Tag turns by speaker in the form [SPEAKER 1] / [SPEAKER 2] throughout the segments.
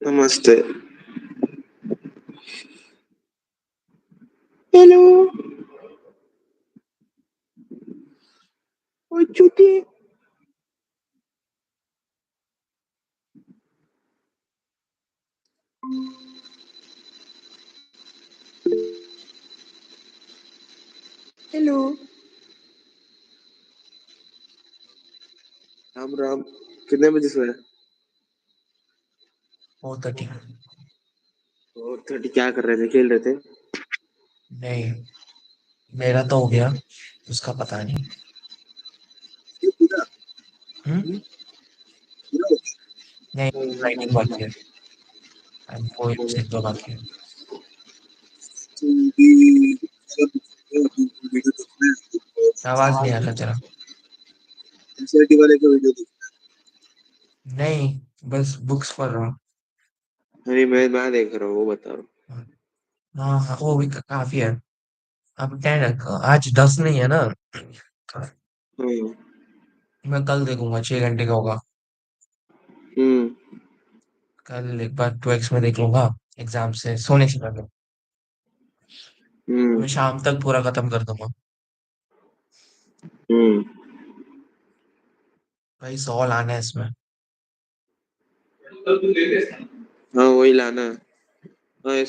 [SPEAKER 1] नमस्ते। हेलो। ओए चूती। हेलो। राम राम। कितने बजे सोया?
[SPEAKER 2] 4:30।
[SPEAKER 1] और 30 क्या कर रहे थे? खेल रहे थे?
[SPEAKER 2] नहीं, मेरा तो हो गया, उसका पता नहीं।
[SPEAKER 1] ये पूरा?
[SPEAKER 2] हम्म।
[SPEAKER 1] पूरा हो
[SPEAKER 2] नहीं, राइटिंग
[SPEAKER 1] गया?
[SPEAKER 2] बाकी है। एंड पोएम्स एक दो बाकी है।
[SPEAKER 1] तो भी सब वीडियो देखना है
[SPEAKER 2] आवाज नहीं आ रहा तेरा।
[SPEAKER 1] एनसीईआरटी वाले का वीडियो देखना
[SPEAKER 2] नहीं, बस बुक्स पढ़ रहा हूँ।
[SPEAKER 1] है। अरे मैं देख रहा हूँ, वो बता रहा हूँ।
[SPEAKER 2] हाँ हाँ, वो भी काफी है। अब 10, आज 10 नहीं है ना।
[SPEAKER 1] हम्म।
[SPEAKER 2] मैं कल देखूंगा, 6 घंटे का होगा।
[SPEAKER 1] हम्म।
[SPEAKER 2] कल एक बार 2x में देख लूंगा, एग्जाम से सोने से पहले।
[SPEAKER 1] हम्म।
[SPEAKER 2] मैं शाम तक पूरा खत्म कर दूंगा।
[SPEAKER 1] हम्म।
[SPEAKER 2] भाई 100 लाना है इसमें।
[SPEAKER 1] हाँ वही लाना है। हाँ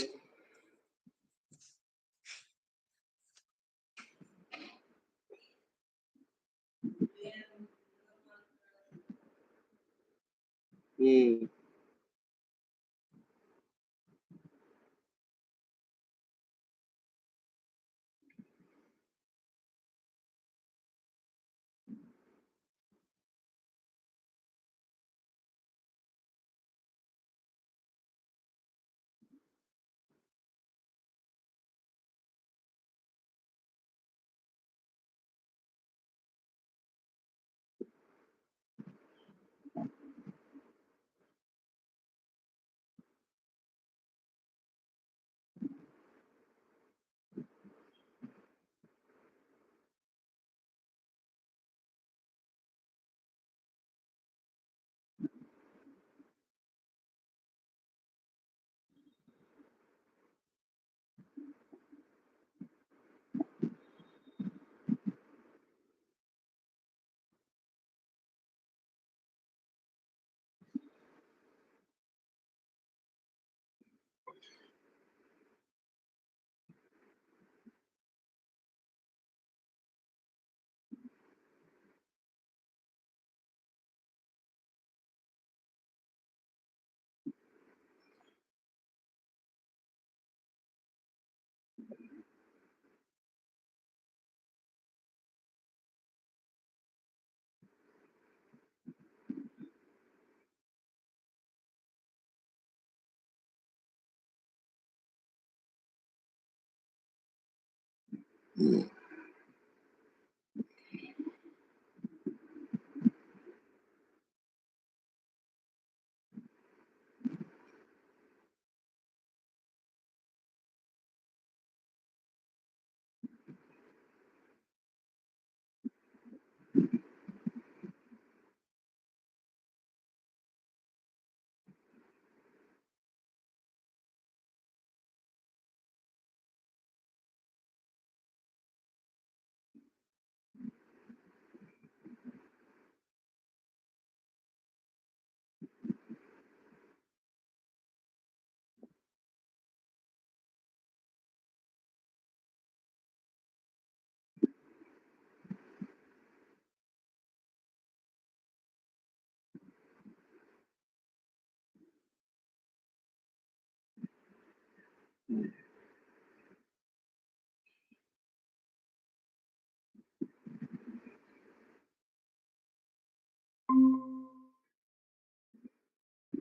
[SPEAKER 1] हम्म।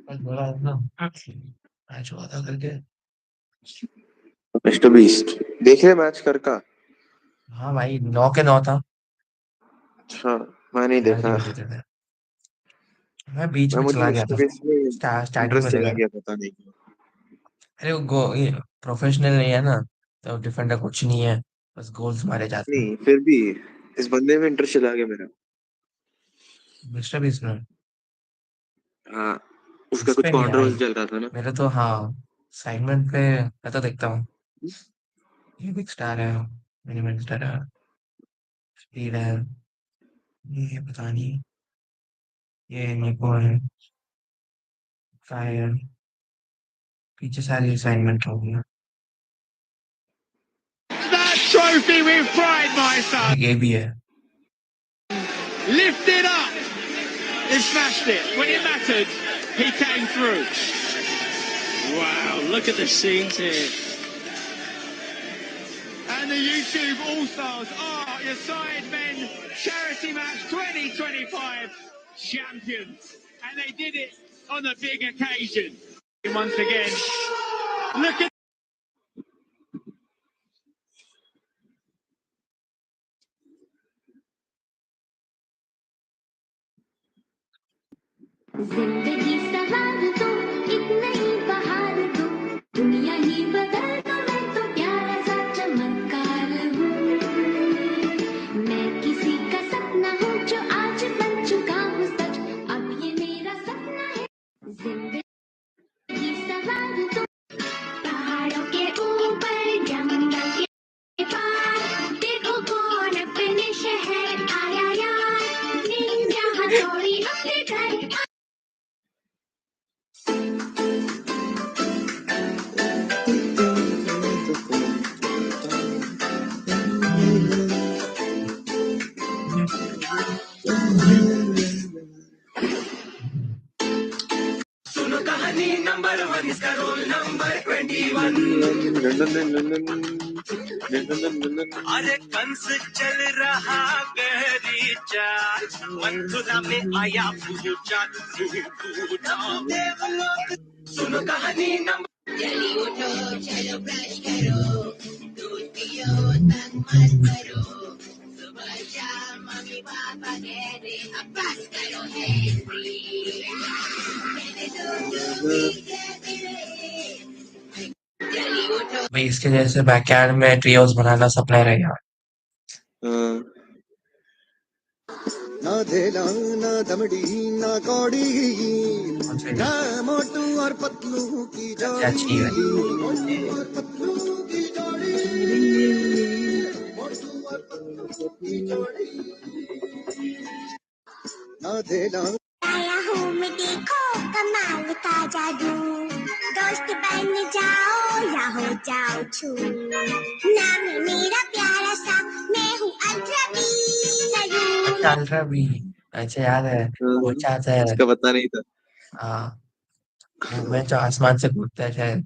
[SPEAKER 2] कल बोला था ना, मैच हुआ था करके।
[SPEAKER 1] मिस्टर बीस्ट देख रहे मैच कर का?
[SPEAKER 2] हाँ भाई, 9 के 9 था।
[SPEAKER 1] अच्छा। मैं नहीं
[SPEAKER 2] पेनल्टी
[SPEAKER 1] देखा।
[SPEAKER 2] में जीते थे। मैं बीच
[SPEAKER 1] मैं
[SPEAKER 2] में
[SPEAKER 1] मुझे
[SPEAKER 2] चला गया
[SPEAKER 1] मिस्टर
[SPEAKER 2] था।
[SPEAKER 1] बीस्ट में
[SPEAKER 2] स्टार्टिंग
[SPEAKER 1] इंटरेस्ट
[SPEAKER 2] में
[SPEAKER 1] चला
[SPEAKER 2] देखा था।
[SPEAKER 1] गया, पता नहीं क्यों।
[SPEAKER 2] अरे वो ये प्रोफेशनल नहीं है ना, तो डिफेंडर कुछ नहीं है, बस गोल्स मारे जाते हैं।
[SPEAKER 1] नहीं फिर भी इस बंदे में इंटरेस्ट चला गया मेरा।
[SPEAKER 2] मिस्टर बीस में
[SPEAKER 1] हाँ, उसका
[SPEAKER 2] उस
[SPEAKER 1] कुछ
[SPEAKER 2] पे नहीं
[SPEAKER 1] कंट्रोवर्सी
[SPEAKER 2] आई
[SPEAKER 1] चल रहा था ना।
[SPEAKER 2] मेरे तो। हाँ, असाइनमेंट पे मैं तो देखता हूँ। ये बिग स्टार है, मिनिमम स्टार है, स्पीड है, ये पता नहीं, ये निको है, फायर, पीछे सारी असाइनमेंट हो गया।
[SPEAKER 3] That trophy with pride, my son.
[SPEAKER 2] ये भी है।
[SPEAKER 3] Lift it up. He smashed it. When it mattered, he came through. Wow, look at the scenes here. And the YouTube All-Stars are your Sidemen Charity Match 2025 champions. And they did it on a big occasion. Once again, look at
[SPEAKER 4] जिंदगी सवार दो, एक नई बहार दो, दुनिया ही बदल दो, मैं तो प्यारा सा चमत्कार हूँ। मैं किसी का सपना हूँ जो आज बन चुका हूँ सच, अब ये मेरा सपना है। जिंदगी सवार दो, पहाड़ों के ऊपर जंगल के पार, देखो कौन अपने शहर आया यार, निंजा हथौड़ी अपने घर।
[SPEAKER 3] सुनो कहानी नंबर 1 इसका रोल नंबर 21। अरे कंस चल रहा गहरी चाल, मथुरा में आया भूचाल। सुनो कहानी नंबर। जल्दी उठो, चलो ब्रश करो, दूध पियो, तन मत करो, सुबह शाम मम्मी पापा कह रहे अब बस करो है फ्री। मैंने तो कहते रहे। जल्दी उठो।
[SPEAKER 2] भाई इसके जैसे बैकएंड में ट्रियोस बनाना सपना रह गया।
[SPEAKER 1] हाँ,
[SPEAKER 5] ना धेला ना दमड़ी ना कौड़ी,
[SPEAKER 2] कौन से
[SPEAKER 5] ना मोटू और पतलू की
[SPEAKER 2] सबसे
[SPEAKER 5] जोड़ी,
[SPEAKER 2] अच्छी है।
[SPEAKER 5] मोटू और पतलू की जोड़ी, मोटू और पतलू की जोड़ी। ना धेला आया हूँ मैं, देखो कमाल का जादू, दोस्त बन जाओ या हो जाओ छू, नाम है मेरा प्यारा सा, मैं हूँ अजनबी।
[SPEAKER 2] अच्छा अल्ट्रा भी। अच्छा याद है, वो
[SPEAKER 1] हाँ,
[SPEAKER 2] चाहता है।
[SPEAKER 1] इसका पता नहीं था।
[SPEAKER 2] हाँ, वो मैं जो आसमान से कूदता है शायद,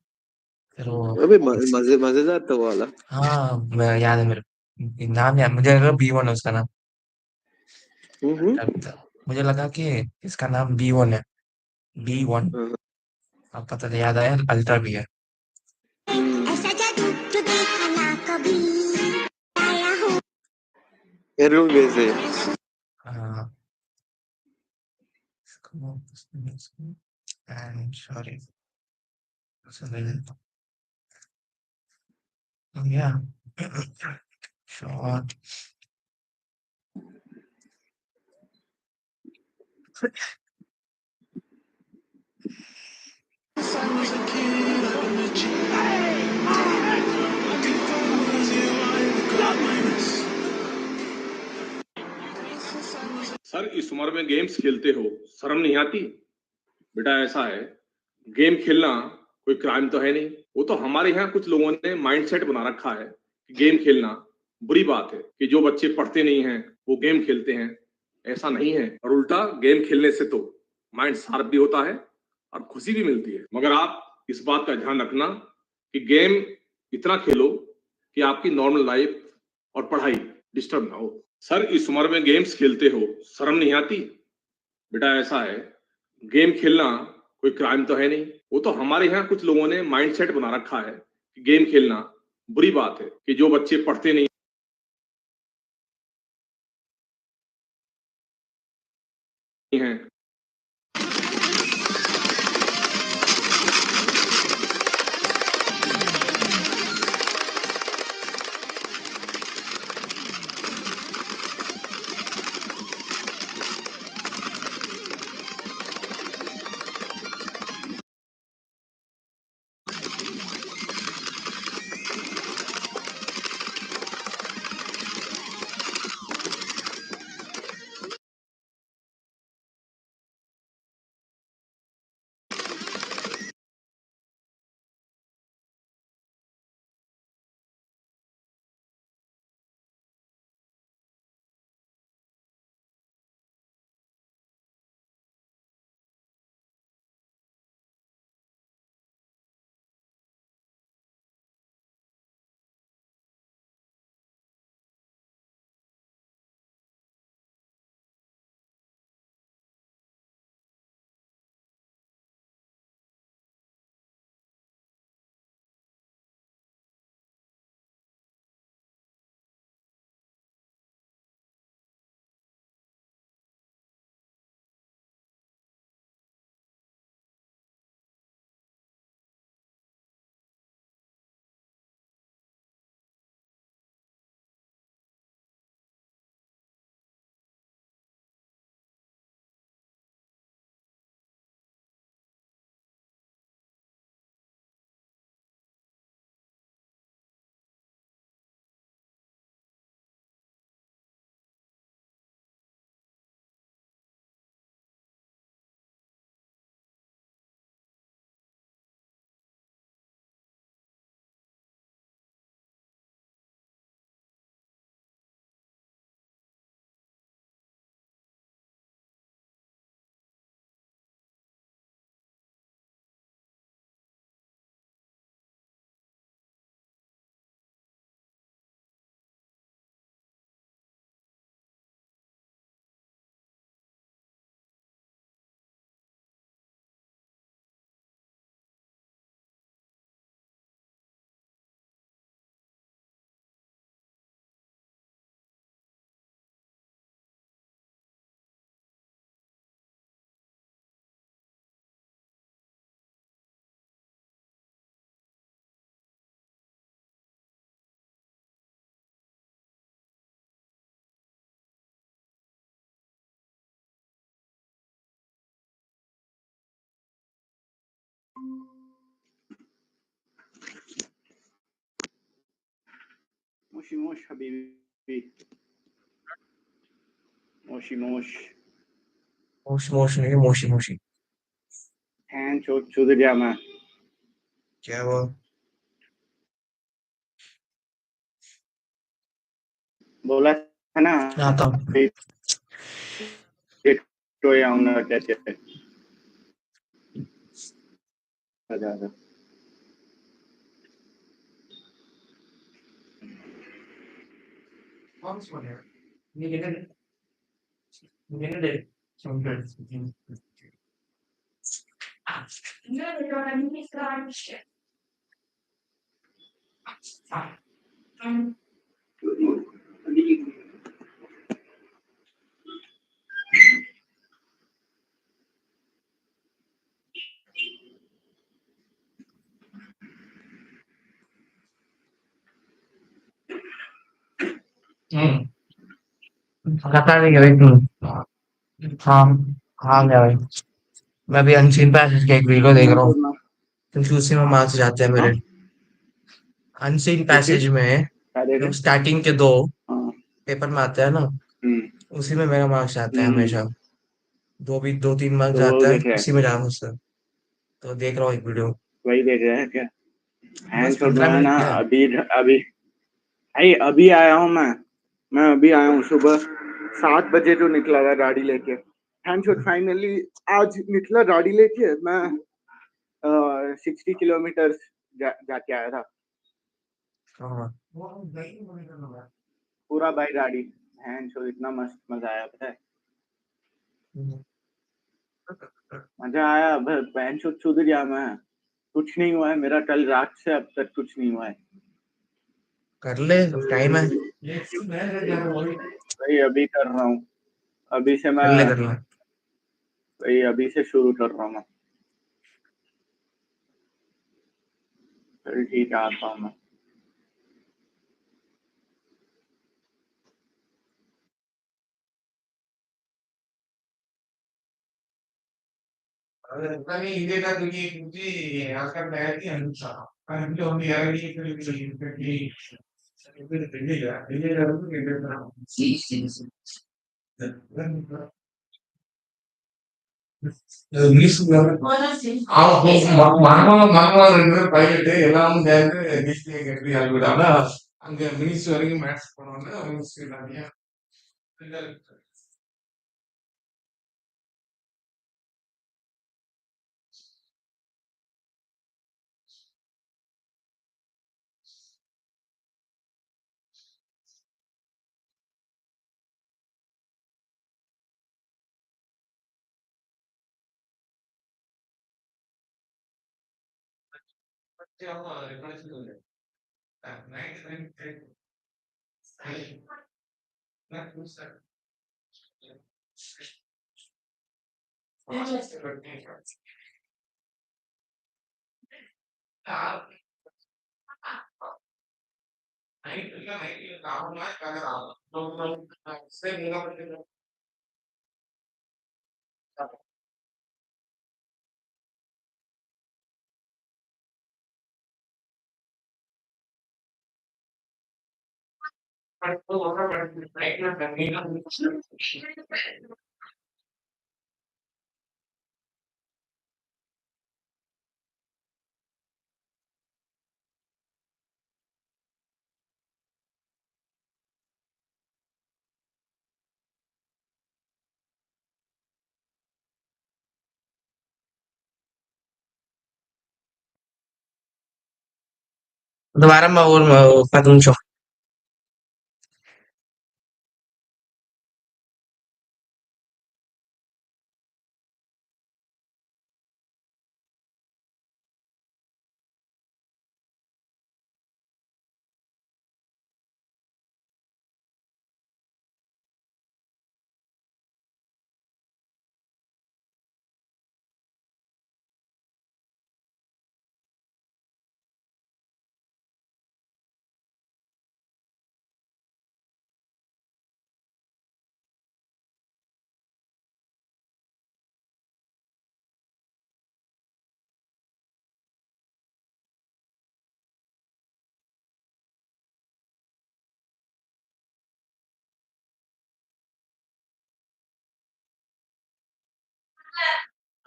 [SPEAKER 2] फिर वो
[SPEAKER 1] अबे मजेदार था वो वाला।
[SPEAKER 2] हाँ मैं याद है मेरे, नाम याद, मुझे लगा B1 है उसका नाम।
[SPEAKER 1] हम्म।
[SPEAKER 2] अल्ट्रा भी था। मुझे लगा कि इसका नाम B1 है, B1।
[SPEAKER 1] हाँ,
[SPEAKER 2] अब पता तो याद आया अल्ट्रा भी है।
[SPEAKER 5] ऐसा जादू जो देखा ना कभी, आया हूँ
[SPEAKER 1] एरोल वैसे।
[SPEAKER 2] हाँ, एंड सॉरी, या शॉट।
[SPEAKER 6] सर इस उम्र में गेम्स खेलते हो, शर्म नहीं आती? बेटा ऐसा है, गेम खेलना कोई क्राइम तो है नहीं। वो तो हमारे यहाँ कुछ लोगों ने माइंडसेट बना रखा है कि गेम खेलना बुरी बात है, कि जो बच्चे पढ़ते नहीं हैं वो गेम खेलते हैं। ऐसा नहीं है, और उल्टा गेम खेलने से तो माइंड शार्प भी होता है और खुशी भी मिलती है। मगर आप इस बात का ध्यान रखना कि गेम इतना खेलो कि आपकी नॉर्मल लाइफ और पढ़ाई डिस्टर्ब ना हो। सर इस उम्र में गेम्स खेलते हो, शर्म नहीं आती? बेटा ऐसा है, गेम खेलना कोई क्राइम तो है नहीं। वो तो हमारे यहाँ कुछ लोगों ने माइंडसेट बना रखा है कि गेम खेलना बुरी बात है, कि जो बच्चे पढ़ते नहीं हैं।
[SPEAKER 7] मोशी मोश हबीबी मोशी मोश
[SPEAKER 2] नहीं, मोशी
[SPEAKER 7] हैं चुद गया मैं
[SPEAKER 2] क्या वो
[SPEAKER 7] बोला था ना
[SPEAKER 2] आता हूँ।
[SPEAKER 7] तो आऊंगा कैसे आजा
[SPEAKER 2] पता नहीं है भाई। हाँ हाँ क्या भाई, मैं अभी अनसीन पैसेज का एक वीडियो देख रहा हूँ,
[SPEAKER 7] छोड़ना
[SPEAKER 2] क्योंकि उसी में मार्क्स जाते हैं
[SPEAKER 7] हाँ
[SPEAKER 2] मेरे। अनसीन
[SPEAKER 7] किसी
[SPEAKER 2] पैसेज में
[SPEAKER 7] क्या देख
[SPEAKER 2] जो
[SPEAKER 7] रहे
[SPEAKER 2] स्टार्टिंग के दो
[SPEAKER 7] हाँ
[SPEAKER 2] पेपर में आते हैं ना, उसी में मेरा मार्क्स आता है
[SPEAKER 7] हम्म
[SPEAKER 2] हमेशा। दो तीन मार्क्स
[SPEAKER 7] तो वो
[SPEAKER 2] आता है
[SPEAKER 7] देख रहा है
[SPEAKER 2] उसी में जाना मुझसे। तो देख रहा हूँ एक वीडियो,
[SPEAKER 7] वही देख रहा है क्या हैंड
[SPEAKER 2] बस
[SPEAKER 7] छोड़
[SPEAKER 2] 15 मिनट
[SPEAKER 7] ना
[SPEAKER 2] किया है।
[SPEAKER 7] अभी अभी अभी आया हूँ मैं अभी आया हूँ सुबह 7 बजे तो निकला था गाड़ी लेके हैंड शॉट फाइनली आज निकला गाड़ी लेके मैं 60 किलोमीटर जाके आया था
[SPEAKER 2] हाँ
[SPEAKER 7] पूरा बाई गाड़ी हैंड शॉट इतना मस्त मजा आया पता है मजा आया हैंड शॉट छूट गया मैं कुछ नहीं हुआ है मेरा कल रात से अब तक कुछ नहीं हुआ है
[SPEAKER 2] कर ले, टाइम है।
[SPEAKER 7] भाई अभी कर रहा हूँ अभी से मैं
[SPEAKER 2] कर ले।
[SPEAKER 7] भाई अभी से शुरू कर रहा हूँ मैं चल ठीक है आता हूँ मैं
[SPEAKER 2] அங்க மினிஸ் வரைக்கும் மேட்ச் போனோம்னா அவங்க दोबारा मैं और 10 निమిషం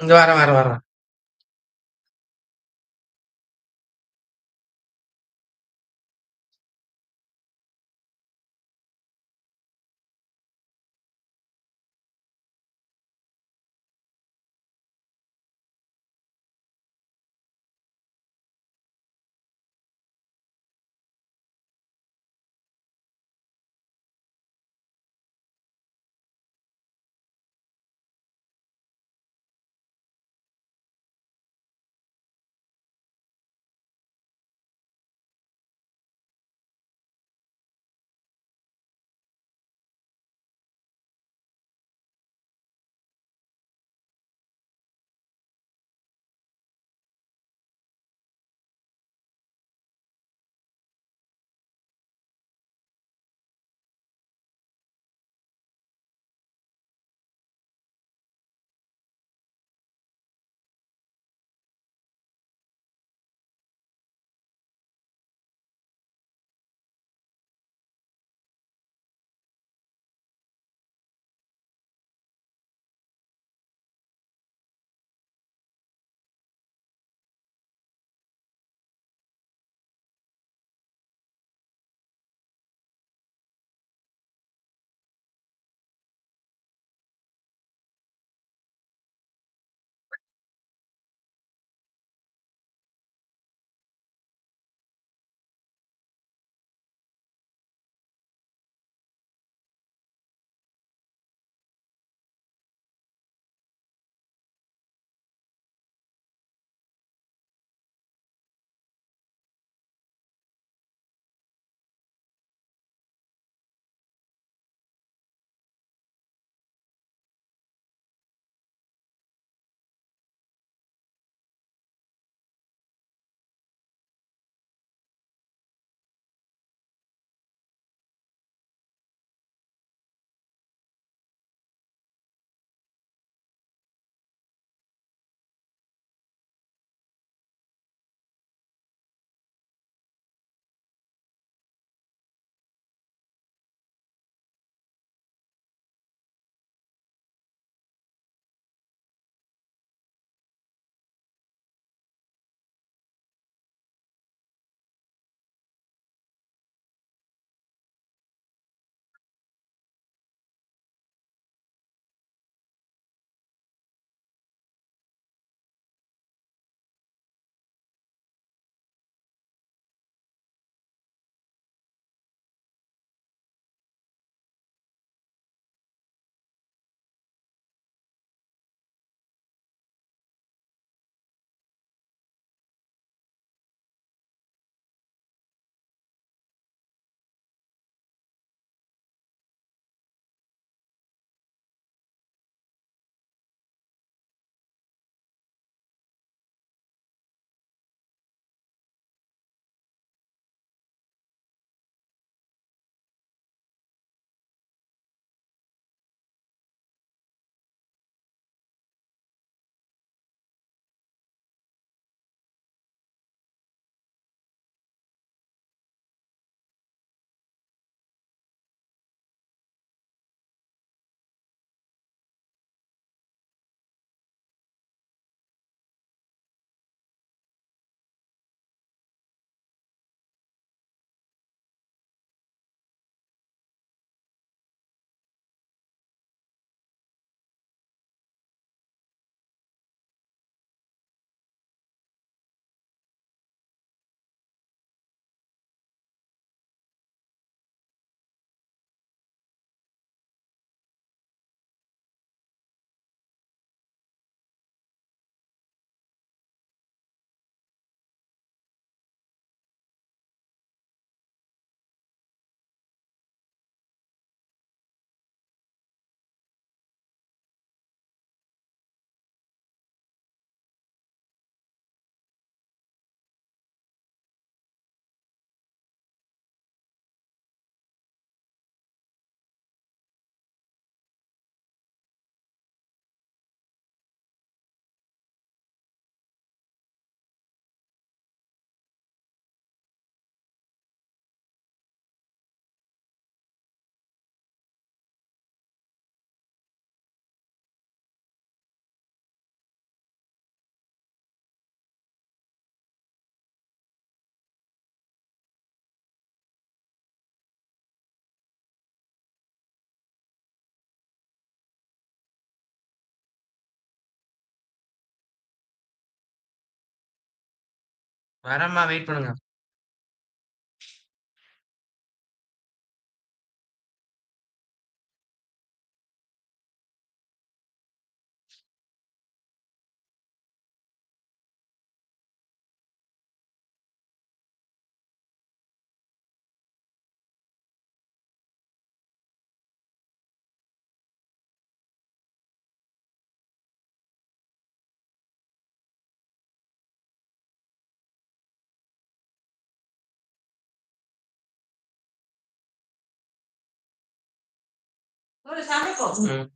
[SPEAKER 2] இங்க வரேன். வரேம்மா, வெயிட் பண்ணுங்க. ம்.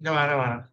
[SPEAKER 2] இதோ வரேன், வரேன்.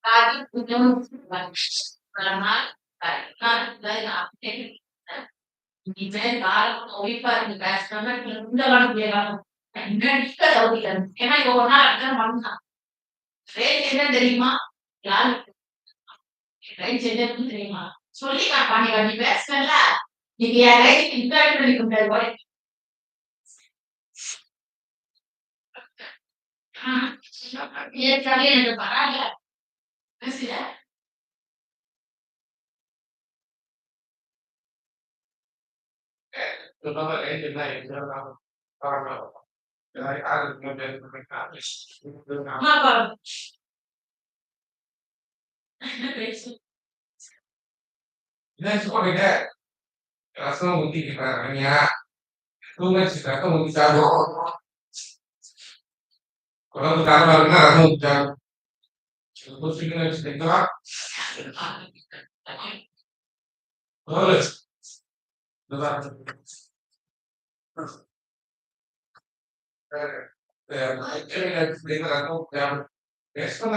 [SPEAKER 3] Tadi punya karena dari apa di mereka hobi per di pesca perché non devono dire non tahu kan karena orang kan mana saya tidak terima ya saya tidak terima soalnya kapan yang di pesca lah jadi ya kayak itu kan kembali balik ya kalian ada parah ya kasih ya Kenapa ini naik karena dari ada model mereka Kenapa? Ini semua beda. Langsung mesti dikaranya. Itu nggak sih, itu mau dicari. Kalau dicari benar, langsung dicari. Terus ini nggak bisa dicari. Terus, benar. Ini nggak bisa dicari, langsung dicari. Besok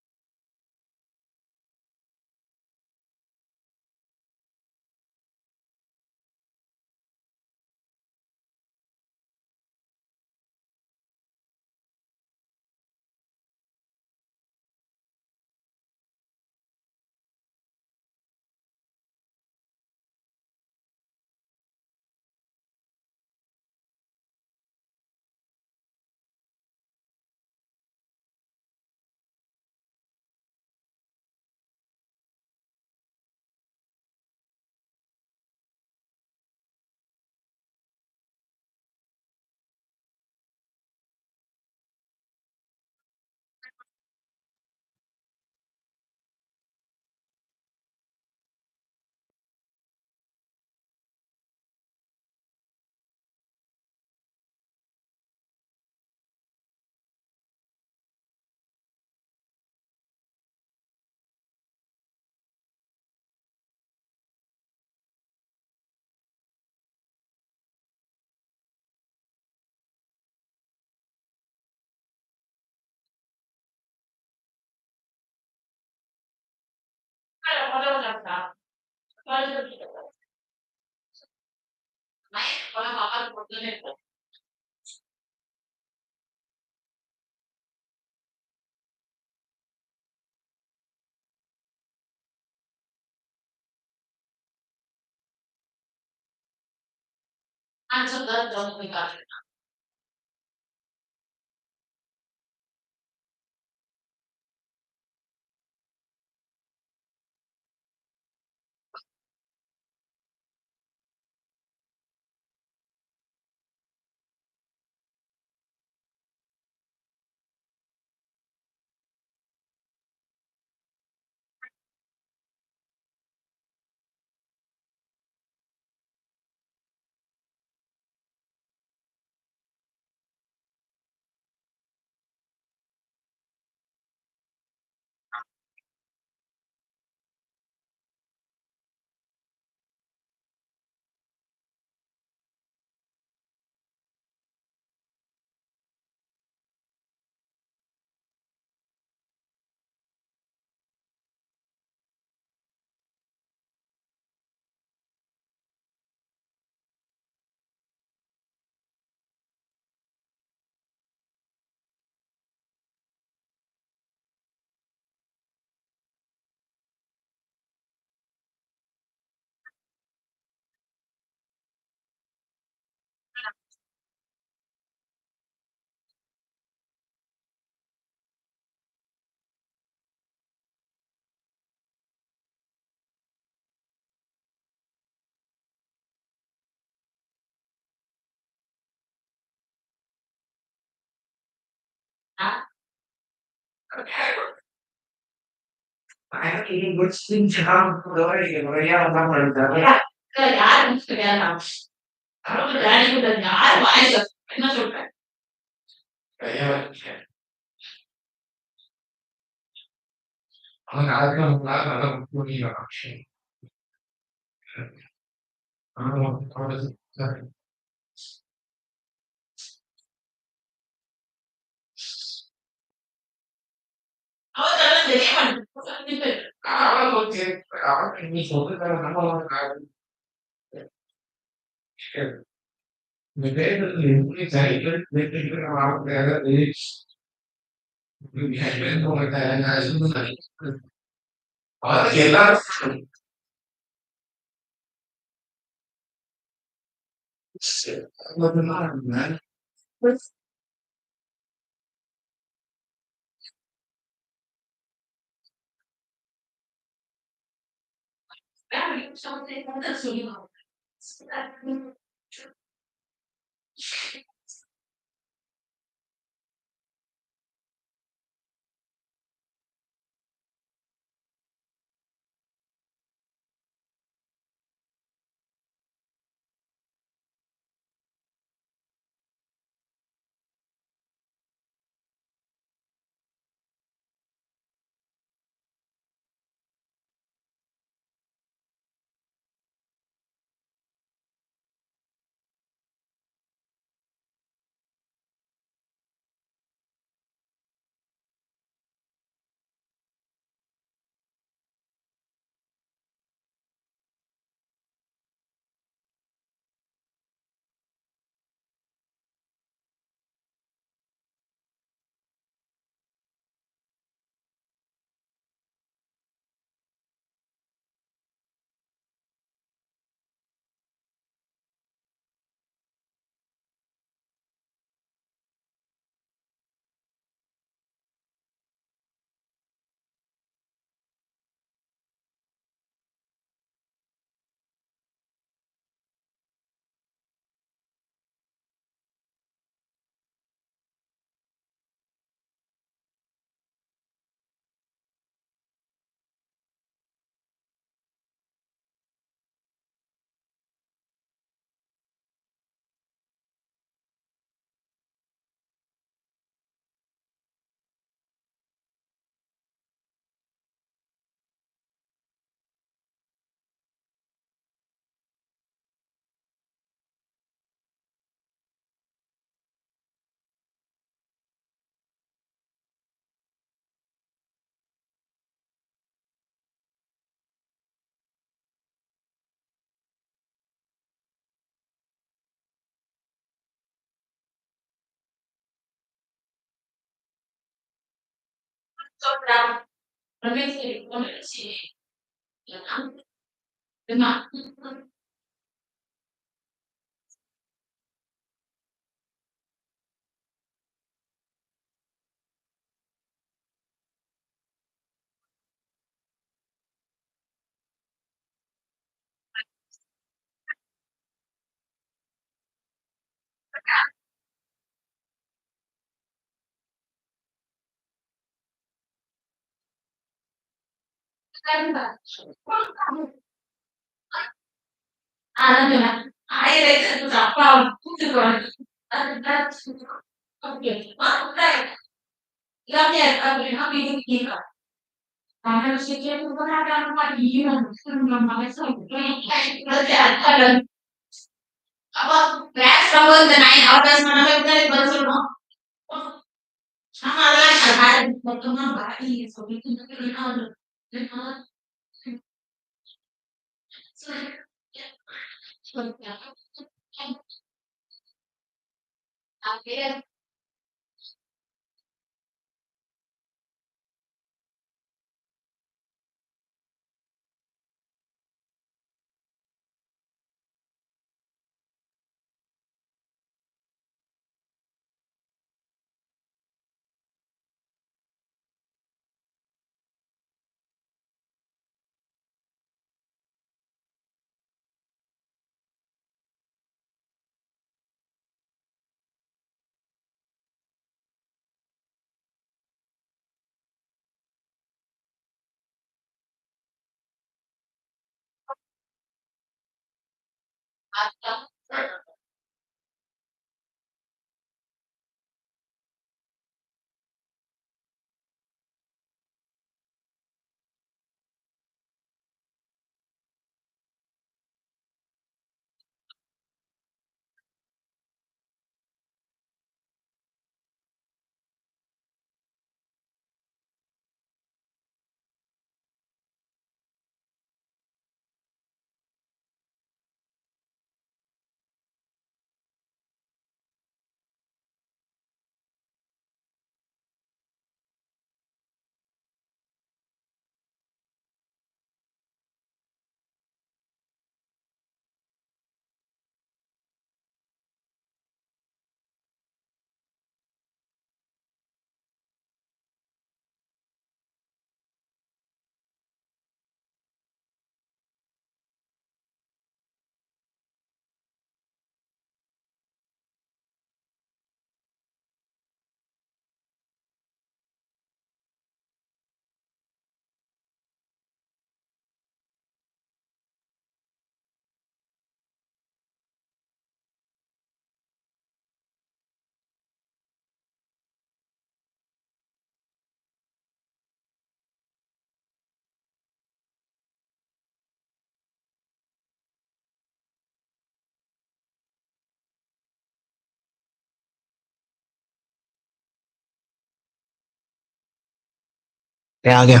[SPEAKER 2] आ गया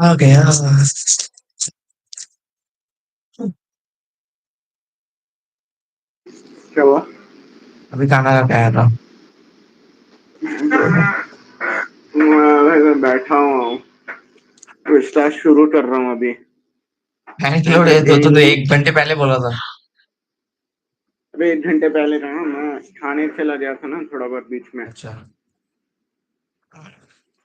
[SPEAKER 2] आ गया।
[SPEAKER 7] क्या हुआ?
[SPEAKER 2] अभी खाना खा के आया था।
[SPEAKER 7] मैं बैठा हूँ, तो स्टार्ट शुरू कर रहा हूँ अभी।
[SPEAKER 2] थैंक
[SPEAKER 7] मैं
[SPEAKER 2] यू।
[SPEAKER 7] तो
[SPEAKER 2] तो
[SPEAKER 7] गेम,
[SPEAKER 2] 1 घंटे पहले बोला था।
[SPEAKER 7] अभी 1 घंटे पहले कहा, मैं खाने चला गया था ना थोड़ा बहुत बीच में।
[SPEAKER 2] अच्छा।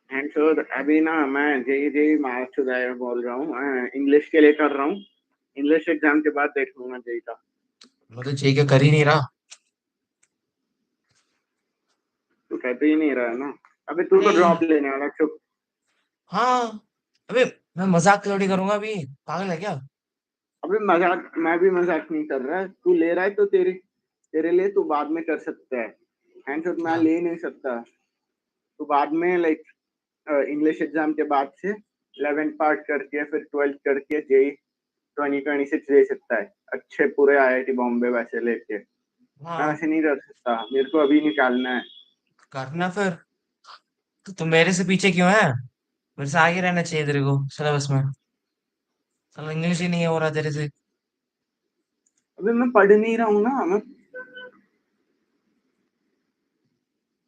[SPEAKER 7] एंड सो अभी ना मैं जेई जेई मार्क्स सुधार बोल रहा हूँ, इंग्लिश के लिए कर रहा हूँ। इंग्लिश एग्जाम के बाद देख लूंगा जेई का।
[SPEAKER 2] मैं तो चाहिए कर ही नहीं रहा।
[SPEAKER 7] तू कहते ही नहीं रहा है ना। अबे तू तो
[SPEAKER 2] नहीं।
[SPEAKER 7] ड्रॉप लेने वाला, चुप।
[SPEAKER 2] हाँ। अबे मैं मजाक थोड़ी करूंगा अभी। पागल है क्या?
[SPEAKER 7] अबे मजाक, मैं भी मजाक नहीं कर रहा। तू ले रहा है तो तेरे तेरे लिए तू बाद में कर सकता है। एंड सो मैं
[SPEAKER 2] क्या?
[SPEAKER 7] ले नहीं सकता। तू बाद में लाइक इंग्लिश एग्जाम के बाद से 11th पार्ट करके फिर 12th करके जेई 2026 दे सकता है, अच्छे पूरे आईआईटी बॉम्बे वैसे लेके। मैं
[SPEAKER 2] हाँ।
[SPEAKER 7] वैसे नहीं कर सकता, मेरे को अभी निकालना है।
[SPEAKER 2] करना फिर। तो तुम मेरे से पीछे क्यों है? मेरे से आगे रहना चाहिए तेरे को सिलेबस में। साला इंग्लिश ही नहीं हो रहा तेरे से।
[SPEAKER 7] अबे मैं पढ़ नहीं रहा हूँ ना मैं।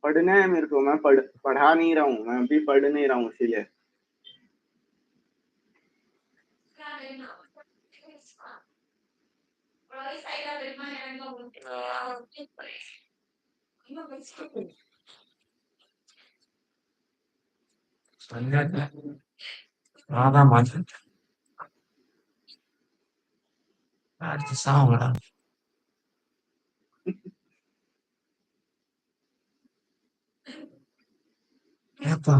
[SPEAKER 7] पढ़ना है मेरे को, मैं पढ़ा नहीं रहा हूँ, मैं अभी पढ़ नहीं रहा हूँ इसीलिए।
[SPEAKER 2] Nada más. Ahora. Epa.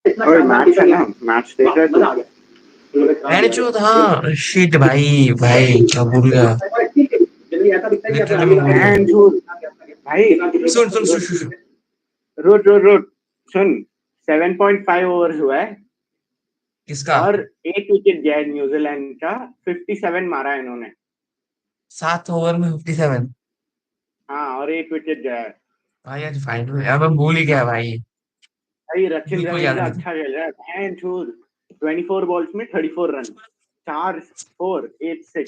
[SPEAKER 7] और मैच है ना, मैच देख रहे थे।
[SPEAKER 2] मैंने जो था शिट भाई भाई क्या भूल गया लिटरली मैं भूल गया
[SPEAKER 7] And जो भाई
[SPEAKER 2] सुन सुन सुन सुन सुन।
[SPEAKER 7] रोट सुन 7.5 ओवर्स हुआ है
[SPEAKER 2] किसका
[SPEAKER 7] और 8 विकेट गया है न्यूजीलैंड का। 57 मारा है इन्होंने।
[SPEAKER 2] 7 ओवर में 57
[SPEAKER 7] हाँ, और 8 विकेट गया है।
[SPEAKER 2] भाई आज फाइनल अब मैं भूल ही गया भाई
[SPEAKER 7] भाई रचिन
[SPEAKER 2] बिल्कुल याद
[SPEAKER 7] रवींद्र
[SPEAKER 2] नहीं
[SPEAKER 7] अच्छा खेल रहा है। And जो 24 बॉल्स में 34 रन, 4 4 8 6।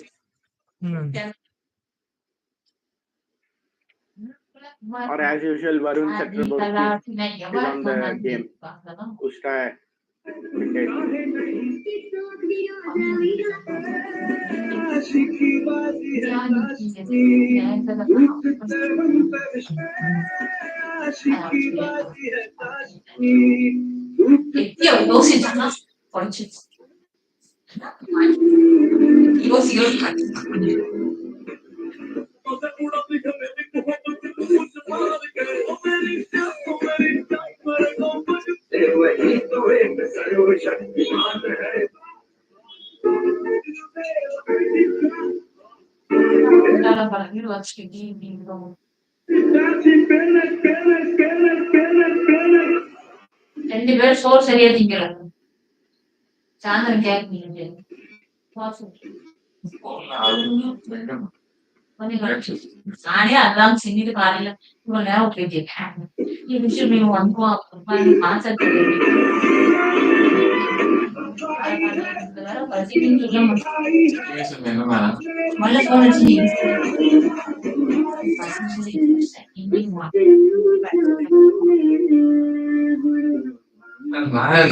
[SPEAKER 7] और as usual Varun Chakravarthy is on the game. उसका है
[SPEAKER 3] രണ്ടുപേർ ഷോർ ശരിയായിരിക്കും ചാന്ദ്രൻ കേൾക്കുന്നില്ല ആണേ അതാം സിന്നിട്ട് പാടില്ല ഇവനെ ഒപ്പിച്ച് ഈ വിഷയം നിങ്ങൾ വന്നു മാസത്തിൽ നല്ല ഫോൺ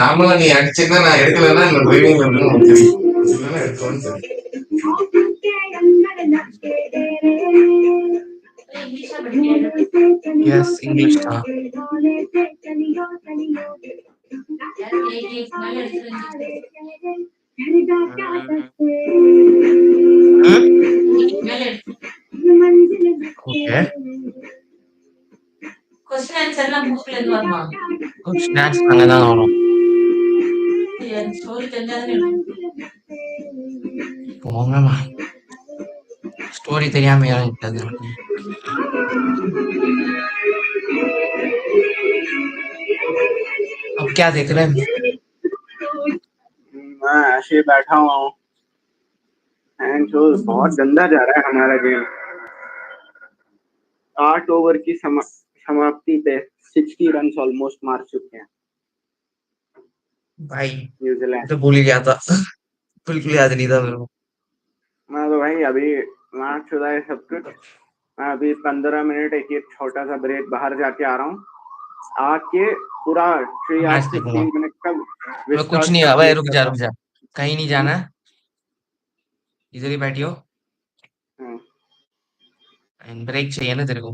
[SPEAKER 2] நாம நீ அடிச்சுன்னா நான் எடுக்கலன்னா ட்ரைவிங் எடுக்கணும்னு சொல்லி यस इंग्लिश था ओके
[SPEAKER 3] क्वेश्चन आंसर ना बुक ले वर्मा
[SPEAKER 2] कुछ स्नैक्स அங்கதான் வரும்
[SPEAKER 3] ஸ்டோரி தெரிஞ்சாதானே
[SPEAKER 2] போங்கம்மா ஸ்டோரி தெரியாம இறங்கிட்டது अब क्या देख रहे हैं
[SPEAKER 7] मैं ऐसे बैठा हुआ हूँ। And जो बहुत गंदा जा रहा है हमारा गेम। 8 ओवर की समाप्ति पे 60 रन ऑलमोस्ट मार चुके हैं
[SPEAKER 2] भाई
[SPEAKER 7] न्यूजीलैंड।
[SPEAKER 2] तो भूल ही गया था बिल्कुल याद नहीं था मेरे को
[SPEAKER 7] मैं तो भाई अभी मैच हो रहा है सब कुछ। मैं अभी 15 मिनट एक छोटा सा ब्रेक बाहर जाके आ रहा हूँ। आके पूरा 3
[SPEAKER 2] मैच
[SPEAKER 7] hours
[SPEAKER 2] देखूंगा
[SPEAKER 7] 15 मिनट का
[SPEAKER 2] मैं कुछ नहीं भाई रुक जा कहीं नहीं जाना इधर ही बैठियो एंड ब्रेक चाहिए ना तेरे को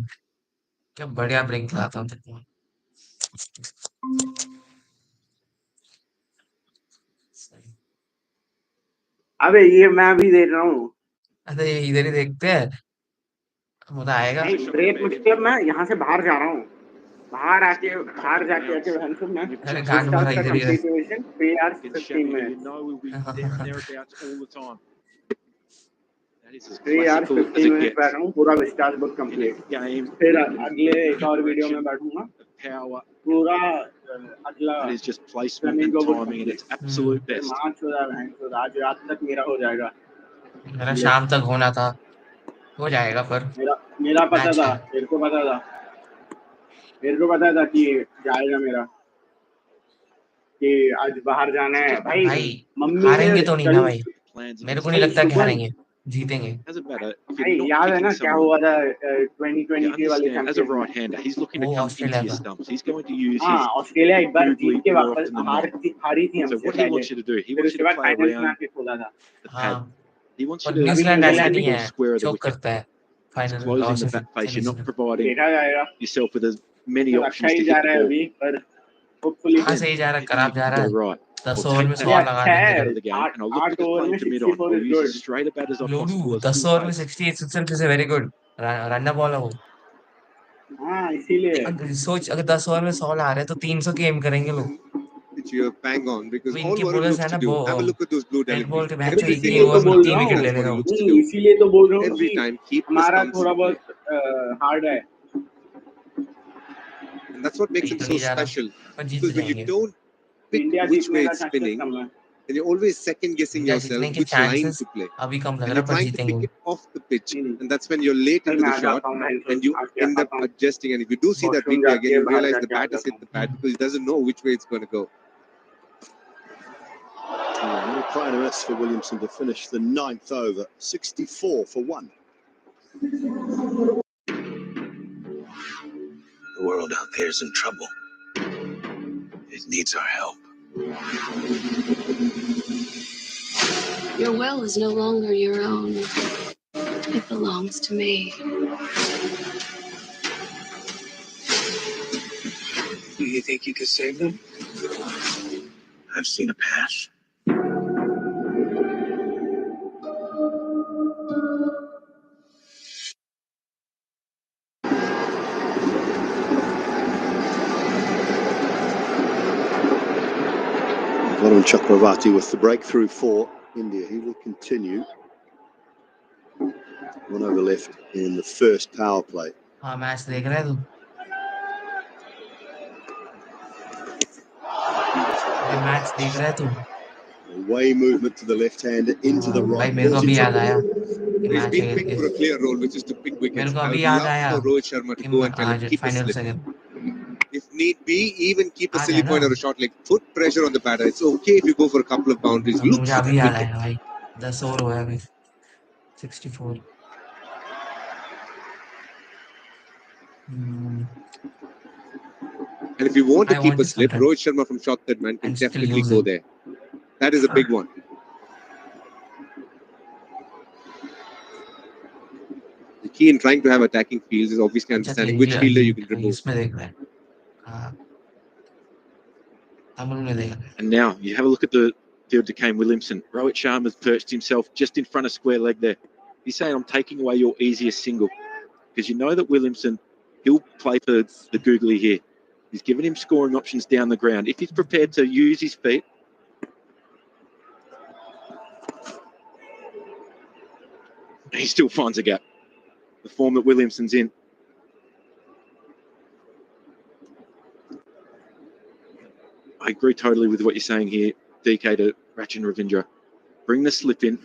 [SPEAKER 2] क्या बढ़िया ब्रेक खिलाता हूँ तेरे को
[SPEAKER 7] अबे ये मैं भी देख रहा हूँ।
[SPEAKER 2] अरे इधर ही देखते हैं मजा आएगा
[SPEAKER 7] ब्रेक मतलब मैं यहाँ से बाहर जा रहा हूँ। बाहर आके बाहर जाके आके मैं
[SPEAKER 2] अरे गांड मारा इधर ही
[SPEAKER 7] 3 hours 15 minutes 3 hours 15 minutes बैठ रहा हूँ पूरा विस्टार बुक कंप्लीट। फिर अगले एक और वीडियो में बैठूंगा पूरा अगला
[SPEAKER 8] placement and timing at its absolute best.
[SPEAKER 7] मार्च हो रहा है तो आज रात तक मेरा हो जाएगा।
[SPEAKER 2] मेरा शाम तक होना था हो जाएगा पर
[SPEAKER 7] मेरा पता था मेरे को पता था कि जाएगा मेरा कि आज बाहर जाना है भाई मम्मी
[SPEAKER 2] हारेंगे तो नहीं ना भाई मेरे को नहीं लगता कि हारेंगे जीतेंगे
[SPEAKER 7] भाई याद है ना क्या हुआ था 2020 के वाले
[SPEAKER 8] As a right-hander, he's looking to
[SPEAKER 2] वो
[SPEAKER 8] come into
[SPEAKER 2] ऑस्ट्रेलिया
[SPEAKER 8] your
[SPEAKER 2] का
[SPEAKER 8] stumps. He's going to use
[SPEAKER 7] हाँ
[SPEAKER 8] his
[SPEAKER 7] ऑस्ट्रेलिया एक बार
[SPEAKER 8] googly
[SPEAKER 7] जीत के
[SPEAKER 8] more
[SPEAKER 7] वापस
[SPEAKER 8] often than not.
[SPEAKER 7] हारी थी
[SPEAKER 8] So
[SPEAKER 7] हमसे
[SPEAKER 8] what he
[SPEAKER 7] पहले।
[SPEAKER 8] wants you to do, he
[SPEAKER 7] फिर
[SPEAKER 8] wants
[SPEAKER 7] उसके
[SPEAKER 8] you to
[SPEAKER 7] बाद
[SPEAKER 8] play
[SPEAKER 7] फाइनल्स
[SPEAKER 8] around
[SPEAKER 7] में आके खोला था।
[SPEAKER 8] the
[SPEAKER 2] हाँ
[SPEAKER 8] pad. He wants you
[SPEAKER 2] और
[SPEAKER 8] to
[SPEAKER 2] न्यूजीलैंड ऐसा
[SPEAKER 7] न्यूजीलैंड
[SPEAKER 2] नहीं
[SPEAKER 8] look
[SPEAKER 2] है
[SPEAKER 8] square of the
[SPEAKER 2] चोक
[SPEAKER 8] wicket.
[SPEAKER 2] करता है
[SPEAKER 8] It's
[SPEAKER 2] final
[SPEAKER 8] closing the back face. You're not providing
[SPEAKER 7] देखा जाएगा
[SPEAKER 8] yourself with as many
[SPEAKER 7] अच्छा
[SPEAKER 8] options
[SPEAKER 7] ही
[SPEAKER 8] to
[SPEAKER 7] जा
[SPEAKER 8] hit
[SPEAKER 7] रहा
[SPEAKER 8] the
[SPEAKER 7] है
[SPEAKER 8] ball.
[SPEAKER 7] अभी पर होपफुली
[SPEAKER 2] कहाँ सही जा रहा है खराब जा रहा
[SPEAKER 8] Go
[SPEAKER 2] है
[SPEAKER 8] right.
[SPEAKER 2] 10
[SPEAKER 8] Or
[SPEAKER 2] ओवर में
[SPEAKER 8] take
[SPEAKER 2] 100
[SPEAKER 8] that
[SPEAKER 2] लगा
[SPEAKER 7] अच्छा
[SPEAKER 2] देंगे
[SPEAKER 7] है
[SPEAKER 8] out of the game, and I'll look to
[SPEAKER 7] 8
[SPEAKER 8] get
[SPEAKER 7] over
[SPEAKER 8] playing
[SPEAKER 7] में
[SPEAKER 8] to mid-on.
[SPEAKER 7] 64
[SPEAKER 8] I'll
[SPEAKER 7] is
[SPEAKER 8] use
[SPEAKER 7] good.
[SPEAKER 8] as straight a bat as I
[SPEAKER 2] लोडू
[SPEAKER 8] possible as
[SPEAKER 2] 10
[SPEAKER 8] full
[SPEAKER 2] over में
[SPEAKER 8] pace.
[SPEAKER 2] 68 itself is very good run ball है वो
[SPEAKER 7] हाँ इसीलिए
[SPEAKER 2] सोच अगर 10 over में 100 ला रहे हैं तो 300 की एम करेंगे लोग
[SPEAKER 9] which you have bang on, because
[SPEAKER 2] तो
[SPEAKER 9] all
[SPEAKER 2] इनके
[SPEAKER 9] Varun
[SPEAKER 2] bowlers
[SPEAKER 9] looks
[SPEAKER 2] है
[SPEAKER 9] to
[SPEAKER 2] ना
[SPEAKER 9] do.
[SPEAKER 2] वो
[SPEAKER 9] Have a look at those blue
[SPEAKER 2] red ball
[SPEAKER 9] deliveries.
[SPEAKER 2] के मैच
[SPEAKER 7] अरे
[SPEAKER 2] एक
[SPEAKER 9] Every
[SPEAKER 2] ही
[SPEAKER 7] इसीलिए
[SPEAKER 2] ओवर
[SPEAKER 7] तो
[SPEAKER 2] में
[SPEAKER 7] बोल
[SPEAKER 2] 3
[SPEAKER 7] रहा
[SPEAKER 2] विकेट
[SPEAKER 7] हूँ
[SPEAKER 2] ले लेगा वो।
[SPEAKER 9] looks to do.
[SPEAKER 7] इसीलिए तो बोल रहा हूँ
[SPEAKER 9] Every
[SPEAKER 7] कि
[SPEAKER 9] time, keep the
[SPEAKER 7] हमारा
[SPEAKER 9] stumps
[SPEAKER 7] थोड़ा
[SPEAKER 9] in play.
[SPEAKER 7] बहुत हार्ड है
[SPEAKER 9] And that's what makes
[SPEAKER 2] कहीं
[SPEAKER 9] him
[SPEAKER 2] तो
[SPEAKER 9] so
[SPEAKER 2] नहीं जा रहा
[SPEAKER 9] special.
[SPEAKER 2] पर जीत
[SPEAKER 9] Because when you
[SPEAKER 2] जाएंगे।
[SPEAKER 9] don't pick
[SPEAKER 7] इंडिया
[SPEAKER 9] which
[SPEAKER 7] जीतने
[SPEAKER 9] way
[SPEAKER 7] का
[SPEAKER 9] it's
[SPEAKER 7] चांसेस
[SPEAKER 9] spinning,
[SPEAKER 7] कम है
[SPEAKER 9] and you're always second guessing
[SPEAKER 2] India
[SPEAKER 9] yourself
[SPEAKER 2] जीतने के
[SPEAKER 9] which line
[SPEAKER 2] chances
[SPEAKER 9] to play.
[SPEAKER 2] अभी कम लग
[SPEAKER 9] And
[SPEAKER 2] रहा
[SPEAKER 9] you're
[SPEAKER 2] पर
[SPEAKER 9] trying to pick
[SPEAKER 2] जीतेंगे।
[SPEAKER 9] it off the pitch.
[SPEAKER 7] नहीं,
[SPEAKER 9] And that's when you're late
[SPEAKER 7] कल
[SPEAKER 9] into
[SPEAKER 7] मैं
[SPEAKER 9] the
[SPEAKER 7] आ
[SPEAKER 9] shot
[SPEAKER 7] जाता हूँ भाई
[SPEAKER 9] and you
[SPEAKER 7] आके
[SPEAKER 9] end up
[SPEAKER 7] आता हूँ
[SPEAKER 9] adjusting. And if you do see that
[SPEAKER 7] washroom
[SPEAKER 9] replay again,
[SPEAKER 7] जाके
[SPEAKER 9] you
[SPEAKER 7] बाहर
[SPEAKER 9] realize the
[SPEAKER 7] जाके आ
[SPEAKER 9] bat has
[SPEAKER 7] जाता
[SPEAKER 9] hit
[SPEAKER 7] हूँ
[SPEAKER 9] the pad because he doesn't know which way it's going to go.
[SPEAKER 10] No player miss for Williamson to finish the 9th over, 64 for 1.
[SPEAKER 11] The world out there is in trouble. It needs our help.
[SPEAKER 12] Your will is no longer your own. It belongs to me.
[SPEAKER 11] Do you think you could save them? I've seen a path.
[SPEAKER 10] Varun Chakravarti with the breakthrough for India. He will continue. 1 over left in the first power play.
[SPEAKER 2] हाँ match देख रहा है तू? अरे match देख रहा है तू?
[SPEAKER 10] Away movement to the left hander into the
[SPEAKER 2] भाई
[SPEAKER 10] right.
[SPEAKER 2] मेरे को
[SPEAKER 10] Balls in
[SPEAKER 2] अभी याद
[SPEAKER 10] trouble.
[SPEAKER 2] आया कि
[SPEAKER 9] He's
[SPEAKER 2] मैच
[SPEAKER 9] been
[SPEAKER 2] है
[SPEAKER 9] picked for a clear role, which is to pick
[SPEAKER 2] मेरे
[SPEAKER 9] wickets.
[SPEAKER 2] को
[SPEAKER 9] I
[SPEAKER 2] अभी
[SPEAKER 9] would
[SPEAKER 2] याद
[SPEAKER 9] love
[SPEAKER 2] आया
[SPEAKER 9] for Rohit Sharma to
[SPEAKER 2] कि
[SPEAKER 9] go and tell him,
[SPEAKER 2] आज
[SPEAKER 9] keep a
[SPEAKER 2] final
[SPEAKER 9] slip.
[SPEAKER 2] Second
[SPEAKER 9] If need be, even keep a
[SPEAKER 2] आ
[SPEAKER 9] silly
[SPEAKER 2] जाए
[SPEAKER 9] point
[SPEAKER 2] ना।
[SPEAKER 9] or a shot leg. Put pressure on the batter. It's okay if you go for a couple of boundaries. Look
[SPEAKER 2] मुझे
[SPEAKER 9] for
[SPEAKER 2] अभी
[SPEAKER 9] that
[SPEAKER 2] याद
[SPEAKER 9] wicket.
[SPEAKER 2] आया भाई 10 over हुआ है अभी 64।
[SPEAKER 9] And if you want to
[SPEAKER 2] I
[SPEAKER 9] keep
[SPEAKER 2] want
[SPEAKER 9] a
[SPEAKER 2] to
[SPEAKER 9] slip,
[SPEAKER 2] sometime
[SPEAKER 9] Rohit Sharma from short third man can
[SPEAKER 2] and still
[SPEAKER 9] definitely
[SPEAKER 2] use
[SPEAKER 9] go
[SPEAKER 2] it.
[SPEAKER 9] there. That is a big one. The key in trying to have attacking fields is obviously
[SPEAKER 2] अच्छा
[SPEAKER 9] understanding which fielder you can remove.
[SPEAKER 2] इसमें देख रहा है हाँ तमिल में देख रहा है।
[SPEAKER 8] And now you have a look at the field to Kane Williamson. Rohit Sharma's perched himself just in front of square leg there. He's saying, I'm taking away your easiest single. Because you know that Williamson, he'll play for the googly here. He's given him scoring options down the ground. If he's prepared to use his feet, he still finds a gap. The form that Williamson's in. I agree totally with what you're saying here, DK to Rachin Ravindra. Bring the slip in.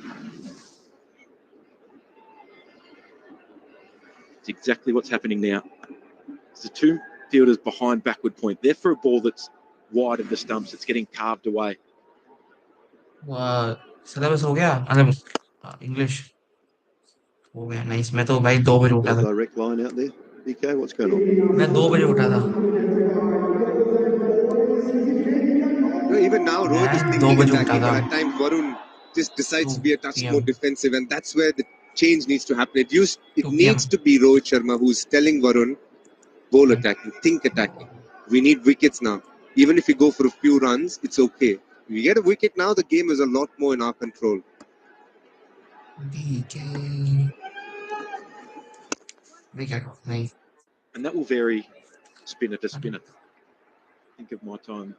[SPEAKER 8] It's exactly what's happening now. It's the two fielders behind backward point. They're for a ball that's wide of the stumps. It's getting carved away.
[SPEAKER 2] Syllabus हो गया मतलब English हो गया nice. मैं तो भाई 2 बजे उठा था।
[SPEAKER 10] Direct line out there. DK, what's going on?
[SPEAKER 2] मैं 2 बजे उठा था।
[SPEAKER 9] Even now, Rohit is
[SPEAKER 2] मैं 2
[SPEAKER 9] thinking
[SPEAKER 2] बजे उठा
[SPEAKER 9] attacking,
[SPEAKER 2] था।
[SPEAKER 9] but at times Varun just decides
[SPEAKER 2] 2
[SPEAKER 9] to be a touch more
[SPEAKER 2] PM
[SPEAKER 9] defensive, and that's where the change needs to happen. It
[SPEAKER 2] 2
[SPEAKER 9] needs
[SPEAKER 2] PM
[SPEAKER 9] to be Rohit Sharma who's telling Varun, bowl attacking, think attacking. We need wickets now. Even if you go for a few runs, it's okay. If you get a wicket now, the game is a lot more in our control.
[SPEAKER 2] DK wicket नहीं
[SPEAKER 8] And that will vary spinner to spinner. Think of my time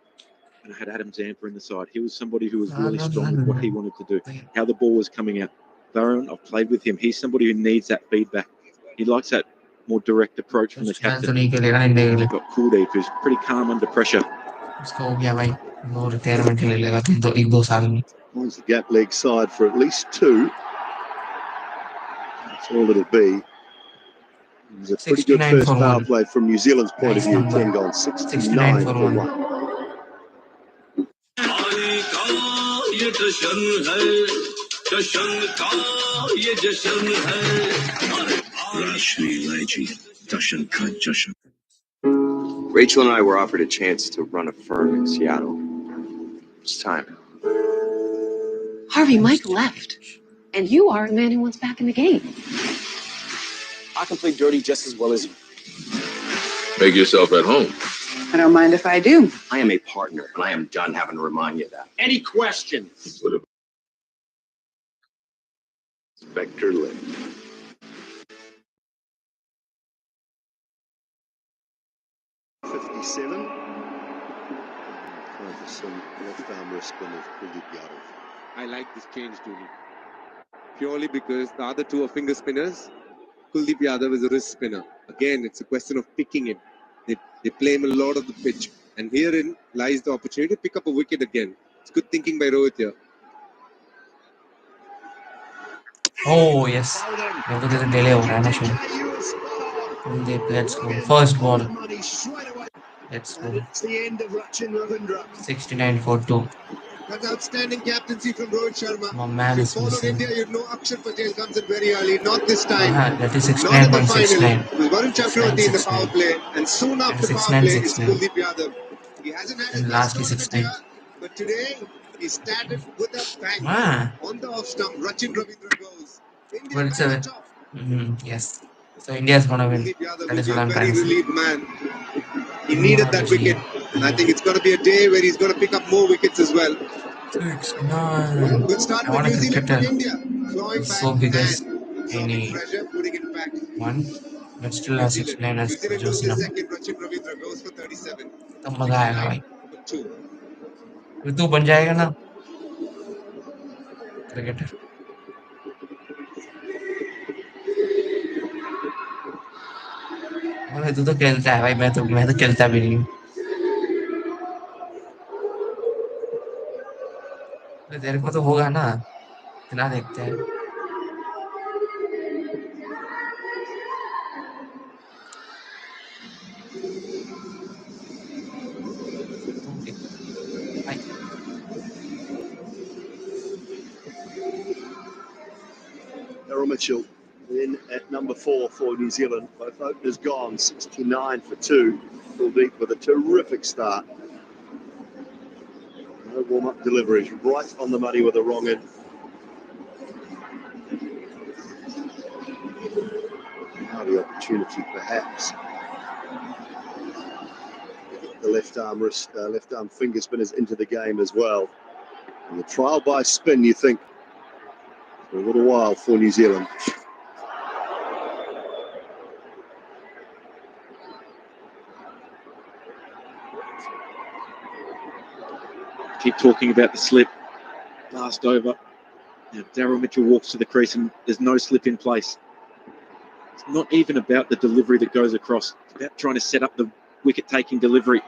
[SPEAKER 8] when I had Adam Zampa in the side. He was somebody who was really strong with what he wanted to do, how the ball was coming out. Varun, I've played with him. He's somebody who needs that feedback. He likes that more direct approach from the
[SPEAKER 2] तो
[SPEAKER 8] captain.
[SPEAKER 2] नहीं खेलेगा India के लिए।
[SPEAKER 8] You've got Kuldeep, who's pretty calm under pressure.
[SPEAKER 2] उसका हो गया भाई वो रिटायरमेंट ले लेगा तो 1-2 साल में।
[SPEAKER 10] Wants the gap leg side for at least 2. That's all it'll be. It was a pretty good
[SPEAKER 2] 69
[SPEAKER 10] first
[SPEAKER 2] for
[SPEAKER 10] power
[SPEAKER 2] 1
[SPEAKER 10] play from New Zealand's point
[SPEAKER 2] nice
[SPEAKER 10] of view.
[SPEAKER 2] number
[SPEAKER 10] 10 gone,
[SPEAKER 2] 69
[SPEAKER 10] 69
[SPEAKER 2] for
[SPEAKER 10] for
[SPEAKER 2] 1
[SPEAKER 10] 1.
[SPEAKER 3] ये जश्न है जश्न का ये जश्न है राशि इलायची जश्न का जश्न
[SPEAKER 13] Rachel and I were offered a chance to run a firm in Seattle. It's time.
[SPEAKER 12] Harvey, Mike left. And you are the man who wants back in the game.
[SPEAKER 13] I can play dirty just as well as you.
[SPEAKER 14] Make yourself at home.
[SPEAKER 12] I don't mind if I do.
[SPEAKER 13] I am a partner, and I am done having to remind you of that. Any questions?
[SPEAKER 14] Spectre left.
[SPEAKER 10] Time for some left arm wrist spin of Kuldeep Yadav.
[SPEAKER 9] I like this change, Tony. Purely because the other two are finger spinners. Kuldeep Yadav is a wrist spinner. Again, it's a question of picking him. They play him a lot of the pitch. And herein lies the opportunity to pick up a wicket again. It's good thinking by Rohit here.
[SPEAKER 2] Oh yes. मेरे को तो delay हो रहा है ना show. Kuldeep, let's go. First ball. Let's go.
[SPEAKER 10] It's the end of Rachin Ravindra.
[SPEAKER 2] 69 for 2.
[SPEAKER 9] That's outstanding captaincy from Rohit Sharma.
[SPEAKER 2] My man is
[SPEAKER 9] Followed
[SPEAKER 2] missing.
[SPEAKER 9] India, you'd know Akshar Patel comes in very early. Not this time.
[SPEAKER 2] That is
[SPEAKER 9] Not in the final.
[SPEAKER 2] 69.69.
[SPEAKER 9] It was Varun Chakravarti in the power play. And soon after power play, it's
[SPEAKER 2] 69.69.
[SPEAKER 9] Kuldeep Yadav. He hasn't had his
[SPEAKER 2] And
[SPEAKER 9] best
[SPEAKER 2] last is
[SPEAKER 9] tournament
[SPEAKER 2] 69.
[SPEAKER 9] here. But today, he started with a bang.
[SPEAKER 2] Ah.
[SPEAKER 9] On the off stump, Rachin Ravindra goes.
[SPEAKER 2] But it's a yes. So India is gonna win.
[SPEAKER 9] Kuldeep Yadav
[SPEAKER 2] That
[SPEAKER 9] will
[SPEAKER 2] is
[SPEAKER 9] be
[SPEAKER 2] what
[SPEAKER 9] a
[SPEAKER 2] I'm
[SPEAKER 9] very
[SPEAKER 2] trying to say.
[SPEAKER 9] relieved man. He needed that wicket. And I think it's going to be a day where he's going to pick up more wickets as well.
[SPEAKER 2] 69.
[SPEAKER 9] Good start
[SPEAKER 2] I
[SPEAKER 9] with
[SPEAKER 2] want a
[SPEAKER 9] New Zealand
[SPEAKER 2] cricketer.
[SPEAKER 9] from India. Clawing
[SPEAKER 2] He's
[SPEAKER 9] back
[SPEAKER 2] so big as
[SPEAKER 9] and absorbing
[SPEAKER 2] any
[SPEAKER 9] pressure, putting it back.
[SPEAKER 2] one, but still has 69 as
[SPEAKER 9] New Zealand
[SPEAKER 2] Josie
[SPEAKER 9] loses
[SPEAKER 2] number.
[SPEAKER 9] second. Rachin Ravindra goes for 37.
[SPEAKER 2] तब मजा आएगा भाई.
[SPEAKER 9] For 2.
[SPEAKER 2] अभी तू बन जाएगा ना cricketer. भाई तू तो खेलता है भाई. मैं तो खेलता भी नहीं हूँ. तेरे को तो होगा ना. इतना देखते हैं. Okay. Bye.
[SPEAKER 10] Errol Mitchell in at number 4 for New Zealand. Both openers gone, 69 for 2. Kuldeep with a terrific start. No warm-up deliveries, right on the money with a wrong in. Now the opportunity perhaps. The left arm wrist, left arm finger spinners into the game as well. And the trial by spin, you think, for a little while for New Zealand.
[SPEAKER 8] Keep talking about the slip. Last over. Now Daryl Mitchell walks to the crease and there's no slip in place. It's not even about the delivery that goes across. It's about trying to set up the wicket-taking delivery.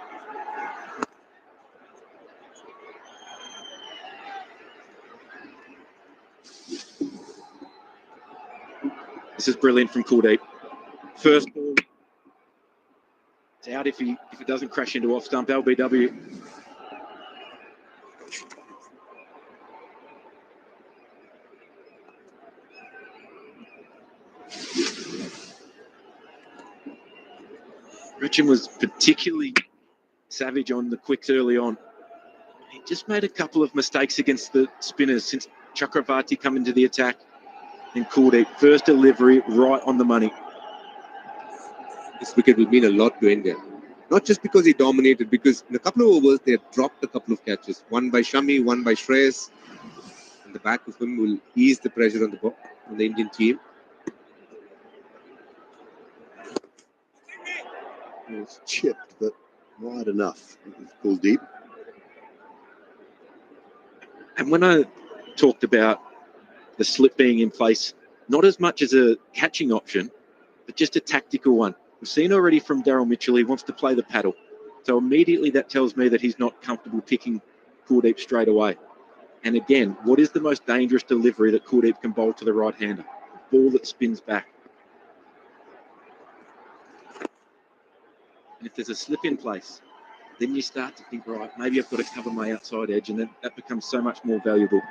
[SPEAKER 8] This is brilliant from Kuldeep. First ball. It's out if it doesn't crash into off stump. LBW. Rachin was particularly savage on the quicks early on. He just made a couple of mistakes against the spinners since Chakravarti come into the attack. And Kuldeep, first delivery right on the money.
[SPEAKER 9] This wicket will mean a lot to India. Not just because he dominated, because in a couple of overs they had dropped a couple of catches. One by Shami, one by Shreyas. And the back of him will ease the pressure on the Indian team.
[SPEAKER 10] It was chipped, but wide enough. Kuldeep.
[SPEAKER 8] And when I talked about the slip being in place, not as much as a catching option, but just a tactical one. We've seen already from Daryl Mitchell, he wants to play the paddle. So immediately that tells me that he's not comfortable picking Kuldeep straight away. And again, what is the most dangerous delivery that Kuldeep can bowl to the right-hander? A ball that spins back. And if there's a slip in place, then you start to think, right, maybe I've got to cover my outside edge, and that becomes so much more valuable.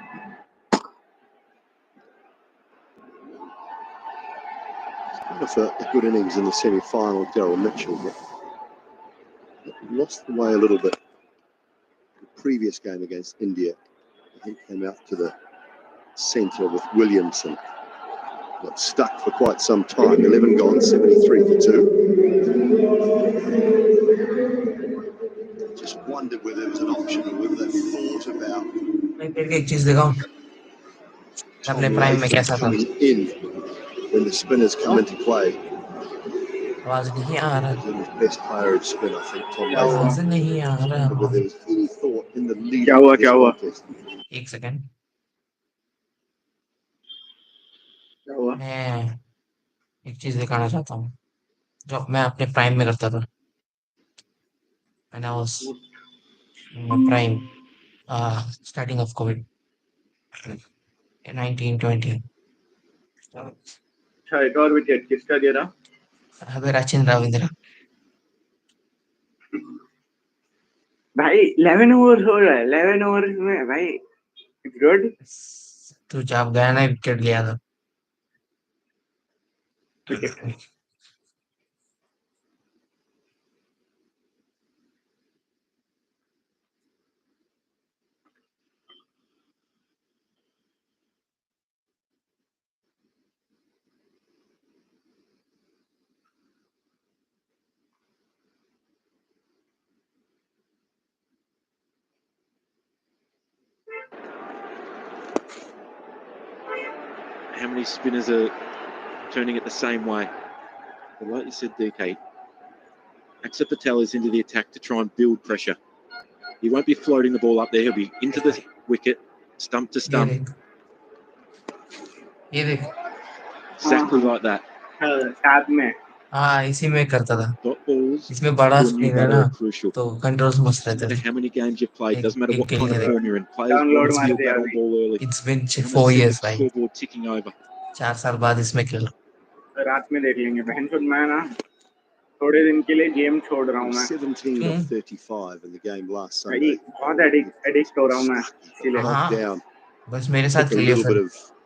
[SPEAKER 10] Kind of a good innings in the semi-final, Daryl Mitchell, but lost the way a little bit. The previous game against India, I think, came out to the centre with Williamson. Got stuck for quite some time. 11 gone, 73 for 2. Just wondered whether there was an option or whether they thought about Tom Latham coming in when the spinners come into play. His best player of spin, I think, Tom Latham. Whether there was any thought the lead
[SPEAKER 7] क्या
[SPEAKER 10] up
[SPEAKER 7] हुआ
[SPEAKER 10] to this contest.
[SPEAKER 2] एक second,
[SPEAKER 7] क्या हुआ?
[SPEAKER 2] मैं एक चीज दिखाना चाहता हूँ जो मैं अपने प्राइम में करता था। When I was in my prime, starting of COVID, 1920.
[SPEAKER 7] अच्छा, एक और विकेट किसका गिरा?
[SPEAKER 2] अबे राचिन रविंद्र।
[SPEAKER 7] भाई 11 ओवर हो रहा है, 11 ओवर में भाई गुड।
[SPEAKER 2] तू जब गया ना विकेट लिया था।
[SPEAKER 8] How many spinners are turning it the same way? But like you said, DK, Axar Patel is into the attack to try and build pressure. He won't be floating the ball up there. He'll be into the wicket, stump to stump.
[SPEAKER 2] ये देख
[SPEAKER 8] Exactly like that.
[SPEAKER 7] साथ में
[SPEAKER 2] हाँ इसी में करता था।
[SPEAKER 8] Dot balls
[SPEAKER 2] इसमें बड़ा
[SPEAKER 8] to a new
[SPEAKER 2] स्क्रीन है
[SPEAKER 8] batter
[SPEAKER 2] ना,
[SPEAKER 8] are crucial.
[SPEAKER 2] तो कंट्रोल्स मस्त
[SPEAKER 8] Doesn't
[SPEAKER 2] रहते
[SPEAKER 8] matter
[SPEAKER 2] थे।
[SPEAKER 8] how many games you've played, doesn't matter
[SPEAKER 2] एक
[SPEAKER 8] what
[SPEAKER 2] गिल
[SPEAKER 8] kind
[SPEAKER 2] के
[SPEAKER 8] of
[SPEAKER 2] देख,
[SPEAKER 8] form you're in. Players
[SPEAKER 7] download
[SPEAKER 8] want to
[SPEAKER 7] मार
[SPEAKER 8] steal
[SPEAKER 7] दिया
[SPEAKER 8] bat on
[SPEAKER 7] अभी।
[SPEAKER 8] ball early.
[SPEAKER 2] It's been
[SPEAKER 8] They want to
[SPEAKER 2] 4
[SPEAKER 8] see the
[SPEAKER 2] years भाई,
[SPEAKER 8] scoreboard ticking over.
[SPEAKER 2] 4 साल बाद इसमें खेल रहा हूँ।
[SPEAKER 7] रात में देख लेंगे। बहन चोद मैं ना थोड़े दिन के लिए गेम छोड़ रहा हूँ मैं।
[SPEAKER 10] 17 of 35 in the game last
[SPEAKER 7] भाई
[SPEAKER 10] Sunday.
[SPEAKER 7] बहुत एडिक्ट हो रहा हूँ मैं इसीलिए।
[SPEAKER 2] हाँ
[SPEAKER 10] Down.
[SPEAKER 2] बस मेरे साथ
[SPEAKER 10] Took a
[SPEAKER 2] खेलिए
[SPEAKER 10] little
[SPEAKER 2] फिर।
[SPEAKER 10] bit of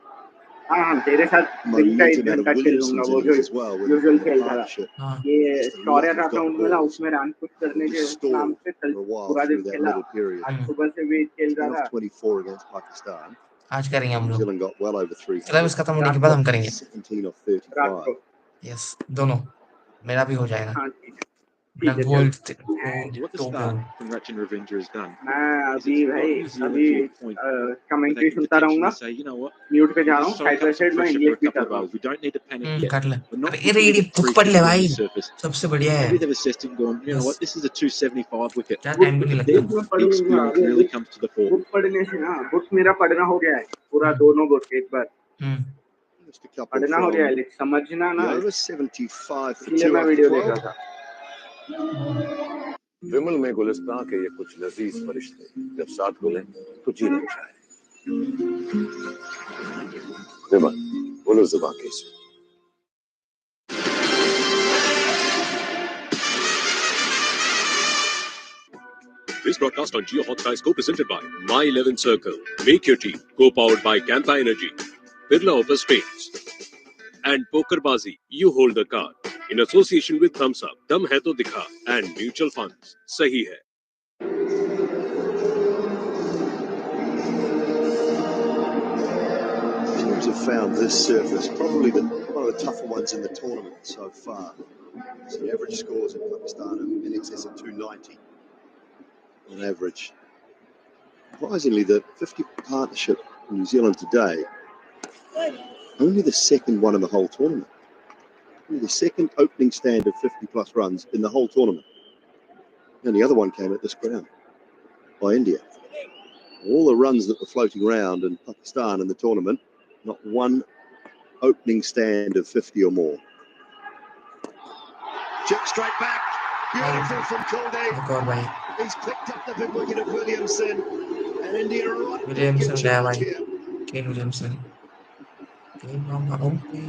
[SPEAKER 7] हाँ तेरे साथ दिन का 1
[SPEAKER 10] momentum out of
[SPEAKER 7] घंटा खेल लूंगा,
[SPEAKER 10] Williamson's
[SPEAKER 7] वो जो
[SPEAKER 10] innings as well with
[SPEAKER 7] usual
[SPEAKER 10] the
[SPEAKER 7] खेलता था।
[SPEAKER 10] partnership.
[SPEAKER 2] हाँ
[SPEAKER 7] ये
[SPEAKER 10] Just a
[SPEAKER 7] शौर्य
[SPEAKER 10] lot
[SPEAKER 7] का
[SPEAKER 10] of dot
[SPEAKER 7] अकाउंट मिला,
[SPEAKER 10] balls.
[SPEAKER 7] उसमें रन पुश करने के
[SPEAKER 10] Just
[SPEAKER 7] नाम
[SPEAKER 10] stalled
[SPEAKER 7] से कल
[SPEAKER 10] for a while
[SPEAKER 7] पूरा दिन
[SPEAKER 10] through that
[SPEAKER 7] खेला।
[SPEAKER 10] middle period.
[SPEAKER 7] आज सुबह से भी खेल
[SPEAKER 10] 10
[SPEAKER 7] रहा था।
[SPEAKER 10] off 24 against Pakistan.
[SPEAKER 2] आज करेंगे हम
[SPEAKER 10] New
[SPEAKER 2] लोग।
[SPEAKER 10] Zealand got well over 300.
[SPEAKER 2] Clubs खत्म होने के
[SPEAKER 7] रात
[SPEAKER 2] बाद
[SPEAKER 7] को
[SPEAKER 2] हम करेंगे।
[SPEAKER 10] 17 off
[SPEAKER 7] रात
[SPEAKER 10] 35.
[SPEAKER 7] को
[SPEAKER 2] यस दोनों, मेरा भी हो जाएगा।
[SPEAKER 7] हाँ ठीक है चल।
[SPEAKER 2] गोल्ड
[SPEAKER 8] What the
[SPEAKER 2] तो
[SPEAKER 8] start from Rachin Ravindra has done
[SPEAKER 7] मैं
[SPEAKER 8] is
[SPEAKER 7] अभी
[SPEAKER 8] it's
[SPEAKER 7] भाई
[SPEAKER 8] got New Zealand
[SPEAKER 7] अभी
[SPEAKER 8] to a point where they
[SPEAKER 7] commentary
[SPEAKER 8] can
[SPEAKER 7] सुनता
[SPEAKER 8] potentially
[SPEAKER 7] रहूंगा।
[SPEAKER 8] say, you know what,
[SPEAKER 7] mute पे जा
[SPEAKER 8] we'll
[SPEAKER 7] रहा
[SPEAKER 8] just
[SPEAKER 7] हूँ,
[SPEAKER 8] soak
[SPEAKER 7] side by
[SPEAKER 8] up some
[SPEAKER 7] side में
[SPEAKER 8] pressure for
[SPEAKER 7] इंग्लिश
[SPEAKER 8] a
[SPEAKER 7] भी
[SPEAKER 8] couple
[SPEAKER 7] कर
[SPEAKER 8] of
[SPEAKER 7] रहा हूँ।
[SPEAKER 8] overs. We don't need to panic yet.
[SPEAKER 2] कर ले।
[SPEAKER 8] We're not
[SPEAKER 2] अरे
[SPEAKER 8] looking to
[SPEAKER 2] ये
[SPEAKER 8] get
[SPEAKER 2] बुक पढ़ ले
[SPEAKER 8] 350 on
[SPEAKER 2] भाई,
[SPEAKER 8] the surface.
[SPEAKER 2] सबसे बढ़िया है।
[SPEAKER 8] Maybe they've assessed and gone, you know
[SPEAKER 2] yes
[SPEAKER 8] what, this is a 275 wicket.
[SPEAKER 2] क्या
[SPEAKER 7] बुक
[SPEAKER 2] टाइम भी नहीं
[SPEAKER 8] Then
[SPEAKER 2] लगता।
[SPEAKER 7] बुक में
[SPEAKER 8] the
[SPEAKER 7] पढ़ूंगा
[SPEAKER 8] experience
[SPEAKER 7] अभी।
[SPEAKER 8] really comes to the fore.
[SPEAKER 7] Book पढ़ने से ना, बुक मेरा पढ़ना हो गया है पूरा, दोनों बुक एक बार
[SPEAKER 10] Just a couple
[SPEAKER 7] पढ़ना हो गया है,
[SPEAKER 10] from
[SPEAKER 7] लेकिन समझना ना,
[SPEAKER 10] the over 75 for
[SPEAKER 7] इसलिए
[SPEAKER 10] 2
[SPEAKER 7] मैं
[SPEAKER 10] after
[SPEAKER 7] वीडियो देख
[SPEAKER 10] 12.
[SPEAKER 7] रहा था।
[SPEAKER 14] विमल में गुलिस्तान के ये कुछ लजीज फरिश्ते जब साथ बोले तो जी नहीं चाहे। विमल बोलो जुबान कैसे?
[SPEAKER 15] This broadcast on Jio Hotstar is co-presented by My 11 Circle. Make your team. Co-powered by Campa Energy. Birla Opus Paints. And Pokerbazi. You hold the card. In association with Thumbs Up. Dum hai to dikha. And Mutual Funds. Sahi hai.
[SPEAKER 10] Teams have found this surface probably one of the tougher ones in the tournament so far. So the average scores in Pakistan are in excess of 290 on average. Surprisingly, the 50 partnership in New Zealand today, only the second one in the whole tournament. Only the second opening stand of 50 plus runs in the whole tournament. And the other one came at this ground by India. All the runs that were floating around in Pakistan in the tournament, not one opening stand of 50 or more. Chip straight back. Beautiful from Kuldeep. He's picked up the big wicket of Williamson. And India are right back in
[SPEAKER 2] Williamson गया
[SPEAKER 10] charge
[SPEAKER 2] भाई,
[SPEAKER 10] here.
[SPEAKER 2] Kane Williamson. Kane मामा okay.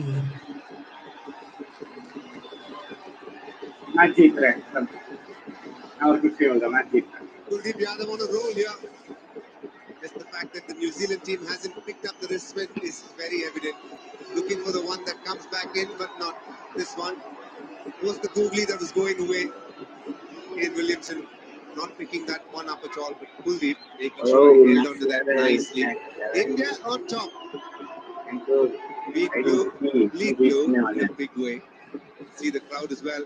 [SPEAKER 7] Match जीत रहे हैं और कुछ नहीं होगा, मैच जीत रहे हैं।
[SPEAKER 9] Kuldeep Yadav on a roll here. Just the fact that the New Zealand team hasn't picked up the wristband is very evident. Looking for the one that comes back in, but not this one. It was the googly that was going away. Kane Williamson not picking that one up at all, but Kuldeep making sure he held on to that nicely. India on top. Big blue, bleak blue in a big way. See the crowd as well.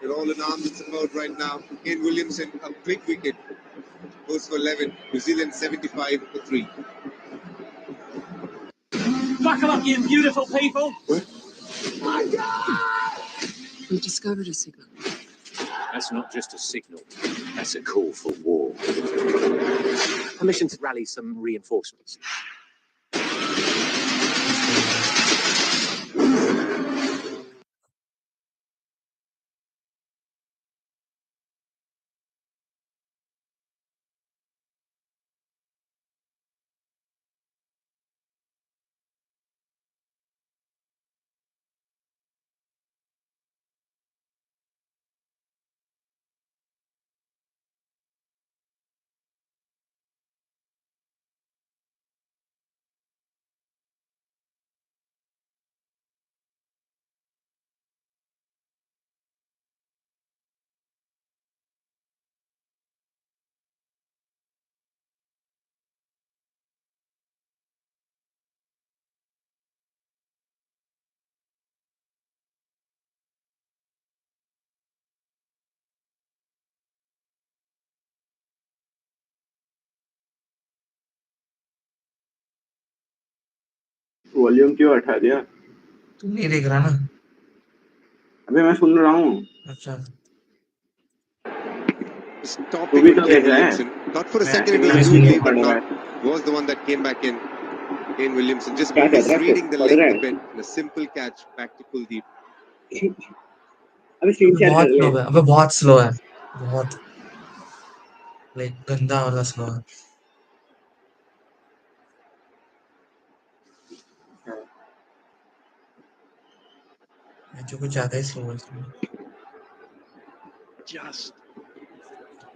[SPEAKER 9] They're all in arms and support right now. Kane Williamson, a big wicket. Goes for 11. New Zealand 75 for 3.
[SPEAKER 16] Buckle up, you beautiful people.
[SPEAKER 12] We've discovered a signal.
[SPEAKER 15] That's not just a signal. That's a call for war.
[SPEAKER 14] Permission to rally some reinforcements.
[SPEAKER 7] Volume क्यों हटा दिया?
[SPEAKER 2] तुम नहीं देख रहा ना?
[SPEAKER 7] अबे मैं सुन रहा हूँ।
[SPEAKER 2] अच्छा।
[SPEAKER 9] Stopping
[SPEAKER 7] भी
[SPEAKER 9] with
[SPEAKER 7] तो
[SPEAKER 9] Kane
[SPEAKER 7] देख रहा है।
[SPEAKER 9] Williamson. Thought for a
[SPEAKER 2] मैं
[SPEAKER 9] second it was
[SPEAKER 2] मैं
[SPEAKER 9] a new
[SPEAKER 2] soon
[SPEAKER 9] lead, but
[SPEAKER 7] पढ़ रहा
[SPEAKER 9] not. Was the one that came back in. Kane Williamson just
[SPEAKER 7] क्या कर रहा है?
[SPEAKER 9] misreading the
[SPEAKER 7] पढ़
[SPEAKER 9] length
[SPEAKER 7] रहा
[SPEAKER 9] a
[SPEAKER 7] है।
[SPEAKER 9] bit. And a simple catch back to Kuldeep.
[SPEAKER 7] अबे स्क्रीन
[SPEAKER 2] अबे
[SPEAKER 7] शेयर
[SPEAKER 2] बहुत
[SPEAKER 7] कर ले।
[SPEAKER 2] स्लो है, अबे बहुत स्लो है, बहुत लाइक गंदा वाला स्लो है। जो कुछ ज्यादा ही स्लो है इसमें।
[SPEAKER 8] Just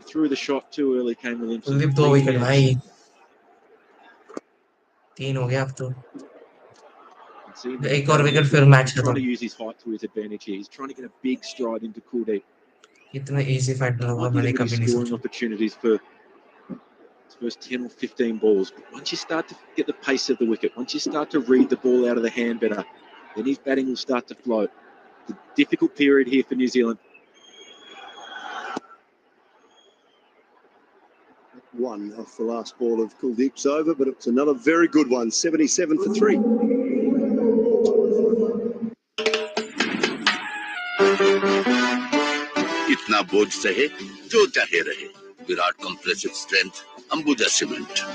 [SPEAKER 8] threw the shot too early, Kane Williamson.
[SPEAKER 2] Kuldeep 2
[SPEAKER 8] Leading
[SPEAKER 2] wicket
[SPEAKER 8] edge.
[SPEAKER 2] भाई, 3 हो गया अब तो।
[SPEAKER 8] See,
[SPEAKER 2] एक और विकेट फिर मैच
[SPEAKER 8] he's trying
[SPEAKER 2] खत्म।
[SPEAKER 8] to use his height to his advantage here. He's trying to get a big stride into Kuldeep.
[SPEAKER 2] इतना इजी फाइट होगा
[SPEAKER 8] Might be
[SPEAKER 2] मैंने
[SPEAKER 8] limited
[SPEAKER 2] कभी नहीं
[SPEAKER 8] scoring
[SPEAKER 2] सोचा।
[SPEAKER 8] opportunities for his first 10 or 15 balls. But once you start to get the pace of the wicket, once you start to read the ball out of the hand better, then his batting will start to flow. It's a difficult period here for New Zealand.
[SPEAKER 10] One off the last ball of Kuldeep's over, but it's another very good one. 77 for 3.
[SPEAKER 11] इतना बोझ सहे जो चाहे रहे, Virat compressive strength Ambuja cement.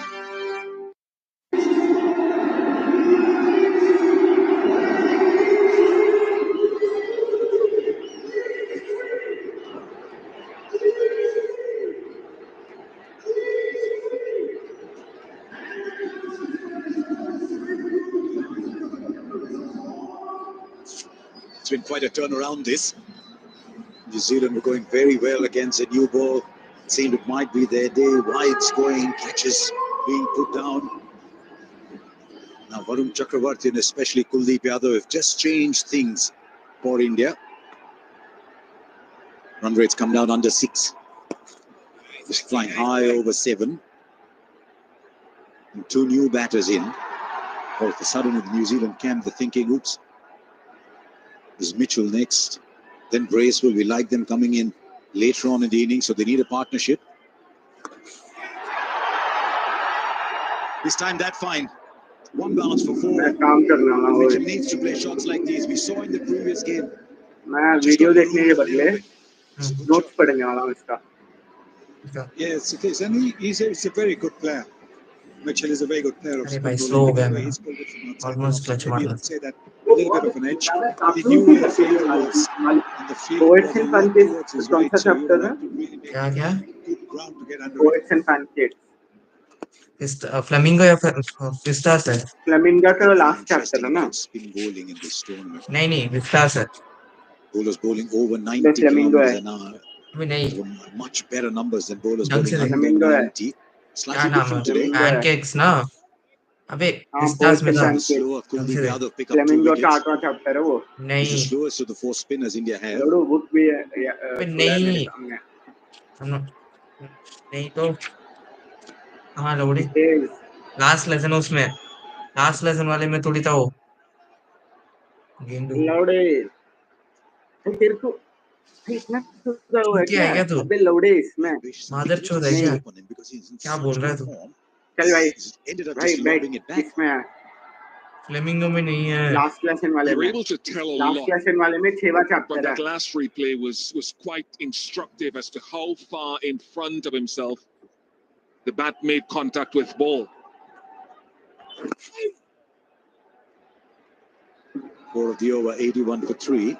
[SPEAKER 14] It's been quite a turnaround, this. New Zealand were going very well against a new ball. It seemed it might be their day. Wides going, catches being put down. Now Varun Chakravarti and especially Kuldeep Yadav have just changed things for India. Run rates come down under 6. Just flying high over 7. And 2 new batters in. All of a sudden in the New Zealand camp, they're thinking, oops, is Mitchell next? Then Bracewell, we like them coming in later on in the innings, so they need a partnership. This time that fine. 1 bounce for 4. Mitchell needs to play shots like these. We saw in the previous game.
[SPEAKER 7] मैं video देखने के बदले notes पढ़ने वाला हूँ इसका।
[SPEAKER 17] Yes, it is, and he's a very good player. Mitchell is a very good player of
[SPEAKER 2] अरे भाई
[SPEAKER 17] spin
[SPEAKER 2] स्लो हो
[SPEAKER 17] bowling.
[SPEAKER 2] गया
[SPEAKER 17] The way
[SPEAKER 2] मेरा,
[SPEAKER 17] he's pulled it from outside the
[SPEAKER 2] almost
[SPEAKER 17] off
[SPEAKER 2] clutch
[SPEAKER 17] stump,
[SPEAKER 2] मार
[SPEAKER 17] maybe
[SPEAKER 2] रहा
[SPEAKER 17] I'd say that a little bit of an edge. He knew where the field was, and the field was a lot towards his right, so you would have to really make
[SPEAKER 2] क्या क्या
[SPEAKER 17] good ground to get under it.
[SPEAKER 7] Poets and pancakes.
[SPEAKER 2] Flamingo या Vistas है?
[SPEAKER 7] Flamingo का last chapter है ना?
[SPEAKER 14] Spin bowling in this tournament.
[SPEAKER 2] नहीं नहीं Vistas है।
[SPEAKER 14] Bowlers bowling over 90 kilometers an hour.
[SPEAKER 2] अबे नहीं,
[SPEAKER 14] Much better numbers than bowlers
[SPEAKER 2] ढंग
[SPEAKER 14] bowling
[SPEAKER 2] से देख।
[SPEAKER 14] under 90.
[SPEAKER 2] क्या
[SPEAKER 14] Slightly
[SPEAKER 2] नाम
[SPEAKER 14] different
[SPEAKER 2] है?
[SPEAKER 14] today.
[SPEAKER 2] पैनकेक्स ना? अबे
[SPEAKER 7] हाँ
[SPEAKER 2] विस्टास
[SPEAKER 7] पोएट्स
[SPEAKER 2] में
[SPEAKER 7] एंड
[SPEAKER 2] था।
[SPEAKER 7] Pancakes.
[SPEAKER 14] Kuldeep Yadav pick up 2
[SPEAKER 7] flamingo का
[SPEAKER 14] wickets.
[SPEAKER 7] 8वां चैप्टर है वो।
[SPEAKER 14] He's the
[SPEAKER 2] नहीं
[SPEAKER 14] slowest of the 4 spinners India have.
[SPEAKER 7] Laddoo book भी है
[SPEAKER 2] अबे
[SPEAKER 7] खुला है मेरे
[SPEAKER 2] नहीं,
[SPEAKER 7] सामने।
[SPEAKER 2] नहीं तो हाँ लोड़ी
[SPEAKER 7] डिटेल्स
[SPEAKER 2] लास्ट लेसन उसमें, लास्ट लेसन वाले में थोड़ी था वो गेंदू।
[SPEAKER 7] लौड़े तेरे को इतना खुदा हुआ है
[SPEAKER 2] चूतिया
[SPEAKER 7] क्या?
[SPEAKER 2] है क्या तू?
[SPEAKER 7] अबे लौड़े इसमें
[SPEAKER 2] मादर चोद है क्या?
[SPEAKER 7] नहीं
[SPEAKER 2] क्या बोल रहा है तू?
[SPEAKER 7] चल भाई
[SPEAKER 14] Ended up
[SPEAKER 7] भाई
[SPEAKER 14] just
[SPEAKER 7] बैठ
[SPEAKER 14] lobbing it back.
[SPEAKER 7] इसमें है
[SPEAKER 2] फ्लेमिंगो में नहीं है।
[SPEAKER 7] लास्ट लेसन वाले
[SPEAKER 15] You're
[SPEAKER 7] में
[SPEAKER 15] able to tell a
[SPEAKER 7] last
[SPEAKER 15] lot,
[SPEAKER 7] lesson वाले में 6वां
[SPEAKER 15] but
[SPEAKER 7] चैप्टर है
[SPEAKER 15] that last replay was quite instructive as to how far in front of himself
[SPEAKER 18] The bat made contact with ball.
[SPEAKER 14] 4 of the over, 81 for 3.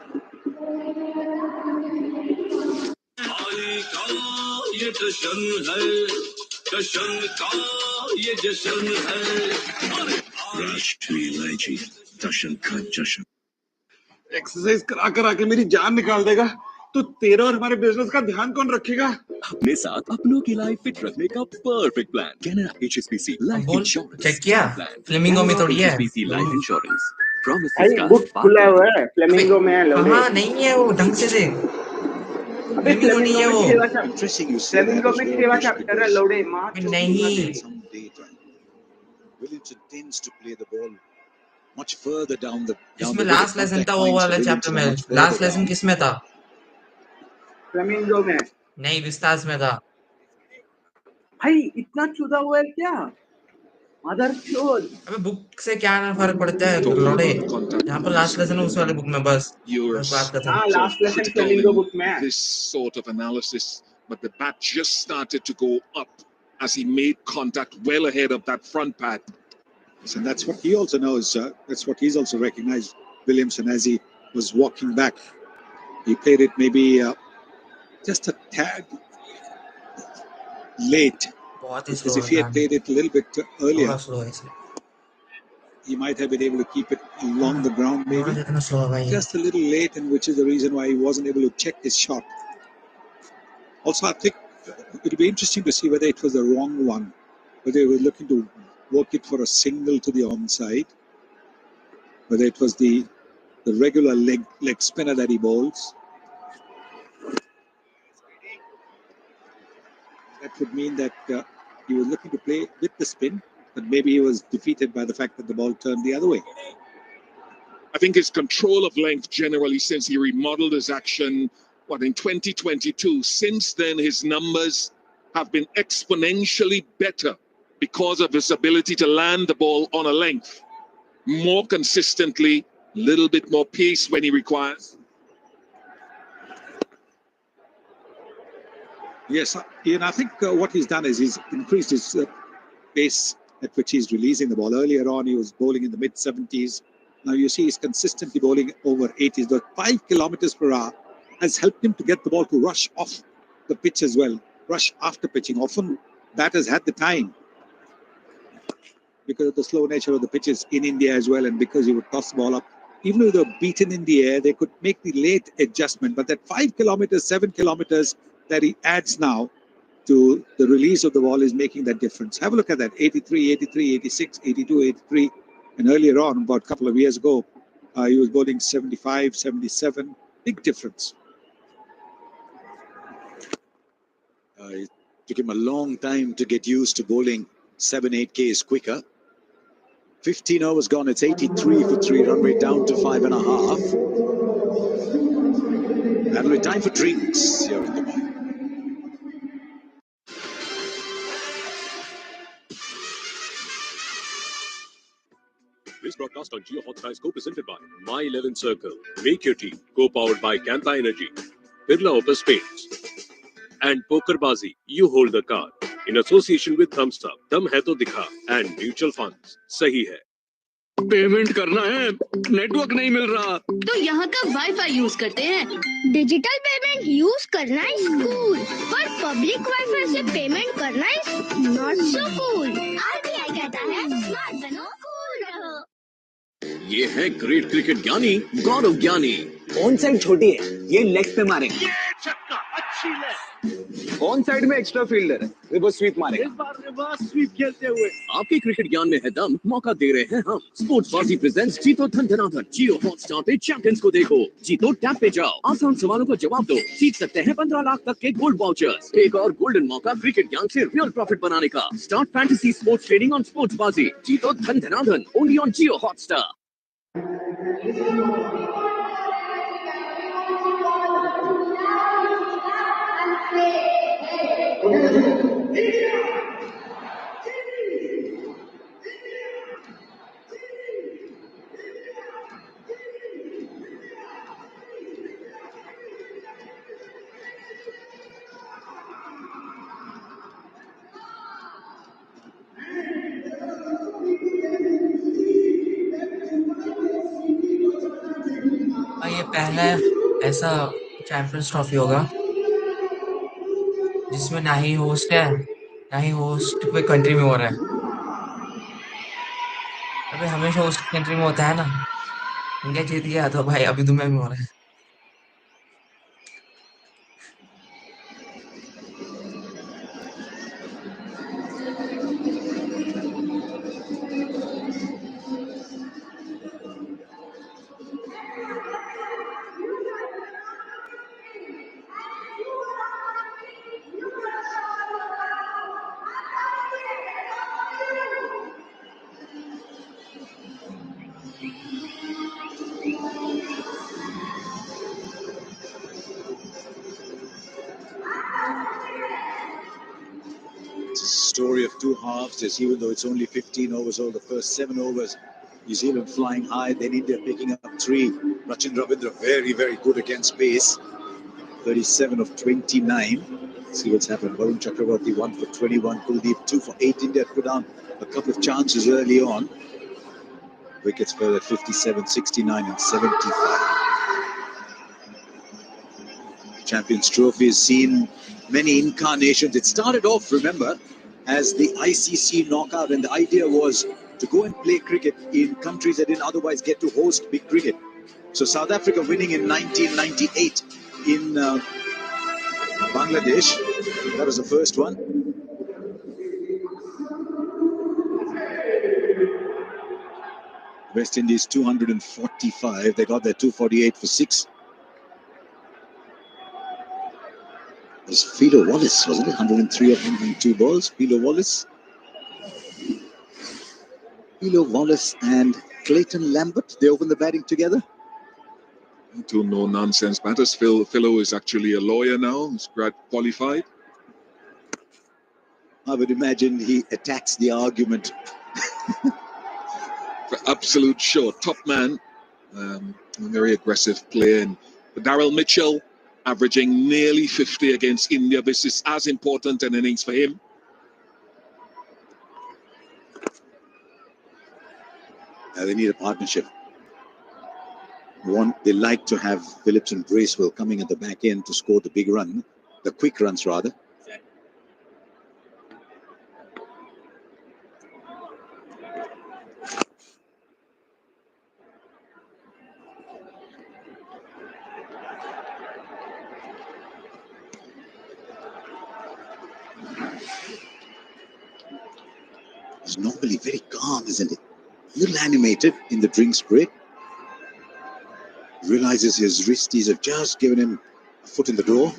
[SPEAKER 9] Exercise करा करा के मेरी जान निकाल देगा तो तेरा और हमारे बिजनेस का ध्यान कौन रखेगा?
[SPEAKER 15] अपने साथ अपनों की लाइफ फिट रखने का perfect plan Canada HSBC life
[SPEAKER 2] बोल
[SPEAKER 15] इंश्योरेंस
[SPEAKER 2] चेक किया फ्लेमिंगो में थोड़ी है
[SPEAKER 15] HSBC लाइफ इंश्योरेंस
[SPEAKER 7] भाई बुक खुला हुआ है, फ्लेमिंगो में है लोडे।
[SPEAKER 2] हाँ नहीं है वो ढंग से देख
[SPEAKER 7] अबे
[SPEAKER 2] फ्लेमिंगो नहीं है
[SPEAKER 7] फ्लेमिंगो में
[SPEAKER 2] वो
[SPEAKER 7] 6वां चैप्टर, फ्लेमिंगो में 6वां चैप्टर है लोडे। मां
[SPEAKER 2] नहीं
[SPEAKER 14] Williamson tends to play the ball much further down the
[SPEAKER 2] इसमें
[SPEAKER 14] wicket.
[SPEAKER 2] लास्ट लेसन था वो वाले चैप्टर में लास्ट लेसन किस में था
[SPEAKER 7] फ्लेमिंगो में
[SPEAKER 2] नहीं विस्तास में था
[SPEAKER 7] भाई इतना चुदा हुआ है क्या मदर चोद
[SPEAKER 2] अबे बुक से क्या ना फर्क पड़ता है लोड़े यहाँ पर लास्ट लेसन उस वाले बुक में बस बात खत्म
[SPEAKER 7] हाँ लास्ट लेसन फ्लेमिंगो बुक में है
[SPEAKER 18] This sort of analysis, but the bat just started to go up as he made contact well ahead of that front pad.
[SPEAKER 14] And that's what he also knows. That's what he's also recognized, Williamson, as he was walking back. He played it maybe just a tad late. Because if he had played it a little bit earlier, he might have been able to keep it along the ground maybe. Just a little late, and which is the reason why he wasn't able to check his shot. Also, I think it would be interesting to see whether it was the wrong one, whether he was looking to work it for a single to the onside, whether it was the regular leg spinner that he bowls. That would mean that he was looking to play with the spin, but maybe he was defeated by the fact that the ball turned the other way.
[SPEAKER 18] I think his control of length generally, since he remodeled his action, in 2022, since then his numbers have been exponentially better because of his ability to land the ball on a length more consistently, little bit more pace when he requires.
[SPEAKER 14] Yes, Ian, I think what he's done is he's increased his pace at which he's releasing the ball. Earlier on, he was bowling in the mid-70s. Now you see he's consistently bowling over 80s. The 5 kilometers per hour has helped him to get the ball to rush off the pitch as well, rush after pitching. Often batters had the time because of the slow nature of the pitches in India as well, and because he would toss the ball up. Even if they were beaten in the air, they could make the late adjustment. But that 5 kilometers, 7 kilometers that he adds now to the release of the ball is making that difference. Have a look at that. 83, 83, 86, 82, 83. And earlier on, about a couple of years ago, he was bowling 75, 77. Big difference.
[SPEAKER 19] It took him a long time to get used to bowling 7-8 Ks quicker. 15 overs gone. It's 83 for 3. Run rate down to 5.5. That'll be time for drinks here in Dubai.
[SPEAKER 15] This broadcast on Jio Hot Skies co-presented by My 11 Circle, Make Your Team, co-powered by Campa Energy, Birla Opus Paints, and Pokerbazi, You Hold the Card, in association with Thumbs Up, Dum Hai To Dikha, and Mutual Funds. Sahi hai.
[SPEAKER 20] Payment करना है, network नहीं मिल रहा
[SPEAKER 12] तो यहाँ का wifi use करते हैं।
[SPEAKER 5] Digital payment use करना है कूल, पर पब्लिक वाईफाई से पेमेंट करना है नॉट सो कूल। आरबीआई कहता है स्मार्ट बनो कूल रहो।
[SPEAKER 15] ये है ग्रेट क्रिकेट ज्ञानी गौरव ज्ञानी।
[SPEAKER 21] ऑन साइड छोटी है, ये लेग पे मारेंगे। ऑन साइड में एक्स्ट्रा फील्डर है, रिवर्स स्वीप मारेगा। इस बार रिवर्स स्वीप खेलते हुए
[SPEAKER 15] आपके क्रिकेट ज्ञान में है दम, मौका दे रहे हैं हम। स्पोर्ट्स बाजी प्रेजेंट्स जीतो धन धनाधन। जियो हॉटस्टार पे चैंपियंस को देखो, जीतो टैब पे जाओ, आसान सवालों का जवाब दो, जीत सकते हैं 15 लाख तक के गोल्ड वाउचर्स। एक और गोल्डन मौका क्रिकेट ज्ञान से रियल प्रॉफिट बनाने का। Start fantasy sports trading on sports Baazi, जीतो धन धनाधन, ओनली ऑन जियो हॉटस्टार।
[SPEAKER 2] ये पहला ऐसा चैंपियंस ट्रॉफी होगा जिसमें ना ही होस्ट है, ना ही होस्ट कोई कंट्री में हो रहा है। अबे हमेशा होस्ट कंट्री में होता है ना, इंडिया जीत गया तो भाई अभी दुनिया में हो रहा है।
[SPEAKER 14] It's a story of two halves, as even though it's only 15 overs, all the first 7 overs, New Zealand flying high, then India picking up 3. Rachin Ravindra very, very good against pace. 37 of 29. Let's see what's happened. Varun Chakravarti 1 for 21. Kuldeep 2 for 8. India put down a couple of chances early on. Wickets fell at 57, 69 and 75. Champions Trophy has seen many incarnations. It started off, remember, as the ICC knockout, and the idea was to go and play cricket in countries that didn't otherwise get to host big cricket. So South Africa winning in 1998 in Bangladesh, that was the first one. West Indies 245, they got their 248 for 6. It was Philo Wallace, wasn't it? 103 of 102 balls. Philo Wallace and Clayton Lambert, they opened the batting together.
[SPEAKER 18] Two no-nonsense batters. Philo is actually a lawyer now. He's qualified.
[SPEAKER 14] I would imagine he attacks the argument.
[SPEAKER 18] For absolute sure. Top man. A very aggressive player. And Darryl Mitchell averaging nearly 50 against India. This is as important an innings for him.
[SPEAKER 14] They need a partnership. They like to have Phillips and Bracewell coming at the back end to score the big run, the quick runs rather. It's normally very calm, isn't it? A little animated in the drinks break. Realizes his wristies have just given him a foot in the door.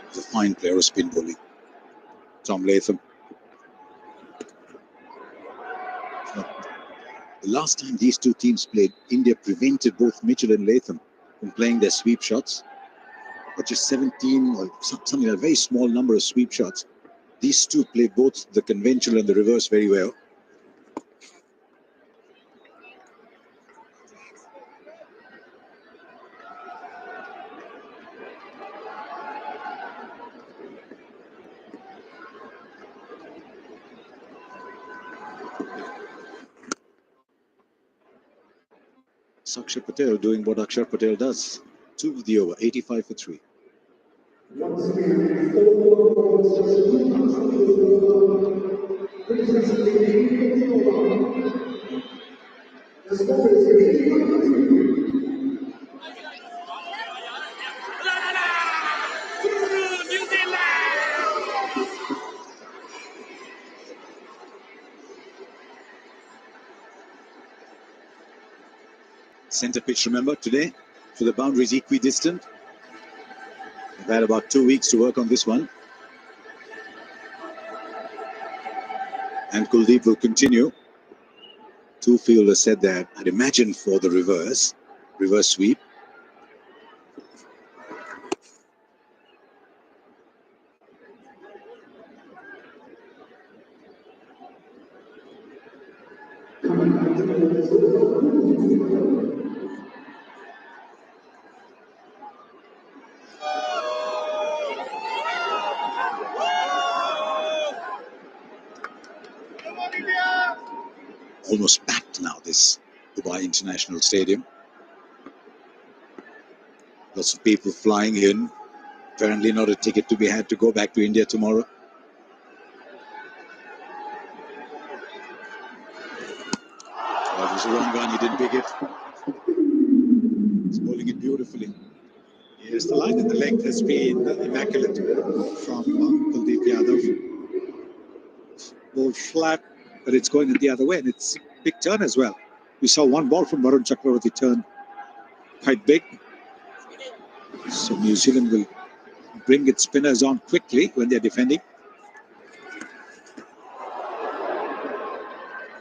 [SPEAKER 14] He's a fine player of spin bowling. Tom Latham. The last time these two teams played, India prevented both Mitchell and Latham from playing their sweep shots. But just 17 or something, a very small number of sweep shots. These two play both the conventional and the reverse very well. Sakshar Patel doing what Akshar Patel does. 2 of the over, 85 for 3. Centre pitch, remember, today, so the boundary is equidistant. We've had about 2 weeks to work on this one. And Kuldeep will continue. Two fielders said that, I'd imagine for the reverse sweep. almost packed now, this Dubai International Stadium. Lots of people flying in. Apparently not a ticket to be had to go back to India tomorrow. That was a wrong one, he didn't pick it. He's bowling it beautifully. Yes, the line and the length has been immaculate from Kuldeep Yadav. Ball flat, but it's going the other way, and it's a big turn as well. We saw one ball from Varun Chakravarti turn quite big. So New Zealand will bring its spinners on quickly when they're defending.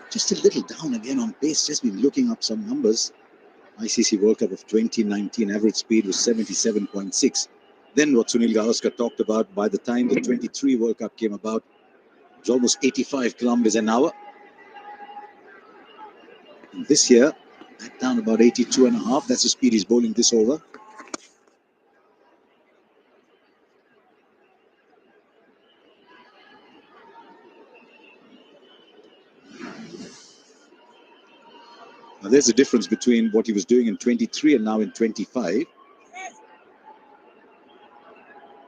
[SPEAKER 14] Just a little down again on pace, just been looking up some numbers. ICC World Cup of 2019 average speed was 77.6. Then what Sunil Gavaskar talked about, by the time the 23 World Cup came about, it was almost 85 kilometers an hour. And this year, back down about 82.5. That's the speed he's bowling this over. Now there's a difference between what he was doing in 23 and now in 25.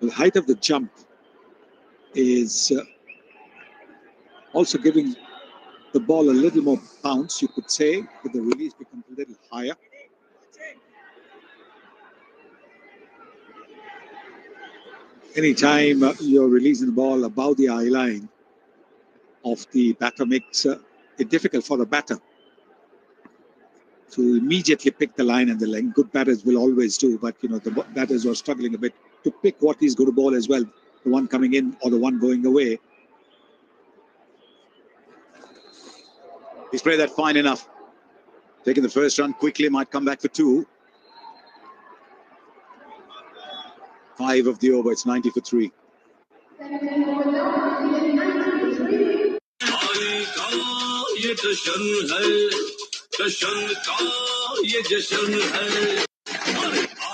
[SPEAKER 14] The height of the jump is also giving the ball a little more bounce, you could say, but the release becomes a little higher. Anytime you're releasing the ball above the eye line of the batter makes it difficult for the batter to immediately pick the line and the length. Good batters will always do, but you know, the batters are struggling a bit to pick what he's going to bowl as well, the one coming in or the one going away. He's played that fine enough. Taking the first run quickly, might come back for 2. 5 of the over, it's 90 for 3.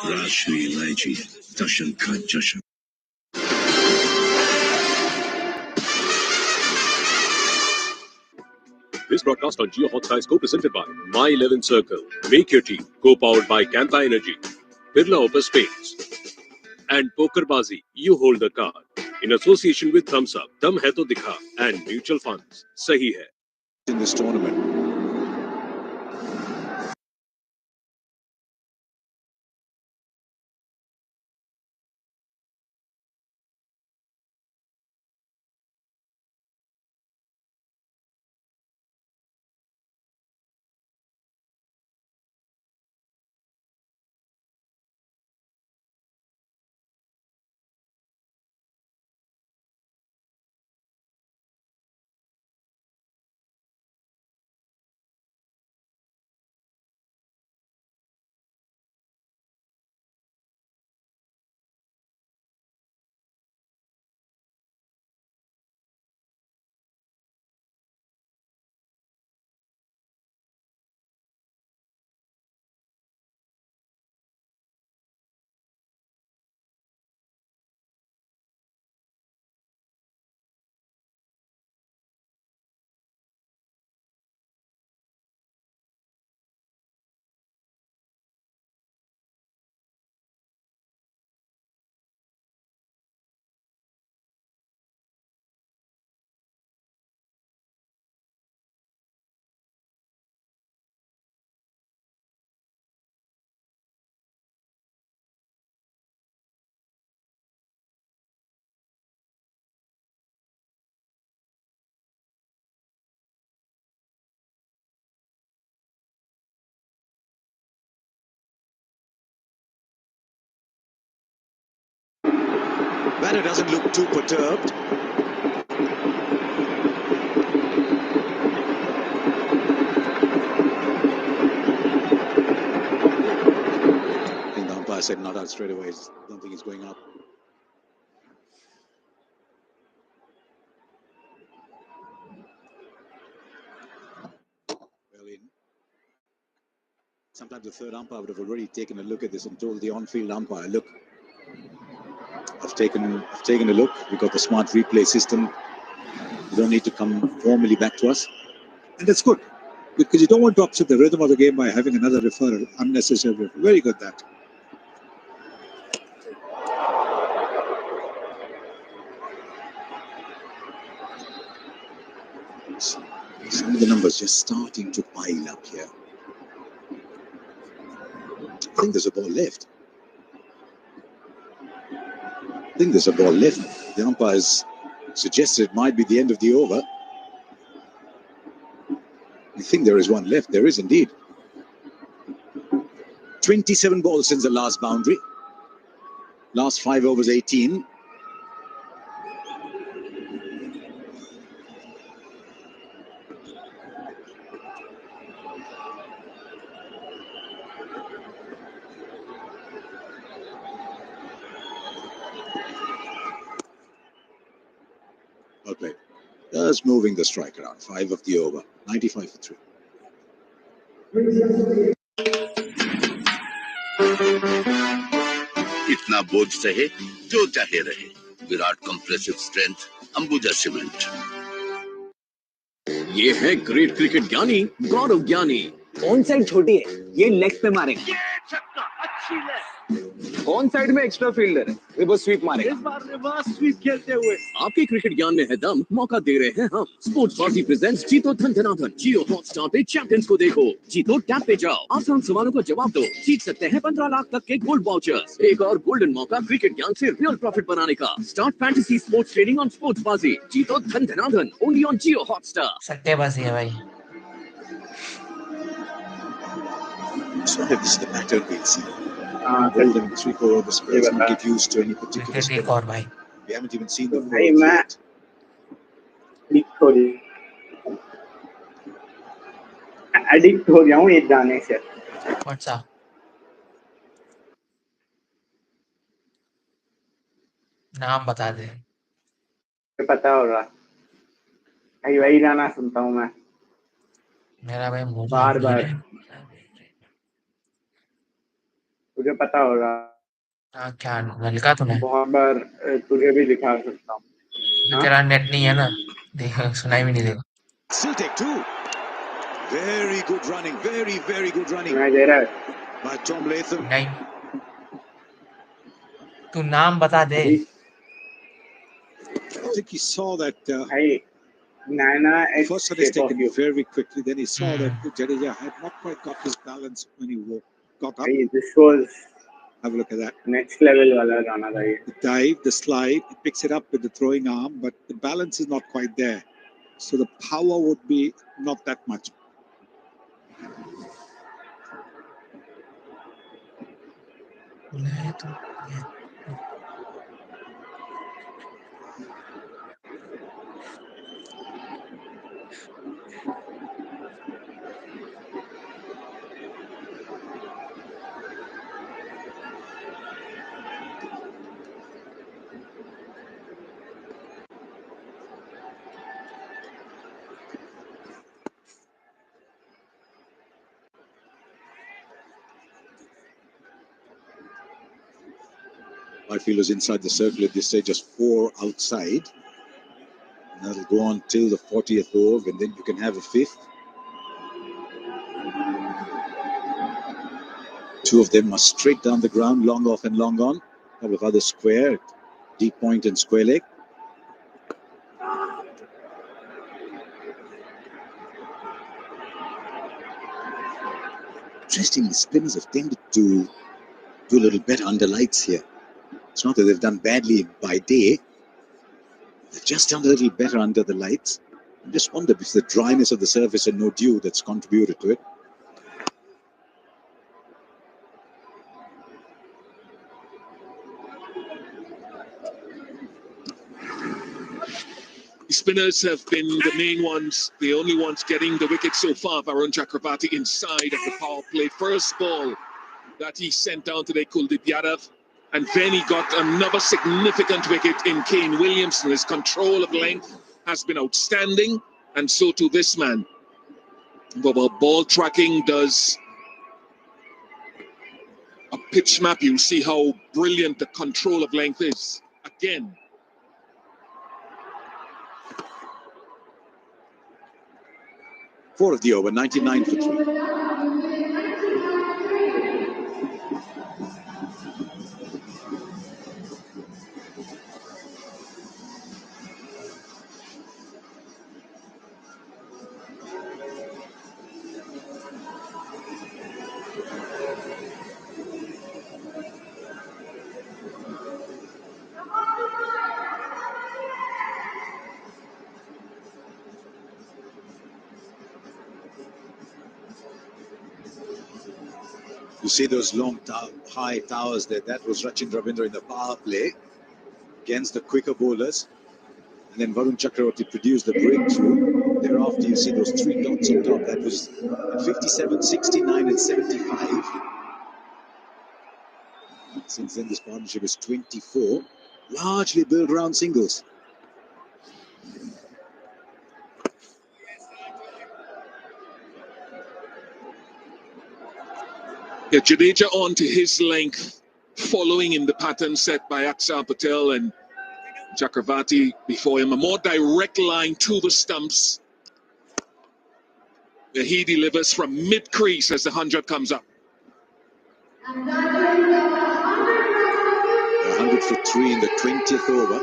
[SPEAKER 11] राष्ट्रीय इलायची जश्न का जश्न.
[SPEAKER 15] This broadcast on Jio Hotstar is co-presented by My 11 Circle. Make your team. Co-powered by Campa Energy. Birla Opus Paints. And Pokerbazi. You hold the card. In association with Thumbs Up, Dum Hai To Dikha, and Mutual Funds. Sahi hai.
[SPEAKER 14] In this tournament. Batter doesn't look too perturbed. And the umpire said not out straight away. Don't think he's going up. Well in. Sometimes the third umpire would have already taken a look at this and told the on-field umpire, look, I've taken a look. We've got the smart replay system. You don't need to come formally back to us. And that's good. because you don't want to upset the rhythm of the game by having another referral, unnecessary referral. Very good that. Some of the numbers just starting to pile up here. I think there's a ball left. The umpires suggested it might be the end of the over. I think there is one left. There is indeed. 27 balls since the last boundary. Last 5 overs, 18. Well played. Just moving the strike around. 5 of the over. 95 for 3.
[SPEAKER 11] इतना बोझ सहे जो चाहे रहे Virat compressive strength Ambuja cement.
[SPEAKER 15] ये है great cricket ज्ञानी गौरव ज्ञानी।
[SPEAKER 21] ऑन साइड छोटी है, ये लेग पे मारेंगे। ऑन साइड में एक्स्ट्रा फील्डर है, रिवर्स स्वीप मारेगा। इस बार रिवर्स स्वीप खेलते हुए
[SPEAKER 15] आपके क्रिकेट ज्ञान में है दम, मौका दे रहे हैं हम। स्पोर्ट्स बाजी प्रेजेंट्स जीतो धन धनाधन। जियो हॉटस्टार पे चैंपियंस को देखो, जीतो टैब पे जाओ, आसान सवालों का जवाब दो, जीत सकते हैं 15 लाख तक के गोल्ड वाउचर्स। एक और गोल्डन मौका क्रिकेट ज्ञान से रियल प्रॉफिट बनाने का। Start fantasy sports trading on sports Baazi, जीतो धन धनाधन, ओनली ऑन जियो हॉटस्टार।
[SPEAKER 2] सट्टेबाजी है भाई।
[SPEAKER 14] So if this is the pattern we'll see. Golden 3-4 overs players not get used to any particular spin. We haven't even seen the 4 overs yet.
[SPEAKER 7] Addict हो गया हूँ एक गाने से।
[SPEAKER 2] कौन सा? नाम बता दे।
[SPEAKER 7] पता होगा। वही गाना सुनता हूँ मैं।
[SPEAKER 2] मेरा भाई
[SPEAKER 7] बार बार। तुझे पता होगा।
[SPEAKER 2] हाँ क्या लिखा तूने?
[SPEAKER 7] बहुत बार तुझे भी दिखा सकता हूँ।
[SPEAKER 2] तेरा नेट नहीं है ना, देखो सुनाई भी नहीं देगा।
[SPEAKER 14] Still take 2. Very good running, very good running.
[SPEAKER 7] मैं दे रहा है।
[SPEAKER 14] By Tom Latham.
[SPEAKER 2] नहीं। तू नाम बता दे।
[SPEAKER 14] I think he saw that.
[SPEAKER 7] Nana
[SPEAKER 14] first had taken very quickly. Then he saw that Jyyjjyhbmjkv had not quite got his balance when he got up.
[SPEAKER 7] This was.
[SPEAKER 14] Have a look at that.
[SPEAKER 7] Next level wala gana tha ye.
[SPEAKER 14] The dive, the slide, he picks it up with the throwing arm, but the balance is not quite there. So the power would be not that much. Fielders inside the circle at this stage, just 4 outside. And that'll go on till the 40th over, and then you can have a 5th. 2 of them are straight down the ground, long off and long on. A couple of others square, deep point and square leg. Interesting, the spinners have tended to do a little better under lights here. It's not that they've done badly by day. They've just done a little better under the lights. I just wonder if it's the dryness of the surface and no dew that's contributed to it.
[SPEAKER 18] The spinners have been the main ones, the only ones getting the wicket so far. Varun Chakrabarti inside of the power play. First ball that he sent down today, Kuldeep Yadav. And then he got another significant wicket in Kane Williamson. His control of length has been outstanding, and so too this man. But ball tracking does a pitch map. You see how brilliant the control of length is. Again.
[SPEAKER 14] 4 of the over, 99 for 3. You see those long, high towers there. That was Rachin Ravindra in the power play against the quicker bowlers. And then Varun Chakravarti produced the breakthrough. Thereafter, you see those 3 dots on top. That was at 57, 69 and 75. Since then, this partnership is 24. Largely built around singles.
[SPEAKER 18] Yeah, Jadeja on to his length, following in the pattern set by Akshar Patel and Chakravarti before him. A more direct line to the stumps, where he delivers from mid-crease as the 100 comes up.
[SPEAKER 14] 100 for 3 in the 20th over.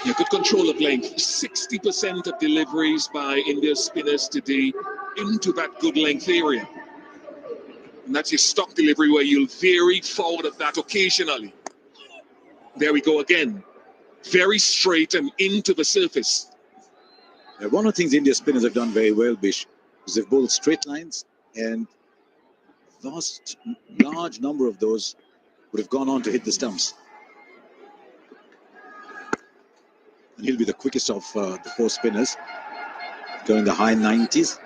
[SPEAKER 18] Yeah, good control of length. 60% of deliveries by India's spinners today into that good length area. And that's your stock delivery where you'll vary forward of that occasionally. There we go again. Very straight and into the surface.
[SPEAKER 14] Now, one of the things India's spinners have done very well, Bish, is they've bowled straight lines, and large number of those would have gone on to hit the stumps. And he'll be the quickest of the 4 spinners, going the high 90s.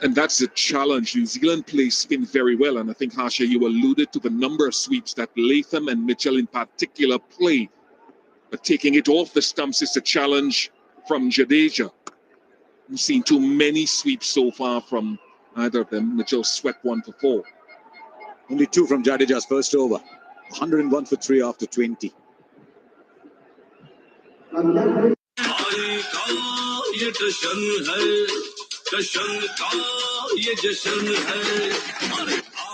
[SPEAKER 18] And that's the challenge. New Zealand plays spin very well, and I think, Harsha, you alluded to the number of sweeps that Latham and Mitchell in particular play. But taking it off the stumps is a challenge from Jadeja. We've seen too many sweeps so far from either of them. Mitchell swept 1 for 4.
[SPEAKER 14] Only 2 from Jadeja's first over. 101 for 3 after 20.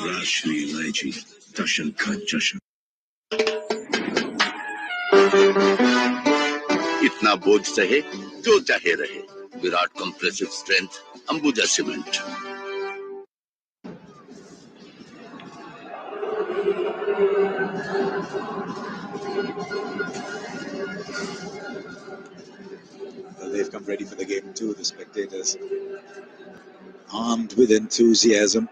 [SPEAKER 11] राष्ट्रीय इलायची जश्न का जश्न इतना बोझ सहे जो चाहे रहे Virat compressive strength Ambuja cement
[SPEAKER 14] They've come ready for the game too, the spectators. Armed with enthusiasm.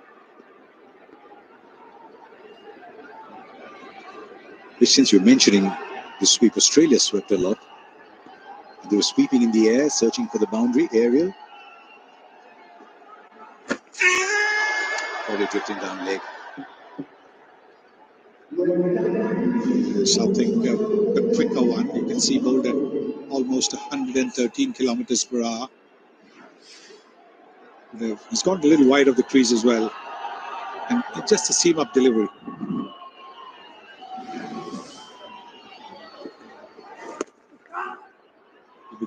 [SPEAKER 14] Since you're mentioning the sweep, Australia swept a lot. They were sweeping in the air, searching for the boundary, aerial. Probably drifting down leg.
[SPEAKER 17] Something, a quicker one. You can see bowled at almost 113 kilometers per hour. He's gone a little wide of the crease as well. And just a seam-up delivery.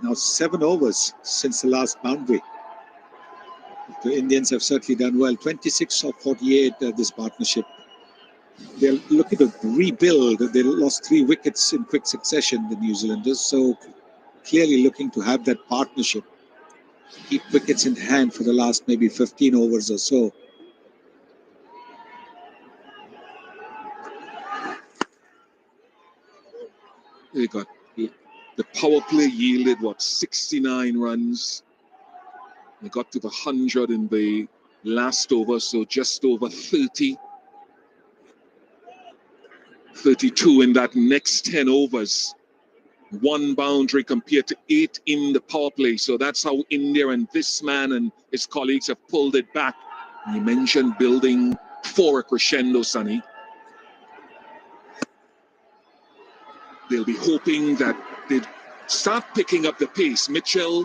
[SPEAKER 17] Now 7 overs since the last boundary. The Indians have certainly done well. 26 of 48 this partnership. They're looking to rebuild. They lost 3 wickets in quick succession, the New Zealanders. So clearly looking to have that partnership. Keep wickets in hand for the last maybe 15 overs or so.
[SPEAKER 18] They got the power play yielded, 69 runs. They got to the 100 in the last over, so just over 30. 32 in that next 10 overs. 1 boundary compared to 8 in the power play. So that's how India and this man and his colleagues have pulled it back. You mentioned building for a crescendo, Sonny. They'll be hoping that they start picking up the pace. Mitchell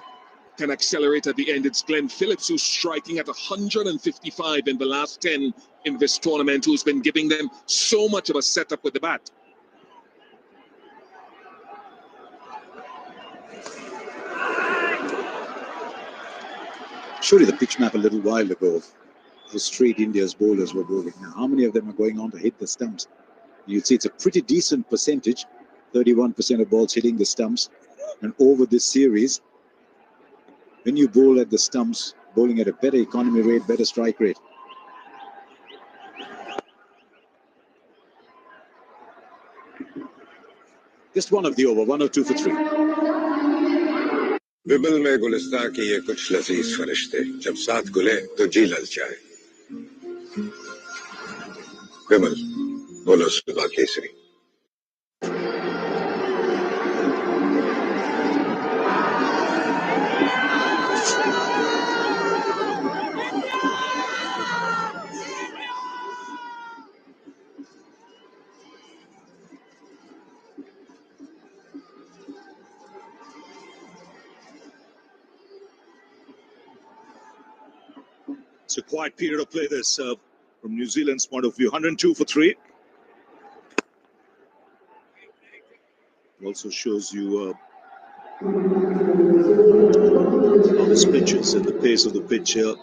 [SPEAKER 18] can accelerate at the end. It's Glenn Phillips who's striking at 155 in the last 10 in this tournament, who's been giving them so much of a setup with the bat.
[SPEAKER 14] Showed you the pitch map a little while ago. The straight India's bowlers were bowling. Now, how many of them are going on to hit the stumps? You'd see it's a pretty decent percentage. 31% of balls hitting the stumps. And over this series, when you bowl at the stumps, bowling at a better economy rate, better strike rate. Just one of the over, 1 or 2 for 3.
[SPEAKER 4] विमल में गुलिस्तां की ये कुछ लजीज फरिश्ते जब साथ गुले तो जी ललचाए। विमल बोलो सुबह Kesari.
[SPEAKER 14] It's a quiet period of play this from New Zealand's point of view. 102 for 3. Also shows you how this pitch is and the pace of the pitch here.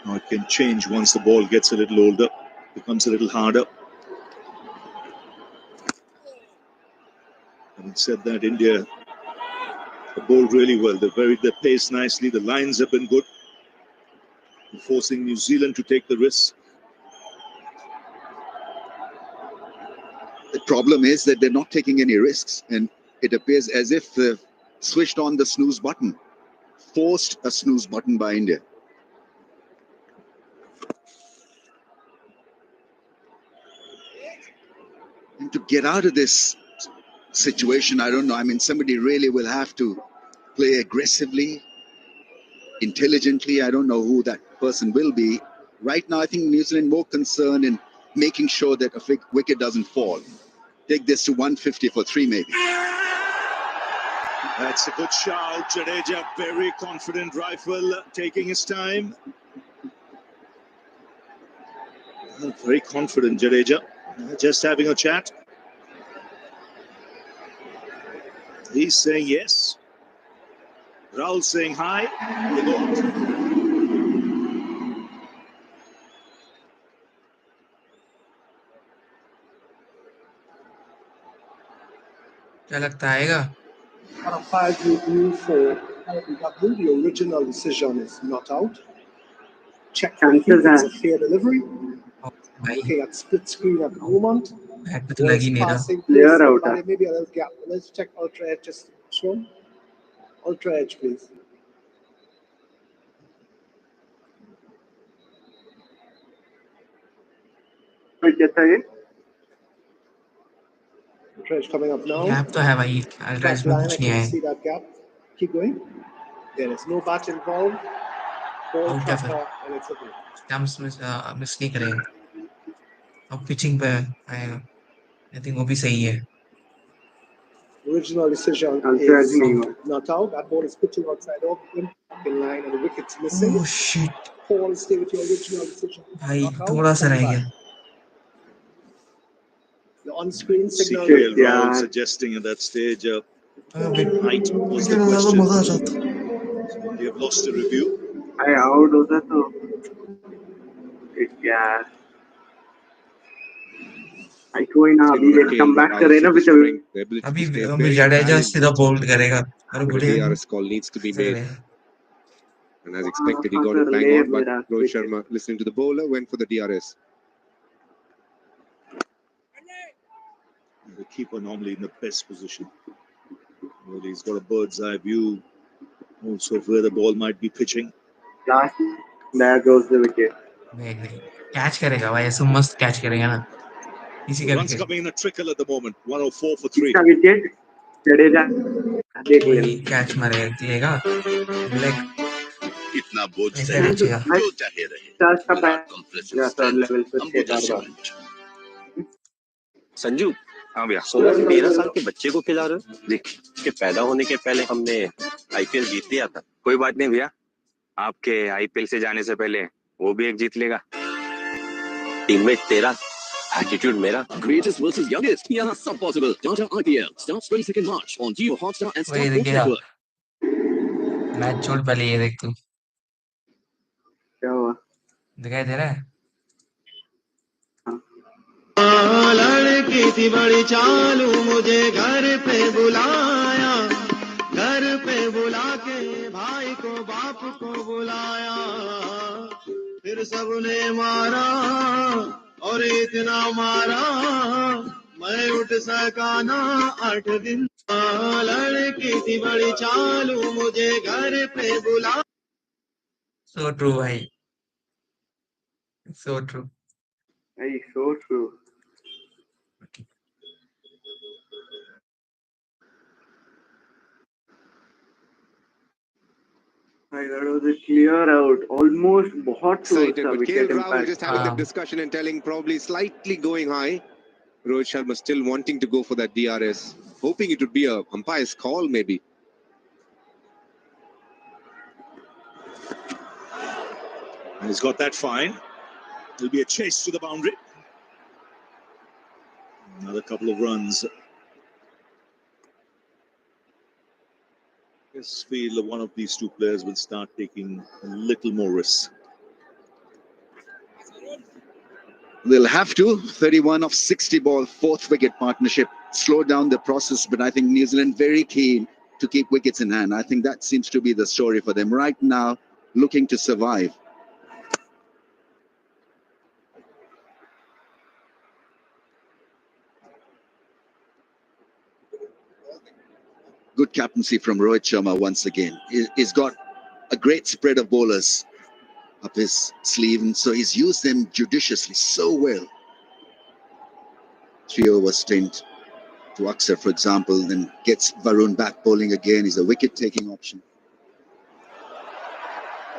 [SPEAKER 14] Now it can change once the ball gets a little older, becomes a little harder. Having said that, India have bowled really well. They pace nicely. The lines have been good, forcing New Zealand to take the risk.
[SPEAKER 22] The problem is that they're not taking any risks, and it appears as if they've switched on the snooze button, forced a snooze button by India. And to get out of this situation, I don't know. I mean, somebody really will have to play aggressively, intelligently. I don't know who that person will be. Right now, I think New Zealand more concerned in making sure that a wicket doesn't fall. Take this to 150 for 3 maybe.
[SPEAKER 14] That's a good shout. Jadeja, very confident rifle, taking his time. Very confident Jadeja. Just having a chat. He's saying yes. Rahul saying hi. They go out.
[SPEAKER 2] क्या लगता है आएगा?
[SPEAKER 23] Umpires review for BJBMBKBUJ. The original decision is not out. Check for it's a fair delivery. Looking at split screen at the moment. Passing clear out. Maybe a little gap. Let's check ultra edge. Just show. Ultra edge, please. Ultra edge coming up now.
[SPEAKER 2] Gap तो है भाई. Ultra edge में कुछ नहीं है.
[SPEAKER 23] See that gap. Keep going. There is no bat involved. Ball trapper and it's a ball.
[SPEAKER 2] Stumps miss नहीं करेगा. अब pitching पे आएगा. I think वो भी सही है.
[SPEAKER 23] Original decision is not out. That ball is pitching outside off in line and the wicket's missing.
[SPEAKER 2] Oh shit.
[SPEAKER 23] Paul, stay with your original decision.
[SPEAKER 2] भाई थोड़ा सा रह गया.
[SPEAKER 23] The on-screen signal.
[SPEAKER 14] Rahul suggesting at that stage height was the question. They have lost a review.
[SPEAKER 7] I out होता तो यार I कोई ना अभी let's come back करे ना बिच
[SPEAKER 2] अभी जडेजा सीधा बोल्ड करेगा और
[SPEAKER 9] The DRS call needs to be made. And as expected, he got it bang on, but Rohit Sharma, listening to the bowler, went for the DRS.
[SPEAKER 14] The keeper normally in the best position. Well, he's got a bird's eye view also of where the ball might be pitching.
[SPEAKER 7] Last, there goes the wicket.
[SPEAKER 2] नहीं catch करेगा भाई ऐसे मस्त catch करेगा ना इसी का
[SPEAKER 14] Runs coming in a trickle at the moment. 104 for 3.
[SPEAKER 7] इसका विकेट जडेजा देख ले
[SPEAKER 2] कैच मारेगा लेग
[SPEAKER 11] इतना बोझ सहे जो चाहे रहे Virat compressive strength Ambuja cement.
[SPEAKER 24] Sanju हाँ भैया 16 से 13 साल के बच्चे को खिला रहे हो। देख उसके पैदा होने के पहले हमने
[SPEAKER 1] आईपीएल जीत लिया था। कोई बात नहीं भैया, आपके आईपीएल से जाने से पहले वो भी एक जीत लेगा। टीममेट तेरा, एटीट्यूड मेरा।
[SPEAKER 15] Greatest versus youngest. यहाँ सब possible. Tata IPL starts 22nd March on Jio Hotstar and Star
[SPEAKER 2] वही
[SPEAKER 15] Sports
[SPEAKER 2] देखिएगा
[SPEAKER 15] Network.
[SPEAKER 2] मैच छोड़ पहले ये देख तू।
[SPEAKER 7] क्या हुआ?
[SPEAKER 2] दिखाई दे रहा है?
[SPEAKER 5] लड़की थी बड़ी चालू, मुझे घर पे बुलाया, घर पे बुला के भाई को बाप को बुलाया, फिर सबने मारा और इतना मारा मैं उठ सका ना 8 दिन। लड़की थी बड़ी चालू, मुझे घर पे बुला।
[SPEAKER 2] सो ट्रू भाई, so true.
[SPEAKER 7] Hey, so true. I that was a clear out, almost बहुत
[SPEAKER 9] Excited,
[SPEAKER 7] close
[SPEAKER 9] but
[SPEAKER 7] wicket
[SPEAKER 9] KL Rahul
[SPEAKER 7] impact.
[SPEAKER 9] just having that discussion and telling probably slightly going high. Rohit Sharma still wanting to go for that DRS, hoping it would be a umpire's call maybe.
[SPEAKER 14] And he's got that fine. There'll be a chase to the boundary. Another couple of runs. I just feel that one of these two players will start taking a little more risks.
[SPEAKER 22] They'll have to. 31 of 60 ball, fourth wicket partnership. Slow down the process, but I think New Zealand very keen to keep wickets in hand. I think that seems to be the story for them right now, looking to survive. Good captaincy from Rohit Sharma once again. He's got a great spread of bowlers up his sleeve, and so he's used them judiciously so well. 3 over stint to Akshar, for example, then gets Varun back bowling again. He's a wicket-taking option.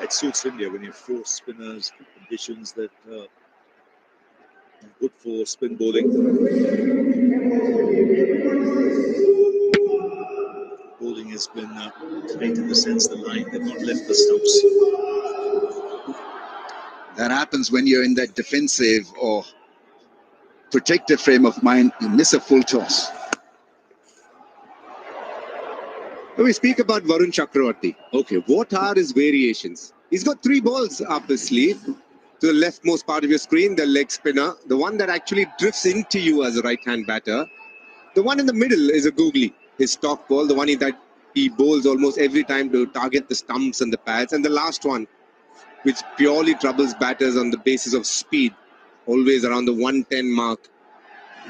[SPEAKER 14] It suits India when you have 4 spinners, conditions that are good for spin bowling. Bowling has been tight in the sense the line, they've not left the stumps.
[SPEAKER 22] That happens when you're in that defensive or protective frame of mind. You miss a full toss.
[SPEAKER 9] When we speak about Varun Chakravarti, okay, what are his variations? He's got 3 balls up his sleeve. To the leftmost part of your screen, the leg spinner, the one that actually drifts into you as a right-hand batter. The one in the middle is a googly, his stock ball, the one that he bowls almost every time to target the stumps and the pads. And the last one, which purely troubles batters on the basis of speed, always around the 110 mark.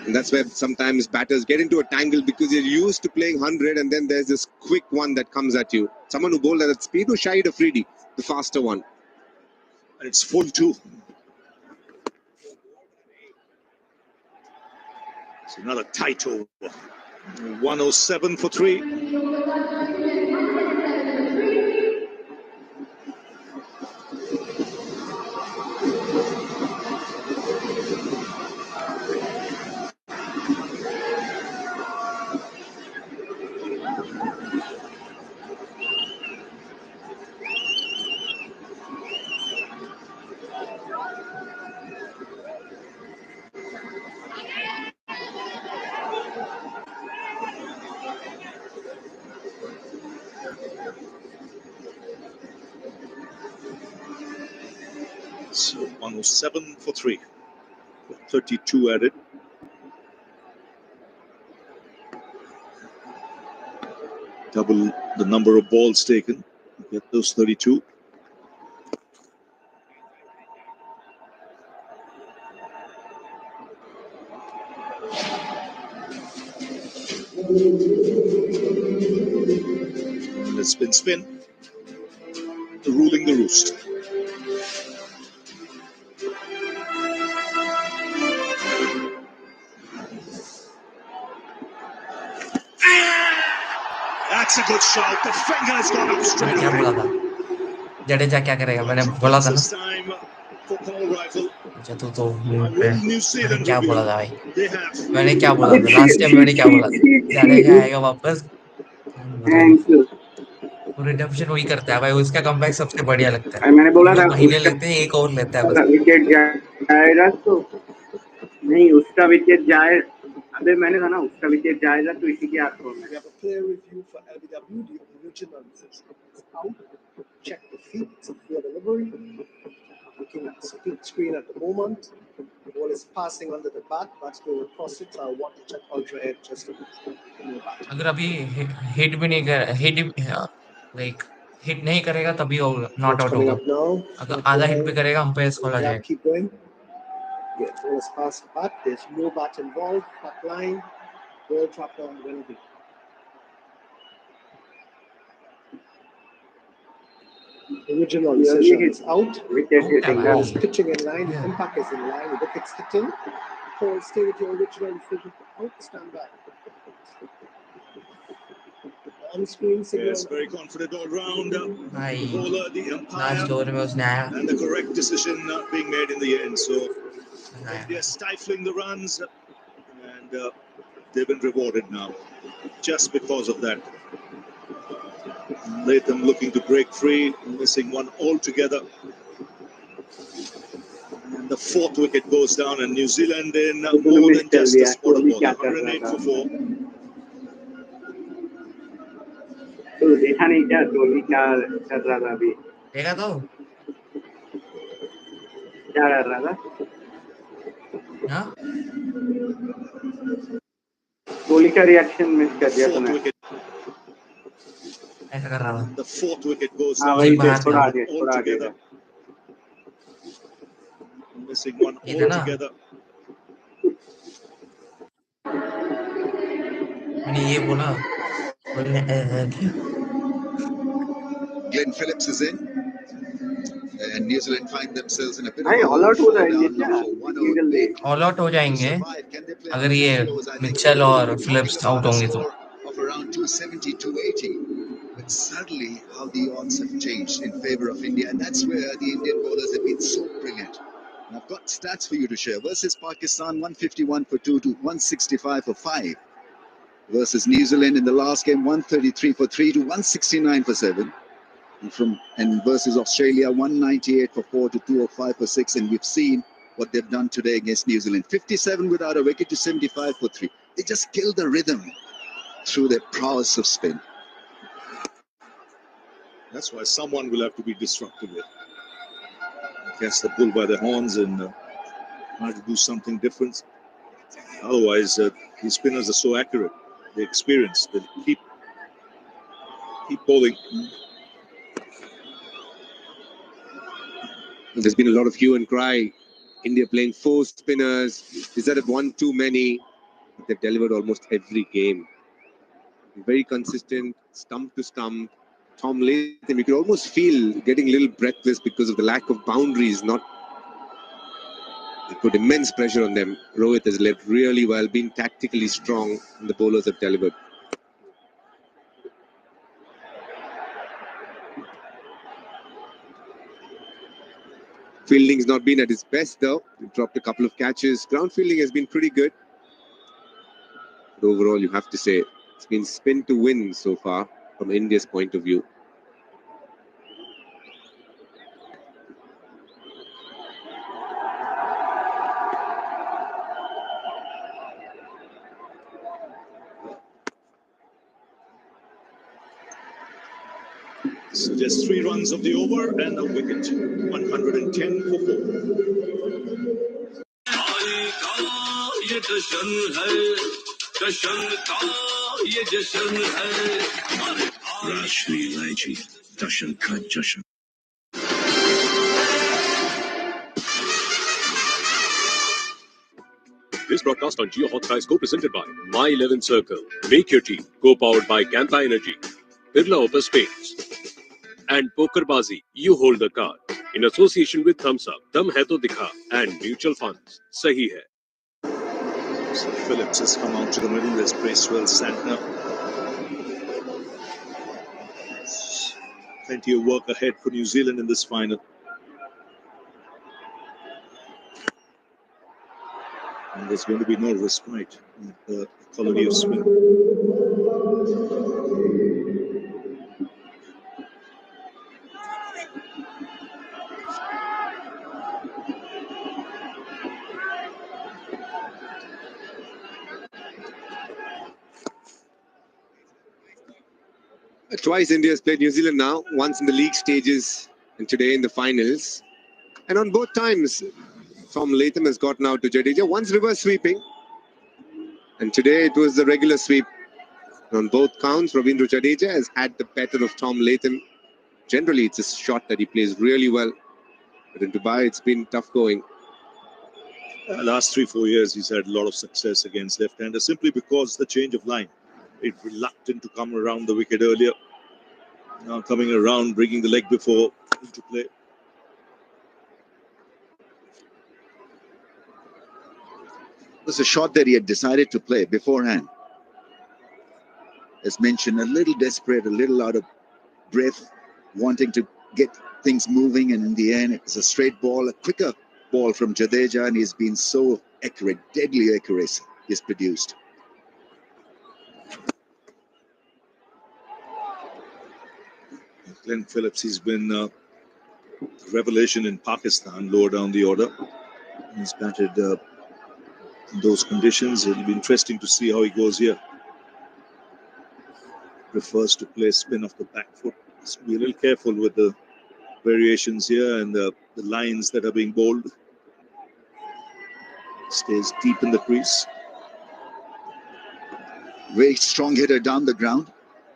[SPEAKER 9] And that's where sometimes batters get into a tangle because you're used to playing 100 and then there's this quick one that comes at you. Someone who bowled at that speed was Shahid Afridi, the faster one.
[SPEAKER 14] And it's full too. It's another tight over. 107 for 3. So 107 for 3. 32 added. Double the number of balls taken. Get those 32. Let's spin. Ruling the roost. That's a good shot. The finger has gone up straight
[SPEAKER 2] क्या बोला था?
[SPEAKER 14] away.
[SPEAKER 2] Jadeja क्या करेगा? मैंने बोला था ना।
[SPEAKER 14] This time for Paul Rifle.
[SPEAKER 2] अच्छा तू तो मुंह पे।
[SPEAKER 14] New
[SPEAKER 2] मैंने
[SPEAKER 14] Zealand
[SPEAKER 2] क्या
[SPEAKER 14] review.
[SPEAKER 2] बोला था भाई?
[SPEAKER 14] They have.
[SPEAKER 2] मैंने क्या बोला था? लास्ट टाइम मैंने क्या बोला था? जडेजा आएगा वापस।
[SPEAKER 7] Thank you.
[SPEAKER 2] वो रिडेम्पशन वही करता है भाई, उसका कमबैक सबसे बढ़िया लगता है।
[SPEAKER 7] मैंने बोला
[SPEAKER 2] हम
[SPEAKER 7] था
[SPEAKER 2] लोग महीने
[SPEAKER 7] उसका
[SPEAKER 2] लेते हैं, एक ओवर लेता है बस।
[SPEAKER 7] विकेट जाएगा तो नहीं, उसका विकेट जाए, अबे मैंने कहा ना उसका विकेट जाएगा तो इसी के हाथों में।
[SPEAKER 23] We have a clear review for LBW, the original decision is out. Check the feet, it's a fair delivery. Looking at the split screen at the moment. The ball is passing under the bat, that's going across it. I want to check ultra air just a bit.
[SPEAKER 2] अगर अभी hit भी नहीं कर, like hit नहीं करेगा तभी not out
[SPEAKER 23] Coming
[SPEAKER 2] होगा।
[SPEAKER 23] up now.
[SPEAKER 2] अगर आधा हिट भी करेगा अंपायर कॉल आ
[SPEAKER 23] Grab,
[SPEAKER 2] जाएगा।
[SPEAKER 23] keep going. Yeah, ball is past the bat. There's no bat involved. Flat line. Ball trapped on the penalty. Original decision is out.
[SPEAKER 7] Wicket hitting.
[SPEAKER 23] Ball is pitching in line. The impact is in line. The wicket's hitting. Paul, stay with your original decision. Out, stand back. On screen signal.
[SPEAKER 14] Yes, very confident all round.
[SPEAKER 2] भाई
[SPEAKER 14] The bowler, the umpire,
[SPEAKER 2] last over में उसने आया।
[SPEAKER 14] and the correct decision being made in the end. So they're stifling the runs, and they've been rewarded now just because of that. Latham looking to break free, missing one altogether. And the fourth wicket goes down, and New Zealand in more than just a spot of ball. 108 for 4.
[SPEAKER 7] तो देखा नहीं क्या कोहली क्या कर रहा था अभी?
[SPEAKER 2] देखा तो
[SPEAKER 7] क्या कर रहा था?
[SPEAKER 2] हाँ
[SPEAKER 7] कोहली का रिएक्शन मिस कर दिया तूने।
[SPEAKER 2] ऐसा कर रहा था।
[SPEAKER 14] The fourth wicket goes
[SPEAKER 7] हाँ
[SPEAKER 14] down.
[SPEAKER 7] वही
[SPEAKER 2] बाहर
[SPEAKER 7] थोड़ा
[SPEAKER 2] था।
[SPEAKER 7] आगे था।
[SPEAKER 14] Missing one altogether.
[SPEAKER 2] मैंने ये बोला, कोहली ने किया।
[SPEAKER 22] Glenn Phillips is in, and New Zealand find themselves in a bit of
[SPEAKER 7] भाई
[SPEAKER 22] a
[SPEAKER 7] ऑल आउट हो जाएंगे
[SPEAKER 22] showdown
[SPEAKER 7] क्या?
[SPEAKER 22] now for 1 over big.
[SPEAKER 2] All out हो जाएंगे
[SPEAKER 22] Can they play
[SPEAKER 2] अगर
[SPEAKER 22] another
[SPEAKER 2] ये
[SPEAKER 22] 3 overs? I think
[SPEAKER 2] Mitchell
[SPEAKER 22] they
[SPEAKER 2] और
[SPEAKER 22] were talking
[SPEAKER 2] Phillips out
[SPEAKER 22] about a
[SPEAKER 2] होंगे तो।
[SPEAKER 22] score of around 270, 280. But suddenly, how the odds have changed in favor of India, and that's where the Indian bowlers have been so brilliant. And I've got stats for you to share. Versus Pakistan, 151 for 2 to 165 for 5. Versus New Zealand in the last game, 133 for 3 to 169 for 7. And versus Australia, 198 for 4 to 205 for 6. And we've seen what they've done today against New Zealand. 57 without a wicket to 75 for 3. They just killed the rhythm through their prowess of spin.
[SPEAKER 14] That's why someone will have to be disruptive here. Catch the bull by the horns and try to do something different. Otherwise, these spinners are so accurate. They're experienced. They keep bowling.
[SPEAKER 9] There's been a lot of hue and cry. India playing 4 spinners. Is that one too many? They've delivered almost every game. Very consistent, stump to stump. Tom Latham, you could almost feel getting a little breathless because of the lack of boundaries. They put immense pressure on them. Rohit has led really well, been tactically strong, and the bowlers have delivered. Fielding's not been at his best though. He dropped a couple of catches. Ground fielding has been pretty good. But overall, you have to say, it's been spin to win so far from India's point of view.
[SPEAKER 14] So just 3 runs of the over and a wicket. 110 for 4.
[SPEAKER 15] This broadcast on Jio Hot is co-presented by My 11 Circle. Make your team. Co-powered by Campa Energy. Birla Opus Paints. And Pokerbazi. You hold the card. In association with Thumbs Up. Dum Hai To Dikha. And Mutual Funds. Sahi hai.
[SPEAKER 14] So Phillips has come out to the middle. There's Bracewell, Santner. Plenty of work ahead for New Zealand in this final. And there's going to be no respite in the colony of spin.
[SPEAKER 9] Twice India has played New Zealand now, once in the league stages and today in the finals. And on both times, Tom Latham has gotten out to Jadeja, once reverse sweeping. And today it was the regular sweep. On both counts, Ravindra Jadeja has had the better of Tom Latham. Generally, it's a shot that he plays really well. But in Dubai, it's been tough going.
[SPEAKER 14] Last 3-4 years, he's had a lot of success against left-handers simply because the change of line. It's reluctant to come around the wicket earlier. Now coming around, bringing the leg before into play.
[SPEAKER 22] It was a shot that he had decided to play beforehand. As mentioned, a little desperate, a little out of breath, wanting to get things moving, and in the end, it's a straight ball, a quicker ball from Jadeja, and he's been so accurate, deadly accuracy he's produced.
[SPEAKER 14] Glenn Phillips, he's been a revelation in Pakistan, lower down the order. He's batted in those conditions. It'll be interesting to see how he goes here. Prefers to play spin off the back foot. So be a little careful with the variations here and the lines that are being bowled. Stays deep in the crease.
[SPEAKER 22] Very strong hitter down the ground.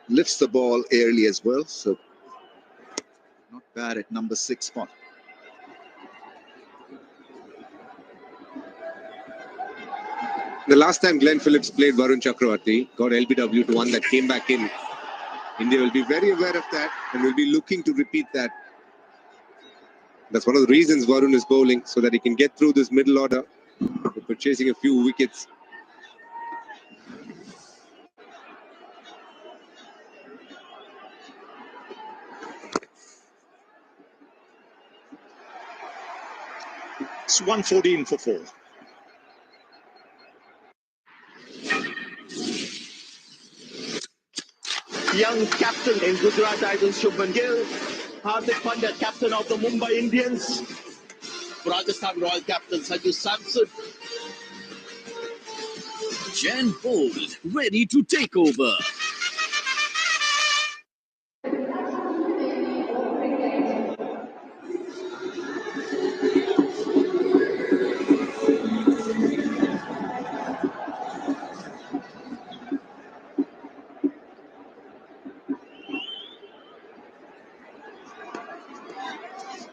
[SPEAKER 22] Lifts the ball airily as well. So not bad at number 6 spot.
[SPEAKER 9] The last time Glenn Phillips played Varun Chakravarti, got LBW to one that came back in. India will be very aware of that and will be looking to repeat that. That's one of the reasons Varun is bowling, so that he can get through this middle order for chasing a few wickets.
[SPEAKER 14] It's 114 for 4.
[SPEAKER 16] Young captain in Gujarat Titans, Shubman Gill. Hardik Pandya, captain of the Mumbai Indians. Rajasthan Royal captain, Sanju Samson.
[SPEAKER 3] Jan Bold, ready to take over.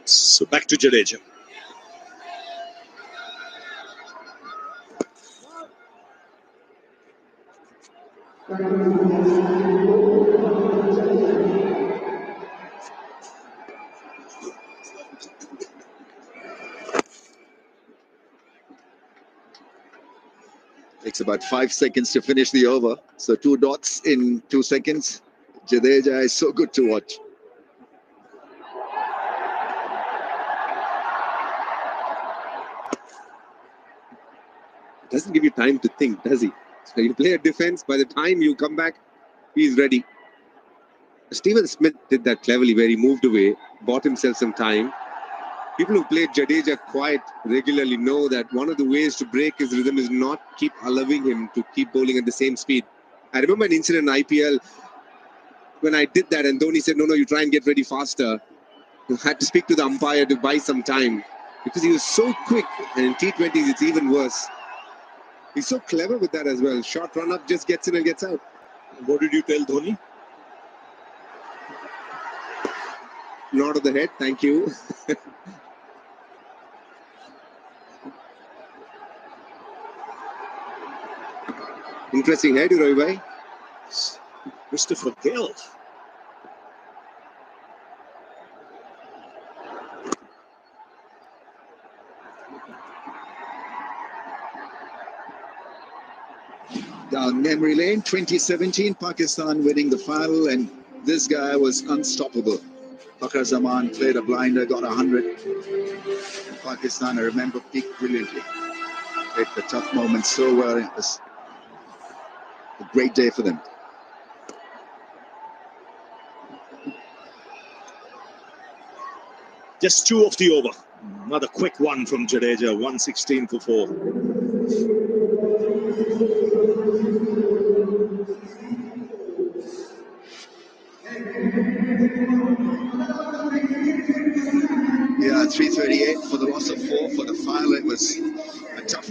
[SPEAKER 14] So back to Jadeja.
[SPEAKER 22] Takes about 5 seconds to finish the over. So 2 dots in 2 seconds. Jadeja is so good to watch.
[SPEAKER 9] Doesn't give you time to think, does he? So you play a defense, by the time you come back, he's ready. Stephen Smith did that cleverly where he moved away, bought himself some time. People who played Jadeja quite regularly know that one of the ways to break his rhythm is not keep allowing him to keep bowling at the same speed. I remember an incident in IPL when I did that and Dhoni said, no, you try and get ready faster. You had to speak to the umpire to buy some time because he was so quick, and in T20s it's even worse. He's so clever with that as well. Short run up, just gets in and gets out.
[SPEAKER 14] What did you tell Dhoni?
[SPEAKER 9] Nod of the head, thank you. Interesting head, Roy bhai.
[SPEAKER 14] Christopher Gale.
[SPEAKER 22] Down memory lane, 2017, Pakistan winning the final, and this guy was unstoppable. Fakhar Zaman played a blinder, got 100. Pakistan, I remember, peaked brilliantly. Played the tough moments so well. It was a great day for them.
[SPEAKER 14] Just 2 off the over. Another quick one from Jadeja, 116 for 4.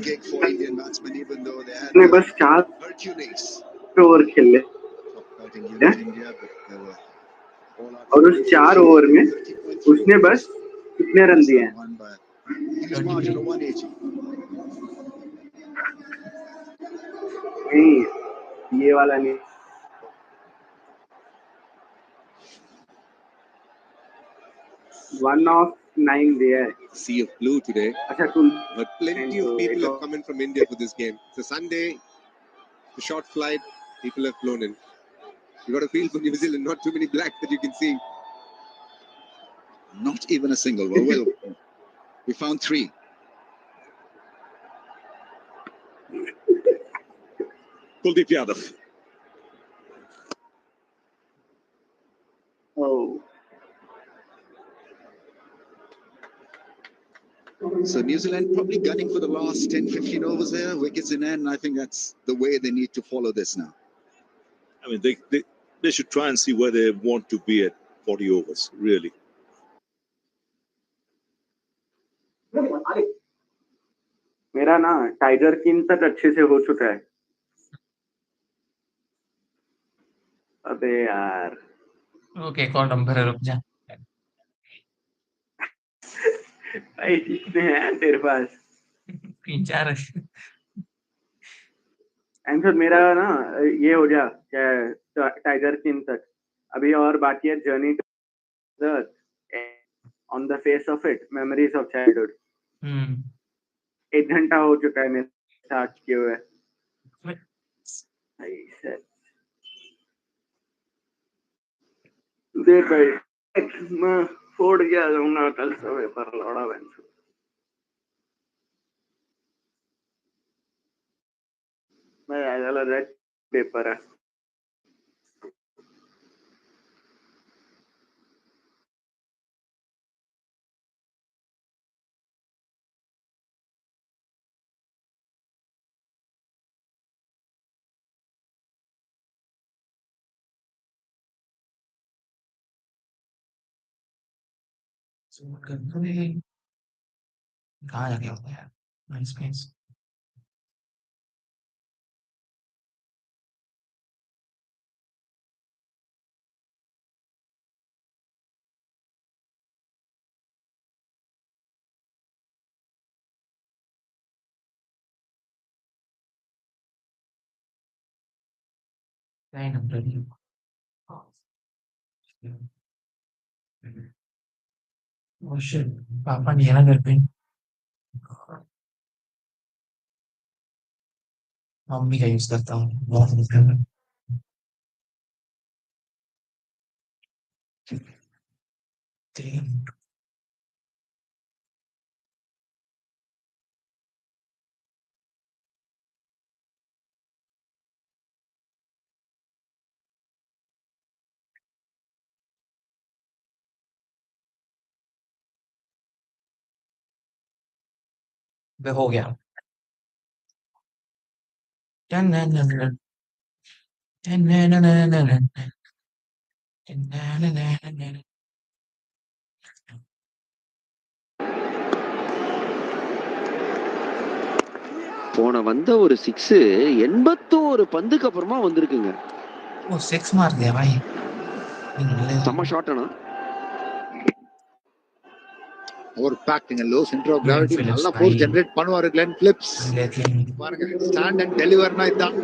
[SPEAKER 22] gig for Indian batsmen, even though they had
[SPEAKER 7] उसने बस 4
[SPEAKER 22] Hercules
[SPEAKER 7] over खेले
[SPEAKER 22] batting unit India, but they were
[SPEAKER 7] और उस 4 over में उसने बस कितने run दिए हैं?
[SPEAKER 22] won by a huge margin of 180.
[SPEAKER 7] नहीं, ये वाला नहीं. One of 9 दिया है.
[SPEAKER 9] Sea of blue today.
[SPEAKER 7] अच्छा cool.
[SPEAKER 9] But plenty of people have come in from India for this game. It's a Sunday, a short flight, people have flown in. You got a feel for New Zealand, not too many blacks that you can see.
[SPEAKER 22] Not even a single. Well, we found 3.
[SPEAKER 18] Kuldeep Yadav.
[SPEAKER 7] Oh.
[SPEAKER 22] So New Zealand probably gunning for the last 10-15 overs there, wickets in hand. I think that's the way they need to follow this now.
[SPEAKER 18] I mean, they should try and see where they want to be at 40 overs, really.
[SPEAKER 7] मेरा ना tiger king तक अच्छे से हो चुका है. अबे यार.
[SPEAKER 2] ओके कौन नंबर है रुक जा.
[SPEAKER 7] भाई कितने हैं तेरे पास?
[SPEAKER 2] 3-4.
[SPEAKER 7] एंसर मेरा ना ये हो गया क्या टाइगर किंग तक. अभी और बाकी है journey on the face of it memories of childhood. 1 घंटा हो चुका है मेरे स्टार्ट किए हुए. देख भाई मैं फोड़ गया जाऊंगा कल सुबह पर लौड़ा बन. मैं आया रेड पेपर है.
[SPEAKER 2] कहाँ जा गया होगा यार. Nice nice. नहीं नंबर नहीं. Oh shit, पापा नहीं है ना घर पे. मम्मी का यूज करता हूँ बहुत ज्यादा. वे हो गया.
[SPEAKER 6] போன வந்த ஒரு 6 81 பந்துக்கு அப்புறமா வந்திருக்குங்க.
[SPEAKER 2] वो 6 मार दिया भाई.
[SPEAKER 6] செம்ம ஷாட் ஆனா.
[SPEAKER 10] Over packed in a low center of gravity. நல்லா force generate பண்ணுவாரு Glenn Phillips. பாருங்க stand and deliver னா இதான்.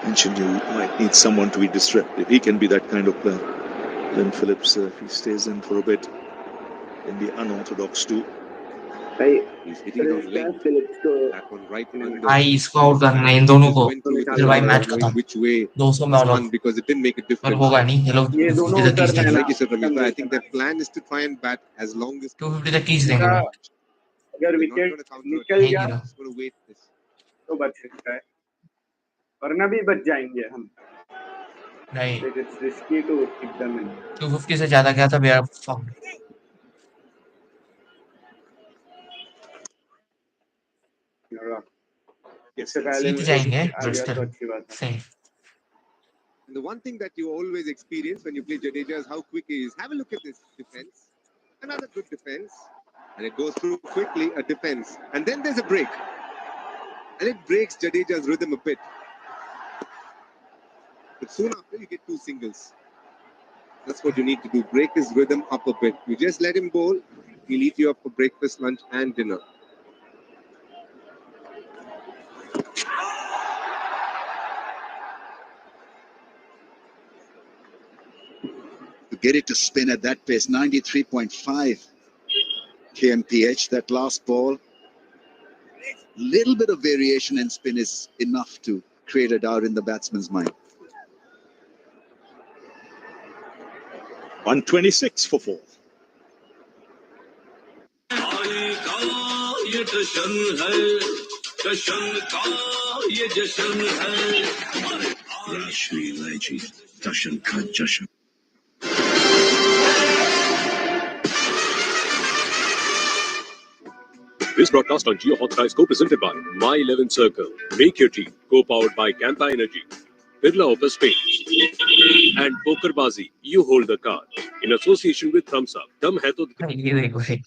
[SPEAKER 18] Mentioned you might need someone to be disruptive. He can be that kind of player. Glenn Phillips, if he stays in for a bit, can be unorthodox too.
[SPEAKER 9] He's hitting on length. That one right under.
[SPEAKER 2] भाई इसको out करना है इन दोनों को. फिर भाई match खत्म.
[SPEAKER 9] Which way?
[SPEAKER 2] 200 में out.
[SPEAKER 9] Because it didn't make a difference.
[SPEAKER 2] पर होगा नहीं. ये लोग 250 तक खींच देंगे.
[SPEAKER 9] Like you said, Ramesh, I think their plan is to try and bat as long as
[SPEAKER 2] 250 तक खींच देंगे.
[SPEAKER 7] अगर विकेट निकल गया तो बच सकता है, वरना भी बच जाएंगे हम.
[SPEAKER 2] नहीं.
[SPEAKER 7] It's risky to keep them in.
[SPEAKER 2] 250 से ज्यादा गया था we are fucked.
[SPEAKER 7] Yes,
[SPEAKER 2] जीत जाएंगे. बट स्टिल सही.
[SPEAKER 9] And the one thing that you always experience when you play Jadeja is how quick he is. Have a look at this defense. Another good defense. And it goes through quickly, a defense. And then there's a break. And it breaks Jadeja's rhythm a bit. But soon after, you get two singles. That's what you need to do. Break his rhythm up a bit. You just let him bowl. He'll eat you up for breakfast, lunch, and dinner.
[SPEAKER 22] To get it to spin at that pace, 93.5 kmph, that last ball. Little bit of variation in spin is enough to create a doubt in the batsman's mind.
[SPEAKER 8] 126 for 4.
[SPEAKER 15] This broadcast on Jio Hot co-presented by My 11 Circle. Make your team. Co-powered by Campa Energy. Birla Opus Paints. And Pokerbazi. You hold the card. In association with Thumbs Up. Dum hai to...
[SPEAKER 2] ये देखो भाई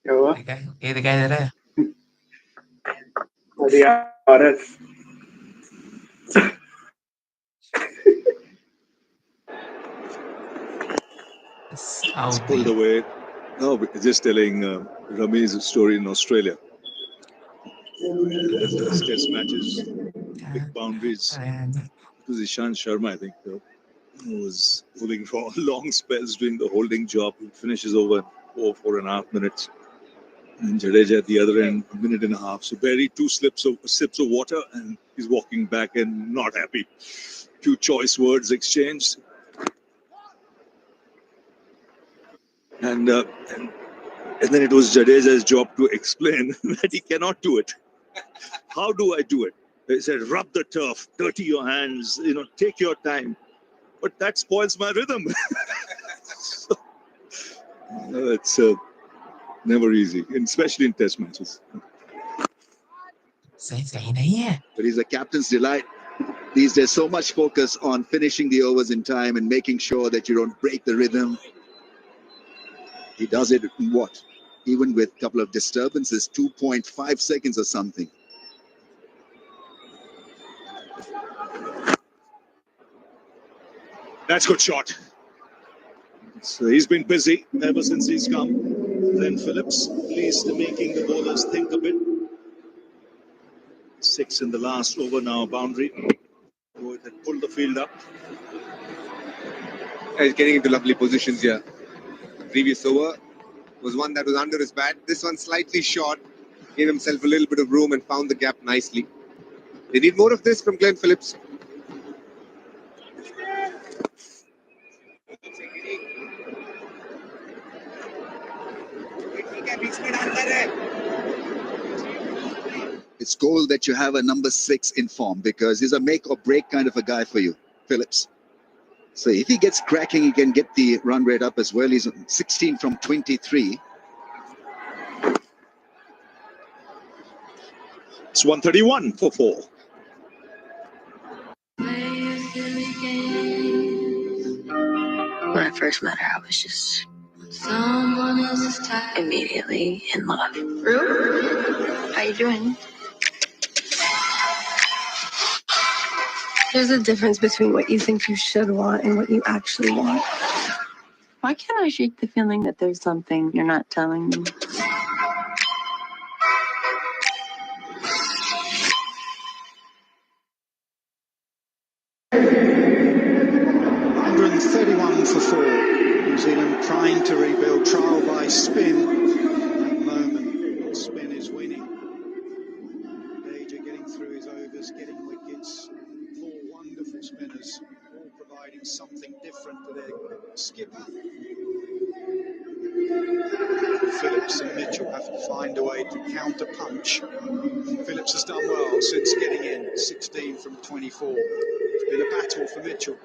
[SPEAKER 7] क्या हुआ?
[SPEAKER 2] ये दिखाई दे रहा है
[SPEAKER 7] औरत
[SPEAKER 8] It's pulled away. No, we're just telling Rami's story in Australia. Test matches, big boundaries. It was Ishant Sharma, I think, who was pulling for long spells doing the holding job. He finishes over 4.5 minutes. And Jadeja at the other end, 1.5 minutes. So barely 2 sips of water, and he's walking back and not happy. Few choice words exchanged. And then it was Jadeja's job to explain that he cannot do it. How do I do it? He said, rub the turf, dirty your hands, take your time. But that spoils my rhythm. So, it's never easy, especially in test matches.
[SPEAKER 22] But he's a captain's delight. These days, so much focus on finishing the overs in time and making sure that you don't break the rhythm. He does it in what? Even with a couple of disturbances, 2.5 seconds or something.
[SPEAKER 8] That's a good shot. So he's been busy ever since he's come. Glenn Phillips, at least making the bowlers think a bit. 6 in the last over now, boundary. Rohit had pulled the field up.
[SPEAKER 9] He's getting into lovely positions here. Previous over was one that was under his bat. This one slightly short. Gave himself a little bit of room and found the gap nicely. They need more of this from Glenn Phillips.
[SPEAKER 22] It's gold that you have a number 6 in form, because he's a make or break kind of a guy for you, Phillips. So if he gets cracking, he can get the run rate up as well. He's 16 from 23.
[SPEAKER 8] It's 131 for 4.
[SPEAKER 12] When I first met her, I was just someone else's type. Immediately in love. Rue? How you doing?
[SPEAKER 13] There's a difference between what you think you should want and what you actually want.
[SPEAKER 12] Why can't I shake the feeling that there's something you're not telling me?
[SPEAKER 17] 131 for 4. New Zealand trying to rebuild, trial by spin. At that moment, spin is winning. Jadeja getting through his overs, getting wickets. 4 wonderful spinners, all providing something different to their skipper. Phillips and Mitchell have to find a way to counter punch. Phillips has done well since getting in, 16 from 24. It's been a battle for Mitchell.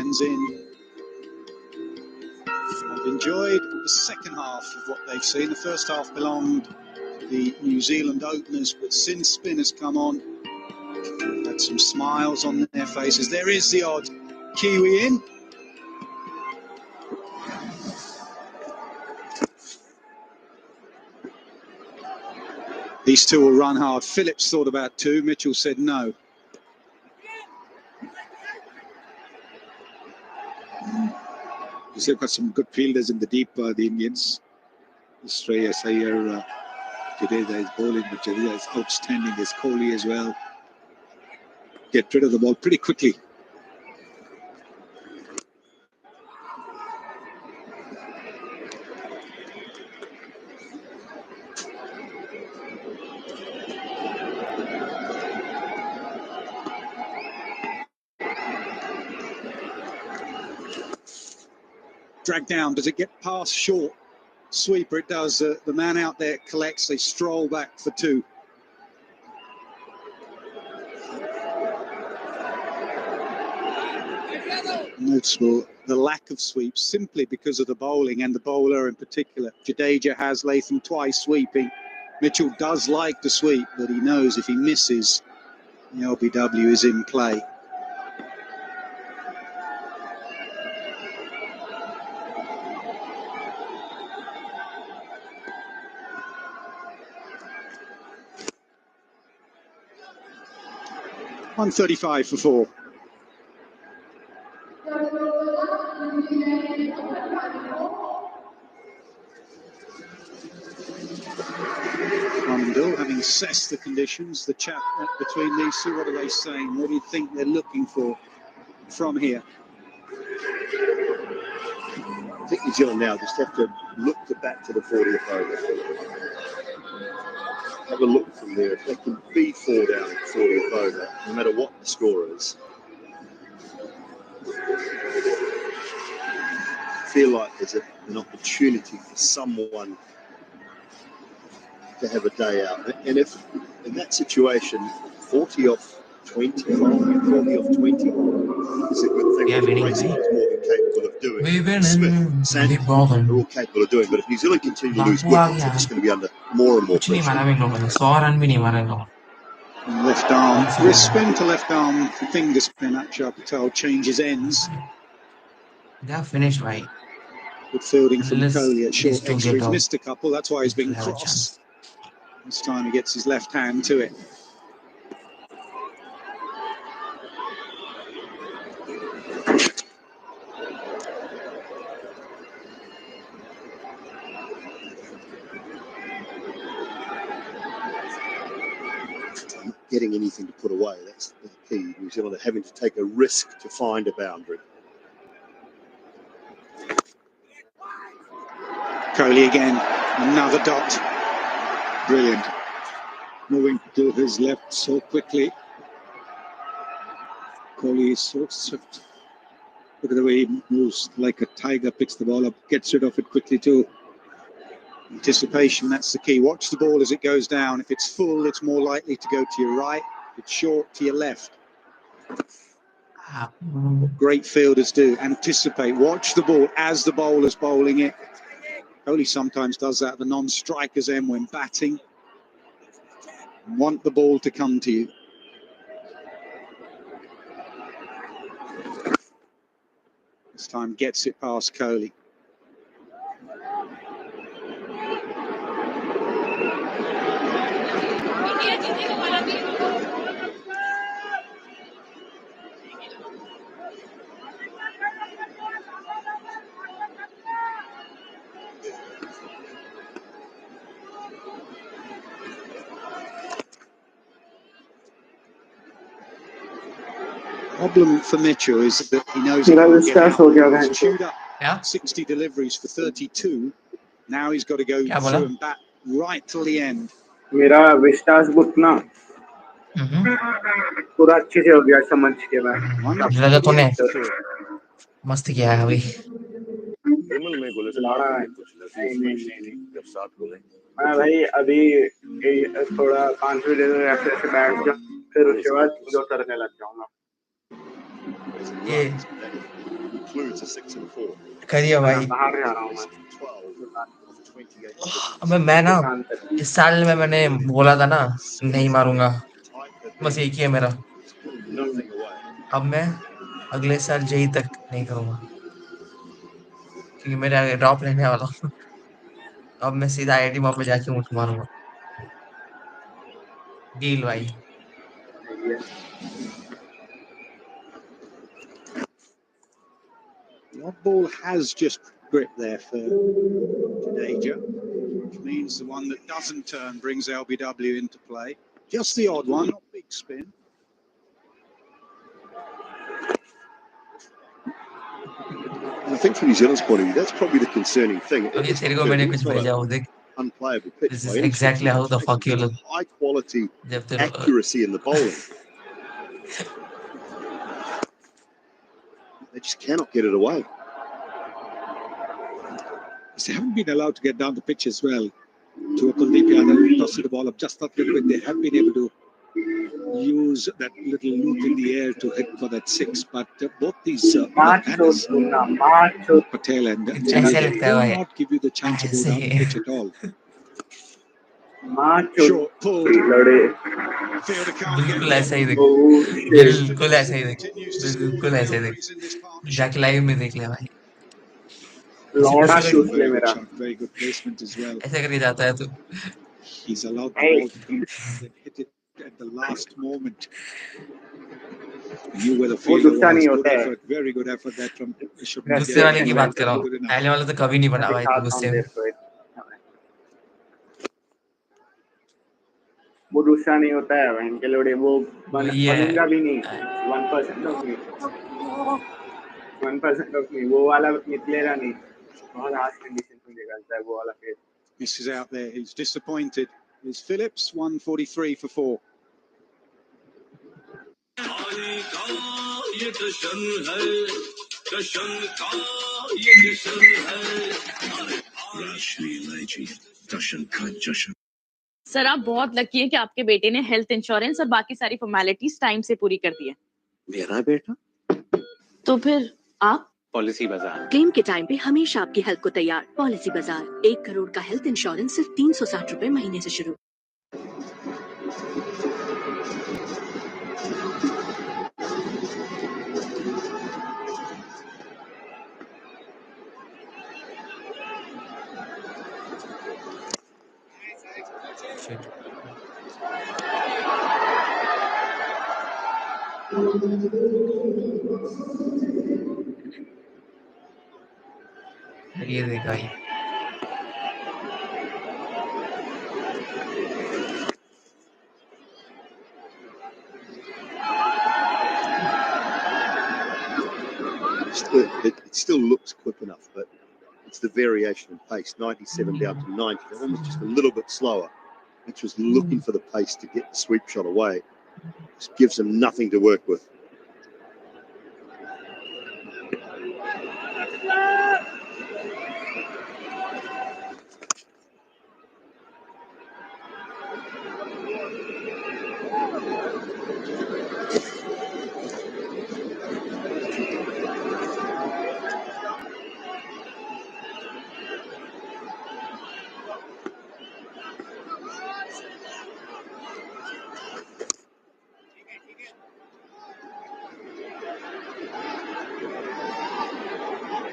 [SPEAKER 17] fans in. I've enjoyed the second half of what they've seen. The first half belonged to the New Zealand openers, but since spin has come on, had some smiles on their faces. There is the odd Kiwi in. These two will run hard. Phillips thought about two. Mitchell said no. They've got some good fielders in the deep, the Indians. Shreyas Iyer, Jadeja is bowling, but Jadeja is outstanding. There's Kohli as well. Get rid of the ball pretty quickly. Drag down. Does it get past short? Sweeper, it does. The man out there collects. They stroll back for two. Noticeable the lack of sweeps simply because of the bowling and the bowler in particular. Jadeja has Latham twice sweeping. Mitchell does like to sweep, but he knows if he misses, the LBW is in play. .135 for 4. Bill, having assessed the conditions, the chat between these two, what are they saying? What do you think they're looking for from here?
[SPEAKER 10] I think New Zealand now just have to look to back to the 40th over. Have a look from there. If they can be 4 down at 40th over, no matter what the score is, I feel like there's an opportunity for someone to have a day out. And if in that situation, 40 off 20, 40 off 20 is a good thing.
[SPEAKER 2] Yeah, winning,
[SPEAKER 10] Racing is more than capable of doing.
[SPEAKER 2] We win
[SPEAKER 10] Smith, Sandy are all capable of doing. But if New Zealand continue to lose wickets, they're just going to be under more and more pressure.
[SPEAKER 17] Left arm, wrist spin to left arm, finger spin. Akshar Patel changes ends.
[SPEAKER 2] They have finished right.
[SPEAKER 17] Good fielding from Kohli at short
[SPEAKER 2] to
[SPEAKER 17] extra.
[SPEAKER 2] get
[SPEAKER 17] He's
[SPEAKER 2] off.
[SPEAKER 17] missed a couple, that's why he's been
[SPEAKER 2] Have a
[SPEAKER 17] cross.
[SPEAKER 2] chance.
[SPEAKER 17] This time he gets his left hand to it.
[SPEAKER 10] Getting anything to put away, that's the key. New Zealand are having to take a risk to find a boundary.
[SPEAKER 17] Kohli again, another dot. Brilliant. Moving to his left so quickly. Kohli is so swift. Look at the way he moves like a tiger, picks the ball up, gets rid of it quickly too. Anticipation, that's the key. Watch the ball as it goes down. If it's full, it's more likely to go to your right. If it's short, to your left. What great fielders do. Anticipate. Watch the ball as the bowler's bowling it. Kohli sometimes does that at the non-strikers end when batting. Want the ball to come to you. This time gets it past Kohli. Problem for Mitchell is that he knows he can't get out. He's chewed up 60 deliveries for 32. Now he's got to go through and bat right till the end.
[SPEAKER 7] मेरा Vistas book ना पूरा अच्छे से हो गया समझ के बाद
[SPEAKER 2] लगा तूने मस्त किया है भाई
[SPEAKER 1] जब साथ बोले
[SPEAKER 7] हाँ भाई अभी थोड़ा 5 मिनट ऐसे ऐसे बैठ जाओ फिर उसके बाद जो करने लग जाऊंगा
[SPEAKER 10] includes a 6 and 4.
[SPEAKER 2] करिए भाई।
[SPEAKER 7] बाहर जा रहा हूँ मैं।
[SPEAKER 2] अबे मैं ना इस साल में मैंने बोला था ना नहीं मारूंगा, बस एक ही है मेरा। अब मैं अगले साल जेई तक नहीं करूंगा क्योंकि मेरा ड्रॉप लेने वाला हूँ। अब मैं सीधा आईआईटी वहां पे जाके ऊँट मारूंगा। डील भाई।
[SPEAKER 14] The odd ball has just gripped there for Jyyjjyhbmjkv, which means the one that doesn't turn brings LBW into play. Just the odd one, not big spin.
[SPEAKER 10] And I think from New Zealand's point of view, that's probably the concerning thing.
[SPEAKER 2] अभी तेरे को मैंने कुछ भेजा वो देख।
[SPEAKER 10] Unplayable pitch.
[SPEAKER 2] This is exactly how the fuck you look.
[SPEAKER 10] High quality
[SPEAKER 2] जब तेरे
[SPEAKER 10] accuracy in the bowling. They just cannot get it away.
[SPEAKER 17] They haven't been allowed to get down the pitch as well. To a Kuldeep Yadav, tossing the ball up just that little bit. They have been able to use that little loop in the air to hit for that 6. But both these left-handers, Patel and Jyyjjyhbmjkv, do not give you the chance to go down the pitch at all. Short pull. Fielder can't get
[SPEAKER 2] बिल्कुल ऐसा ही देख, बिल्कुल ऐसा ही देख, बिल्कुल ऐसा ही देख। जाके लाइव में देख ले भाई।
[SPEAKER 7] लौड़ा शूट ले
[SPEAKER 17] Very good
[SPEAKER 7] मेरा।
[SPEAKER 17] shot, very good placement as well.
[SPEAKER 2] ऐसे करके जाता है तू।
[SPEAKER 17] He's allowed the ball to come and hit it at the last moment. Knew where the fielder was. Good effort, very good effort that from Jyyjjyhbmjkv.
[SPEAKER 2] गुस्से वाले की बात कर रहा हूँ, पहले वाला तो कभी नहीं बना भाई तू गुस्से में।
[SPEAKER 7] वो दूसरा नहीं होता है बहन के लोड़े, वो बनूंगा भी नहीं। 1% ऑफ मी, 1% ऑफ मी, वो वाला निकलेगा नहीं। बहुत हार्श कंडीशन में निकलता है वो वाला फिर।
[SPEAKER 14] Misses out there. He's disappointed. Is Phillips 143 for 4.
[SPEAKER 19] Sir आप बहुत लकी हैं कि आपके बेटे ने हेल्थ इंश्योरेंस और बाकी सारी फॉर्मेलिटीज टाइम से पूरी कर दी है।
[SPEAKER 6] मेरा बेटा
[SPEAKER 19] तो फिर आप
[SPEAKER 1] पॉलिसी बाजार।
[SPEAKER 20] क्लेम के टाइम पे हमेशा आपकी हेल्प को तैयार। पॉलिसी बाजार, 1 करोड़ का हेल्थ इंश्योरेंस सिर्फ 360 रुपए महीने से शुरू।
[SPEAKER 2] ये देख भाई।
[SPEAKER 10] It still looks quick enough, but it's the variation in pace. 97 down to 90, almost just a little bit slower. Which was looking for the pace to get the sweep shot away. Just gives them nothing to work with.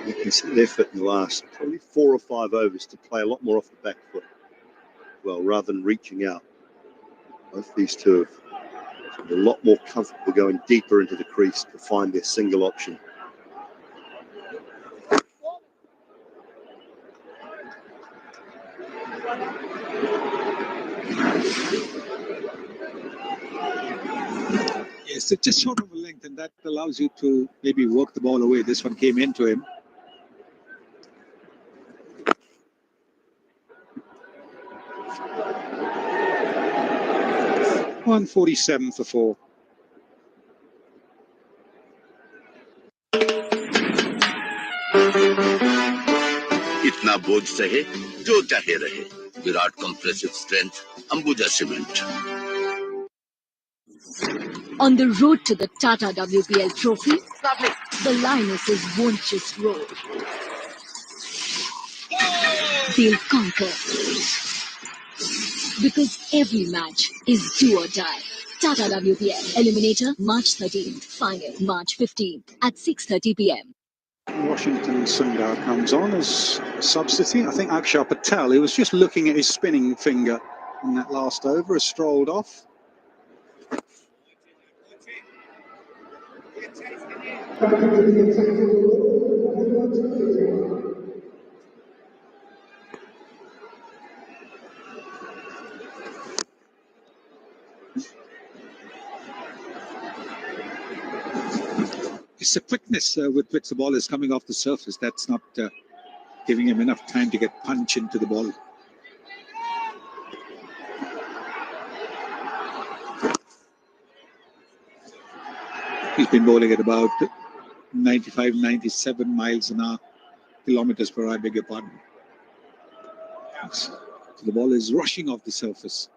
[SPEAKER 10] You can see their effort in the last probably 4 or 5 overs to play a lot more off the back foot, well, rather than reaching out. Both these two are a lot more comfortable going deeper into the crease to find their single option.
[SPEAKER 17] Yes, it's just short of a length, and that allows you to maybe work the ball away. This one came into him. .147 for 4.
[SPEAKER 11] इतना बोझ सहे जो चाहे रहे, Virat compressive strength Ambuja cement.
[SPEAKER 20] On the road to the Tata WPL trophy, The Lionesses won't just roll. They'll conquer. Because every match is do or die. Tata WPL Eliminator March 13th. Final March 15th at 6:30 p.m.
[SPEAKER 17] Washington Sundar comes on as a substitute. I think Akshar Patel, who was just looking at his spinning finger in that last over, has strolled off. It's the quickness with which the ball is coming off the surface that's not giving him enough time to get punch into the ball. He's been bowling at about 95, 97 miles an hour, kilometers per hour, I beg your pardon. So the ball is rushing off the surface.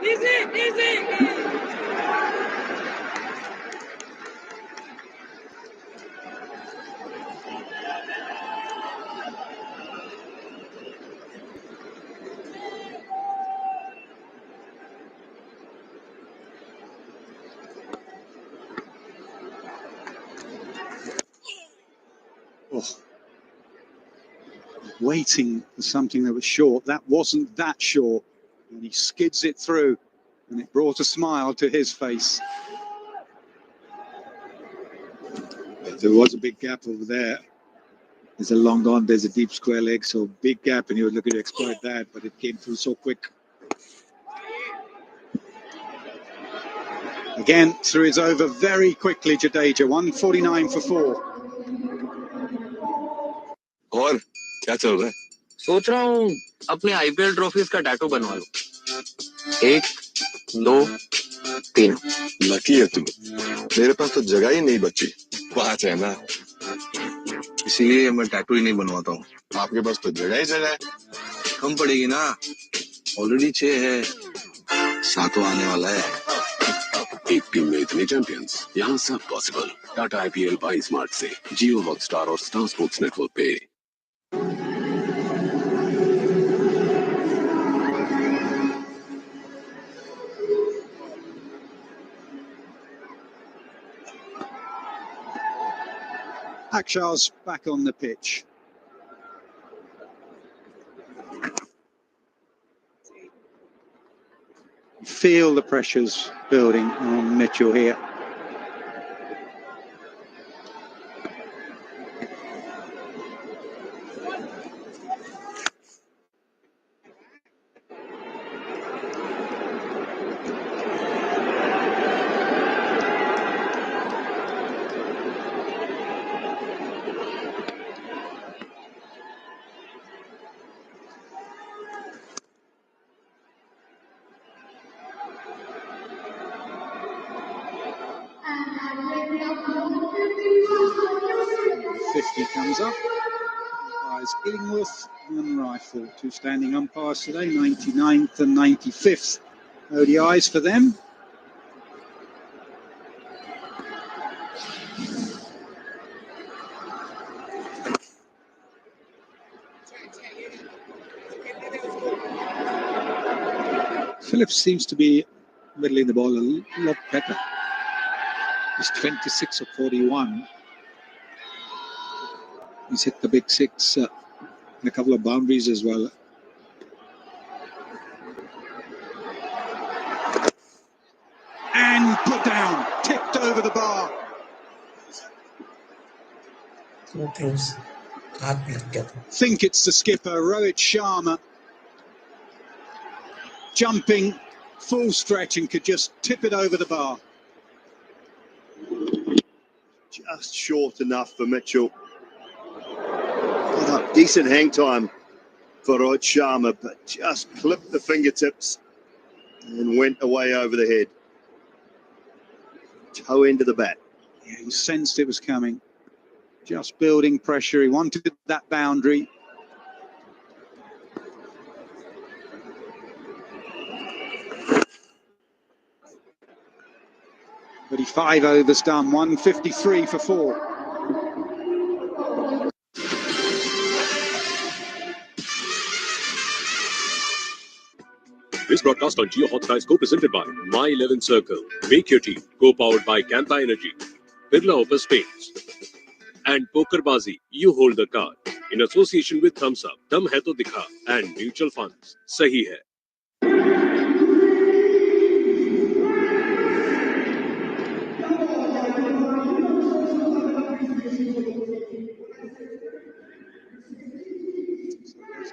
[SPEAKER 4] Easy.
[SPEAKER 17] Oh. Waiting for something that was short. That wasn't that short. And he skids it through. And it brought a smile to his face. There was a big gap over there. There's a long on, there's a deep square leg, so big gap, and he was looking to exploit that, but it came through so quick. Again, through his over very quickly, Jadeja, 149 for 4.
[SPEAKER 1] और क्या चल रहा है? सोच रहा हूँ अपने IPL trophies का टैटू बनवा लूं। 1, 2, 3। लकी है तू। मेरे पास तो जगह ही नहीं बची। 5 है ना। इसीलिए मैं टैटू ही नहीं बनवाता हूँ। आपके पास तो जगह ही जगह है। कम पड़ेगी ना। ऑलरेडी 6 है। 7वां आने वाला है। एक टीम में इतने चैंपियंस, यहाँ सब पॉसिबल। टाटा आईपीएल 22 मार्च से जियो हॉटस्टार और स्टार स्पोर्ट्स नेटवर्क पे।
[SPEAKER 17] Akshar's back on the pitch. Feel the pressures building on Mitchell here. Comes up. Umpires Illingworth and Rifle, 2 standing umpires today, 99th and 95th ODIs for them. Phillips seems to be middling the ball a lot better. He's 26 of 41. He's hit the big 6 and a couple of boundaries as well. And put down, tipped over the bar.
[SPEAKER 2] So close. Can't be together.
[SPEAKER 17] Think it's the skipper, Rohit Sharma. Jumping, full stretch, and could just tip it over the bar.
[SPEAKER 10] Just short enough for Mitchell. Decent hang time for Rohit Sharma, but just clipped the fingertips and went away over the head. Toe end of the bat.
[SPEAKER 17] Yeah, he sensed it was coming. Just building pressure. He wanted that boundary. 35 overs done, 153 for 4.
[SPEAKER 15] This broadcast on Jio Hotstar is co-presented by My 11 Circle. Make your team. Co-powered by Campa Energy. Birla Opus Paints. And Pokerbazi. You hold the card. In association with Thumbs Up. Dum hai to dikha. And Mutual Funds. Sahi hai.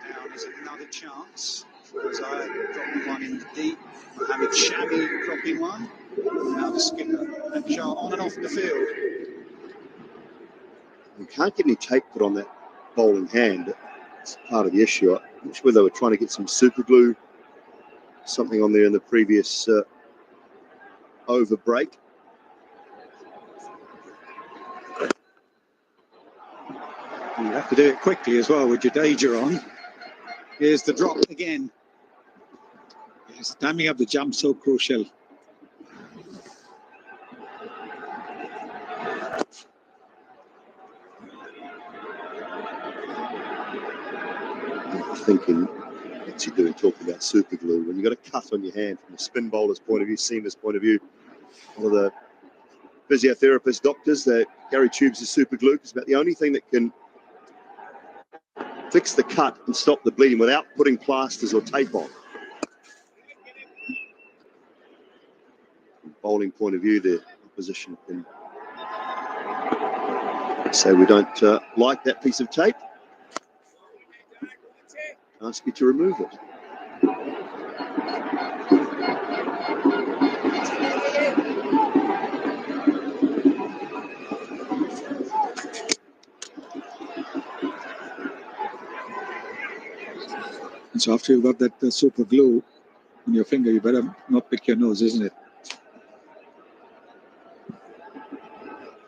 [SPEAKER 14] Down is another chance. Fawzai dropping one in the deep. Mohamed Shami dropping one. Now the skipper and Shah on and off the field.
[SPEAKER 10] You can't get any tape put on that bowling hand. It's part of the issue. I'm not sure whether they were trying to get some super glue, something on there in the previous over break.
[SPEAKER 17] You have to do it quickly as well with Jyyjjyhbmjkv on. Here's the drop again. Yes, timing up the jump so crucial.
[SPEAKER 10] Thinking, what's he doing talking about super glue? When you've got a cut on your hand from a spin bowler's point of view, seamer's point of view, one of the physiotherapists, doctors, that Gary Tubes is super glue. It's about the only thing that can fix the cut and stop the bleeding without putting plasters or tape on. From bowling point of view, the opposition can say we don't like that piece of tape. Ask you to remove it.
[SPEAKER 17] And so after you've got that super glue on your finger, you better not pick your nose, isn't it?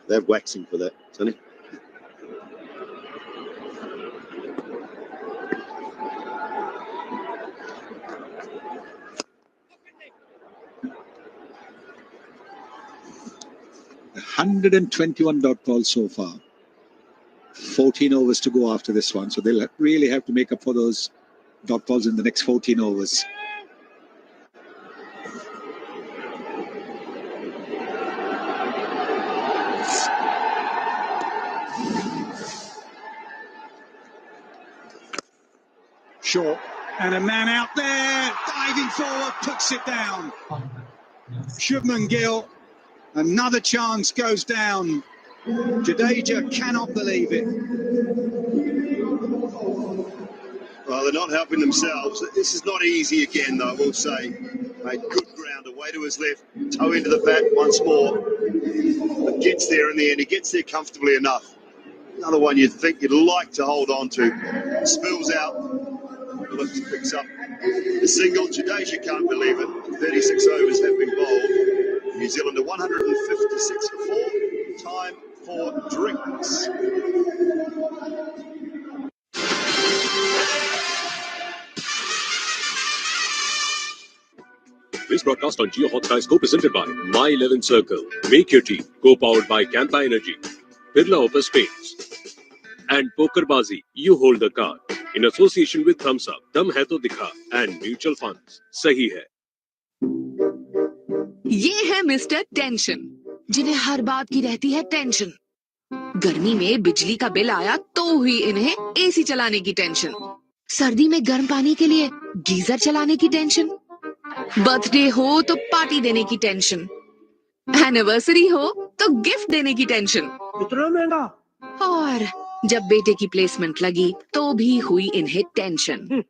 [SPEAKER 10] They have waxing for that, Sonny.
[SPEAKER 17] $121 so far. 14 overs to go after this one, so they'll really have to make up for those dot balls in the next 14 overs. Short, and a man out there diving forward, puts it down. Shubman Gill, another chance goes down. Jadeja cannot believe it.
[SPEAKER 10] Well, they're not helping themselves. This is not easy again, though, I will say. Made good ground away to his left, toe into the bat once more. But gets there in the end. He gets there comfortably enough. Another one you'd think you'd like to hold on to. Spills out. Phillips picks up the single. Jadeja can't believe it. 36 overs have been bowled. New Zealand are 156 for 4. Time for drinks.
[SPEAKER 15] This broadcast on Jio Hotstar is co-presented by My 11 Circle. Make your team. Co-powered by Campa Energy. Birla Opus Paints. And Pokerbazi. You hold the card. In association with Thumbs Up. Dum hai to dikha. And Mutual Funds. Sahi hai.
[SPEAKER 5] ये है mister tension, जिन्हें हर बात की रहती है tension. गर्मी में बिजली का बिल आया तो ही इन्हें एसी चलाने की टेंशन, सर्दी में गर्म पानी के लिए गीजर चलाने की टेंशन, बर्थडे हो तो पार्टी देने की टेंशन, एनिवर्सरी हो तो गिफ्ट देने की टेंशन। इतना महंगा। और जब बेटे की प्लेसमेंट लगी तो भी हुई इन्हें टेंशन।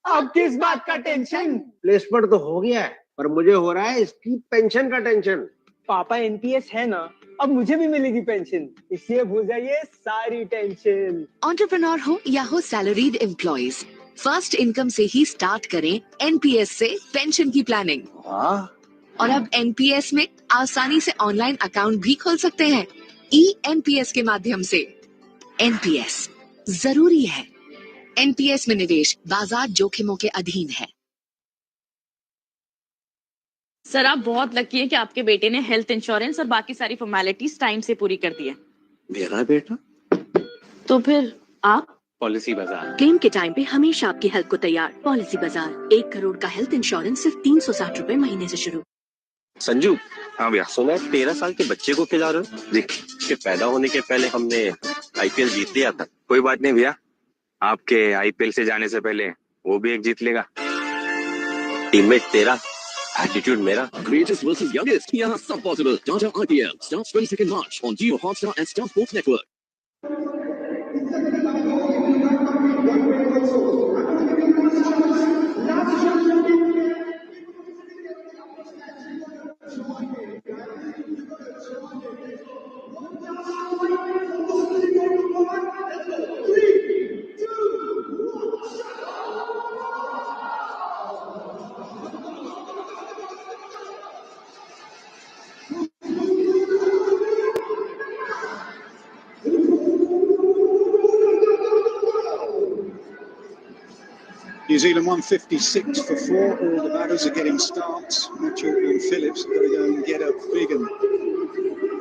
[SPEAKER 21] अब किस बात का टेंशन? प्लेसमेंट तो हो गया है, पर मुझे हो रहा है इसकी पेंशन का टेंशन। पापा एनपीएस है ना, अब मुझे भी मिलेगी पेंशन, इसलिए भूल जाइए सारी टेंशन।
[SPEAKER 5] एंटरप्रेन्योर हो या हो सैलरीड एम्प्लॉइज, फर्स्ट इनकम से ही स्टार्ट करें एनपीएस से पेंशन की प्लानिंग। और अब एनपीएस में आसानी से ऑनलाइन अकाउंट भी खोल सकते हैं ई-एनपीएस के माध्यम से। एनपीएस जरूरी है। एनपीएस में निवेश बाजार जोखिमों के अधीन है।
[SPEAKER 19] सर आप बहुत लकी हैं कि आपके बेटे ने हेल्थ इंश्योरेंस और बाकी सारी फॉर्मेलिटीज टाइम से पूरी कर दी है।
[SPEAKER 1] मेरा बेटा
[SPEAKER 19] तो फिर आप
[SPEAKER 1] पॉलिसी बाजार।
[SPEAKER 20] क्लेम के टाइम पे हमेशा आपकी हेल्थ को तैयार। पॉलिसी बाजार, 1 करोड़ का हेल्थ इंश्योरेंस सिर्फ 360 रुपए महीने से शुरू।
[SPEAKER 1] संजू, हाँ भैया, सुना है 13 साल के बच्चे को खिला रहे हो? देख, उसके पैदा होने के पहले हमने आईपीएल जीत लिया था। कोई बात नहीं भैया, आपके आईपीएल से जाने से पहले वो भी एक जीत लेगा। टीममेट तेरा, एटीट्यूड मेरा।
[SPEAKER 3] Greatest versus youngest. यहाँ सब possible. Tata IPL starts 22nd March on Jio Hotstar and Star Sports Network.
[SPEAKER 17] New Zealand 156 for 4. All the batters are getting starts. Mitchell and Phillips have got to go and get a big and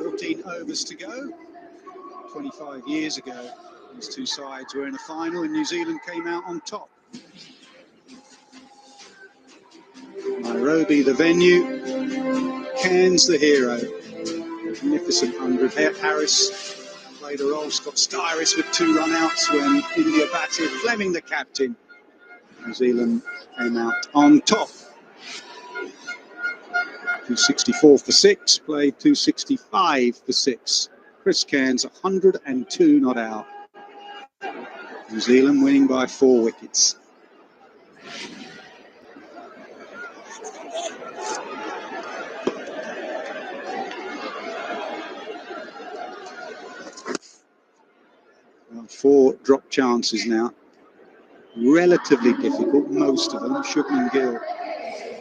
[SPEAKER 17] 14 overs to go. 25 years ago, these two sides were in a final and New Zealand came out on top. Nairobi, the venue. Cairns, the hero. Magnificent 100. Harris played a role. Scott Styris with 2 run-outs when India batted. Fleming, the captain. New Zealand came out on top. 264 for 6, played 265 for 6. Chris Cairns, 102 not out. New Zealand winning by 4 wickets. Well, 4 drop chances now. Relatively difficult, most of them. Shubman Gill,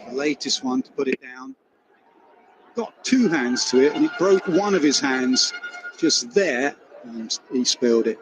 [SPEAKER 17] the latest one to put it down. Got 2 hands to it and it broke one of his hands just there and he spilled it.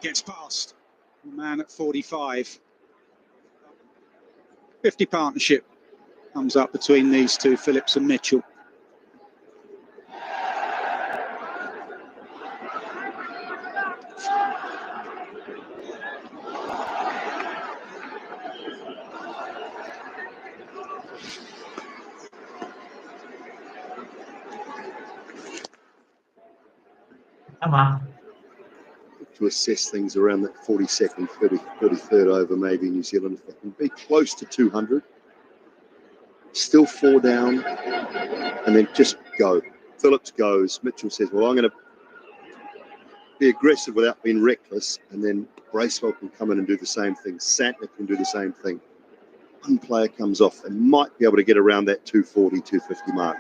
[SPEAKER 17] Gets past the man at 45. 50 partnership comes up between these two, Phillips and Mitchell.
[SPEAKER 10] To assess things around that 42nd, 33rd over, maybe New Zealand, if they can be close to 200, still 4 down, and then just go. Phillips goes. Mitchell says, well, I'm going to be aggressive without being reckless, and then Bracewell can come in and do the same thing. Santner can do the same thing. One player comes off and might be able to get around that 240, 250 mark.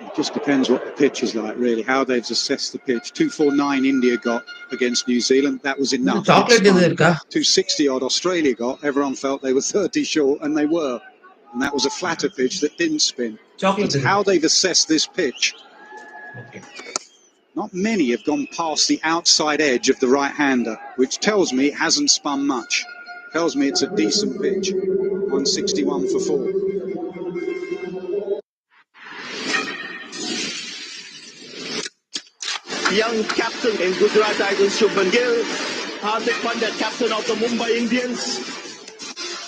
[SPEAKER 17] It just depends what the pitch is like, really, how they've assessed the pitch. 249 India got against New Zealand. That was enough. 260 odd Australia got. Everyone felt they were 30 short, and they were. And that was a flatter pitch that didn't spin. It's how they've assessed this pitch. Not many have gone past the outside edge of the right-hander, which tells me it hasn't spun much. Tells me it's a decent pitch. 161 for 4.
[SPEAKER 11] Young captain in Gujarat Titans, Shubman Gill. Hardik Pandya, captain of the Mumbai Indians.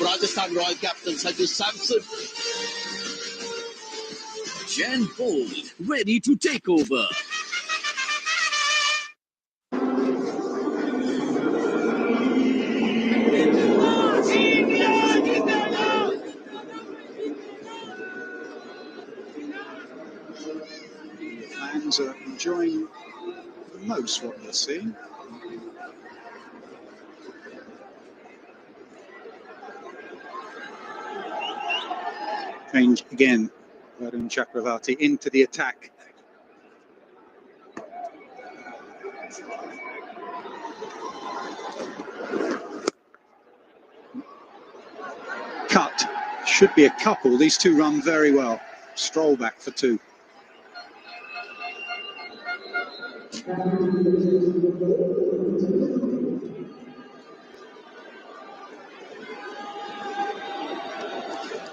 [SPEAKER 11] Rajasthan Royal captain, Sanju Samson.
[SPEAKER 3] Jen Bold, ready to take over.
[SPEAKER 17] Fans are enjoying the most what they're seeing. change again. Varun Chakravarti into the attack. Cut. Should be a couple. These two run very well. Stroll back for two.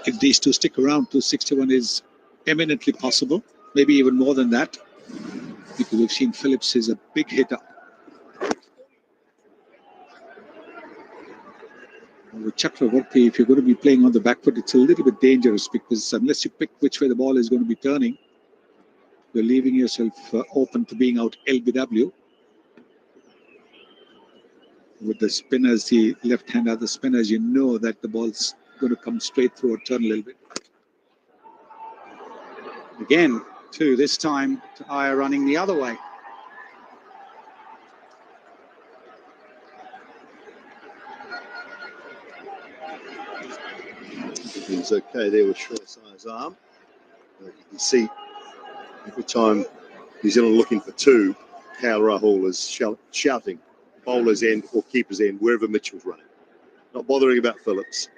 [SPEAKER 17] If these two stick around, 261 is eminently possible. Maybe even more than that. Because we've seen Phillips is a big hitter. With Chakravarti, if you're going to be playing on the back foot, it's a little bit dangerous because unless you pick which way the ball is going to be turning, you're leaving yourself open to being out LBW. With the spinners, the left-hander, the spinners, you know that the ball's going to come straight through or turn a little bit. Again, two, this time to Iyer running the other way.
[SPEAKER 10] He's okay there with Shreyasayar's arm. You can see every time New Zealand looking for two, Kyle Rahul is shouting bowler's end or keeper's end, wherever Mitchell's running. Not bothering about Phillips.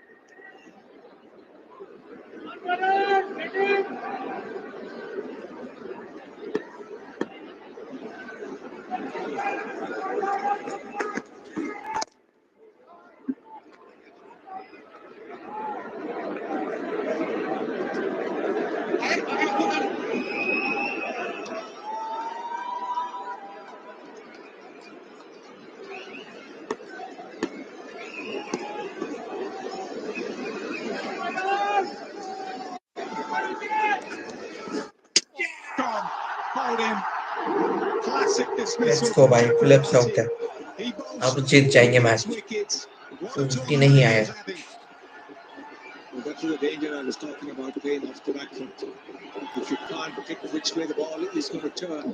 [SPEAKER 2] Let's go भाई, Philips out है, अब जीत जाएंगे match. 250 नहीं आया।
[SPEAKER 17] That's the danger I was talking about, playing off the back foot. If you can't pick which way the ball is going to turn,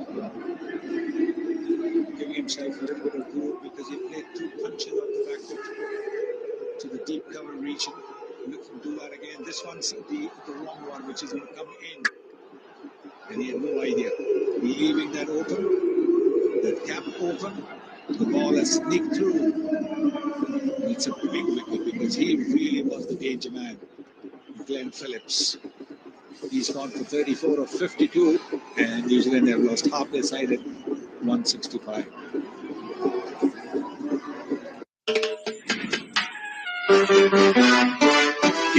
[SPEAKER 17] giving himself a little bit of room because he played two punches off the back foot to the deep cover region. Look to do that again. This one's the wrong one, which is going to come in. And he had no idea. Leaving that open, that gap open, the ball has sneaked through. It's a big wicket because he really was the danger man. Glenn Phillips. He's gone for 34 of 52, and New Zealand have lost half their side at 165.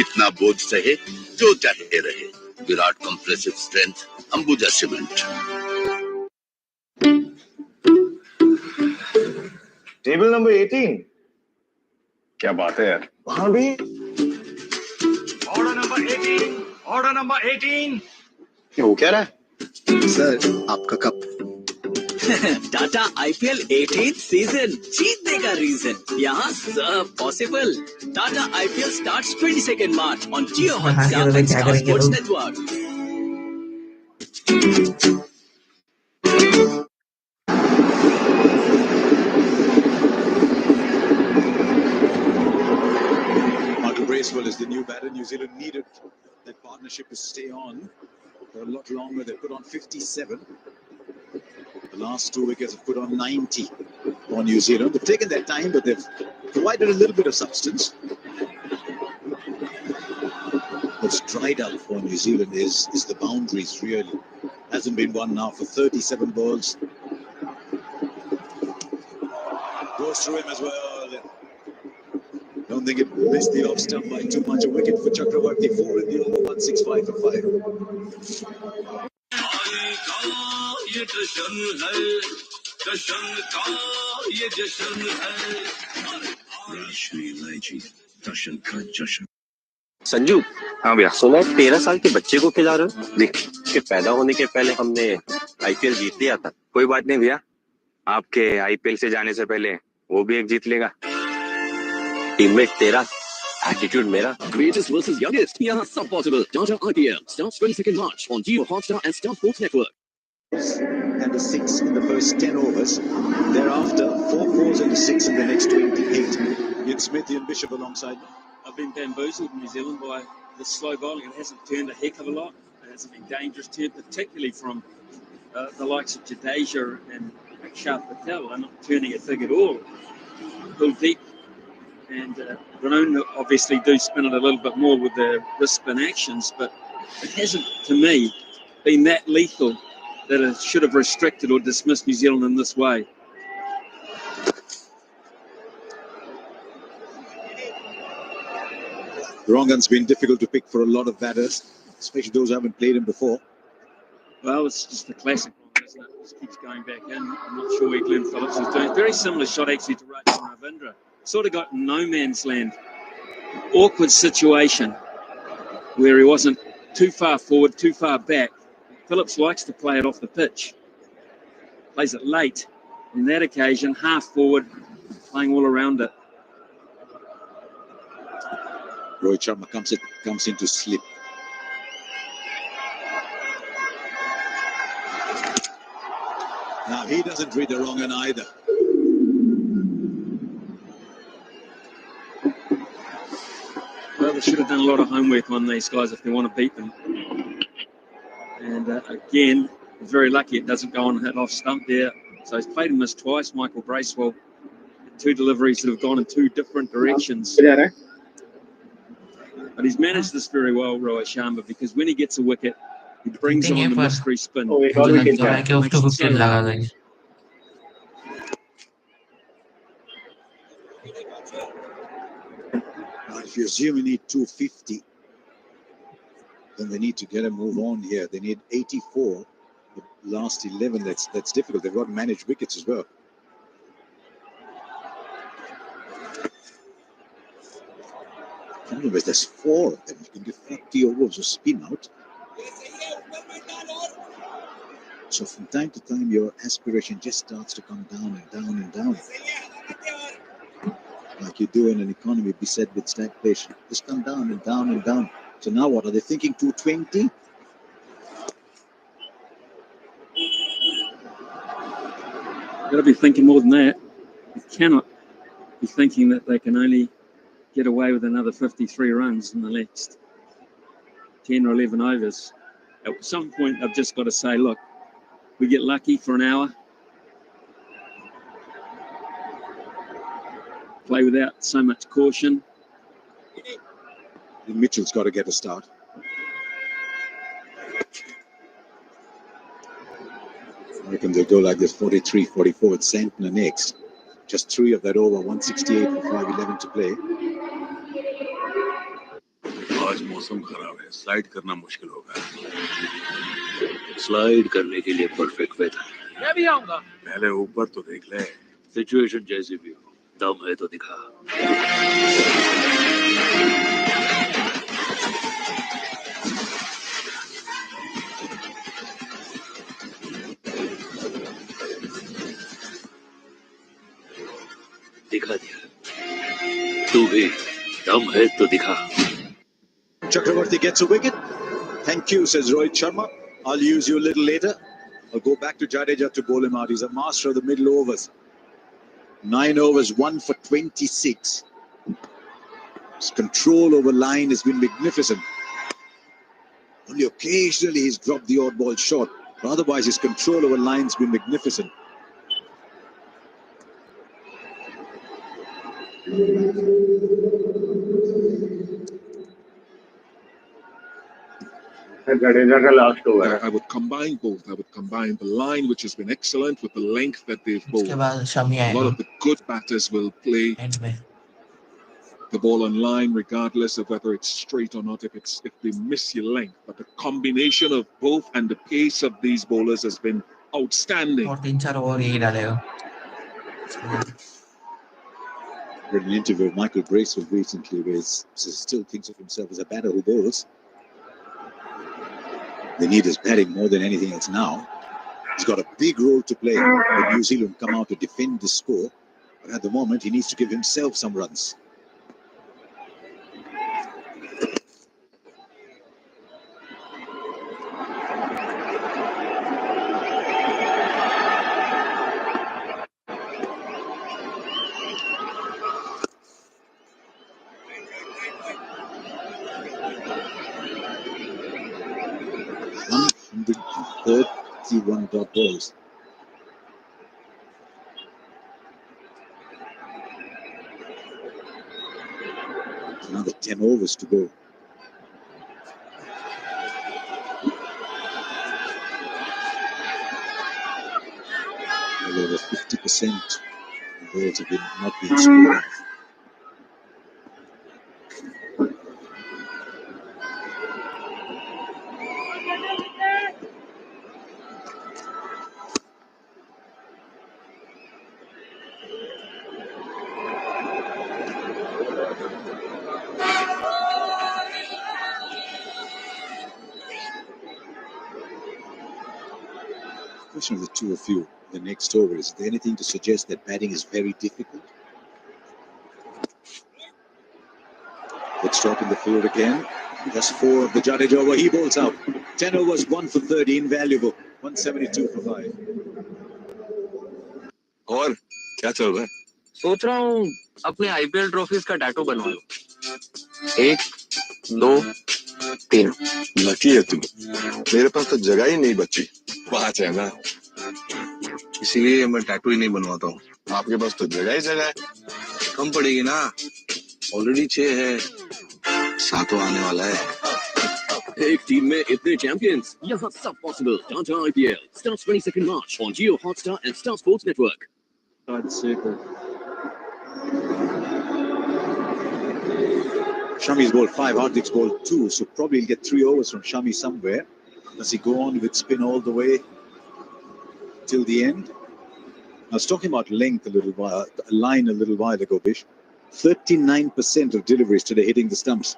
[SPEAKER 11] इतना बोझ सहे जो चाहते रहे। Virat compressive strength Ambuja cement.
[SPEAKER 1] Table number 18। क्या बात है यार, वहां भी ऑर्डर नंबर 18, ऑर्डर नंबर 18। ये हो क्या रहा है
[SPEAKER 22] सर? आपका cup.
[SPEAKER 3] Tata IPL 18th season जीतने का रीजन यहाँ सब possible. Tata IPL starts 22nd March on Jio Hotstar and Star Sports Network.
[SPEAKER 14] Michael Bracewell is the new batter. New Zealand needed that partnership to stay on for a lot longer. They put on 57. The last two wickets have put on 90 for New Zealand. They've taken their time, but they've provided a little bit of substance. What's dried up for New Zealand is the boundaries, really. Hasn't been one now for 37 balls. Goes through him as well. Don't think it missed the off stump by too much. A wicket for Chakravarti, 4 in the over, 165 for 5.
[SPEAKER 1] Sanju. हाँ भैया। सुना है 13 साल के बच्चे को खिला रहे हो? देख के पैदा होने के पहले हमने IPL जीत लिया था। कोई बात नहीं भैया, आपके IPL से जाने से पहले वो भी एक जीत लेगा। टीममेट तेरा, एटीट्यूड मेरा।
[SPEAKER 3] Greatest versus youngest. यहाँ सब possible. Tata IPL starts 22nd March on Jio Hotstar and Star Sports Network.
[SPEAKER 14] And a 6 in the first 10 overs. Thereafter, 4 fours and a 6 in the next 28. Ian Smith, Ian Bishop alongside.
[SPEAKER 16] I've been bamboozled, New Zealand, by the slow bowling. It hasn't turned a heck of a lot. It hasn't been dangerous turn, particularly from the likes of Jyyjjyhbmjkv and Akshar Patel. Are not turning it big at all. Kuldeep and Varun obviously do spin it a little bit more with their wrist spin actions, but it hasn't, to me, been that lethal that it should have restricted or dismissed New Zealand in this way.
[SPEAKER 14] The wrong gun's been difficult to pick for a lot of batters, especially those who haven't played him before.
[SPEAKER 16] Well, it's just the classic wrong, isn't it? It just keeps going back in. I'm not sure where Glenn Phillips is doing. Very similar shot actually to Rajendra Ravindra. Sort of got no man's land. Awkward situation where he wasn't too far forward, too far back. Phillips likes to play it off the pitch. Plays it late. On that occasion, half forward, playing all around it.
[SPEAKER 14] Rohit Sharma comes into slip. Now he doesn't read the wrong end either.
[SPEAKER 16] Well, they should have done a lot of homework on these guys if they want to beat them. And again, he's very lucky it doesn't go on and hit off stump there. So he's played and missed twice. Michael Bracewell, two deliveries that have gone in two different directions. But he's managed this very well, Rohit Sharma, because when he gets a wicket, he brings on the mystery spin.
[SPEAKER 2] मुझे लगता है कि उसको 50 लगा देंगे.
[SPEAKER 14] If you assume you need 250, then they need to get a move on here. They need 84. The last 11, that's difficult. They've got to manage wickets as well. Remember, there's 4 of them. You can do 40 overs of spin out. So from time to time, your aspiration just starts to come down and down and down. Like you do in an economy beset with stagflation. Just come down and down and down. So now what? Are they thinking 220?
[SPEAKER 16] Got to be thinking more than that. You cannot be thinking that they can only get away with another 53 runs in the next 10 or 11 overs. At some point, I've just got to say, look, we get lucky for an hour. Play without so much caution.
[SPEAKER 14] Mitchell's got to get a start. I reckon they'll go like this 43, 44 with Santner next. Just 3 of that over, 168 for 511 to play.
[SPEAKER 18] आज मौसम खराब है, slide करना मुश्किल होगा. Slide करने के लिए परफेक्ट वेदर. मैं भी आऊंगा. पहले ऊपर तो देख ले. सिचुएशन जैसी भी हो, दम है तो दिखा. दिखा दिया. तू भी दम है तो दिखा.
[SPEAKER 14] Chakravarti gets a wicket. Thank you, says Rohit Sharma. I'll use you a little later. I'll go back to Jadeja to bowl him out. He's a master of the middle overs. 9 overs, 1 for 26. His control over line has been magnificent. Only occasionally he's dropped the odd ball short. But otherwise, his control over line's been magnificent.
[SPEAKER 8] I would combine both. I would combine the line, which has been excellent, with the length that they've bowled. A lot of the good batters will play the ball on line, regardless of whether it's straight or not, if they miss your length. But the combination of both and the pace of these bowlers has been outstanding.
[SPEAKER 2] और 3-4 over यही डालेगा.
[SPEAKER 14] I read an interview with Michael Bracewell recently where he still thinks of himself as a batter who bowls. They need his batting more than anything else now. He's got a big role to play when New Zealand come out to defend the score. But at the moment, he needs to give himself some runs. 21 dot balls. Another 10 overs to go. Well over 50% of balls have not been scored off. Question of the two of you, the next over, is there anything to suggest that batting is very difficult? Let's stop in the field again. Just 4 of the Jyyjjyhbmjkv over. He bowls out. 10 overs, 1 for 30, invaluable. 172 for 5.
[SPEAKER 1] और क्या चल रहा है? सोच रहा हूँ अपने IPL trophies का टैटू बनवा लूं। 1, 2, 3।
[SPEAKER 18] लकी है तू। मेरे पास तो जगह ही नहीं बची। बात है ना, इसीलिए मैं टैटू ही नहीं बनवाता हूँ। आपके पास तो जगह ही जगह है। कम पड़ेगी ना, ऑलरेडी 6 है, 7वां आने वाला है।
[SPEAKER 15] एक टीम में इतने चैंपियंस, यहाँ सब possible. Tata IPL starts 22nd March on Jio Hotstar and Star Sports Network.
[SPEAKER 16] Circle.
[SPEAKER 14] Shami's bowled 5, Hardik's bowled 2, so probably he'll get 3 overs from Shami somewhere. Does he go on with spin all the way till the end? I was talking about length a little while ago, Bish. 39% of deliveries today hitting the stumps.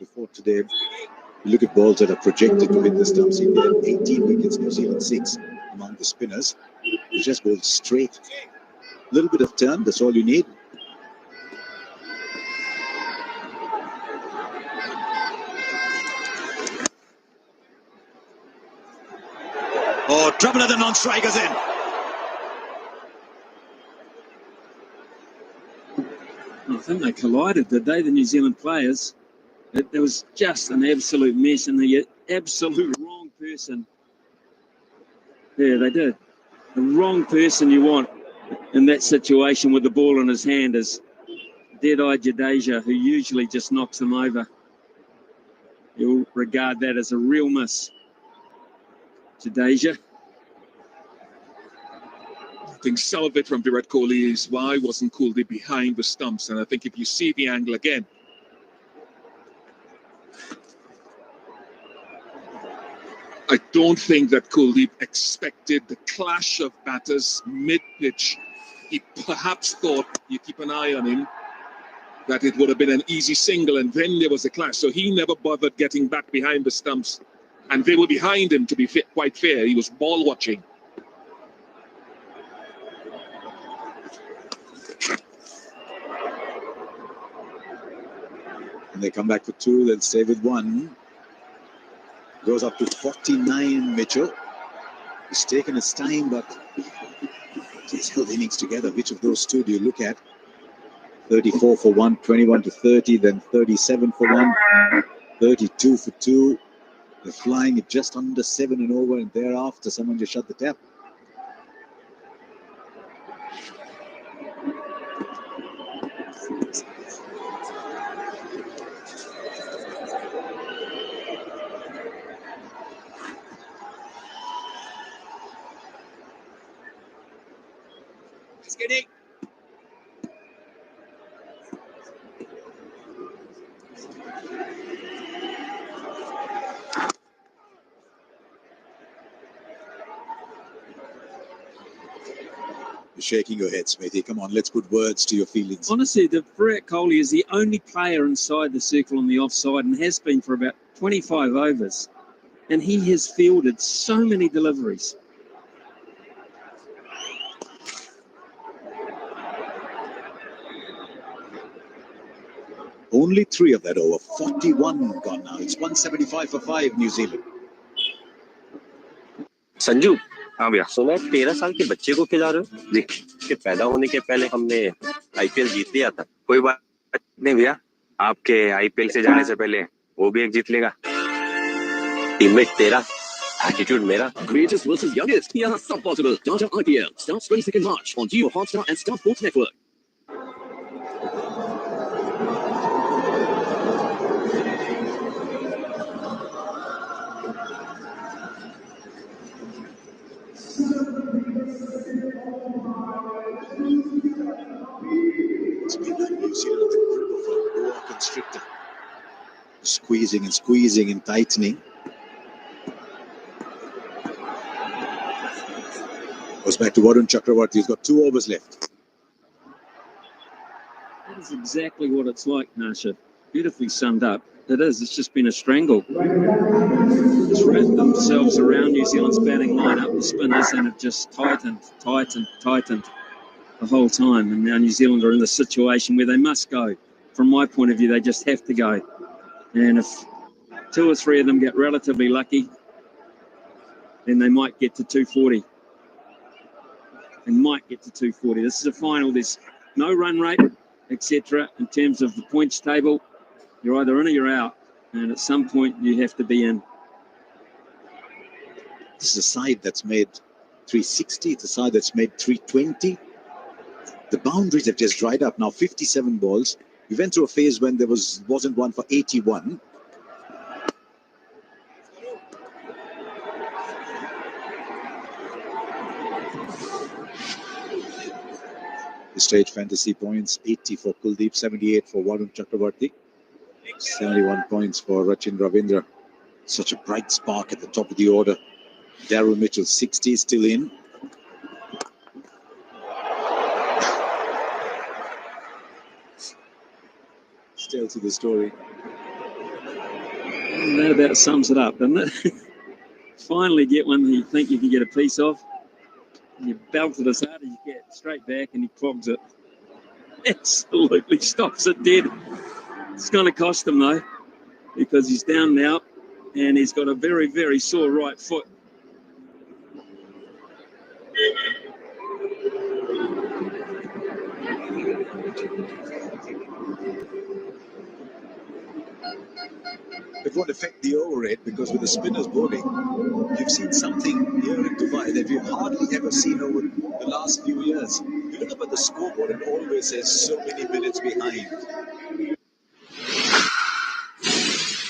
[SPEAKER 14] Before today, you look at balls that are projected to hit the stumps. India had 18 wickets, New Zealand 6 among the spinners. You just bowled straight. A little bit of turn, that's all you need. Oh, trouble at the non-strikers in.
[SPEAKER 16] I think they collided, did they, the New Zealand players? There was just an absolute mess, and the absolute wrong person. Yeah, they did. The wrong person you want in that situation with the ball in his hand is dead-eyed Jyyjjyhbmjkv, who usually just knocks him over. You'll regard that as a real miss. Jyyjjyhbmjkv.
[SPEAKER 9] I think some of it from Virat Kohli is why wasn't Kuldeep behind the stumps, and I think if you see the angle again, I don't think that Kuldeep expected the clash of batters mid-pitch. He perhaps thought, you keep an eye on him, that it would have been an easy single, and then there was a clash. So he never bothered getting back behind the stumps, and they were behind him, to be quite fair. He was ball watching.
[SPEAKER 14] And they come back for 2, they'll stay with 1. Goes up to 49, Mitchell. He's taken his time, but he's held innings together. Which of those two do you look at? 34 for 1, 21 to 30, then 37 for 1, 32 for 2. They're flying at just under 7 and over, and thereafter someone just shut the tap.
[SPEAKER 11] Skinny.
[SPEAKER 14] You're shaking your head, Smithy. Come on, let's put words to your feelings.
[SPEAKER 16] Honestly, Virat Kohli is the only player inside the circle on the offside and has been for about 25 overs. And he has fielded so many deliveries.
[SPEAKER 14] Only 3 of that over. 41 gone now. It's 175 for 5, New Zealand.
[SPEAKER 13] Sanju, हाँ भैया। सुना 13 साल के बच्चे को खिला रहे हो? देख, के पैदा होने के पहले हमने आईपीएल जीत लिया था। कोई बात नहीं भैया, आपके आईपीएल से जाने से पहले वो भी एक जीत लेगा। टीममेट तेरा, एटीट्यूड मेरा।
[SPEAKER 3] Greatest versus youngest. यहाँ सब possible. Tata IPL starts 22nd March on Jio Hotstar and Star Sports Network.
[SPEAKER 14] It's been like New Zealand, the grip of a boa constrictor. Squeezing and squeezing and tightening. Goes back to Varun Chakravarti. He's got 2 overs left.
[SPEAKER 16] That is exactly what it's like, Nasha. Beautifully summed up. It is. It's just been a strangle. Just wrapped themselves around New Zealand's batting lineup, the spinners, and have just tightened the whole time. And now New Zealand are in the situation where they must go. From my point of view, they just have to go. And if 2 or 3 of them get relatively lucky, then they might get to 240. They might get to 240. This is a final. There's no run rate, etc. In terms of the points table, you're either in or you're out. And at some point, you have to be in.
[SPEAKER 14] This is a side that's made 360. It's a side that's made 320. The boundaries have just dried up. Now 57 balls. We went through a phase when there wasn't one for 81. The stage fantasy points, 80 for Kuldeep, 78 for Varun Chakravarti, 71 points for Rachin Ravindra. Such a bright spark at the top of the order. Daryl Mitchell, 60, still in. Still to the story.
[SPEAKER 16] And that about sums it up, doesn't it? Finally get one that you think you can get a piece of. And you belt it as hard as you get, straight back, and he clogs it. Absolutely stops it dead. It's going to cost him, though, because he's down now, and he's got a very, very sore right foot.
[SPEAKER 14] It won't affect the over rate because with the spinners bowling, you've seen something here in Dubai that we've hardly ever seen over the last few years. You look up at the scoreboard, it always says so many minutes behind.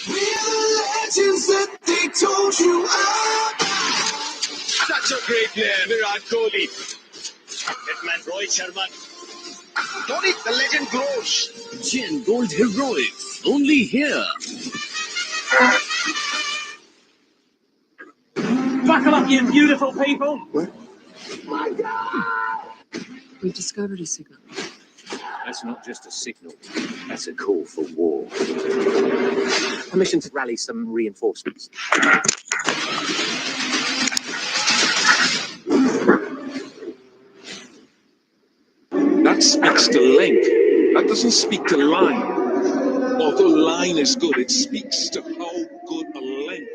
[SPEAKER 11] Legends that they told you about. Such a great player, Virat Kohli. Hitman Rohit Sharma. Dhoni, the legend grows.
[SPEAKER 3] Gen Gold Heroics, only here.
[SPEAKER 4] Buckle up, you beautiful people.
[SPEAKER 5] We discovered a signal.
[SPEAKER 15] That's not just a signal. That's a call for war.
[SPEAKER 7] Permission to rally some reinforcements.
[SPEAKER 9] That speaks to length. That doesn't speak to line. Although line is good, it speaks to how good a length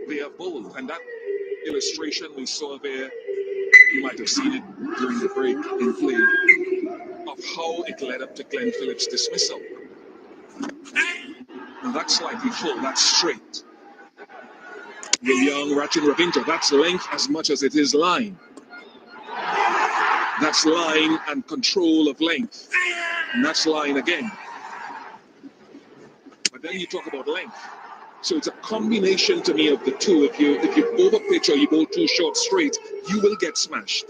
[SPEAKER 9] they are bowled. And that illustration we saw there, you might have seen it during the break in play, of how it led up to Glenn Phillips' dismissal. And that's slightly full, that's straight. With young Rachin Ravindra, that's length as much as it is line. That's line and control of length. And that's line again. But then you talk about length. So it's a combination to me of the two. If you overpitch or you bowl too short straight, you will get smashed.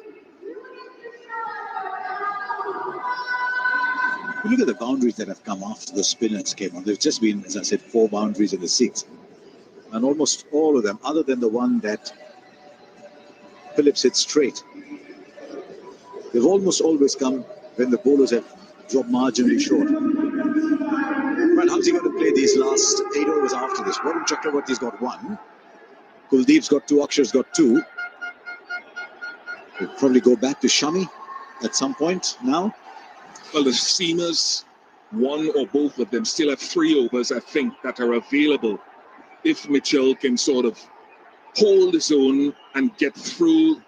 [SPEAKER 14] You look at the boundaries that have come after the spinners came on. There's just been, as I said, 4 boundaries in the 6th. And almost all of them, other than the one that Phillips hit straight, they've almost always come when the bowlers have dropped marginally short. Right, how's he going to play these last 8 overs after this? Varun Chakravarti's got 1. Kuldeep's got 2. Akshar's got 2. We'll probably go back to Shami at some point now.
[SPEAKER 9] Well, the seamers, one or both of them, still have 3 overs, I think, that are available. If Mitchell can sort of hold his own and get through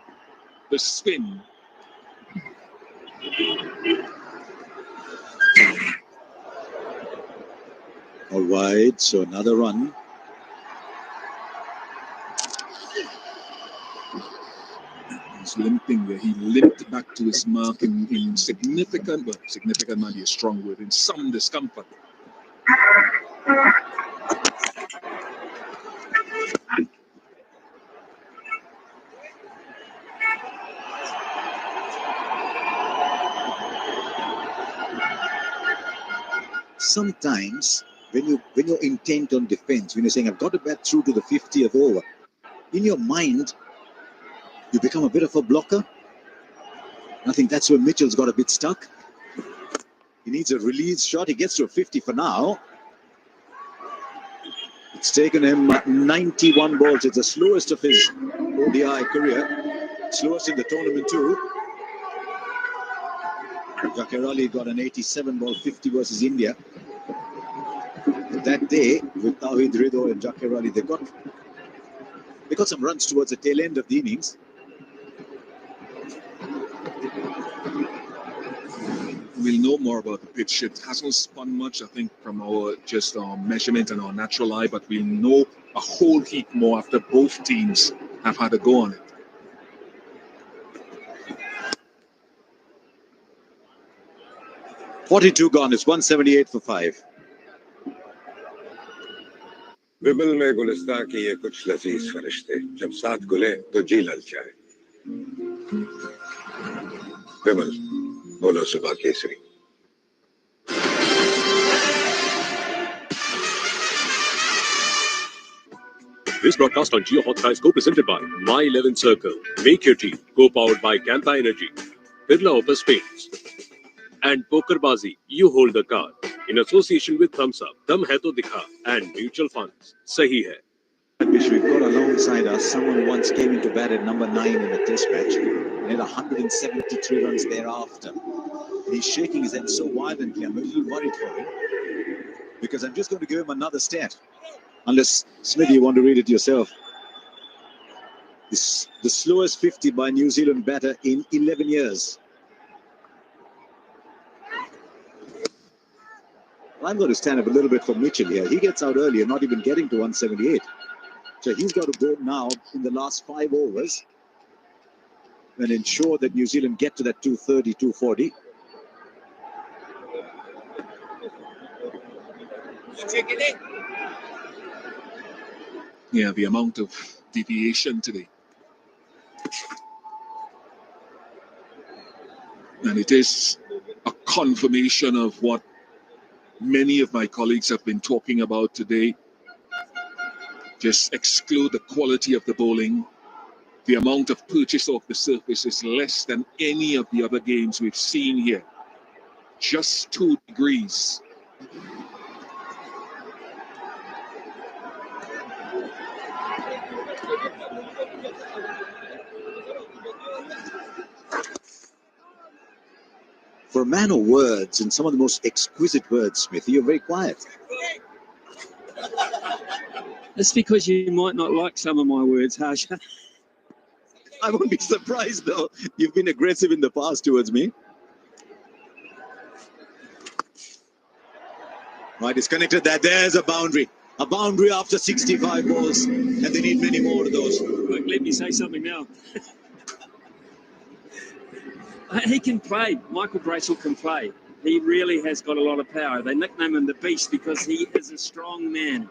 [SPEAKER 9] the spin.
[SPEAKER 14] All wide, so another run.
[SPEAKER 9] He's limping there. He limped back to his mark in significant, well, significant might be a strong word, in some discomfort.
[SPEAKER 14] Sometimes when you're intent on defense, when you're saying I've got to bat through to the 50th over, in your mind you become a bit of a blocker. I think that's where Mitchell's got a bit stuck. He needs a release shot. He gets to a 50 for now. It's taken him 91 balls. It's the slowest of his ODI career. Slowest in the tournament too. Jyyjjyhbmjkv got an 87 ball 50 versus India. That day with Tawhid Rido and Jyyjjyhbmjkv, they got some runs towards the tail end of the innings.
[SPEAKER 9] We'll know more about the pitch. It hasn't spun much, I think, from our measurement and our natural eye, but we'll know a whole heap more after both teams have had a go on it.
[SPEAKER 14] .42 gone. It's 178 for 5.
[SPEAKER 6] विमल में गुलिस्तां की ये कुछ लजीज फरिश्ते जब साथ गुले तो जी ललचाए। विमल बोलो सुबह Kesari.
[SPEAKER 15] This broadcast on Jio Hotspot co-presented by My 11 Circle, Make Your Team, co-powered by Campa Energy, Birla Opus Paints, and Pokerbazi, You Hold the Card, in association with Thumbs Up, Dum Hai To Dikha, and Mutual Funds. Sahi hai.
[SPEAKER 14] Which we've got alongside us, someone who once came into bat at number 9 in a test match and had 173 runs thereafter. He's shaking his head so violently, I'm a little worried for him, because I'm just going to give him another stat. Unless, Smithy, you want to read it yourself. This the slowest 50 by New Zealand batter in 11 years. Well, I'm going to stand up a little bit for Mitchell here. He gets out earlier, not even getting to 178. So he's got to go now in the last 5 overs and ensure that New Zealand get to that 230, 240.
[SPEAKER 9] Yeah, the amount of deviation today. And it is a confirmation of what many of my colleagues have been talking about today. Just exclude the quality of the bowling. The amount of purchase off the surface is less than any of the other games we've seen here. Just 2 degrees.
[SPEAKER 14] For a man of words, and some of the most exquisite words, Smithy, you're very quiet.
[SPEAKER 16] That's because you might not like some of my words, Harsha.
[SPEAKER 14] I won't be surprised, though. You've been aggressive in the past towards me. Right, it's connected there. There's a boundary. A boundary after 65 balls. And they need many more of those.
[SPEAKER 16] Look, let me say something now. He can play. Michael Bracewell can play. He really has got a lot of power. They nickname him the Beast because he is a strong man.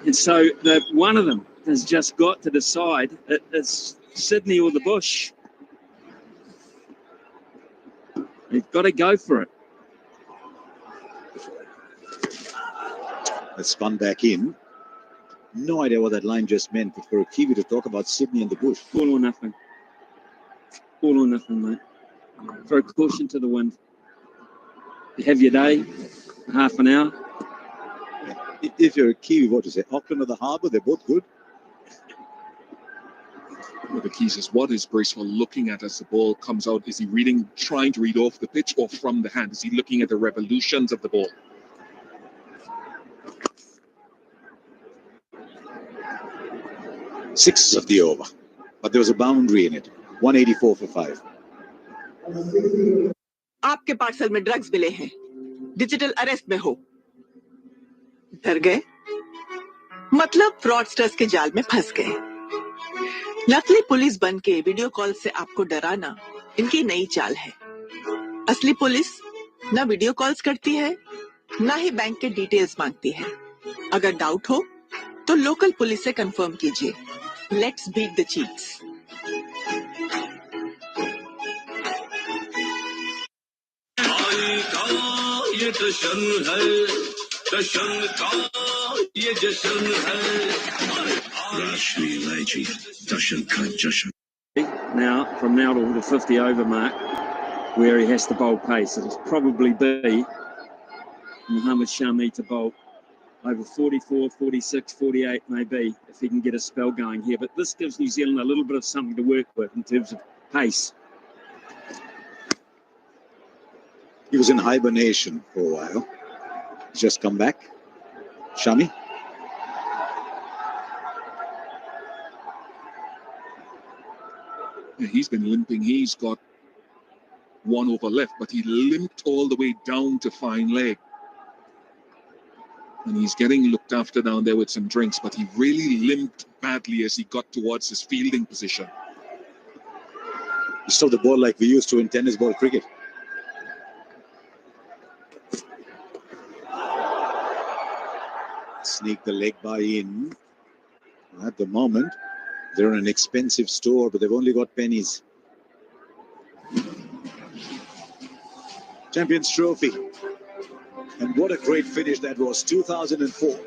[SPEAKER 16] And so one of them has just got to decide it's Sydney or the bush. They've got to go for it.
[SPEAKER 14] It's spun back in. No idea what that line just meant, but for a Kiwi to talk about Sydney and the bush.
[SPEAKER 16] All or nothing. All or nothing, mate. Throw caution to the wind. You have your day, half an hour.
[SPEAKER 14] If you're a Kiwi, what is it? Auckland or the Harbour, they're both good.
[SPEAKER 9] Well, the key is what is Bracewell looking at as the ball comes out? Is he trying to read off the pitch or from the hand? Is he looking at the revolutions of the ball?
[SPEAKER 14] Sixth of the over, but there was a boundary in it. 184 for 5.
[SPEAKER 12] आपके parcel में drugs मिले हैं, digital arrest में हो। डर गए? मतलब fraudsters के जाल में फंस गए। नकली पुलिस बन के वीडियो कॉल से आपको डराना इनकी नई चाल है। असली पुलिस ना वीडियो कॉल्स करती है, ना ही बैंक के डिटेल्स मांगती है। अगर डाउट हो तो लोकल पुलिस से कंफर्म कीजिए। Let's beat the cheats.
[SPEAKER 11] ये जश्न है, जश्न का ये जश्न है। राष्ट्रीय इलायची जश्न का जश्न।
[SPEAKER 16] Now, from now to the 50 over mark, where he has to bowl pace, it'll probably be Mohammad Shami to bowl over 44, 46, 48 maybe, if he can get a spell going here. But this gives New Zealand a little bit of something to work with in terms of pace.
[SPEAKER 14] He was in hibernation for a while. He's just come back. Shami.
[SPEAKER 9] Yeah, he's been limping. He's got one over left, but he limped all the way down to fine leg. And he's getting looked after down there with some drinks, but he really limped badly as he got towards his fielding position.
[SPEAKER 14] He stole the ball like we used to in tennis ball cricket. Sneak the leg by in. At the moment, they're on an expensive store, but they've only got pennies. Champions Trophy. And what a great finish that was, 2004.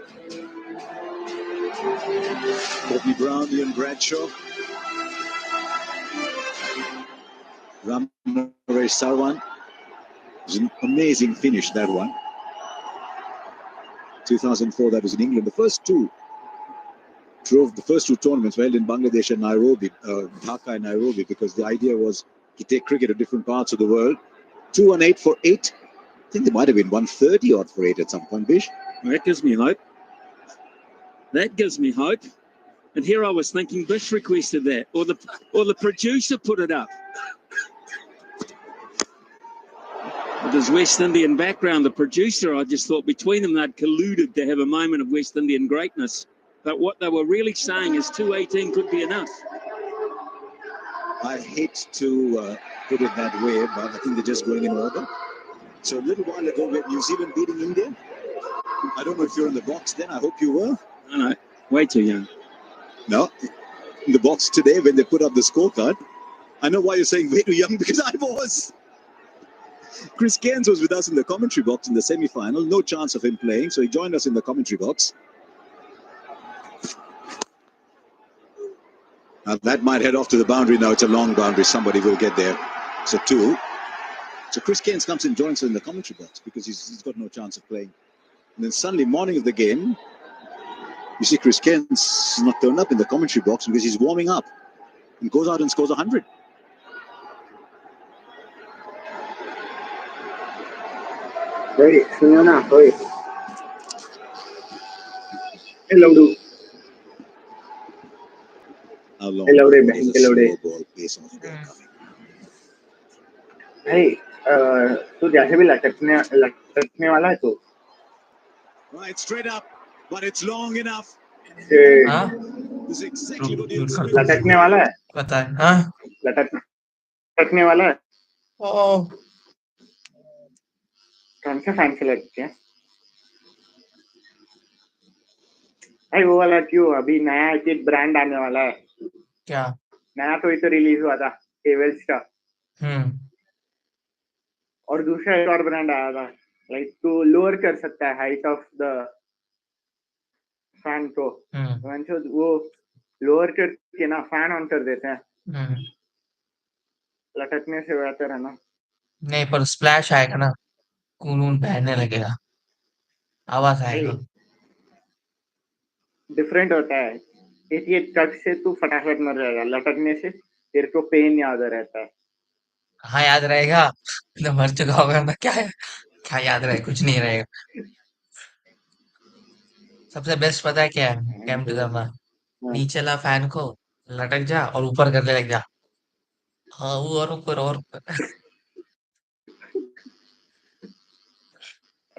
[SPEAKER 14] Bobby Brown, Ian Bradshaw. Ramesh Sarwan. It was an amazing finish, that one. 2004, that was in England. The first two tournaments were held in Bangladesh and Nairobi, Dhaka and Nairobi, because the idea was to take cricket to different parts of the world. 218 for 8. I think they might have been 130 odd for 8 at some point, Bish.
[SPEAKER 16] That gives me hope. That gives me hope. And here I was thinking Bish requested that, or the producer put it up. With his West Indian background, the producer, I just thought between them they'd colluded to have a moment of West Indian greatness. But what they were really saying is 218 could be enough.
[SPEAKER 14] I hate to put it that way, but I think they're just going in order. So a little while ago, we had New Zealand beating India. I don't know if you're in the box then. I hope you were.
[SPEAKER 16] No, way too young.
[SPEAKER 14] No, in the box today when they put up the scorecard. I know why you're saying way too young, because I was. Chris Cairns was with us in the commentary box in the semi-final. No chance of him playing, so he joined us in the commentary box. That might head off to the boundary now. It's a long boundary. Somebody will get there. So 2. So Chris Cairns comes and joins us in the commentary box because he's got no chance of playing. And then suddenly, morning of the game, you see Chris Cairns not turned up in the commentary box because he's warming up and goes out and scores 100.
[SPEAKER 21] Hey, Sunana, hey. Hello, dude.
[SPEAKER 14] How long
[SPEAKER 21] Hello,
[SPEAKER 14] is
[SPEAKER 21] bhai,
[SPEAKER 14] a
[SPEAKER 21] hello,
[SPEAKER 14] slow ball pace of ball coming?
[SPEAKER 21] Hey, तू जैसे भी लटकने वाला है तो
[SPEAKER 14] Right, straight up, but it's long enough.
[SPEAKER 2] हाँ
[SPEAKER 14] This is exactly what he
[SPEAKER 21] लटकने वाला है
[SPEAKER 2] पता है हाँ
[SPEAKER 21] लटकने वाला है
[SPEAKER 2] ओ
[SPEAKER 21] कौन सा फैन से लटके हैं भाई वो वाला क्यों अभी नया एक ब्रांड आने वाला है
[SPEAKER 2] क्या
[SPEAKER 21] नया तो इधर रिलीज हुआ था एवेल्स्टा और दूसरा एक और ब्रांड आया था लाइक तू लोअर कर सकता है हाइट ऑफ द फैन को वो लोअर करके ना फैन ऑन कर देते हैं लटकने से बेहतर है ना
[SPEAKER 2] नहीं पर स्प्लैश आएगा ना खून बहने लगेगा आवाज आएगा
[SPEAKER 21] डिफरेंट होता है ये टच से तू फटाफट मर जाएगा लटकने से तेरे को पेन याद रहता है
[SPEAKER 2] हाँ याद रहेगा तो मर चुका होगा ना क्या याद रहेगा कुछ नहीं रहेगा सबसे बेस्ट पता है क्या है कैम टू करना नीचे ला फैन को लटक जा और ऊपर करने लग जा हाँ वो और ऊपर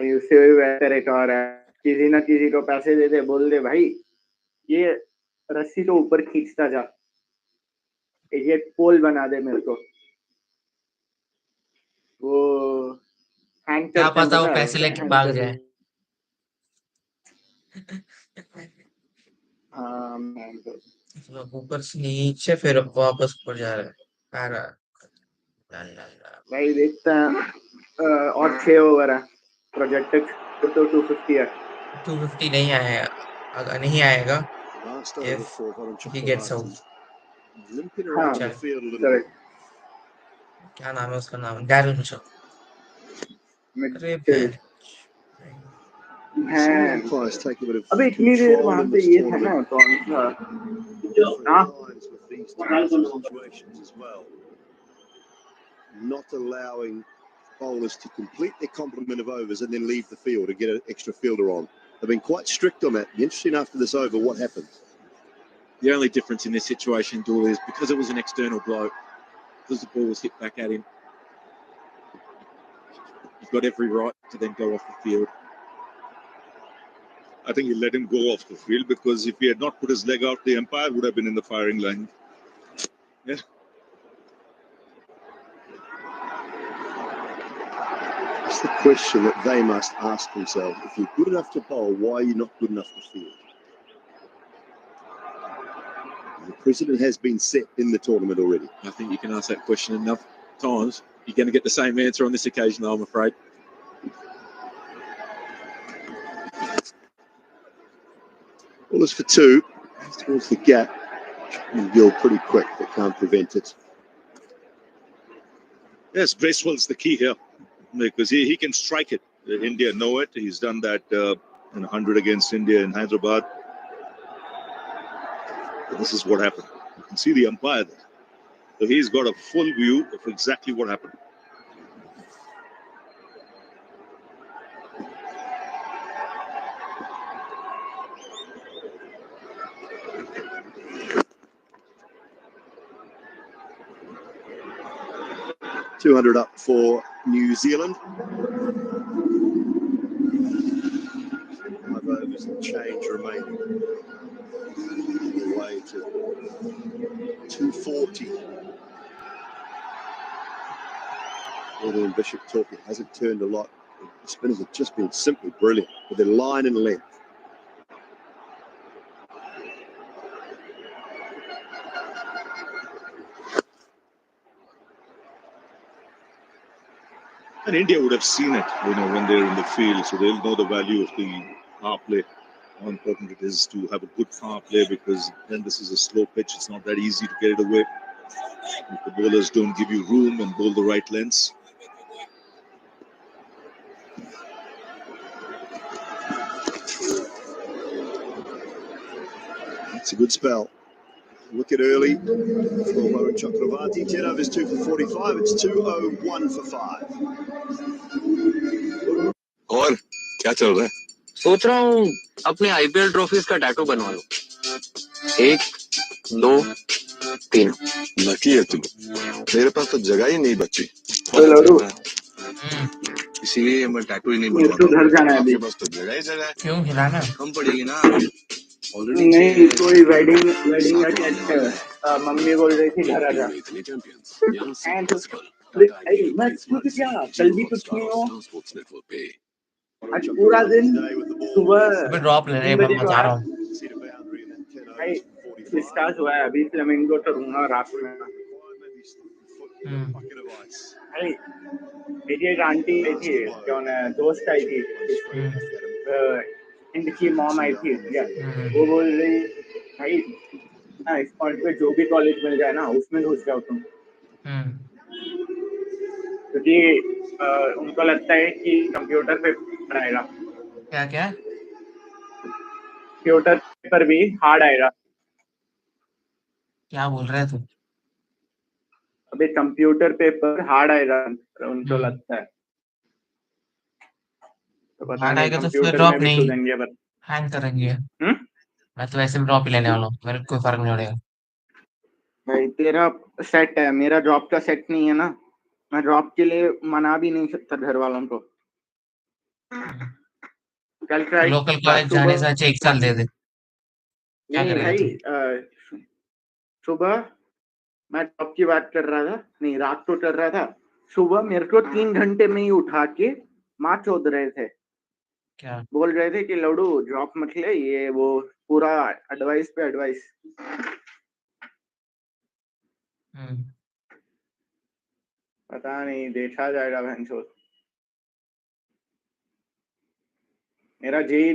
[SPEAKER 21] उससे भी बेहतर एक और है किसी ना किसी को पैसे दे दे, बोल दे भाई ये रस्सी तो ऊपर खींचता जा, ये पोल बना दे मेरे को। वो हैंग
[SPEAKER 2] क्या
[SPEAKER 21] करते हैं,
[SPEAKER 2] पता वो
[SPEAKER 21] पता है
[SPEAKER 2] पैसे
[SPEAKER 21] उसे,
[SPEAKER 2] लेके
[SPEAKER 21] हैंग
[SPEAKER 2] भाग
[SPEAKER 21] कर।
[SPEAKER 2] जाए।
[SPEAKER 21] हाँ man, तो
[SPEAKER 2] ऊपर से नीचे फिर वापस ऊपर जा रहा है। अरे
[SPEAKER 21] भाई देखते हैं। और 6 ओवर है प्रोजेक्टेड, तो 250 है।
[SPEAKER 2] 250 नहीं आएगा, अगर नहीं आएगा
[SPEAKER 10] Last over
[SPEAKER 2] if
[SPEAKER 10] for
[SPEAKER 2] he gets out.
[SPEAKER 10] Jyyjjyhbmjkv. Limping around the
[SPEAKER 2] Chal,
[SPEAKER 10] field a little
[SPEAKER 21] correct.
[SPEAKER 10] bit.
[SPEAKER 2] क्या नाम है उसका? नाम डैरिल मिचेल। अरे
[SPEAKER 21] मिचेल
[SPEAKER 10] Some
[SPEAKER 21] है।
[SPEAKER 10] umpires take a bit of
[SPEAKER 21] अबे इतनी देर
[SPEAKER 10] control
[SPEAKER 21] वहां
[SPEAKER 10] in
[SPEAKER 21] पे
[SPEAKER 10] this
[SPEAKER 21] ये था ना,
[SPEAKER 10] tournament.
[SPEAKER 21] कौन सा
[SPEAKER 10] Different
[SPEAKER 21] हाँ
[SPEAKER 10] lines with these types of situations as well. Not allowing bowlers to complete their complement of overs and then leave the field and get an extra fielder on. They've been quite strict on that. Be interesting after this over what happens.
[SPEAKER 8] The only difference in this situation, Dool, is because it was an external blow, because the ball was hit back at him, you've got every right to then go off the field.
[SPEAKER 9] I think he let him go off the field because if he had not put his leg out, the umpire would have been in the firing line. Yeah.
[SPEAKER 10] It's the question that they must ask themselves. If you're good enough to bowl, why are you not good enough to field? The precedent has been set in the tournament already.
[SPEAKER 8] I think you can ask that question enough times. You're going to get the same answer on this occasion, though, I'm afraid.
[SPEAKER 10] Ballers for 2 towards the gap. Gill pretty quick, but can't prevent it.
[SPEAKER 9] Yes, Bracewell's the key here because he can strike it. India know it. He's done that in 100 against India in Hyderabad. But this is what happened. You can see the umpire there. So he's got a full view of exactly what happened.
[SPEAKER 10] $200 up for New Zealand. 5 overs and change remaining. The way to 240. Although Bishop talk, it hasn't turned a lot. The spinners have just been simply brilliant with their line and length.
[SPEAKER 9] And India would have seen it, when they're in the field, so they'll know the value of the power play. How important it is to have a good power play because then this is a slow pitch. It's not that easy to get it away. If the bowlers don't give you room and bowl the right lengths.
[SPEAKER 10] It's a good spell. Look at early for Varun Chakravarti. 10 overs, 2 for 45. It's 201 for 5.
[SPEAKER 1] और क्या चल रहा है? सोच रहा हूँ अपने IPL trophies का टैटू बनवा लूं। 1, 2, 3।
[SPEAKER 18] लकी है तुम, मेरे पास तो जगह ही नहीं बची।
[SPEAKER 1] इसीलिए मैं टैटू ही नहीं
[SPEAKER 21] मेरे
[SPEAKER 1] बनवाता
[SPEAKER 21] को घर जाना है
[SPEAKER 1] हूँ।
[SPEAKER 21] अभी।
[SPEAKER 1] आपके पास तो जगह ही जगह है।
[SPEAKER 2] क्यों हिलाना?
[SPEAKER 1] कम पड़ेगी ना? ऑलरेडी
[SPEAKER 21] नहीं, कोई वेडिंग का टेस्ट है। मम्मी बोल रही थी घर आ जा। मैं खुद क्या, कल भी कुछ नहीं हो। आज पूरा दिन सुबह
[SPEAKER 2] ड्रॉप ले रहे
[SPEAKER 21] 3
[SPEAKER 2] मैं
[SPEAKER 21] बजे को
[SPEAKER 2] बता
[SPEAKER 21] आया।
[SPEAKER 2] रहा हूँ।
[SPEAKER 21] भाई डिस्चार्ज हुआ है अभी, फ्लेमिंगो तो दूंगा रात में। भाई मेरी एक आंटी आई थी, दोस्त आई थी, इनकी मॉम आई थी। वो बोल रही भाई ना, इस पॉइंट पे जो भी कॉलेज मिल जाए ना उसमें घुस जाओ तुम, क्योंकि उनको लगता है कि कंप्यूटर पे आएगा।
[SPEAKER 2] क्या क्या?
[SPEAKER 21] कंप्यूटर पर भी हार्ड आएगा।
[SPEAKER 2] क्या बोल रहे तू?
[SPEAKER 21] अबे कंप्यूटर पेपर हार्ड आएगा उनको लगता है, तो पता
[SPEAKER 2] हार्ड
[SPEAKER 21] नहीं
[SPEAKER 2] आएगा तो फिर
[SPEAKER 21] कंप्यूटर
[SPEAKER 2] ड्रॉप
[SPEAKER 21] में भी
[SPEAKER 2] नहीं,
[SPEAKER 21] कूदेंगे। पर
[SPEAKER 2] हैंग करेंगे। मैं तो वैसे भी ड्रॉप ही लेने वाला हूँ, मेरे को कोई फर्क नहीं पड़ेगा।
[SPEAKER 21] भाई तेरा सेट है, मेरा ड्रॉप का सेट नहीं है ना। मैं ड्रॉप के लिए मना भी नहीं सकता घर वालों को। कल ट्राई
[SPEAKER 2] लोकल कॉलेज जाने से अच्छा 1 साल दे दे। क्या
[SPEAKER 21] नहीं
[SPEAKER 2] करेगा
[SPEAKER 21] भाई
[SPEAKER 2] तू?
[SPEAKER 21] सुबह मैं जॉब की बात कर रहा था, नहीं रात को कर रहा था। सुबह मेरे को 3 घंटे में ही उठा के माँ चोद रहे थे,
[SPEAKER 2] क्या?
[SPEAKER 21] बोल रहे थे कि लड्डू जॉब मत ले, ये वो पूरा एडवाइस पे एडवाइस। पता नहीं, देखा जाएगा भैंसोद। मेरा जेई,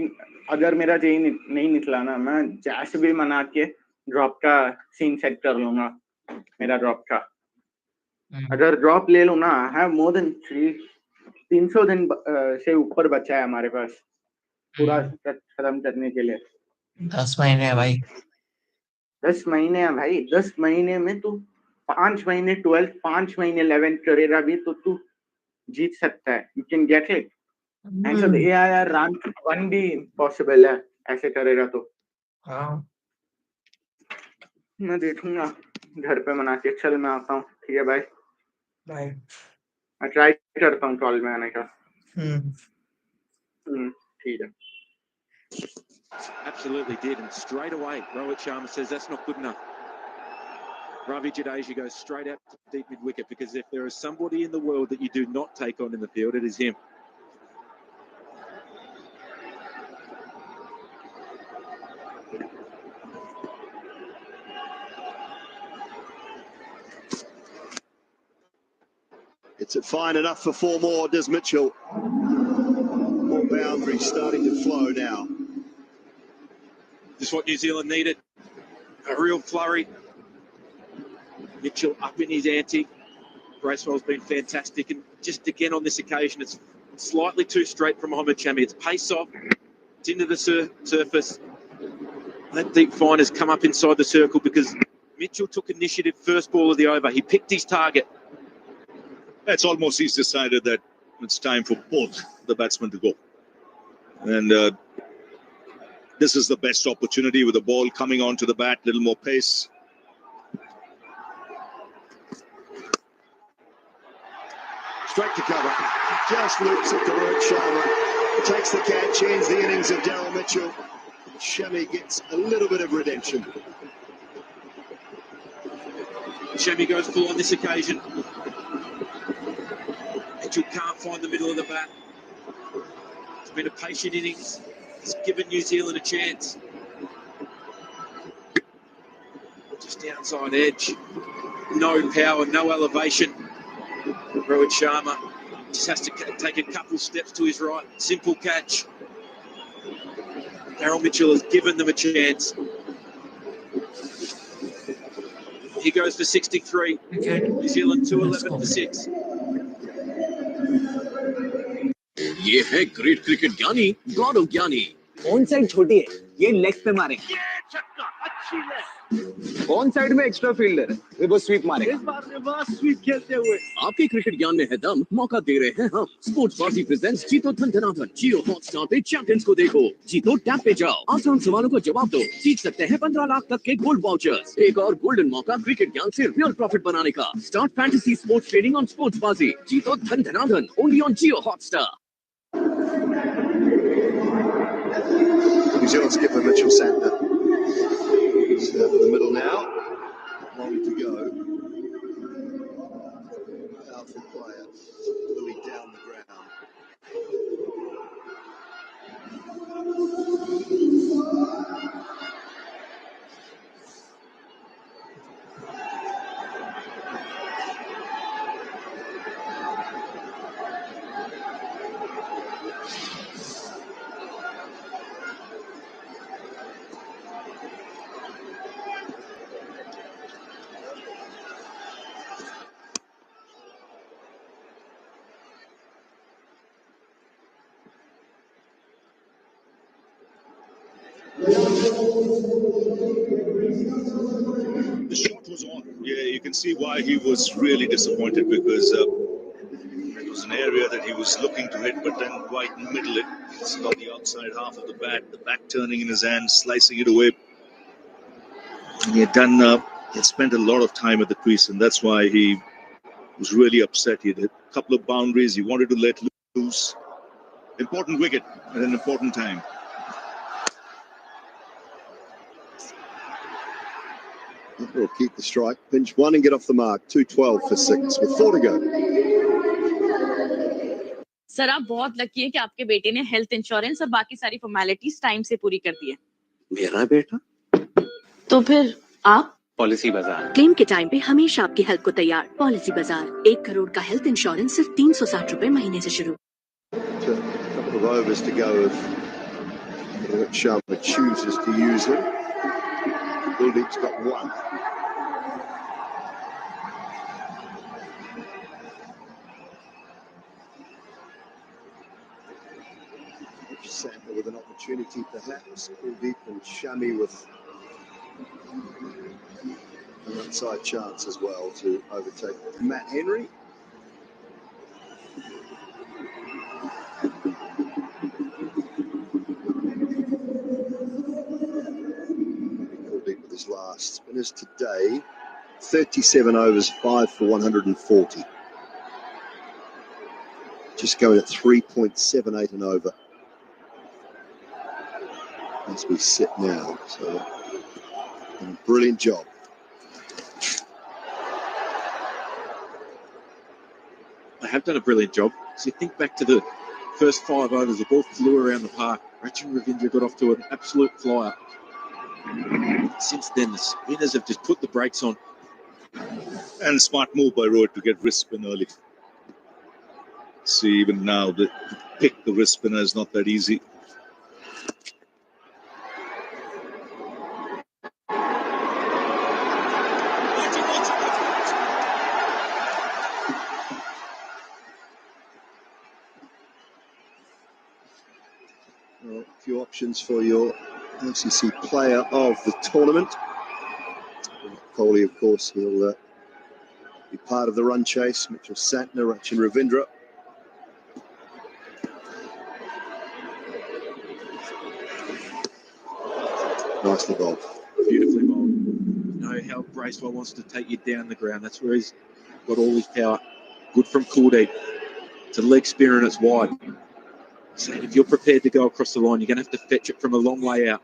[SPEAKER 21] अगर मेरा जेई नहीं निकला ना, मैं जैसे भी मना के ड्रॉप का सीन सेट कर लूंगा। मेरा ड्रॉप का अगर ड्रॉप ले लूं ना, है मोर देन 300 दिन से ऊपर बचा है हमारे पास पूरा खत्म करने के लिए।
[SPEAKER 2] 10 महीने है भाई।
[SPEAKER 21] 10 महीने है भाई। 10 महीने में तू 5 महीने 12, 5 महीने 11 करेगा भी तो तू जीत सकता है। You can get it. ऐसा AIR रैंक 1 भी पॉसिबल है ऐसे करेगा तो।
[SPEAKER 2] हाँ
[SPEAKER 21] मैं देखूंगा घर पे मना के। चल मैं आता हूँ, ठीक है भाई।
[SPEAKER 2] बाय।
[SPEAKER 21] मैं ट्राई करता हूँ कॉल में आने का। ठीक है।
[SPEAKER 19] Absolutely did, and straight away Rohit Sharma says that's not good enough. Ravi Jadeja goes straight out to deep mid wicket, because if there is somebody in the world that you do not take on in the field, it is him.
[SPEAKER 10] It's fine enough for 4 more, does Mitchell. More boundaries starting to flow now.
[SPEAKER 19] Just what New Zealand needed. A real flurry. Mitchell up in his ante. Bracewell's been fantastic, and just again on this occasion, it's slightly too straight for Mohamed Shami. It's pace off, it's into the surface. That deep fine has come up inside the circle because Mitchell took initiative first ball of the over. He picked his target.
[SPEAKER 8] It's almost he's decided that it's time for both the batsmen to go. And this is the best opportunity with the ball coming onto the bat, little more pace.
[SPEAKER 10] Straight to cover. Just looks at the Rohit Sharma. Takes the catch, ends the innings of Daryl Mitchell. Shami gets a little bit of redemption.
[SPEAKER 19] Shami goes full on this occasion. Mitchell can't find the middle of the bat. It's been a patient innings. It's given New Zealand a chance. Just outside edge. No power, no elevation. Rohit Sharma just has to take a couple steps to his right. Simple catch. Daryl Mitchell has given them a chance. He goes for 63. New Zealand 211 for 6.
[SPEAKER 15] ये है great cricket ज्ञानी गौरव ज्ञानी।
[SPEAKER 3] On side छोटी है, ये leg पे मारे। On side में एक्स्ट्रा फील्डर है, रिवर्स स्वीप मारेगा।
[SPEAKER 15] इस बार रिवर्स स्वीप खेलते हुए आपके क्रिकेट ज्ञान में है दम, मौका दे रहे हैं हम। स्पोर्ट्स बाजी प्रेजेंट्स जीतो धन धनाधन। जियो हॉटस्टार पे चैंपियंस को देखो, जीतो टैब पे जाओ, आसान सवालों को जवाब दो, जीत सकते हैं 15 लाख तक के गोल्ड वाउचर्स। एक और गोल्डन मौका क्रिकेट ज्ञान से रियल प्रॉफिट बनाने का। Start fantasy sports trading on sports Baazi, जीतो धन धनाधन, only on Jio Hotstar.
[SPEAKER 10] New Zealand skipper Mitchell Santner is in the middle now. Long to go. Powerful player, really down the ground.
[SPEAKER 8] The shot was on. Yeah, you can see why he was really disappointed, because it was an area that he was looking to hit, but then right middle it. It's got the outside half of the back turning in his hand, slicing it away. And he had spent a lot of time at the crease, and that's why he was really upset. He had hit a couple of boundaries. He wanted to let loose. Important wicket at an important time.
[SPEAKER 10] We'll keep the strike. Pinch one and get off the mark. 212 for 6 with 4 to go.
[SPEAKER 17] Sir आप बहुत lucky है कि आपके बेटे ने health insurance और बाकी सारी फॉर्मेलिटीज टाइम से पूरी कर दी है।
[SPEAKER 13] मेरा बेटा?
[SPEAKER 17] तो फिर आप?
[SPEAKER 13] पॉलिसी बाजार।
[SPEAKER 17] क्लेम के टाइम पे हमेशा आपकी हेल्प को तैयार। पॉलिसी बाजार, 1 करोड़ का हेल्थ इंश्योरेंस सिर्फ 360 रुपए महीने से शुरू।
[SPEAKER 10] A couple of overs to go if Sharma chooses to use them. Kuldeep's got 1. Santa with an opportunity perhaps. Kuldeep and Shami with an outside chance as well to overtake Matt Henry. Kuldeep with his last spinners today. 37 overs, 5 for 140. Just going at 3.78 an over. As we sit now, so a brilliant job.
[SPEAKER 19] They have done a brilliant job. So you think back to the first 5 overs, the ball flew around the park. Rachin Ravindra got off to an absolute flyer. Since then, the spinners have just put the brakes on.
[SPEAKER 8] And smart move by Rohit to get wrist spin early. See, even now, to pick the wrist spinner is not that easy.
[SPEAKER 10] Well, a few options for your ICC player of the tournament. Kohli, of course, he'll be part of the run chase. Mitchell Santner, Rachin Ravindra. Nicely bowled.
[SPEAKER 19] Beautifully bowled. You know how Bracewell wants to take you down the ground. That's where he's got all his power. Good from Kuldeep. It's a leg spinner and it's wide. So if you're prepared to go across the line, you're going to have to fetch it from a long way out.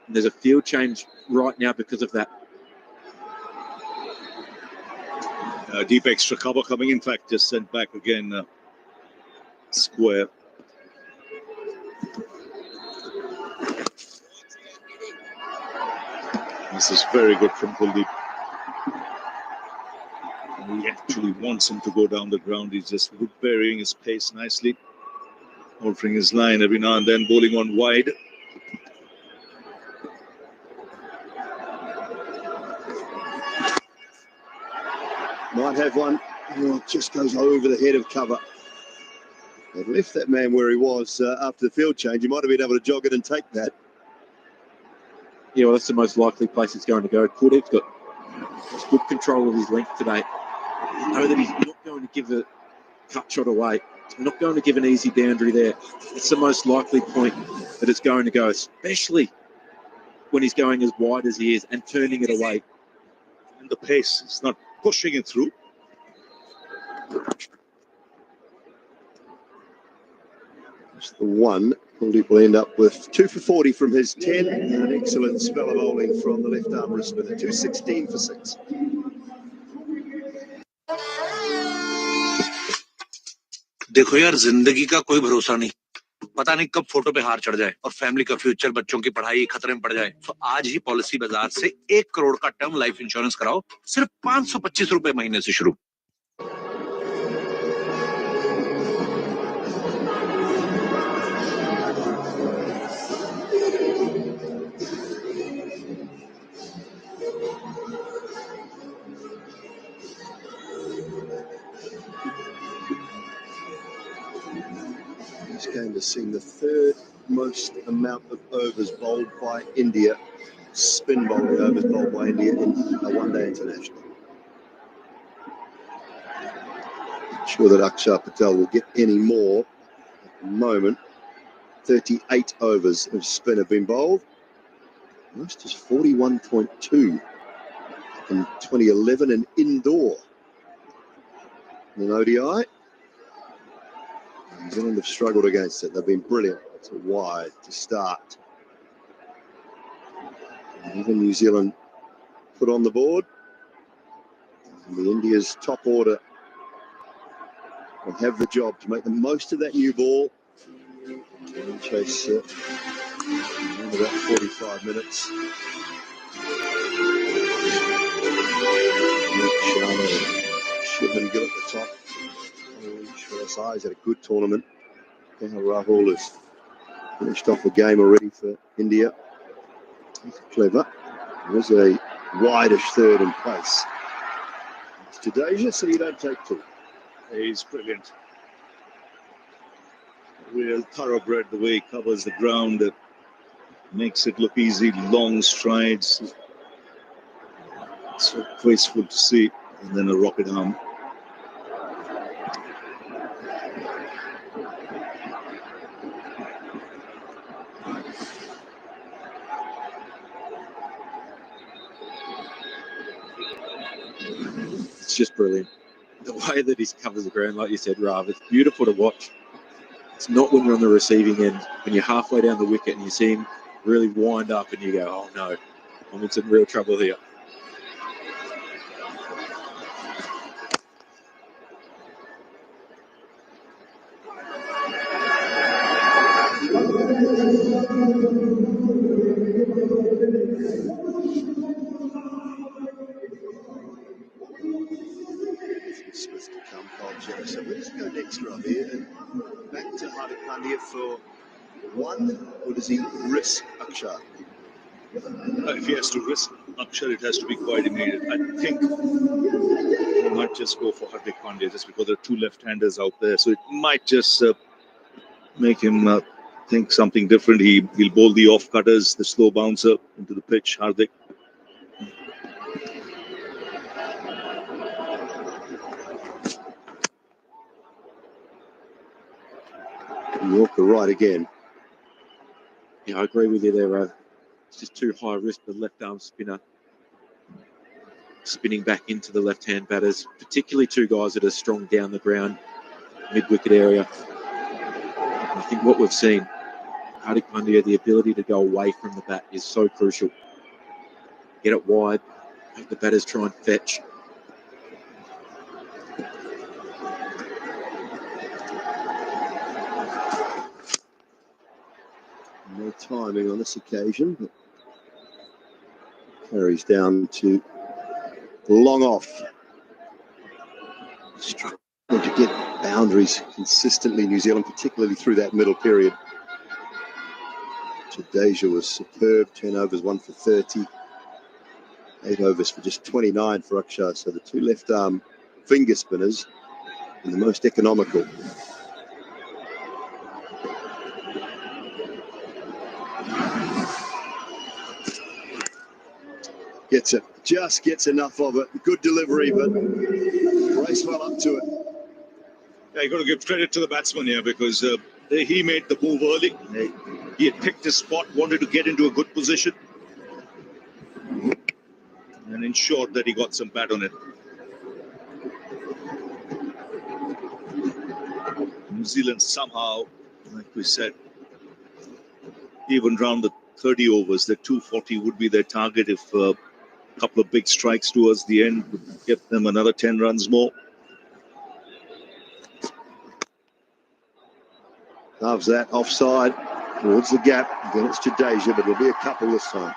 [SPEAKER 19] And there's a field change right now because of that.
[SPEAKER 8] Deep extra cover coming. In fact, just sent back again. Square. This is very good from Kuldeep. He actually wants him to go down the ground. He's just varying his pace nicely, altering his line every now and then, bowling on wide.
[SPEAKER 10] Might have one. Oh, it just goes over the head of cover. They've left that man where he was after the field change. He might have been able to jog it and take that.
[SPEAKER 19] Yeah, well, that's the most likely place it's going to go. Kuldeep's got good control of his length today. You know that he's not going to give a cut shot away. He's not going to give an easy boundary there. It's the most likely point that it's going to go, especially when he's going as wide as he is and turning it away.
[SPEAKER 8] And the pace, it's not pushing it through.
[SPEAKER 10] Just the one. Kuldeep will end up with 2 for 40 from his 10 and an excellent spell of bowling from the left arm wrist spinner. 216 for 6.
[SPEAKER 1] देखो यार, जिंदगी का कोई भरोसा नहीं, पता नहीं कब फोटो पे हार चढ़ जाए और फैमिली का फ्यूचर, बच्चों की पढ़ाई खतरे में पड़ जाए। तो आज ही पॉलिसी बाजार से 1 करोड़ का टर्म लाइफ इंश्योरेंस कराओ, सिर्फ 525 रुपए महीने से शुरू।
[SPEAKER 10] This game has seen the 3rd most amount of overs bowled by India, spin bowling overs bowled by India in a one-day international. Not sure that Akshar Patel will get any more at the moment. 38 overs of spin have been bowled. Most is 41.2 in 2011 in indoor. In an ODI. New Zealand have struggled against it. They've been brilliant. It's wide to start. And even New Zealand put on the board. And the India's top order will have the job to make the most of that new ball. And chase in about 45 minutes. Shivman Gill at the top. He's had a good tournament. Rahul has finished off a game already for India. He's clever. There's a wideish third in place. It's Jyyjjyhbmjkv, so you don't take two.
[SPEAKER 8] He's brilliant. Real thoroughbred, the way he covers the ground. Makes it look easy. Long strides. So graceful to see. And then a rocket arm.
[SPEAKER 19] It's just brilliant. The way that he covers the ground, like you said, Rav, it's beautiful to watch. It's not when you're on the receiving end, when you're halfway down the wicket and you see him really wind up and you go, oh no, I'm in some real trouble here.
[SPEAKER 10] Smith to come, Carl Jefferson. Let's go next round here and back to Hardik Pandya for one, or does he risk Akshar?
[SPEAKER 8] If he has to risk Akshar, it has to be quite immediate. I think he might just go for Hardik Pandya just because there are two left-handers out there. So it might just make him think something different. He'll bowl the off-cutters, the slow bouncer into the pitch, Hardik.
[SPEAKER 10] Yorker right again.
[SPEAKER 19] Yeah, I agree with you there, Rav. It's just too high risk, the left arm spinner spinning back into the left-hand batters, particularly two guys that are strong down the ground, mid-wicket area. And I think what we've seen, Hardik Pandya, the ability to go away from the bat is so crucial. Get it wide, make the batters try and fetch.
[SPEAKER 10] No timing on this occasion, but carries down to long off. Struggling to get boundaries consistently, New Zealand, particularly through that middle period. Jyyjjyhbmjkv was superb, 10 overs, 1 for 30. 8 overs for just 29 for Akshar. So the two left arm finger spinners and the most economical. Gets it, just gets enough of it. Good delivery, but brace well up to it.
[SPEAKER 8] Yeah, you got to give credit to the batsman here because he made the move early. He had picked his spot, wanted to get into a good position, and ensured that he got some bat on it. New Zealand somehow, like we said, even round the 30 overs, the 240 would be their target if a couple of big strikes towards the end would get them another 10 runs more.
[SPEAKER 10] Loves that, offside, towards the gap. Again, it's Jyyjjyhbmjkv, but it'll be a couple this time.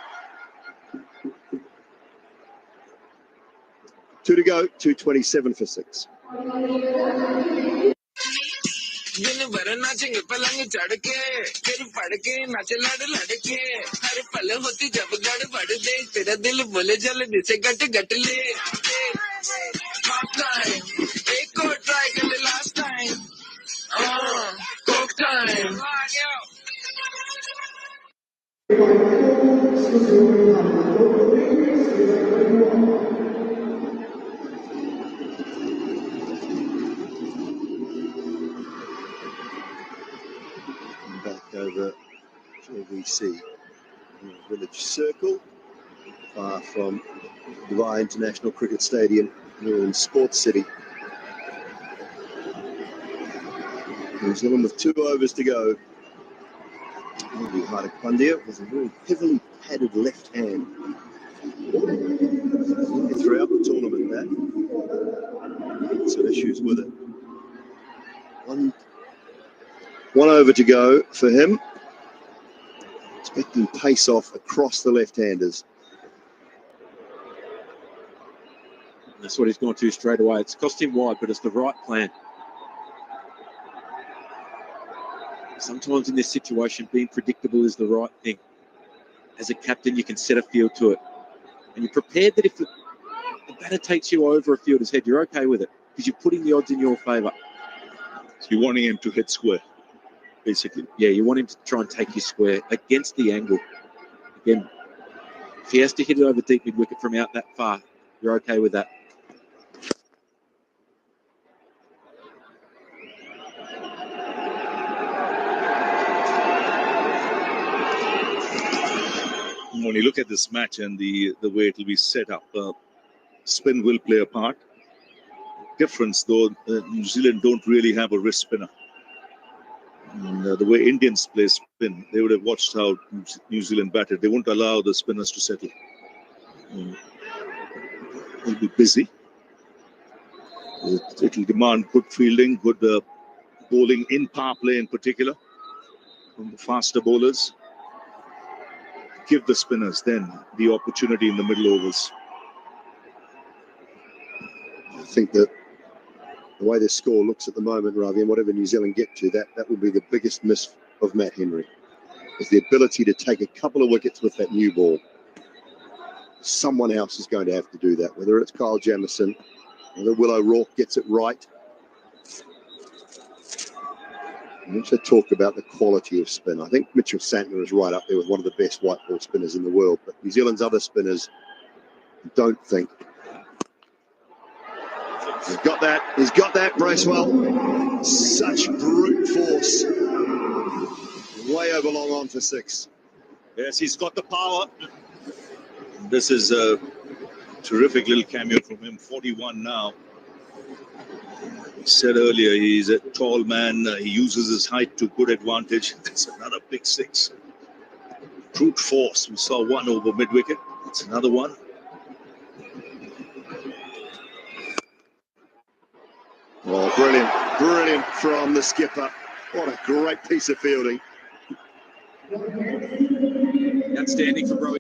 [SPEAKER 10] 2 to go, 2:27 for 6.
[SPEAKER 11] दिन भर नाचेंगे पलंग चढ़ के फिर पढ़ के नाचे लड़ लड़के हर पल होती जब गड़बड़ दे तेरा दिल बोले जल्दी से गट गट ले हाफ टाइम एक और ट्राई कर ले last time Coke time
[SPEAKER 10] Back over JVC, Village Circle, far from Dubai International Cricket Stadium here in Sports City. New Zealand with 2 overs to go. Hardik Pandya with a very heavily padded left hand. Throughout the tournament, that some issues with it. One over to go for him. Expecting pace off across the left-handers.
[SPEAKER 19] That's what he's gone to straight away. It's cost him wide, but it's the right plan. Sometimes in this situation, being predictable is the right thing. As a captain, you can set a field to it. And you're prepared that if the batter takes you over a fielder's head, you're okay with it because you're putting the odds in your favour.
[SPEAKER 8] So you're wanting him to hit square, basically.
[SPEAKER 19] Yeah, you want him to try and take you square against the angle. Again, if he has to hit it over deep mid-wicket from out that far, you're okay with that.
[SPEAKER 8] When you look at this match and the way it will be set up, spin will play a part. Difference though, New Zealand don't really have a wrist spinner. And, the way Indians play spin, they would have watched how New Zealand batted. They won't allow the spinners to settle. They'll be busy. It will demand good fielding, good bowling in power play in particular from the faster bowlers. Give the spinners then the opportunity in the middle overs.
[SPEAKER 10] I think that the way this score looks at the moment, Ravi, and whatever New Zealand get to, that will be the biggest miss of Matt Henry, is the ability to take a couple of wickets with that new ball. Someone else is going to have to do that, whether it's Kyle Jamieson, whether Will O'Rourke gets it right. And also talk about the quality of spin. I think Mitchell Santner is right up there with one of the best white ball spinners in the world, but New Zealand's other spinners don't think. He's got that, Bracewell. Such brute force. Way over long on for 6.
[SPEAKER 8] Yes, he's got the power. This is a terrific little cameo from him, 41 now. I said earlier, he's a tall man. He uses his height to good advantage. That's another big 6. Brute force. We saw one over mid-wicket. It's another one.
[SPEAKER 10] Oh, brilliant from the skipper. What a great piece of fielding.
[SPEAKER 19] Outstanding from Rowan.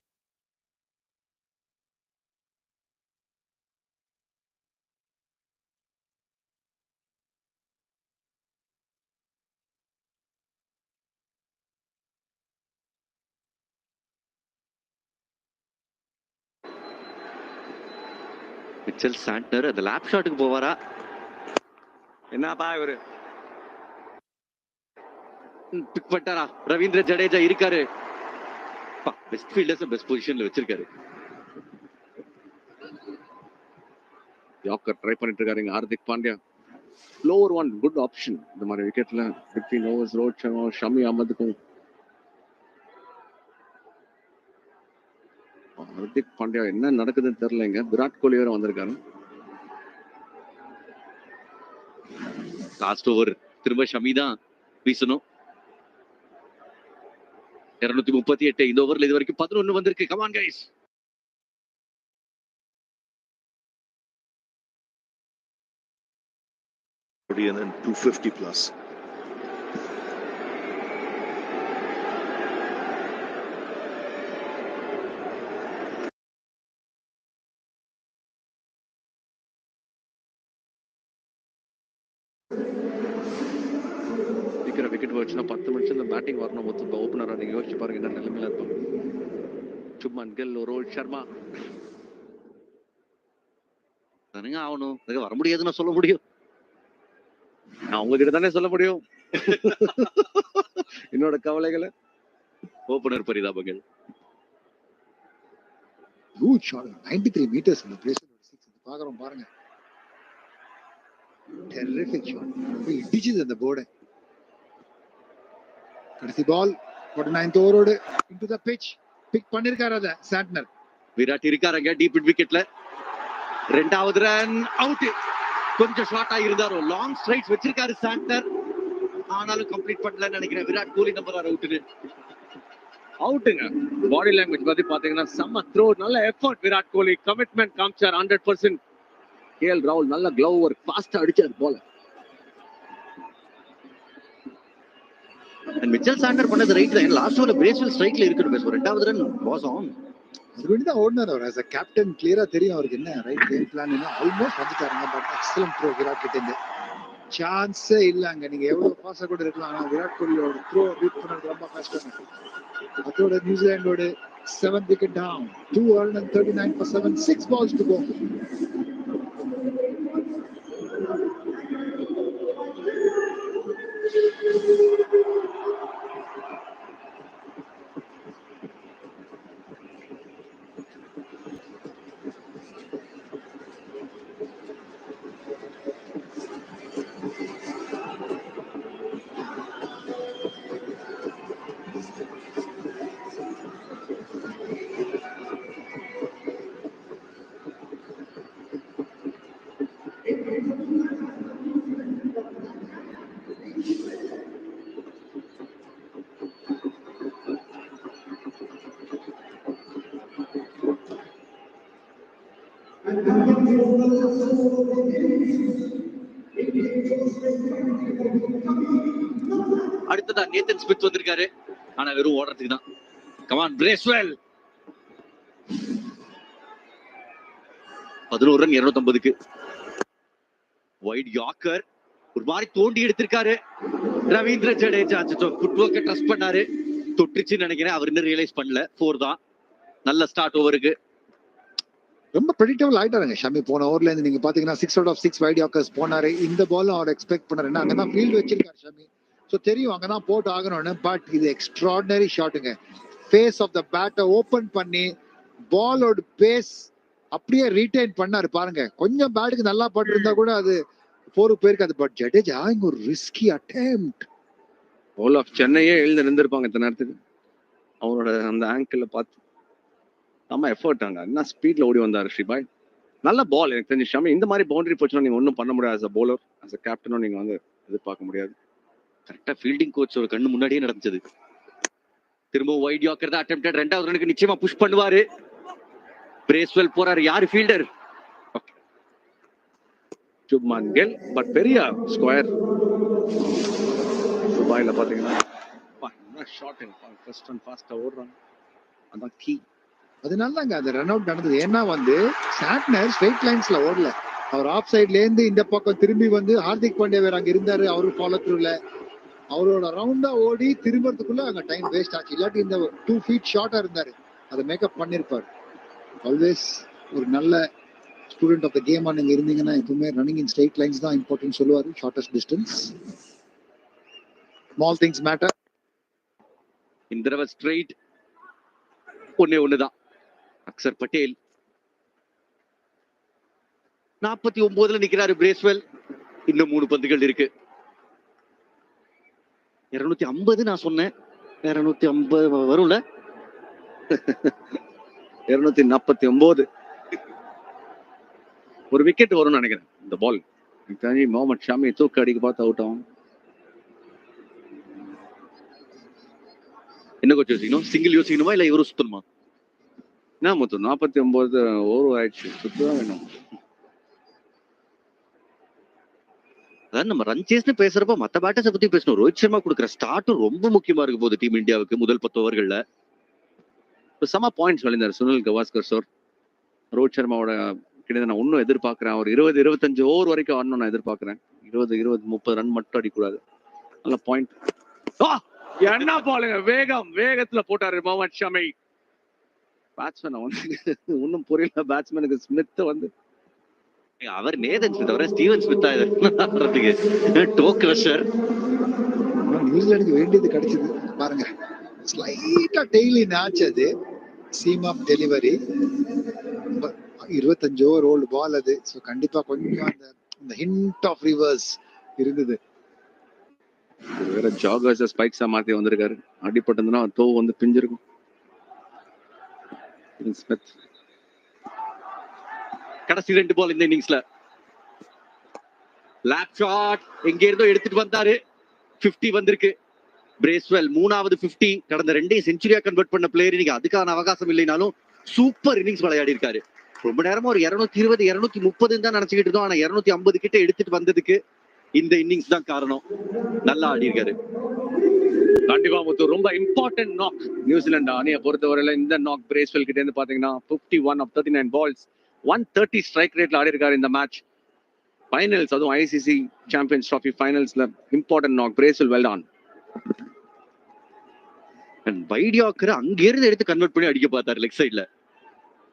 [SPEAKER 20] Mitchell Santner அந்த lab ஷாட்டுக்கு போவாரா என்னப்பா இவரு big பண்ணிட்டாரா Ravindra Jadeja இருக்காரு best fielders best பொசிஷன்ல வச்சிருக்காரு yorker try பண்ணிட்டு இருக்காரு Hardik Pandya slower one good option இந்த மாதிரி விக்கெட்ல பிட்வீன் ஓவர்ஸ் ரோஹித் சர்மா ஷமி அஹமதுக்கும் ஹார்திக் பாண்டியா என்ன நடக்குதுன்னு தெரியலங்க விராட் கோலி வேற வந்திருக்காரு லாஸ்ட் ஓவர் திரும்ப ஷமி தான் வீசணும் 238 இந்த ஓவர்ல இது வரைக்கும் 11 வந்திருக்கு come on guys
[SPEAKER 8] and then 250 plus.
[SPEAKER 20] Wicket வச்சுன்னா 10 நிமிஷம் பேட்டிங் வரணும் மொத்தம் ஓப்பனரா நீங்க யோசிச்சு பாருங்க என்ன நிலைமையில இருப்பாங்க சுப்மன் கில் ரோஹித் சர்மா தானுங்க ஆகணும் வர முடியாதுன்னு சொல்ல முடியும் நான் உங்ககிட்ட தானே சொல்ல முடியும் என்னோட கவலைகளை opener Parithabangal
[SPEAKER 14] Huge shot, 93 meters in the place of 6. பாக்குறோம் பாருங்க terrific shot. It ditches in the board. கடைசி பால் 49th ஓவரோடு into the pitch pick பண்ணிருக்காரு அத சாண்ட்னர்
[SPEAKER 20] விராட் இருக்காருங்க டீப் மிட் விக்கெட்ல இரண்டாவது ரன் அவுட் கொஞ்சம் ஷார்ட்டா இருந்தாரோ லாங் ஸ்ட்ரைட்ஸ் வச்சிருக்காரு சாண்ட்னர் ஆனாலும் கம்ப்ளீட் பண்ணலன்னு நினைக்கிறேன். Virat Kohli number அவுட்டுங்க. Body language பத்தி பாத்தீங்கன்னா செம்ம த்ரோ, நல்ல எஃபர்ட் விராட் கோலி, கமிட்மெண்ட் காமிச்சார் 100%. கேஎல் ராகுல் நல்ல க்ளவ் ஒர்க், ஃபாஸ்டா அடிச்சார் பால். மிச்சல் சாண்டர் பண்ணது ரைட் தான். லாஸ்ட் ஓவர் பிரேஸ்வெல் ஸ்ட்ரைக்ல இருக்கணும். பேசுவோம் ரெண்டாவது ரன் வாஸ் ஆன்.
[SPEAKER 14] அது வேண்டி தான் ஓடினார் அவர். ஆஸ் அ கேப்டன் கிளியரா தெரியும் அவருக்கு என்ன ரைட் கேம் பிளான். ஆல்மோஸ்ட் வந்துட்டாருங்க. பட் எக்ஸலன்ட் த்ரோ விராட் கிட்ட இருந்து. சான்ஸே இல்லங்க. நீங்க எவ்வளவு ஃபாஸ்டா கூட இருக்கலாம், ஆனா விராட் கோலியோட த்ரோ ரீட் பண்ணது ரொம்ப கஷ்டம். அதோட நியூசிலாண்டோட 7th wicket down, 239 for 7, 6 balls to go.
[SPEAKER 20] அடுத்ததா நேத்தன் ஸ்மித் வந்திருக்காரு. ஆனா வெறும் ஓடுறதுக்கு தான். Come on Bracewell. 11 ரன் 250க்கு. வைட் யார்க்கர் ஒரு மாதிரி தோண்டி எடுத்திருக்காரு. ரவீந்திர ஜடேஜா ஃபுட்வொர்க்கை ட்ரஸ்ட் பண்ணாரு. தொட்டுச்சுன்னு நினைக்கிறேன். அவர் இன்னும் ரியலைஸ் பண்ணல. 4 தான். நல்ல ஸ்டார்ட் ஓவருக்கு.
[SPEAKER 14] ரொம்ப ப்ரெடிக்டபிள் ஆயிட்டாருங்க ஷமி. போன ஓவர்ல இருந்து நீங்க பாத்தீங்கன்னா 6 out of 6 வைட் யார்க்கர்ஸ் போனாரு. இந்த பாலும் அவர் எக்ஸ்பெக்ட் பண்ணாரு. அங்கதான் ஃபீல்டு வச்சிருக்காரு ஷமி. ஸோ தெரியும் அங்கதான் போட்டு ஆகணும்னு. பட் இது எக்ஸ்ட்ராடினரி ஷாட்டுங்க. ஃபேஸ் ஆஃப் த பேட்டை ஓபன் பண்ணி பாலோட பேஸ் அப்படியே ரீடைன் பண்ணாரு பாருங்க. கொஞ்சம் பேட்டுக்கு நல்லா பட்டு இருந்தா கூட அது 4 போயிருக்காது. பட் ஜடேஜா இங்க ஒரு ரிஸ்கி அட்டெம்ப்ட்.
[SPEAKER 20] ஆல் ஆஃப் சென்னையே எழுந்து நின்றுருப்பாங்க இந்த நேரத்துக்கு. அவரோட அந்த ஆங்கிள் பார்த்து நம்ம எஃபர்ட் அங்க என்ன ஸ்பீட்ல ஓடி வந்தாரு ஸ்ரீபாய். நல்ல பால். எனக்கு தெரிஞ்சு ஷமி இந்த மாதிரி பவுண்டரி போச்சுன்னா நீங்க ஒன்றும் பண்ண முடியாது. As a bowler, as a கேப்டனும் நீங்க வந்து எதிர்பார்க்க முடியாது. கரெக்டா ஃபீல்டிங் கோச்சோட கண்ணு முன்னாடியே நடந்துச்சு. திரும்ப வைட் யார்க்கர் தான் அட்டெம்ப்டட். ரெண்டாவது ரனுக்கு நிச்சயமா புஷ் பண்ணுவாரு. பிரேஸ்வெல் போறாரு. யாரு ஃபீல்டர்? சுப்மான் கில். பட் பெரிய ஸ்கொயர். துபாயில பாத்தீங்கன்னா ஷாட் ஃபர்ஸ்ட் அண்ட் ஃபாஸ்டா ஓடுறாங்க. அதான் கீ.
[SPEAKER 14] அதனாலதாங்க அந்த ரன் அவுட் நடந்தது. ஏன்னா வந்து சாட்னர் ஸ்ட்ரைட் லைன்ஸ்ல ஓடல. அவர் ஆஃப் சைட்ல இருந்து இந்த பக்கம் திரும்பி வந்து ஹார்திக் பாண்டியா வேற அங்க இருந்தாரு. அவரு ஃபாலோ த்ரூல அவரோட ரவுண்டா ஓடி திரும்பறதுக்குள்ள அங்க டைம் வேஸ்ட் ஆச்சு. இல்லாட்டி இந்த 2 feet ஷார்ட்டா இருந்தாரு. அதை மேக்கப் பண்ணிருப்பாரு. ஆல்வேஸ் ஒரு நல்ல ஸ்டூடெண்ட் ஆஃப் த கேமா நீங்க இருந்தீங்கன்னா எப்பவுமே ரன்னிங் இன் ஸ்ட்ரைட் லைன்ஸ் தான் இம்பார்ட்டன்ட் சொல்லுவாரு. Shortest distance, small things matter.
[SPEAKER 20] இந்த தடவை ஸ்ட்ரைட் ஒண்ணுதான். அக்சர் பட்டேல் 49ல நிக்கிறாரு பிரேஸ்வெல். இன்னும் 3 பந்துகள் இருக்கு. 250 நான் சொன்னேன். 250 வரும்ல. 249. ஒரு விக்கெட் வரும்னு நினைக்கிறேன் இந்த பால். முகமது ஷாமி தூக்க அடிக்க பார்த்து அவுட் ஆகும். என்ன கொஞ்சம் யோசிக்கணும்? சிங்கிள் யோசிக்கணுமா இல்ல இவரும் சுத்தணுமா? என்ன மொத்தம் 49 ஓவர் ஆயிடுச்சு. சுத்ததான் வேணும். அதான் நம்ம ரன் சேஸ்னு பேசுறப்ப மத்த பேட்டர்ஸை பத்தி பேசணும். ரோஹித் சர்மா கொடுக்குற ஸ்டார்ட்டும் ரொம்ப முக்கியமா இருக்க போகுது டீம் இந்தியாவுக்கு முதல் 10 ஓவர்கள்ல. சம பாயிண்ட்ஸ் வழிந்தார் சுனில் கவாஸ்கர் சார். ரோஹித் சர்மாவோட கிட்ட நான் இன்னும் எதிர்பார்க்கிறேன். ஒரு 20-25 ஓவர் வரைக்கும் ஆடணும் நான் எதிர்பார்க்கிறேன். 20-30 ரன் மட்டும் அடிக்கூடாது. நல்ல பாயிண்ட். என்ன பாலுங்க, வேகத்துல போட்டாரு முகமது ஷமி. பேட்ஸ்மேன் ஒன்னும் புரியல. பேட்ஸ்மேனுக்கு ஸ்மித் வந்து அவர் நேதன் ஸ்மித் அவரை ஸ்டீவன் ஸ்மித் டோ கிரஷர்.
[SPEAKER 14] நியூசிலாந்துக்கு வேண்டியது கிடைச்சது பாருங்க. ஸ்லைட்டா டெய்லி மேட்ச் அது. Seam off delivery 25 over old ball அது. ஸோ கண்டிப்பா கொஞ்சம் அந்த ஹிண்ட் ஆஃப் ரிவர்ஸ் இருந்தது.
[SPEAKER 20] வேற ஜாகர்ஸ் ஸ்பைக்ஸா மாத்தி வந்திருக்காரு. அடிப்பட்டதுன்னா தோ வந்து பிஞ்சிருக்கும். கடைசி 2 பால் இந்த இன்னிங்ஸ்ல லேப் ஷாட் எங்க இருந்தோ எடுத்துட்டு வந்தாரு. 50 வந்திருக்கு. பிரேஸ்வெல் மூணாவது 50. கடந்த 2 செஞ்சுரியா கன்வெர்ட் பண்ண பிளேயர். நீங்க அதுக்கான அவகாசம் இல்லைனாலும் சூப்பர் இன்னிங்ஸ் விளையாடி இருக்காரு. ரொம்ப நேரமா ஒரு 220 230 தான் நினைச்சுக்கிட்டு இருந்தோம். ஆனா 250 கிட்ட எடுத்துட்டு வந்ததுக்கு இந்த இன்னிங்ஸ் தான் காரணம். நல்லா ஆடி இருக்காரு. கண்டிப்பா முத்து ரொம்ப இம்பார்ட்டன்ட் நாக் நியூசிலாந்து அணியை பொறுத்தவரையில. இந்த நாக் பிரேஸ்வெல் கிட்ட இருந்து பாத்தீங்கன்னா 51 of 39 பால்ஸ் 130 ஸ்ட்ரைக் ரேட்ல ஆடி இருக்காரு இந்த மேட்ச். ஃபைனல்ஸ், அதுவும் ஐசிசி சாம்பியன்ஸ் ட்ராஃபி ஃபைனல்ஸ்ல important knock. Bracewell well done. And wide yorker அங்கிருந்து எடுத்து கன்வெர்ட் பண்ணி அடிக்க பார்த்தாரு லெக் சைட்ல.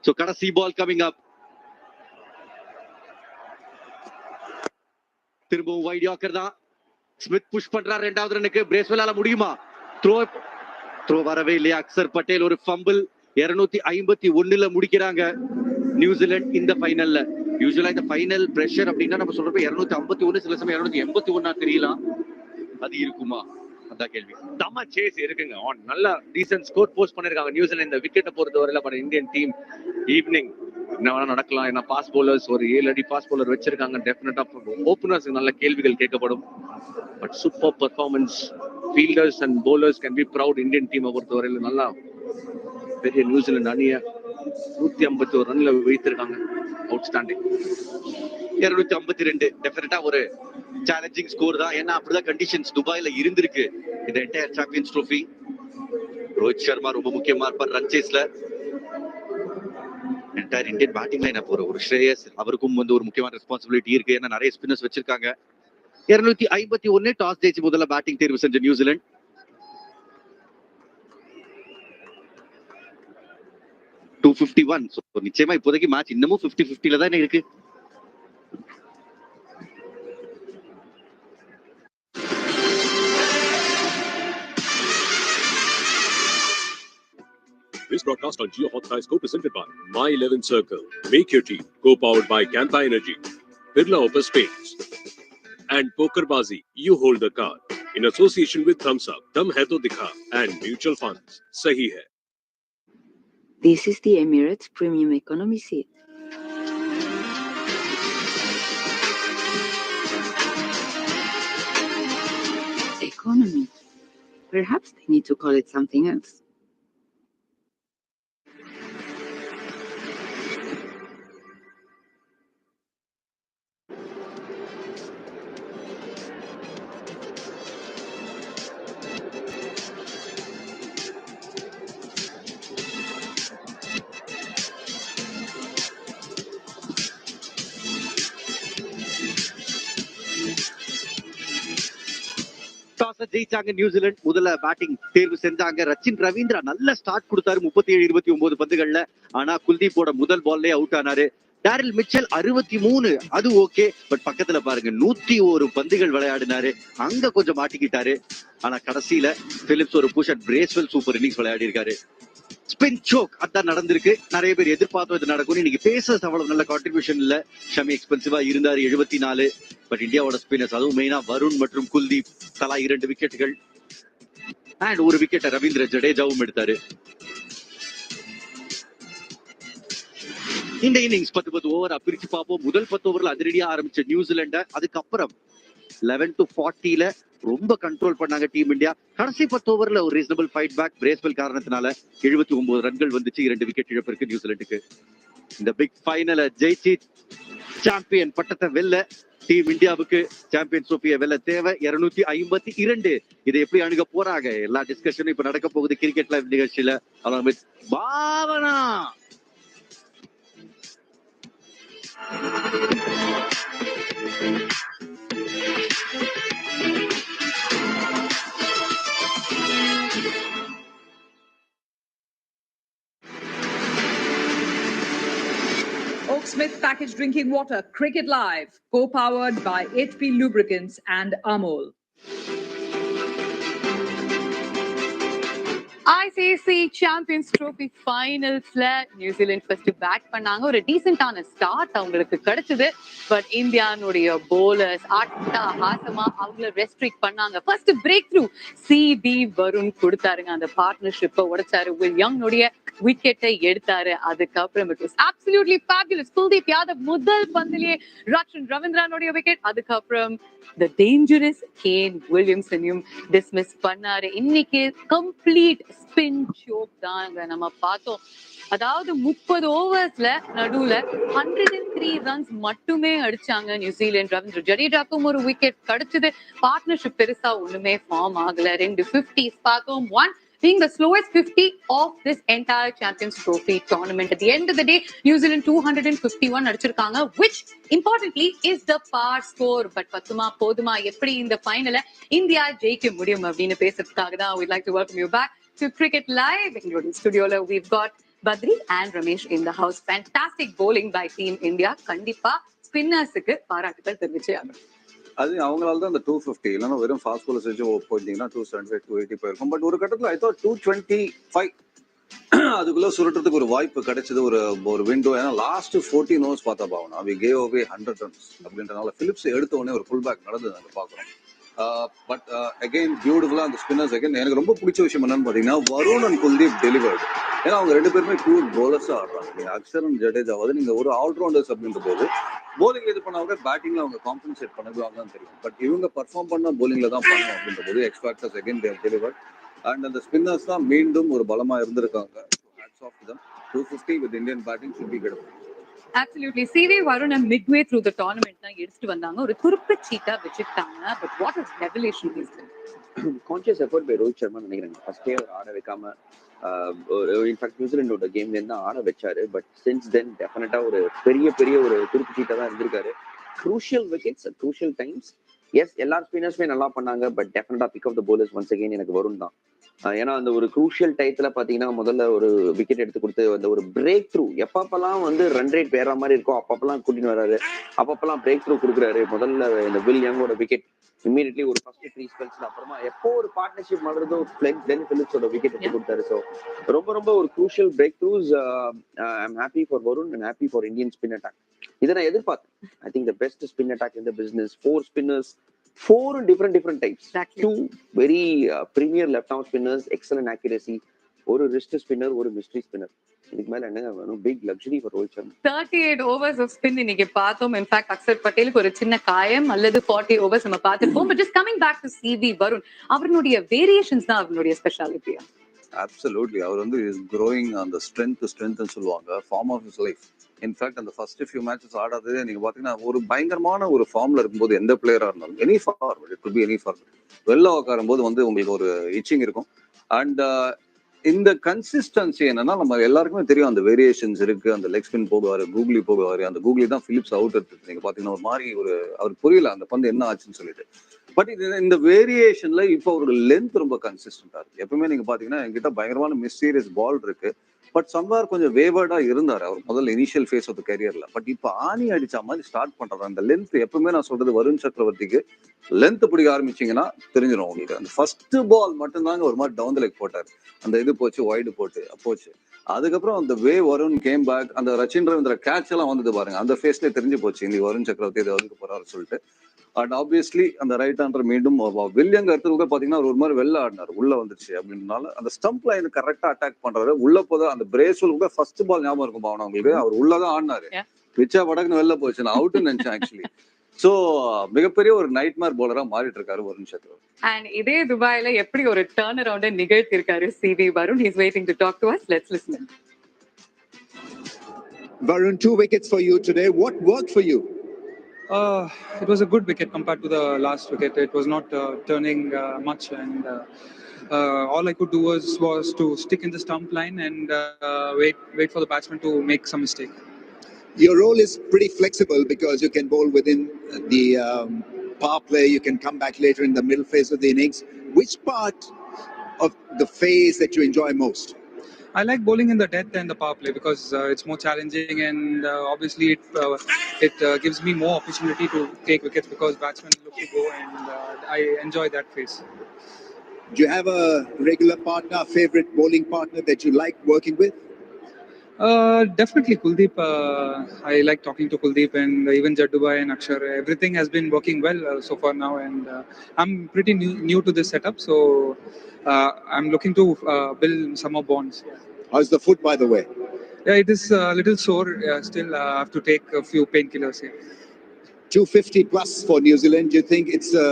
[SPEAKER 20] சோ கடைசி பால் கமிங் அப். திரும்பவும் வைடியாக்கர் தான். ஸ்மித் புஷ் பண்றார் இரண்டாவது ரனுக்கு. பிரேஸ்வெல்லால முடியுமா? த்ரோ வரவே இல்லையா. அக்சர் பட்டேல் ஒரு ஃபம்பிள். 251ல முடிக்கிறாங்க நியூசிலாந்து இந்த ஃபைனல்ல. யூசுவலா இந்த ஃபைனல் பிரஷர் அப்படின்னா நம்ம சொல்றப்ப 251, சில சமயம் 281 தெரியலாம். அது இருக்குமா? அதான் கேள்வி. தம்ம சேஸ் இருக்குங்க. ஆன் நல்ல டீசன்ட் ஸ்கோர் போஸ்ட் பண்ணிருக்காங்க நியூசிலாந்து இந்த விக்கெட்டை பொறுத்தவரையில. பட் இந்தியன் டீம் ஈவினிங் என்ன வேணா நடக்கலாம். ஏன்னா பாஸ் பவுலர்ஸ் ஒரு 7 அடி பாஸ் பவுலர் வச்சிருக்காங்க. டெஃபினட்டா ஓப்பனர்ஸ் நல்ல கேள்விகள் கேட்கப்படும். But super performance. Fielders and bowlers can be proud. Indian டீமை பொறுத்தவரையில நல்லா பெரிய நியூசிலாந்து அணியை 151 ரன்ல வைத்திருக்காங்க. அவுட்ஸ்டாண்டிங். 252 டெஃபினட்டா ஒரு சேலஞ்சிங் ஸ்கோர் தான். ஏன்னா அப்படிதான் கண்டிஷன்ஸ் துபாயில இருந்திருக்கு இந்த entire champions trophy. Rohit Sharma ரொம்ப முக்கியமா இருப்பார் ரன் சேஸ்ல. என்டையர் இந்தியன் பேட்டிங் லைன் அப்போ ஒரு ஸ்ரேயஸ் அவருக்கும் ஒரு முக்கியமான ரெஸ்பான்சிபிலிட்டி இருக்கு. ஏன்னா நிறைய ஸ்பின்னர்ஸ் வச்சிருக்காங்க. 251 டாஸ் ஜெயிச்சு முதல்ல பேட்டிங் தேர்வு செஞ்ச நியூசிலாந்து. 251. நிச்சயமா இப்போதைக்கு மேட்ச் இன்னமும் 50-50ல தான் இருக்கு.
[SPEAKER 15] This broadcast on Jio Hotspot co-presented by My 11 Circle. Make your team. Co-powered by Campa Energy. Birla Opus Paints. And Pokerbazi. You hold the card. In association with Thumbs Up, Dum Hai To Dikha. And Mutual Funds. Sahi hai.
[SPEAKER 4] This is the Emirates Premium Economy seat. Economy. Perhaps they need to call it something else.
[SPEAKER 20] Toss ஜெயிச்சாங்க New Zealand. முதல்ல batting தேர்வு செஞ்சாங்க. ரச்சின் ரவீந்திரா நல்ல start கொடுத்தாரு 37-29 பந்துகள்ல. ஆனா குல்தீப்போட முதல் பால்லே out ஆனாரு. டாரில் Mitchell 63. அது ஓகே. பட் பக்கத்துல பாருங்க 101 பந்துகள் விளையாடினாரு. அங்க கொஞ்சம் மாட்டிக்கிட்டாரு. ஆனா கடைசியில பிலிப்ஸ் ஒரு push at Bracewell super innings விளையாடி இருக்காரு. ஸ்பின் சோக் அதான் நடந்திருக்கு. நிறைய பேர் எதிர்பார்த்தோம் இது நடக்கும். இன்னைக்கு பேசர்ஸ் அவ்வளவு நல்ல கான்ட்ரிபியூஷன் இல்ல. ஷமி எக்ஸ்பென்சிவா இருந்தாரு 74. பட் இந்தியாவோட ஸ்பின்னர்ஸ் அதுவும் மெயினா வருண் மற்றும் குல்தீப் தலா 2 விக்கெட்டுகள் அண்ட் ஒரு விக்கெட்டை ரவீந்திர ஜடேஜாவும் எடுத்தாரு. இந்த இன்னிங்ஸ் 10 ஓவரா பிரிச்சு பார்ப்போம். முதல் 10 ஓவர்ல அதிரடியா ஆரம்பிச்ச நியூசிலாண்ட அதுக்கப்புறம் 11-40ல ரொம்ப கண்ட்ரோல் பண்ணாங்க டீம் இந்தியா. கடைசி 10 ஓவர்ல ஒரு ரீசனபிள் ஃபைட் பேக். பிரேஸ்வெல் காரணத்தினால 79 ரன்கள் வந்துச்சு. 2 விக்கெட் இழப்பிற்கு நியூசிலாந்துக்கு. இந்த பிக் ஃபைனலை ஜெயிச்சு சாம்பியன் பட்டத்தை வெல்ல டீம் இந்தியாவுக்கு சாம்பியன் ட்ரோஃபியை வெல்ல தேவை 252. இதை எப்படி அணுக போறாங்க எல்லா டிஸ்கஷனும் இப்ப நடக்க போகுது கிரிக்கெட் லைவ் நிகழ்ச்சியில. Bhavana
[SPEAKER 22] Oak Smith Packaged Drinking Water, Cricket Live, co-powered by HP Lubricants and Amul.
[SPEAKER 5] ICC champions trophy ஃபைனல்ஸ்ல நியூசிலாந்து ஃபர்ஸ்ட் பேட் பண்ணாங்க. ஒரு டீசென்டான ஸ்டார்ட் அவங்களுக்கு கிடைச்சது. பட் இந்தியானுடைய போலர்ஸ் அட்டகாசமா அவங்கள ரெஸ்ட்ரிக்ட் பண்ணாங்க. ஃபர்ஸ்ட் பிரேக் த்ரூ சிபி வருண் கொடுத்தாருங்க. அந்த பார்ட்னர்ஷிப்பை உடைச்சாரு. வில் யங்னுடைய விக்கெட்டை எடுத்தாரு. அதுக்கப்புறம் it was absolutely fabulous. Kuldeep Yadav முதல் பந்திலேயே ரவீந்திரனுடைய விக்கெட். அதுக்கப்புறம் தி டேஞ்சரஸ் கேன் வில்லியம்சனையும் டிஸ்மிஸ் பண்ணாரு. இன்னைக்கு கம்ப்ளீட் ஸ்பின் ஷோக் தாங்க நம்ம பார்த்தோம். அதாவது 30 ஓவர்ஸ்ல நடுவுல 103 ரன்ஸ் மட்டுமே அடிச்சாங்க நியூசிலாந்து. ரவீந்திர ஜடேஜாக்கும் ஒரு விக்கெட் கிடைச்சது. பார்ட்னர்ஷிப் பெருசா ஒண்ணுமே ஃபார்ம் ஆகல. 2 50s பார்த்தோம். One being the slowest 50 of this entire Champions Trophy tournament. At the end of the day, New Zealand 251 அடிச்சிருக்காங்க, which importantly is the par score. But பத்துமா போதுமா, எப்படி இந்த ஃபைனலை இந்தியா ஜெயிக்க முடியும் அப்படின்னு பேசுறதுக்காக தான் we'd like to welcome you back to Cricket Live. எங்களுடைய ஸ்டுடியோல we've got Badri and Ramesh in the house. Fantastic bowling by Team India. கண்டிப்பா ஸ்பின்னர்ஸுக்கு பாராட்டுகள் தெரிவிச்சே ஆகணும்.
[SPEAKER 7] அது அவங்களால தான் அந்த 250 இல்லைன்னா வெறும் ஃபாஸ்ட் பாலர்ஸ் வச்சு போயிட்டீங்கன்னா 275 280 போயிருக்கும். பட் ஒரு கட்டத்தில் ஐ தாட் 225 அதுக்குள்ள சுருட்டுறதுக்கு ஒரு வாய்ப்பு கிடைச்சது, ஒரு விண்டோ. ஏன்னா லாஸ்ட் 14 ஓவர்ஸ் பார்த்தா பாவனா வி கேவ் அவே 100 ரன்ஸ் அப்படின்றனால பிலிப்ஸ் எடுத்த உடனே ஒரு ஃபுல் பேக் நடந்தது நாங்கள் பார்க்குறோம். பட் அகெயின் பியூட்டிஃபுல்லா அந்த ஸ்பின்னர்ஸ் அகெயின் எனக்கு ரொம்ப பிடிச்ச விஷயம் என்னன்னு பார்த்தீங்கன்னா வருண் அண்ட் குல்தீப் டெலிவர்டு. ஏன்னா அவங்க ரெண்டு பேருமே பியூர் போலர்ஸா ஆடுறாங்க. நீங்க அக்ஷர் அண்ட் ஜடேஜாவது நீங்க ஒரு ஆல்ரவுண்டர்ஸ் அப்படின்ற போது போலிங் இது பண்ணாங்க, பேட்டிங்ல அவங்க காம்பன்சேட் பண்ணுவாங்கன்னு தெரியும். பட் இவங்க பர்ஃபார்ம் பண்ண போலிங்ல தான் பண்ணணும் அப்படின்ற போது எக்ஸ்பெக்டர்ஸ் அகெயின் தேவ் டெலிவர்ட். அண்ட் அந்த ஸ்பின்னர்ஸ் தான் மீண்டும் ஒரு பலமா இருந்திருக்காங்க. Hats off to them. 250 with Indian batting should be good.
[SPEAKER 5] Absolutely. CV Varun midway through the tournament தான் எடுத்துட்டு வந்தாங்க. ஒரு துருப்பு சீட்டா வச்சுட்டாங்க. But what a revelation he's been.
[SPEAKER 20] Conscious effort by Rohit Sharma நினைக்கிறேன். ஃபர்ஸ்டே அவர் ஆட வைக்காம இன்ஃபேக்ட் நியூசிலாண்டோட கேம்ல இருந்து ஆட வச்சாரு. பட் சின்ஸ் தென் டெஃபினட்டா ஒரு பெரிய ஒரு துருப்பு சீட்டா தான் இருந்திருக்காரு. Crucial wickets at crucial times. Yes, எல்லா ஸ்பின்னர்ஸுமே நல்லா பண்ணாங்க. பட் டெஃபினட்டா pick of the bowlers once again எனக்கு வருண் தான். ஏன்னா அந்த ஒரு க்ரூஷியல் டயத்துல பாத்தீங்கன்னா முதல்ல ஒரு விக்கெட் எடுத்து கொடுத்து அந்த ஒரு பிரேக் த்ரூ எப்பப்பெல்லாம் ரன் ரேட் வேற மாதிரி இருக்கோ அப்பப்பெல்லாம் கூட்டின்னு வராரு, அப்பப்பெல்லாம் பிரேக் த்ரூ கொடுக்குறாரு. முதல்ல இந்த வில் யங்கோட விக்கெட் இமீடியட்லி ஒரு ஃபர்ஸ்ட் 3 ஸ்பெல்ஸ்ல அப்புறமா எப்போ ஒரு பார்ட்னர்ஷிப் மலர்ந்தோ கிளென் பிலிப்ஸோட விக்கெட் எடுத்து கொடுத்தாரு. ஸோ ரொம்ப ஒரு crucial breakthroughs. I am happy for Varun and happy for Indian spin attack. இதை நான் எதிர்பார்த்தேன். I think the best spin attack in the business. 4 spinners, 4 different types. Exactly. 2 very premier left arm spinners, excellent accuracy. ஒரு wrist spinner, ஒரு mystery spinner. இதுக்கு மேல என்னங்க வேணும்? Big luxury for Rohit Sharma.
[SPEAKER 5] 38 overs of spin இன்னைக்கு பார்த்தோம். இன்ஃபேக்ட் அக்ஷர் பட்டேலுக்கு ஒரு சின்ன காயம் அல்லது 40 ஓவர்ஸ் நம்ம பார்த்திருப்போம். But just coming back to CV Varun, அவருடைய வேரியேஷன்ஸ் தான் அவருடைய ஸ்பெஷாலிட்டியா?
[SPEAKER 7] Absolutely. Our is growing on the strength ன்னு சொல்லுவாங்க. Form of his life. In fact அந்த ஃபர்ஸ்ட் ஃபியூ மேட்சஸ் ஆடாததே நீங்க பாத்தீங்கன்னா ஒரு பயங்கரமான ஒரு ஃபார்ம்ல இருக்கும்போது எந்த பிளேயரா இருந்தாலும் any forward, it could be any forward, வெளில உட்காரும் போது உங்களுக்கு ஒரு இச்சிங் இருக்கும். அண்ட் இந்த கன்சிஸ்டன்சி என்னன்னா நம்ம எல்லாருக்குமே தெரியும் அந்த வேரியேஷன்ஸ் இருக்கு. அந்த லெக் ஸ்பின் போகுவாரு, கூகுளி போகுவாரு. அந்த கூகுளி தான் பிலிப்ஸ் அவுட் எடுத்து நீங்க பாத்தீங்கன்னா ஒரு மாதிரி அவர் புரியல அந்த பந்து என்ன ஆச்சுன்னு சொல்லிட்டு. பட் இந்த வேரியேஷன்ல இப்போ அவரோட லென்த் ரொம்ப கன்சிஸ்டன்டா இருக்கு. எப்பவுமே நீங்க பாத்தீங்கன்னா என்கிட்ட பயங்கரமான மிஸ்டீரியஸ் பால் இருக்கு. பட் சம்வேர் கொஞ்சம் வேவர்டா இருந்தாரு அவர் முதல்ல இனிஷியல் ஃபேஸ் ஆஃப் கரியர்ல. பட் இப்போ ஆணி அடிச்ச மாதிரி ஸ்டார்ட் பண்றாரு. அந்த லென்த் எப்பவுமே நான் சொல்றது வருண் சக்கரவர்த்திக்கு லென்த் பிடிக்க ஆரம்பிச்சீங்கன்னா தெரிஞ்சிடும் உங்களுக்கு. அந்த ஃபர்ஸ்ட் பால் மட்டும்தாங்க ஒரு மாதிரி டவுன் த லெக் போட்டாரு. அந்த இது போச்சு, வைடு போச்சு. அதுக்கப்புறம் அந்த வே வருண் கேம் பேக், அந்த ரச்சின் ரவீந்திர கேட்ச் எல்லாம் வந்தது பாருங்க, அந்த ஃபேஸ்லேயே தெரிஞ்சு போச்சு இந்த வருண் சக்கரவர்த்தி இதை ஒதுக்க போறாரு சொல்லிட்டு. அண்ட் ஆப்வியஸ்லி அந்த ரைட் ஹேண்டர் மீண்டும் வில்லியங்க இடத்துல கூட பாத்தீங்கன்னா ஒரு மாதிரி வெளில ஆடினாரு, உள்ள வந்துருச்சு அப்படின்றனால அந்த ஸ்டம்ப் லைன் கரெக்டா அட்டாக் பண்றாரு. உள்ள போத அந்த பிரேஸ்வல் கூட ஃபர்ஸ்ட் பால் ஞாபகம் இருக்கும் பாவனா உங்களுக்கு, அவர் உள்ளதான் ஆடினாரு. பிச்சா வடக்குன்னு வெளில போச்சு, நான் அவுட்னு நினைச்சேன் ஆக்சுவலி. சோ மிகப்பெரிய ஒரு நைட்மேர் பவுலரா மாறிட்டு இருக்காரு வருண் சக்கரவர்த்தி.
[SPEAKER 5] And இதே துபாயில எப்படி ஒரு டர்ன் அரவுண்ட் நிகழ்த்தி இருக்காரு CV Varun. He is waiting to talk to us. Let's listen.
[SPEAKER 23] Varun, 2 wickets for you today. What worked for you?
[SPEAKER 24] It was a good wicket compared to the last wicket. It was not turning much, and all I could do was to stick in the stump line and wait for the batsman to make some mistake.
[SPEAKER 23] Your role is pretty flexible because you can bowl within the power play. You can come back later in the middle phase of the innings. Which part of the phase that you enjoy most?
[SPEAKER 24] I like bowling in the death and the power play because it's more challenging, and obviously it gives me more opportunity to take wickets because batsmen look to go, and I enjoy that phase.
[SPEAKER 23] Do you have a regular partner, favorite bowling partner that you like working with?
[SPEAKER 24] Definitely Kuldeep. I like talking to Kuldeep and even Jyyjjyhbmjkv and Akshar. Everything has been working well so far now, and I'm pretty new to this setup, so I'm looking to build some more bonds.
[SPEAKER 23] How's the foot, by the way?
[SPEAKER 24] Yeah, it is a little sore still. I have to take a few painkillers here.
[SPEAKER 23] 250 plus for New Zealand. Do you think it's a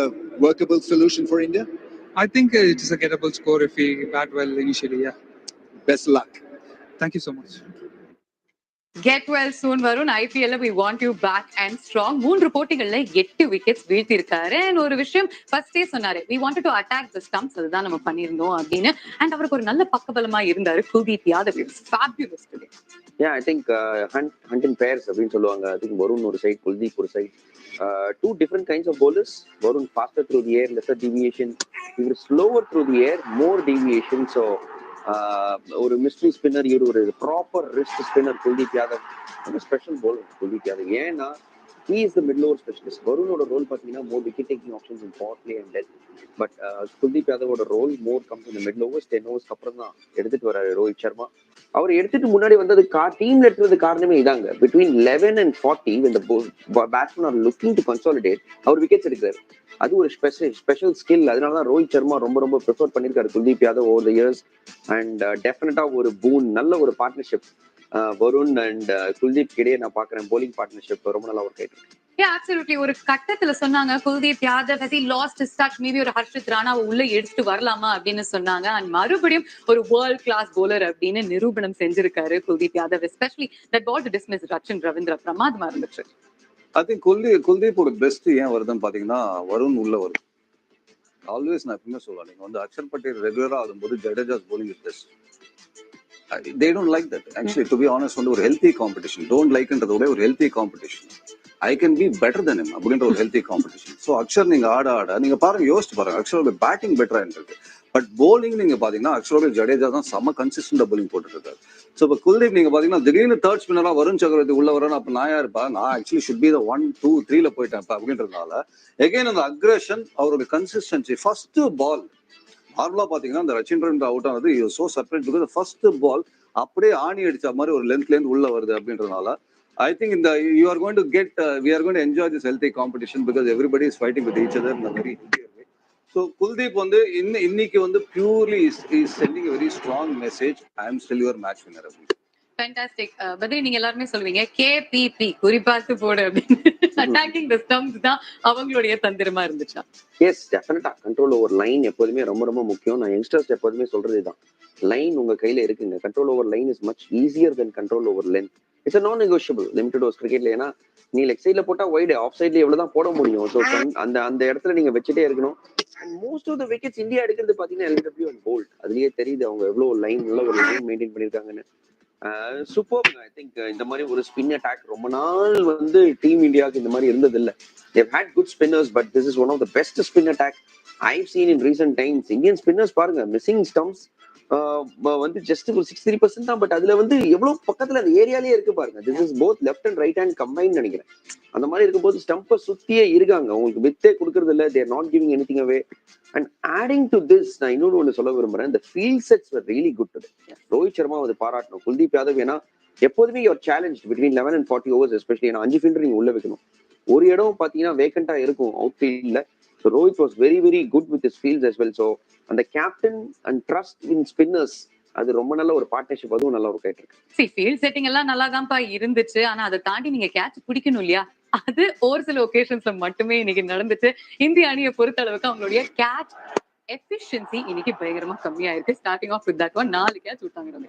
[SPEAKER 23] workable solution for India?
[SPEAKER 24] I think it is a gettable score if we bat well initially. Yeah.
[SPEAKER 23] Best luck.
[SPEAKER 24] Thank you so much.
[SPEAKER 5] Get well soon, Varun. IPL we want you back and strong. 3 போட்டிகள்ல 8 wickets வீழ்த்திருக்காரு. and ஒரு விஷயம் ஃபர்ஸ்டே சொன்னாரு, we wanted to attack the stumps. அதுதான் நம்ம பண்ணிருந்தோம் அப்படின்னு. and அவருக்கு ஒரு நல்ல பக்கபலமா இருந்தாரு Kuldeep Yadav. fabulous today.
[SPEAKER 20] Yeah, I think hunt in pairs அப்படின்னு சொல்லுவாங்க. I think Varun ஒரு side, Kuldeep ஒரு side. Two different kinds of bowlers. Varun faster through the air, lesser deviation. He was slower through the air, more deviation. So ஒரு mystery spinner, இவர் ஒரு proper wrist spinner Kuldeep Yadav. ரொம்ப special bowler Kuldeep Yadav. ஏன்னா he is the middle over specialist. வருணோட role பார்த்தீங்கன்னா more wicket taking options in power play and death. But Kuldeep யாதவோட role more comes in the middle overs. 10 overs அப்புறம் தான் எடுத்துட்டு வராரு ரோஹித் சர்மா. அவர் எடுத்துட்டு முன்னாடி வந்தது டீம்ல எடுத்தது காரணமே இதாங்க. between 11 and 40 when the batsmen are looking to consolidate, அவர் விக்கெட்ஸ் எடுக்கிறாரு. அது ஒரு ஸ்பெஷல் ஸ்கில். அதனாலதான் ரோஹித் சர்மா ரொம்ப ப்ரிஃபர் பண்ணிருக்காரு Kuldeep Yadav over the years. And டெஃபினட்டா ஒரு நல்ல ஒரு பார்ட்னர்ஷிப் வருண் அண்ட் குல்தீப் கிடையே நான் பாக்குறேன். போலிங் பார்ட்னர்ஷிப் ரொம்ப நல்லா ஒர்க் ஆயிட்டு இருக்கு.
[SPEAKER 5] Yeah, absolutely. ஒரு கட்டத்துல சொன்னாங்க Kuldeep Yadav has he lost his touch, maybe ஒரு ஹர்ஷித் ராணா உள்ள எடுத்துட்டு வரலாமா அப்படின்னு சொன்னாங்க. and மறுபடியும் ஒரு வேர்ல்ட் கிளாஸ் bowler அப்படின்னு நிரூபணம் செஞ்சிருக்காரு Kuldeep Yadav. especially that ball to dismiss Rachin Ravindra பிரமாதமா இருந்துச்சு.
[SPEAKER 7] I think குல்தீப்போட பெஸ்ட் ஏன் வருதுன்னு பாத்தீங்கன்னா வருண் உள்ள வருது. ஆல்வேஸ் நான் எப்பவுமே சொல்லுவேன், நீங்க வந்து அக்ஷர் பட்டேல் ரெகுலரா ஆகும்போது Jadeja's bowling is best. They don't like that. Actually, to be honest, வந்து ஒரு healthy competition. Don't likeன்றத விட ஒரு healthy competition. I can be better than him அப்படின்ற ஒரு healthy competition. So அக்ஷர் நீங்க ஆட நீங்க பாருங்க, யோசிச்சு பாருங்க, அக்ஷரோட பேட்டிங் பெட்டரா இருக்கு. பட் போலிங் நீங்க பாத்தீங்கன்னா அக்ஷரோட ஜடேஜா தான் செம்ம கன்சிஸ்டன்டா போலிங் போட்டுட்டு இருக்காரு. ஸோ இப்போ குல்தீப் நீங்க பாத்தீங்கன்னா திடீர்னு தேர்ட் ஸ்பின்னரா வருண் சக்கரவர்த்தி உள்ள வரணும். அப்ப நான் யாருப்பா, நான் ஆக்சுவலி ஷுட் பி த 1, 2, 3ல போயிட்டேன் அப்படின்றதுனால எகைன் அந்த அக்ரெஷன், அவரோட கன்சிஸ்டன்சி. ஃபர்ஸ்ட் பால் நார்மலா பாத்தீங்கன்னா இந்த ரச்சின் ரவீந்திரா அவுட் ஆனது so surprise because first ball அப்படியே ஆணி அடிச்ச மாதிரி ஒரு லென்த்ல உள்ள வருது அப்படின்றதுனால I think in the we are going to enjoy this healthy competition because everybody is fighting with each other in a very healthy way. So Kuldeep வந்து இன்னைக்கு வந்து purely is sending a very strong message. I am still your match winner.
[SPEAKER 5] Fantastic. Badri நீங்க எல்லாருமே சொல்லுவீங்க KPP குறிப்பாத்து போடு அப்படின்னு. Attacking தி stumps தான் அவங்களுடைய தந்திரமா இருந்துச்சா?
[SPEAKER 20] எஸ், டெஃபினட்டா கண்ட்ரோல் ஓவர் லைன் எப்போதுமே ரொம்ப முக்கியம். நான் யங்ஸ்டர்ஸ் எப்போதுமே சொல்றது தான், லைன் உங்க கையில இருக்குங்க. Control over line is much easier then control over length. It's நான் நெகோஷியபிள் லிமிடெட் ஓவர்ஸ் கிரிக்கெட்ல. ஏன்னா நீ லெக் சைட்ல போட்டா வைடு, ஆஃப் சைட்ல எவ்வளவுதான் போட முடியும். ஸோ அந்த இடத்துல நீங்க வச்சுட்டே இருக்கணும். And most of the wickets India எடுக்கிறது பாத்தீங்கன்னா LW அண்ட் போல்ட். அதுலயே தெரியுது அவங்க எவ்வளவு நல்ல ஒரு லைன் மெயின்டைன் பண்ணிருக்காங்கன்னு. சூப்பர். ஐ திங்க் இந்த மாதிரி ஒரு ஸ்பின் அட்டாக் ரொம்ப நாள் வந்து டீம் இந்தியாவுக்கு இந்த மாதிரி இருந்தது இல்ல. They've had good spinners, but this is one of the best spin attack I've seen in recent times. Indian spinners பாருங்க, மிஸ்ஸிங் ஸ்டம்ப்ஸ் வந்து ஜஸ்ட் ஒரு 63% தான். பட் அதுல வந்து எவ்வளவு பக்கத்துல அந்த ஏரியாலே இருக்கு பாருங்க. This is both left and right hand combine நினைக்கிறேன். அந்த மாதிரி இருக்கும்போது ஸ்டம்பை சுத்தியே இருக்காங்க, உங்களுக்கு வித்தே கொடுக்கறது இல்லை. தேர் not giving anything away. And adding to this நான் இன்னொன்று ஒன்று சொல்ல விரும்புறேன். இந்த ஃபீல்ட் செட்ஸ் வர் really good today. Rohit Sharma வந்து பாராட்டணும். குல்தீப் யாதவ் ஏன்னா எப்போதுமே your challenge between 11 and 40 overs especially. ஏன்னா 5 ஃபீல்டர் நீங்க உள்ள வைக்கணும். ஒரு இடம் பாத்தீங்கன்னா வேக்கண்டா இருக்கும் அவுட் ஃபீல்ட்ல. So Rohit was very good with his fields as well. So அந்த captain and trust in spinners, அது ரொம்ப நல்ல ஒரு பார்ட்னர்ஷிப். அதுவும் நல்லா ஒரு கேட்டு இருக்கு.
[SPEAKER 5] ஃபீல்ட் செட்டிங் எல்லாம் நல்லா தான்ப்பா இருந்துச்சு. ஆனா அதை தாண்டி நீங்க கேட்ச் பிடிக்கணும் இல்லையா? அது ஒரு சில ஒகேஷன்ஸ்ல மட்டுமே இன்னைக்கு நடந்துச்சு. இந்திய அணியை பொறுத்த அளவுக்கு அவங்களுடைய கேட்ச் எஃபிஷியன்சி இன்னைக்கு பயங்கரமா கம்மியா இருக்கு. Starting off with that one 4 catch விட்டாங்க.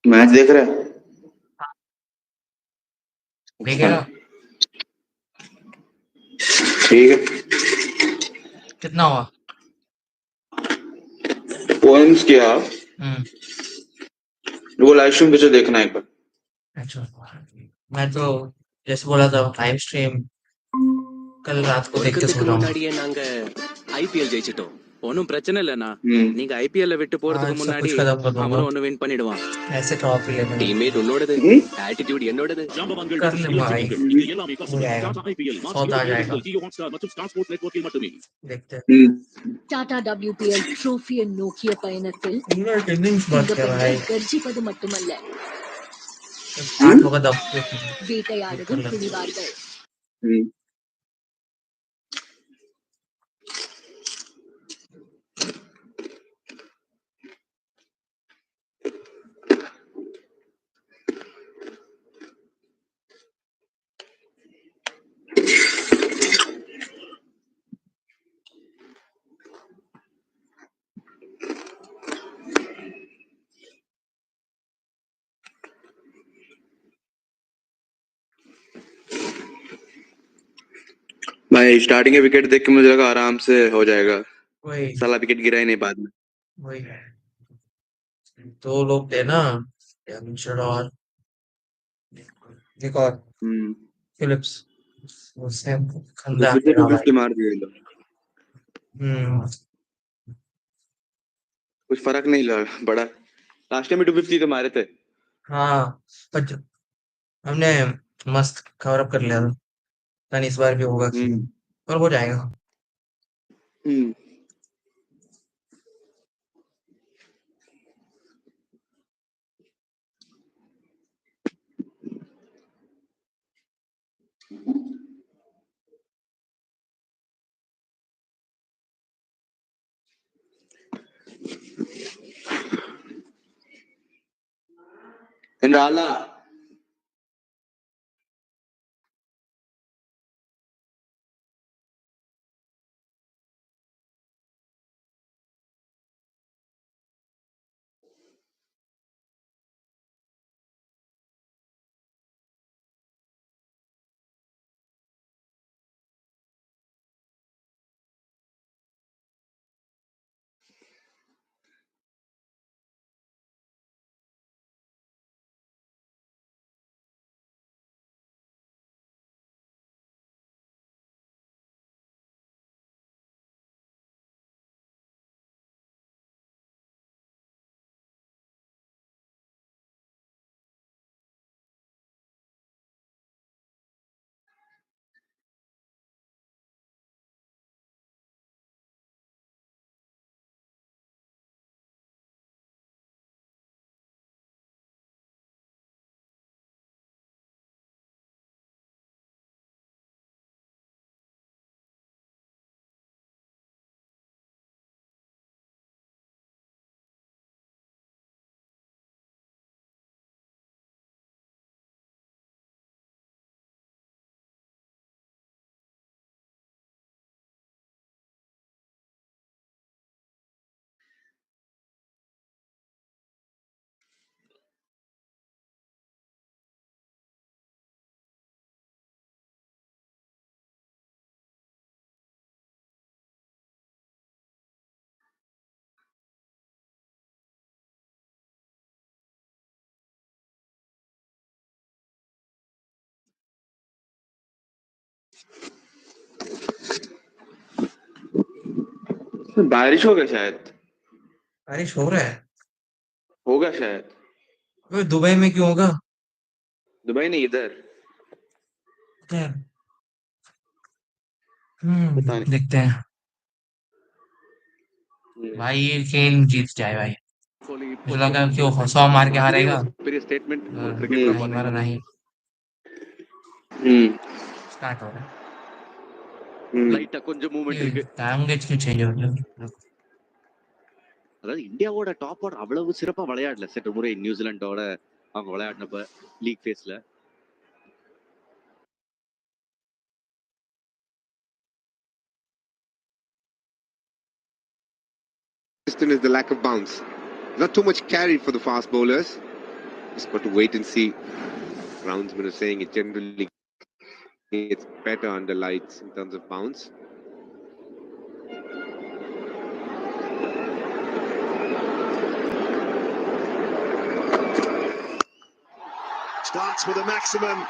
[SPEAKER 1] मैच देख रहा है?
[SPEAKER 2] देखेगा।
[SPEAKER 1] ठीक है।
[SPEAKER 2] कितना हुआ?
[SPEAKER 1] पोएम्स किया वो लाइव स्ट्रीम पे देखना एक बार।
[SPEAKER 2] अच्छा, मैं तो जैसे बोला था लाइव स्ट्रीम कल रात को देख के सो जाऊंगा।
[SPEAKER 3] முன்னாடியே நாங்க ஐபிஎல் ஜெயிச்சிட்டோம். ஒன்னும் பிரச்சனை இல்லனா. நீங்க ஐபிஎல்ல விட்டு போறதுக்கு முன்னாடி
[SPEAKER 2] कुछ कदम कर दूंगा।
[SPEAKER 3] அவனும் ஒன்னு வின் பண்ணிடுவான்.
[SPEAKER 2] ऐसे ट्रॉफी लेने
[SPEAKER 3] டீம்மேட் உன்னோடது, ஆட்டிட்யூட் என்னோடது.
[SPEAKER 2] कर लूंगा भाई, हो जाएगा, 100 आ जाएगा। देखते हैं।
[SPEAKER 17] டாடா WPL ட்ரோஃபியை நோக்கிய பயணத்தில்
[SPEAKER 2] இன்னிங்ஸ்
[SPEAKER 17] இந்த
[SPEAKER 2] बात कर रहा है।
[SPEAKER 17] பெண்கள் கர்ஜிப்பது மட்டுமல்ல,
[SPEAKER 2] 8 होगा तब
[SPEAKER 17] வேட்டையாடவும் துணிவார்கள்.
[SPEAKER 1] भाई स्टार्टिंग के विकेट देख के मुझे लगा आराम से हो जाएगा,
[SPEAKER 2] वही
[SPEAKER 1] साला विकेट गिरा ही नहीं बाद में।
[SPEAKER 2] वही है, 2 लोग थे ना, एमशर और एक और फिलिप्स, उसने खंदा गिरा भाई।
[SPEAKER 1] 250 मार दिए लोग, कुछ फर्क नहीं लगा बड़ा। लास्ट टाइम 250 तो मारे थे।
[SPEAKER 2] हाँ, पर हमने मस्त कवर अप कर लिया था, पता नहीं इस बार भी होगा कि नहीं, पर हो जाएगा।
[SPEAKER 1] निराला बारिश होगा शायद,
[SPEAKER 2] बारिश हो रहा है,
[SPEAKER 1] होगा शायद।
[SPEAKER 2] ओए दुबई में क्यों होगा?
[SPEAKER 1] दुबई नहीं, इधर पता नहीं।
[SPEAKER 2] देखते हैं भाई, केन जीत जाए भाई, मुझे लगा कि वो 100 मार के हारेगा,
[SPEAKER 1] फिर स्टेटमेंट क्रिकेट में
[SPEAKER 2] नहीं मारा नहीं। स्टार्ट हो रहा है,
[SPEAKER 20] லைட்டா கொஞ்சம் மூவ்மெண்ட் இருக்கு.
[SPEAKER 2] லாங்குவேஜ் சேஞ்ச் ஆகுது.
[SPEAKER 20] அதாவது இந்தியாவோட டாப் ஆர்டர் அவ்வளவு சிறப்பா விளையாடல சற்று முறை நியூசிலாண்டோட அவங்க விளையாடினப்ப லீக் ஃபேஸ்ல.
[SPEAKER 6] Is the lack of bounce. Not too much carry for the fast bowlers. Just got to wait and see. Groundsman is saying it generally gets better under lights in terms of bounce.
[SPEAKER 10] Starts with a maximum.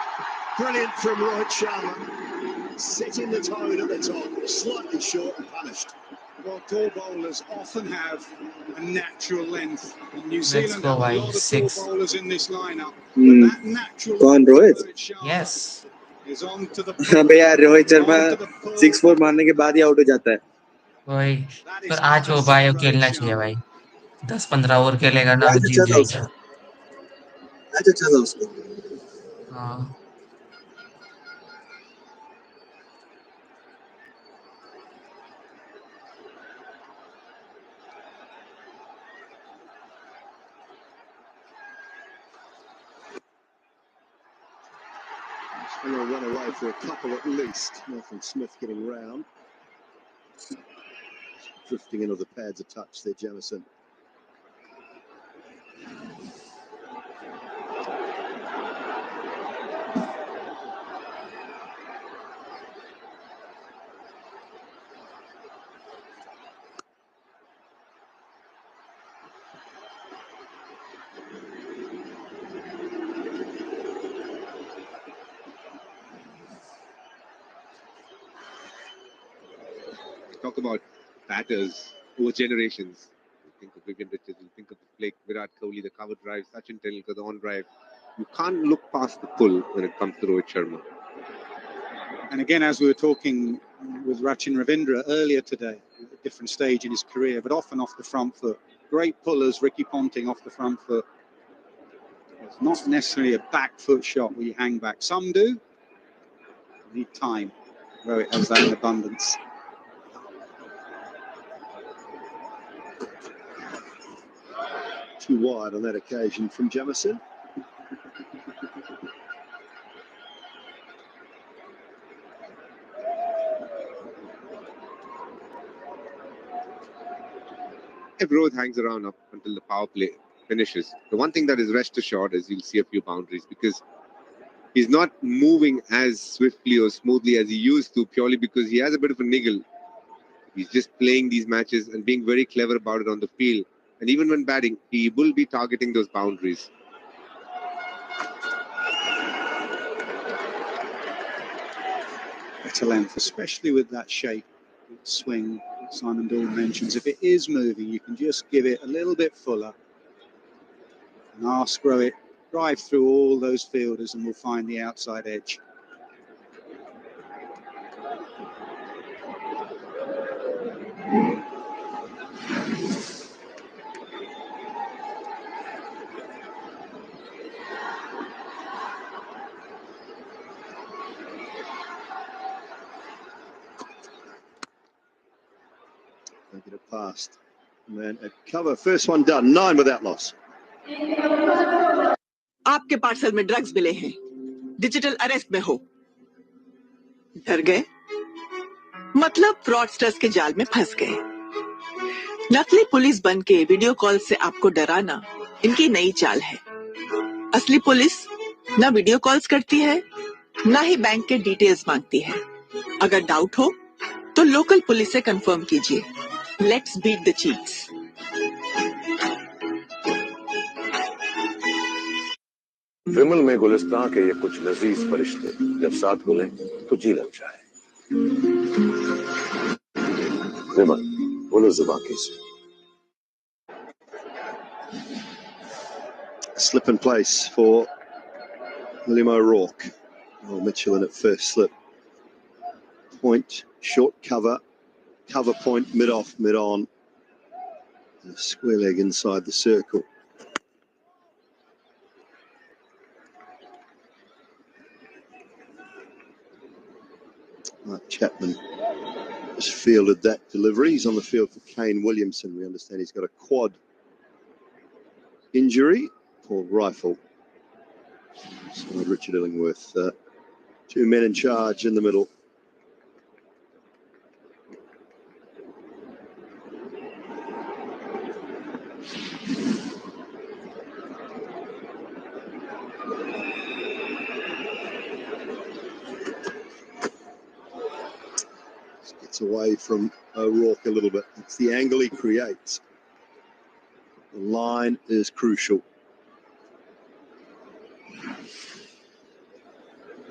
[SPEAKER 10] Brilliant from Rohit Sharma. Setting the tone at the top. Slightly short and punished.
[SPEAKER 9] Well, tall bowlers often have a natural length. And New
[SPEAKER 2] Let's
[SPEAKER 9] Zealand
[SPEAKER 2] go
[SPEAKER 9] have a
[SPEAKER 2] by
[SPEAKER 9] lot of tall
[SPEAKER 2] 6.
[SPEAKER 9] bowlers in this lineup. But that natural
[SPEAKER 12] कौन
[SPEAKER 9] length
[SPEAKER 12] Rohit?
[SPEAKER 9] of Rohit Sharma
[SPEAKER 2] Yes.
[SPEAKER 9] is on to the
[SPEAKER 12] अबे यार रोहित शर्मा 6-4 मारने के बाद ही out हो जाता है.
[SPEAKER 2] वही पर आज वो भाई खेलना चाहिए भाई. 10-15 ओवर खेलेगा ना तो
[SPEAKER 12] मैच
[SPEAKER 2] जीत
[SPEAKER 12] अच्छा था
[SPEAKER 2] जाएगा.
[SPEAKER 12] उसका. मैच अच्छा था उसका.
[SPEAKER 2] हाँ.
[SPEAKER 10] He's going to run away for a couple at least. Nathan Smith getting round. Drifting into the pads a touch there, Jamison.
[SPEAKER 6] Talk about batters over generations. You think of Vivian Richards, you think of the flick, Virat Kohli, the cover drive, Sachin Tendulkar, the on drive. You can't look past the pull when it comes to Rohit Sharma.
[SPEAKER 9] And again, as we were talking with Rachin Ravindra earlier today, at a different stage in his career, but often off the front foot. Great pullers, Ricky Ponting off the front foot. It's not necessarily a back foot shot where you hang back. Some do. You need time. Rohit has that in abundance.
[SPEAKER 10] Too wide on that occasion from Jamison.
[SPEAKER 6] If Rohit hangs around up until the power play finishes, the one thing that is rest assured is you'll see a few boundaries because he's not moving as swiftly or smoothly as he used to purely because he has a bit of a niggle. He's just playing these matches and being very clever about it on the field. And even when batting, he will be targeting those boundaries.
[SPEAKER 9] Better length, especially with that shape, swing Simon Dawn mentions. If it is moving, you can just give it a little bit fuller and ask Rohit, drive through all those fielders and we'll find the outside edge.
[SPEAKER 10] Get it past. Man, at cover. First one done. 9 without loss.
[SPEAKER 16] आपके parcel में drugs मिले हैं. Digital arrest में हो. डर गए? मतलब fraudsters के जाल में फंस गए. नकली पुलिस बनके वीडियो कॉल से आपको डराना इनकी नई चाल है. असली पुलिस ना वीडियो कॉल्स करती है, ना ही बैंक के डिटेल्स मांगती है. अगर डाउट हो तो लोकल पुलिस से कंफर्म कीजिए. Let's beat the cheats.
[SPEAKER 18] Vimal में गुलिस्तां के ये कुछ लजीज फरिश्ते जब साथ मिले तो जी लग जाए. विमल बोलो जुबान कैसे.
[SPEAKER 10] Slip in place for Liam O'Rourke. Oh, Mitchell in at first slip. Point, short cover, cover point, mid off, mid on. A square leg inside the circle. Mark Chapman has fielded that delivery. He's on the field for Kane Williamson. We understand he's got a quad injury or rifle. So Richard Illingworth, 2 men in charge in the middle. gets away from O'Rourke a little bit. It's the angle he creates. The line is crucial.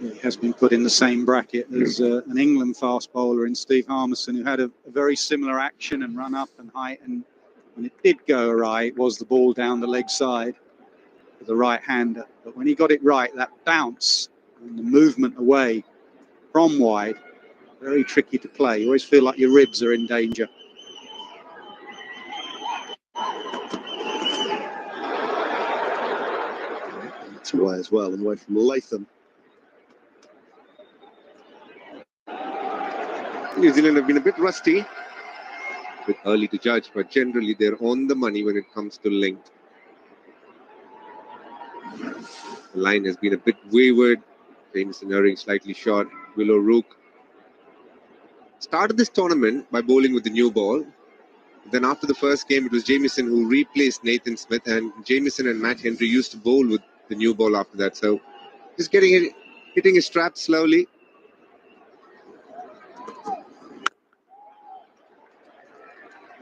[SPEAKER 9] He has been put in the same bracket as an England fast bowler in Steve Harmison, who had a very similar action and run up and height. And when it did go awry, it was the ball down the leg side for the right-hander. But when he got it right, that bounce and the movement away from wide, very tricky to play. You always feel like your ribs are in danger.
[SPEAKER 10] It's away as well, and away from Latham.
[SPEAKER 6] New Zealand have been a bit rusty, a bit early to judge, but generally they're on the money when it comes to length. The line has been a bit wayward. Jamieson erring slightly short. Will O'Rourke started this tournament by bowling with the new ball. Then after the first game, it was Jamieson who replaced Nathan Smith, and Jamieson and Matt Henry used to bowl with the new ball after that. So just hitting his strap slowly.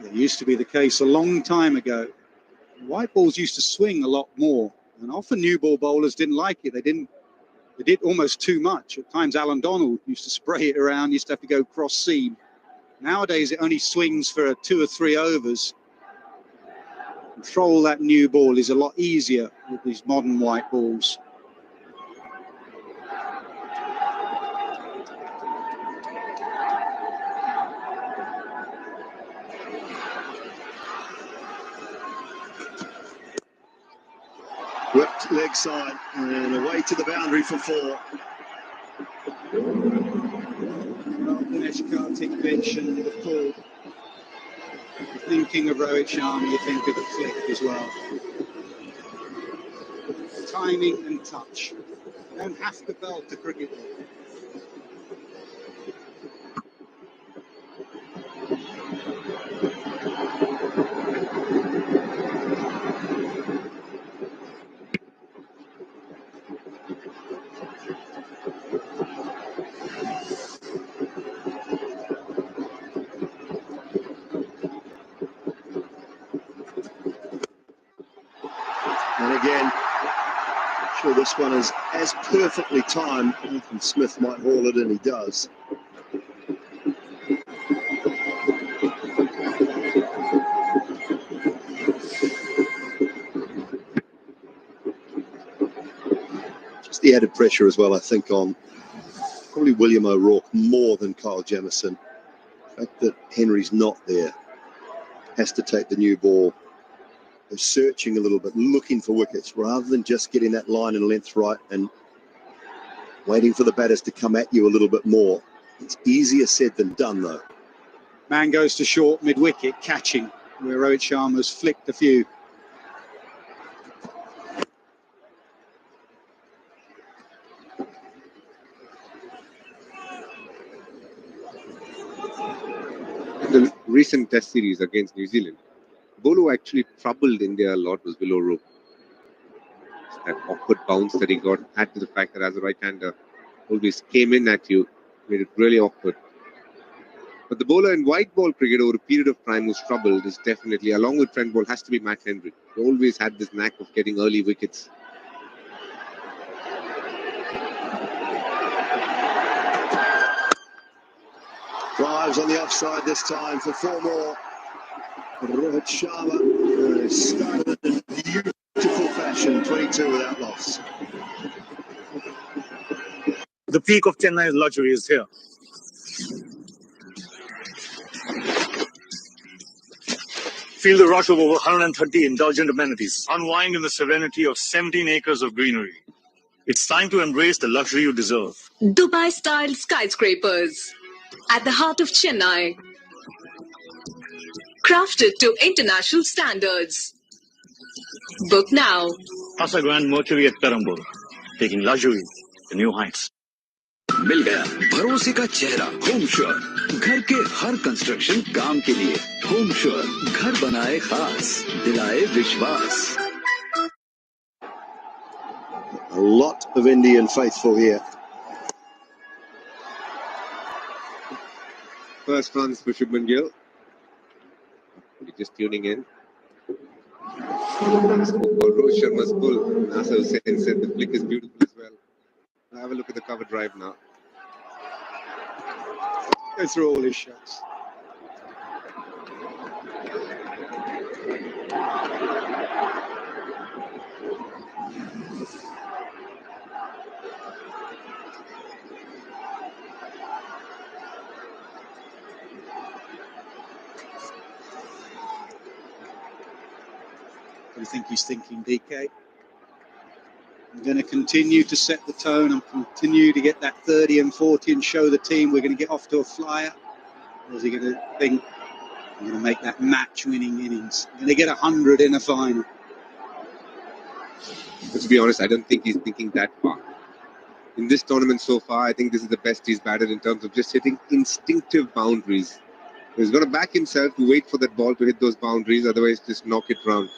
[SPEAKER 9] It used to be the case a long time ago. White balls used to swing a lot more, and often new ball bowlers didn't like it. They did almost too much. At times, Alan Donald used to spray it around, used to have to go cross seam. Nowadays, it only swings for 2 or 3 overs. Control that new ball is a lot easier with these modern white balls.
[SPEAKER 10] Whipped leg side and away to the boundary for 4.
[SPEAKER 9] Kartik pitch and the pull. Thinking of Rohit Sharma, you think of the flick as well. Timing and touch. You don't have to belt the cricket ball.
[SPEAKER 10] And again, I'm sure this one is as perfectly timed. Nathan Smith might haul it, and he does. Just the added pressure as well, I think, on probably William O'Rourke more than Kyle Jamieson. The fact that Henry's not there, has to take the new ball. They're searching a little bit, looking for wickets, rather than just getting that line and length right and waiting for the batters to come at you a little bit more. It's easier said than done, though.
[SPEAKER 9] Man goes to short mid-wicket, catching, where Rohit Sharma's flicked a few.
[SPEAKER 6] The recent test series against New Zealand, bowler actually troubled India a lot was Will O'Rourke. That awkward bounce that he got, add to the fact that as a right-hander, always came in at you, made it really awkward. But the bowler in white ball cricket over a period of time who's troubled is definitely, along with Trent Boult, has to be Matt Henry. He always had this knack of getting early wickets.
[SPEAKER 10] Drives on the offside this time for 4 more. Rohit Sharma started in beautiful fashion, 22 without loss.
[SPEAKER 11] The peak of Chennai's luxury is here. Feel the rush of over 130 indulgent amenities. Unwind in the serenity of 17 acres of greenery. It's time to embrace the luxury you deserve.
[SPEAKER 17] Dubai-style skyscrapers at the heart of Chennai. Crafted to international standards. Book now.
[SPEAKER 11] Casa Grand Mercury at Perambur, taking luxury to new heights.
[SPEAKER 3] मिल गया भरोसे का चेहरा home sure घर के हर construction काम के लिए home sure घर बनाए खास दिलाए विश्वास.
[SPEAKER 10] A lot of Indian faithful here.
[SPEAKER 6] First runs for Shubman Gill. You're just tuning in. Rohit Sharma's pull. Nasser Hussain said the flick is beautiful as well. Have a look at the cover drive now.
[SPEAKER 9] Go through all his shots. What do you think he's thinking, DK? I'm going to continue to set the tone and continue to get that 30 and 40 and show the team we're going to get off to a flyer. Or is he going to think I'm going to make that match-winning innings? I'm going to get 100 in a final.
[SPEAKER 6] But to be honest, I don't think he's thinking that far. In this tournament so far, I think this is the best he's batted in terms of just hitting instinctive boundaries. He's got to back himself to wait for that ball to hit those boundaries, otherwise just knock it round.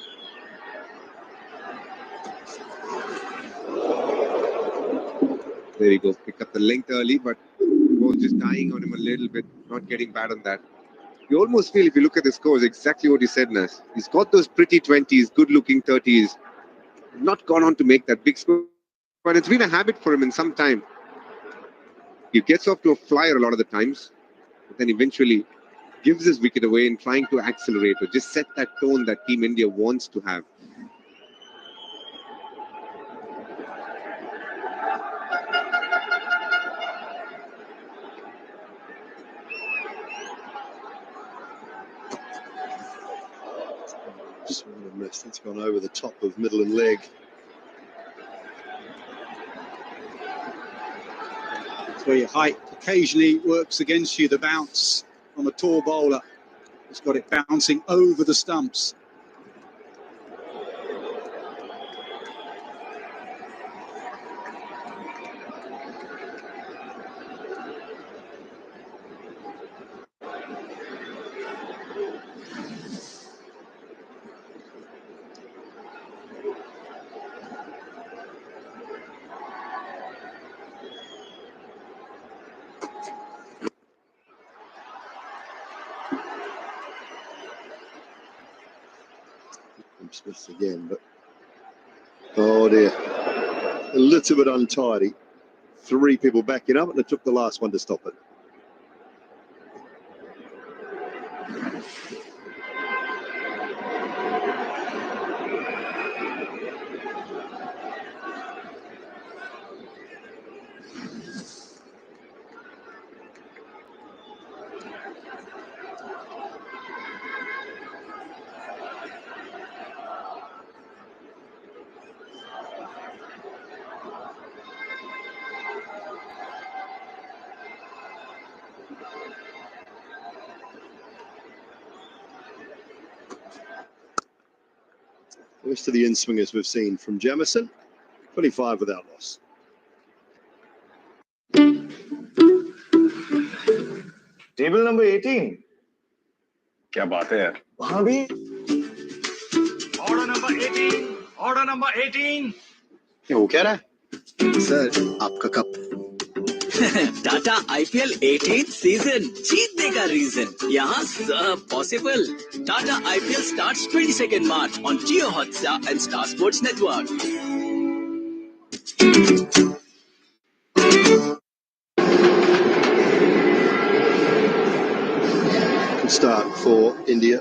[SPEAKER 6] There you go. Pick up the length early, but the ball just dying on him a little bit, not getting bad on that. You almost feel, if you look at the scores, exactly what he said, Nas. He's got those pretty 20s, good-looking 30s. Not gone on to make that big score, but it's been a habit for him in some time. He gets off to a flyer a lot of the times, but then eventually gives his wicket away in trying to accelerate or just set that tone that Team India wants to have.
[SPEAKER 10] That's gone over the top of middle and leg.
[SPEAKER 9] That's where your height occasionally works against you. The bounce from a tall bowler. It's got it bouncing over the stumps.
[SPEAKER 10] Smith again, but oh dear, a little bit untidy. 3 people backing up, and it took the last one to stop it. The rest of the in-swingers we've seen from Jamieson, 25 without loss.
[SPEAKER 11] Table number 18. क्या बात है यार? वहाँ भी. Order number 18. Order number 18.
[SPEAKER 10] ये वो क्या रहा है?
[SPEAKER 23] सर, आपका cup.
[SPEAKER 3] Tata IPL 18th season जीतने का रीजन यहाँ सब possible. Tata IPL starts 22nd March on Jio Hotstar and Star Sports Network.
[SPEAKER 10] Good start for India.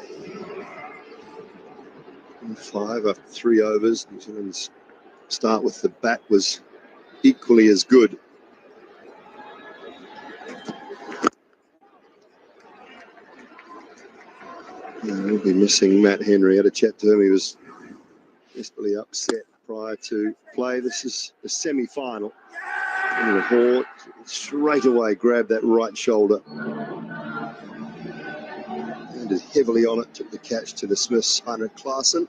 [SPEAKER 10] 5 after 3 overs. New Zealand's start with the bat was equally as good. We'll be missing Matt Henry. I had a chat to him. He was desperately upset prior to play. This is the semi-final. And the Hall straight away grabbed that right shoulder. Landed heavily on it. Took the catch to the Smiths, Heinrich Klaassen.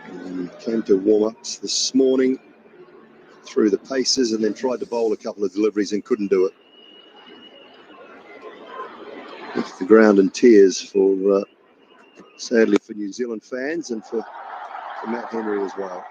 [SPEAKER 10] And came to warm-ups this morning. Threw the paces and then tried to bowl a couple of deliveries and couldn't do it. It's the ground in tears for, sadly, for New Zealand fans and for Matt Henry as well.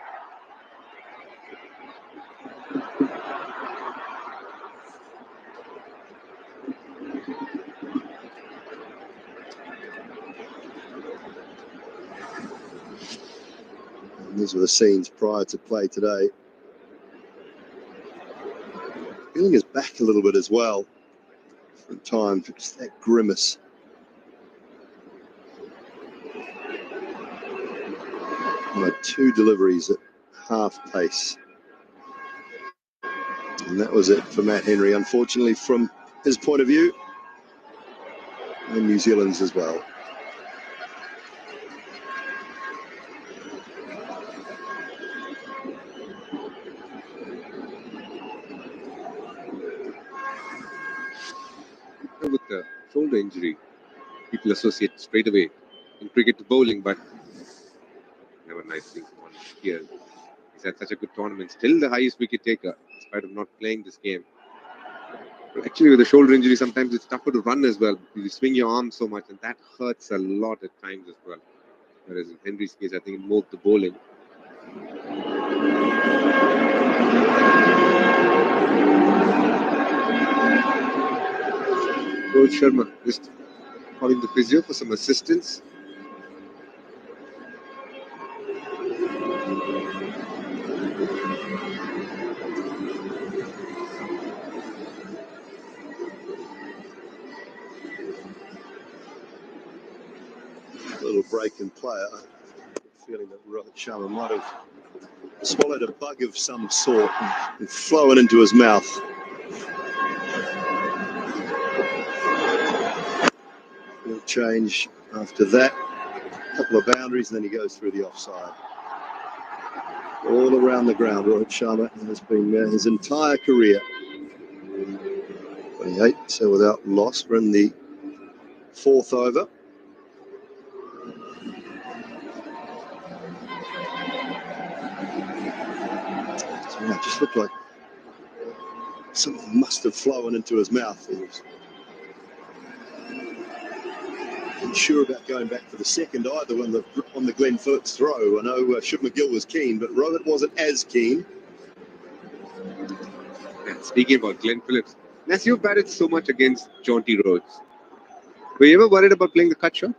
[SPEAKER 10] These were the scenes prior to play today. Feeling his back a little bit as well. For time, just that grimace. Two deliveries at half pace. And that was it for Matt Henry, unfortunately, from his point of view. And New Zealand's as well.
[SPEAKER 6] With the shoulder injury, people associate straight away in cricket to bowling, but never nice things on here. He's had such a good tournament, still the highest wicket taker, in spite of not playing this game. But actually, with a shoulder injury, sometimes it's tougher to run as well. You swing your arm so much, and that hurts a lot at times as well. Whereas in Henry's case, I think it moved the bowling. Rohit Sharma just calling the physio for some assistance.
[SPEAKER 10] A little break in play. I have a feeling that Rohit Sharma might have swallowed a bug of some sort and flown into his mouth. He'll change after that. A couple of boundaries, and then he goes through the offside. All around the ground, Rohit Sharma has been his entire career. 28, so without loss. We're in the fourth over. It just looked like something must have flown into his mouth. He was unsure about going back for the second either on the Glenn Phillips throw. I know Shiv McGill was keen, but Rohit wasn't as keen.
[SPEAKER 6] And speaking about Glenn Phillips, Nas, you've batted so much against Jaunty Rhodes. Were you ever worried about playing the cut shot?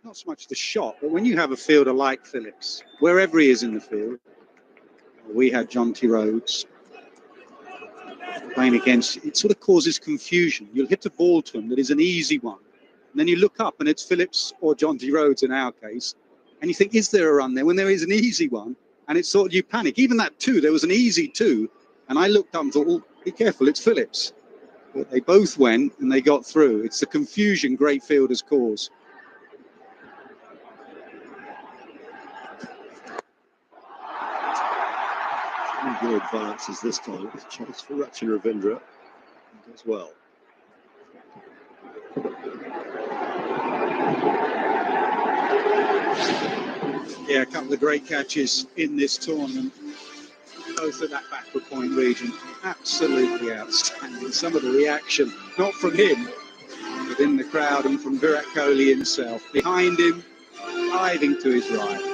[SPEAKER 9] Not so much the shot, but when you have a fielder like Phillips, wherever he is in the field, we had Jaunty Rhodes playing against, it sort of causes confusion. You'll hit a ball to him that is an easy one, and then you look up and it's Phillips or Jaunty Rhodes in our case, and you think, is there a run there when there is an easy one? And it's sort of, you panic. Even that two, there was an easy two, and I looked up and thought, well, be careful, it's Phillips. But they both went and they got through. It's the confusion great fielders cause.
[SPEAKER 10] Good advances this time. It's a chance for Rachin Ravindra as well.
[SPEAKER 9] Yeah, a couple of great catches in this tournament. Both at that backward point region. Absolutely outstanding. Some of the reaction, not from him, but in the crowd and from Virat Kohli himself. Behind him, diving to his right.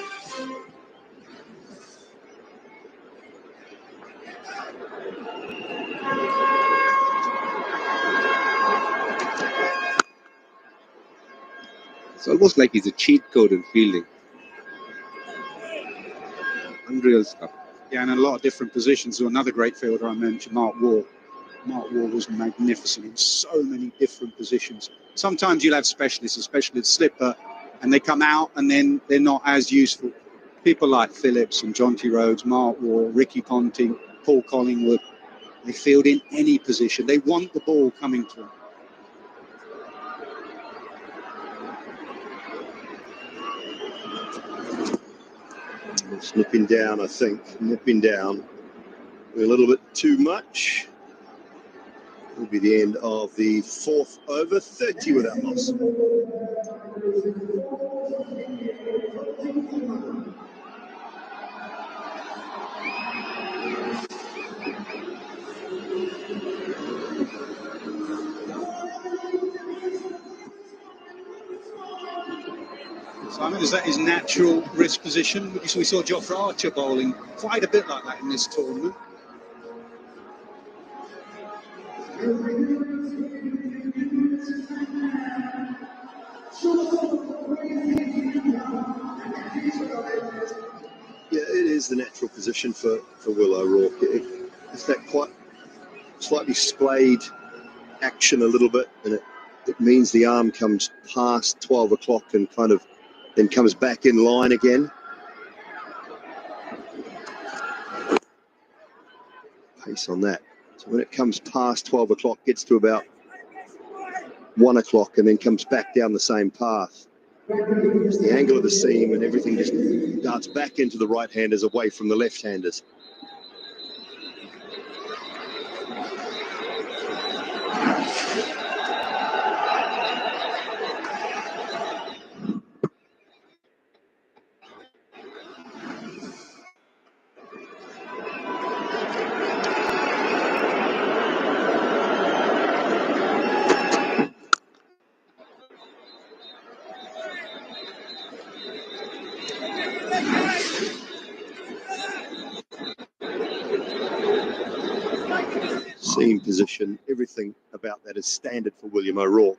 [SPEAKER 6] It's almost like he's a cheat code in fielding. Unreal stuff.
[SPEAKER 9] Yeah, and in a lot of different positions. So another great fielder I mentioned, Mark Waugh. Mark Waugh was magnificent in so many different positions. Sometimes you'll have specialists, a specialist slipper, and they come out and then they're not as useful. People like Phillips and Jaunty Rhodes, Mark Waugh, Ricky Ponting, Paul Collingwood, they field in any position. They want the ball coming to them.
[SPEAKER 10] Nipping down, I think. Nipping down a little bit too much. Will be the end of the fourth over, 30 without loss.
[SPEAKER 9] Simon, is that his natural wrist position? We saw Jofra Archer bowling quite a bit like that in this tournament.
[SPEAKER 10] Yeah, it is the natural position for Will O'Rourke. It's that quite slightly splayed action a little bit, and it means the arm comes past 12 o'clock and kind of then comes back in line again. Pace on that. So when it comes past 12 o'clock, gets to about 1 o'clock and then comes back down the same path. It's the angle of the seam and everything just darts back into the right-handers away from the left-handers. Seam position, everything about that is standard for William O'Rourke.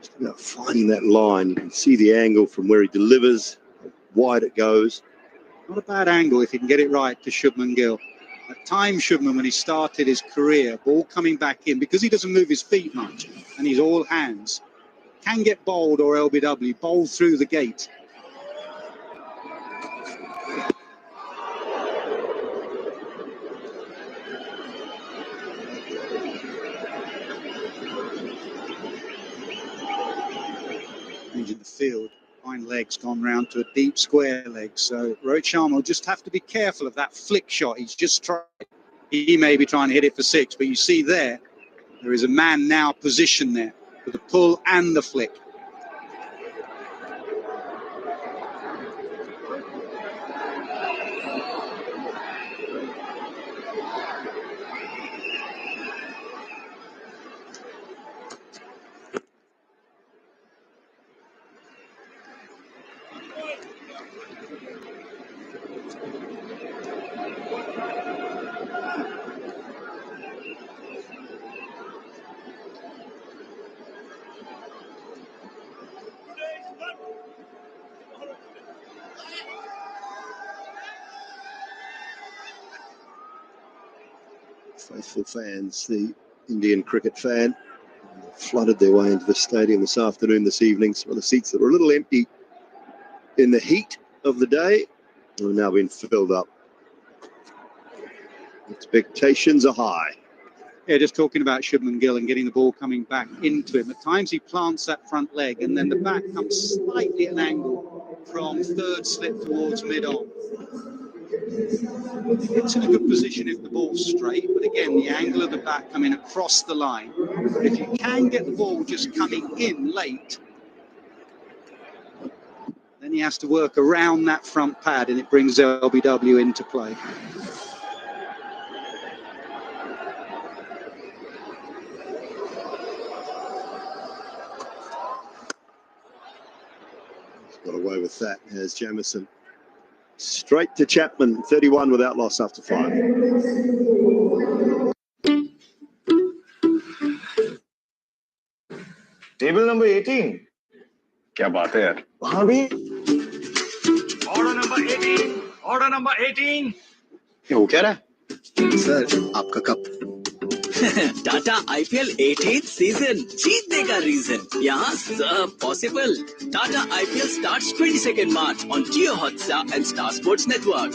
[SPEAKER 10] Just about finding that line. You can see the angle from where he delivers, how wide it goes.
[SPEAKER 9] Not a bad angle if he can get it right to Shubman Gill. At times, Shubman, when he started his career, ball coming back in, because he doesn't move his feet much and he's all hands, can get bowled or LBW, bowled through the gate. In the field, fine legs gone round to a deep square leg. So Rohit Sharma will just have to be careful of that flick shot. He's just tried. He may be trying to hit it for 6, but you see there is a man now positioned there for the pull and the flick.
[SPEAKER 10] Faithful fans, the Indian cricket fan, flooded their way into the stadium this afternoon, this evening. Some of the seats that were a little empty in the heat of the day have now been filled up. Expectations are high.
[SPEAKER 9] Yeah, just talking about Shubman Gill and getting the ball coming back into him. At times he plants that front leg and then the back comes slightly at an angle from third slip towards mid-on. It's in a good position if the ball's straight, but again, the angle of the bat coming across the line. If you can get the ball just coming in late, then he has to work around that front pad and it brings LBW into play.
[SPEAKER 10] Got away with that as Jamieson. Straight to Chapman, 31 without loss after 5.
[SPEAKER 11] Table number 18 क्या बात है यार वहां भी order number 18
[SPEAKER 1] ये हो क्या रहा है
[SPEAKER 23] सर आपका cup
[SPEAKER 3] Tata IPL 18th season जीतने का रीजन यहाँ सब possible Tata IPL starts 22nd March on Jio Hotstar and Star Sports Network.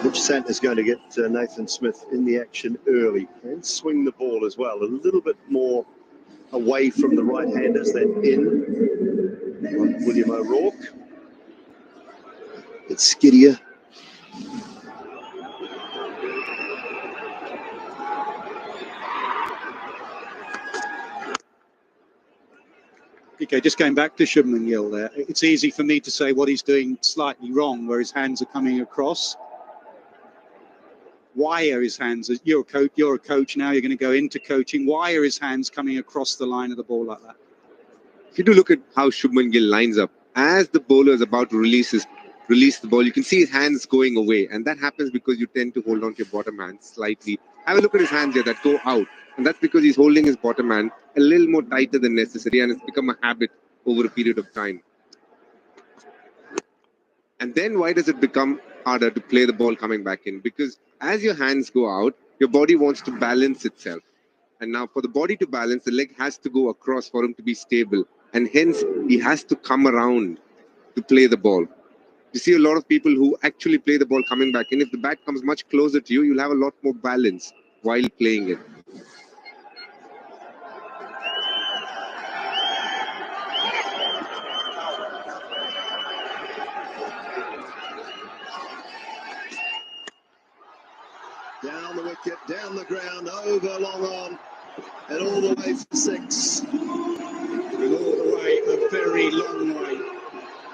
[SPEAKER 10] Mitch Santner's going to get Nathan Smith in the action early and swing the ball as well. A little bit more away from the right-handers than in on William O'Rourke. It's skiddier.
[SPEAKER 9] Okay, just going back to Shubman Gill there. It's easy for me to say what he's doing slightly wrong, where his hands are coming across. Why are his hands? You're a coach now. You're going to go into coaching. Why are his hands coming across the line of the ball like that?
[SPEAKER 6] If you do look at how Shubman Gill lines up, as the bowler is about to release the ball, you can see his hands going away, and that happens because you tend to hold on to your bottom hand slightly. Have a look at his hands here that go out, and that's because he's holding his bottom hand a little more tighter than necessary, and it's become a habit over a period of time. And then why does it become harder to play the ball coming back in? Because as your hands go out, your body wants to balance itself. And now for the body to balance, the leg has to go across for him to be stable. And hence, he has to come around to play the ball. You see a lot of people who actually play the ball coming back in. If the bat comes much closer to you, you'll have a lot more balance while playing it.
[SPEAKER 10] Down the wicket, down the ground, over, long on, and all the way for 6.
[SPEAKER 9] And all the way, a very long way.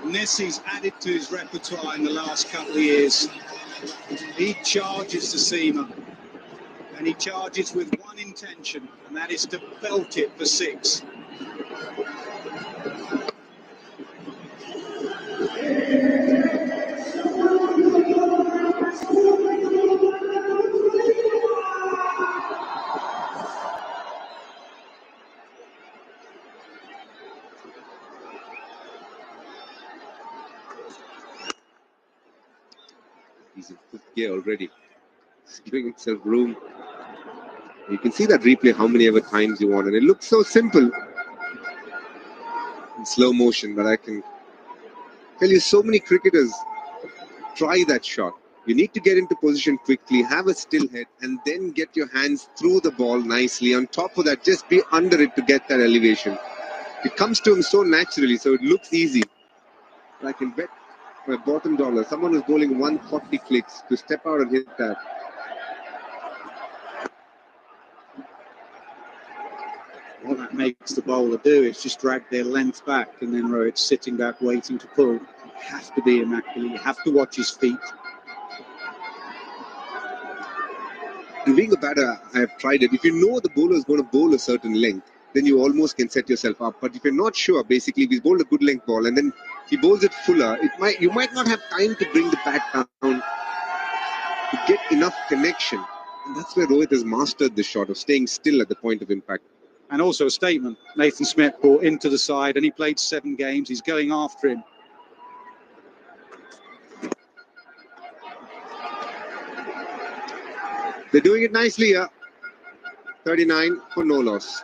[SPEAKER 9] And this he's added to his repertoire in the last couple of years. He charges the seamer, and he charges with one intention, and that is to belt it for 6.
[SPEAKER 6] He's in 5th gear already. He's giving himself room. You can see that replay how many ever times you want, and it looks so simple in slow motion, but I can tell you so many cricketers try that shot. You need to get into position quickly, have a still head, and then get your hands through the ball nicely. On top of that, just be under it to get that elevation. It comes to him so naturally, so it looks easy. But I can bet my bottom dollar, someone who's bowling 140 flicks to step out and hit that.
[SPEAKER 9] What that makes the bowler do is just drag their length back, and then Rohit's sitting back waiting to pull. You have to be immaculate, you have to watch his feet.
[SPEAKER 6] And being a batter, I have tried it. If you know the bowler is going to bowl a certain length, then you almost can set yourself up. But if you're not sure, basically, if he's bowled a good length ball and then he bowls it fuller, you might not have time to bring the bat down to get enough connection. And that's where Rohit has mastered the shot of staying still at the point of impact.
[SPEAKER 9] And also a statement. Nathan Smith brought into the side, and he played 7 games. He's going after him.
[SPEAKER 6] They're doing it nicely here. 39 for no loss.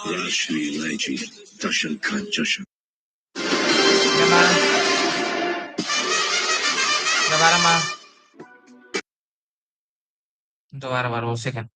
[SPEAKER 15] राष्ट्रीय इलायची जश्न का जश्न
[SPEAKER 2] दोबारा मारो 1 second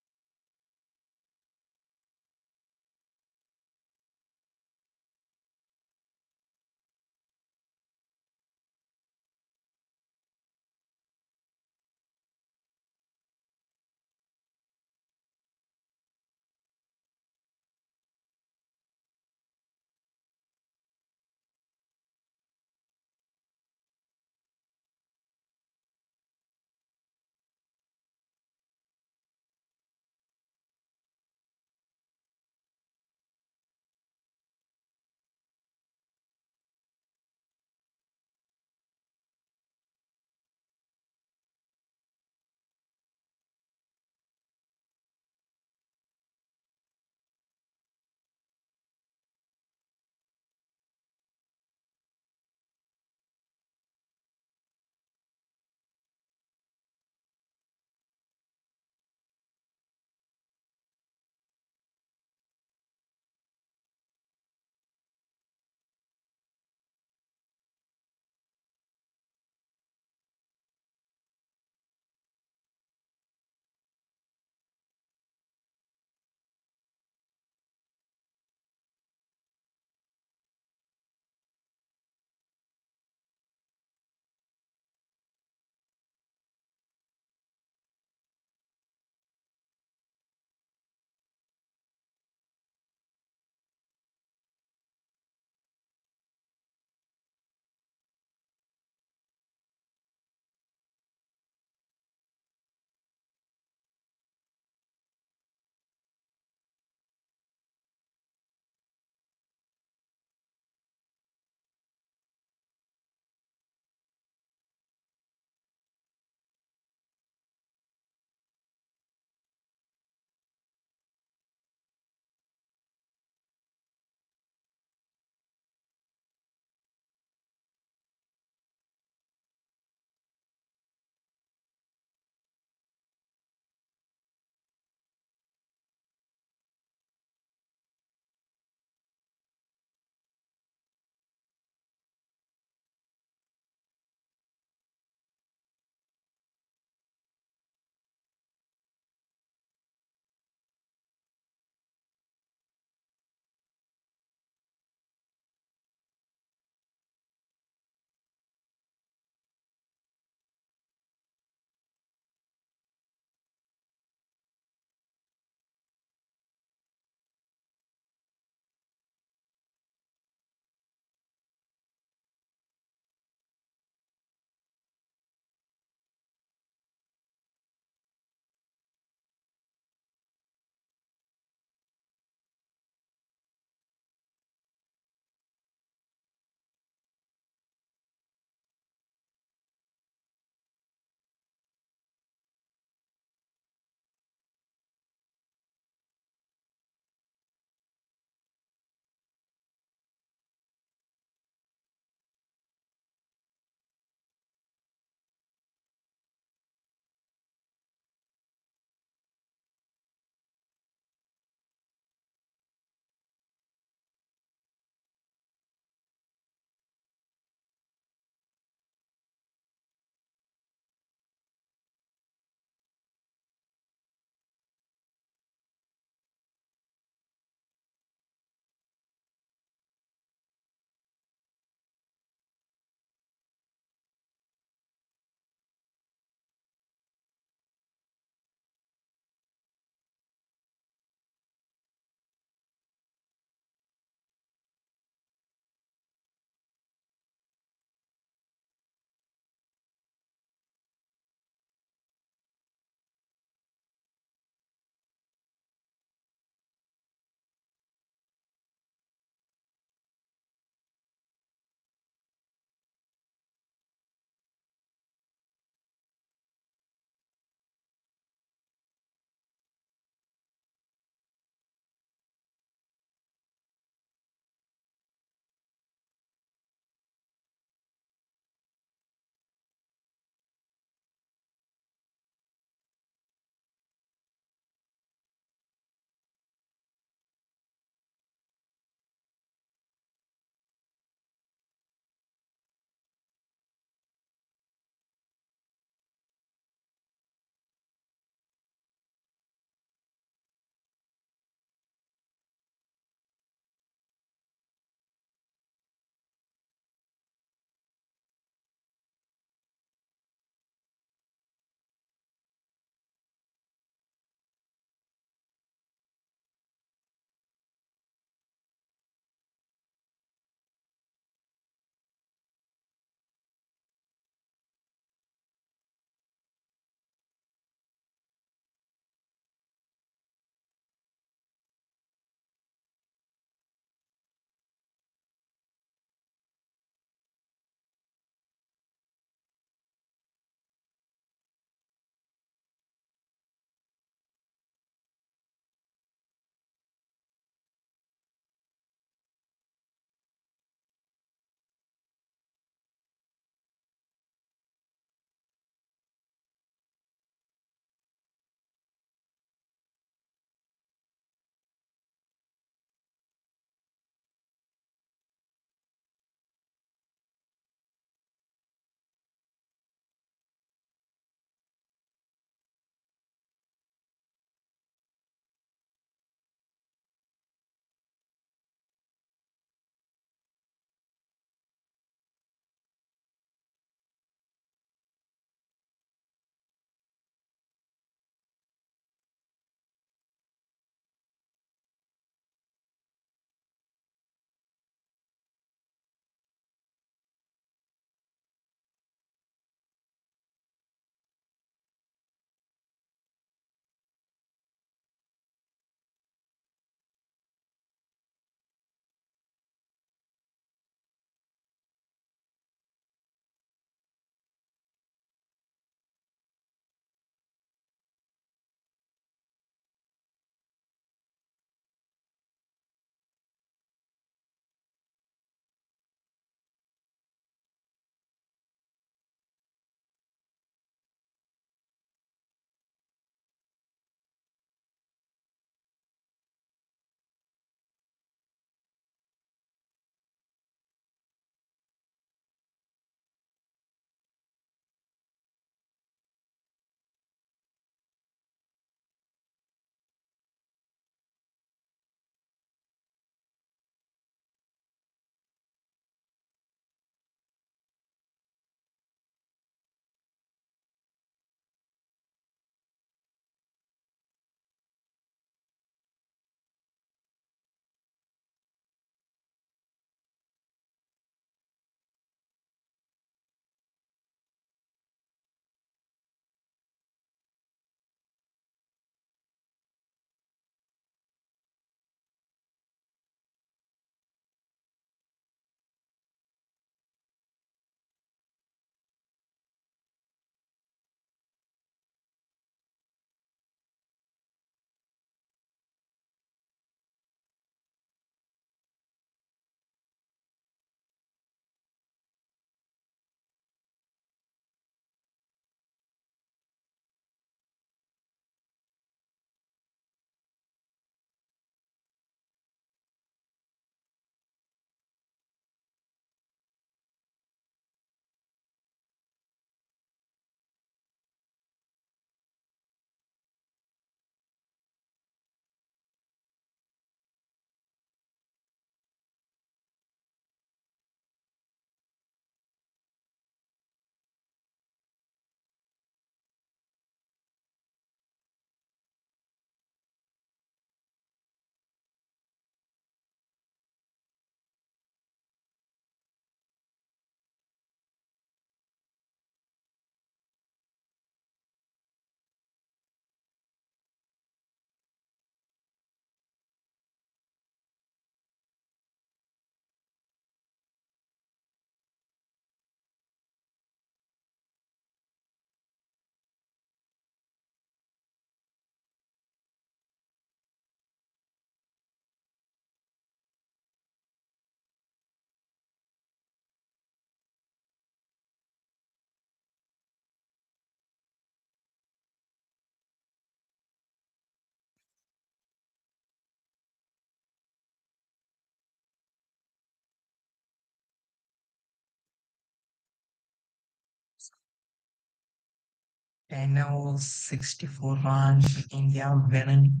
[SPEAKER 2] And now 64 runs. India winning.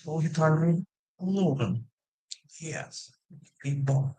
[SPEAKER 2] Rohit already. Logan. Yes. Big ball.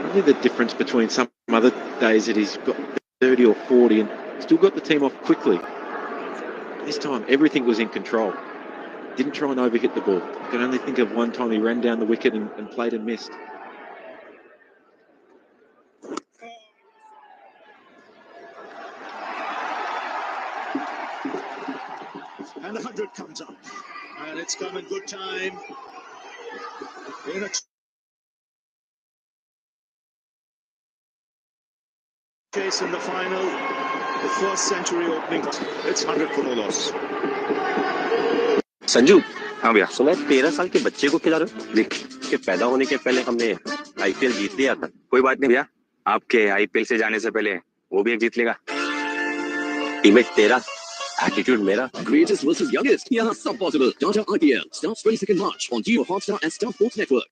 [SPEAKER 8] Probably the difference between some other days that he's got 30 or 40 and still got the team off quickly. This time, everything was in control. Didn't try and overhit the ball. I can only think of one time he ran down the wicket and played and missed.
[SPEAKER 14] And 100 comes up. And it's come in good time. In a chase in the final. The first century opening. It's 100 for no loss.
[SPEAKER 1] Sanju, हाँ भैया, सुना है 13 साल के बच्चे को खिला रहे हो? देख, के पैदा होने के पहले हमने आईपीएल जीत लिया था. कोई बात नहीं भैया, आपके आईपीएल से जाने से पहले वो भी एक जीत लेगा. टीममेट तेरा, एटीट्यूड मेरा.
[SPEAKER 15] Greatest versus youngest. यहाँ सब possible. Tata IPL starts 22nd March on Jio Hotstar and Star Sports Network.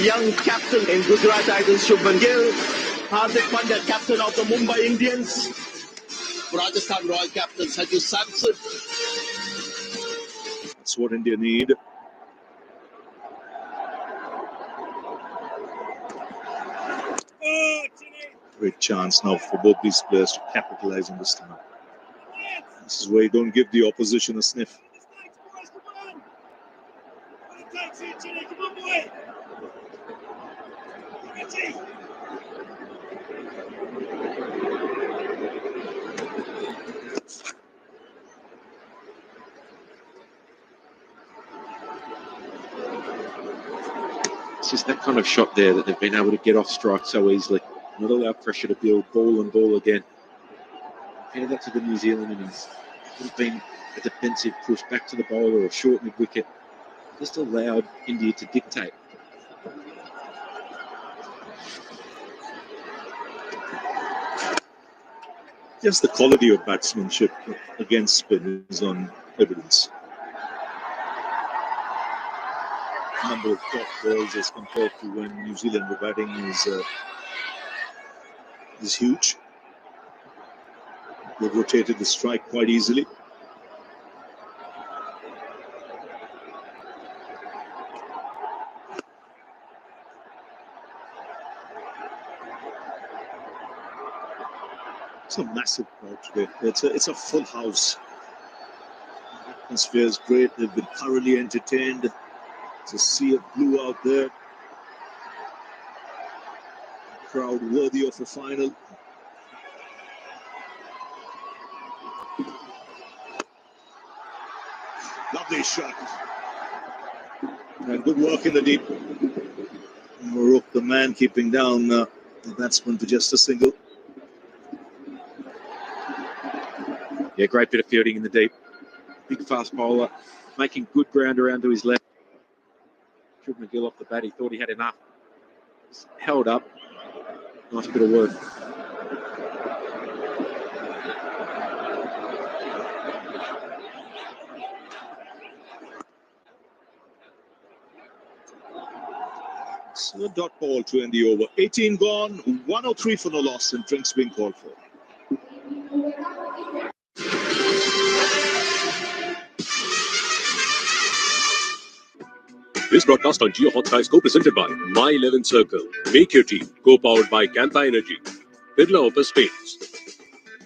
[SPEAKER 13] Young captain in Gujarat Titans, Shubman Gill. Hardik Pandya, captain of the Mumbai Indians. Rajasthan Royal captain Sanju Samson.
[SPEAKER 14] That's what India need. Great chance now for both these players to capitalize on this time. This is where you don't give the opposition a sniff.
[SPEAKER 8] It's just that kind of shot there that they've been able to get off strike so easily. Not allow pressure to build, ball and ball again. Handed that to the New Zealand innings. Would have been a defensive push back to the bowler or short mid-wicket. Just allowed India to dictate.
[SPEAKER 14] Just the quality of batsmanship against spin is on evidence. Number of top balls as compared to when New Zealand were batting is huge. They've rotated the strike quite easily. It's a massive crowd today. It's a full house. The atmosphere is great. They've been thoroughly entertained. It's a sea of blue out there. A crowd worthy of a final. Lovely shot. And good work in the deep. Marok, the man, keeping down the batsman to just a single.
[SPEAKER 8] Yeah, great bit of fielding in the deep. Big fast bowler, making good ground around to his left. Shubman Gill off the bat, he thought he had enough. Just held up. Nice bit of work.
[SPEAKER 14] So a dot ball to end the over. 18 gone, 103 for no loss, and drinks being called for.
[SPEAKER 15] This broadcast on Jio Hotstar is co-presented by My 11 Circle. Make your team. Co-powered by Campa Energy. Birla Opus Paints.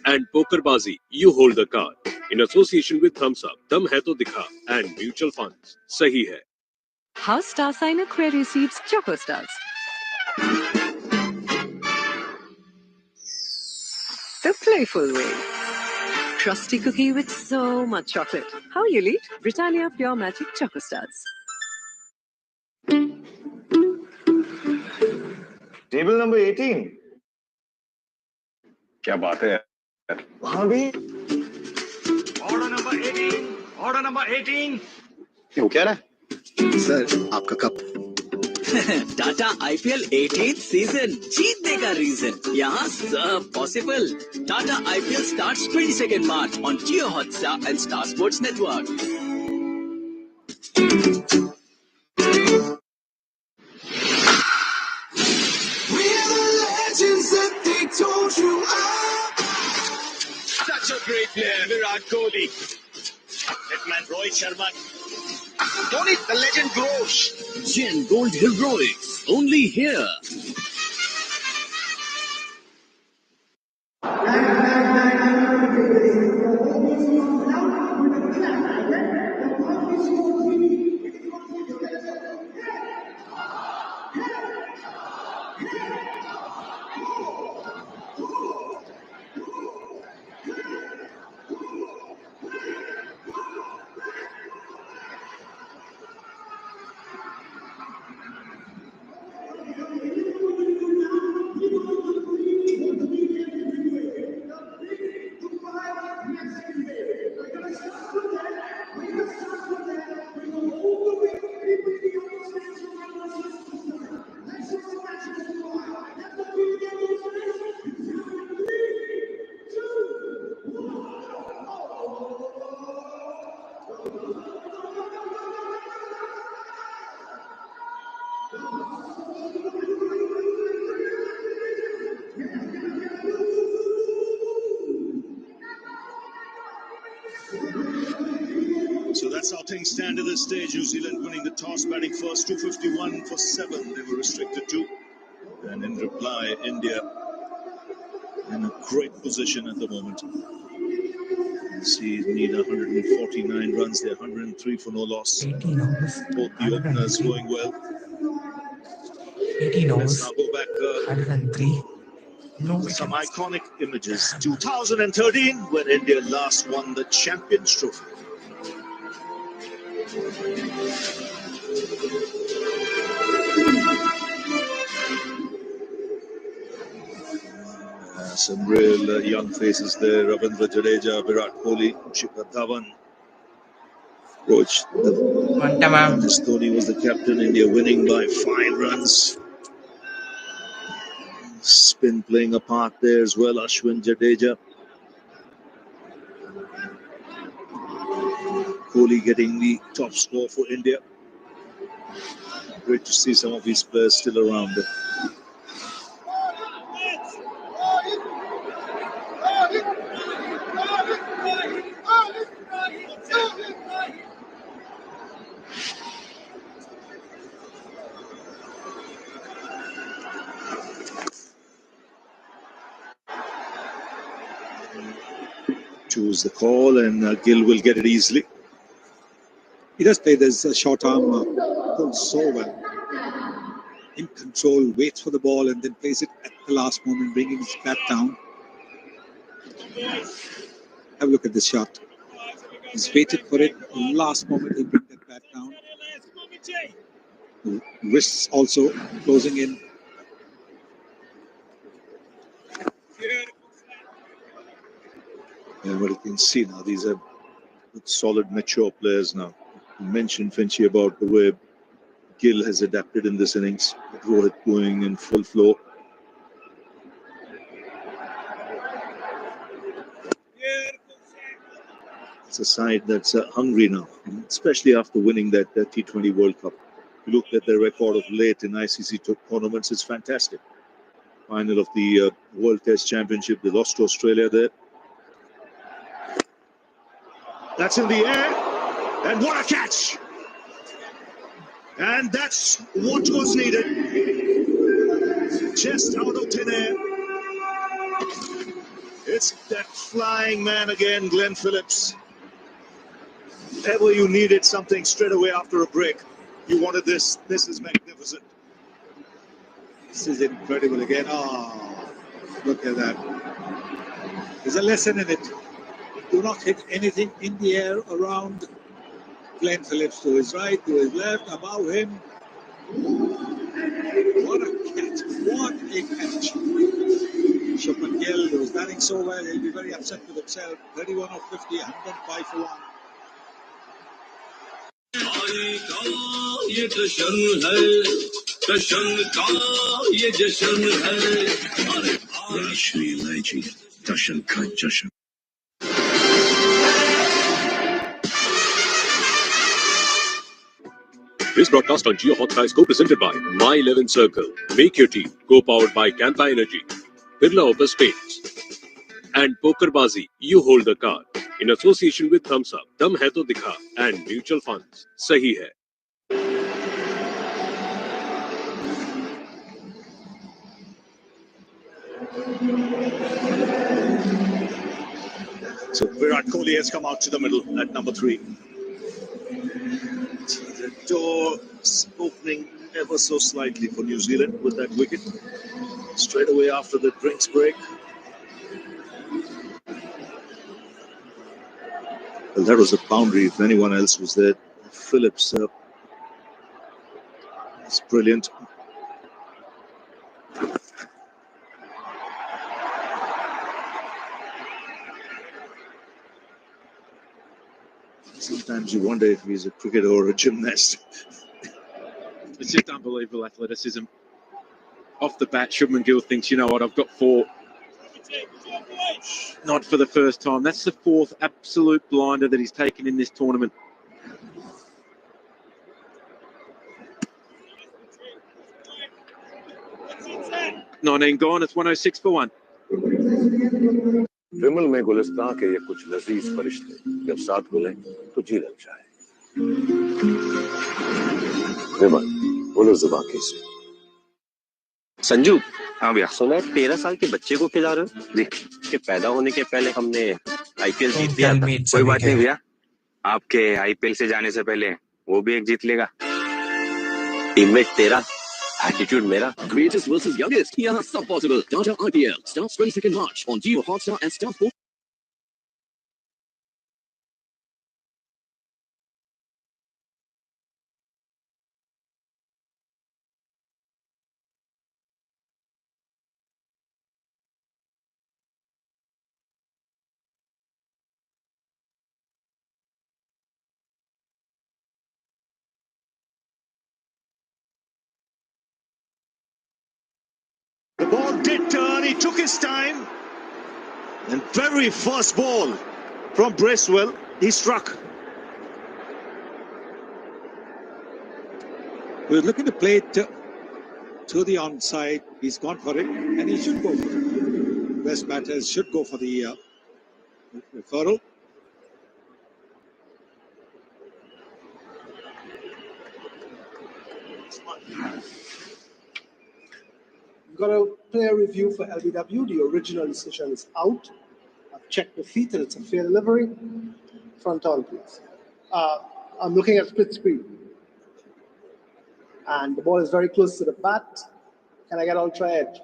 [SPEAKER 15] And Pokerbazi. You hold the card. In association with Thumbs Up, Dum Hai To Dikha. And Mutual Funds. Sahi hai.
[SPEAKER 19] How star sign Aquarius receives Choco Stars. The playful way. Crusty cookie with so much chocolate. How you'll eat Britannia Pure Magic Choco Stars.
[SPEAKER 21] Table number 18 क्या बात है वहां भी
[SPEAKER 11] order number 18
[SPEAKER 21] क्यों क्या रहा
[SPEAKER 23] sir आपका cup
[SPEAKER 3] Tata IPL 18th season जीतने का रीजन यहाँ सब possible Tata IPL starts 22nd March on Jio Hotstar and Star Sports Network.
[SPEAKER 11] Such a great player, Virat Kohli. Hitman Rohit Sharma
[SPEAKER 13] Tony, the legend grows. Gen Gold Heroics, only here. So that's how things stand at this stage. New Zealand winning the toss, batting first, 251 for 7 they were restricted to. And in reply, India in a great position at the moment. You see, need 149 runs there, 103 for no loss.
[SPEAKER 2] 18 overs,
[SPEAKER 13] Both the openers
[SPEAKER 2] 103.
[SPEAKER 13] going well.
[SPEAKER 2] 18
[SPEAKER 13] Let's now
[SPEAKER 2] overs,
[SPEAKER 13] go back
[SPEAKER 2] 103. No
[SPEAKER 13] to some
[SPEAKER 2] wickets.
[SPEAKER 13] iconic images. 2013, when India last won the Champions Trophy. Some real young faces there. Ravindra Jadeja, Virat Kohli, Shikhar Dhawan. Coach Dhoni was the captain. India winning by 5 runs. Spin playing a part there as well. Ashwin, Jadeja. Kohli getting the top score for India. Great to see some of these players still around. Choose the call, and Gill will get it easily.
[SPEAKER 9] He does play this short arm pull so well. In control, waits for the ball and then plays it at the last moment, bringing his bat down. Have a look at this shot. He's waited for it. Last moment, he brings that bat down. Wrists also closing in.
[SPEAKER 13] And what you can see now, these are solid, mature players now. You mentioned, Finchy, about the way Gill has adapted in this innings. Rohit going in full flow. It's a side that's hungry now, especially after winning that T20 World Cup. You looked at their record of late in ICC tournaments, it's fantastic. Final of the World Test Championship, they lost to Australia there. That's in the air, and what a catch! And that's what was needed. Just out of thin air. It's that flying man again, Glenn Phillips. Ever you needed something straight away after a break, you wanted this. This is magnificent.
[SPEAKER 9] This is incredible again. Oh, look at that. There's a lesson in it. Do not hit anything in the air around Glenn Phillips, to his right, to his left, above him. What a catch. What a catch. Shubman Gill, who was batting so well, he'll be very upset with himself. 31 of 50, 105 for 1.
[SPEAKER 15] This broadcast on Jio Hot co-presented by My 11 Circle. Make your team. Co-powered by Campa Energy, Birla Opus Paints, and Pokerbazi, you hold the card. In association with Thumbs Up, Dum Hai To Dikha, and Mutual Funds. Sahi hai.
[SPEAKER 13] So Virat Kohli has come out to the middle at number 3. The door opening ever so slightly for New Zealand with that wicket. Straight away after the drinks break. Well, that was a boundary if anyone else was there. Phillips is brilliant. Sometimes you wonder if he's a cricketer or a gymnast.
[SPEAKER 8] It's just unbelievable athleticism. Off the bat, Shubman Gill thinks, you know what, I've got 4. Not for the first time. That's the 4th absolute blinder that he's taken in this tournament. $19 gone. It's 106 for 1.
[SPEAKER 18] विमल में गुलिस्तां के ये कुछ लजीज फरिश्ते जब साथ बोले तो जी लग जाए। विमल बोलो जुबान कैसे?
[SPEAKER 1] संजू, हाँ भैया, सुना है 13 साल के बच्चे को खिला रहे हो? देख के पैदा होने के पहले हमने आईपीएल जीत लिया था। कोई बात नहीं भैया, आपके आईपीएल से जाने से पहले वो भी एक जीत लेगा। टीममेट तेरा, एटीट्यूड मेरा।
[SPEAKER 3] Greatest versus youngest. Yeah, सब possible. Tata IPL starts 22nd March on Jio Hotstar and Star Sports.
[SPEAKER 13] The ball did turn, he took his time. And very first ball from Bracewell, he struck.
[SPEAKER 9] We're looking to play it to the onside. He's gone for it, and he should go for it. Best batters should go for the referral.
[SPEAKER 4] Got a player review for LBW. The original decision is out. I've checked the feet and it's a fair delivery. Front on, please. I'm looking at split screen. And the ball is very close to the bat. Can I get ultra edge?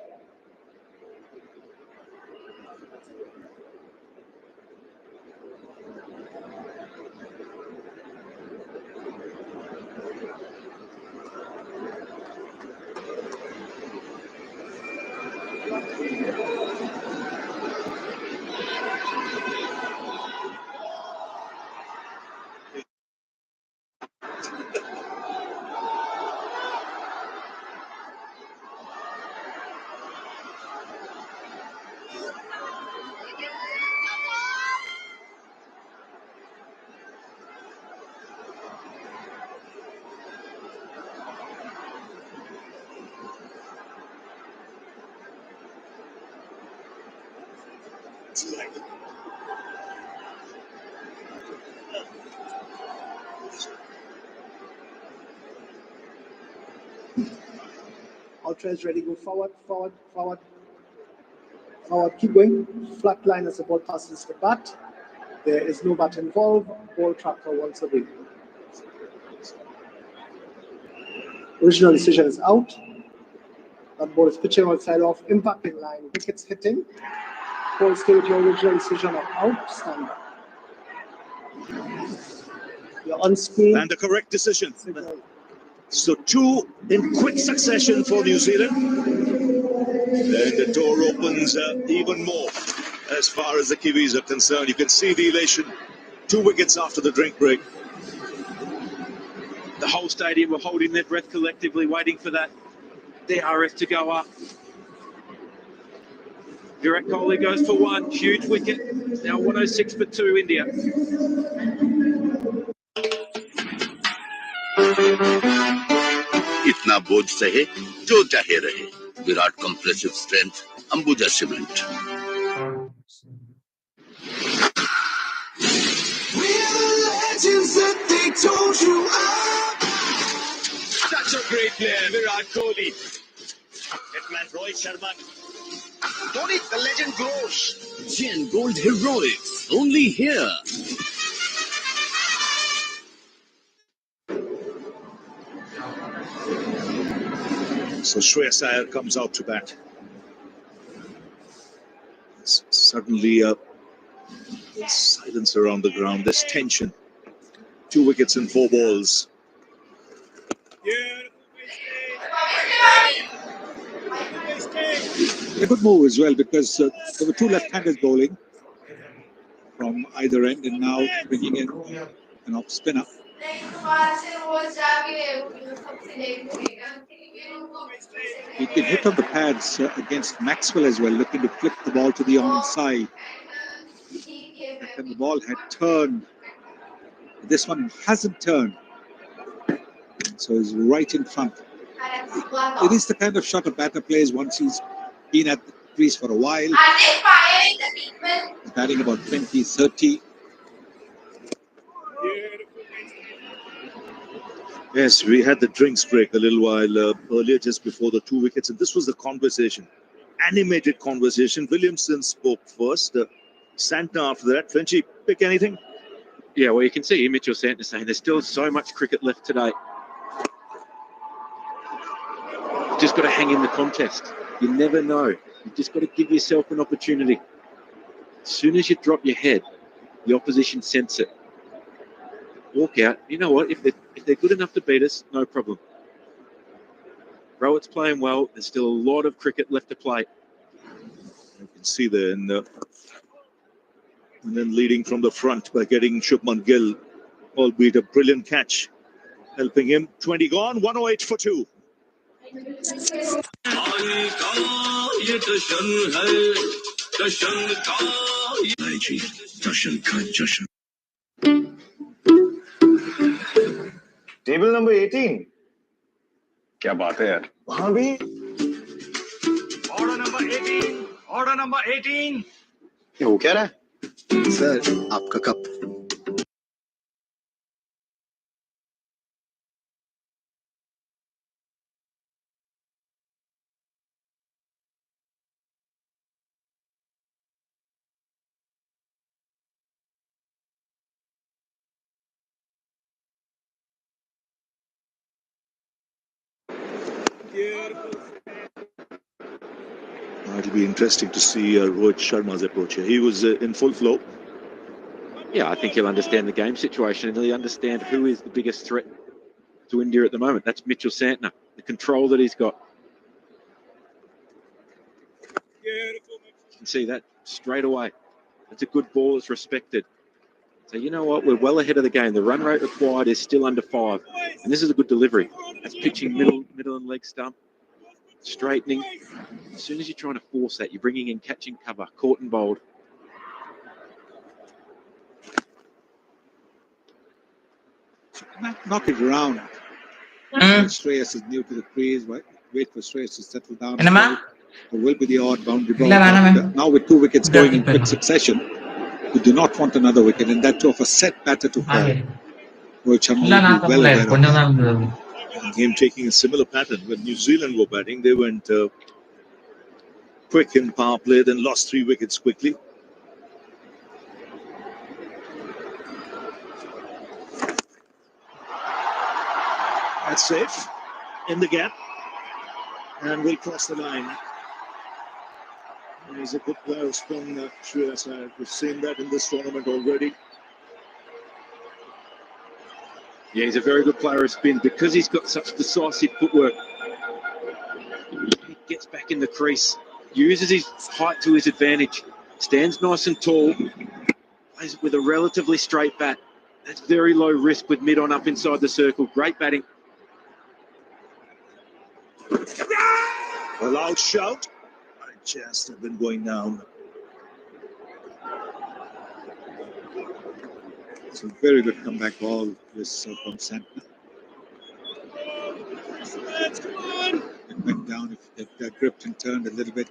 [SPEAKER 4] Ultra is ready. Go forward, forward, forward, forward. Keep going. Flat line as the ball passes the bat. There is no bat involved. Ball tracker once away. Original decision is out. That ball is pitching outside off, impacting line, wickets hitting. Ball stay with your original decision of out. Stand back. You're on screen.
[SPEAKER 13] And the correct decision. So 2 in quick succession for New Zealand. And the door opens even more as far as the Kiwis are concerned. You can see the elation. 2 wickets after the drink break.
[SPEAKER 8] The whole stadium were holding their breath collectively, waiting for that DRS to go up. Virat Kohli goes for 1, huge wicket. Now 106 for 2, India.
[SPEAKER 7] इतना बोझ सहे जो चाहे रहे Virat compressive strength Ambuja cement
[SPEAKER 13] Such a great player, Virat Kohli. Hitman Rohit Sharma. Dhoni, the legend glows.
[SPEAKER 3] Gen Gold Heroics, only here.
[SPEAKER 13] So Shreyas Iyer comes out to bat. Suddenly, there's silence around the ground. There's tension. 2 wickets in 4 balls.
[SPEAKER 9] A good move as well, because there were 2 left-handers bowling from either end, and now bringing in an off spinner. He'd been hit on the pads against Maxwell as well, looking to flip the ball to the onside. And the ball had turned. This one hasn't turned. So he's right in front. It is the kind of shot a batter plays once he's been at the crease for a while. He's batting about 20-30.
[SPEAKER 13] Yes, we had the drinks break a little while earlier, just before the 2 wickets, and this was the conversation, animated conversation. Williamson spoke first, Santner after that. Frenchy, pick anything?
[SPEAKER 8] Yeah, well, you can see Mitchell Santner saying there's still so much cricket left today. Just got to hang in the contest. You never know. You just got to give yourself an opportunity. As soon as you drop your head, the opposition sense it. Walk out. You know what? If they're good enough to beat us, no problem. Rowett's playing well. There's still a lot of cricket left to play.
[SPEAKER 13] You can see there, and then leading from the front by getting Shubman Gill, albeit a brilliant catch, helping him. 20 gone, 108 for 2.
[SPEAKER 21] Table number 18 क्या बात है यार वहां भी
[SPEAKER 11] Order number 18. Order number 18.
[SPEAKER 10] ये हो क्या रहा है सर आपका cup
[SPEAKER 13] It'll be interesting to see Rohit Sharma's approach here. He was in full flow.
[SPEAKER 8] Yeah, I think he'll understand the game situation and he'll understand who is the biggest threat to India at the moment. That's Mitchell Santner, the control that he's got. You can see that straight away. That's a good ball, it's respected. So you know what, we're well ahead of the game. The run rate required is still under 5. And this is a good delivery. That's pitching middle and leg stump. Straightening. As soon as you're trying to force that, you're bringing in catching cover, caught and bowled.
[SPEAKER 9] Knock it around. Shreyas is new to the crease. Wait for Shreyas to settle down. There will be the odd boundary ball. Now with 2 wickets going in quick succession, you do not want another wicket, and that too of a set batter to play. Rohit Sharma will be well aware of.
[SPEAKER 13] Him taking a similar pattern. When New Zealand were batting, they went quick in power play, then lost 3 wickets quickly. That's safe in the gap, and will cross the line. He's a good player of spin, Shreyas Iyer. We've seen that in this tournament already.
[SPEAKER 8] Yeah, he's a very good player of spin because he's got such decisive footwork. He gets back in the crease, uses his height to his advantage, stands nice and tall, plays with a relatively straight bat. That's very low risk with mid on up inside the circle. Great batting.
[SPEAKER 13] A loud shout. I just have been going down.
[SPEAKER 9] It's a very good comeback ball, this from Santner. It went down. If it gripped and turned a little bit,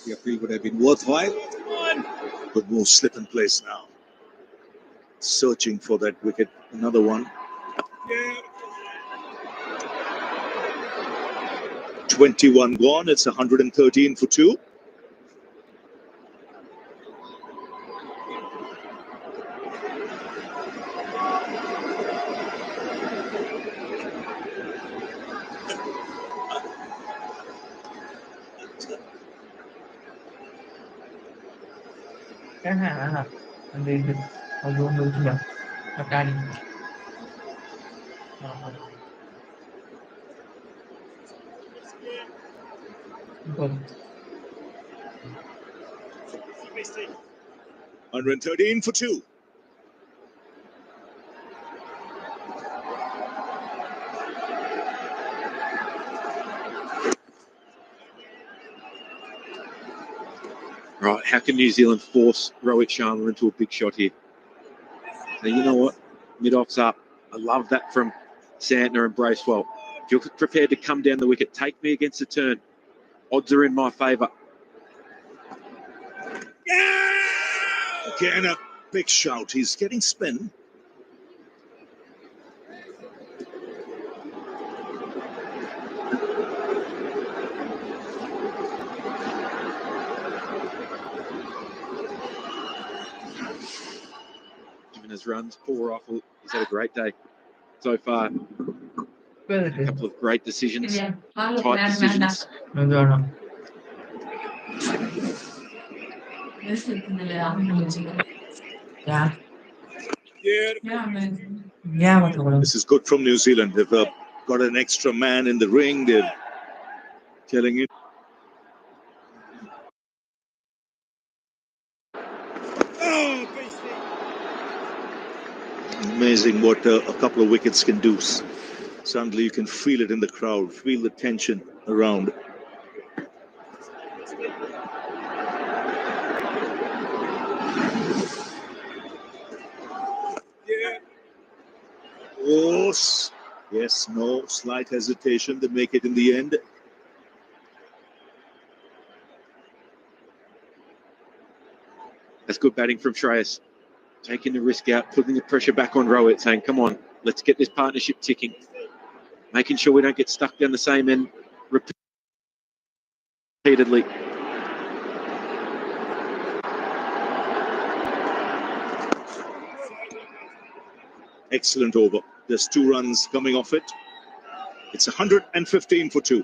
[SPEAKER 9] the appeal would have been worthwhile.
[SPEAKER 13] Good move, slip in place now. searching for that wicket. Another one. 21 gone. It's 113 for 2.
[SPEAKER 2] Good.
[SPEAKER 13] 113 for 2.
[SPEAKER 8] Right, how can New Zealand force Rohit Sharma into a big shot here? So you know what? Mid-off's up. I love that from Santner and Bracewell. If you're prepared to come down the wicket, take me against the turn. Odds are in my favour.
[SPEAKER 13] Again, a big shout. He's getting spin.
[SPEAKER 8] Given his runs, Paul Rifle, he's had a great day so far. A couple of great decisions, tight decisions.
[SPEAKER 2] Yeah.
[SPEAKER 13] This is good from New Zealand. They've got an extra man in the ring. They're telling it. Amazing what a couple of wickets can do. Suddenly you can feel it in the crowd, feel the tension around. Oh, yes, no, slight hesitation. They make it in the end.
[SPEAKER 8] That's good batting from Shreyas. Taking the risk out, putting the pressure back on Rohit, saying, come on, let's get this partnership ticking. Making sure we don't get stuck down the same end repeatedly.
[SPEAKER 13] Excellent over. There's 2 runs coming off it. It's 115 for 2.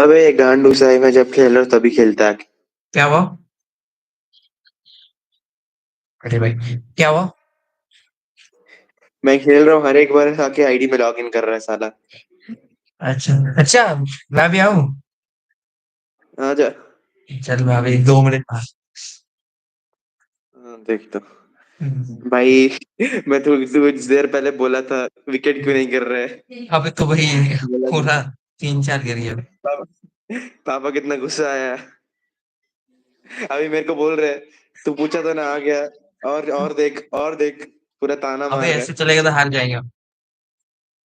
[SPEAKER 12] अबे ये गांडू सा है, मैं जब खेल रहा हूँ तभी खेलता है।
[SPEAKER 2] क्या हुआ? अरे भाई क्या हुआ?
[SPEAKER 12] मैं खेल रहा हूँ, हर एक बार आके आईडी में लॉग इन कर रहा है साला।
[SPEAKER 2] अच्छा अच्छा, मैं भी आऊं?
[SPEAKER 12] आजा।
[SPEAKER 2] चल मैं अभी 2 मिनट बाद।
[SPEAKER 12] देख तो भाई, मैं तो कुछ देर पहले बोला था विकेट क्यों नहीं गिर रहे।
[SPEAKER 2] अबे तो वही
[SPEAKER 12] बोला कि
[SPEAKER 2] पूरा 3-4 गिर गया।
[SPEAKER 12] पापा, पापा कितना गुस्सा आया। अभी मेरे को बोल रहे तू पूछा तो ना आ गया, और देख पूरा ताना
[SPEAKER 2] अबे
[SPEAKER 12] मार रहे।
[SPEAKER 2] ऐसे चलेगा तो हार जाएंगे।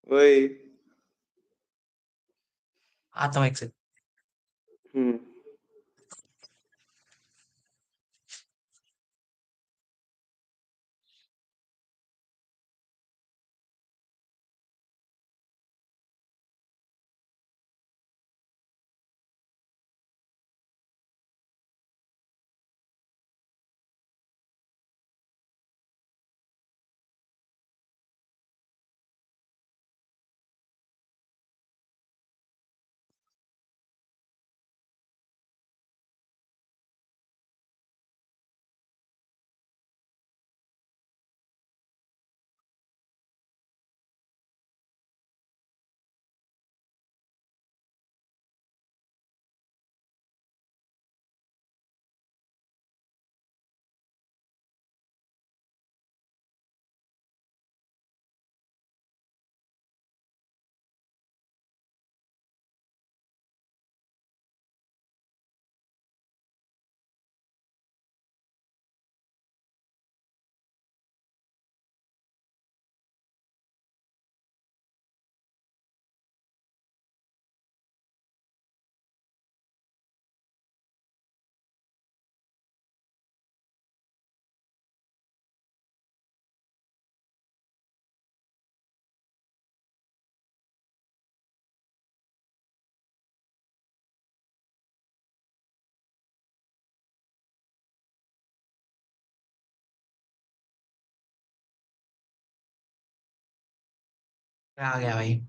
[SPEAKER 12] वही।
[SPEAKER 2] आता हूँ एक से। मैं आ गया भाई।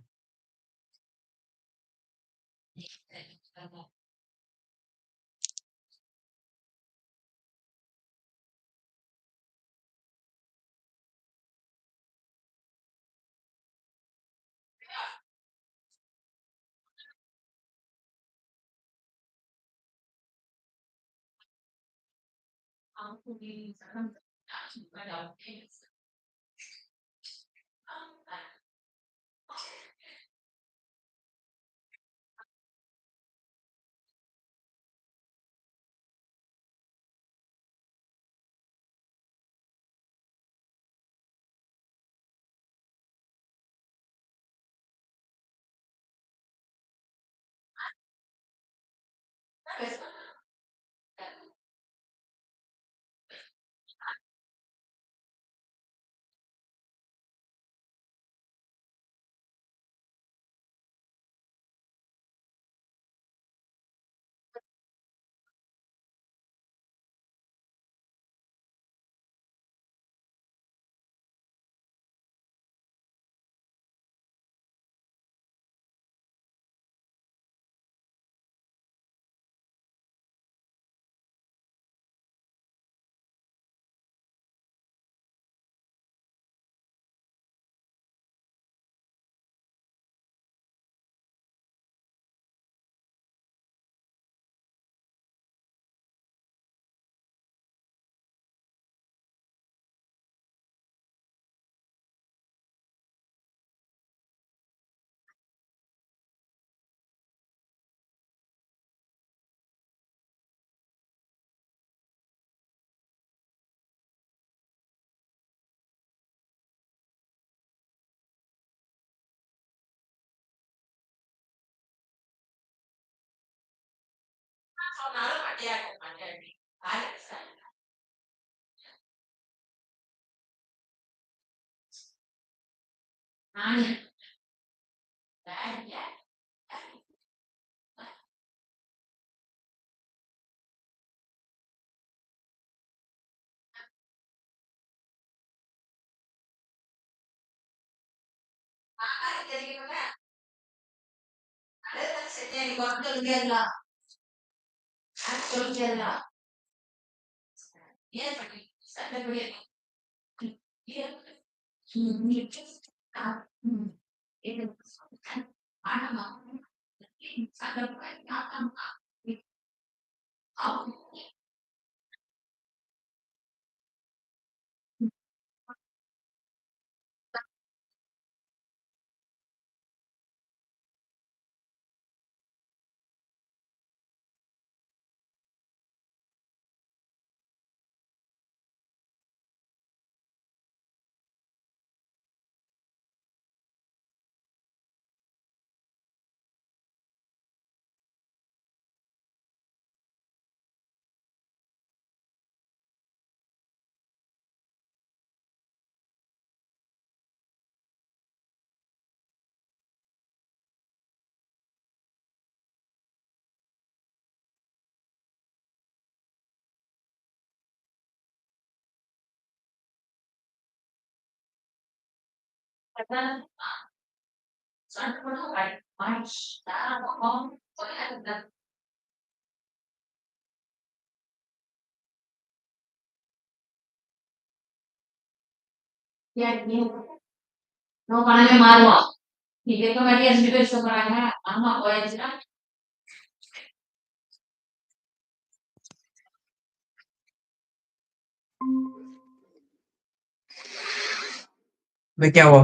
[SPEAKER 2] वे क्या हुआ?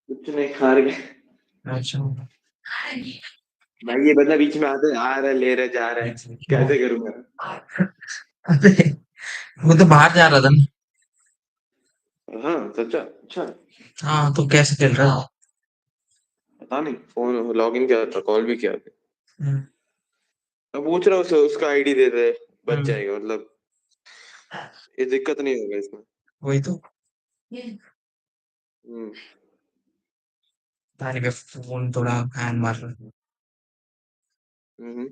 [SPEAKER 12] कुछ नहीं, हार गए।
[SPEAKER 2] अच्छा।
[SPEAKER 12] भाई ये बंदा बीच में आते आ रहा है, ले रहा है, जा रहा है, कैसे करूंगा?
[SPEAKER 2] अबे वो तो बाहर जा रहा था ना।
[SPEAKER 12] हाँ सच्चा, अच्छा।
[SPEAKER 2] हाँ तो कैसे चल रहा है?
[SPEAKER 12] पता नहीं, फोन लॉग इन किया था, कॉल भी किया था।
[SPEAKER 2] हम्म,
[SPEAKER 12] अब पूछ रहा हूँ उसे, उसका आईडी दे दे, बच
[SPEAKER 2] हम्म,
[SPEAKER 12] जाएगा। मतलब ये दिक्कत नहीं होगा इसमें।
[SPEAKER 2] वही तो।
[SPEAKER 12] हम्म।
[SPEAKER 2] तारी पे फोन थोड़ा हैंग मार रहा है।
[SPEAKER 12] हम्म।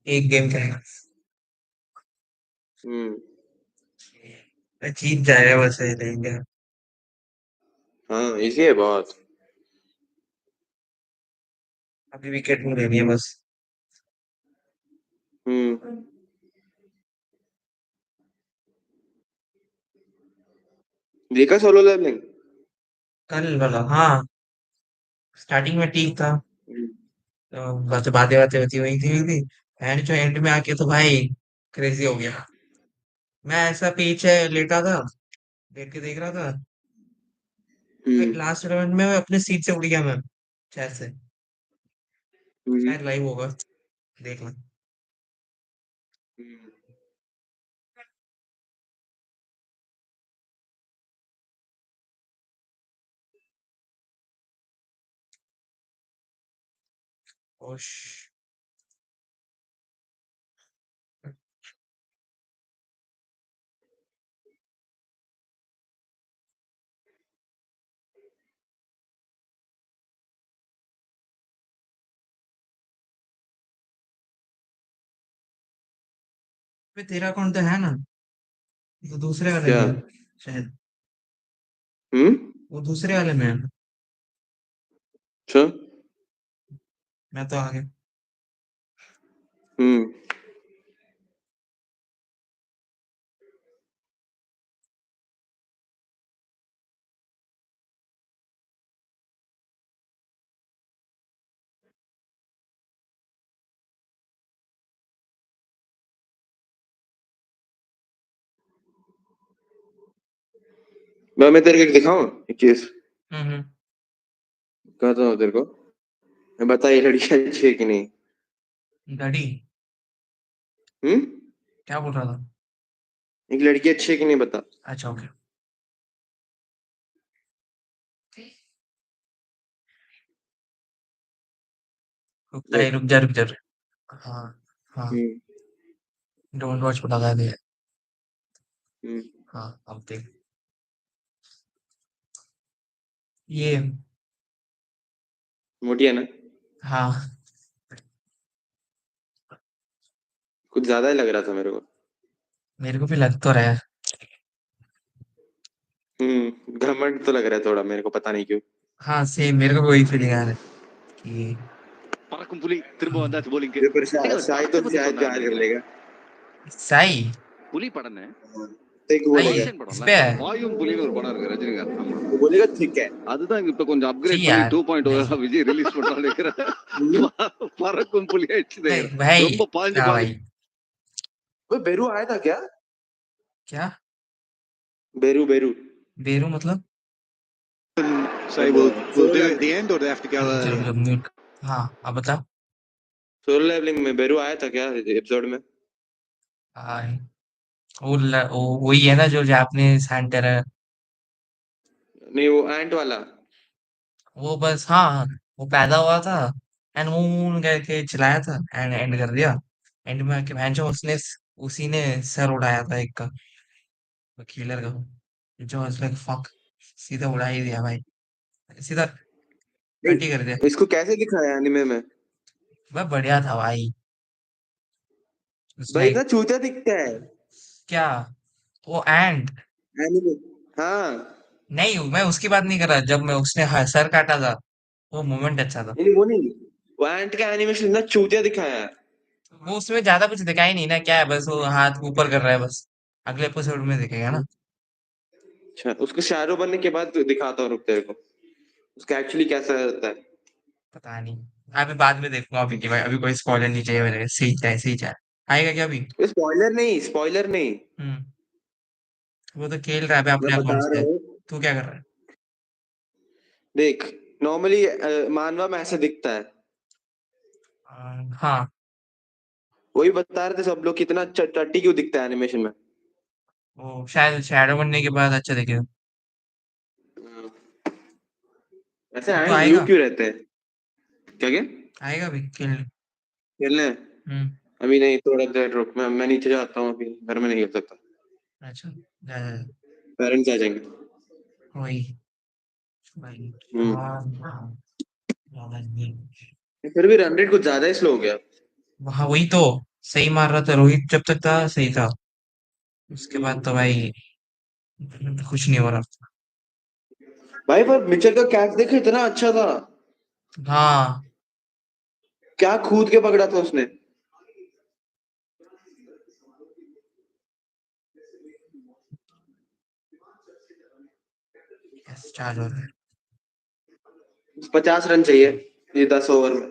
[SPEAKER 2] एक गेम खेलेगा,
[SPEAKER 12] हम्म।
[SPEAKER 2] जीत जाएगा वैसे लेंगे।
[SPEAKER 12] हाँ इजी है बहुत।
[SPEAKER 2] अभी विकेट नहीं लेनी है बस।
[SPEAKER 12] हम्म। देखा सोलो लेवलिंग?
[SPEAKER 2] कल वाला हाँ, स्टार्टिंग में ठीक था,
[SPEAKER 12] हम्म।
[SPEAKER 2] तो बस बातें बातें होती हुई थी एंड जो एंड में आके तो भाई क्रेजी हो गया। मैं ऐसा पीछे लेटा था, लेट के देख रहा था, लास्ट टूर्नामेंट में मैं अपने सीट से उड़ गया मैं, चेयर से। शायद लाइव होगा, देखना।
[SPEAKER 12] हम्म।
[SPEAKER 2] ओश पे तेरा अकाउंट तो है ना, वो दूसरे वाले
[SPEAKER 12] क्या?
[SPEAKER 2] में है, शायद
[SPEAKER 12] हम्म।
[SPEAKER 2] वो दूसरे वाले में है।
[SPEAKER 12] अच्छा।
[SPEAKER 2] मैं तो आ गया।
[SPEAKER 12] हम्म। मैं तेरे को एक दिखाऊं, एक केस
[SPEAKER 2] हम्म,
[SPEAKER 12] कहता हूँ तेरे को। मैं बता, ये लड़की अच्छी है कि नहीं?
[SPEAKER 2] डैडी
[SPEAKER 12] हम्म।
[SPEAKER 2] क्या बोल रहा था?
[SPEAKER 12] एक लड़की अच्छी है कि नहीं बता।
[SPEAKER 2] अच्छा ओके, रुकता है,
[SPEAKER 12] देख।
[SPEAKER 2] रुक जा रुक जा। हाँ हाँ
[SPEAKER 12] हम्म
[SPEAKER 2] डोंट वॉच लगा दिया।
[SPEAKER 12] हम्म
[SPEAKER 2] हाँ अब देख ये।
[SPEAKER 12] मोटी है ना?
[SPEAKER 2] हाँ
[SPEAKER 12] कुछ ज्यादा ही लग रहा था मेरे को।
[SPEAKER 2] मेरे को भी लग तो रहा है।
[SPEAKER 12] घमंड तो लग रहा है थोड़ा मेरे को, पता नहीं क्यों।
[SPEAKER 2] हाँ सेम मेरे को भी वही फीलिंग आ रहा है कि
[SPEAKER 5] பறக்கும் புலி திரும்ப வந்தாச்சு போலிங்க்கு
[SPEAKER 12] ये पर
[SPEAKER 5] அவர்
[SPEAKER 12] शायद
[SPEAKER 5] படத்தை
[SPEAKER 12] तो
[SPEAKER 5] பத்தி
[SPEAKER 12] शायद
[SPEAKER 5] சொன்னாருன்னு
[SPEAKER 12] प्यार कर
[SPEAKER 5] நினைக்கிறேன்.
[SPEAKER 12] लेगा।
[SPEAKER 2] साई
[SPEAKER 5] புலி படம்னு
[SPEAKER 12] ठीक
[SPEAKER 2] भाई
[SPEAKER 12] बोलेगा।
[SPEAKER 5] ஆக்ஷன்
[SPEAKER 2] इस
[SPEAKER 5] படம்ல
[SPEAKER 2] पे
[SPEAKER 5] வாயும் புலின்னு ஒரு படம் இருக்கு रजनीकांत. ஆமா
[SPEAKER 12] वो बोलेगा ठीक है।
[SPEAKER 5] அதுதான் இப்ப கொஞ்சம்
[SPEAKER 2] सही
[SPEAKER 5] அப்கிரேட் பண்ணி
[SPEAKER 2] यार
[SPEAKER 5] 2.0
[SPEAKER 2] नहीं
[SPEAKER 5] விஜய் ரிலீஸ் பண்றான்னு நினைக்கிறேன். பறக்கும் புலி ஆயிடுச்சு
[SPEAKER 2] नहीं
[SPEAKER 5] நினைக்கிறேன்.
[SPEAKER 2] भाई
[SPEAKER 5] ரொம்ப பாஞ்சு
[SPEAKER 2] हाँ
[SPEAKER 5] பாஞ்சு.
[SPEAKER 2] भाई
[SPEAKER 12] वो बेरू आया था क्या?
[SPEAKER 2] क्या
[SPEAKER 12] बेरू बेरू
[SPEAKER 2] बेरू मतलब
[SPEAKER 9] Say we'll do it at the end, or do they have to go
[SPEAKER 2] चलो
[SPEAKER 9] earlier?
[SPEAKER 2] जब म्यूट हाँ अब बता
[SPEAKER 12] सोलो लेवलिंग में बेरू आया था क्या एपिसोड में?
[SPEAKER 2] हाँ वो वही है ना जो जापानीज हंटर है।
[SPEAKER 12] नहीं वो एंट वाला।
[SPEAKER 2] वो बस हाँ वो पैदा हुआ था एंड वो करके चलाया था एंड एंड कर दिया। एंड में आके भैंचो उसी ने सर उड़ाया था एक का किलर का जो लाइक फक सीधा उड़ा ही दिया भाई सीधा कट ही कर दिया।
[SPEAKER 12] नहीं इसको कैसे दिखाया एनिमे में?
[SPEAKER 2] वह बढ़िया था भाई
[SPEAKER 12] भाई
[SPEAKER 2] लाइक
[SPEAKER 12] इतना चूतिया दिखता है
[SPEAKER 2] क्या वो एंड
[SPEAKER 12] एनिमे। हाँ
[SPEAKER 2] नहीं मैं उसकी बात नहीं कर रहा जब मैं उसने सर काटा था वो मोमेंट अच्छा था।
[SPEAKER 12] नहीं वो नहीं, वो एंट का एनिमेशन इतना चूतिया दिखाया है।
[SPEAKER 2] वो उसमें ज्यादा कुछ दिखाई नहीं ना क्या है बस वो हाथ ऊपर कर रहा है बस अगले एपिसोड में दिखेगा ना।
[SPEAKER 12] अच्छा उसको शैरो बनने के बाद दिखाता हूँ, रुक तेरे को उसका एक्चुअली कैसा रहता है।
[SPEAKER 2] पता नहीं अभी बाद में देखूंगा अभी की भाई अभी कोई स्पॉइलर नहीं चाहिए मेरे को। सही चाहे आएगा क्या अभी।
[SPEAKER 12] स्पॉइलर नहीं, स्पॉइलर नहीं।
[SPEAKER 2] हम्म वो तो खेल रहा है अभी
[SPEAKER 12] मैं
[SPEAKER 2] अपने
[SPEAKER 12] बता
[SPEAKER 2] अकाउंट
[SPEAKER 12] रहा
[SPEAKER 2] से।
[SPEAKER 12] हूँ,
[SPEAKER 2] तू क्या कर रहा है।
[SPEAKER 12] देख नॉर्मली मानवा में ऐसा दिखता है।
[SPEAKER 2] हाँ
[SPEAKER 12] वही बता रहे थे सब लोग कितना चट्टी क्यों दिखता है एनिमेशन में।
[SPEAKER 2] वो शायद शैडो बनने के बाद अच्छा दिखेगा।
[SPEAKER 12] ऐसे
[SPEAKER 2] तू तो
[SPEAKER 12] हैंड ब्लू
[SPEAKER 2] आएगा
[SPEAKER 12] क्यों रहते हैं? क्या क्या
[SPEAKER 2] आएगा अभी खेलने।
[SPEAKER 12] खेलने?
[SPEAKER 2] हम्म
[SPEAKER 12] अभी नहीं, थोड़ा देर रुक, मैं नीचे जाता हूँ, अभी घर में नहीं खेल सकता,
[SPEAKER 2] अच्छा जा जा जा।
[SPEAKER 12] पेरेंट्स आ जाएंगे।
[SPEAKER 2] वही भाई
[SPEAKER 12] हम्म
[SPEAKER 2] हाँ ज्यादा नहीं।
[SPEAKER 12] फिर भी रन रेट कुछ ज्यादा ही स्लो हो गया।
[SPEAKER 2] हाँ वही तो सही मार रहा था रोहित जब तक था सही था उसके बाद तो भाई कुछ नहीं हो रहा।
[SPEAKER 12] भाई पर मिचर का कैच देखो इतना अच्छा था,
[SPEAKER 2] हाँ
[SPEAKER 12] क्या कूद के पकड़ा था उसने।
[SPEAKER 2] यस चार्ज हो रहा है।
[SPEAKER 12] 50 रन चाहिए ये 10 ओवर में।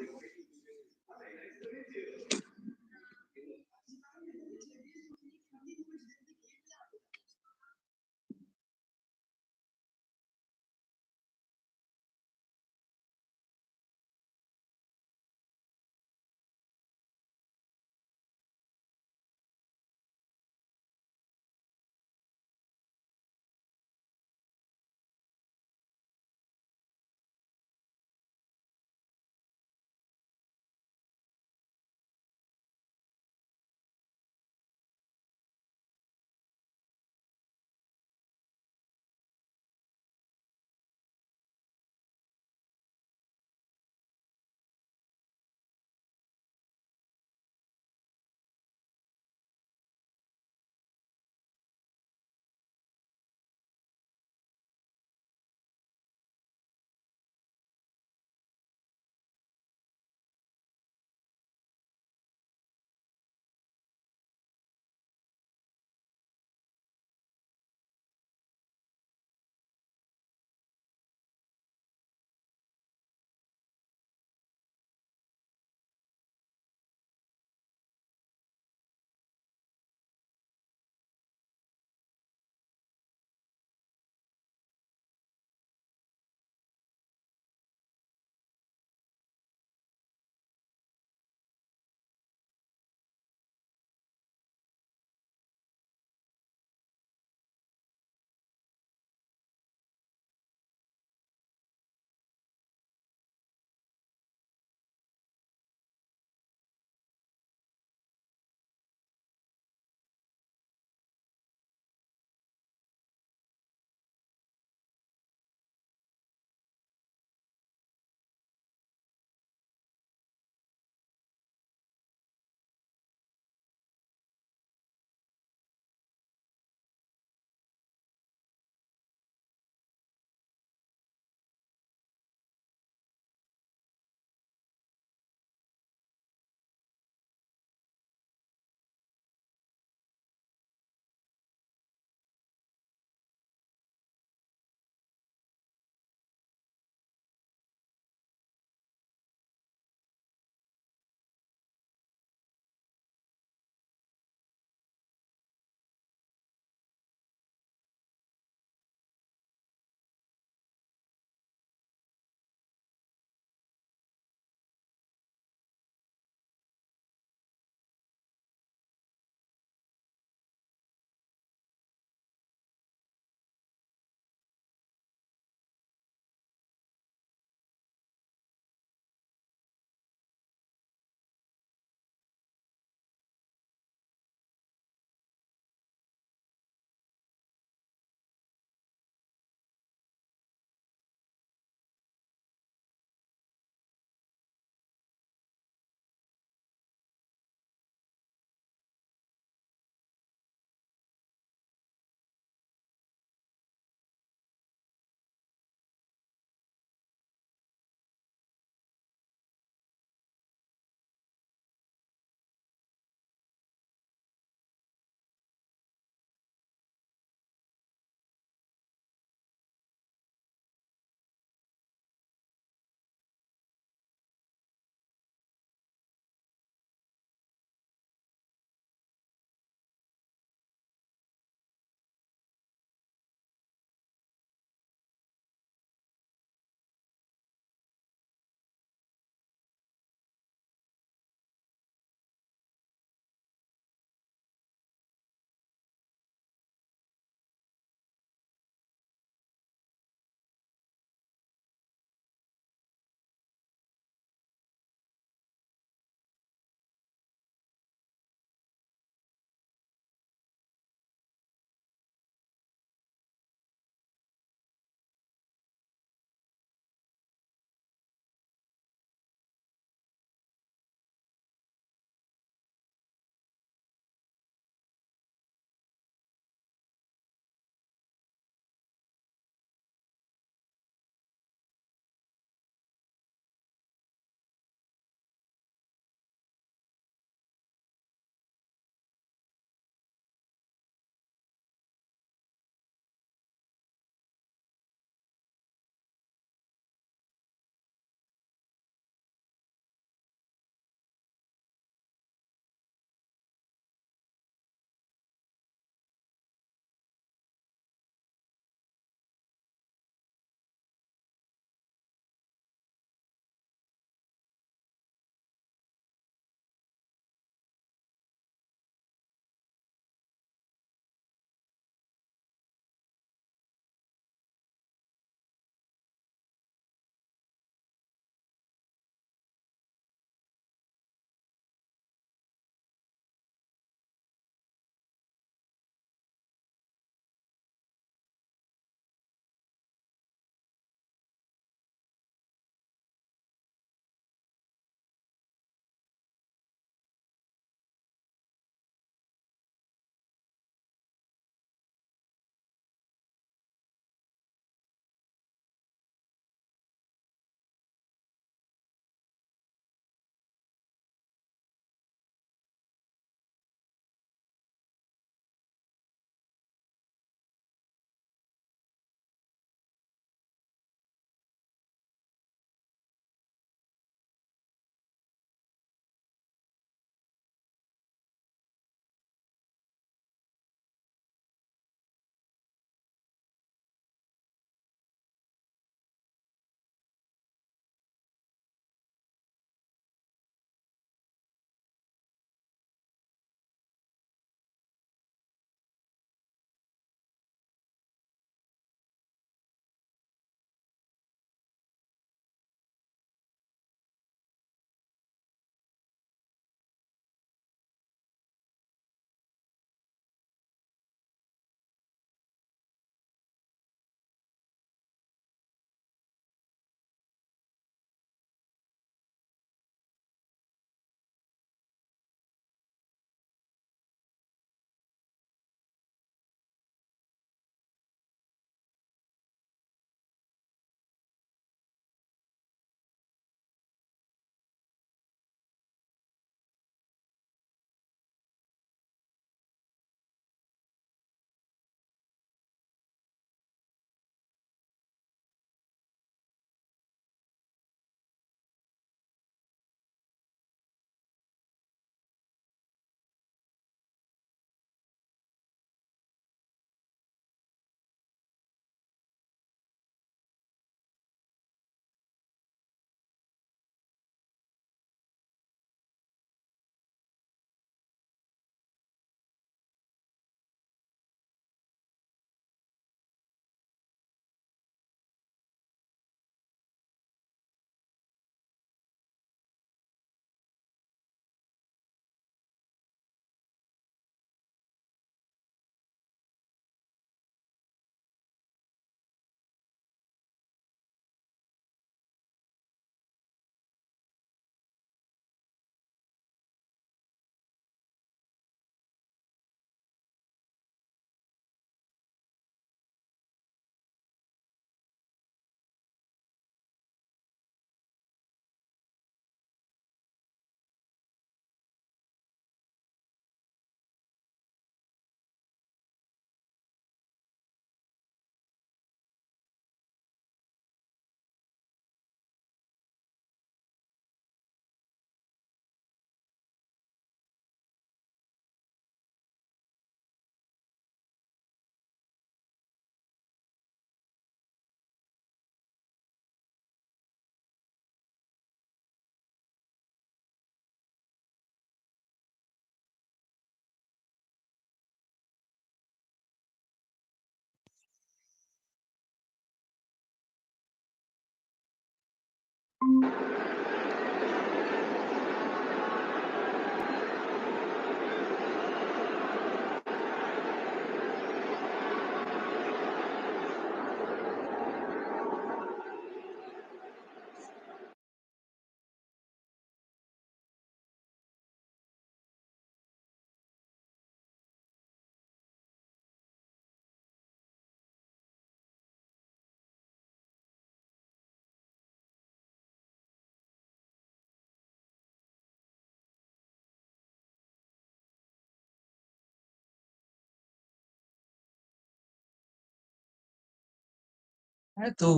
[SPEAKER 2] है तू।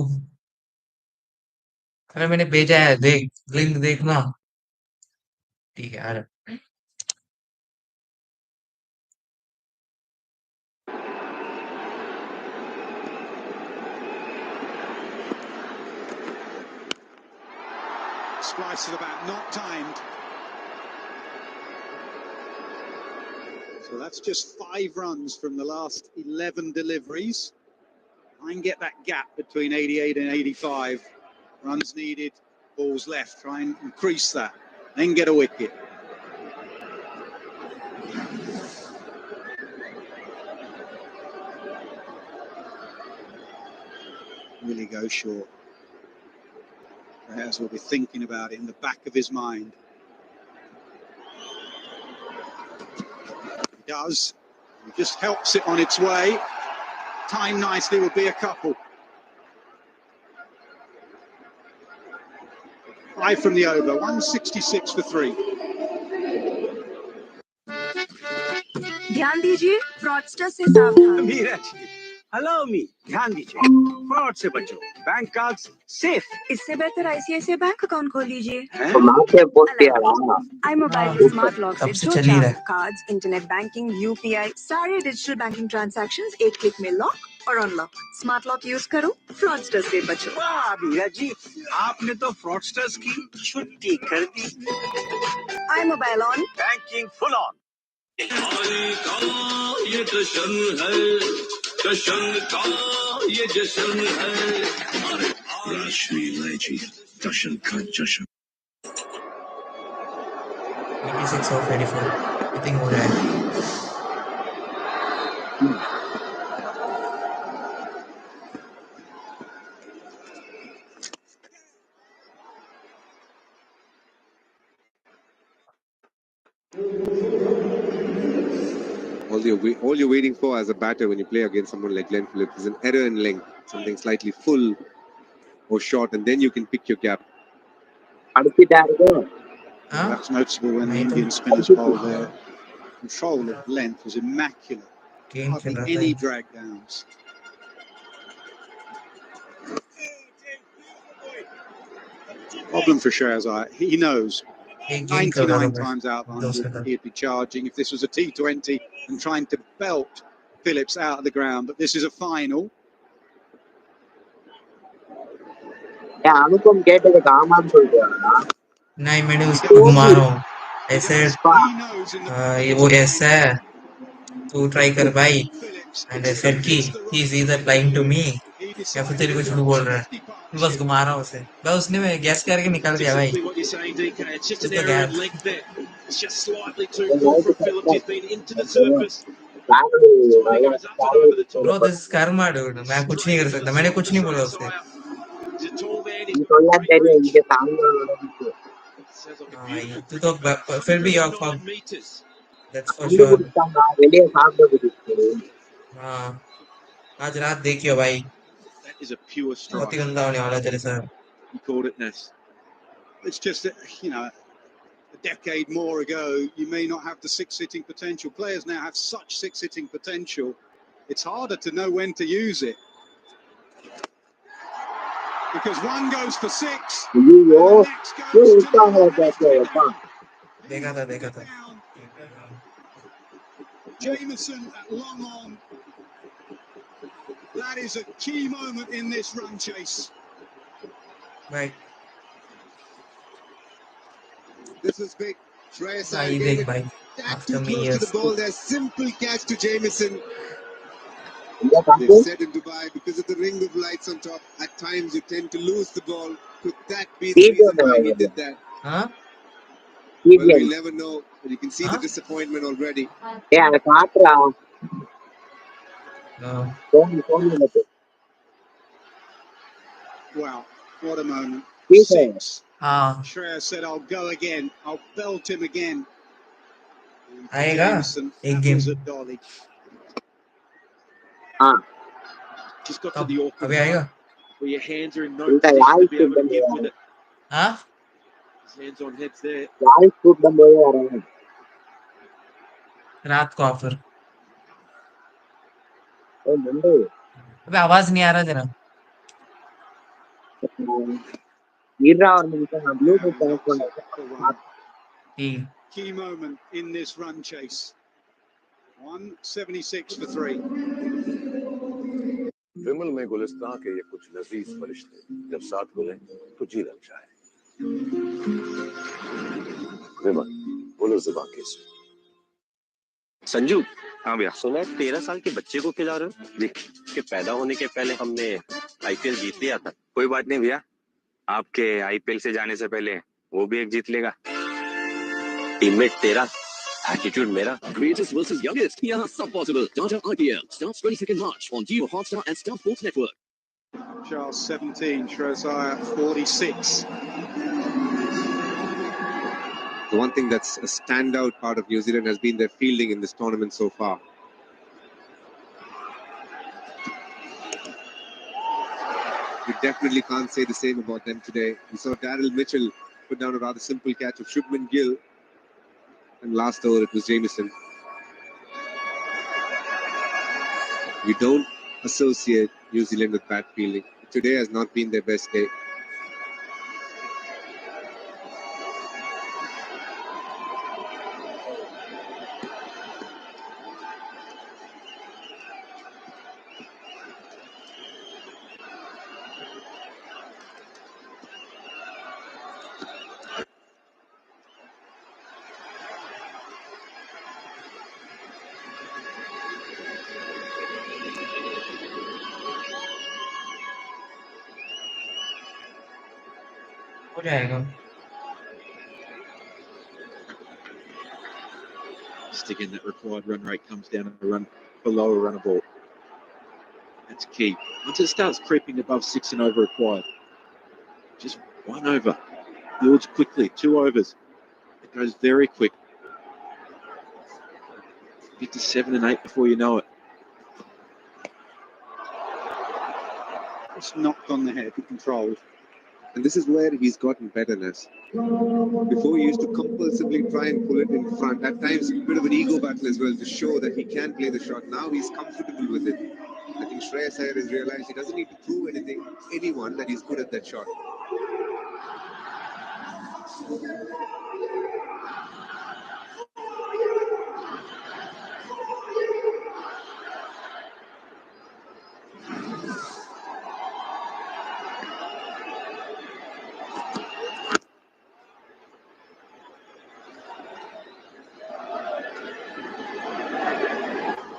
[SPEAKER 2] अरे मैंने भेजा है, देख लिंक देखना। ठीक है आ रहा।
[SPEAKER 9] Splice at about not timed. So that's just 5 runs from the last 11 deliveries. I can get that gap between 88 and 85. Runs needed, balls left. Try and increase that. Then get a wicket. Will he go short? Perhaps will be thinking about it in the back of his mind. He does. He just helps it on its way. Time nicely will be a couple. 5 from the over, 166 for 3.
[SPEAKER 16] ध्यान दीजिए, fraudster से सावधान।
[SPEAKER 3] Meera ji, allow me, ध्यान दीजिए, fraud से बचो, bank cards safe.
[SPEAKER 16] इससे बेहतर ICICI बैंक अकाउंट खोल लीजिए।
[SPEAKER 2] हाँ,
[SPEAKER 16] iMobile स्मार्ट लॉक
[SPEAKER 2] कब
[SPEAKER 16] से
[SPEAKER 2] से
[SPEAKER 16] जो
[SPEAKER 2] चल ही रहा
[SPEAKER 16] चाहे
[SPEAKER 2] है।
[SPEAKER 16] कार्ड्स, इंटरनेट बैंकिंग, UPI, सारे डिजिटल बैंकिंग ट्रांजैक्शंस एक क्लिक में लॉक और अनलॉक। स्मार्ट लॉक यूज करो, फ्रॉडस्टर से बचो।
[SPEAKER 3] वाह मीरा जी, आपने तो फ्रॉडस्टर्स की छुट्टी कर दी।
[SPEAKER 16] iMobile on,
[SPEAKER 3] banking full on.
[SPEAKER 7] ये जश्न है, जश्न का ये जश्न है। राष्ट्रीय इलायची जश्न का जश्न।
[SPEAKER 2] 86 ऑफ 84 आई थिंक हो जाएगा।
[SPEAKER 6] All you're waiting for as a batter when you play against someone like Glenn Phillips is an error in length, something slightly full or short, and then you can pick your gap.
[SPEAKER 9] That's noticeable when the
[SPEAKER 2] नहीं तो
[SPEAKER 9] Indian spinners bowl. Their control of length was immaculate.
[SPEAKER 2] Game खेल
[SPEAKER 9] Hardly
[SPEAKER 2] रहा था
[SPEAKER 9] any
[SPEAKER 2] ये।
[SPEAKER 9] drag downs. Problem for Shahzad, he knows.
[SPEAKER 2] एक game खेल रहा था
[SPEAKER 9] 99
[SPEAKER 2] मैं
[SPEAKER 9] times out of
[SPEAKER 2] दोस्त के
[SPEAKER 9] 100
[SPEAKER 2] साथ।
[SPEAKER 9] he'd be charging if this was a T20 and trying to belt Phillips out of the ground, but this is a final.
[SPEAKER 2] नहीं मैंने उसको घुमा रहा हूँ ऐसे। ये वो ऐसा है, तू ट्राई कर भाई। एंड आई सेड कि he is either lying to me या फिर तेरे को झूठ बोल रहा है। मैं बस घुमा रहा हूँ उसे, बस उसने मैं गैस करके निकाल दिया भाई।
[SPEAKER 15] Exactly what you're saying, DK. It's just
[SPEAKER 2] Just
[SPEAKER 15] an
[SPEAKER 2] the
[SPEAKER 15] error
[SPEAKER 2] gap.
[SPEAKER 15] in length there. It's just slightly too full from Phillips. He's been into the surface. Timing goes up and over the top.
[SPEAKER 2] Bro this is Karma dude, मैं कुछ नहीं कर सकता, मैंने कुछ नहीं बोला उसे।
[SPEAKER 15] He's a tall man. He's got great reach. Sounds like a
[SPEAKER 2] हाँ भाई
[SPEAKER 15] beautiful
[SPEAKER 2] तू तो फिर भी of
[SPEAKER 15] 109 meters.
[SPEAKER 2] That's for sure. हाँ आज रात देखियो भाई,
[SPEAKER 8] That is a pure
[SPEAKER 2] बहुत ही
[SPEAKER 8] strike.
[SPEAKER 2] गंदा होने वाला है तेरे साथ।
[SPEAKER 8] You called it, Ness.
[SPEAKER 9] It's just that, a decade more ago, you may not have the 6-hitting potential. Players now have such 6-hitting potential. It's harder to know when to use it. Because one goes for 6, and the next goes to 9.
[SPEAKER 2] देखा था।
[SPEAKER 9] Jameson at long on. That is a key moment in this run chase.
[SPEAKER 2] Right.
[SPEAKER 23] This is big. Shreyas
[SPEAKER 2] भाई
[SPEAKER 23] gave
[SPEAKER 2] देख
[SPEAKER 23] it
[SPEAKER 2] भाई
[SPEAKER 23] that
[SPEAKER 2] after
[SPEAKER 23] too
[SPEAKER 2] me
[SPEAKER 23] close to the
[SPEAKER 2] years.
[SPEAKER 23] ball there. Simple catch to Jameson. They've said in Dubai, because of the ring of lights on top, at times you tend to lose the ball.
[SPEAKER 6] Could that be the reason why he did that?
[SPEAKER 2] Huh?
[SPEAKER 6] Well, we'll never know, but you can see the disappointment already.
[SPEAKER 1] Yeah, I can't.
[SPEAKER 2] No.
[SPEAKER 9] Wow, what a moment.
[SPEAKER 1] Yes,
[SPEAKER 9] 6.
[SPEAKER 2] हाँ
[SPEAKER 9] Shreya said, I'll go again. I'll belt him again. And for
[SPEAKER 2] आएगा
[SPEAKER 9] Jamieson,
[SPEAKER 2] एक
[SPEAKER 9] that
[SPEAKER 2] game
[SPEAKER 9] was a dolly.
[SPEAKER 8] Just got to
[SPEAKER 2] कब
[SPEAKER 8] the awkward
[SPEAKER 2] अभी
[SPEAKER 8] part
[SPEAKER 2] आएगा
[SPEAKER 8] where your hands are in no position to be able to give with it.
[SPEAKER 2] हाँ
[SPEAKER 8] His hands on heads there.
[SPEAKER 2] रात को offer अबे आवाज नहीं आ रहा तेरा ठीक
[SPEAKER 9] Key moment in this run chase. 176 for 3.
[SPEAKER 21] विमल में गुलिस्तां के ये कुछ लजीज फरिश्ते जब साथ मिले तो जी लग जाए विमल बोलो जुबान कैसे
[SPEAKER 17] संजू। हाँ भैया। सुना है 13 साल के बच्चे को खिला रहे हो? देख के पैदा होने के पहले हमने आईपीएल जीत लिया था। कोई बात नहीं भैया, आपके आईपीएल से जाने से पहले वो भी एक जीत लेगा। टीममेट तेरा, एटीट्यूड मेरा।
[SPEAKER 15] Greatest versus youngest. Yeah, सब possible. Tata IPL starts 22nd March on Jio Hotstar and Star Sports Network.
[SPEAKER 9] Charles 17, Shreyas 46.
[SPEAKER 6] The one thing that's a standout part of New Zealand has been their fielding in this tournament so far. You definitely can't say the same about them today. We saw Daryl Mitchell put down a rather simple catch of Shubman Gill, and last over it was Jamieson. We don't associate New Zealand with bad fielding. Today has not been their best day.
[SPEAKER 2] हो जाएगा
[SPEAKER 8] Just again, that required run rate comes down a run below a runner ball. That's key. Once it starts creeping above 6 and over required, just 1 over builds quickly. 2 overs, it goes very quick. Get to 7 and 8 before you know it.
[SPEAKER 9] It's knocked on the head, controlled.
[SPEAKER 6] And this is where he's gotten betterness. Before he used to compulsively try and pull it in front. At times, a bit of an ego battle as well to show that he can play the shot. Now he's comfortable with it. I think Shreyas Iyer has realized he doesn't need to prove anyone that he's good at that shot.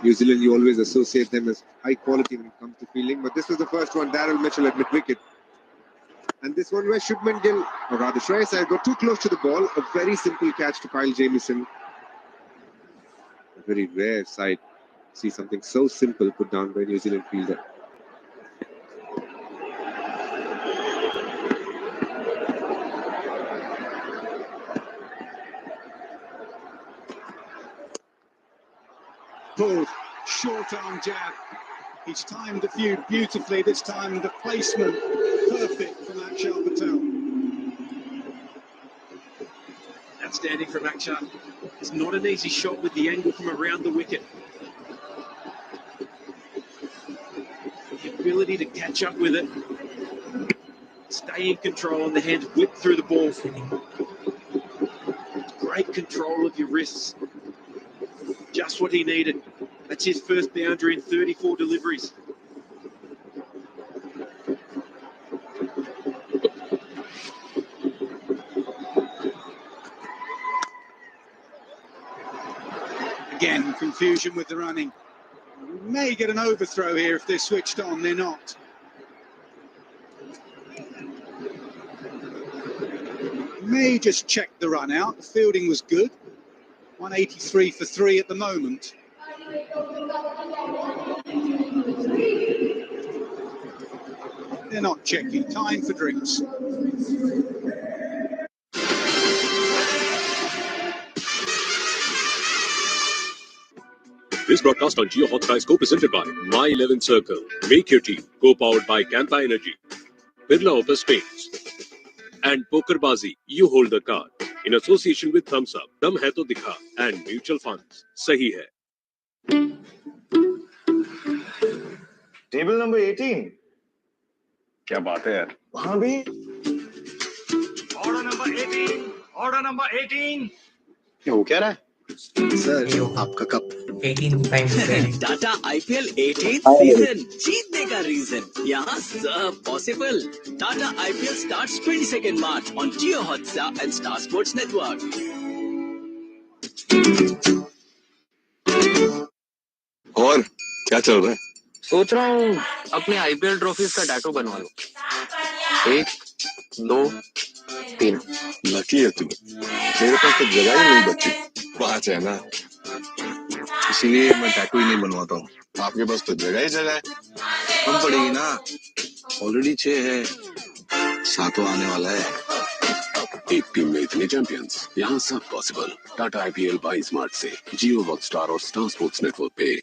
[SPEAKER 6] New Zealand, you always associate them as high quality when it comes to fielding, but this was the first one, Daryl Mitchell at mid-wicket. And this one where Shubman Gill, or rather Shreyas Iyer, got too close to the ball. A very simple catch to Kyle Jamieson. A very rare sight to see something so simple put down by a New Zealand fielder.
[SPEAKER 9] Pulled, short arm jab. He's timed the few beautifully. This time the placement perfect from Akshar Patel.
[SPEAKER 8] Outstanding from Akshar. It's not an easy shot with the angle from around the wicket. The ability to catch up with it. Stay in control and the hands whip through the ball. Great control of your wrists. Just what he needed. That's his first boundary in 34 deliveries.
[SPEAKER 9] Again, confusion with the running. We may get an overthrow here if they're switched on. They're not. may just check the run out. The fielding was good. 183 for 3 at the moment. They're not checking. Time for drinks.
[SPEAKER 15] This broadcast on Jio Hotstar is co-presented by My 11 Circle. Make your team. Co-powered by Campa Energy. Birla Opus Paints. And Pokerbazi, you hold the card. In association with Thumbs Up, Dum Hai To Dikha, and Mutual Funds. Sahi hai.
[SPEAKER 21] Table number 18 क्या बात है यार वहां भी
[SPEAKER 11] Order number 18. Order number 18.
[SPEAKER 21] क्या हो क्या रहा है
[SPEAKER 23] सर आपका cup
[SPEAKER 2] 18 times training.
[SPEAKER 3] Tata IPL 18th season जीतने का रीजन यहाँ सब possible Tata IPL starts 22nd March on Jio Hotstar and Star Sports Network.
[SPEAKER 18] और क्या चल रहा है?
[SPEAKER 1] सोच रहा हूँ अपने आईपीएल ट्रॉफीज का टैटू बनवा लूं। 1 2 3
[SPEAKER 18] लकी है तू, मेरे पास तो जगह ही नहीं बची। 5 है ना, इसीलिए मैं टैटू ही नहीं बनवाता हूँ। आपके पास तो जगह है, कम पड़ेगी ना। ऑलरेडी 6 है, 7वां आने वाला है।
[SPEAKER 15] एक टीम में इतने चैंपियंस, यहाँ सब पॉसिबल। टाटा IPL 22 मार्च से जियो हॉटस्टार और स्टार स्पोर्ट्स नेटवर्क पे।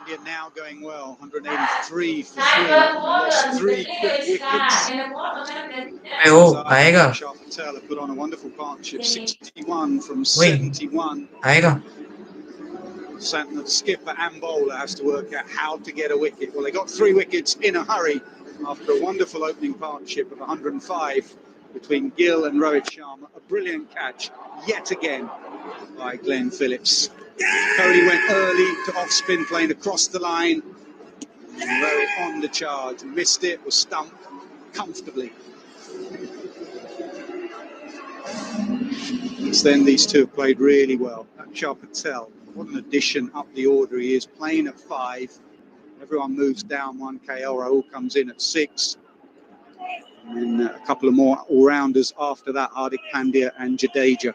[SPEAKER 9] India now going well. 183 for 3. Lost 3 quick wickets.
[SPEAKER 2] Oh, आएगा.
[SPEAKER 9] Patel have put on a wonderful partnership. 61 from 71.
[SPEAKER 2] आएगा.
[SPEAKER 9] The skipper and bowler has to work out how to get a wicket. Well, they got 3 wickets in a hurry after a wonderful opening partnership of 105 between Gill and Rohit Sharma. A brilliant catch yet again by Glenn Phillips. Kohli went early to off-spin, playing across the line. And Rohit on the charge, missed it, was stumped comfortably. Since then, these two have played really well. Akshar Patel, what an addition up the order he is, playing at 5. Everyone moves down 1. KL Rahul comes in at 6. And then a couple of more all-rounders after that, Hardik Pandya and Jadeja.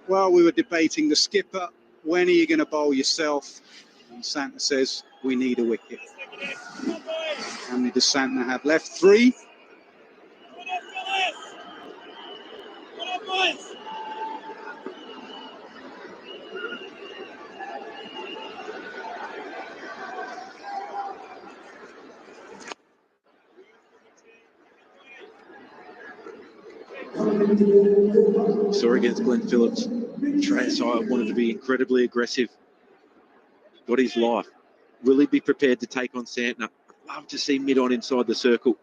[SPEAKER 9] Well, we were debating the skipper. When are you going to bowl yourself? And Santner says, we need a wicket. How many does Santner have left? 3.
[SPEAKER 8] Saw against Glenn Phillips. Side wanted to be incredibly aggressive. Got his life. Will he be prepared to take on Santner? I'd love to see mid-on inside the circle.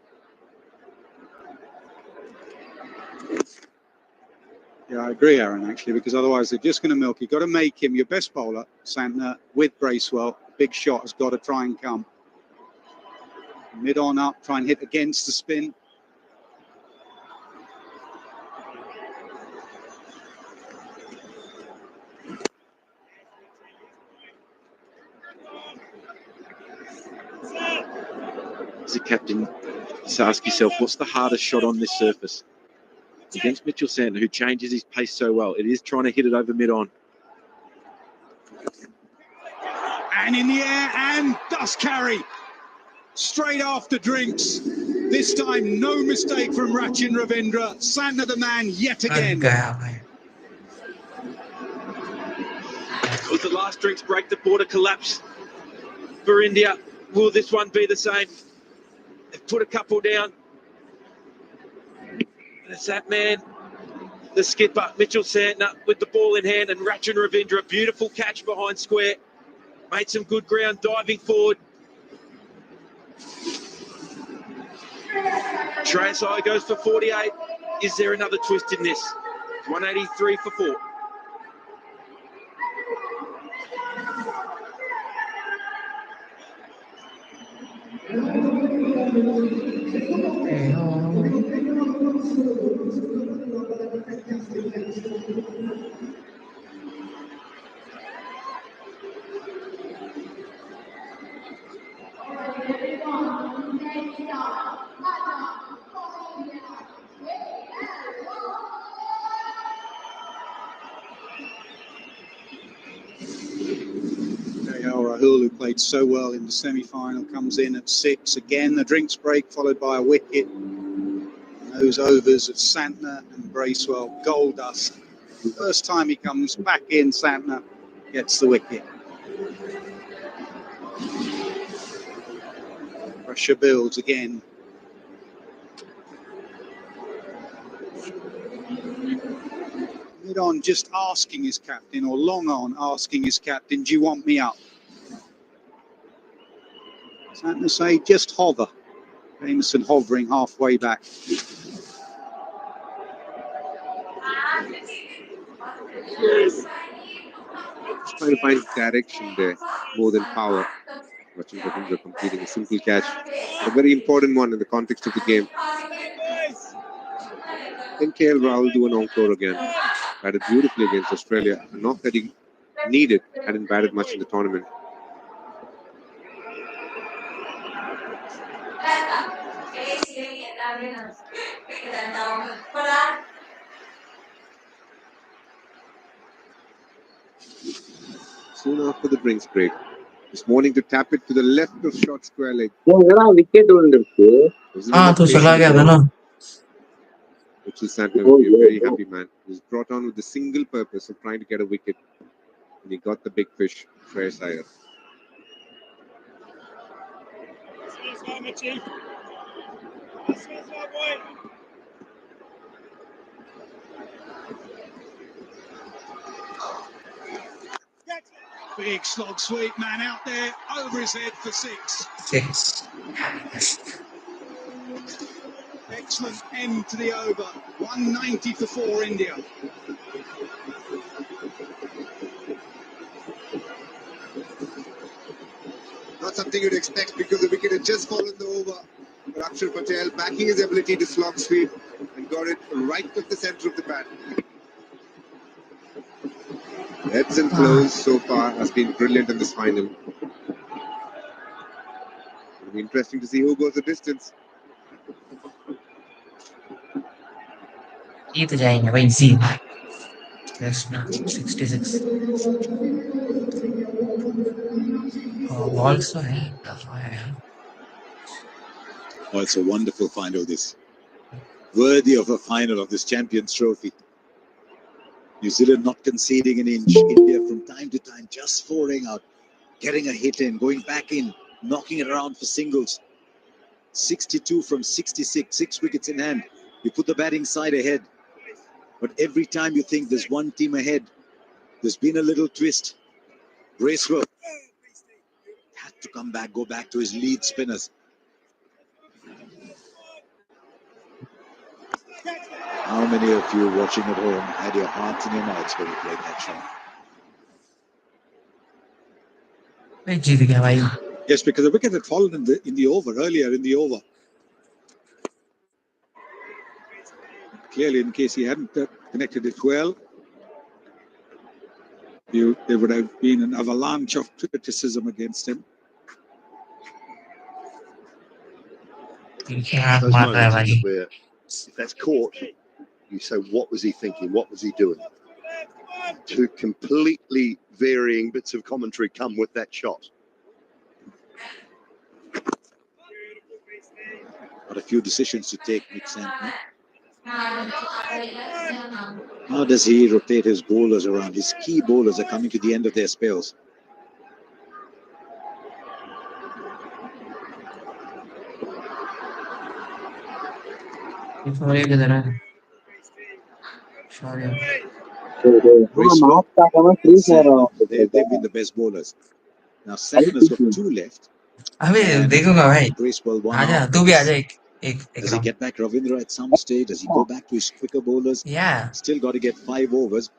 [SPEAKER 9] Yeah, I agree, Aaron, actually, because otherwise they're just going to milk. You've got to make him your best bowler, Santner, with Bracewell. Big shot has got to try and come. Mid-on up, try and hit against the spin.
[SPEAKER 8] As a captain, just ask yourself, what's the hardest shot on this surface? against Mitchell Santner, who changes his pace so well. It is trying to hit it over mid-on.
[SPEAKER 9] And in the air, and does carry. Straight after drinks. This time, no mistake from Rachin Ravindra. Santner the man yet again.
[SPEAKER 8] With the last drinks break, the border collapse for India. Will this one be the same? They've put a couple down. And it's that man, the skipper, Mitchell Santner, with the ball in hand, and Rachin Ravindra, beautiful catch behind square. Made some good ground, diving forward. Shreyas Iyer goes for 48. Is there another twist in this? 183 for 4.
[SPEAKER 9] Rahul, who played so well in the semi-final, comes in at 6. Again, the drinks break, followed by a wicket. And those overs of Santner and Bracewell, gold dust. First time he comes back in, Santner gets the wicket. Pressure builds again. Mid-on just asking his captain, or long on asking his captain, do you want me up? Santner say, just hover. Jameson hovering halfway back.
[SPEAKER 6] Just trying to find direction there more than power. Rachin Ravindra completing a simple catch, a very important one in the context of the game. Then KL Rahul do an encore again. Batted beautifully against Australia. A knock that he needed, hadn't batted much in the tournament. Soon after the drinks break, this morning to tap it to the left of short square leg.
[SPEAKER 2] तो चला गया था ना.
[SPEAKER 6] Mitchell Santner will be a very happy man. He was brought on with the single purpose of trying to get a wicket, and he got the big fish, Shreyas Iyer.
[SPEAKER 9] Big slog sweep, man out there, over his head for 6.
[SPEAKER 2] 6.
[SPEAKER 9] Excellent end to the over. 190 for 4 India.
[SPEAKER 6] Not something you'd expect because the wicket had just fallen the over. But Akshar Patel backing his ability to slog sweep and got it right at the centre of the bat. Ebbs and flows so far has been brilliant in this final. It'll be interesting to see who goes the distance.
[SPEAKER 2] ये तो जाएंगे भाई easy. Next ना 66. Also है tough है.
[SPEAKER 14] Oh, it's a wonderful final, this. Worthy of a final of this Champions Trophy. New Zealand not conceding an inch. India from time to time just pouring out, getting a hit in, going back in, knocking it around for singles. 62 from 66, 6 wickets in hand. You put the batting side ahead. But every time you think there's one team ahead, there's been a little twist. Bracewell had to come back, go back to his lead spinners. How many of you watching at home had your hearts in your mouths when you played that shot?
[SPEAKER 2] जीत गया भाई.
[SPEAKER 14] Yes, because the wicket had fallen in the over, earlier in the over. Clearly, in case he hadn't connected it well, there would have been an avalanche of criticism against him.
[SPEAKER 10] Those moments, isn't it, where if that's caught, You say, what was he thinking? What was he doing? Two completely varying bits of commentary come with that shot.
[SPEAKER 14] Got a few decisions to take, Nick Santner. How does he rotate his bowlers around? His key bowlers are coming to the end of their spells. Bracewell, they've been the best bowlers. Now Santner's got two left.
[SPEAKER 2] अबे देखूंगा भाई
[SPEAKER 14] Bracewell one
[SPEAKER 2] आजा
[SPEAKER 14] out.
[SPEAKER 2] तू भी आजा एक
[SPEAKER 14] Does he get back Ravindra at some stage? Does he go back to his quicker bowlers?
[SPEAKER 2] Yeah.
[SPEAKER 14] Still got to get 5 overs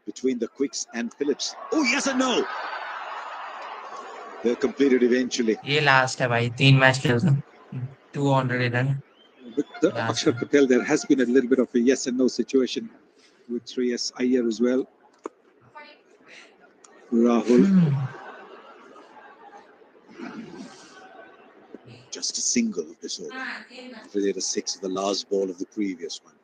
[SPEAKER 14] between the quicks and Phillips. Oh, yes and no. They're completed eventually.
[SPEAKER 2] ये last है भाई 3 match खेलता 200 run
[SPEAKER 14] With the Akshar Patel, there has been a little bit of a yes and no situation with Shreyas Iyer as well. Rahul. Just a single of this over. After they had a 6 of the last ball of the previous one.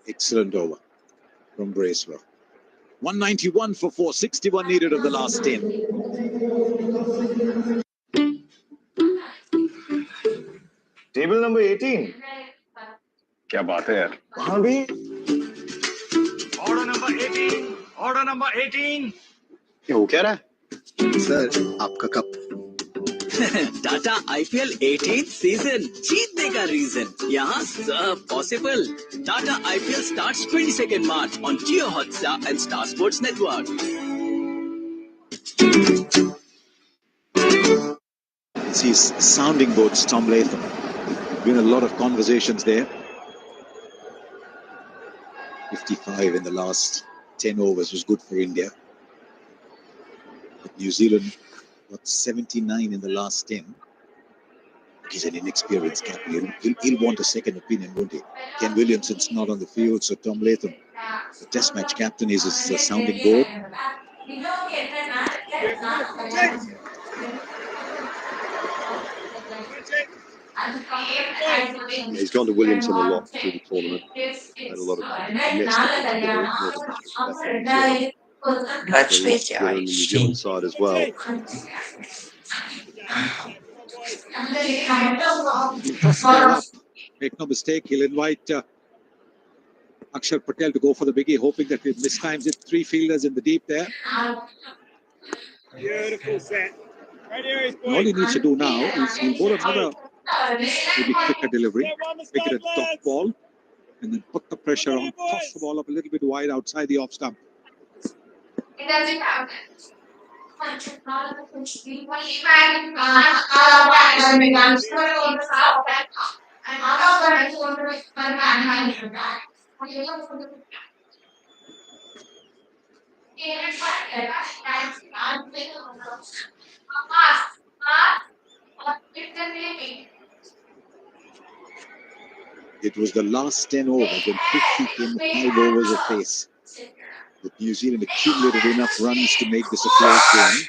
[SPEAKER 14] Excellent over from Bracewell. 191 for 4, 61 needed of the last 10.
[SPEAKER 21] Table number 18 क्या बात है यार वहां भी
[SPEAKER 11] Order number 18. Order number 18.
[SPEAKER 21] क्या हो क्या रहा है
[SPEAKER 10] सर आपका cup
[SPEAKER 3] Tata IPL 18th season जीतने का रीजन यहाँ सब possible Tata IPL starts 22nd March on Jio Hotstar and Star Sports Network.
[SPEAKER 14] It's his sounding boards, Tom Latham. Been a lot of conversations there. 55 in the last 10 overs was good for India. But New Zealand got 79 in the last 10. He's an inexperienced captain. He'll want a second opinion, won't he? Ken Williamson's not on the field, so Tom Latham, the test match captain, is his sounding board.
[SPEAKER 10] He's gone to Williamson a lot through the tournament. Had a lot of nets to put together at Northern District. Together in the New Zealand side as well.
[SPEAKER 14] He'll toss the ball up. Make no mistake, he'll invite Akshar Patel to go for the biggie, hoping that he mistimes it. 3 fielders in the deep there.
[SPEAKER 11] Beautiful set. Right here is
[SPEAKER 14] All he needs to do now is he'll bowl another maybe quicker delivery, make it a dot ball, and then put the pressure on, toss the ball up a little bit wide outside the off stump. It was the last 10 overs when 50 came 5 overs of pace. But New Zealand accumulated enough runs to make this a close game.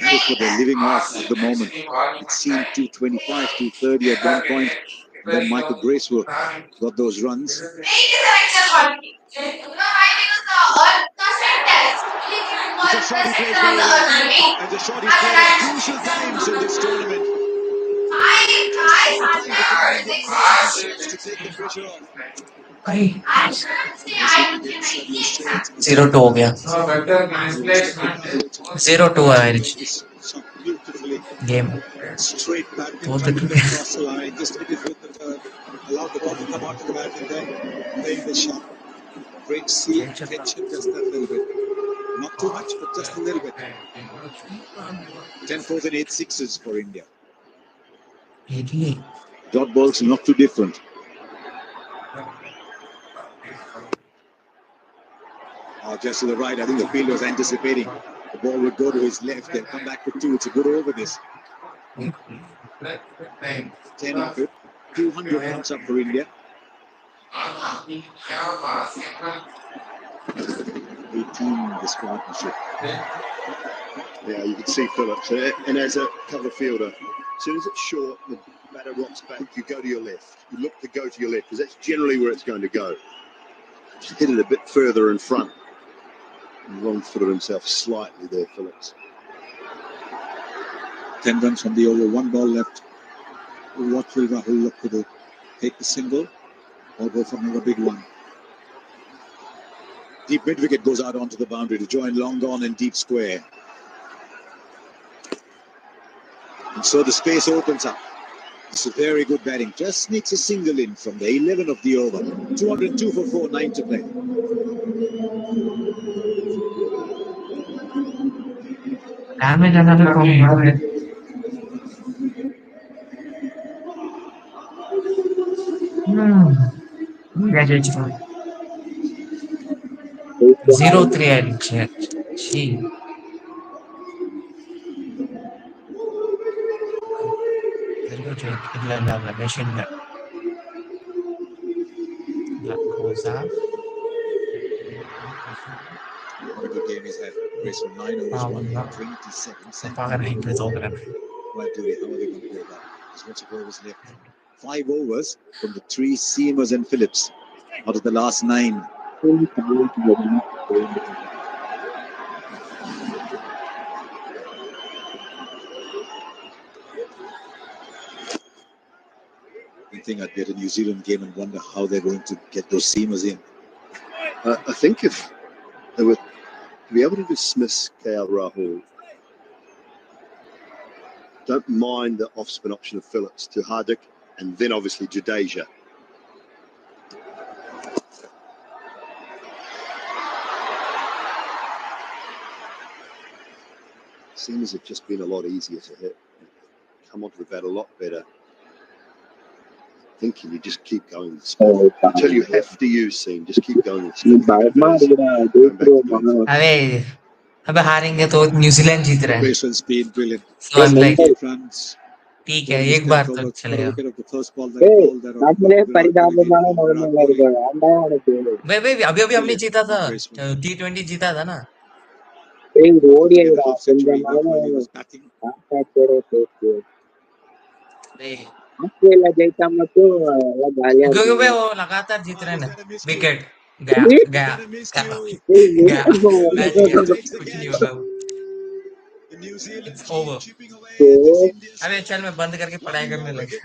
[SPEAKER 14] That is what they're living off at the moment. It seemed 225, 230 at one point. Then Michael Bracewell got those runs.
[SPEAKER 21] And
[SPEAKER 14] the shot he plays very well. And the shot he's played at crucial times in this tournament. To take the pressure off.
[SPEAKER 2] 0-2 हो गया 0-2 है game
[SPEAKER 14] Straight back and trying to get across the line. Just hit it with the turn. Allow the ball to come out of the bat and then playing the shot. Great seal tension just that little bit. Not too much, but just a little bit. 10 fours and 8 sixes for India. Dot balls not too different. Just to the right, I think the fielder was anticipating the ball would go to his left. They'll come back for 2. It's a good over this. 10 of it. 200 runs up for India. 18, this partnership.
[SPEAKER 10] Yeah, you can see Phillips, and as a cover fielder, as soon as it's short, the batter rocks back, you go to your left. You look to go to your left, because that's generally where it's going to go. Just hit it a bit further in front. Wrong-footed himself slightly there, Phillips.
[SPEAKER 14] 10 runs from the over, 1 ball left. What will Rahul look to do? Take the single or go for another big one? Deep mid-wicket goes out onto the boundary to join long gone in deep square. And so the space opens up. It's a very good batting. Just sneaks a single in from the 11 of the over. 202 for 4, 9 to play.
[SPEAKER 2] Damage another from here. Graduation. 0-3 I'll check. Gee. There you go, Jake. Machine gun. That goes off.
[SPEAKER 14] What a good game he's had. Race from 9 overs, 127 cents. Well, Dury, how are they going to play that? There's lots of overs left. 5 overs from the 3 seamers and Phillips out of the last 9. I think I'd be at a New Zealand game and wonder how they're going to get those seamers in.
[SPEAKER 10] I think if they were to be able to dismiss KL Rahul, don't mind the off-spin option of Phillips to Hardik, and then obviously Jyyjjyhbmjkv. Seamers have just been a lot easier to hit. Come onto the bat a lot better. Thinking you just keep going. Until you have to use seam, just keep going.
[SPEAKER 2] अबे हारेंगे तो New Zealand जीत रहा है. So I'm like, ठीक है, एक बार तो चलेगा. भाई अभी हमने जीता था. T20 जीता था ना. क्योंकि वो लगातार जीत रहे हैं ना. विकेट गया गया गया मैच गया. कुछ नहीं होगा. It's over. अबे चल मैं बंद करके पढ़ाई करने लगा.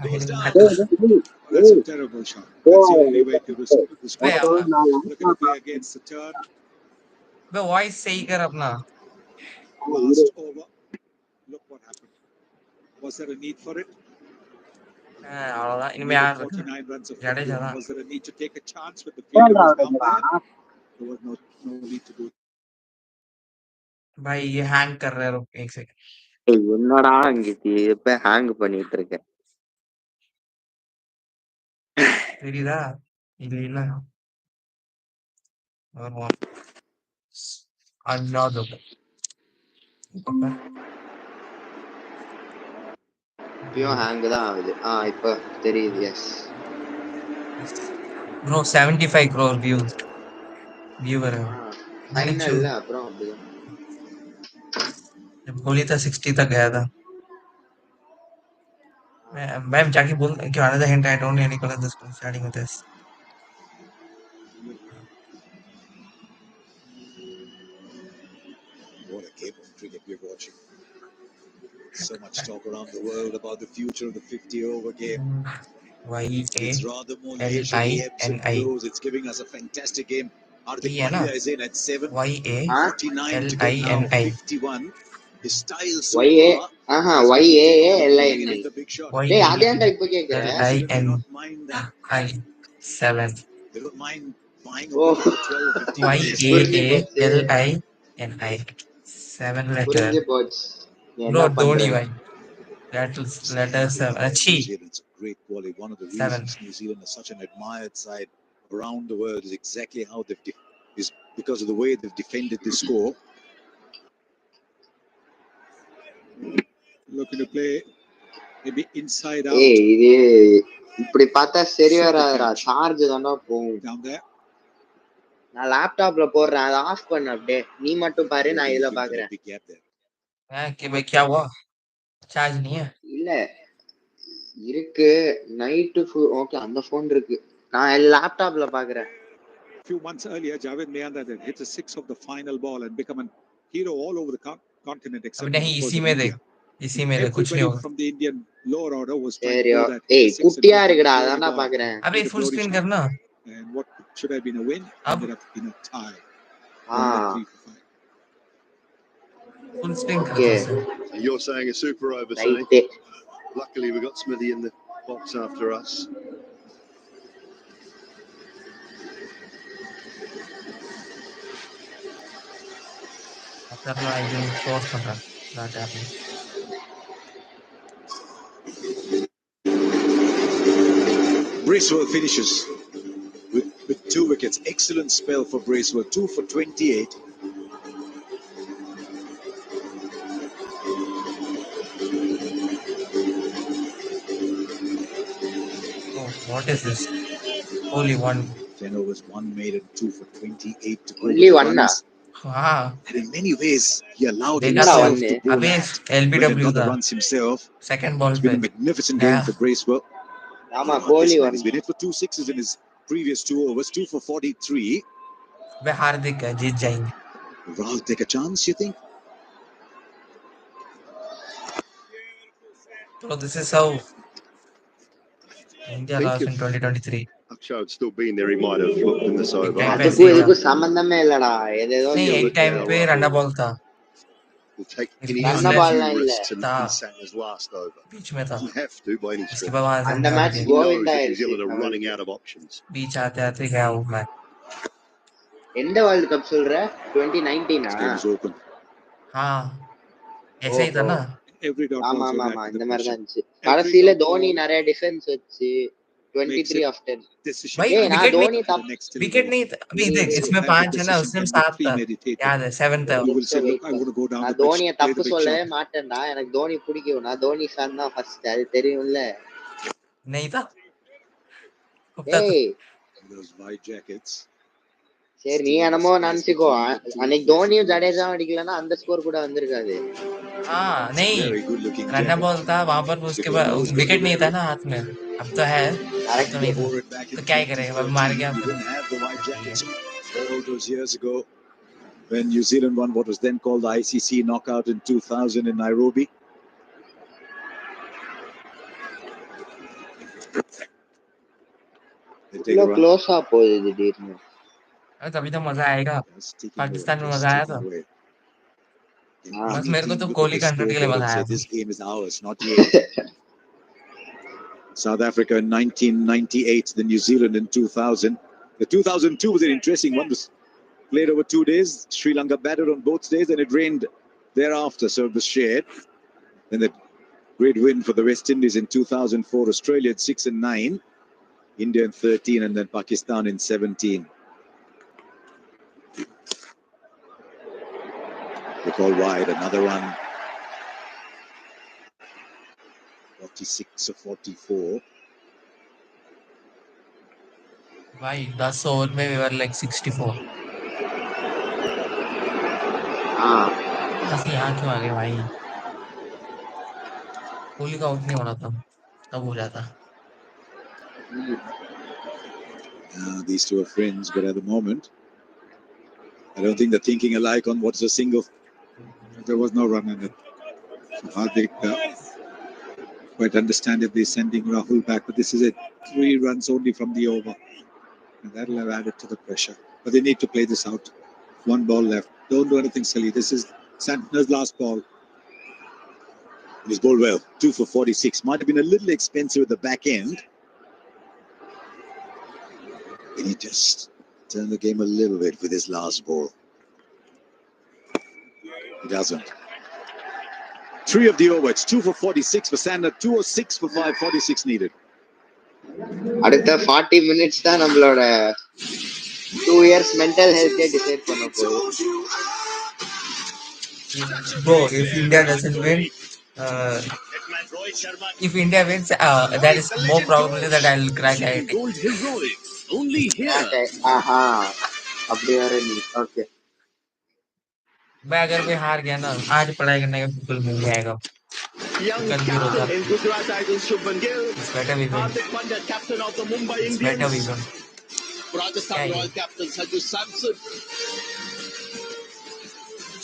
[SPEAKER 14] That's a terrible shot. That's the only way to respond. Look at the play against the turn.
[SPEAKER 2] बे वॉइस सही कर अपना.
[SPEAKER 14] Last over. Look what happened. Was there a need for it?
[SPEAKER 2] इनमें यार
[SPEAKER 14] 49 runs of
[SPEAKER 2] जडेजा था.
[SPEAKER 14] Was there a need to take a chance with the fielder was down there? There was no need to do it.
[SPEAKER 2] भाई ये hang कर रहा है. रुक एक सेकंड.
[SPEAKER 19] என்னடா அங்கிட்டு இப்ப ஹேங் பண்ணிட்டு இருக்கேன்.
[SPEAKER 2] தெரியுதா இல்ல another
[SPEAKER 19] இப்பயும் ஹேங் தான் ஆகுது. இப்ப தெரியுது. Yes
[SPEAKER 2] bro 75 crore views viewer है.
[SPEAKER 19] ஃபைனல்ல அப்புறம் அப்படிதான்.
[SPEAKER 2] जब बोली था 60 तक गया था. मैं जाके बोल कि another hint I don't any color this starting with this.
[SPEAKER 14] What a game of cricket we're watching. So much talk around the world about the future of the 50-over game. It's rather more leisurely ebbs and flows. It's giving us a fantastic game. Hardik Pandya is in at 7. 49 to get now 51. His style so far.
[SPEAKER 19] YAALINI.
[SPEAKER 2] டேய்
[SPEAKER 19] அதையாண்டா இப்ப கேக்குற?
[SPEAKER 2] LINI 7.
[SPEAKER 14] They don't mind buying a 12
[SPEAKER 2] YAALINI 7 letter. Bro don't even. Let us achieve.
[SPEAKER 14] It's a great quality. One of the reasons New Zealand is such an admired side around the world is exactly how they've is because of the way they've defended the score. Looking to play maybe inside out.
[SPEAKER 19] இது இப்படி பார்த்தா சரி வராதுடா. Charge தான்டா போகும்.
[SPEAKER 14] Down there.
[SPEAKER 19] நான் லேப்டாப்ல போடுறேன், அதை ஆஃப் பண்ண அப்படியே. நீ மட்டும் பாரு, நான் இதுல பாக்குறேன்.
[SPEAKER 2] कि भाई क्या हुआ? चार्ज नहीं है?
[SPEAKER 19] இல்ல இருக்கு, நைட்டு ஓகே அந்த போன் இருக்கு, நான் லேப்டாப்ல பாக்குறேன்.
[SPEAKER 14] A few months earlier, Javed Miandar had hit a six of the final ball and become a hero all over the continent except
[SPEAKER 2] अबे नहीं,
[SPEAKER 14] of course
[SPEAKER 2] इसी
[SPEAKER 14] in
[SPEAKER 2] में
[SPEAKER 14] India.
[SPEAKER 2] देख, इसी में देख, कुछ नहीं
[SPEAKER 14] Everybody
[SPEAKER 2] होगा.
[SPEAKER 14] from the Indian lower order was trying to
[SPEAKER 19] சரியோ,
[SPEAKER 14] do that.
[SPEAKER 19] ஏய்
[SPEAKER 14] Hit a six and
[SPEAKER 19] குட்டியா
[SPEAKER 14] become
[SPEAKER 19] இருக்குடா,
[SPEAKER 14] a glory
[SPEAKER 19] அதான் நான்
[SPEAKER 14] ball
[SPEAKER 19] பாக்குறேன்.
[SPEAKER 2] अबे
[SPEAKER 14] with a
[SPEAKER 2] full
[SPEAKER 14] glory
[SPEAKER 2] screen
[SPEAKER 14] shot.
[SPEAKER 2] करना.
[SPEAKER 14] And what should have been a win ended up in a tie.
[SPEAKER 19] Ah.
[SPEAKER 14] 3 for 5.
[SPEAKER 2] Full screen कर
[SPEAKER 19] Okay.
[SPEAKER 2] जैसे.
[SPEAKER 10] You're saying a super over,
[SPEAKER 19] Right.
[SPEAKER 10] Sonny? Luckily, we got Smithy in the box after us.
[SPEAKER 2] After all, I will close contract. That happens.
[SPEAKER 14] Bracewell finishes with 2 wickets. Excellent spell for Bracewell. 2 for 28.
[SPEAKER 2] Oh, what is this? Only one.
[SPEAKER 14] 10 overs, 1 made and 2 for 28 to go
[SPEAKER 19] Only
[SPEAKER 14] with
[SPEAKER 19] one
[SPEAKER 14] runs.
[SPEAKER 2] हाँ.
[SPEAKER 14] And in many ways, he allowed
[SPEAKER 2] देखा
[SPEAKER 14] himself
[SPEAKER 2] तो
[SPEAKER 14] to bowl
[SPEAKER 2] अबे
[SPEAKER 14] out when
[SPEAKER 2] LBW
[SPEAKER 14] and got the
[SPEAKER 2] था.
[SPEAKER 14] runs himself.
[SPEAKER 2] Second ball
[SPEAKER 14] It's been
[SPEAKER 2] पे.
[SPEAKER 14] a magnificent
[SPEAKER 2] गया.
[SPEAKER 14] game for Bracewell.
[SPEAKER 19] ஆமா,
[SPEAKER 14] This
[SPEAKER 19] Kohli
[SPEAKER 14] man
[SPEAKER 19] one.
[SPEAKER 14] has been hit for 2 sixes in his previous 2 overs, 2 for 43.
[SPEAKER 2] वे हार्दिक है, जीत जाएंगे.
[SPEAKER 14] Will Rahul take a chance, you think?
[SPEAKER 2] So this is how India lost in 2023.
[SPEAKER 10] Akshay had still been there, he might have looked in this over.
[SPEAKER 2] time पे
[SPEAKER 19] அதுக்கும்
[SPEAKER 2] ऐसे ही था.
[SPEAKER 19] இதுக்கும் சம்பந்தமே இல்லடா, ஏதேதோ
[SPEAKER 2] नहीं, एक
[SPEAKER 19] சொல்லிட்டு
[SPEAKER 2] टाइम
[SPEAKER 19] இருக்க.
[SPEAKER 2] पे रन बॉल था.
[SPEAKER 10] Will take
[SPEAKER 2] If
[SPEAKER 10] any
[SPEAKER 19] Run
[SPEAKER 2] New Zealand
[SPEAKER 19] ball
[SPEAKER 10] undue
[SPEAKER 19] ला இல்ல.
[SPEAKER 10] risks in
[SPEAKER 2] था,
[SPEAKER 10] Santner's last over.
[SPEAKER 2] बीच में था.
[SPEAKER 10] Doesn't have to by any
[SPEAKER 2] इसके
[SPEAKER 10] stretch.
[SPEAKER 2] बाद वहां से
[SPEAKER 19] அந்த
[SPEAKER 2] निकाल
[SPEAKER 19] மேட்ச்
[SPEAKER 2] दिया.
[SPEAKER 10] He knows
[SPEAKER 19] Govinda
[SPEAKER 10] that New
[SPEAKER 19] ஆயிடுச்சு
[SPEAKER 10] Zealand are running
[SPEAKER 19] அவருக்கு.
[SPEAKER 10] out of options.
[SPEAKER 2] बीच आते आते गया वो मैच.
[SPEAKER 19] எந்த வேர்ல்ட் கப் சொல்ற? 2019
[SPEAKER 14] This game is open.
[SPEAKER 2] हाँ, ऐसा ही था
[SPEAKER 19] ஓஹோ,
[SPEAKER 2] ना.
[SPEAKER 14] Every dot
[SPEAKER 19] ஆமா
[SPEAKER 14] balls
[SPEAKER 19] ஆமா
[SPEAKER 14] will
[SPEAKER 19] ஆமா,
[SPEAKER 14] add to the
[SPEAKER 19] இந்த மாதிரி தான்
[SPEAKER 14] pressure.
[SPEAKER 19] இருந்துச்சு.
[SPEAKER 14] Every
[SPEAKER 19] கடைசியில
[SPEAKER 14] dot
[SPEAKER 19] தோனி
[SPEAKER 14] ball
[SPEAKER 19] நிறைய டிஃபென்ஸ் வச்சு
[SPEAKER 14] makes
[SPEAKER 19] 23
[SPEAKER 14] it
[SPEAKER 19] ஆஃப்டர்.
[SPEAKER 14] decision
[SPEAKER 2] भाई
[SPEAKER 19] ஏய்
[SPEAKER 14] making
[SPEAKER 19] நான்
[SPEAKER 2] विकेट नहीं,
[SPEAKER 19] Dhoni
[SPEAKER 14] for the next
[SPEAKER 2] wicket
[SPEAKER 14] 11
[SPEAKER 2] नहीं
[SPEAKER 14] overs.
[SPEAKER 2] था. अभी
[SPEAKER 19] இரு
[SPEAKER 2] देख,
[SPEAKER 19] இரு இரு.
[SPEAKER 2] इसमें
[SPEAKER 14] And the
[SPEAKER 2] 5 है ना,
[SPEAKER 14] decision
[SPEAKER 2] उसमें
[SPEAKER 14] can be
[SPEAKER 2] 7 था.
[SPEAKER 14] premeditated.
[SPEAKER 2] याद है, 7 था.
[SPEAKER 19] ஒரு
[SPEAKER 14] You will say,
[SPEAKER 19] நிமிஷம்
[SPEAKER 14] look,
[SPEAKER 19] வெயிட்
[SPEAKER 14] I
[SPEAKER 19] பண்ணு.
[SPEAKER 14] want to go down
[SPEAKER 19] நான்
[SPEAKER 14] the pitch,
[SPEAKER 19] தோனியை
[SPEAKER 14] play
[SPEAKER 19] தப்பு
[SPEAKER 14] the big
[SPEAKER 19] சொல்லவே
[SPEAKER 14] shot.
[SPEAKER 19] மாட்டேன்டா, எனக்கு தோனி பிடிக்கும், நான் தோனி ஃபேன் தான் ஃபர்ஸ்ட், அது தெரியும்ல.
[SPEAKER 2] नहीं था. कुत्ता था.
[SPEAKER 19] ஏய்
[SPEAKER 14] Those white jackets.
[SPEAKER 19] சரி, நீ
[SPEAKER 14] Still the
[SPEAKER 19] என்னமோ
[SPEAKER 14] space
[SPEAKER 19] நினைச்சுக்கோ.
[SPEAKER 14] between the two
[SPEAKER 19] அன்னைக்கு
[SPEAKER 14] aggressive
[SPEAKER 19] தோனியும்
[SPEAKER 14] bowlers.
[SPEAKER 19] ஜடேஜாவும் அடிக்கலன்னா அந்த ஸ்கோர் கூட வந்திருக்காது.
[SPEAKER 2] हाँ,
[SPEAKER 14] It's a
[SPEAKER 2] नहीं,
[SPEAKER 14] very good looking
[SPEAKER 2] run
[SPEAKER 14] jacket.
[SPEAKER 2] Ball था वहां पर. उसके
[SPEAKER 14] Because
[SPEAKER 2] बाद
[SPEAKER 14] knows when
[SPEAKER 2] विकेट
[SPEAKER 14] to
[SPEAKER 2] नहीं
[SPEAKER 14] wear
[SPEAKER 2] था
[SPEAKER 14] it.
[SPEAKER 2] ना हाथ में. अब तो है, अब तो नहीं
[SPEAKER 14] India
[SPEAKER 2] था.
[SPEAKER 14] wore it back in
[SPEAKER 2] तो क्या ही करेगा, अब मार
[SPEAKER 14] 2013.
[SPEAKER 2] गया
[SPEAKER 14] We
[SPEAKER 2] फिर.
[SPEAKER 14] didn't have the white
[SPEAKER 2] ठीक है.
[SPEAKER 14] jackets all those years ago when New Zealand won what was then called the ICC knockout in 2000 in Nairobi. They take a
[SPEAKER 19] இவ்வளவு
[SPEAKER 14] run.
[SPEAKER 19] க்ளோஸா போகுது திடீர்னு.
[SPEAKER 2] तभी तो मजा आएगा.
[SPEAKER 14] Just ticking away,
[SPEAKER 2] पाकिस्तान में
[SPEAKER 14] just
[SPEAKER 2] मजा आया
[SPEAKER 14] ticking
[SPEAKER 2] था.
[SPEAKER 14] away.
[SPEAKER 19] हाँ.
[SPEAKER 2] बस मेरे को
[SPEAKER 14] Anything
[SPEAKER 2] तो
[SPEAKER 14] with the
[SPEAKER 2] कोहली
[SPEAKER 14] best
[SPEAKER 2] 100 के लिए
[SPEAKER 14] scoreboard
[SPEAKER 2] मजा
[SPEAKER 14] and
[SPEAKER 2] आया
[SPEAKER 14] say
[SPEAKER 2] था.
[SPEAKER 14] this game is ours, not yet. South Africa in 1998, then New Zealand in 2000. The 2002 was an interesting one. It was played over 2 days. Sri Lanka batted on both days and it rained thereafter, so it was shared. Then the great win for the West Indies in 2004, Australia at 6 and 9, India in 13, and then Pakistan in 17. They call wide, another run. 46 or 44.
[SPEAKER 2] भाई 10 over में we were like 64.
[SPEAKER 19] हाँ
[SPEAKER 2] यहाँ से यहाँ क्यों आ गए भाई? कोहली का आउट नहीं होना था, तब हो जाता.
[SPEAKER 14] These two are friends, but at the moment, I don't think they're thinking alike on what's a single. There was no run in it. So Hardik quite understandably sending Rahul back, but this is it. 3 runs only from the over. And that'll have added to the pressure. But they need to play this out. 1 ball left. Don't do anything silly. This is Santner's last ball. He's bowled well. 2 for 46. Might have been a little expensive at the back end. And he just turned the game a little bit with his last ball. He doesn't. 3 of the over. It's 2 for 46 for Santner. 2 or 6 for 5. 46 needed.
[SPEAKER 19] அடுத்த 40 minutes தான் நம்மளோட 2 years mental ஹெல்த்தே decide பண்ண போகுது.
[SPEAKER 2] Bro, if India doesn't win, if India wins, that is more probably that I'll crack at it.
[SPEAKER 3] Gold heroics only here.
[SPEAKER 19] ஆஹா, अपने वाले नहीं okay
[SPEAKER 2] भाई अगर कोई हार गया ना आज पढ़ाई करने का बिल्कुल मिल जाएगा
[SPEAKER 3] Young
[SPEAKER 2] कल भी रोजा
[SPEAKER 3] captain in Gujarat Titans Shubman Gill.
[SPEAKER 2] It's better we win
[SPEAKER 3] Hardik Pandya, captain of the Mumbai
[SPEAKER 2] it's better we
[SPEAKER 3] Indians.
[SPEAKER 2] Win क्या
[SPEAKER 3] Rajasthan
[SPEAKER 2] है ये
[SPEAKER 3] Royal captain Sanju Samson.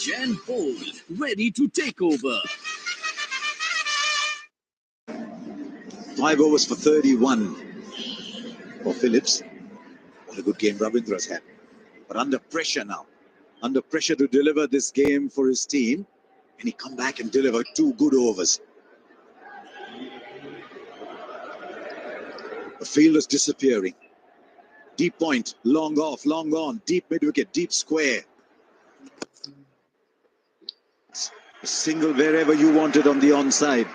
[SPEAKER 3] Jen Bold, ready to take over.
[SPEAKER 14] 5 overs for 31 for Phillips. What a good game Ravindra's had. But under pressure now. Under pressure to deliver this game for his team. And he come back and deliver 2 good overs. The field is disappearing. Deep point, long off, long on, deep mid-wicket, deep square. A single wherever you want it on the onside.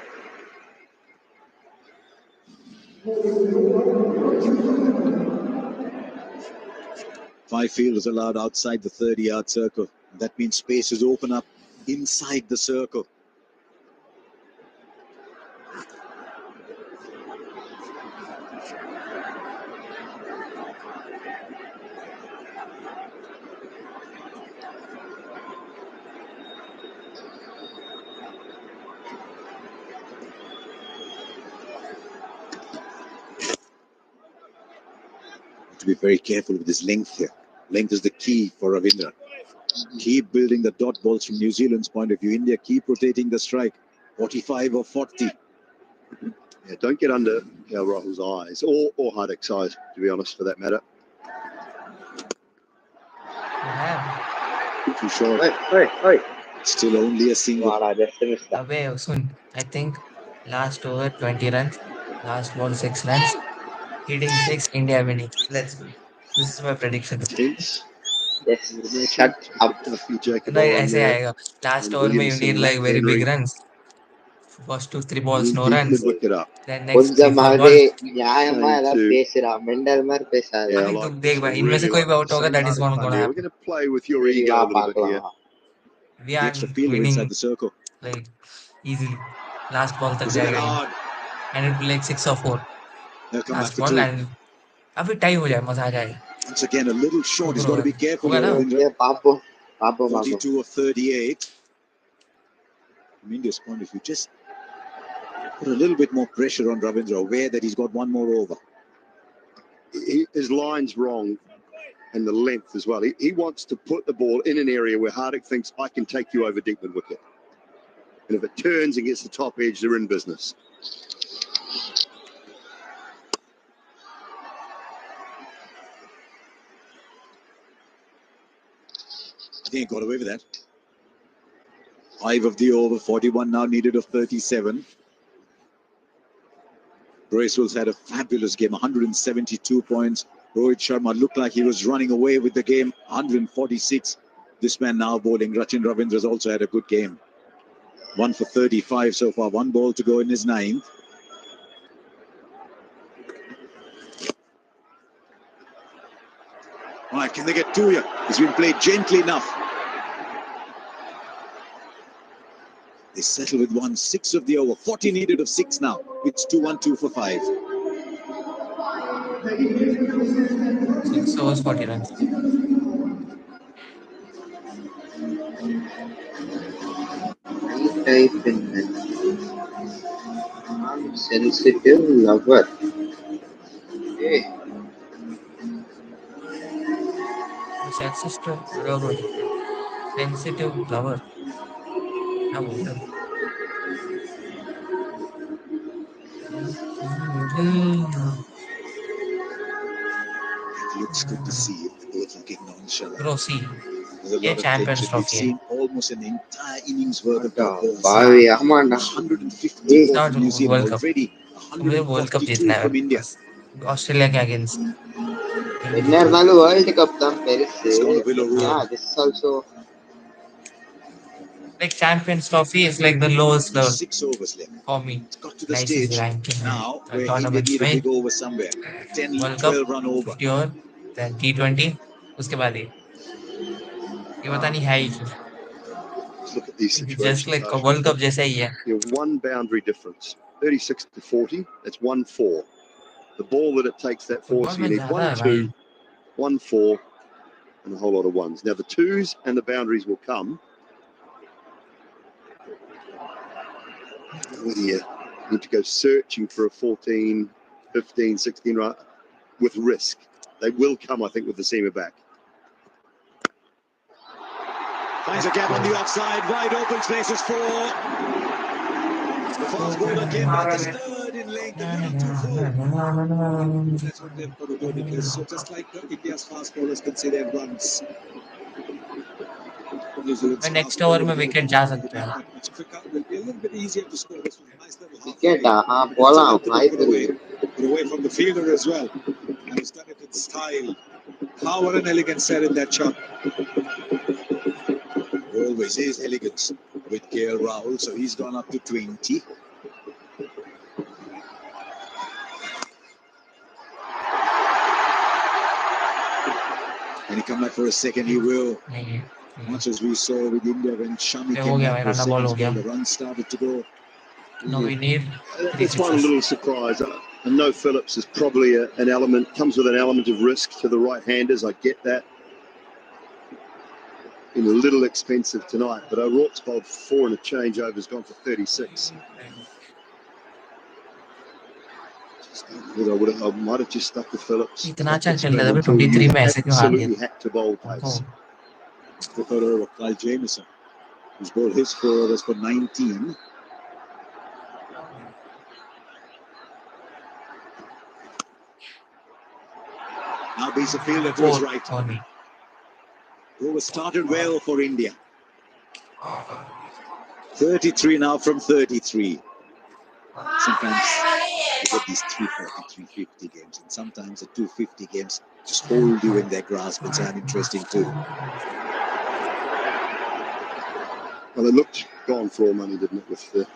[SPEAKER 14] Five fielders allowed outside the 30-yard circle. That means spaces open up inside the circle. To be very careful with this length here. Length is the key for Ravindra. Keep building the dot balls from New Zealand's point of view. India keep rotating the strike. 45 or 40.
[SPEAKER 10] Yeah, don't get under Rahul's eyes or Hardik's eyes, to be honest, for that matter. Too short.
[SPEAKER 19] Oi.
[SPEAKER 14] Still only a single.
[SPEAKER 2] अबे सुन I think last over 20 runs last ball 6 runs hitting 6 India winning let's go this is my prediction
[SPEAKER 10] Tense.
[SPEAKER 19] Yes, shut up.
[SPEAKER 2] नहीं ऐसे आएगा last over में you need like very big runs first 2-3 balls no runs then next 3-4
[SPEAKER 19] கொஞ்சமாவது
[SPEAKER 2] balls
[SPEAKER 19] நியாயமா ஏதாவது பேசுறா mental மாதிரி பேசாத
[SPEAKER 2] अभी तुम देख भाई इनमें से कोई भी out होगा that is one gonna
[SPEAKER 10] We're
[SPEAKER 2] happen
[SPEAKER 10] going to play with your
[SPEAKER 19] சரி
[SPEAKER 10] ego
[SPEAKER 19] வா
[SPEAKER 10] a little bit
[SPEAKER 19] பார்க்கலாம்
[SPEAKER 10] here.
[SPEAKER 19] வா
[SPEAKER 2] we are
[SPEAKER 14] Extra fielder
[SPEAKER 2] winning
[SPEAKER 14] inside the circle.
[SPEAKER 2] like easily last ball तक
[SPEAKER 14] Is it
[SPEAKER 2] जाएगा ये
[SPEAKER 14] hard?
[SPEAKER 2] and it will be like 6 or 4
[SPEAKER 14] They'll come back
[SPEAKER 2] last
[SPEAKER 14] for
[SPEAKER 2] ball
[SPEAKER 14] 2.
[SPEAKER 2] and अभी tie हो जाए मजा आ जाएगा
[SPEAKER 14] Once again, a little short. He's got to be careful
[SPEAKER 2] होगा
[SPEAKER 14] here,
[SPEAKER 2] ना
[SPEAKER 14] Ravindra.
[SPEAKER 19] பாப்போம்
[SPEAKER 14] 42 or 38. From India's point of view, just put a little bit more pressure on Ravindra, aware that he's got one more over.
[SPEAKER 10] His line's wrong and the length as well. He wants to put the ball in an area where Hardik thinks, I can take you over deep mid-wicket. And if it turns and gets the top edge, they're in business.
[SPEAKER 14] I think he got away with that. 5 of the over, 41 now needed of 37. Bracewell's had a fabulous game, 172 points. Rohit Sharma looked like he was running away with the game, 146. This man now bowling. Rachin Ravindra's also had a good game. 1 for 35 so far, 1 ball to go in his 9th. All right, can they get 2 here? It's been played gently enough. They settle with 1, 6 of the over, 40 needed of 6 now. It's 2-1-2 for 5.
[SPEAKER 2] 6 overs 40 runs
[SPEAKER 19] type in I'm sensitive lover. Hey,
[SPEAKER 2] sensitive lover क्या बोल रहे हो
[SPEAKER 14] It looks good to see if they're both looking nonchalant.
[SPEAKER 2] Bro, see,
[SPEAKER 14] There's a
[SPEAKER 2] ये
[SPEAKER 14] lot of
[SPEAKER 2] Champions
[SPEAKER 14] tension. We've
[SPEAKER 2] Trophy है.
[SPEAKER 14] seen almost an entire innings worth of dot balls.
[SPEAKER 19] Bobby, Amanda.
[SPEAKER 14] 154
[SPEAKER 2] Not
[SPEAKER 14] from New Zealand
[SPEAKER 2] World Cup.
[SPEAKER 14] already.
[SPEAKER 2] मुझे world cup
[SPEAKER 14] 142
[SPEAKER 2] जीतना है
[SPEAKER 14] from India.
[SPEAKER 2] बस Australia के against
[SPEAKER 19] என்ன இருந்தாலும் world cup தான் பெருசு
[SPEAKER 14] It's gonna will a rule.
[SPEAKER 19] yeah this is also
[SPEAKER 2] like Champions Trophy is like the lowest level
[SPEAKER 14] 6 overs left.
[SPEAKER 2] for me
[SPEAKER 14] It's got to the
[SPEAKER 2] nice
[SPEAKER 14] stage
[SPEAKER 2] ranking
[SPEAKER 14] now where India
[SPEAKER 2] tournaments
[SPEAKER 14] need a
[SPEAKER 2] में
[SPEAKER 14] big over somewhere. 10,
[SPEAKER 2] world
[SPEAKER 14] 12
[SPEAKER 2] cup
[SPEAKER 14] run over.
[SPEAKER 2] 50 over then T20 उसके बाद ये पता नहीं है ही फिर
[SPEAKER 10] Let's look at these situations.
[SPEAKER 2] Just like world cup जैसा ही है
[SPEAKER 10] You have 1 boundary difference, 36 to 40. That's 1-4. The ball that it takes that 4,
[SPEAKER 2] football
[SPEAKER 10] so you
[SPEAKER 2] में
[SPEAKER 10] need
[SPEAKER 2] ज्यादा है
[SPEAKER 10] 1-2,
[SPEAKER 2] भाई
[SPEAKER 10] 1-4, and a whole lot of ones. Now the twos and the boundaries will come. Whether you need to go searching for a 14, 15, 16 run with risk. They will come, I think, with the seamer back.
[SPEAKER 14] Finds a gap on the offside, wide open spaces for. The fast bowler came back as third in length, a little too full. That's what they've got to do, because so just like India's fast bowlers conceded runs.
[SPEAKER 2] मैं next over में wicket जा सकते हैं.
[SPEAKER 14] Will be a little bit easier to score this one. Nice little
[SPEAKER 19] Wicket, bola,
[SPEAKER 14] put away from the fielder as well. And he's done it in style. Power and elegance there in that shot. There always is elegance with KL Rahul, so he's gone up to 20. When he come back for a second, he will. Much as we saw with India when Shami came back for a second, the run started to go.
[SPEAKER 2] No, we need.
[SPEAKER 10] It's one little surprise. And no Phillips is probably an element, comes with an element of risk to the right-handers. I get that. Been a little expensive tonight, but O'Rourke's bowled 4 and a changeover, has gone for 36. I might have just stuck with Phillips.
[SPEAKER 2] इतना अच्छा खेल रहा था भाई 23 में ऐसे क्यों हार
[SPEAKER 10] Absolutely
[SPEAKER 2] गया?
[SPEAKER 10] had to bowl pace.
[SPEAKER 14] The photo of Kyle Jamieson, who's bowled his 4 overs for 19. Now piece of field that was right. Over started well for India. 33 now from 33. Sometimes you get these 340, 350 games, and sometimes the 250 games just hold you in their grasp and sound interesting too.
[SPEAKER 10] Well, it looked gone for all money, didn't it, with the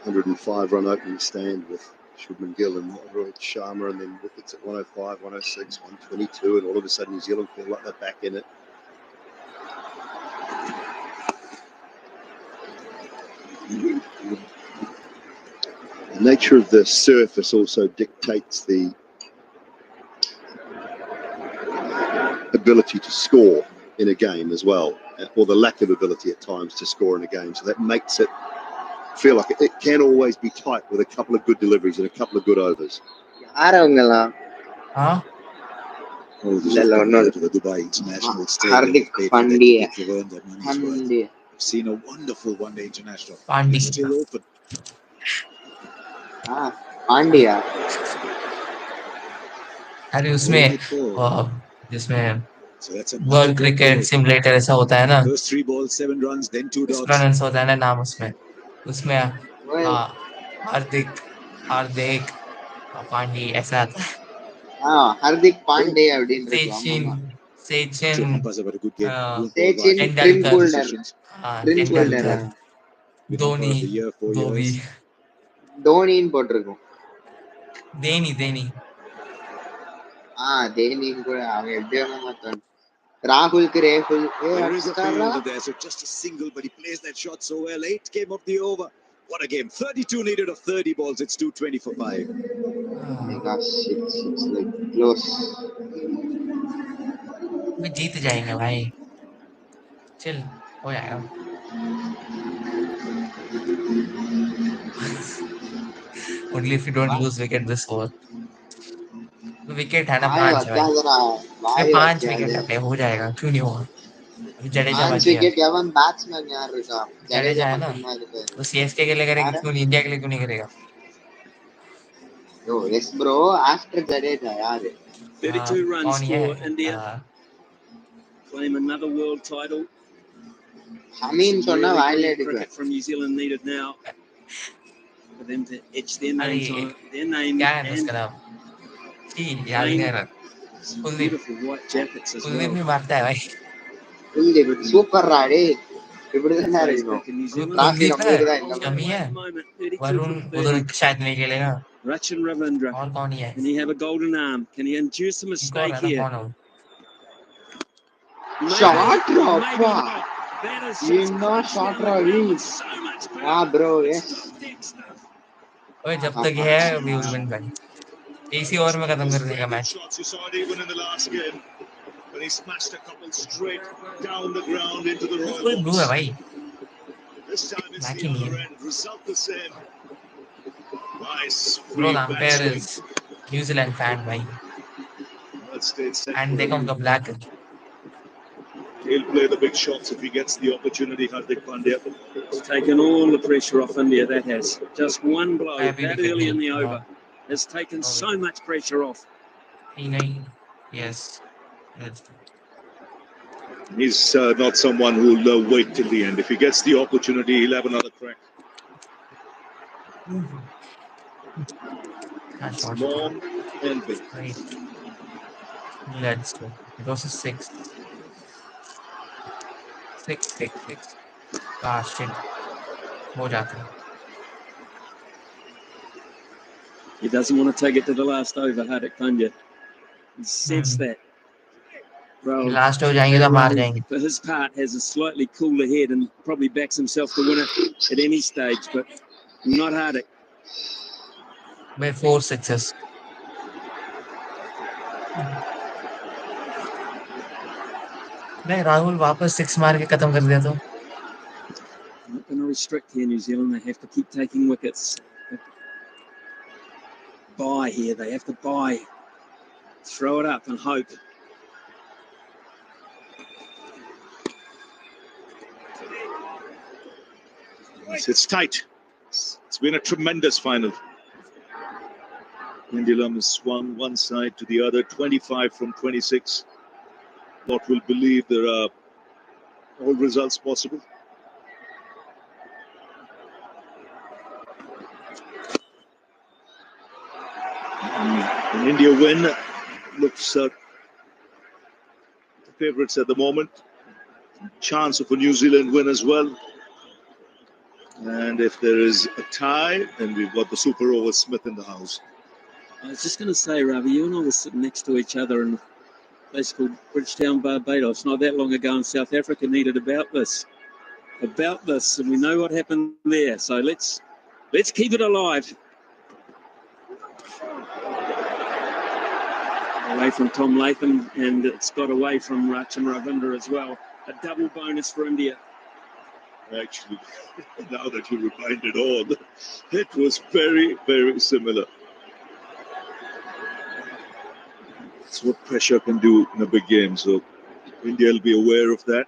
[SPEAKER 10] 105 run opening stand with Shubman Gill and Rohit Sharma, and then wickets at 105, 106, 122, and all of a sudden New Zealand feel like they're back in it. The nature of the surface also dictates the ability to score in a game as well, or the lack of ability at times to score in a game. So that makes it feel like it can always be tight with a couple of good deliveries and a couple of good overs.
[SPEAKER 2] Huh?
[SPEAKER 14] To the Dubai International Stadium. I've seen a wonderful one-day international. It's still open.
[SPEAKER 19] Pandya.
[SPEAKER 2] अरे उसमें जिसमें world cricket simulator ऐसा होता है ना,
[SPEAKER 14] First 3 balls, 7 runs, then 2 dots.
[SPEAKER 2] Pronounce होता है ना नाम उसमें हाँ हार्दिक पांड्या ऐसा आता है.
[SPEAKER 19] Hardik Pandey அப்படின்னு இருக்கும்.
[SPEAKER 2] सचिन तेंदुलकर
[SPEAKER 19] தோனின்னு போட்டிருக்கும்.
[SPEAKER 2] தேனி
[SPEAKER 19] தேனின்னு கூட அவன் எப்படி வேணா மாத்தான். ராகுலுக்கு ரேகுல்
[SPEAKER 14] so just a single, but he plays that shot so well. 8 came of the over. What a game. 32 needed of 30 balls. It's 220 for 5.
[SPEAKER 19] Oh my gosh, it's like close.
[SPEAKER 2] मैं जीत जाएंगे भाई, चल हो जाएगा. Only if you don't lose wicket this over. Wicket है ना 5 है भाई, 5 विकेट है, हो जाएगा, क्यों नहीं होगा. अभी जडेजा बच गया.
[SPEAKER 19] विकेट एवन बैट्समैन यार रुका.
[SPEAKER 2] जडेजा है ना, वो सीएसके के लिए करेगा, क्यों इंडिया के लिए क्यों नहीं करेगा.
[SPEAKER 19] Yo, yes bro, after Jadeja yaar.
[SPEAKER 3] 32 runs for India. Claim another world title.
[SPEAKER 19] Shamin sonna violate
[SPEAKER 3] cricket from New Zealand needed now for them to etch their names on it. Their name and
[SPEAKER 2] याद नहीं रहा.
[SPEAKER 3] beautiful white jackets as well.
[SPEAKER 2] Kuldeep भी मारता है भाई.
[SPEAKER 19] Kuldeep super राडे. इबड़ना रहिनो.
[SPEAKER 2] कुलदीप है, शमी है, वरुण उधर शायद नहीं खेलेगा.
[SPEAKER 3] Rachin Ravindra.
[SPEAKER 2] और कौन है?
[SPEAKER 3] Can he have a golden arm? Can he induce a mistake here?
[SPEAKER 19] Shot drop. You know shot drop. Bro, yes.
[SPEAKER 2] ओए जब तक है we will win भाई. इसी ओवर में खत्म कर देगा match.
[SPEAKER 13] But he smashed a couple straight down the ground into the
[SPEAKER 2] कोई
[SPEAKER 13] Royal
[SPEAKER 2] ब्लू है
[SPEAKER 13] box.
[SPEAKER 2] भाई,
[SPEAKER 13] This time it's
[SPEAKER 2] black
[SPEAKER 13] the
[SPEAKER 2] ही नहीं
[SPEAKER 13] other
[SPEAKER 2] है.
[SPEAKER 13] end. Result the same. Nice
[SPEAKER 2] Bro,
[SPEAKER 13] free
[SPEAKER 2] the
[SPEAKER 13] back
[SPEAKER 2] umpire
[SPEAKER 13] swing.
[SPEAKER 2] is New Zealand fan भाई,
[SPEAKER 13] That stayed set
[SPEAKER 2] and
[SPEAKER 13] for
[SPEAKER 2] they come
[SPEAKER 13] him.
[SPEAKER 2] the black.
[SPEAKER 13] He'll play the big shots if he gets the opportunity, Hardik Pandya.
[SPEAKER 3] It's taken all the pressure off India, that has. Just one blow
[SPEAKER 2] I be
[SPEAKER 3] that
[SPEAKER 2] wicket
[SPEAKER 3] early in the
[SPEAKER 2] नहीं,
[SPEAKER 3] over has taken
[SPEAKER 2] no
[SPEAKER 3] so
[SPEAKER 2] wicket.
[SPEAKER 3] much pressure off.
[SPEAKER 2] नहीं, yes, yes.
[SPEAKER 13] He's not someone who'll wait till the end. If he gets the opportunity, he'll have another crack. Long and big.
[SPEAKER 2] Right. Let's go. It was a 6. 6. Ah, shit. हो जाता है.
[SPEAKER 3] He doesn't want to take it to the last over, Hardik Pandya. He sensed that. Bro,
[SPEAKER 2] Last हो जाएंगे तो मार जाएंगे.
[SPEAKER 3] for his part, has a slightly cooler head and probably backs himself to win it at any stage, but not Hardik.
[SPEAKER 2] By 4 6s. नहीं, राहुल वापस 6 मार के खत्म कर दिया तो.
[SPEAKER 3] Not going to restrict here, New Zealand. They have to keep taking wickets. Buy here. They have to buy. Throw it up and hope.
[SPEAKER 13] It's tight. It's been a tremendous final. Pendulum has swung one side to the other, 25 from 26. What will believe there are all results possible. An India win looks the favourites at the moment. Chance of a New Zealand win as well. And if there is a tie, then we've got the super over Smith in the house.
[SPEAKER 3] I was just going to say, Ravi, you and I were sitting next to each other in a place called Bridgetown, Barbados, not that long ago in South Africa, needed about this, and we know what happened there. So let's keep it alive. Away from Tom Latham, and it's got away from Rachin Ravindra as well. A double bonus for India.
[SPEAKER 13] Actually, now that you remind it all, it was very, very similar. That's what pressure can do in a big game. So India will be aware of that.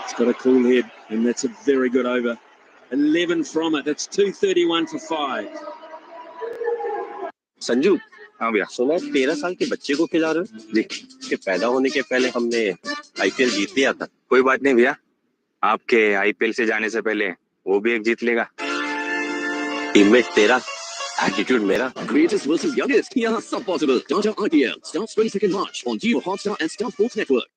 [SPEAKER 3] It's got a cool head, and that's a very good over. 11 from it. That's 231 for 5.
[SPEAKER 17] Sanju, हाँ भैया, सुना 13 साल के बच्चे को खिला रहे हो? देख, के पैदा होने के पहले हमने आईपीएल जीत लिया था. कोई बात नहीं भैया, आपके आईपीएल से जाने से पहले वो भी एक जीत लेगा. टीममेट तेरा, एटीट्यूड मेरा.
[SPEAKER 7] Greatest versus youngest. Yeah, सब possible. Tata IPL starts 22nd March on Jio Hotstar and Star Sports Network.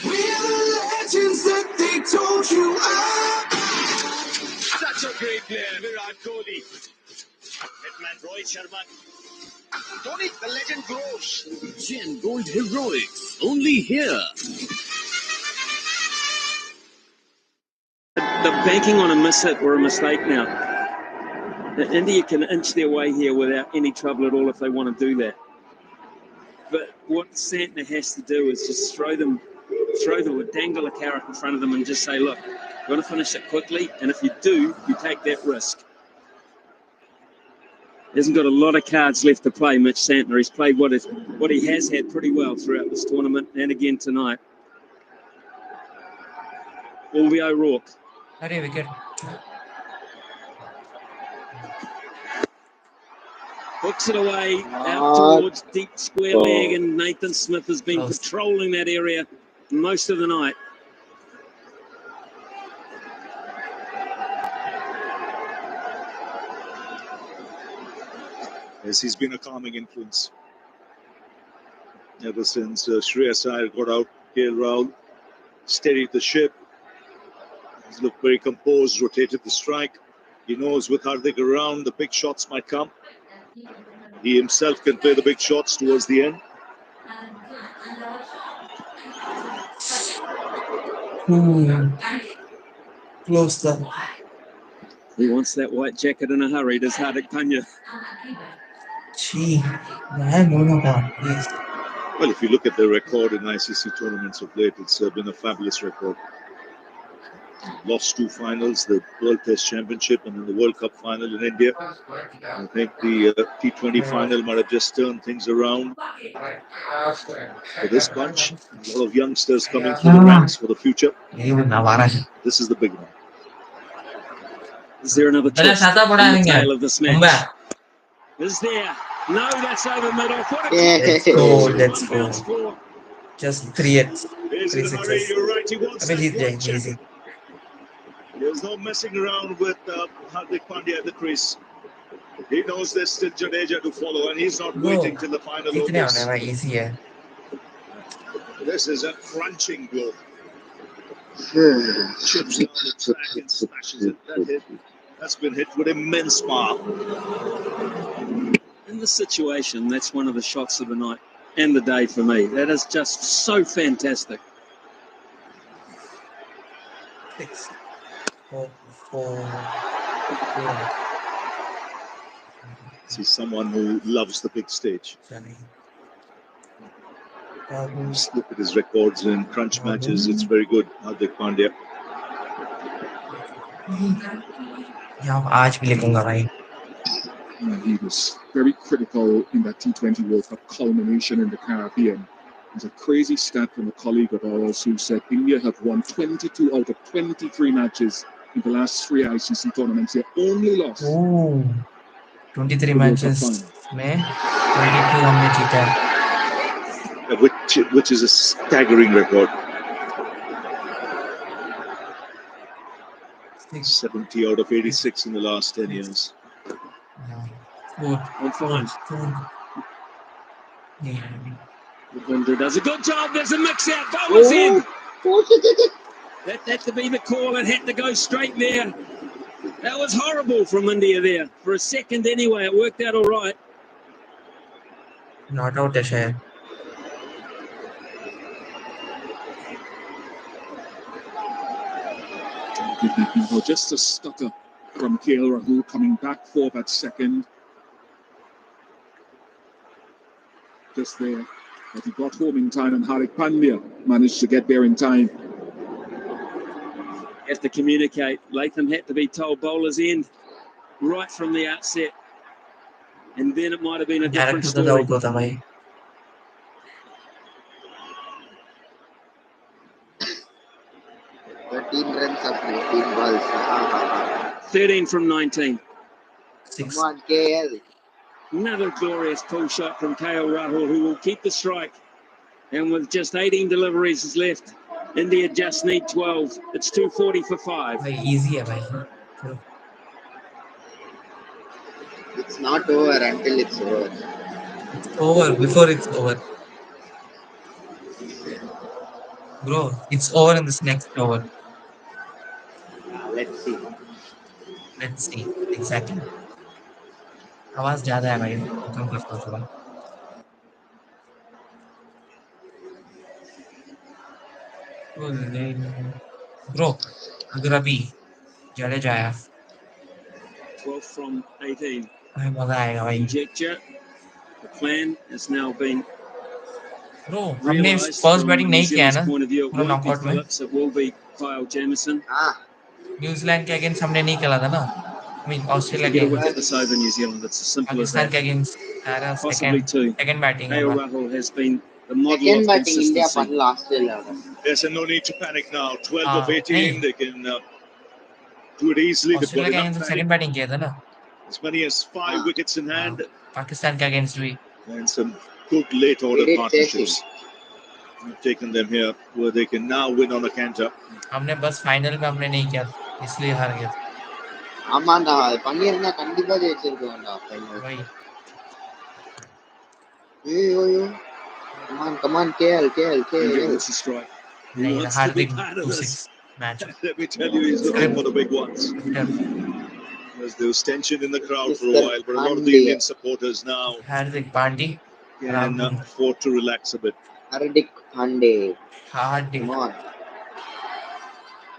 [SPEAKER 4] We're the legends that they told you are.
[SPEAKER 11] Such a great player, Virat Kohli. Hitman Rohit Sharma. Dhoni, the legend grows.
[SPEAKER 7] Gen Gold Heroics. Only here.
[SPEAKER 3] They're banking on a miss hit or a mistake now. India can inch their way here without any trouble at all if they want to do that. But what Santner has to do is just dangle a carrot in front of them and just say, look, you want to finish it quickly, and if you do, you take that risk. He hasn't got a lot of cards left to play, Mitch Santner. He's played what he has had pretty well throughout this tournament and again tonight. Alvy O'Rourke.
[SPEAKER 2] अरे wicket.
[SPEAKER 3] Hooks it away out towards deep square leg, and Nathan Smith has been patrolling that area most of the night.
[SPEAKER 13] Yes, he's been a calming influence ever since Shreyas Iyer got out. KL Rahul steadied the ship. He's looked very composed, rotated the strike. He knows with Hardik around, the big shots might come. He himself can play the big shots towards the end.
[SPEAKER 2] Close the.
[SPEAKER 3] He wants that white jacket in a hurry, does Hardik Pandya.
[SPEAKER 2] Gee, man, no, please.
[SPEAKER 8] Well, if you look at the record in ICC tournaments of late, it's been a fabulous record. Lost 2 finals, the World Test Championship and then the World Cup final in India. I think the T20 final might have just turned things around for this bunch. A lot of youngsters coming through the ranks for the future. This is the big one.
[SPEAKER 3] Is there another twist in the tail of this match? Is there? No, that's over mid-off. What a
[SPEAKER 2] Let's go. Just 3 sixes.
[SPEAKER 13] You're right, he wants
[SPEAKER 2] I mean,
[SPEAKER 13] that white
[SPEAKER 2] easy.
[SPEAKER 13] jacket. There's no messing around with Hardik Pandya at the crease. He knows there's still Jadeja to follow, and he's not waiting till the final overs.
[SPEAKER 2] Easy, yeah.
[SPEAKER 13] This is a crunching blow. Chips down the track and smashes it. That hit has been hit with immense power.
[SPEAKER 3] In this situation, that's one of the shots of the night and the day for me. That is just so fantastic.
[SPEAKER 2] 6, 4.
[SPEAKER 8] This is someone who loves the big stage. Just look at his records in crunch matches. It's very good, Hardik Pandya.
[SPEAKER 2] आज भी लिखूंगा भाई.
[SPEAKER 5] He was very critical in that T20 World Cup culmination in the Caribbean. There's a crazy stat from a colleague of ours who said India have won 22 out of 23 matches in the last 3 ICC tournaments. They only lost
[SPEAKER 2] 23 matches में 22 हमने जीता है.
[SPEAKER 8] Which is a staggering record. 70 out of 86 in the last 10 years.
[SPEAKER 2] 4.
[SPEAKER 3] I'm fine. Rabindra does a good job. There's a mix out. Bowler's in. That had to be the call. It had to go straight there. That was horrible from India there. For a second anyway, it worked out all right.
[SPEAKER 2] Not out है.
[SPEAKER 5] Just a stutter from KL Rahul coming back for that second. Just there. But he got home in time, and Hardik Pandya managed to get there in time.
[SPEAKER 3] You have to communicate. Latham had to be told bowler's end right from the outset. And then it might have been a different story.
[SPEAKER 19] 13 runs of 19 balls.
[SPEAKER 3] 13 from 19.
[SPEAKER 19] 6. Come on, KL.
[SPEAKER 3] Another glorious pull shot from KL Rahul, who will keep the strike. And with just 18 deliveries left, India just need 12. It's 240 for 5.
[SPEAKER 2] Easy,
[SPEAKER 19] It's not over until it's over.
[SPEAKER 2] It's over before it's over. Bro, it's over in this next over.
[SPEAKER 19] Let's see.
[SPEAKER 2] Let's see. Exactly. आवाज ज्यादा है भाई. कम कर दो थोड़ा. Bro, अगर अभी जडेजा आया
[SPEAKER 3] 12 from 18.
[SPEAKER 2] मजा आएगा भाई.
[SPEAKER 3] Jyyjjyhbmjkv. The plan has now been
[SPEAKER 2] Bro, हमने फर्स्ट बैटिंग नहीं किया है ना पूरा नॉकआउट में.
[SPEAKER 3] It will be Kyle Jamieson.
[SPEAKER 2] New Zealand के अगेंस्ट हमने नहीं खेला था ना. I mean, Australia
[SPEAKER 3] against. We'll get this over New Zealand. It's as simple as that.
[SPEAKER 2] Against
[SPEAKER 3] possibly two.
[SPEAKER 2] Second batting.
[SPEAKER 3] KL Rahul has been the model
[SPEAKER 19] second
[SPEAKER 3] of
[SPEAKER 19] batting
[SPEAKER 3] consistency.
[SPEAKER 19] India won last year.
[SPEAKER 13] Yes, and no need to panic now. 12 of 18, they can do it easily.
[SPEAKER 2] Australia के against second batting किया था ना.
[SPEAKER 13] As many as 5 wickets in hand.
[SPEAKER 2] Pakistan के against भी.
[SPEAKER 13] And some good late order partnerships. We've taken them here where they can now win on a canter.
[SPEAKER 2] हमने बस final में हमने नहीं किया इसलिए हार गए.
[SPEAKER 19] ஆமாண்டா பண்ணிருந்தா கண்டிப்பா ஜெயிச்சிருக்கோம்டா ஃபைனல். ஐயோ come on KL.
[SPEAKER 13] That's a strike. He wants to be part of this match. Let me tell you, he's looking for the big ones. There was tension in the crowd for a while, but a lot of the Indian supporters now
[SPEAKER 2] Hardik Pandya
[SPEAKER 13] can afford to relax a bit.
[SPEAKER 19] Hardik Pandya.
[SPEAKER 2] Come on.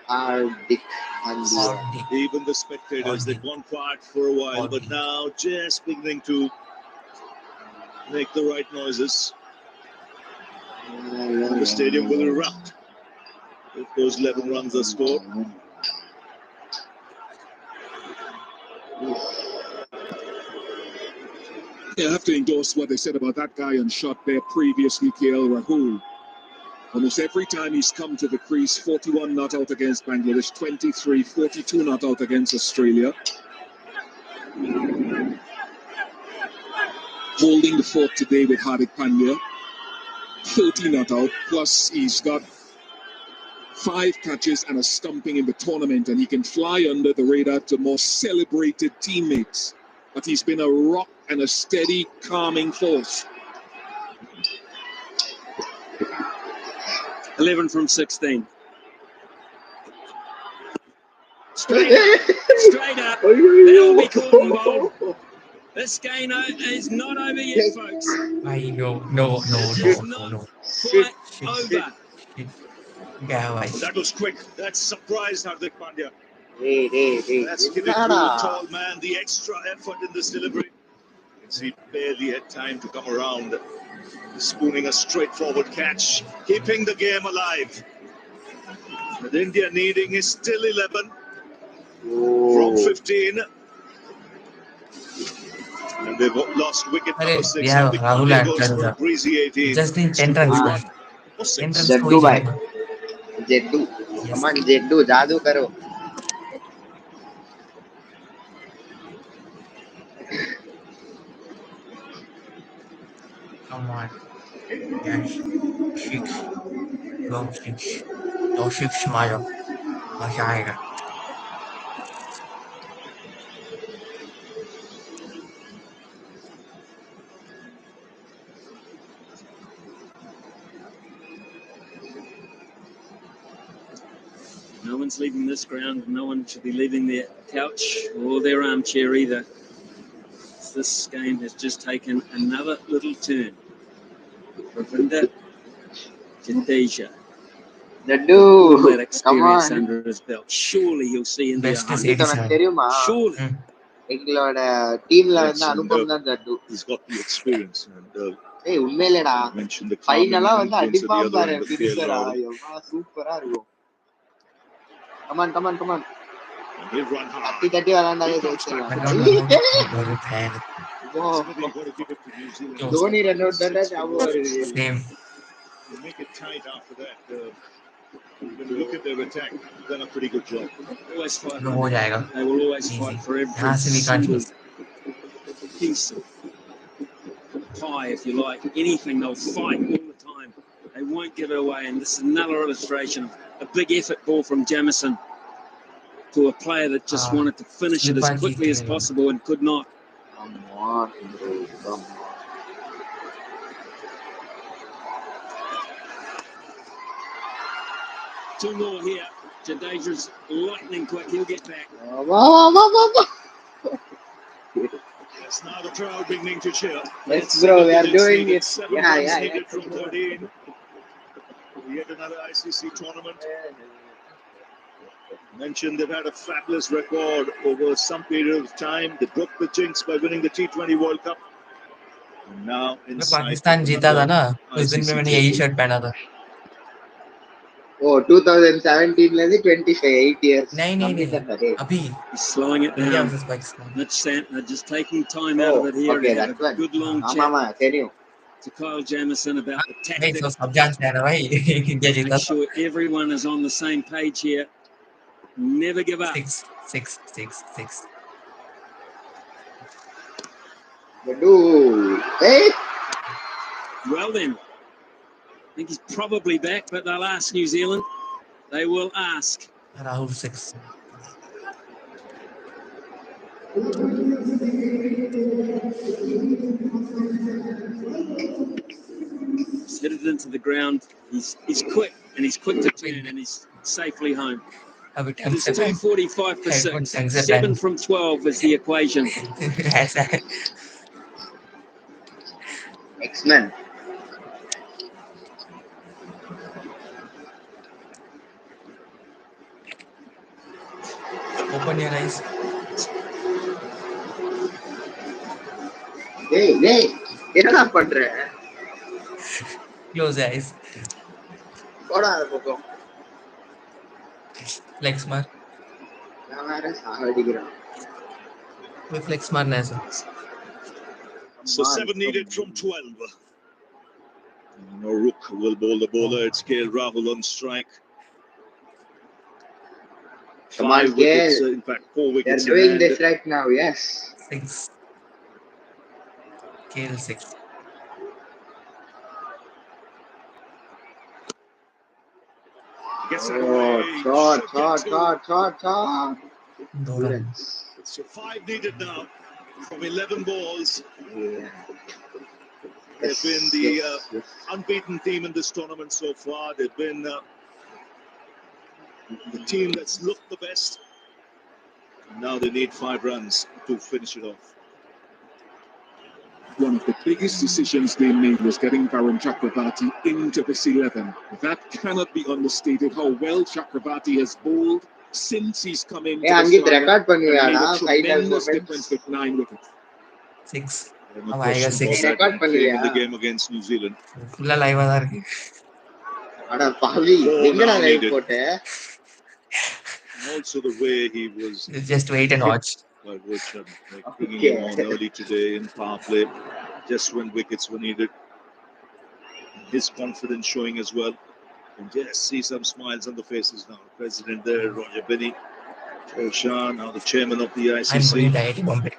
[SPEAKER 19] Hardik Pandya.
[SPEAKER 13] Even the spectators, they've gone quiet for a while, but now just beginning to make the right noises. The stadium will erupt if those 11 runs are scored.
[SPEAKER 5] I have to endorse what they said about that guy on shot there previously, KL Rahul. Almost every time he's come to the crease, 41 not out against Bangladesh, 23, 42 not out against Australia. Holding the fort today with Hardik Pandya, 30 not out, plus he's got 5 catches and a stumping in the tournament, and he can fly under the radar to more celebrated teammates. But he's been a rock and a steady, calming force.
[SPEAKER 3] 11 from 16. Straight up. Straight up. That'll be caught and bowled. This game is not over yet, folks.
[SPEAKER 2] No.
[SPEAKER 3] It's not quite over.
[SPEAKER 13] That was quick. That surprised Hardik Pandya.
[SPEAKER 19] Hey.
[SPEAKER 13] That's given to the tall man the extra effort in this delivery. You can see he barely had time to come around. Spooning a straightforward catch, keeping the game alive. With India needing is still 11 from 15. And they've lost wicket number 6.
[SPEAKER 2] We have
[SPEAKER 13] Hardik
[SPEAKER 2] Rahul
[SPEAKER 13] Pandya
[SPEAKER 2] and
[SPEAKER 13] goes for a
[SPEAKER 2] Charuda.
[SPEAKER 13] breezy 18.
[SPEAKER 2] Just in 10 runs, man. 10 runs
[SPEAKER 19] Jaddu
[SPEAKER 2] to
[SPEAKER 19] bhai. Jaddu. Come on, Jaddu. Jadoo karo.
[SPEAKER 2] Come on. Yes. 6. Go 6. Go 6 मारो. मजा आएगा.
[SPEAKER 3] No one's leaving this ground. No one should be leaving their couch or their armchair either. This game has just taken another little turn. Ravinder Jadeja.
[SPEAKER 19] Jaddu.
[SPEAKER 3] That
[SPEAKER 19] Come
[SPEAKER 3] experience
[SPEAKER 19] on.
[SPEAKER 3] under his belt. Surely he'll see India
[SPEAKER 2] Best is
[SPEAKER 3] 100.
[SPEAKER 19] உனக்கு தெரியுமா
[SPEAKER 3] Surely.
[SPEAKER 19] எங்களோட டீம்ல
[SPEAKER 13] Yes,
[SPEAKER 19] வந்து
[SPEAKER 13] and,
[SPEAKER 19] அனுபவம் தான் ஜட்டு.
[SPEAKER 13] he's got the experience. And
[SPEAKER 19] ஏய் உண்மையிலேடா
[SPEAKER 13] mentioned the
[SPEAKER 19] ஃபைனலா
[SPEAKER 13] calming
[SPEAKER 19] வந்து
[SPEAKER 13] influence at the
[SPEAKER 19] அடிப்பான்
[SPEAKER 13] other
[SPEAKER 19] பாரு
[SPEAKER 13] end of KL
[SPEAKER 19] பிடிச்சரா
[SPEAKER 13] Rahul.
[SPEAKER 19] எவ்வளவு சூப்பரா இருக்கும். Come on
[SPEAKER 13] And he'll run hard.
[SPEAKER 19] தட்டி விளாண்டாலே
[SPEAKER 2] I
[SPEAKER 19] ஜெயிச்சிடலாம்.
[SPEAKER 2] don't know. Very bad.
[SPEAKER 13] You've got to give it to New Zealand.
[SPEAKER 19] Dhoni run out தான் ஞாபகம் வருது.
[SPEAKER 2] Same.
[SPEAKER 13] They make it tight after that. When you look at their attack, they've done a pretty good job.
[SPEAKER 3] Always fight.
[SPEAKER 2] हो जाएगा.
[SPEAKER 3] They will always fight for
[SPEAKER 2] यहाँ
[SPEAKER 3] every
[SPEAKER 2] से we can't
[SPEAKER 3] single
[SPEAKER 2] lose.
[SPEAKER 3] piece of pie, if you like. Anything, they'll fight all the time. They won't give it away. And this is another illustration of a big effort ball from Jamison to a player that just wanted to finish it as quickly as possible and could not.
[SPEAKER 19] Come on, bro. Come on.
[SPEAKER 3] Two more here. Jadeja's lightning quick. He'll get back.
[SPEAKER 13] Yes, now the crowd beginning to cheer.
[SPEAKER 19] Yes, bro, we are doing it.
[SPEAKER 13] 7
[SPEAKER 19] Yeah.
[SPEAKER 13] runs needed from 13. Yet another ICC tournament. Mentioned they've had a fabulous record over some period of time. They broke the jinx by winning the T20 World Cup. And now inside
[SPEAKER 2] Pakistan जीता था ना उस दिन में मैंने यही
[SPEAKER 13] ICC
[SPEAKER 2] shirt पहना था.
[SPEAKER 19] Oh, 2017 लेनी 28 years.
[SPEAKER 2] नहीं अभी
[SPEAKER 3] He's slowing it
[SPEAKER 2] India
[SPEAKER 3] down.
[SPEAKER 2] versus Pakistan.
[SPEAKER 3] Mitch Santner just taking time out of it here
[SPEAKER 19] okay,
[SPEAKER 3] to have
[SPEAKER 19] that's
[SPEAKER 3] a good long chat
[SPEAKER 19] Mama, tell you.
[SPEAKER 3] to Kyle Jamison about the
[SPEAKER 2] नहीं
[SPEAKER 3] tactics.
[SPEAKER 2] तो सब जानते हैं ना भाई India जीता
[SPEAKER 3] Make
[SPEAKER 2] था.
[SPEAKER 3] sure everyone is on the same page here. Never give up.
[SPEAKER 2] 6.
[SPEAKER 19] Jaddu. Hey.
[SPEAKER 3] Well then, I think he's probably back, but they'll ask New Zealand. They will ask.
[SPEAKER 2] Rahul 6.
[SPEAKER 3] He's hit it into the ground. He's quick, and he's quick to turn, and he's safely home.
[SPEAKER 2] अभी
[SPEAKER 3] It is 2:45 for 6.
[SPEAKER 2] ढंग से
[SPEAKER 3] 7 from 12 is the equation.
[SPEAKER 2] ऐसा है.
[SPEAKER 19] X-Men.
[SPEAKER 2] Open your eyes.
[SPEAKER 19] டேய் என்னடா பண்ற?
[SPEAKER 2] Close your eyes.
[SPEAKER 19] போடா அந்த பக்கம்.
[SPEAKER 2] Flex मार.
[SPEAKER 19] நான் வேற சாவடிக்கிறேன்.
[SPEAKER 2] कोई flex मारना है sir.
[SPEAKER 13] So 7 needed from 12. No Rook will bowl the bowler. It's KL Rahul on strike.
[SPEAKER 19] Come on,
[SPEAKER 13] 5 wickets,
[SPEAKER 19] KL.
[SPEAKER 13] in fact 4
[SPEAKER 19] They're
[SPEAKER 13] wickets.
[SPEAKER 19] doing
[SPEAKER 13] in
[SPEAKER 19] this
[SPEAKER 13] hand.
[SPEAKER 19] right now, yes.
[SPEAKER 2] 6. KL 6.
[SPEAKER 13] Gets that
[SPEAKER 19] Oh,
[SPEAKER 13] away.
[SPEAKER 19] shot.
[SPEAKER 2] No run.
[SPEAKER 13] So 5 needed now from 11 balls.
[SPEAKER 19] Yeah.
[SPEAKER 13] They've been the unbeaten team in this tournament so far. They've been the team that's looked the best. Now they need 5 runs to finish it off.
[SPEAKER 5] One of the biggest decisions they made was getting Varun Chakravarti into this 11. That cannot be understated, how well Chakravarti has bowled since he's come in.
[SPEAKER 19] Hey, Angit, record பண்ணுவியாடா final
[SPEAKER 5] tremendous
[SPEAKER 19] moments?
[SPEAKER 5] difference with 9 wickets.
[SPEAKER 2] 6.
[SPEAKER 13] No
[SPEAKER 2] अब आएगा
[SPEAKER 13] question
[SPEAKER 2] 6.
[SPEAKER 13] about
[SPEAKER 19] record
[SPEAKER 13] that
[SPEAKER 19] பண்ணுவியா?
[SPEAKER 13] playing in the game against New Zealand.
[SPEAKER 2] फुल्ला live आ रहा है.
[SPEAKER 19] அட பாவி எங்கடா
[SPEAKER 13] now
[SPEAKER 19] லைவ்
[SPEAKER 13] needed.
[SPEAKER 19] போட்ட?
[SPEAKER 13] Also the way he was
[SPEAKER 2] Just wait and watch.
[SPEAKER 13] by Vircham, like bringing
[SPEAKER 19] Okay.
[SPEAKER 13] him on early today in power play, just when wickets were needed. His confidence showing as well. And just see some smiles on the faces now. President there, Roger Binney, Shah, now the chairman of the
[SPEAKER 2] I'm
[SPEAKER 13] ICC.
[SPEAKER 2] going to IIT Bombay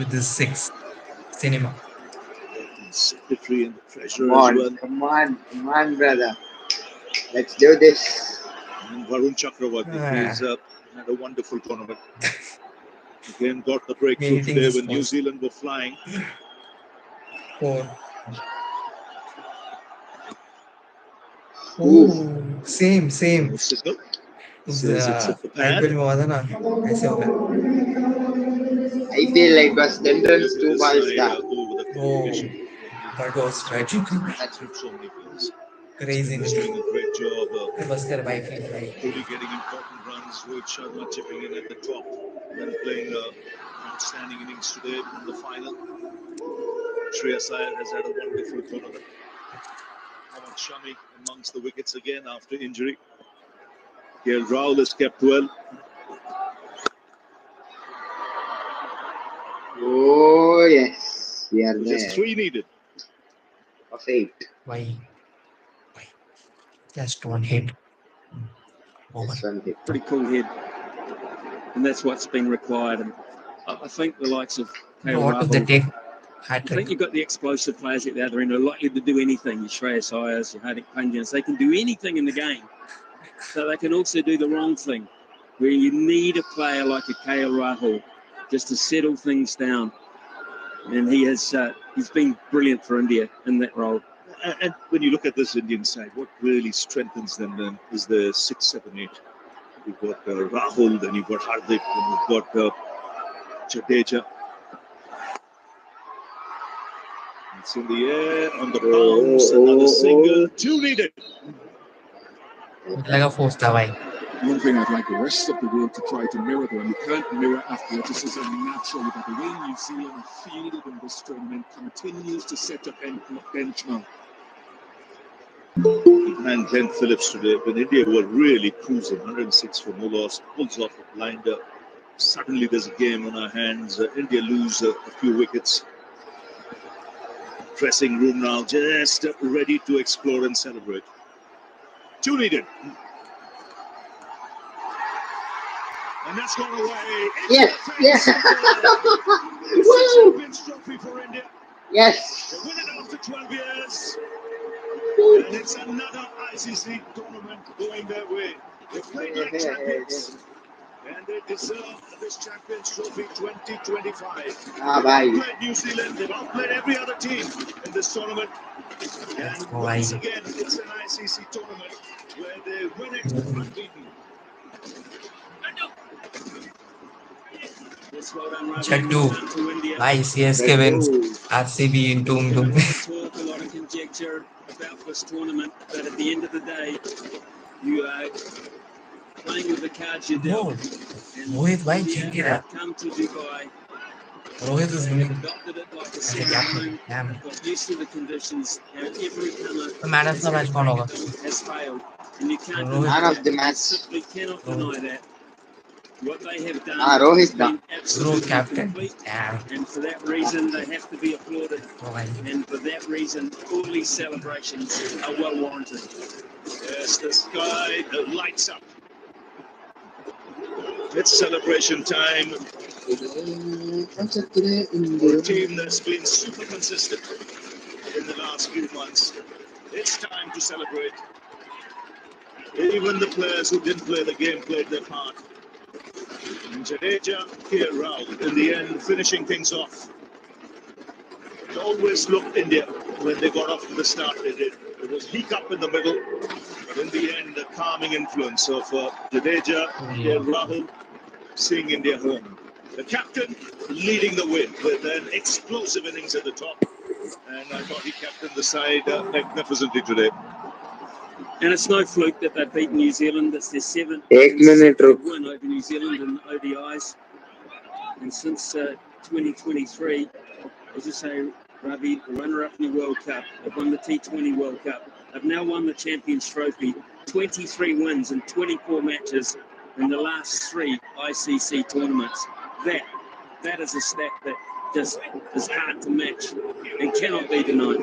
[SPEAKER 2] with this 6 cinema.
[SPEAKER 13] Secretary and the treasurer as well.
[SPEAKER 19] Come on, brother. Let's do this.
[SPEAKER 13] And Varun Chakravarti, he's had a wonderful tournament. Again, got the breakthrough
[SPEAKER 2] Anything
[SPEAKER 13] today
[SPEAKER 2] is
[SPEAKER 13] when New
[SPEAKER 2] possible.
[SPEAKER 13] Zealand were flying.
[SPEAKER 2] 4. Oh, same.
[SPEAKER 13] No signal.
[SPEAKER 2] उस
[SPEAKER 13] Says it's at the pad.
[SPEAKER 2] IPL में हुआ था ना ऐसे हो गया.
[SPEAKER 19] IPL like was 10 runs, 2 balls down.
[SPEAKER 13] Over the
[SPEAKER 2] Oh,
[SPEAKER 13] communication.
[SPEAKER 2] that was tragic.
[SPEAKER 13] Through so many players.
[SPEAKER 2] Crazy.
[SPEAKER 13] He's doing a great job.
[SPEAKER 2] बस कर भाई फील भाई.
[SPEAKER 13] Truly getting important runs. Rohit Sharma chipping in at the top. Then playing outstanding innings today in the final. Shreyas Iyer has had a wonderful tournament. Mohammad Shami amongst the wickets again after injury. KL Rahul has kept well.
[SPEAKER 19] Oh yes, we are
[SPEAKER 13] Just
[SPEAKER 19] there.
[SPEAKER 13] 3 needed.
[SPEAKER 19] Of 8.
[SPEAKER 2] Why? Just one hit. Over.
[SPEAKER 19] Just one hit.
[SPEAKER 12] Pretty cool hit, and that's what's been required. And I think the likes of KL
[SPEAKER 2] What was the
[SPEAKER 12] Rahul,
[SPEAKER 2] take?
[SPEAKER 12] I
[SPEAKER 2] Hat
[SPEAKER 12] think
[SPEAKER 2] trick.
[SPEAKER 12] you've got the explosive players out there that are likely to do anything. Your Shreyas Iyers, your Hardik Pandyas, they can do anything in the game. So they can also do the wrong thing, where you need a player like a KL Rahul just to settle things down. And he's been brilliant for India in that role.
[SPEAKER 13] And when you look at this Indian side, what really strengthens them then is the 6, 7, 8. You've got Rahul, then you've got Hardik, then you've got Jadeja. It's in the air, on the bounce, another single, 2 needed.
[SPEAKER 2] लगा force था भाई.
[SPEAKER 5] One thing I'd like the rest of the world to try to mirror, though, and you can't mirror athleticism naturally, but the way New Zealand have fielded in this tournament continues to set a benchmark.
[SPEAKER 13] And Glenn Phillips today, when India were really cruising, 106 for no loss, pulls off a blinder. Suddenly there's a game on our hands. India lose a few wickets. Dressing room now, just ready to explore and celebrate. 2 needed. And that's gone away.
[SPEAKER 19] Yes.
[SPEAKER 13] Champions Trophy for India.
[SPEAKER 19] Yes.
[SPEAKER 13] They win it after 12 years. And it's another ICC tournament going their way. They played like champions. And they deserve this Champions Trophy 2025. They've outplayed New Zealand. They've outplayed every other team in this tournament. And once again, it's an ICC tournament where they win it unbeaten.
[SPEAKER 2] Chaddu. Bye. CSK wins. RCB in doom.
[SPEAKER 12] Talk a lot of conjecture about this tournament, but at the end of the day, playing with the cards you're
[SPEAKER 2] Bro,
[SPEAKER 12] dealt. And
[SPEAKER 2] Rohit bhai
[SPEAKER 12] India
[SPEAKER 2] जीत गया.
[SPEAKER 12] have come to Dubai.
[SPEAKER 2] Rohit is
[SPEAKER 12] They have
[SPEAKER 2] winning
[SPEAKER 12] adopted it like a
[SPEAKER 2] as a
[SPEAKER 12] second
[SPEAKER 2] captain.
[SPEAKER 12] home.
[SPEAKER 2] Damn.
[SPEAKER 12] They've got used to the conditions. And every comer
[SPEAKER 2] तो man of
[SPEAKER 12] that's
[SPEAKER 2] the
[SPEAKER 12] had a
[SPEAKER 2] match कौन
[SPEAKER 12] crack
[SPEAKER 2] होगा?
[SPEAKER 12] at them has failed. And you can't
[SPEAKER 2] Rohit.
[SPEAKER 12] deny
[SPEAKER 19] Man of
[SPEAKER 12] that.
[SPEAKER 19] the
[SPEAKER 12] You
[SPEAKER 19] match.
[SPEAKER 12] simply cannot deny that. What they have done
[SPEAKER 19] Rohit
[SPEAKER 12] has
[SPEAKER 19] da.
[SPEAKER 12] been absolutely
[SPEAKER 2] captain.
[SPEAKER 12] complete.
[SPEAKER 2] Damn.
[SPEAKER 12] And for that reason, they have to be applauded.
[SPEAKER 2] Oh my.
[SPEAKER 12] And for that reason, all these celebrations are well warranted.
[SPEAKER 13] Yes, the sky lights up. It's celebration time for a team that's been super consistent in the last few months. It's time to celebrate. Even the players who didn't play the game played their part. And Jadeja, Rao, in the end, finishing things off. It always looked India when they got off to the start they did. It was leak up in the middle, but in the end, the calming influence of Jadeja, Rahul, seeing India home. The captain leading the win with an explosive innings at the top. And I thought he captained the side magnificently today.
[SPEAKER 12] And it's no fluke that they've beaten New Zealand. It's their seventh
[SPEAKER 19] minute,
[SPEAKER 12] consecutive win over New Zealand in ODIs. And since 2023, as you say, Ravi, the runner-up in the World Cup, they've won the T20 World Cup. They've now won the Champions Trophy, 23 wins in 24 matches in the last 3 ICC tournaments. That is a stat that just is hard to match and cannot be denied.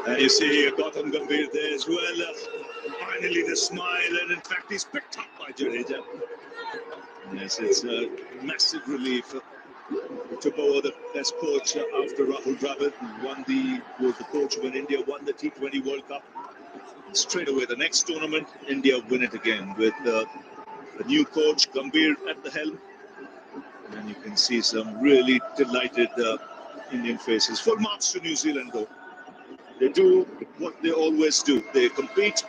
[SPEAKER 13] And you see Gautam Gambhir there as well. Finally the smile, and in fact he's picked up by Jadeja. Yes, it's a massive relief. Took over as coach after Rahul Dravid, who was the coach when India won the T20 World Cup. And straight away, the next tournament, India win it again with the new coach Gambhir at the helm. And you can see some really delighted Indian faces. Full marks to New Zealand, though. They do what they always do. They compete,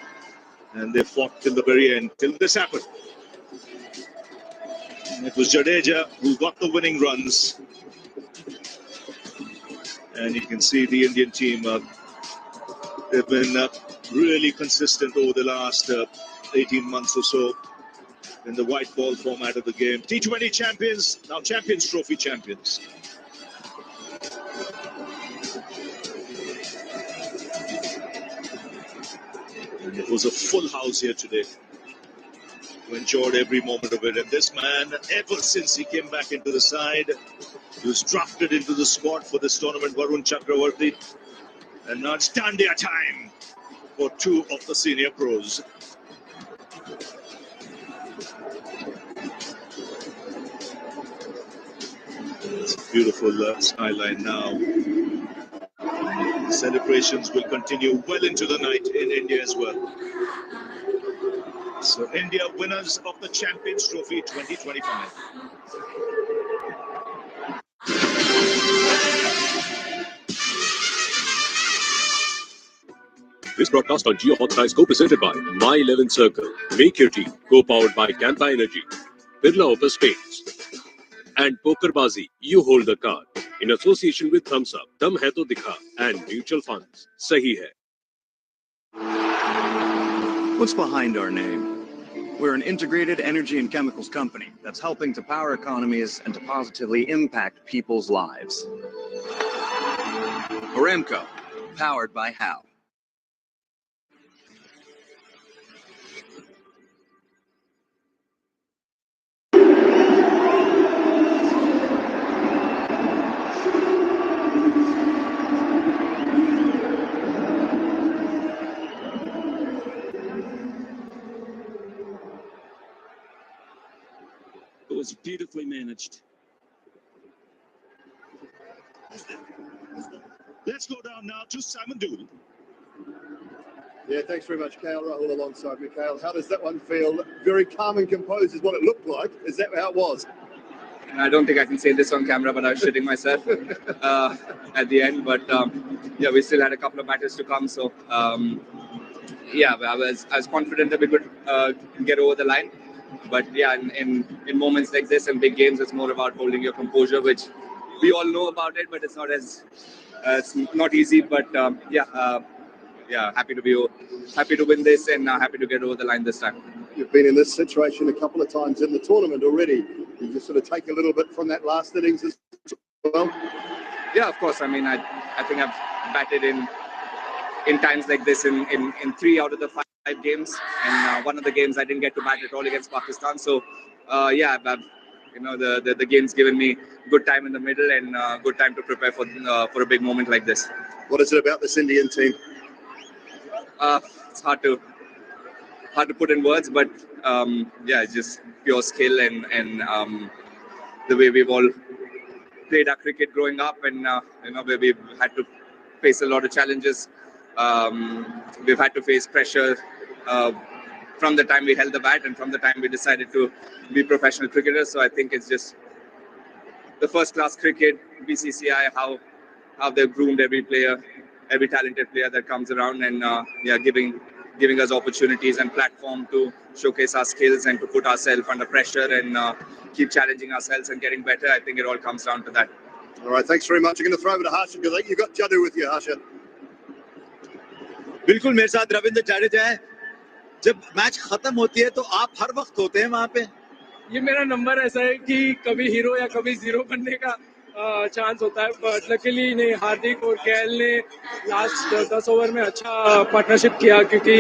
[SPEAKER 13] and they fought till the very end, till this happened. And it was Jadeja who got the winning runs. And you can see the Indian team, they've been really consistent over the last 18 months or so in the white ball format of the game. T20 champions, now Champions Trophy champions. And it was a full house here today. We enjoyed every moment of it. And this man, ever since he came back into the side, he was drafted into the squad for this tournament, Varun Chakravarti. And now it's Dandiya time for 2 of the senior pros. It's a beautiful skyline now. The celebrations will continue well into the night in India as well. So India winners of the Champions Trophy 2025.
[SPEAKER 15] This broadcast on Jio Hotstar is co-presented by My 11 Circle, Make Your Team, co-powered by Campa Energy, Birla Opus Paints, and Pokerbazi, You Hold the Card, in association with Thumbs Up, Dum Hai To Dikha, and Mutual Funds. Sahi hai.
[SPEAKER 16] What's behind our name? We're an integrated energy and chemicals company that's helping to power economies and to positively impact people's lives. Aramco, powered by How.
[SPEAKER 12] It was beautifully managed.
[SPEAKER 13] Let's go down now to Simon Dool.
[SPEAKER 10] Yeah, thanks very much, Kale. Rahul alongside Mikhail. How does that one feel? Very calm and composed is what it looked like. Is that how it was?
[SPEAKER 20] I don't think I can say this on camera, but I was shitting myself at the end. But yeah, we still had a couple of matches to come. So yeah, I was confident that we could get over the line. But yeah, in moments like this and big games, it's more about holding your composure, which we all know about it, but it's not it's not easy. But yeah, happy to win this and happy to get over the line this time.
[SPEAKER 10] You've been in this situation a couple of times in the tournament already. You just sort of take a little bit from that last innings as well.
[SPEAKER 20] Yeah, of course. I mean, I think I've batted in times like this in 3 out of the 5 games, and one of the games I didn't get to bat at all against Pakistan. So, yeah, the game's given me good time in the middle and good time to prepare for a big moment like this.
[SPEAKER 10] What is it about this Indian team?
[SPEAKER 20] It's hard to put in words, but yeah, it's just pure skill and the way we've all played our cricket growing up, and where we've had to face a lot of challenges. We've had to face pressure from the time we held the bat and from the time we decided to be professional cricketers. So I think it's just the first-class cricket, BCCI, how they've groomed every player, every talented player that comes around, and yeah, giving us opportunities and platform to showcase our skills and to put ourselves under pressure and keep challenging ourselves and getting better. I think it all comes down to that.
[SPEAKER 10] All right, thanks very much. I'm going to throw over to Harsha because I think you've got Jaddu with you, Harsha.
[SPEAKER 14] बिल्कुल मेरे साथ रविंद्र जाडेजा है। जब match खत्म होती है तो आप हर वक्त होते हैं वहां पे।
[SPEAKER 1] ये मेरा नंबर ऐसा है कि कभी हीरो या कभी जीरो बनने का चांस होता है, बट लकीली ने हार्दिक और केएल ने लास्ट 10 ओवर में अच्छा पार्टनरशिप किया, क्योंकि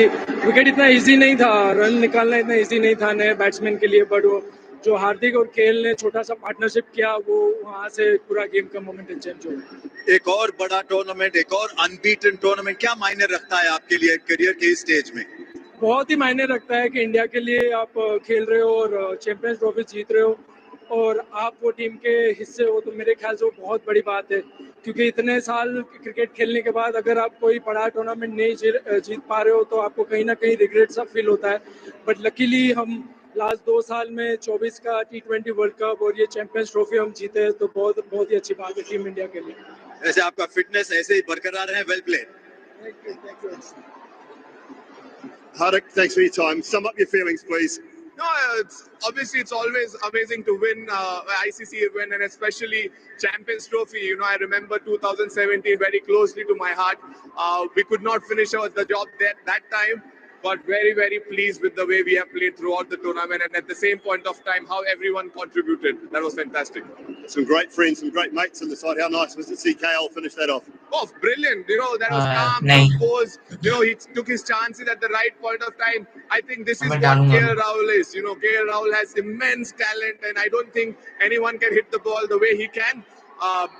[SPEAKER 1] विकेट इतना इजी नहीं था, रन निकालना इतना इजी नहीं था नए बैट्समैन के लिए, बट वो जो हार्दिक और केएल ने छोटा सा पार्टनरशिप किया, वो वहां से पूरा गेम का मोमेंटम चेंज हो गया।
[SPEAKER 14] एक और बड़ा टूर्नामेंट, एक और अनबीटन टूर्नामेंट, क्या मायने रखता है आपके लिए करियर के इस स्टेज में?
[SPEAKER 1] बहुत ही मायने रखता है कि इंडिया के लिए आप खेल रहे हो और चैंपियंस ट्रॉफी जीत रहे हो और आप वो टीम के हिस्से हो, तो मेरे ख्याल से वो बहुत बड़ी बात है, क्योंकि इतने साल क्रिकेट खेलने के बाद अगर आप कोई बड़ा टूर्नामेंट नहीं जीत पा रहे हो तो आपको कहीं ना कहीं रिग्रेट सा फील होता है। बट लकीली हम लास्ट 2 साल में 24 का T20 वर्ल्ड कप और ये चैंपियंस ट्रॉफी हम जीते हैं, तो बहुत ही अच्छी बात है टीम इंडिया के लिए।
[SPEAKER 14] ऐसे आपका फिटनेस ऐसे ही बरकरार है, well played.
[SPEAKER 1] Thank you.
[SPEAKER 10] Hardik, thanks for your time. Sum up your feelings, please.
[SPEAKER 22] No, it's always amazing to win ICC win, and especially Champions Trophy. You know, I remember 2017 very closely to my heart. We could not finish out the job that time, but very, very pleased with the way we have played throughout the tournament, and at the same point of time, how everyone contributed. That was fantastic.
[SPEAKER 10] Some great friends, some great mates on the side. How nice was to see KL finish that off?
[SPEAKER 22] Oh, brilliant. You know, that was calm,
[SPEAKER 2] नहीं
[SPEAKER 22] composed. You know, he took his chances at the right point of time. I think this is
[SPEAKER 2] मैं
[SPEAKER 22] what
[SPEAKER 2] डालूंगा
[SPEAKER 22] KL Rahul is. You know, KL Rahul has immense talent, and I don't think anyone can hit the ball the way he can.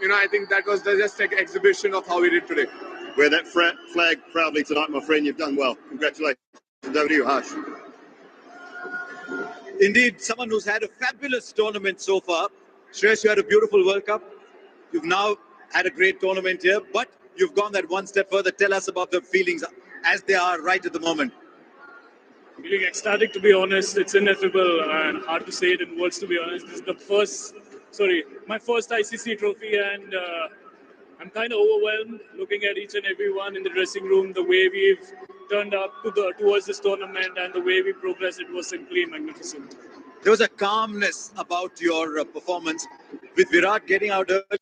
[SPEAKER 22] You know, I think that was just an exhibition of how he did today.
[SPEAKER 10] Wear that flag proudly tonight, my friend. You've done well. Congratulations. Over to you, Harsh.
[SPEAKER 14] Indeed, someone who's had a fabulous tournament so far. Shresh, you had a beautiful World Cup. You've now had a great tournament here, but you've gone that one step further. Tell us about the feelings as they are right at the moment.
[SPEAKER 1] Feeling ecstatic, to be honest. It's ineffable and hard to say it in words, to be honest. This is my first ICC trophy, and I'm kind of overwhelmed looking at each and every one in the dressing room. The way we've turned up towards this tournament and the way we progressed, it was simply magnificent.
[SPEAKER 14] There was a calmness about your performance with Virat getting out early.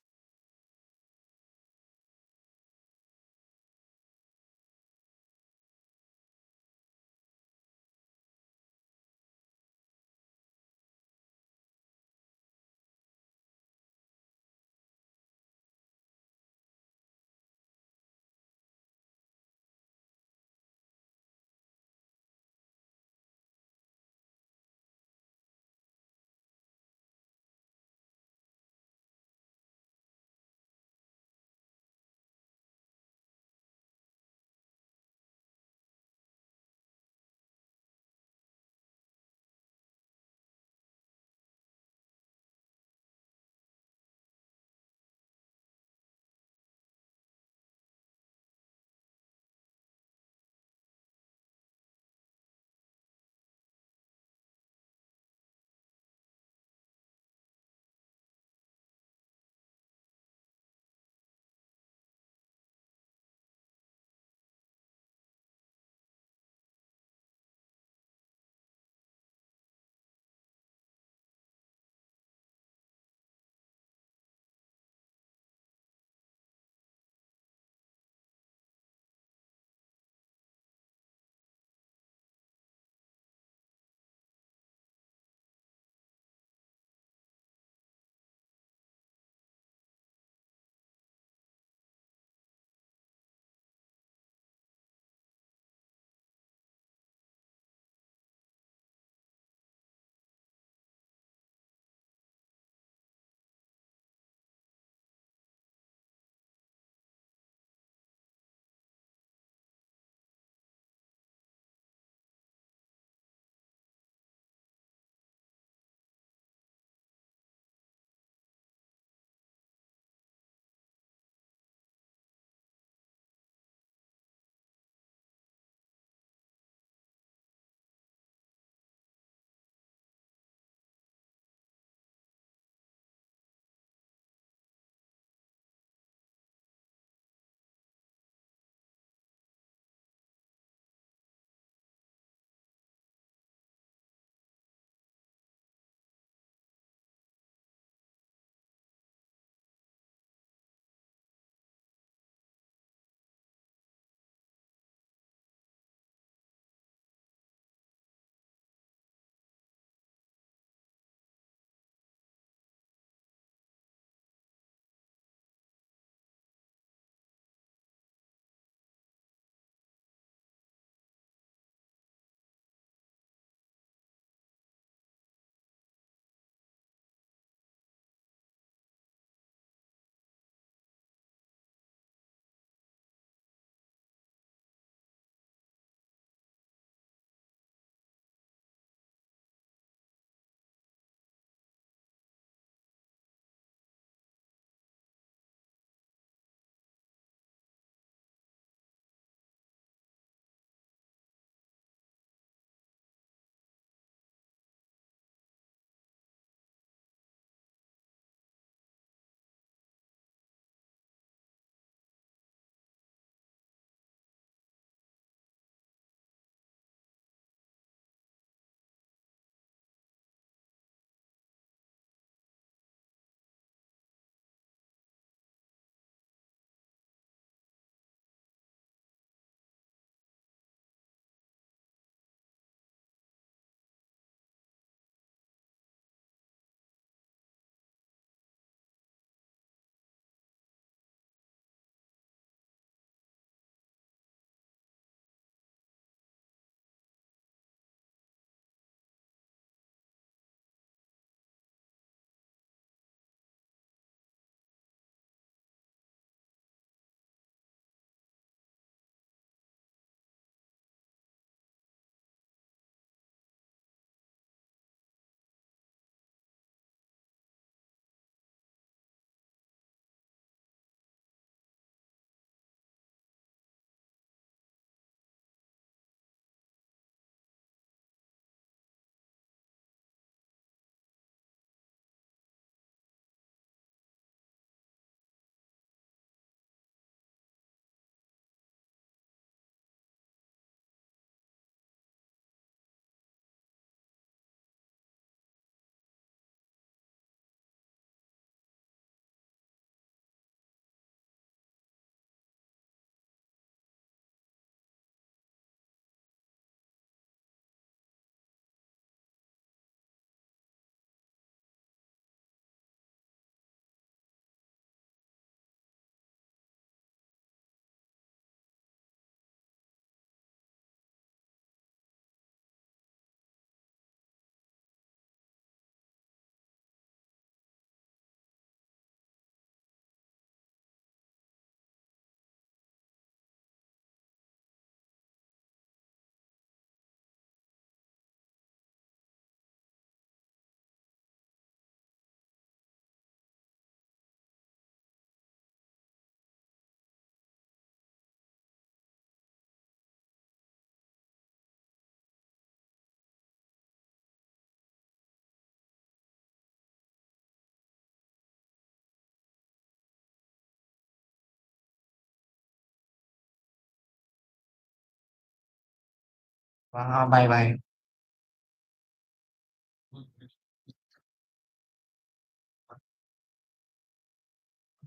[SPEAKER 2] Bye bye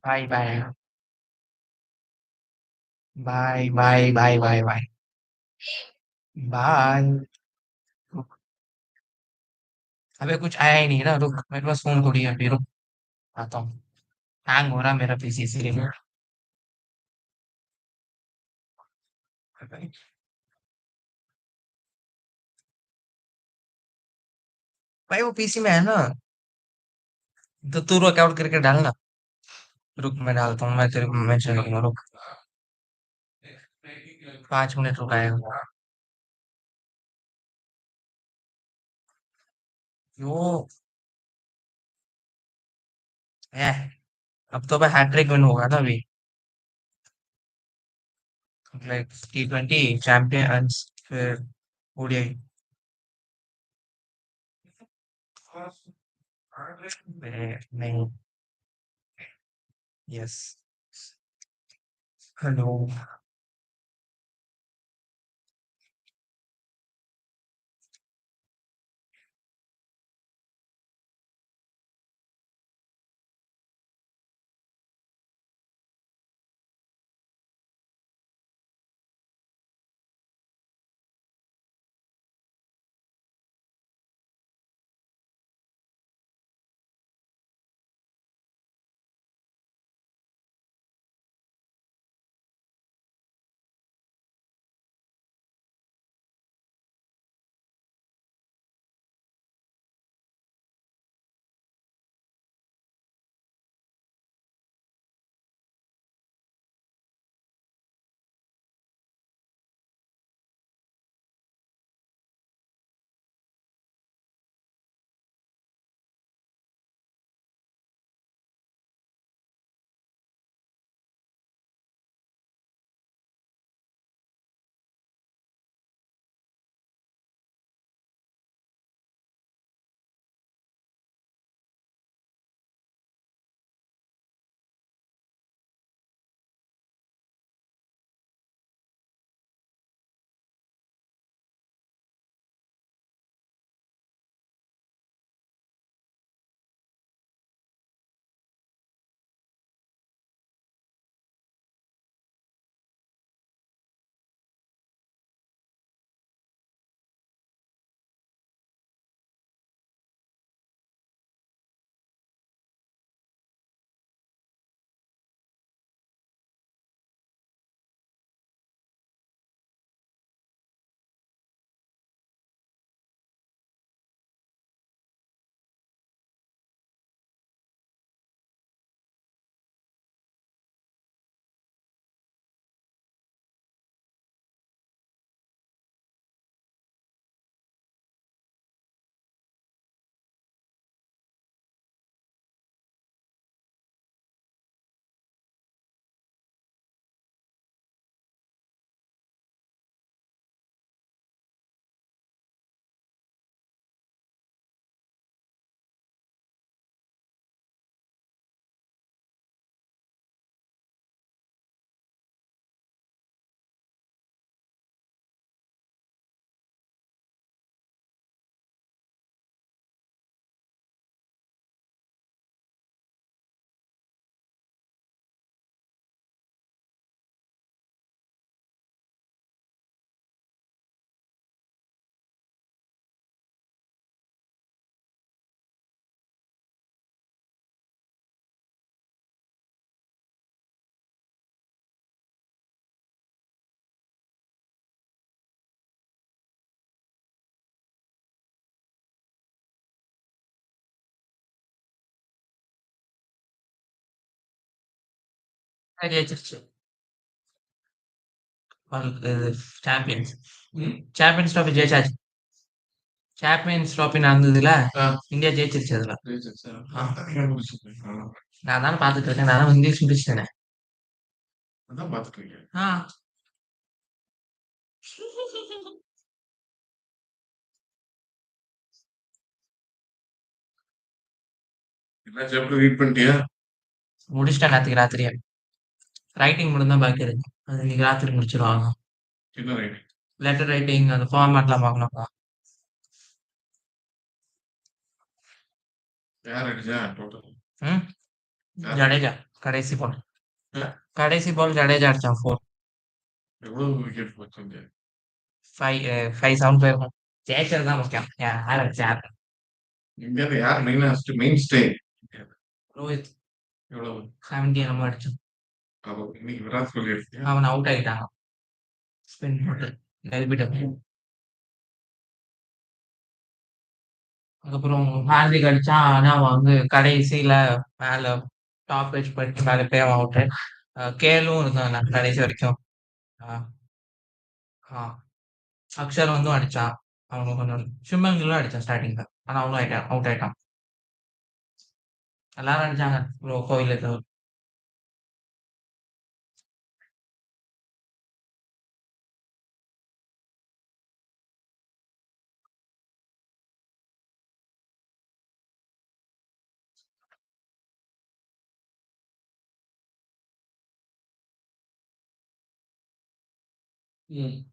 [SPEAKER 2] bye bye bye bye bye bye bye bye. अबे कुछ आया ही नहीं ना, रुक मेरे पास phone थोड़ी है, अभी रुक आता हूँ। हैंग हो रहा मेरा पीसी इसीलिए। भाई वो पीसी में है ना, तो तू वर्कआउट करके डालना। रुक मैं डालता हूँ, मैं तेरे को मैसेज करूंगा, रुक 5 मिनट रुकाएगा यो। है अब तो भाई हैट्रिक विन होगा ना अभी, लाइक T20 चैंपियंस फिर ओडीआई। नहीं। Yes. Hello. Champions champions trophy ಜಯಿಸಾச்சு. சாம்பியன்ஸ் ட்ராஃபி நடந்ததுல இந்தியா ஜெயிச்சிருச்சு அதுல. நான் தானே பாத்துட்டு இருக்கேன், நான் தான் இங்கிலீஷ் முடிச்சிட்டேனே.
[SPEAKER 9] அதான் பாத்துட்டு இருக்கேன்.
[SPEAKER 2] ஆ.
[SPEAKER 9] எல்லா சாப்டரும் ரீட் பண்ணிட்டியா?
[SPEAKER 2] முடிச்சிட்டேன் நேத்துக்கு ராத்திரியே. ரைட்டிங் மட்டும் தான் பாக்கி இருக்கு, அது இன்னைக்கு ராத்திரி முடிச்சிருவாங்க.
[SPEAKER 9] என்ன ரைட்டிங்?
[SPEAKER 2] லெட்டர் ரைட்டிங் அந்த ஃபார்மேட்லாம் பார்க்கணும்க்கா.
[SPEAKER 9] யார் அடிச்சா டோட்டல்?
[SPEAKER 2] ம்
[SPEAKER 9] யார்
[SPEAKER 2] ஜடேஜா கடைசி பால்
[SPEAKER 9] இல்ல
[SPEAKER 2] கடைசி பால் ஜடேஜா அடிச்சான் 4.
[SPEAKER 9] எவ்வளவு விக்கெட் போச்சு இங்க?
[SPEAKER 2] 5-7 போயிருக்கும். ஜெயிச்சது தான் முக்கியம். யார் அடிச்சா
[SPEAKER 9] இங்க இருந்து யார் மெயின் ஸ்டே?
[SPEAKER 2] ரோஹித்
[SPEAKER 9] எவ்வளவு?
[SPEAKER 2] 70 நம்ம அடிச்சோம்.
[SPEAKER 9] அப்போ இன்னைக்கு விராட் கோலி அடிச்சியா?
[SPEAKER 2] அவன் அவுட் ஆகிட்டாங்க ஸ்பின் போட்டு எல்பிடபிள்யூ. அதுக்கப்புறம் ஹார்திக் அடிச்சான். ஆனா அவன் வந்து கடைசியில மேல டாப் வச்சு போயிட்டு மேல போய் அவன் அவுட்டு. கேலும் இருந்தான் கடைசி வரைக்கும். ஆஹ் ஆஹ் அக்ஷர் வந்து அடிச்சான். அவனுக்கு கொஞ்சம் ஷிம்மங்கிலும் அடிச்சான் ஸ்டார்டிங்ல. ஆனா அவனும் அவுட் ஆயிட்டான். எல்லாரும் அடிச்சாங்க ப்ரோ கோயில தவிர. ம்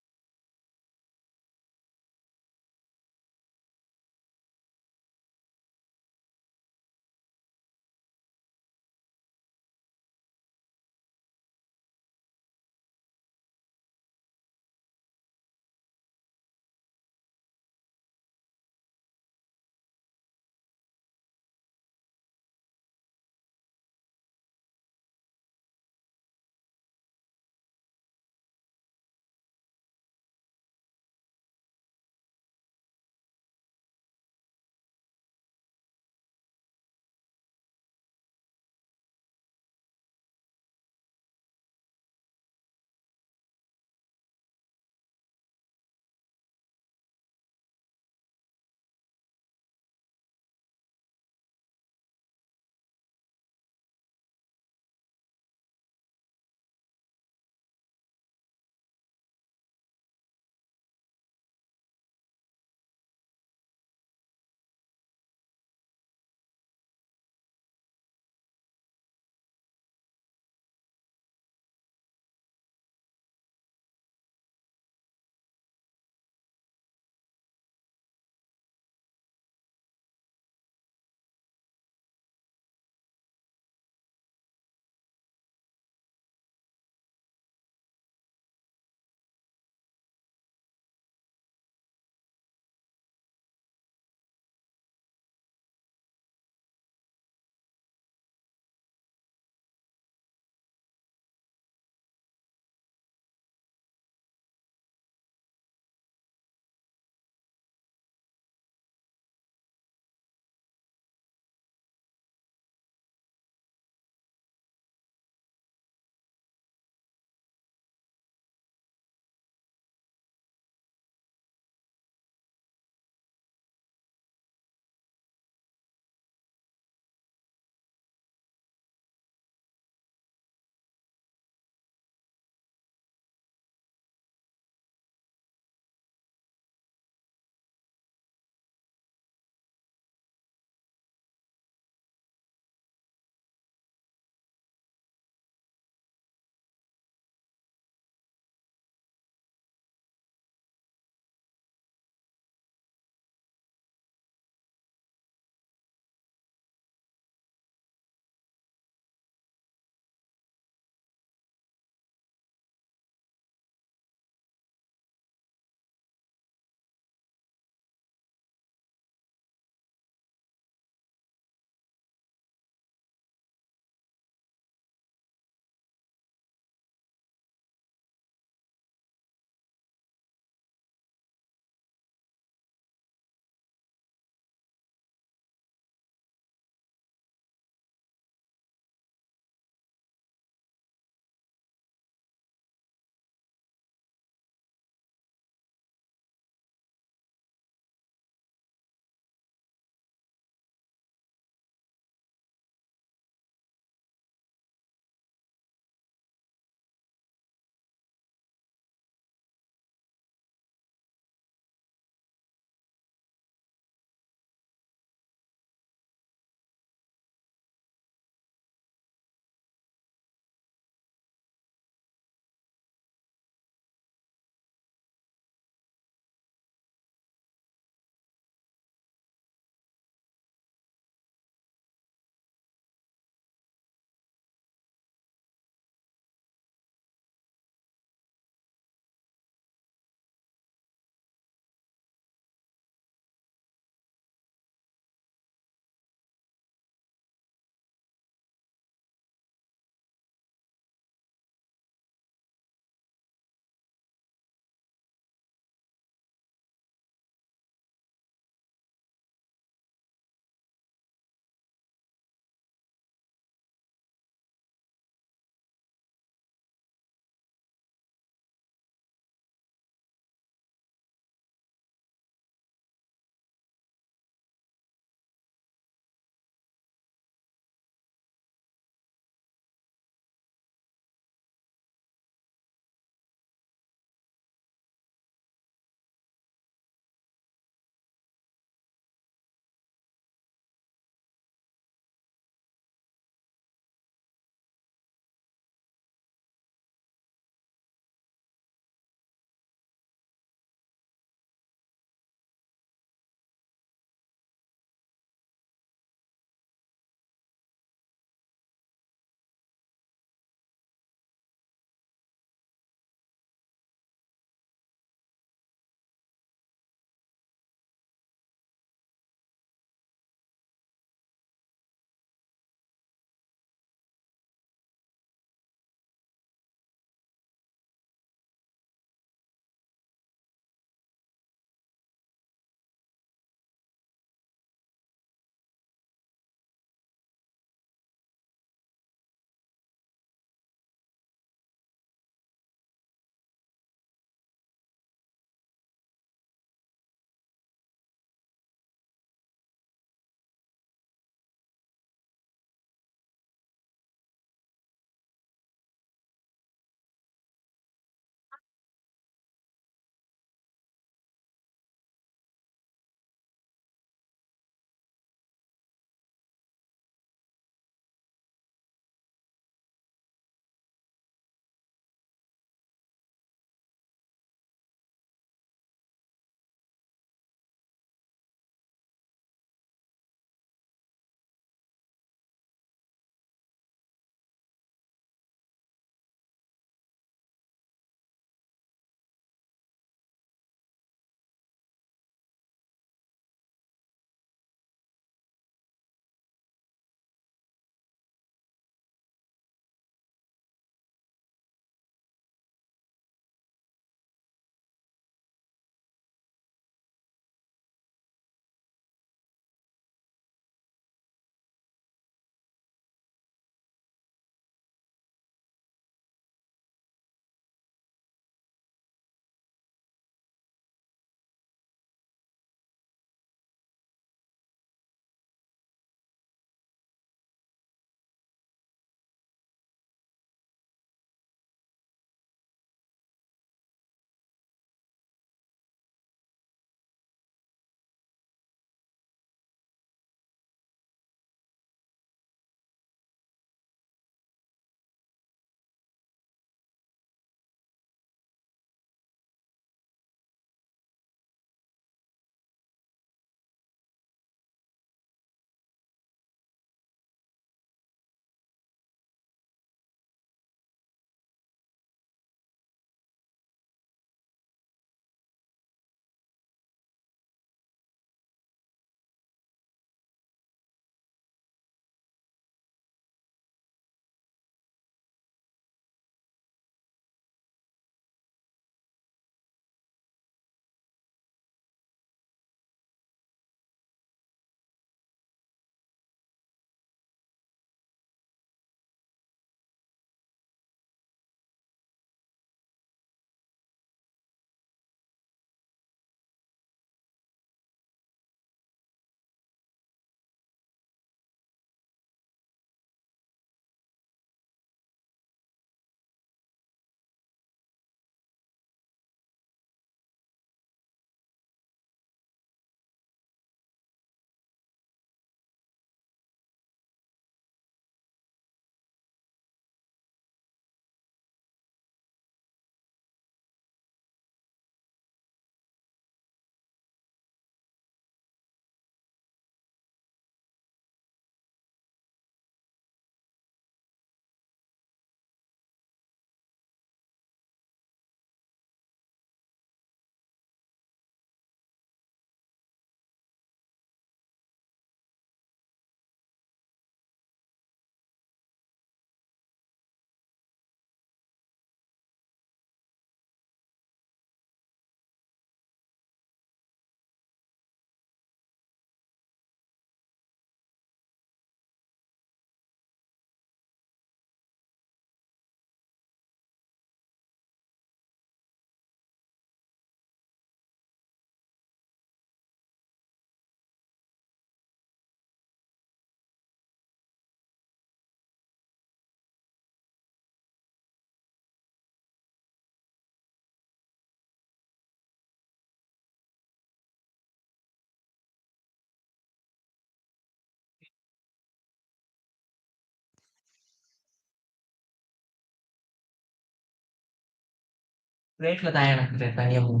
[SPEAKER 2] रेट बताया ना रहता है वो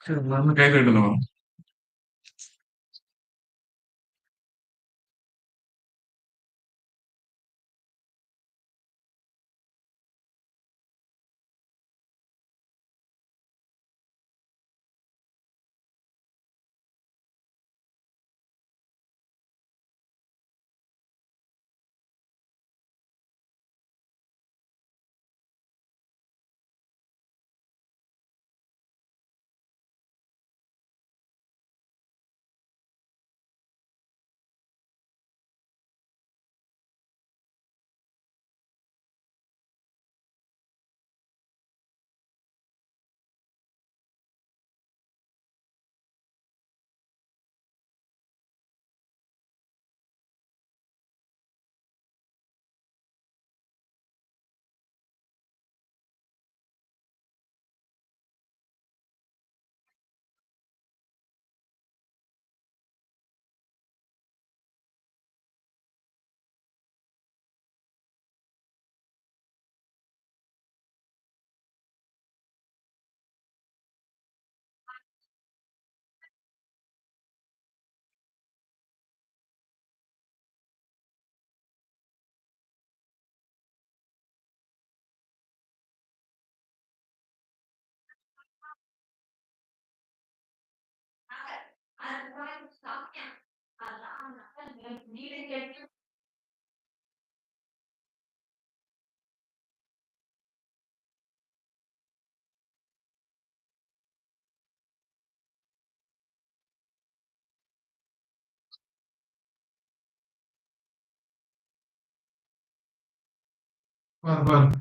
[SPEAKER 9] फिर मैं क्या कर दूंगा बार बार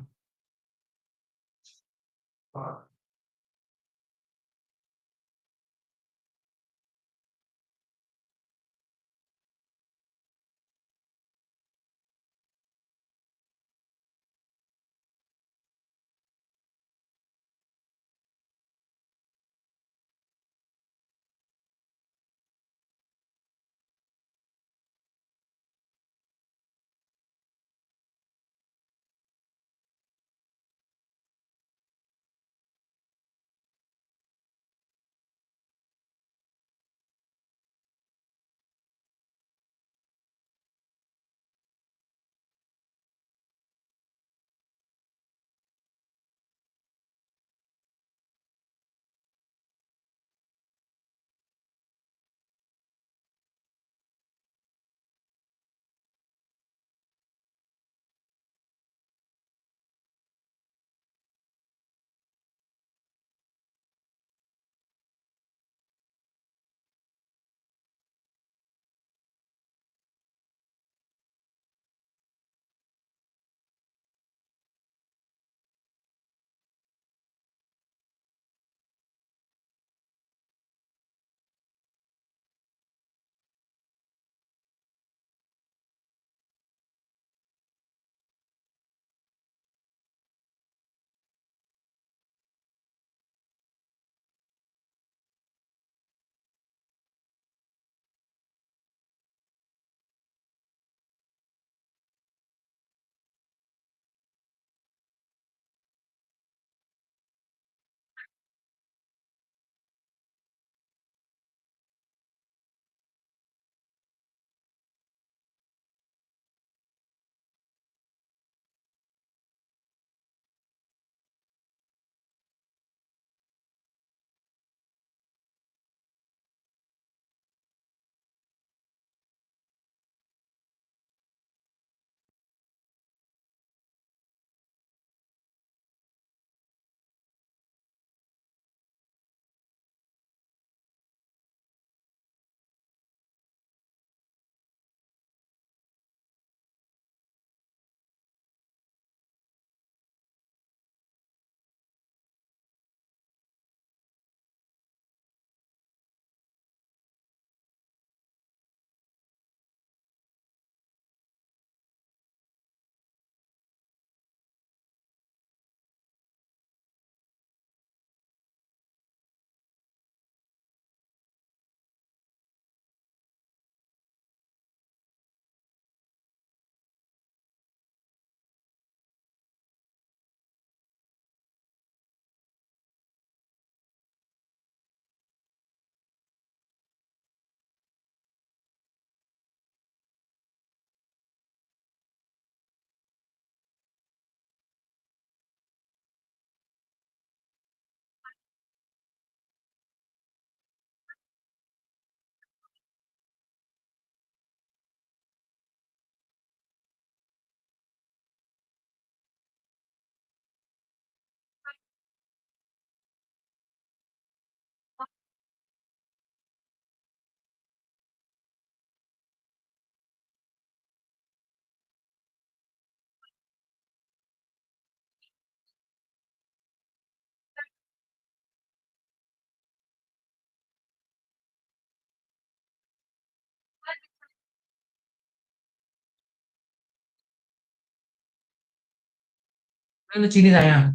[SPEAKER 2] Ini Cini saya.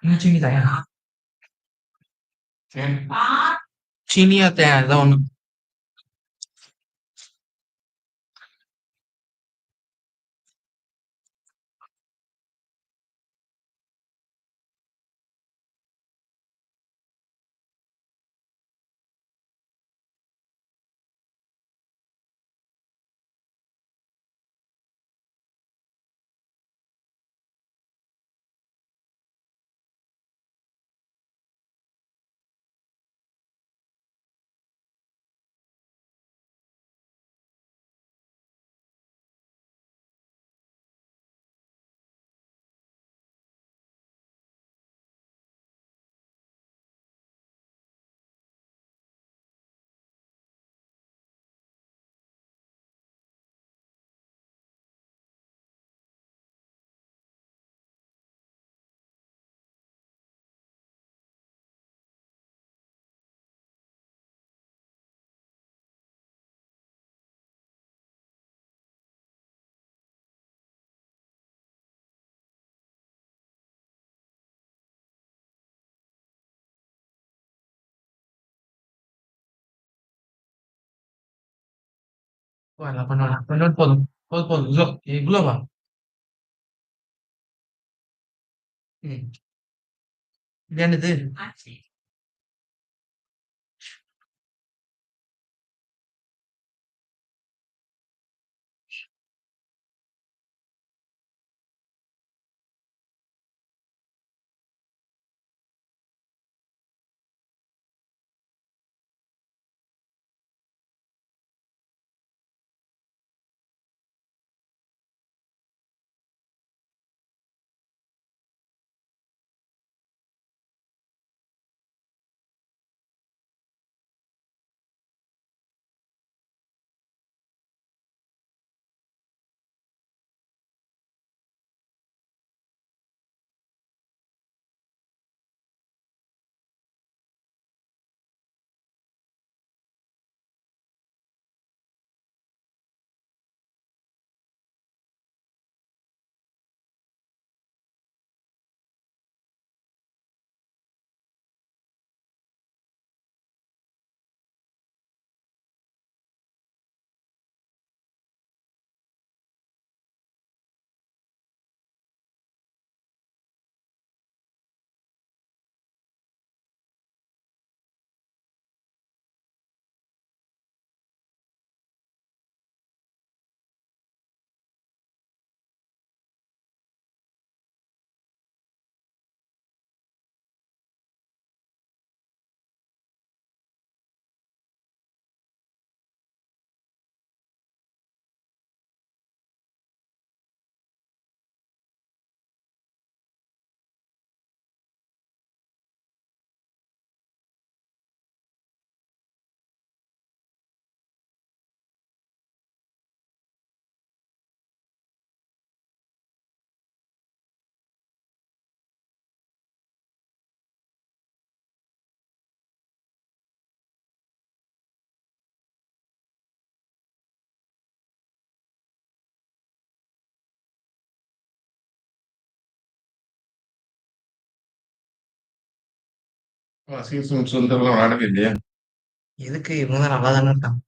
[SPEAKER 2] Ini Cini saya. Cini आता है down. Wah, 8 orang. Penonton pol, pol. Look, belum bang. Lihat itu.
[SPEAKER 9] சுந்தர்லாம் விளையாடவே இல்லையா?
[SPEAKER 2] எதுக்கு இவங்க தான் நல்லா தானே இருக்காங்க.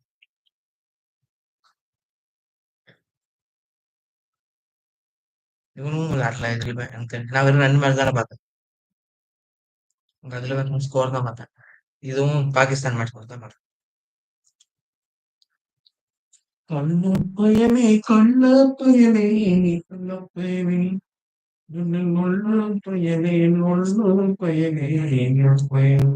[SPEAKER 2] இவனும் விளையாடல இதுல எனக்கு தெரிஞ்சு. நான் வெறும் 2 மேட்ச் தானே பார்த்தேன். அதுல வெறும் ஸ்கோர் தான் பார்த்தேன். இதுவும் பாகிஸ்தான் மேட்ச் மட்டும் தான் பார்த்தேன். கள்ளப்பயமே கள்ளப்பயமே கள்ளப்பயமே பயமே பயமே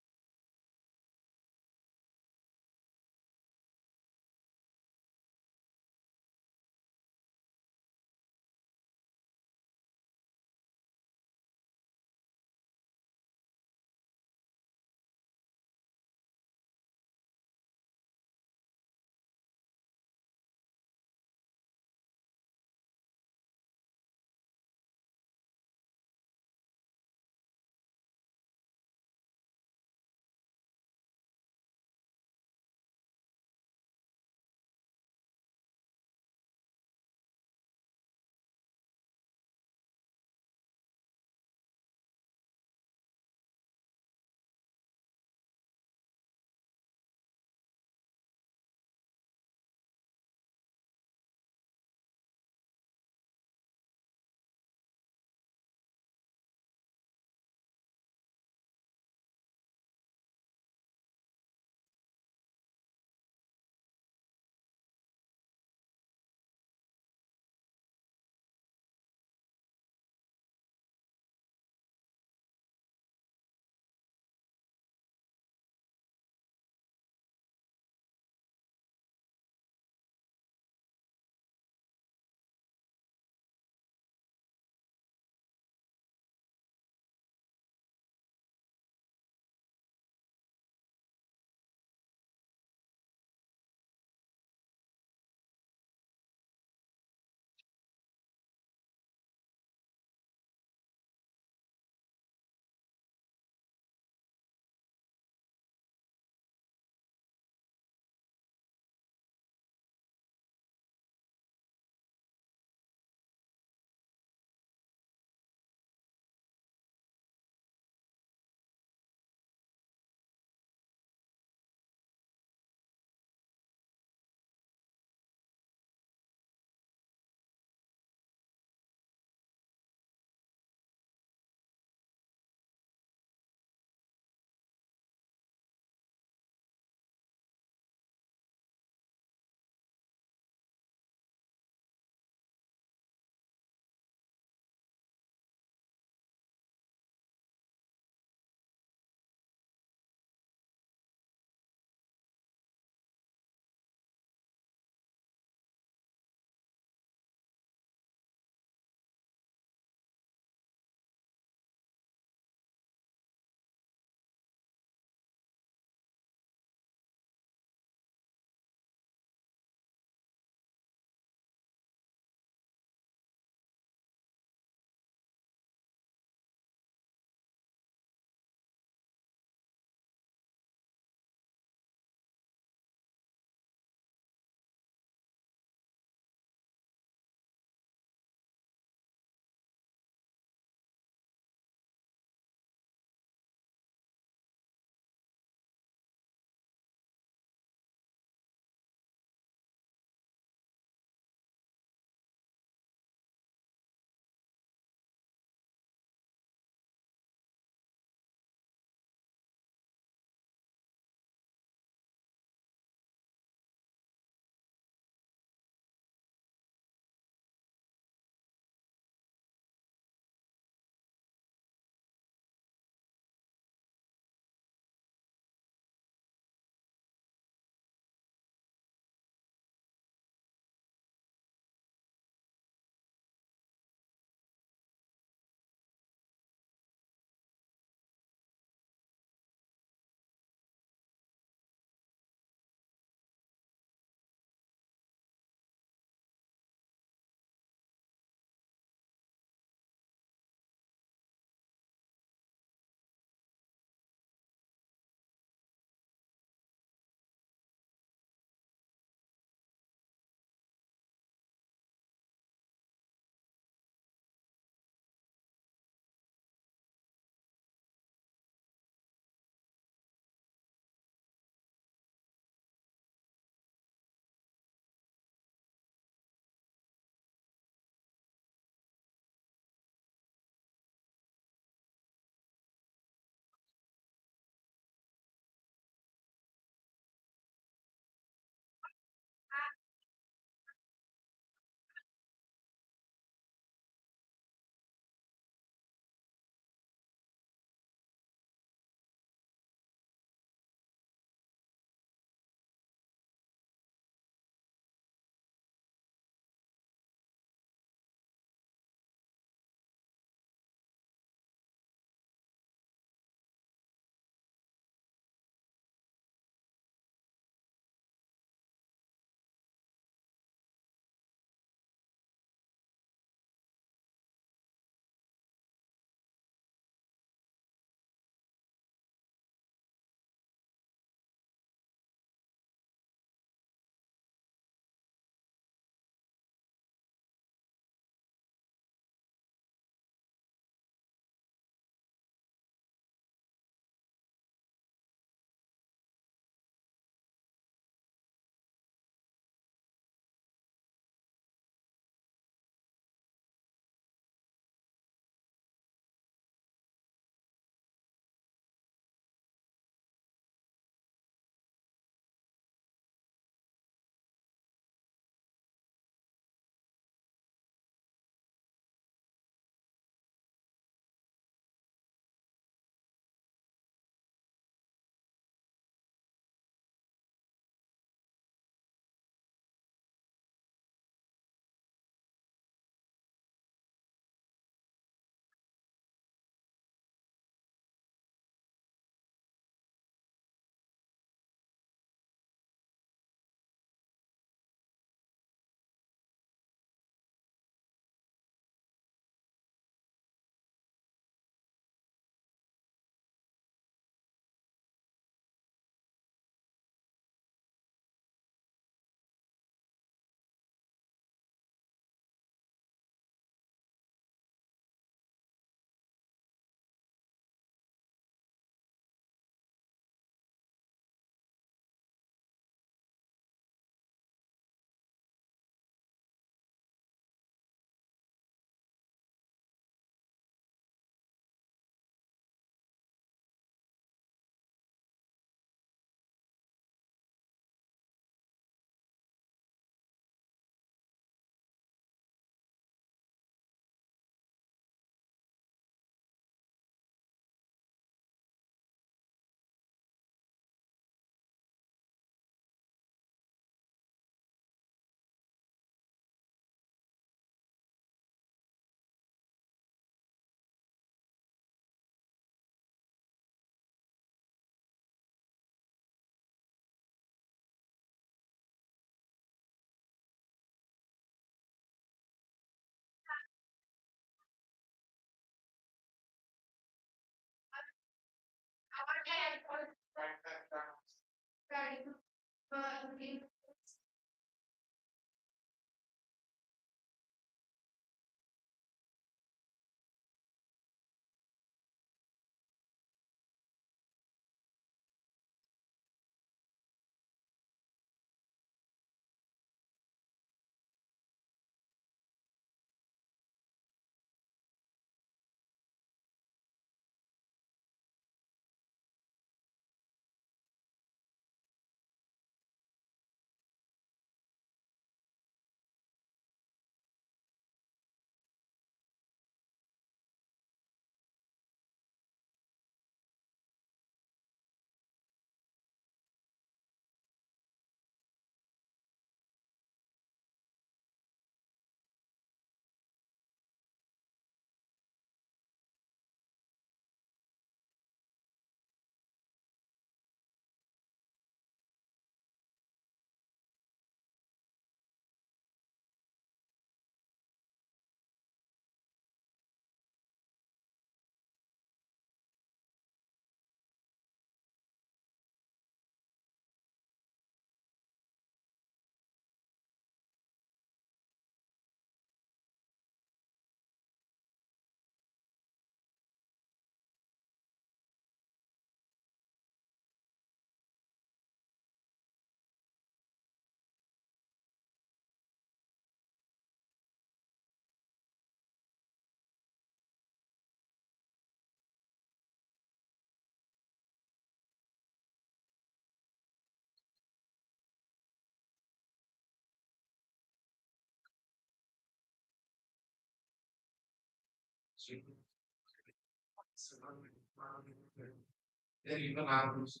[SPEAKER 9] Then even I was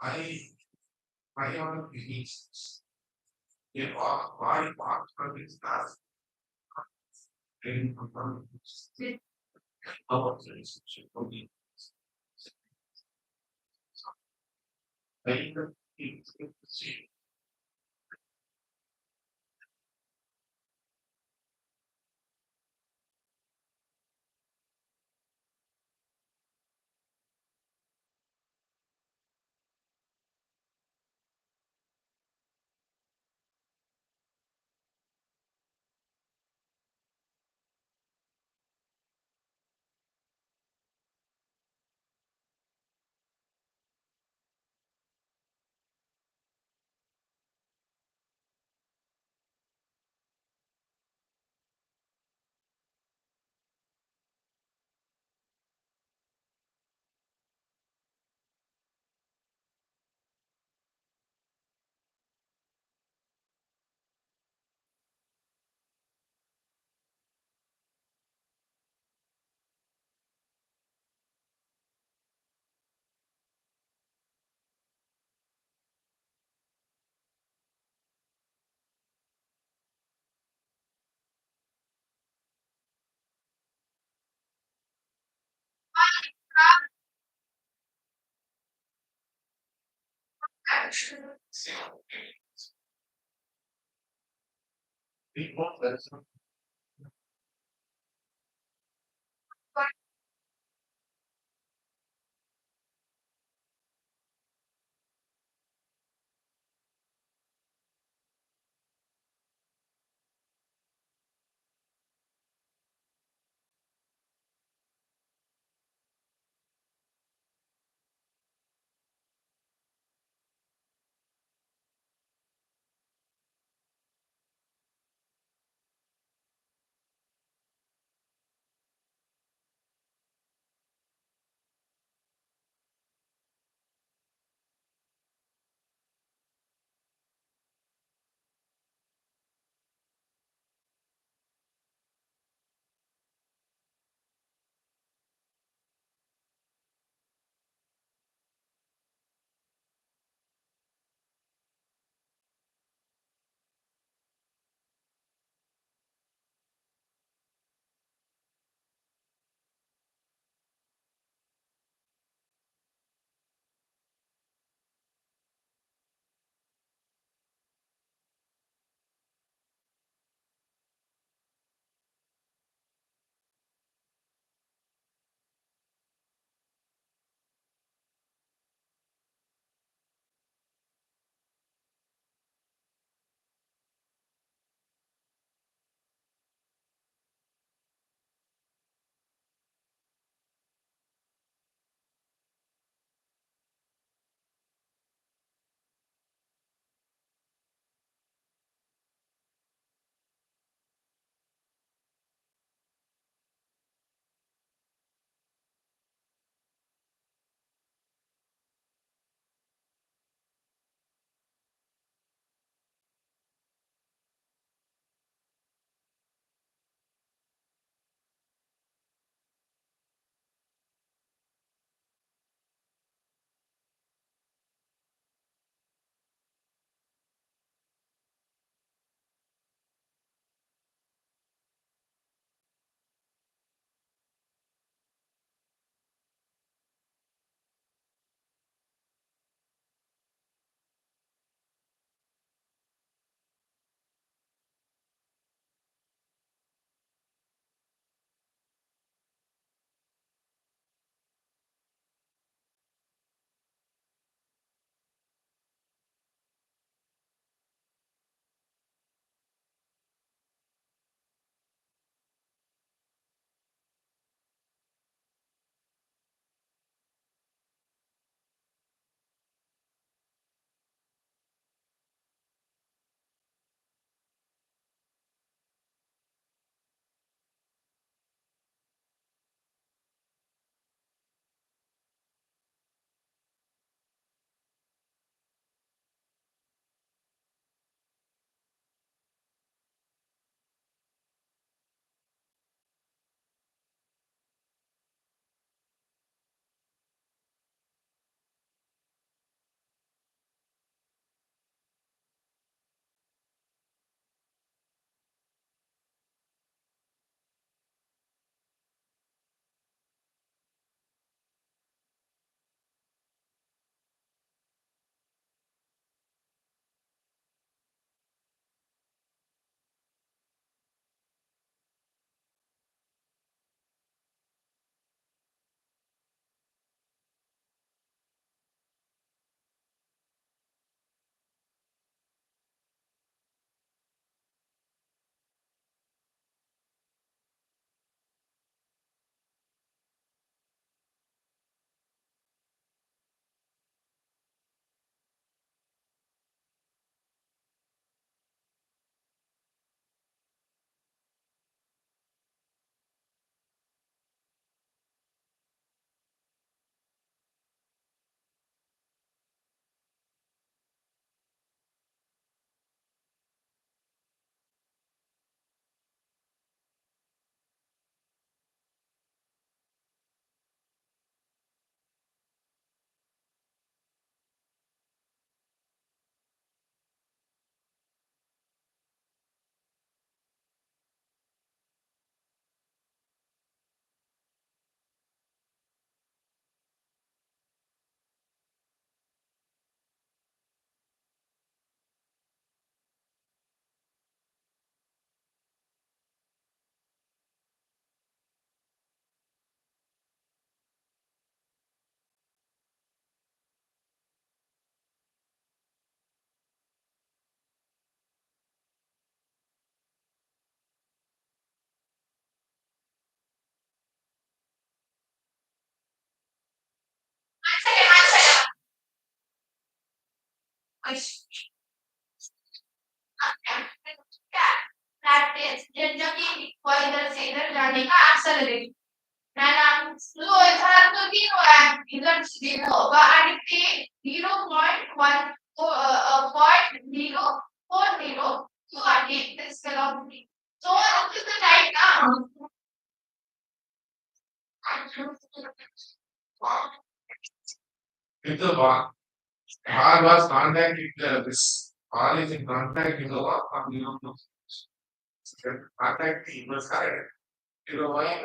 [SPEAKER 9] I on releases. If I walk from his past in performance, our relationship will be later in the same. People that's
[SPEAKER 6] That is Jyyjjyhbmjkv को इधर से इधर जाने का accelerate. मैं नाम slow इधर तो तीन हो रहा है इधर से होगा and it 0.1 0.040 to attain this velocity. So what is the right now?
[SPEAKER 9] If the bar was contact with this bar is in contact with the bar, contact the inverse current. You know why?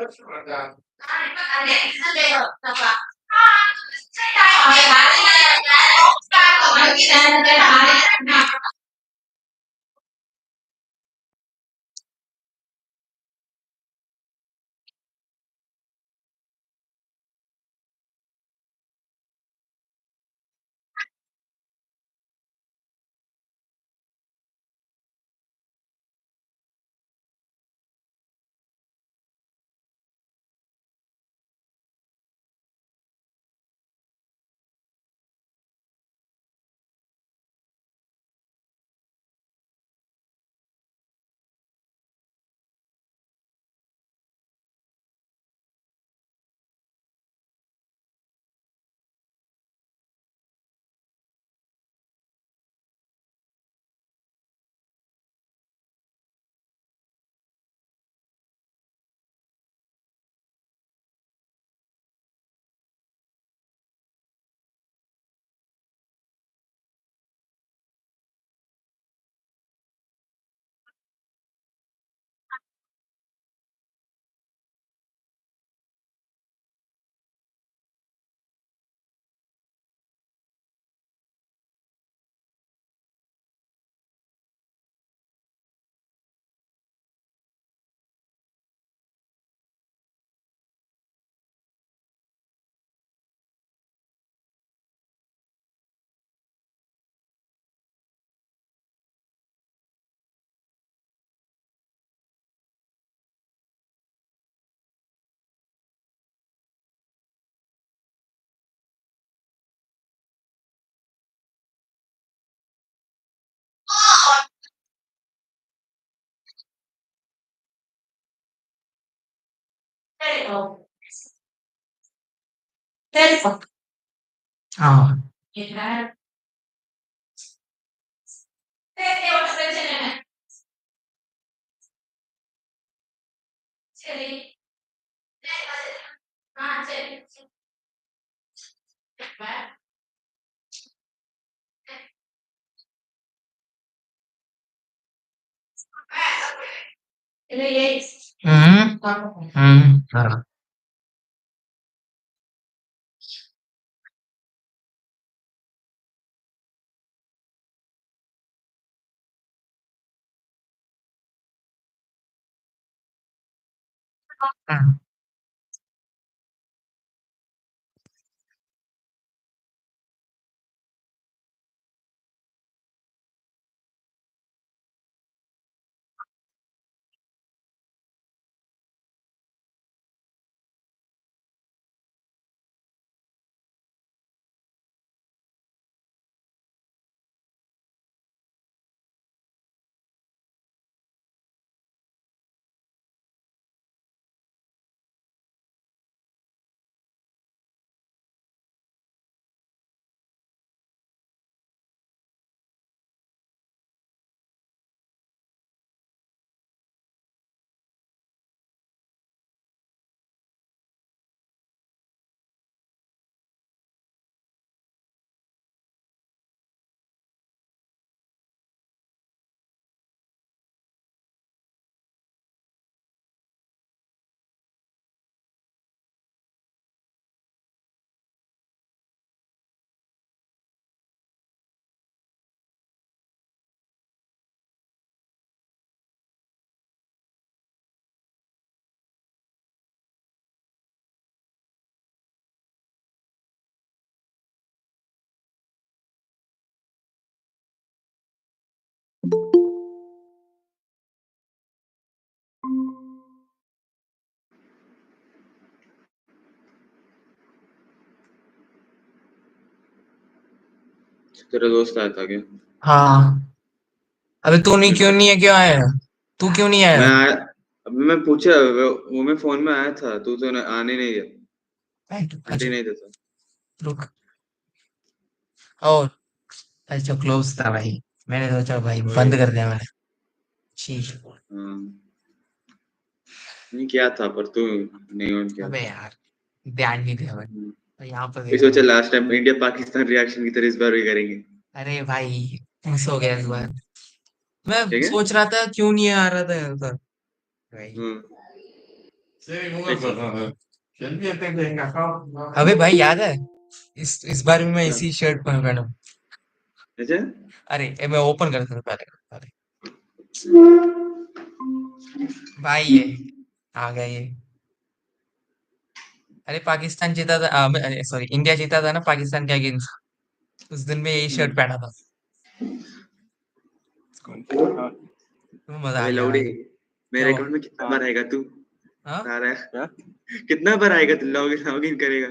[SPEAKER 18] तेरा दोस्त आया था क्या?
[SPEAKER 2] हाँ। अबे तू नहीं क्यों नहीं है, क्यों आया? तू क्यों नहीं
[SPEAKER 18] मैं
[SPEAKER 2] आया?
[SPEAKER 18] आया, अभी मैं पूछा वो मैं फोन में आया था, तू तो आने नहीं दिया,
[SPEAKER 2] अच्छा
[SPEAKER 18] एंट्री नहीं देता।
[SPEAKER 2] रुक। और अच्छा क्लोज था भाई, मैंने सोचा भाई बंद कर दिया मैंने। ठीक।
[SPEAKER 18] हाँ, नहीं किया था पर तू नहीं ऑन किया
[SPEAKER 2] अबे
[SPEAKER 18] था।
[SPEAKER 2] यार ध्यान नहीं दिया भाई, तो यहाँ पर
[SPEAKER 18] ये
[SPEAKER 2] देखा
[SPEAKER 18] सोचा
[SPEAKER 2] मैं।
[SPEAKER 18] Last time India Pakistan reaction की तरह इस बार भी करेंगे।
[SPEAKER 2] अरे भाई मिस हो गया इस बार। मैं
[SPEAKER 18] ठीक है।
[SPEAKER 2] सोच रहा था क्यों नहीं आ रहा था यहाँ पर भाई।
[SPEAKER 18] अच्छा
[SPEAKER 2] अबे भाई याद है, इस बार भी मैं
[SPEAKER 18] क्या?
[SPEAKER 2] इसी शर्ट पहना हूँ।
[SPEAKER 18] अच्छा
[SPEAKER 2] अरे मैं ओपन करता था पहले पहले। भाई ये आ गया ये। अरे पाकिस्तान जीता था, सॉरी इंडिया जीता था ना पाकिस्तान के अगेंस्ट, उस दिन में यही शर्ट पहना था। तो मजा आ
[SPEAKER 18] अबे
[SPEAKER 2] गया
[SPEAKER 18] लौड़ी,
[SPEAKER 2] भाई। क्या
[SPEAKER 18] मेरे
[SPEAKER 2] हुआ?
[SPEAKER 18] अकाउंट में कितना बार आएगा तू?
[SPEAKER 2] हाँ
[SPEAKER 18] सारा कितना बार आएगा तू लॉग इन करेगा?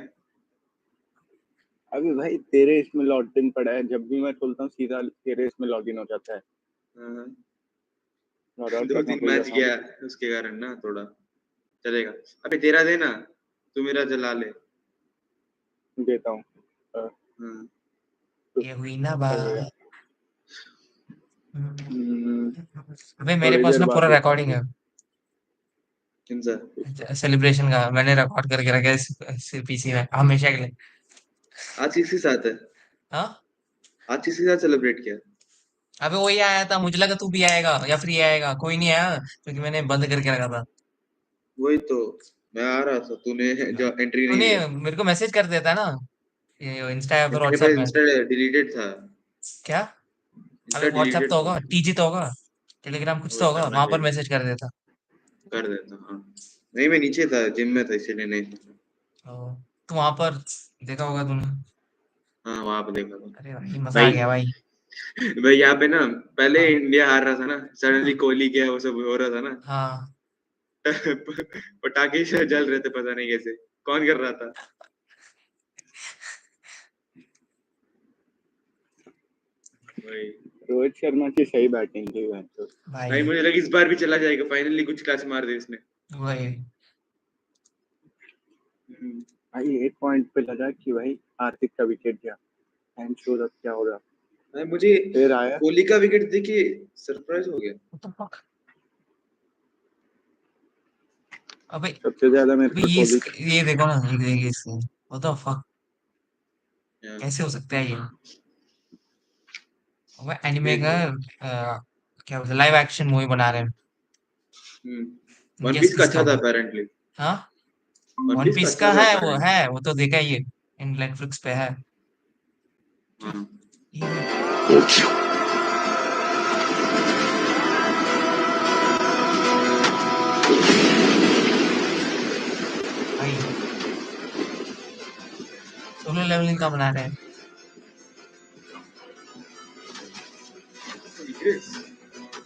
[SPEAKER 20] अभी भाई तेरे इसमें लॉग इन पड़ा है, जब भी मैं खोलता हूँ सीधा तेरे इसमें लॉग इन हो जाता है।
[SPEAKER 18] हाँ,
[SPEAKER 20] लॉग आउट करता
[SPEAKER 18] 2-3
[SPEAKER 20] हूँ फिर
[SPEAKER 18] मैच
[SPEAKER 20] जाता हूँ।
[SPEAKER 18] गया उसके कारण ना थोड़ा चलेगा। अबे तेरा देना, तू मेरा जला ले।
[SPEAKER 20] देता हूँ।
[SPEAKER 18] हाँ,
[SPEAKER 2] ये हुई ना बात। अबे मेरे
[SPEAKER 20] थोड़ी
[SPEAKER 2] पास
[SPEAKER 20] देर
[SPEAKER 2] ना
[SPEAKER 20] बाद
[SPEAKER 2] पूरा
[SPEAKER 20] देता
[SPEAKER 2] रिकॉर्डिंग
[SPEAKER 20] हूँ।
[SPEAKER 2] है
[SPEAKER 18] किनसा?
[SPEAKER 2] सेलिब्रेशन का, मैंने रिकॉर्ड करके रखा है इस पीसी में हमेशा के लिए।
[SPEAKER 18] आज किसके साथ है?
[SPEAKER 2] हाँ
[SPEAKER 18] आज किसके साथ सेलिब्रेट किया?
[SPEAKER 2] अबे वही आया था, मुझे लगा तू भी आएगा या फ्री आएगा, कोई नहीं आया क्योंकि मैंने बंद करके रखा था।
[SPEAKER 18] वही तो, मैं आ रहा था, तूने जो एंट्री नहीं
[SPEAKER 2] तूने
[SPEAKER 18] दिया।
[SPEAKER 2] मेरे को मैसेज कर देता ना, ये इंस्टा या फिर
[SPEAKER 18] मेरे
[SPEAKER 2] व्हाट्सएप
[SPEAKER 18] पास
[SPEAKER 2] में।
[SPEAKER 18] इंस्टा डिलीटेड था।
[SPEAKER 2] क्या? अबे
[SPEAKER 18] इंस्टा
[SPEAKER 2] व्हाट्सएप
[SPEAKER 18] डिलीटेड
[SPEAKER 2] तो
[SPEAKER 18] था
[SPEAKER 2] होगा,
[SPEAKER 18] उसमें।
[SPEAKER 2] टीजी तो होगा, टेलीग्राम कुछ तो
[SPEAKER 18] वही
[SPEAKER 2] होगा,
[SPEAKER 18] करना
[SPEAKER 2] वहां पर
[SPEAKER 18] चाहिए,
[SPEAKER 2] मैसेज कर देता।
[SPEAKER 18] कर देता हाँ। नहीं मैं नीचे था, जिम में था, इसीलिए नहीं था।
[SPEAKER 2] ओ, तो वहां पर देखा होगा तूने।
[SPEAKER 18] हाँ वहां पे देखा था।
[SPEAKER 2] अरे भाई मजा आ
[SPEAKER 18] भाई
[SPEAKER 2] गया भाई।
[SPEAKER 18] भाई यहाँ पे ना पहले
[SPEAKER 2] हाँ
[SPEAKER 18] इंडिया हार रहा था ना, सडनली कोहली गया, वो सब हो रहा था ना।
[SPEAKER 2] हाँ।
[SPEAKER 18] पटाखे से जल रहे थे, पता नहीं कैसे, कौन कर रहा था? भाई
[SPEAKER 20] रोहित शर्मा की सही बैटिंग थी वहाँ तो।
[SPEAKER 18] भाई
[SPEAKER 2] भाई
[SPEAKER 18] मुझे लगा इस बार भी चला जाएगा, फाइनली कुछ क्लास मार दी इसने।
[SPEAKER 2] वही।
[SPEAKER 20] भाई एक पॉइंट पे लगा कि भाई हार्दिक का विकेट गया, एंड श्योर अब क्या होगा।
[SPEAKER 18] भाई मुझे
[SPEAKER 20] फिर आया।
[SPEAKER 18] कोहली का विकेट देख के सरप्राइज हो गया।
[SPEAKER 2] What the fuck? अबे
[SPEAKER 20] सबसे ज्यादा मेरे
[SPEAKER 2] अबे
[SPEAKER 20] को कोहली।
[SPEAKER 2] ये देखो ना, ये देखिए इसको। What the fuck?
[SPEAKER 18] Yeah.
[SPEAKER 2] कैसे हो सकता है ये? वो एनिमे
[SPEAKER 18] देख
[SPEAKER 2] का क्या बोलते लाइव एक्शन मूवी बना रहे हैं।
[SPEAKER 18] वन
[SPEAKER 2] गेस
[SPEAKER 18] पीस का
[SPEAKER 2] किसका
[SPEAKER 18] अच्छा था
[SPEAKER 2] होगा?
[SPEAKER 18] अपेरेंटली।
[SPEAKER 2] हाँ
[SPEAKER 18] वन
[SPEAKER 2] वन
[SPEAKER 18] पीस का
[SPEAKER 2] पीस
[SPEAKER 18] अच्छा
[SPEAKER 2] का
[SPEAKER 18] था
[SPEAKER 2] है,
[SPEAKER 18] अपेरेंटली।
[SPEAKER 2] वो तो देखा ही है, इन नेटफ्लिक्स पे है।
[SPEAKER 18] हाँ
[SPEAKER 2] ये भाई सोलो लेवलिंग का बना रहे हैं।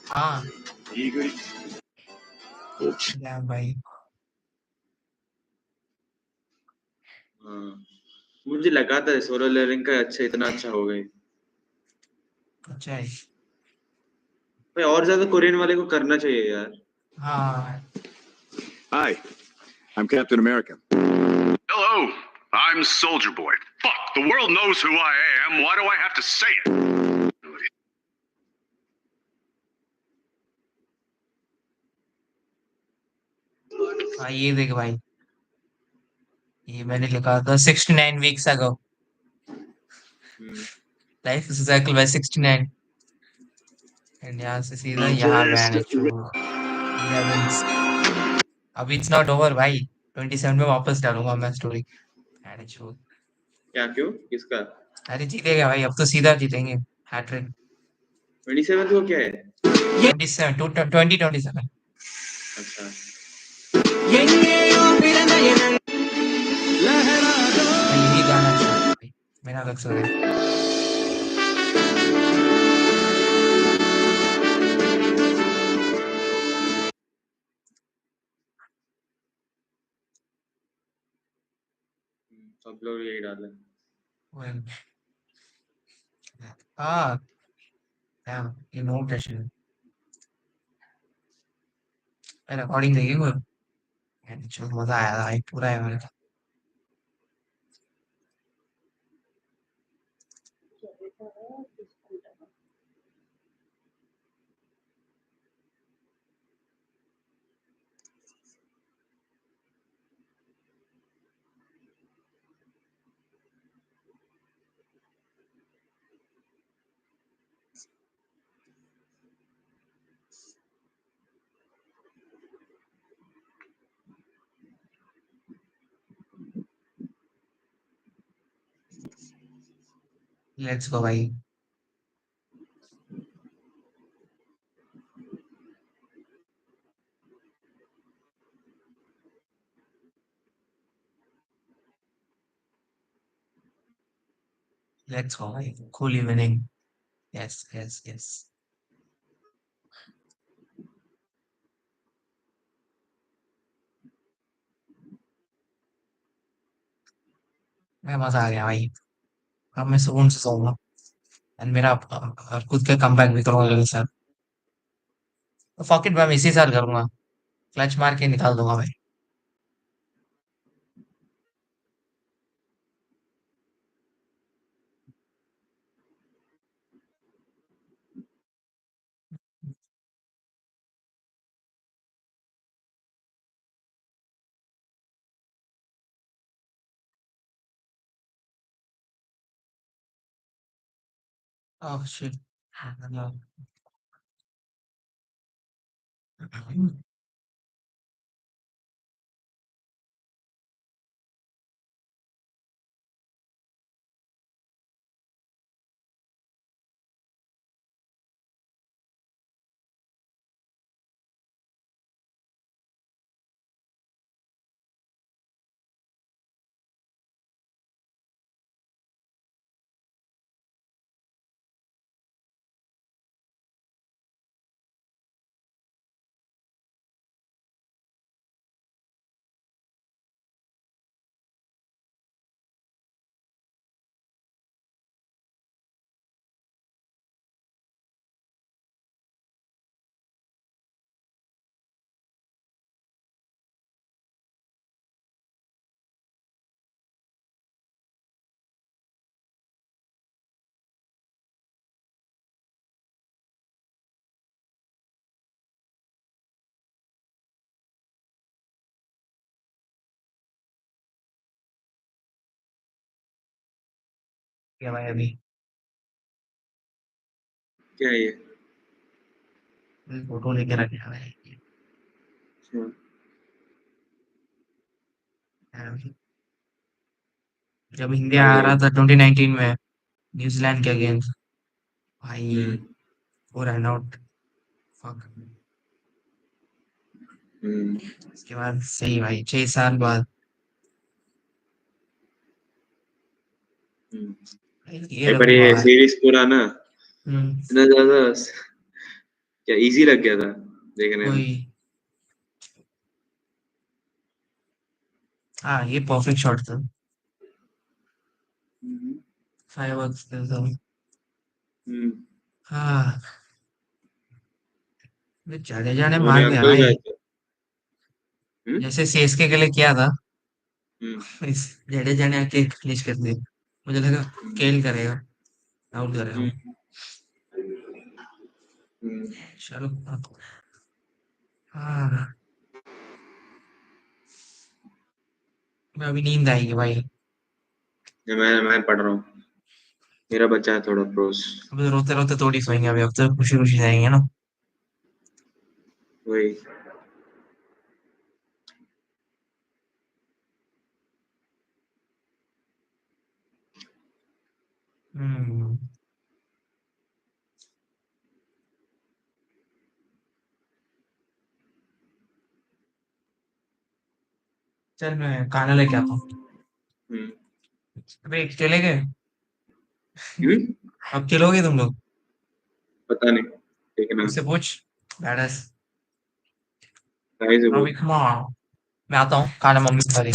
[SPEAKER 2] हाँ या भाई
[SPEAKER 18] हाँ, मुझे लगा था सोलो लेवलिंग का अच्छा, इतना अच्छा हो गई।
[SPEAKER 2] अच्छा है।
[SPEAKER 18] भाई और ज्यादा कोरियन वाले को करना चाहिए यार।
[SPEAKER 2] हाँ
[SPEAKER 11] Hi, I'm Captain America.
[SPEAKER 21] Hello, I'm Soldier Boy. Fuck, the world knows who I am. Why do I have to say it?
[SPEAKER 2] हाँ ये देख भाई, ये मैंने लिखा था 69 weeks ago, life is cycle by 69। And यहाँ से सीधा यहाँ मैंने छू 11। अभी इट्स नॉट ओवर भाई, 27 में वापस डालूंगा मैं स्टोरी। मैंने छू।
[SPEAKER 18] क्या क्यों किसका?
[SPEAKER 2] अरे जीतेगा भाई, अब तो सीधा जीतेंगे। हैट्रिक
[SPEAKER 18] 27 को क्या है?
[SPEAKER 2] 27 2027।
[SPEAKER 18] अच्छा
[SPEAKER 2] भाई यही गाना अच्छा है भाई, मेरा अलग से हो रहा है।
[SPEAKER 18] सब लोग यही डाले।
[SPEAKER 2] वही। हाँ damn, ये नो टेंशन रिकॉर्डिंग देखी कोई चल मजा आया था भाई पूरा है मेरे लेट्स गो भाई लेट्स गो भाई cool evening yes yes yes मैं मजा आ गया भाई अब मैं सुकून से सोऊंगा एंड मेरा खुद का कमबैक भी करूंगा अगले साल तो फक इट मैं इसी साल करूंगा क्लच मार के निकाल दूंगा भाई ओह शिट क्या भाई अभी
[SPEAKER 18] क्या है ये?
[SPEAKER 2] फोटो लेके रखा है
[SPEAKER 18] अच्छा,
[SPEAKER 2] जब इंडिया
[SPEAKER 18] आ
[SPEAKER 2] आ
[SPEAKER 18] गया
[SPEAKER 2] रहा
[SPEAKER 18] ये।
[SPEAKER 2] था 2019 में न्यूजीलैंड के अगेंस्ट भाई
[SPEAKER 18] हम्म,
[SPEAKER 2] वो रन आउट फक
[SPEAKER 18] हम्म,
[SPEAKER 2] इसके बाद सही भाई 6 साल बाद
[SPEAKER 18] हम्म।
[SPEAKER 2] भाई ये
[SPEAKER 18] नहीं, पर
[SPEAKER 2] रखूंगा
[SPEAKER 18] ये
[SPEAKER 2] भाई
[SPEAKER 18] सीरीज पूरा ना
[SPEAKER 2] हम्म
[SPEAKER 18] इतना ज्यादा क्या इजी लग गया था देखने में।
[SPEAKER 2] कोई हाँ ये परफेक्ट शॉट था
[SPEAKER 18] हम्म,
[SPEAKER 2] फाइव था
[SPEAKER 18] हम्म।
[SPEAKER 2] हाँ ये जडेजा ने
[SPEAKER 18] धोनी
[SPEAKER 2] मार दिया
[SPEAKER 18] अंकल
[SPEAKER 2] भाई
[SPEAKER 18] गए थे। हम्म,
[SPEAKER 2] जैसे सीएसके के लिए किया था
[SPEAKER 18] हम्म,
[SPEAKER 2] इस जडेजा ने आके फिनिश कर दिया मुझे लगा
[SPEAKER 18] हम्म,
[SPEAKER 2] केल करेगा आउट करेगा वो
[SPEAKER 18] हम्म, हम्म।
[SPEAKER 2] चलो हाँ मैं अभी नींद आएगी भाई
[SPEAKER 18] मैं पढ़ रहा हूँ। मेरा बच्चा है थोड़ा प्रोस।
[SPEAKER 2] अब तो रोते रोते थोड़ी सोएंगे अभी अब तो खुशी खुशी जाएंगे ना
[SPEAKER 18] वही।
[SPEAKER 2] हम्म चल मैं खाना लेके आता हूँ
[SPEAKER 18] हम्म,
[SPEAKER 2] अबे चले गए
[SPEAKER 18] हम्म।
[SPEAKER 2] अब चलोगे तुम लोग
[SPEAKER 18] पता नहीं देखना।
[SPEAKER 2] उससे पूछ बैडस
[SPEAKER 18] कहीं से
[SPEAKER 2] अभी
[SPEAKER 18] बोल।
[SPEAKER 2] मैं आता हूँ खाना मम्मी खा रही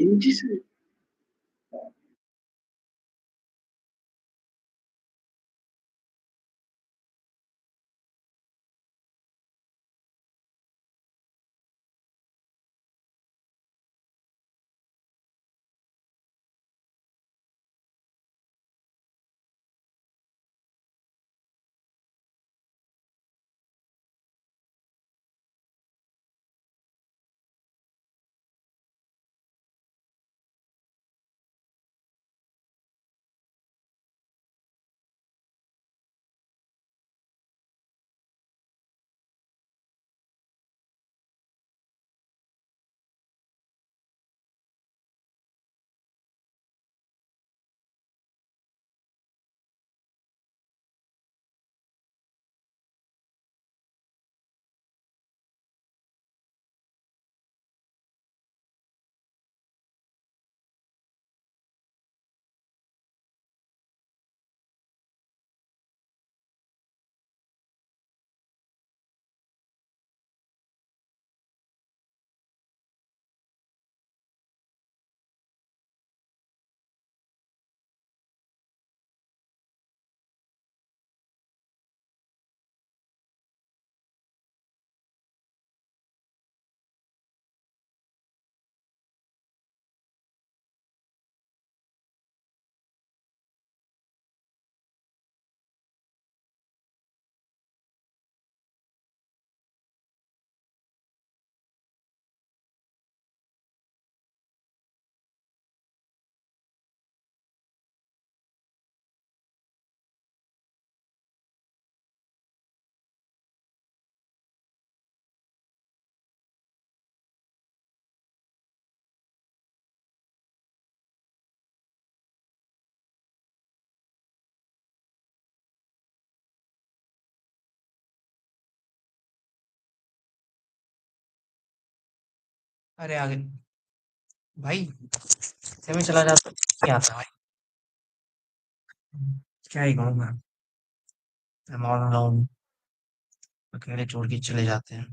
[SPEAKER 18] इंच
[SPEAKER 2] अरे आगे भाई सेमी चला जाता नहीं आता भाई। क्या ही कहूँ मैं। I'm all alone, अकेले छोड़ के चले जाते हैं।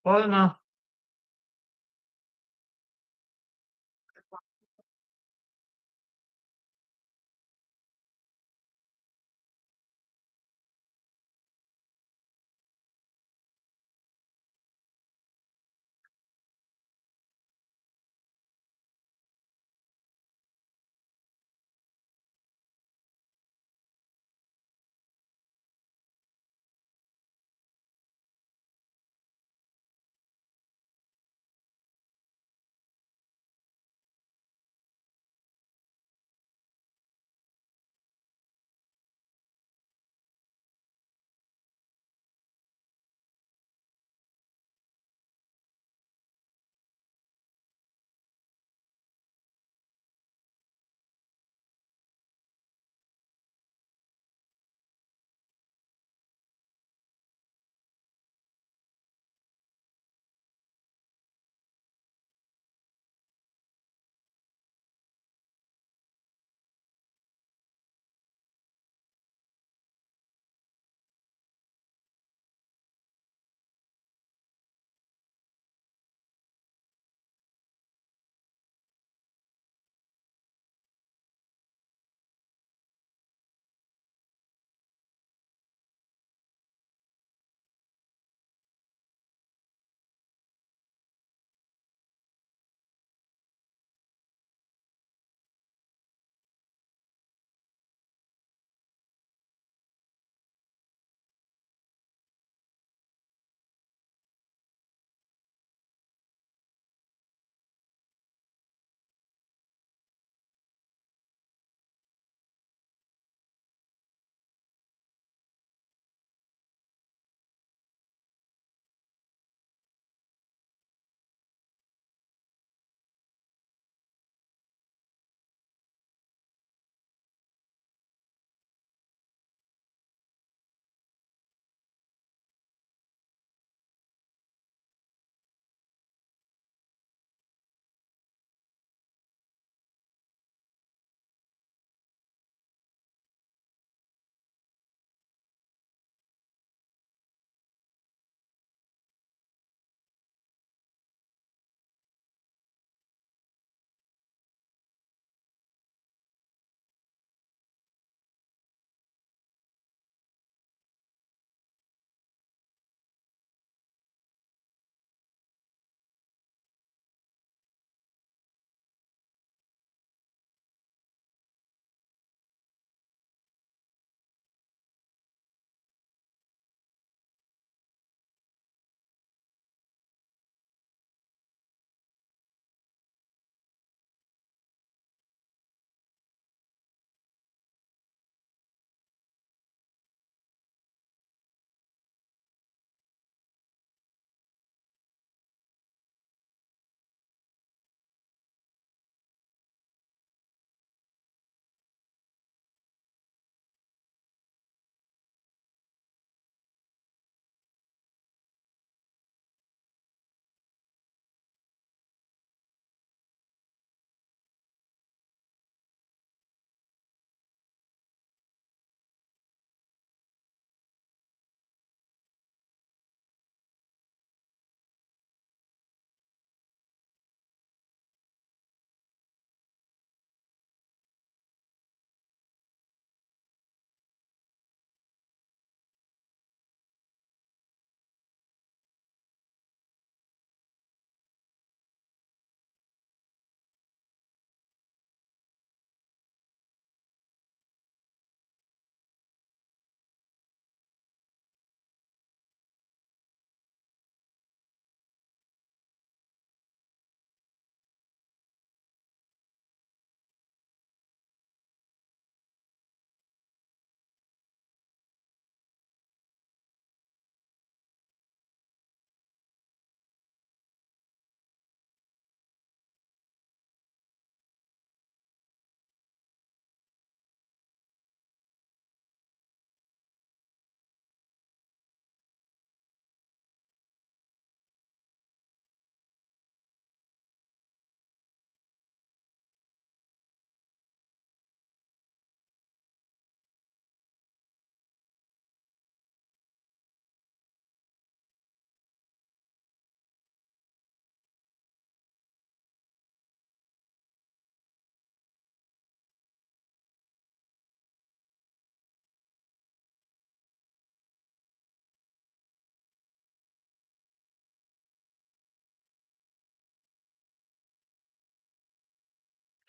[SPEAKER 2] बोल ना।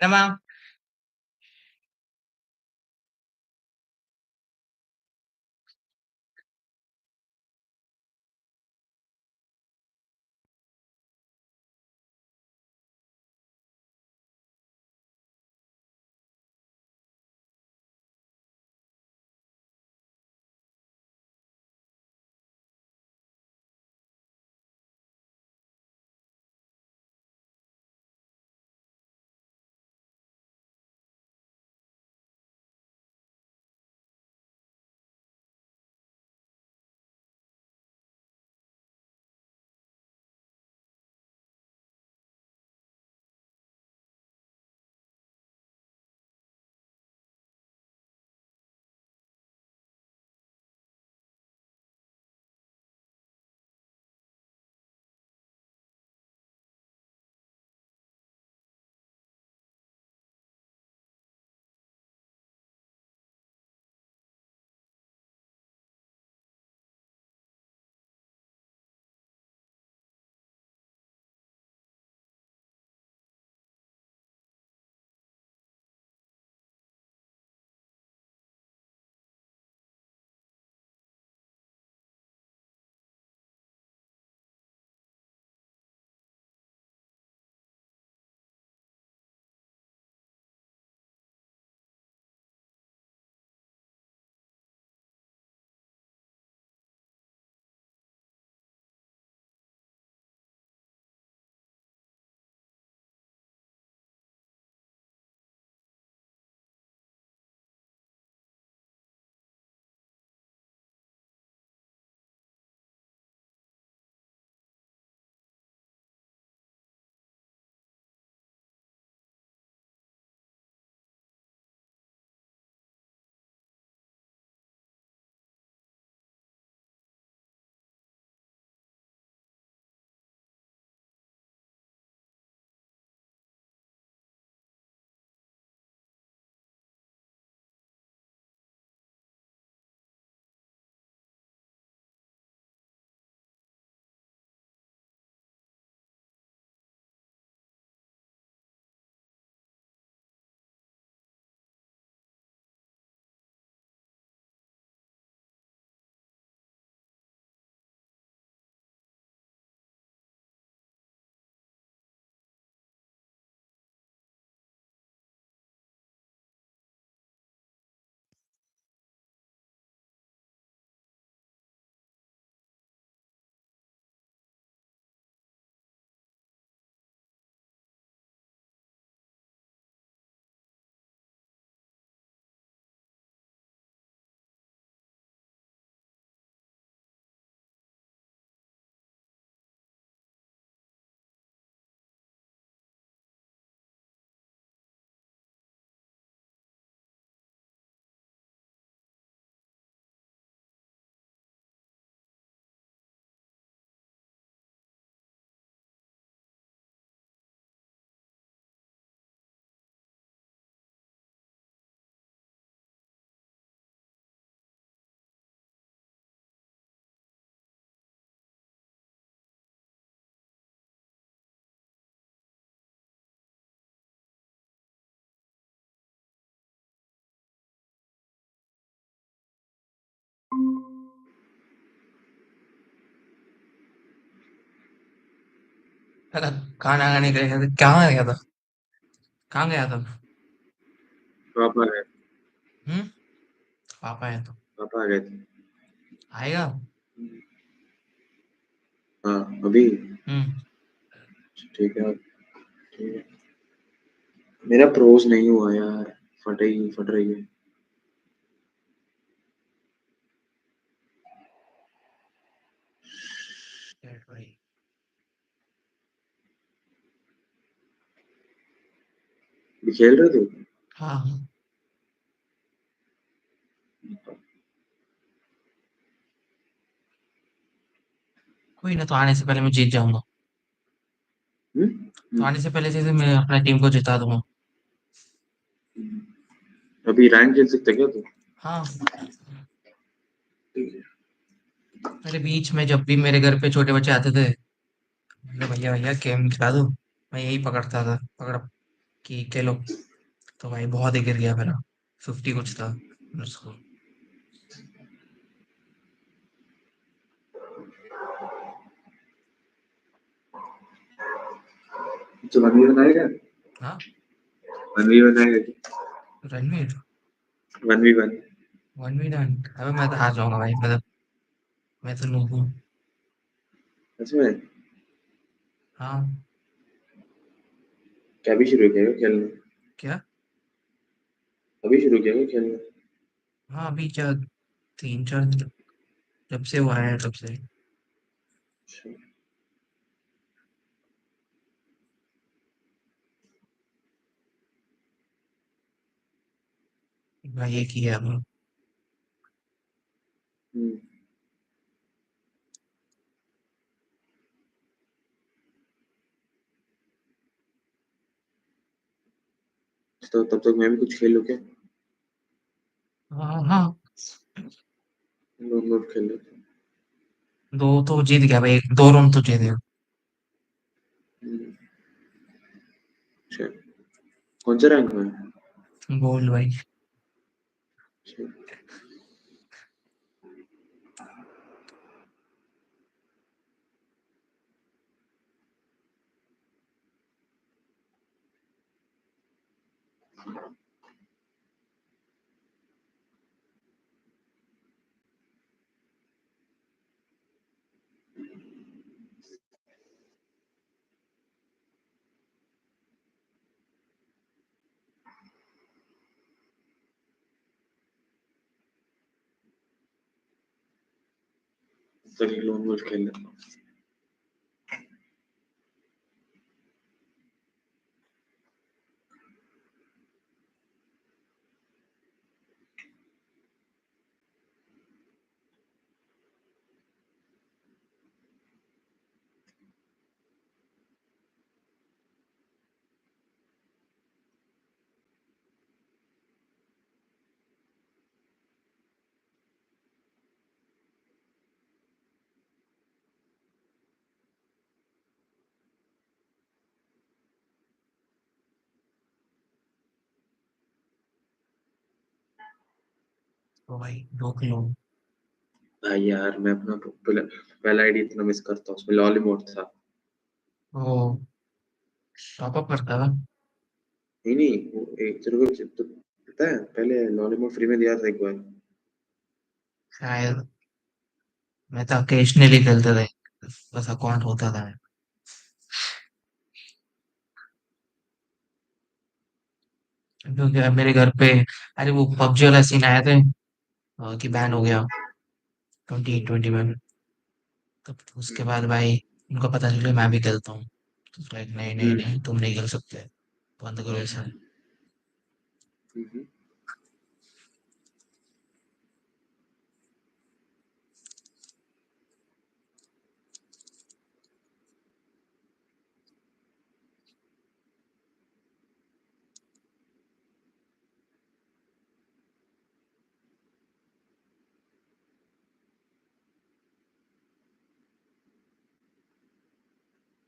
[SPEAKER 2] रमा खाना खाने गया था, कहाँ गया था? कहाँ गया था?
[SPEAKER 18] पापा है।
[SPEAKER 2] हम्म पापा है तो
[SPEAKER 18] पापा आ गए थे।
[SPEAKER 2] आएगा।
[SPEAKER 18] हाँ अभी
[SPEAKER 2] हम्म
[SPEAKER 18] ठीक है। ठीक है। मेरा प्रोज नहीं हुआ यार, फट रही है।
[SPEAKER 2] भाई
[SPEAKER 18] भी खेल रहे थे।
[SPEAKER 2] हाँ हाँ। कोई ना, तो आने से पहले मैं जीत जाऊंगा। तो आने से पहले से मैं अपना टीम को जिता दूंगा।
[SPEAKER 18] अभी रैंक खेल सकते क्या तू?
[SPEAKER 2] हाँ, अरे बीच में जब भी मेरे घर पे छोटे बच्चे आते थे, बोले भैया भैया गेम खिला दो, मैं यही पकड़ता था, पकड़ कि खेलो, तो भाई बहुत ही गिर गया मेरा, 50 कुछ था उसको।
[SPEAKER 18] तो रणवीर बनाएगा?
[SPEAKER 2] हाँ
[SPEAKER 18] रणवीर बनाएगा?
[SPEAKER 2] रणवीर
[SPEAKER 18] 1v1
[SPEAKER 2] 1v1, अबे मैं तो हार जाऊंगा भाई, मैं तो नूब हूँ।
[SPEAKER 18] सच में?
[SPEAKER 2] हाँ
[SPEAKER 18] क्या अभी शुरू किया क्या खेलना?
[SPEAKER 2] क्या?
[SPEAKER 18] अभी शुरू किया क्या खेलना?
[SPEAKER 2] हाँ अभी क्या 3-4 दिन, जब से वो आया है तब से। भाई एक ही है अब।
[SPEAKER 18] तो तब तक मैं भी कुछ खेल लूँ क्या?
[SPEAKER 2] हाँ हाँ,
[SPEAKER 18] नोट खेल लेते हैं।
[SPEAKER 2] 2 तो जीत गया भाई, 2 राउंड तो जीत गया।
[SPEAKER 18] अच्छा, कौन सा रैंक में है?
[SPEAKER 2] गोल्ड भाई।
[SPEAKER 18] चलिए लोन वोल्फ खेल लेते हैं।
[SPEAKER 2] तो भाई 2 किलो।
[SPEAKER 18] भाई यार मैं अपना पहला आईडी इतना मिस करता हूँ, उसमें लॉली मोड था।
[SPEAKER 2] वो टॉप अप करता है।
[SPEAKER 18] नहीं नहीं, वो एक तेरे को तो पता है पहले लॉली मोड फ्री में दिया था एक बार।
[SPEAKER 2] शायद, मैं तो ओकेजनली खेलता था, बस अकाउंट होता था। क्योंकि मेरे घर पे, अरे वो पबजी वाला सीन आया थे, कि बैन हो गया 2020 में। तब उसके बाद भाई उनको पता चला मैं भी खेलता हूँ, तो लाइक नहीं नहीं नहीं तुम नहीं खेल सकते, बंद करो ऐसा।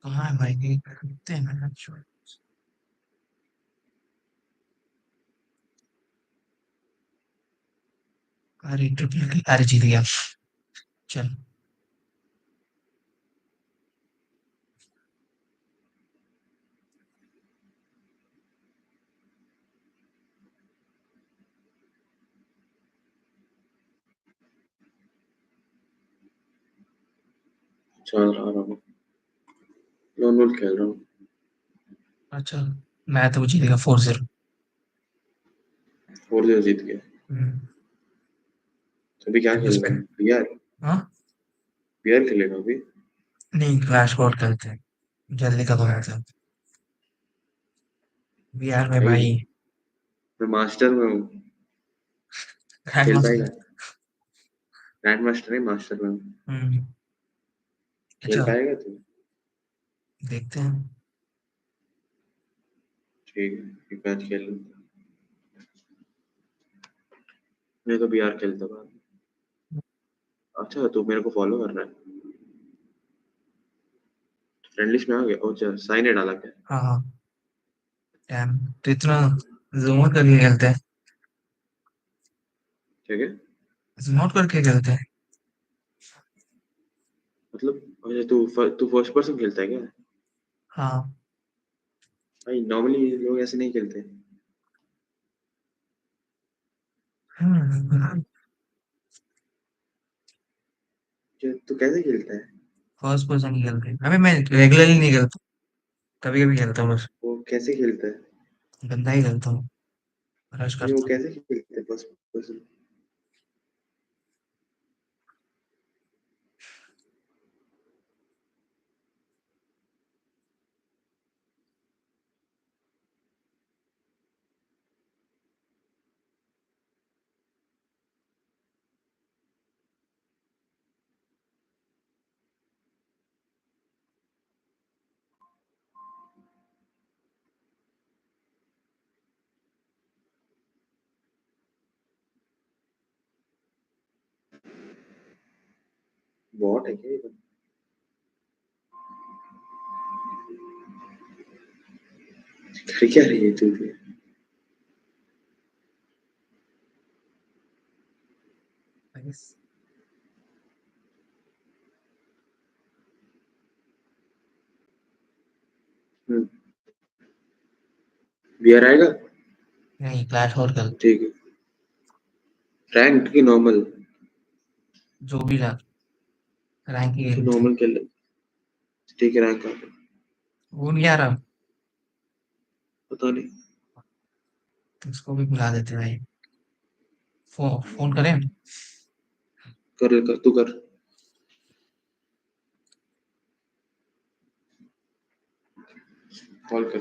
[SPEAKER 2] कहाँ है भाई, ये करते हैं ना छोड़। अरे ट्रिपल, अरे जीत गया। चल
[SPEAKER 18] चल रहा हूँ, लोन वोल्फ खेल रहा हूँ।
[SPEAKER 2] अच्छा, मैं तो जीत गया 4-0।
[SPEAKER 18] 4-0 जीत गया। तो अभी क्या खेल रहा है? बीआर?
[SPEAKER 2] हाँ
[SPEAKER 18] बीआर खेलेगा अभी?
[SPEAKER 2] नहीं, क्रैश कोड करते हैं, जल्दी का होना था बिहार में भाई।
[SPEAKER 18] मैं मास्टर में हूँ।
[SPEAKER 2] ग्रैंड
[SPEAKER 18] खेल
[SPEAKER 2] मास्टर।
[SPEAKER 18] पाएगा? ग्रैंड मास्टर नहीं, मास्टर में हूँ। खेल
[SPEAKER 2] अच्छा
[SPEAKER 18] पाएगा तू?
[SPEAKER 2] देखते हैं।
[SPEAKER 18] ठीक है, एक मैच खेल लूँ। मैं तो बीआर खेलता था। अच्छा तू मेरे को फॉलो कर रहा है? फ्रेंड लिस्ट में आ गया? अच्छा साइन ने डाला क्या?
[SPEAKER 2] हाँ हाँ डैम, तो इतना ज़ूम आउट करके खेलते हैं,
[SPEAKER 18] क्या क्या
[SPEAKER 2] ज़ूम आउट करके खेलते हैं।
[SPEAKER 18] मतलब? अच्छा, तू फर्स्ट पर्सन खेलता है क्या?
[SPEAKER 2] हाँ।
[SPEAKER 18] भाई नॉर्मली लोग ऐसे नहीं खेलते। तू कैसे खेलता है?
[SPEAKER 2] फर्स्ट पर्सन ही खेलते हैं। अबे मैं रेगुलरली नहीं खेलता, कभी-कभी खेलता हूँ बस।
[SPEAKER 18] वो कैसे खेलता है?
[SPEAKER 2] गंदा ही खेलता हूँ, रश
[SPEAKER 18] नहीं, वो
[SPEAKER 2] करता हूँ।
[SPEAKER 18] कैसे खेलता है फर्स्ट पर्सन? बॉट है क्या ये? कर क्या रही है तू भी?
[SPEAKER 2] Nice.
[SPEAKER 18] बियर आएगा?
[SPEAKER 2] नहीं, क्लैश और खेल,
[SPEAKER 18] ठीक है। रैंक की नॉर्मल?
[SPEAKER 2] जो भी रैंक ही खेलते हैं।
[SPEAKER 18] नॉर्मल खेल ले। ठीक है, रैंक आ गया।
[SPEAKER 2] वो नहीं आ रहा,
[SPEAKER 18] पता नहीं।
[SPEAKER 2] तो उसको भी बुला देते हैं भाई। फोन करें?
[SPEAKER 18] कर तू कर। कॉल कर।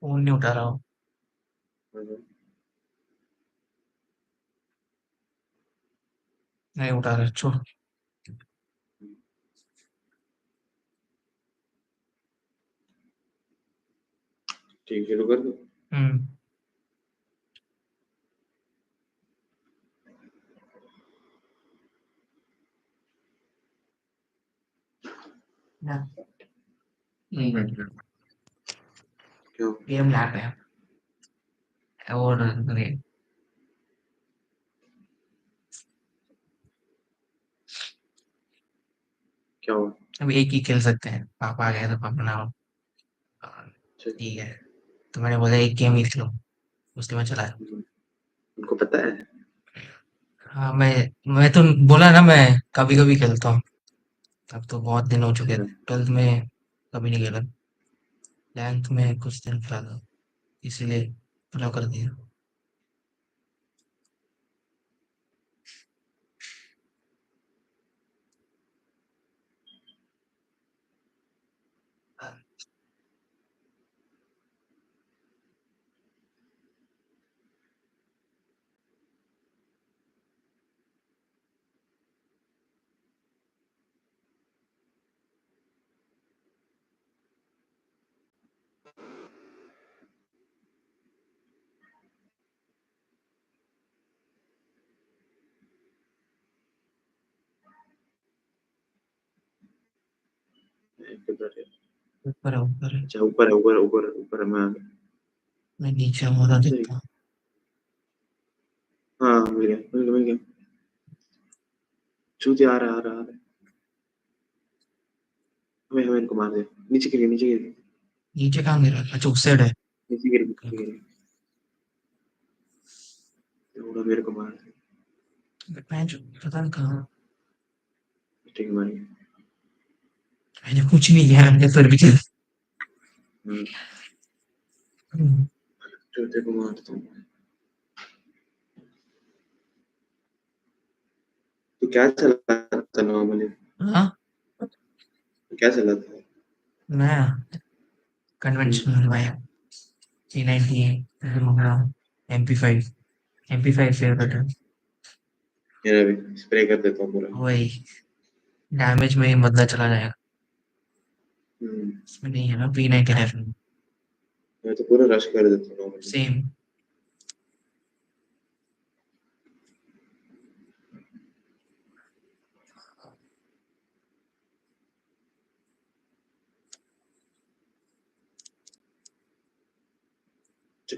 [SPEAKER 2] फोन नहीं उठा रहा हूँ। नहीं उठा रहा, छोड़।
[SPEAKER 18] ठीक है, कर दो। क्यों?
[SPEAKER 2] गेम लैप है और अरे
[SPEAKER 18] क्या हुआ?
[SPEAKER 2] अब एक ही खेल सकते हैं, पापा आ गए तो पापा ना हो। ठीक है, तो मैंने बोला एक गेम ही खेलो, उसके बाद चला।
[SPEAKER 18] उनको पता है?
[SPEAKER 2] हाँ, मैं तो बोला ना, मैं कभी कभी खेलता हूँ। अब तो बहुत दिन हो चुके थे, 12th में कभी नहीं खेला, 11th में कुछ दिन खेला था, इसीलिए फॉलो कर दिया। ऊपर है, ऊपर है।
[SPEAKER 18] अच्छा, ऊपर है, ऊपर ऊपर ऊपर है।
[SPEAKER 2] मैं नीचे हूँ, उधर देखता हूँ।
[SPEAKER 18] हाँ, मिल गया मिल गया मिल गया। चूतिया आ रहा आ रहा आ रहा। हमें हमें इनको मार दे। नीचे गिर नीचे गिर।
[SPEAKER 2] नीचे कहाँ गिरा? अच्छा, उस साइड है।
[SPEAKER 18] नीचे गिर नीचे गिर। थोड़ा मेरे को मार दे।
[SPEAKER 2] पता नहीं कहाँ।
[SPEAKER 18] ठीक है, मार गया।
[SPEAKER 2] मैंने कुछ नहीं किया, मैंने फिर भी चल।
[SPEAKER 18] चूते को मारता हूँ। तू क्या चलाता नॉर्मली?
[SPEAKER 2] हाँ
[SPEAKER 18] क्या चलाता है?
[SPEAKER 2] मैं कन्वेंशनल भाई T90 MP5 फेवरेट है।
[SPEAKER 18] मेरा भी स्प्रे कर देता हूँ पूरा।
[SPEAKER 2] वही डैमेज में ही बदला चला जाएगा।
[SPEAKER 18] हम्म,
[SPEAKER 2] इसमें नहीं है ना P99
[SPEAKER 18] मैं तो पूरा रश कर देता हूँ नॉर्मली।
[SPEAKER 2] सेम।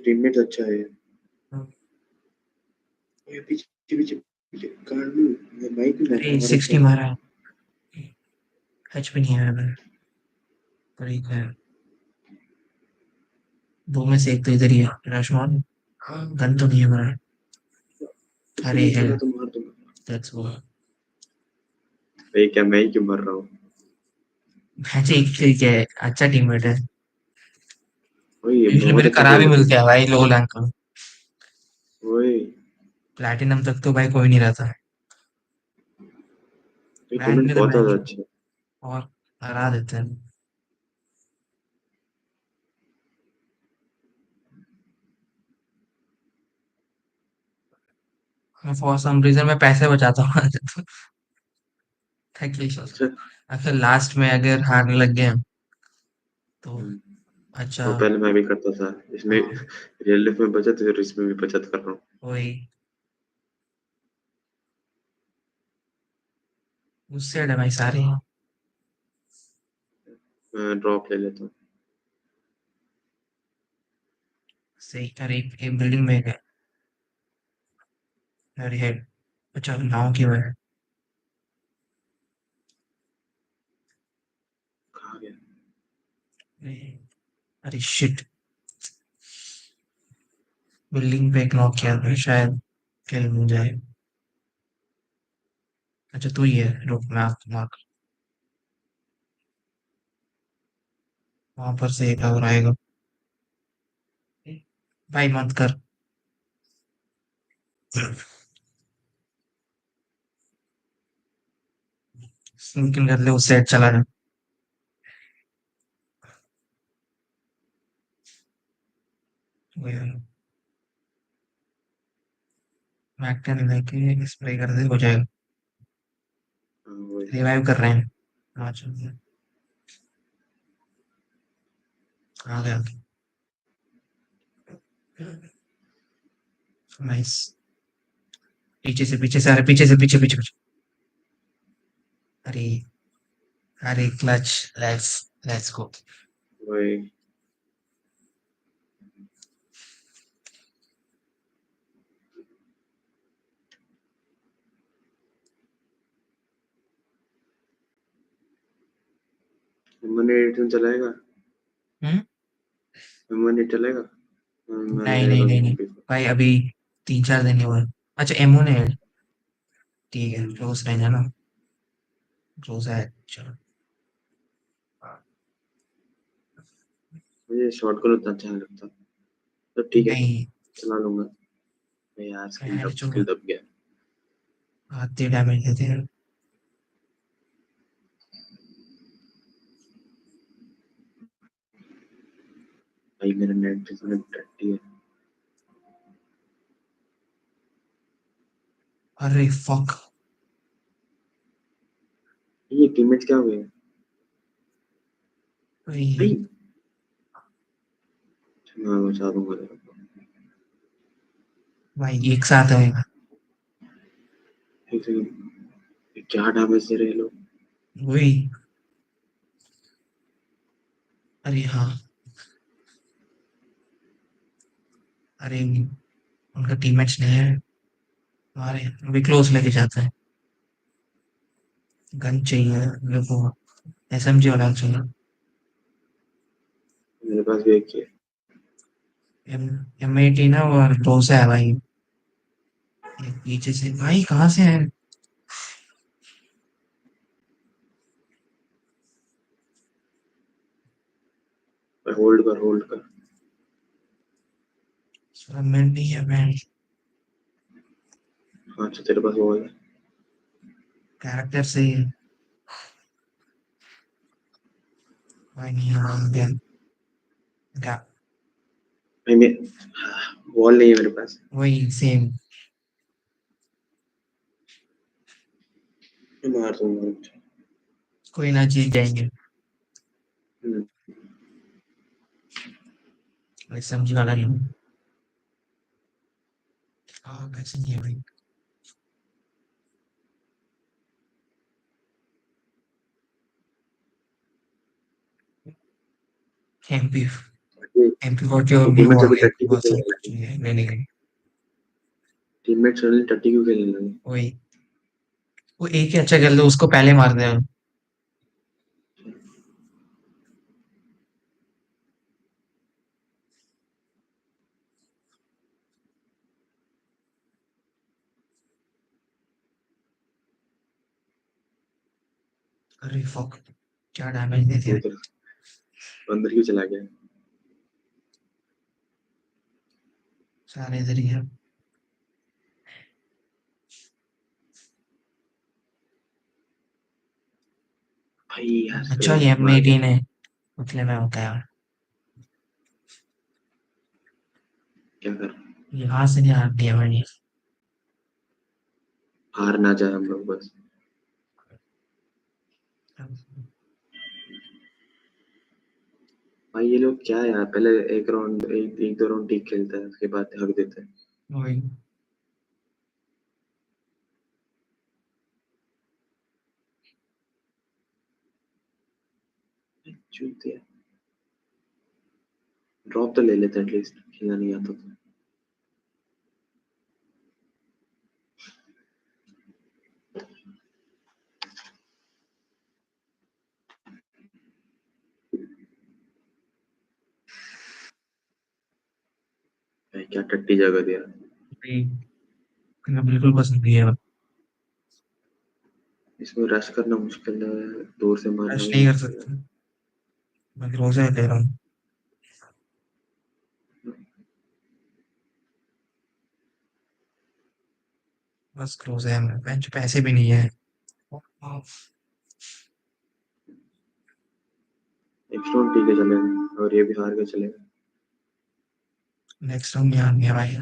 [SPEAKER 18] टीममेट अच्छा है। ये पीछे पीछे पीछे काट लूं, ये माइक भी
[SPEAKER 2] अरे
[SPEAKER 18] मारा
[SPEAKER 2] 60 मारा है, HP नहीं है मेरे पर एक है। दो में से एक तो इधर ही है रशमान। गन तो नहीं है मेरा। अरे है
[SPEAKER 18] चला तो मार दूंगा।
[SPEAKER 2] दैट्स वो।
[SPEAKER 18] भाई क्या मैं ही क्यों मर रहा हूँ?
[SPEAKER 2] मैच एक ठीक है, अच्छा टीममेट है।
[SPEAKER 18] वही ये
[SPEAKER 2] यूजुअली
[SPEAKER 18] बहुत
[SPEAKER 2] मेरे
[SPEAKER 18] अच्छा
[SPEAKER 2] करा भी
[SPEAKER 18] खेल रहा
[SPEAKER 2] मिलते हैं भाई लो रैंक में।
[SPEAKER 18] है। वही
[SPEAKER 2] प्लैटिनम तक तो भाई कोई नहीं रहता है।
[SPEAKER 18] ये
[SPEAKER 2] रैंक
[SPEAKER 18] टीममेट
[SPEAKER 2] में तो
[SPEAKER 18] बहुत
[SPEAKER 2] मैच
[SPEAKER 18] ज्यादा अच्छा है।
[SPEAKER 2] और हरा देते हैं। मैं फॉर सम रीजन मैं पैसे बचाता हूँ
[SPEAKER 18] अच्छा।
[SPEAKER 2] अगर लास्ट में अगर हारने लग गए हम, तो अच्छा।
[SPEAKER 18] वो पहले मैं भी करता था इसमें,
[SPEAKER 2] हाँ
[SPEAKER 18] रियल लाइफ में बचत फिर इसमें भी बचत कर रहा हूँ।
[SPEAKER 2] वही उससे है भाई सारे।
[SPEAKER 18] मैं ड्रॉप ले लेता हूँ।
[SPEAKER 2] सही। अरे एक बिल्डिंग में है। अरे हेड। अच्छा नाव की वजह।
[SPEAKER 18] कहाँ गया?
[SPEAKER 2] अरे शिट। बिल्डिंग पे एक नॉक किया था शायद किल मिल जाए। अच्छा तू ही है, रुक मैं आपको मार्क। वहां पर से एक और आएगा। भाई मत कर। स्निकिंग कर ले उस साइड चला जा। मैकटेन लेके स्प्रे कर दे हो जाएगा।
[SPEAKER 18] हाँ, वही
[SPEAKER 2] रिवाइव कर रहे हैं। हाँ चल आ गया। नाइस। पीछे से आ रहे, पीछे। अरे अरे क्लच। Let's go.
[SPEAKER 18] वही M1 चलाएगा?
[SPEAKER 2] हम्म।
[SPEAKER 18] M1 चलेगा? मैं
[SPEAKER 2] नहीं
[SPEAKER 18] ले
[SPEAKER 2] नहीं
[SPEAKER 18] रहा
[SPEAKER 2] नहीं
[SPEAKER 18] हूँ
[SPEAKER 2] नहीं
[SPEAKER 18] MP4।
[SPEAKER 2] भाई अभी 3-4 दिन ही हुए। अच्छा एमओ ने ऐड। ठीक है क्लोज रेंज है ना। क्लोज है चलो।
[SPEAKER 18] मुझे शॉटगन उतना अच्छा नहीं लगता, तो ठीक है
[SPEAKER 2] नहीं
[SPEAKER 18] चला लूंगा। नहीं यार
[SPEAKER 2] यार जो
[SPEAKER 18] स्किल दब गया।
[SPEAKER 2] आते डैमेज देते हैं।
[SPEAKER 18] भाई मेरा नेट भी टट्टी है।
[SPEAKER 2] अरे फक।
[SPEAKER 18] ये टीममेट क्या हुए भाई? मैं बचा दूंगा तेरे को।
[SPEAKER 2] भाई एक साथ आएगा।
[SPEAKER 18] एक सेकंड, ये क्या डैमेज दे रहे हैं लोग?
[SPEAKER 2] वही। अरे हाँ। अरे उनका टीममेट्स नहीं है। अरे अभी क्लोज लेके जाते हैं। गन चाहिए मेरे को। एसएमजी वाला चाहिए।
[SPEAKER 18] मेरे पास भी एक ही है।
[SPEAKER 2] एम M80 ना और 2 से है भाई। ये पीछे से भाई कहाँ से है।
[SPEAKER 18] होल्ड कर।
[SPEAKER 2] मिनट नहीं है बैंड।
[SPEAKER 18] हाँ अच्छा तेरे पास वो है।
[SPEAKER 2] कैरेक्टर से ही है। भाई नहीं हाँ क्या
[SPEAKER 18] मैं वॉल नहीं है मेरे पास।
[SPEAKER 2] वही सेम
[SPEAKER 18] मैं मार दूंगा।
[SPEAKER 2] कोई ना जीत जाएंगे भाई समझी वाला नहीं हूँ। हाँ कैसे नहीं है भाई एमपी एमपी 40 और
[SPEAKER 18] टीममेट्स अभी
[SPEAKER 2] मिलवाई
[SPEAKER 18] 30 क्यों
[SPEAKER 2] बहुत सब
[SPEAKER 18] खेलने लगे?
[SPEAKER 2] चीजें लेने गई
[SPEAKER 18] टीममेट्स सडनली 30 क्यों खेलने लगे?
[SPEAKER 2] वही वो एक ही अच्छा खेल दो उसको पहले मार दे अरे फक क्या डैमेज दे दिया
[SPEAKER 18] अंदर क्यों चला गया?
[SPEAKER 2] सारे इधर ही है
[SPEAKER 18] भाई यार
[SPEAKER 2] अच्छा ये M18 है उतले में होता है
[SPEAKER 18] क्या कर
[SPEAKER 2] यहाँ से नहीं हार दिया मैंने
[SPEAKER 18] हार ना जाए हम लोग बस। भाई ये लोग क्या है यार, पहले एक राउंड एक दो राउंड ठीक खेलता है उसके बाद हक देता है।
[SPEAKER 2] वही
[SPEAKER 18] चूतिया ड्रॉप तो ले लेते एटलीस्ट, खेलना नहीं आता तो। भाई क्या टट्टी जगह दिया।
[SPEAKER 2] मैं बिल्कुल पसंद नहीं है
[SPEAKER 18] इसमें रश करना मुश्किल है, दूर से मारना
[SPEAKER 2] रश
[SPEAKER 18] भी
[SPEAKER 2] नहीं कर
[SPEAKER 18] मुश्किल है।
[SPEAKER 2] सकते मैं रोजा ले रहा हूँ बस क्लोज है मैं बेंच पैसे भी नहीं है
[SPEAKER 18] नेक्स्ट राउंड ठीक है चलेगा और ये भी हार के चलेगा।
[SPEAKER 2] नेक्स्ट राउंड में आ गया भाई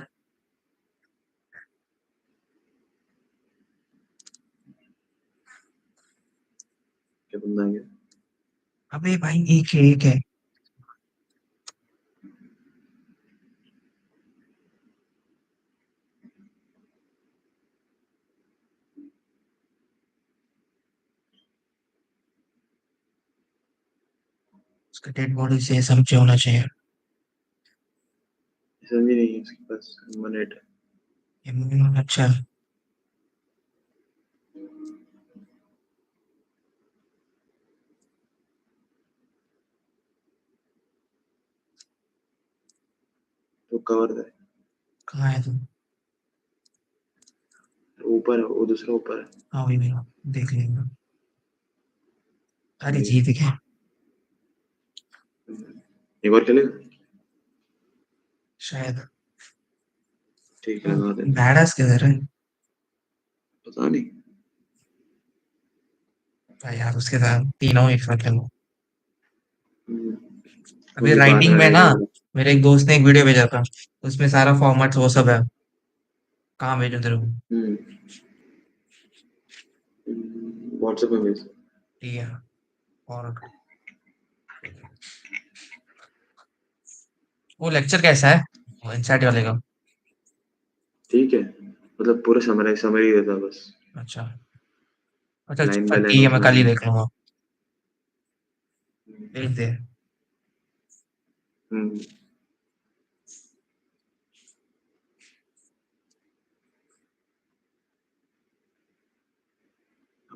[SPEAKER 18] क्या बंदा है?
[SPEAKER 2] अबे भाई एक है उसका डेड बॉडी से समझे होना चाहिए
[SPEAKER 18] समझ ही नहीं है उसके पास मिनट।
[SPEAKER 2] अच्छा
[SPEAKER 18] तो कवर है
[SPEAKER 2] कहाँ है तुम
[SPEAKER 18] ऊपर है, वो दूसरा ऊपर है।
[SPEAKER 2] हाँ वही मेरा देख लेंगे अरे जीत गया
[SPEAKER 18] एक और खेलेगा
[SPEAKER 2] शायद
[SPEAKER 18] ठीक है लगा देना।
[SPEAKER 2] बैडास किधर है
[SPEAKER 18] पता नहीं
[SPEAKER 2] भाई यार उसके साथ तीनों एक साथ खेलो अभी
[SPEAKER 18] मुझे बाहर
[SPEAKER 2] राइटिंग में
[SPEAKER 18] आने
[SPEAKER 2] ना
[SPEAKER 18] का
[SPEAKER 2] मेरे एक दोस्त ने एक वीडियो भेजा था उसमें सारा फॉर्मेट वो सब है कहाँ भेजूं तेरे को
[SPEAKER 18] व्हाट्सएप में भेज।
[SPEAKER 2] ठीक है और वो लेक्चर कैसा है इंसाइट वाले का
[SPEAKER 18] ठीक है मतलब पूरा समरी देता बस।
[SPEAKER 2] अच्छा अच्छा
[SPEAKER 18] लाइन
[SPEAKER 2] अच्छा
[SPEAKER 18] बाय लाइन
[SPEAKER 2] ठीक है मैं
[SPEAKER 18] होता
[SPEAKER 2] कल ही
[SPEAKER 18] है।
[SPEAKER 2] देख लूंगा भेज दे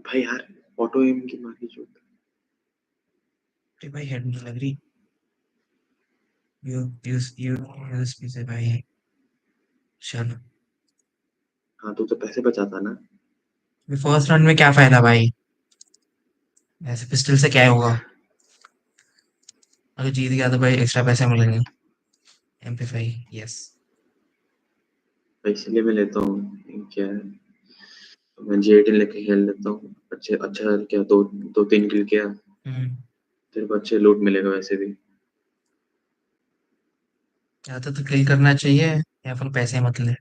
[SPEAKER 18] भाई यार ऑटो एम की मारी जो
[SPEAKER 2] अरे भाई हेड नहीं लग रही यूएसपी से भाई चलो
[SPEAKER 18] हाँ तू तो पैसे बचाता ना।
[SPEAKER 2] फर्स्ट राउंड में क्या फायदा भाई ऐसे पिस्टल से क्या होगा अगर जीत गया तो भाई एक्स्ट्रा पैसे मिलेंगे MP5 यस
[SPEAKER 18] इसलिए मैं लेता हूँ क्या है। तो मैं J18 लेके खेल लेता हूँ, अच्छा क्या 2-3 किल किया, तेरे को अच्छे लूट मिलेगा वैसे भी।
[SPEAKER 2] या तो किल करना चाहिए या फिर पैसे मत ले।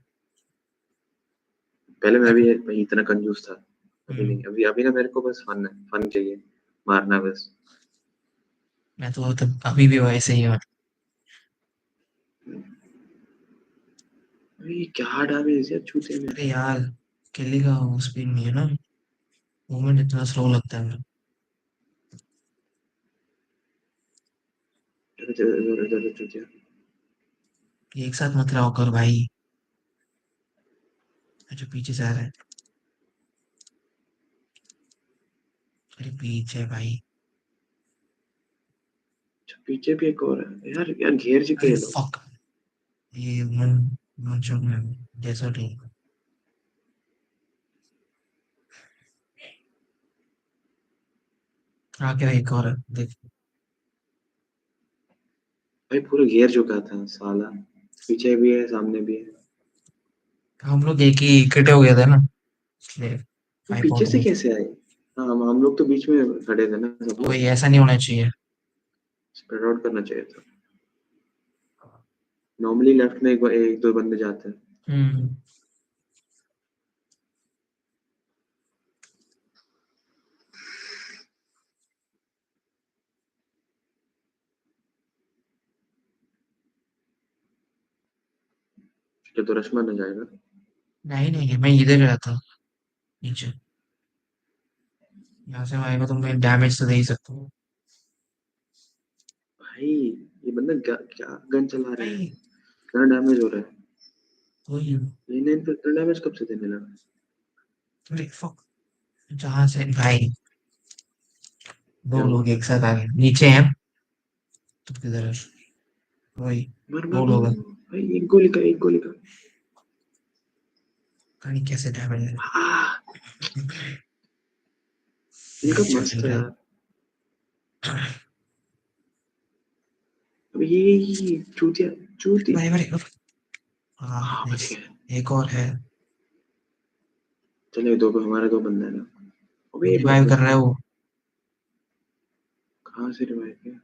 [SPEAKER 18] पहले मैं भी भाई इतना कंजूस था, अभी नहीं, अभी ना मेरे को बस फन चाहिए, मारना बस।
[SPEAKER 2] मैं तो अभी भी वैसे ही हूँ।
[SPEAKER 18] अरे क्या डैमेज है छूते में।
[SPEAKER 2] अरे यार किली का वो स्पीड नहीं है ना, मूवमेंट इतना स्लो लगता है मेरा। एक साथ मत रहो कर भाई, जो पीछे से आ रहा है। अरे पीछे भाई,
[SPEAKER 18] पीछे भी एक और है यार, घेर चुके
[SPEAKER 2] अरे
[SPEAKER 18] हैं लोग।
[SPEAKER 2] फक, ये मन चौक में जैसा ठीक आके एक और है, देख।
[SPEAKER 18] भाई पूरा घेर चुका था साला, पीछे भी है सामने भी है।
[SPEAKER 2] हम लोग एक ही इकट्ठे हो गए थे ना, इसलिए
[SPEAKER 18] वो
[SPEAKER 2] 5
[SPEAKER 18] पीछे
[SPEAKER 2] आउट
[SPEAKER 18] से
[SPEAKER 2] हुए।
[SPEAKER 18] कैसे आए? हाँ हम लोग तो बीच में खड़े थे ना सब लोग,
[SPEAKER 2] वही ऐसा नहीं होना चाहिए।
[SPEAKER 18] स्प्रेड आउट करना चाहिए था। नॉर्मली लेफ्ट में एक दो बंदे जाते हैं। क्या तो रश्मा न जाएगा?
[SPEAKER 2] नहीं मैं इधर गया था नीचे, यहाँ से आएगा तो मैं डैमेज तो दे ही सकता हूँ।
[SPEAKER 18] भाई ये बंदा क्या गन चला रहा है, कितना डैमेज हो रहा है।
[SPEAKER 2] वही
[SPEAKER 18] नहीं तो इतना डैमेज कब से देने लगा?
[SPEAKER 2] अरे फक, जहाँ से भाई दो
[SPEAKER 18] क्या हुआ?
[SPEAKER 2] लोग एक साथ आ गए नीचे हैं, तो किधर है? वही
[SPEAKER 18] मर मर
[SPEAKER 2] दो
[SPEAKER 18] मर
[SPEAKER 2] लोग हैं।
[SPEAKER 18] मर। भाई एक गोली का
[SPEAKER 2] कहीं कैसे डैमेज है।
[SPEAKER 18] इनका
[SPEAKER 2] अच्छा
[SPEAKER 18] मस्त
[SPEAKER 2] चल
[SPEAKER 18] है
[SPEAKER 2] रहा
[SPEAKER 18] यार। अब ये चूतिया चूती।
[SPEAKER 2] है भाई। हाँ
[SPEAKER 18] हाँ बच
[SPEAKER 2] nice।
[SPEAKER 18] गए।
[SPEAKER 2] एक और है,
[SPEAKER 18] चलो हमारे दो बंदे हैं ना। अबे ये
[SPEAKER 2] रिवाइव कर
[SPEAKER 18] बच
[SPEAKER 2] रहा है
[SPEAKER 18] गया।
[SPEAKER 2] वो।
[SPEAKER 18] कहाँ से रिवाइव किया?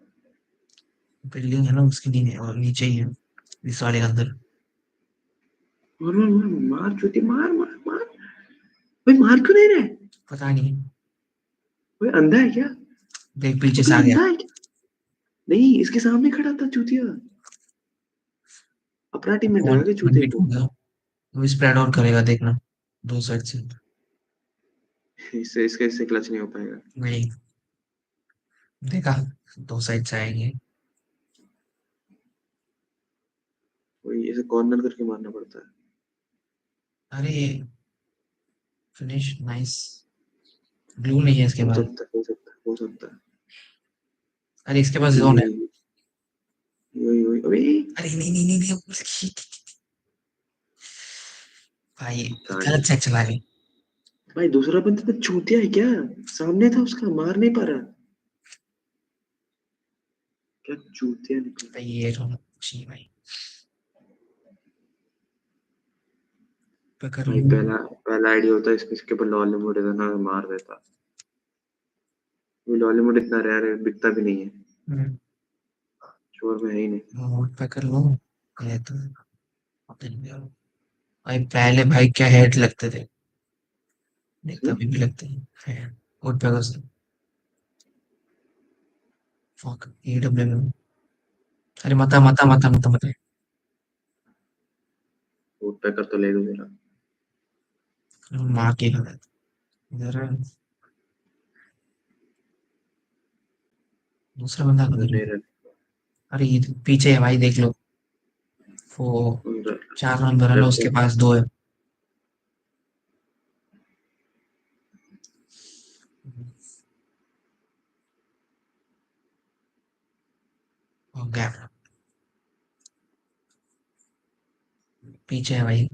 [SPEAKER 2] बिल्डिंग है ना उसके नीचे, और नीचे ही है इस वाले के अंदर।
[SPEAKER 18] मार मार मार मार चूती, मार मार मार। भाई मार क्यों नहीं रहे?
[SPEAKER 2] पता नहीं,
[SPEAKER 18] भाई अंधा है क्या?
[SPEAKER 2] देख पीछे से
[SPEAKER 18] भाई
[SPEAKER 2] आ गया।
[SPEAKER 18] अंधा है क्या? नहीं इसके सामने खड़ा था चूतिया। अपना टीम में
[SPEAKER 2] वन
[SPEAKER 18] लगा के
[SPEAKER 2] वन
[SPEAKER 18] चूते
[SPEAKER 2] बीट
[SPEAKER 18] को।
[SPEAKER 2] हो गया, वो स्प्रेड आउट करेगा देखना, दो साइड से।
[SPEAKER 18] इससे क्लच नहीं हो पाएगा।
[SPEAKER 2] नहीं देखा, दो साइड से आएंगे।
[SPEAKER 18] वही ऐसे कॉर्नर करके मारना पड़ता है।
[SPEAKER 2] अरे फिनिश नाइस, ब्लू नहीं है इसके
[SPEAKER 18] हो
[SPEAKER 2] बाद।
[SPEAKER 18] सकता है हो सकता है हो सकता है।
[SPEAKER 2] अरे इसके पास जोन है।
[SPEAKER 18] ये वही वही अबे
[SPEAKER 2] अरे नहीं भाई,
[SPEAKER 18] गांड।
[SPEAKER 2] गलत साइड चला गए।
[SPEAKER 18] भाई दूसरा बंदा तो चूतिया है क्या? सामने था उसका, मार नहीं पा रहा। क्या चूतिया निकला।
[SPEAKER 2] भाई ये रोना चाहिए भाई, पकड़
[SPEAKER 18] भाई
[SPEAKER 2] लूं।
[SPEAKER 18] पहला पहला आइडिया होता है इसके ऊपर लॉलीवुड इतना मार देता। वो लॉलीवुड इतना रेयर है, बिकता भी नहीं है,
[SPEAKER 2] हम्म,
[SPEAKER 18] शोर में है ही नहीं।
[SPEAKER 2] मोड पकड़ लूं। ये तो पता नहीं यार। भाई पहले भाई क्या हेड लगते थे, नहीं
[SPEAKER 18] इसमें
[SPEAKER 2] अभी भी लगते हैं वुड पैकर से। Fuck AWM। अरे मता
[SPEAKER 18] वुड पैकर तो ले लो जरा।
[SPEAKER 2] मार के गलत इधर है। दूसरा बंदा
[SPEAKER 18] इधर
[SPEAKER 2] किधर है?
[SPEAKER 18] नहीं रहे।
[SPEAKER 2] अरे ये तो पीछे है भाई, देख लो वो 4 नंबर है ना,
[SPEAKER 18] लेफ्ट
[SPEAKER 2] उसके पास दो है। और गैप पीछे है भाई।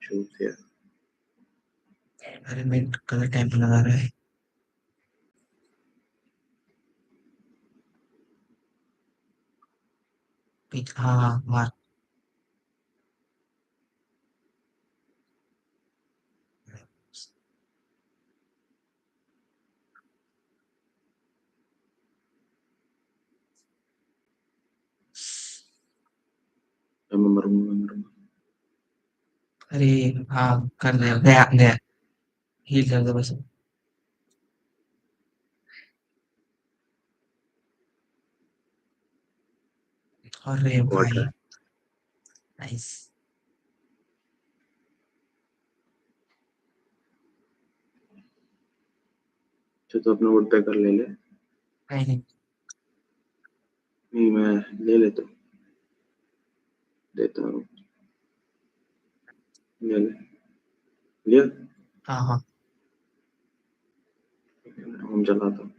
[SPEAKER 18] चूतिया।
[SPEAKER 2] अरे मैं कलर टाइम पे लगा रहा है। पीछे हाँ मार।
[SPEAKER 18] मैं मरूंगा।
[SPEAKER 2] अरे हाँ कर दे, गया गया, हील कर दे बस। अरे भाई नाइस।
[SPEAKER 18] तो अपना वुड पैकर ले ले।
[SPEAKER 2] नहीं
[SPEAKER 18] मैं ले लेता हूँ, देता हूँ, ले ले लिया।
[SPEAKER 2] हाँ हाँ
[SPEAKER 18] हम चलाता हूँ।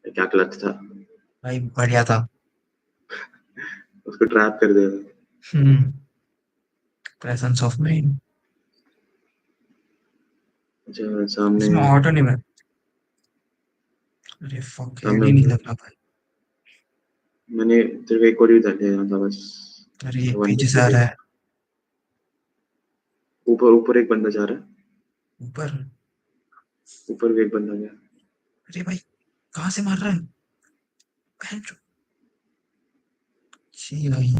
[SPEAKER 18] क्या क्लच था
[SPEAKER 2] भाई, बढ़िया था।
[SPEAKER 18] उसको ट्रैप कर देगा।
[SPEAKER 2] Presence of mind.
[SPEAKER 18] अच्छा सामने
[SPEAKER 2] इसमें ऑटो नहीं, मैं अरे फक
[SPEAKER 18] सामने
[SPEAKER 2] नहीं लग रहा भाई।
[SPEAKER 18] मैंने तेरे को एक और इधर ले जाना था बस।
[SPEAKER 2] अरे ये
[SPEAKER 18] वन
[SPEAKER 2] पीछे से आ रहा है।
[SPEAKER 18] ऊपर ऊपर एक बंदा जा रहा है।
[SPEAKER 2] ऊपर
[SPEAKER 18] ऊपर भी एक बंदा गया।
[SPEAKER 2] अरे भाई कहाँ से मार रहा है? बहन चो- छी भाई।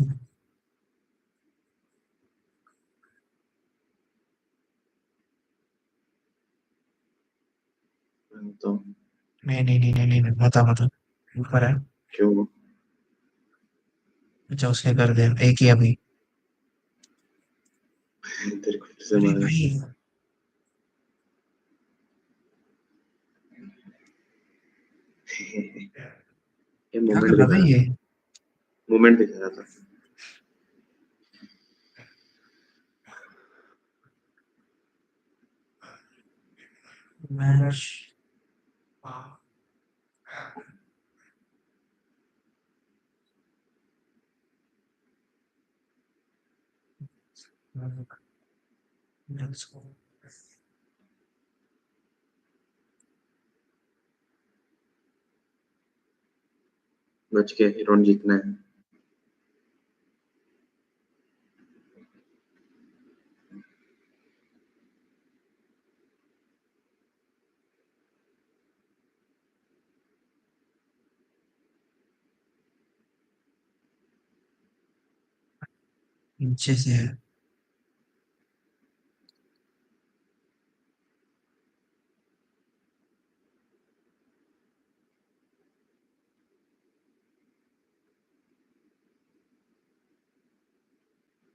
[SPEAKER 18] तो
[SPEAKER 2] नहीं मत ऊपर है।
[SPEAKER 18] क्यों?
[SPEAKER 2] अच्छा उसने कर दिया एक ही अभी।
[SPEAKER 18] तेरे को फिर से
[SPEAKER 2] अरे
[SPEAKER 18] मारा।
[SPEAKER 2] भाई
[SPEAKER 18] ये
[SPEAKER 2] क्या
[SPEAKER 18] मोमेंट
[SPEAKER 2] कर रहा
[SPEAKER 18] दिखा
[SPEAKER 2] था
[SPEAKER 18] रहा
[SPEAKER 2] ये?
[SPEAKER 18] था, मोमेंट दिखा रहा था।
[SPEAKER 2] Match Let's go.
[SPEAKER 18] बच के राउंड जीतना है।
[SPEAKER 2] नीचे से है।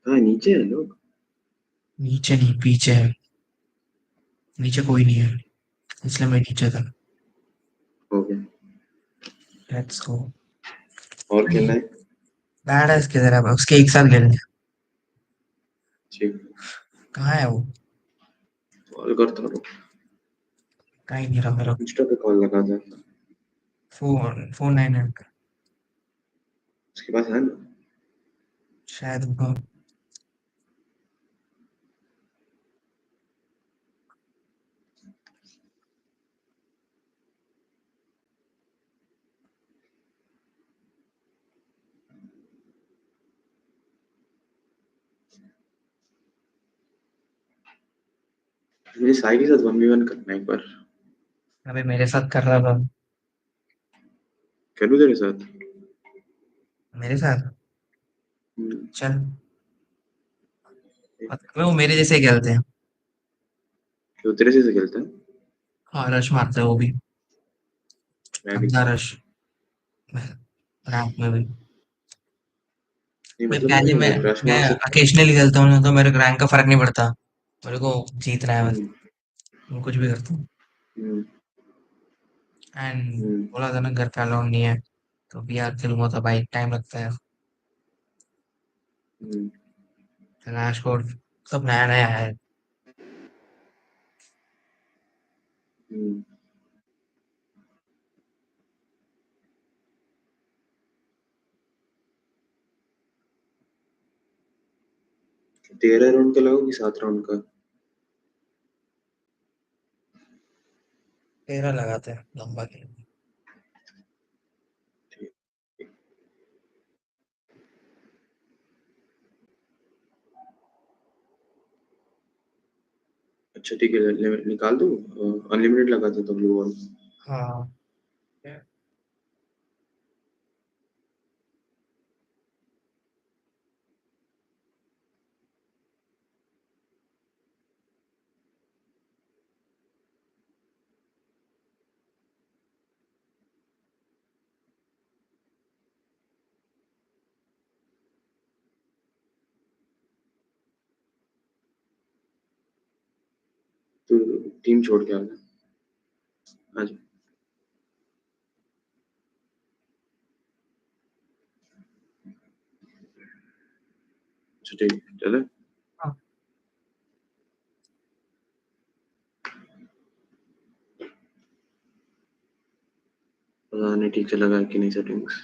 [SPEAKER 18] हाँ नीचे है लोग।
[SPEAKER 2] नीचे नहीं पीछे है। नीचे कोई नहीं है इसलिए मैं नीचे था।
[SPEAKER 18] हो गया।
[SPEAKER 2] Let's go.
[SPEAKER 18] और खेलना है?
[SPEAKER 2] बैड है किधर है? उसके एक साथ खेलने।
[SPEAKER 18] ठीक
[SPEAKER 2] कहाँ है वो?
[SPEAKER 18] कॉल करता हूँ।
[SPEAKER 2] कहीं नहीं रहा मेरा
[SPEAKER 18] इंस्टा पे कॉल लगा था।
[SPEAKER 2] फोन 9
[SPEAKER 18] उसके पास है ना?
[SPEAKER 2] शायद होगा।
[SPEAKER 18] मेरे साई के साथ 1v1 करना है एक बार।
[SPEAKER 2] अबे मेरे साथ कर रहा था।
[SPEAKER 18] करूँ तेरे साथ?
[SPEAKER 2] मेरे साथ चल। वो मेरे जैसे ही खेलते हैं।
[SPEAKER 18] तो तेरे से खेलता है?
[SPEAKER 2] हाँ रश मारता है वो भी।
[SPEAKER 18] मैं भी।
[SPEAKER 2] अपना रश रैंक में भी।
[SPEAKER 18] नहीं
[SPEAKER 2] मैं
[SPEAKER 18] मतलब
[SPEAKER 2] पहले
[SPEAKER 18] मैं रश
[SPEAKER 2] मैं
[SPEAKER 18] मार सकता हूँ।
[SPEAKER 2] अकेशनली खेलता हूँ ना तो मेरे रैंक का फर्क नहीं पड़ता। मेरे को जीतना है बस।
[SPEAKER 18] हम्म,
[SPEAKER 2] मैं कुछ भी करता हूँ।
[SPEAKER 18] हम्म,
[SPEAKER 2] एंड
[SPEAKER 18] हम्म,
[SPEAKER 2] बोला था ना घर पे अलाउड नहीं है तो भी यार खेलूंगा तो भाई टाइम लगता है।
[SPEAKER 18] हम्म,
[SPEAKER 2] क्लैश कोड सब नया नया है।
[SPEAKER 18] हम्म। तेरह राउंड का लगाओ कि 7 राउंड का?
[SPEAKER 2] 13 लगाते हैं लंबा खेल।
[SPEAKER 18] अच्छा ठीक है, निकाल दूँ। अनलिमिटेड लगा देता हूँ ब्लू वॉल।
[SPEAKER 2] हाँ
[SPEAKER 18] टीम छोड़ के आ गया। आज ठीक चले।
[SPEAKER 2] हाँ।
[SPEAKER 18] पता नहीं ठीक से लगा है कि नहीं सेटिंग्स,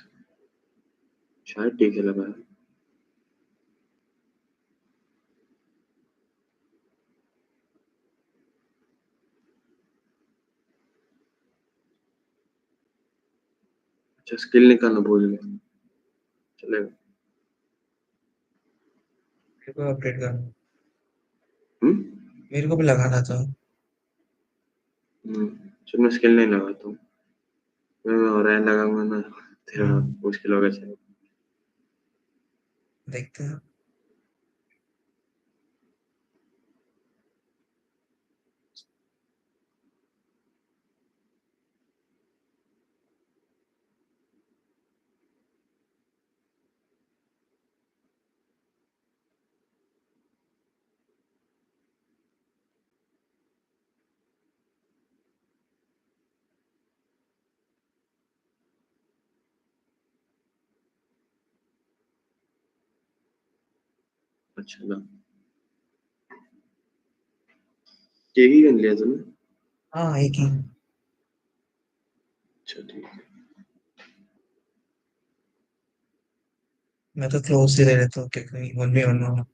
[SPEAKER 18] शायद ठीक से लगा है। अच्छा स्किल निकालना भूल गया, चलेगा।
[SPEAKER 2] मेरे को अपडेट करना, मेरे को भी लगाना था।
[SPEAKER 18] चल मैं स्किल नहीं लगाता हूँ, मैं रैन लगाऊंगा ना, तेरा मुश्किल होगा। चलो
[SPEAKER 2] देखते हैं।
[SPEAKER 18] अच्छा ना, एक ही गन लिया तुमने?
[SPEAKER 2] हाँ एक ही।
[SPEAKER 18] अच्छा ठीक है।
[SPEAKER 2] मैं तो क्लोज ही ले लेता हूँ क्योंकि 1v1 होना।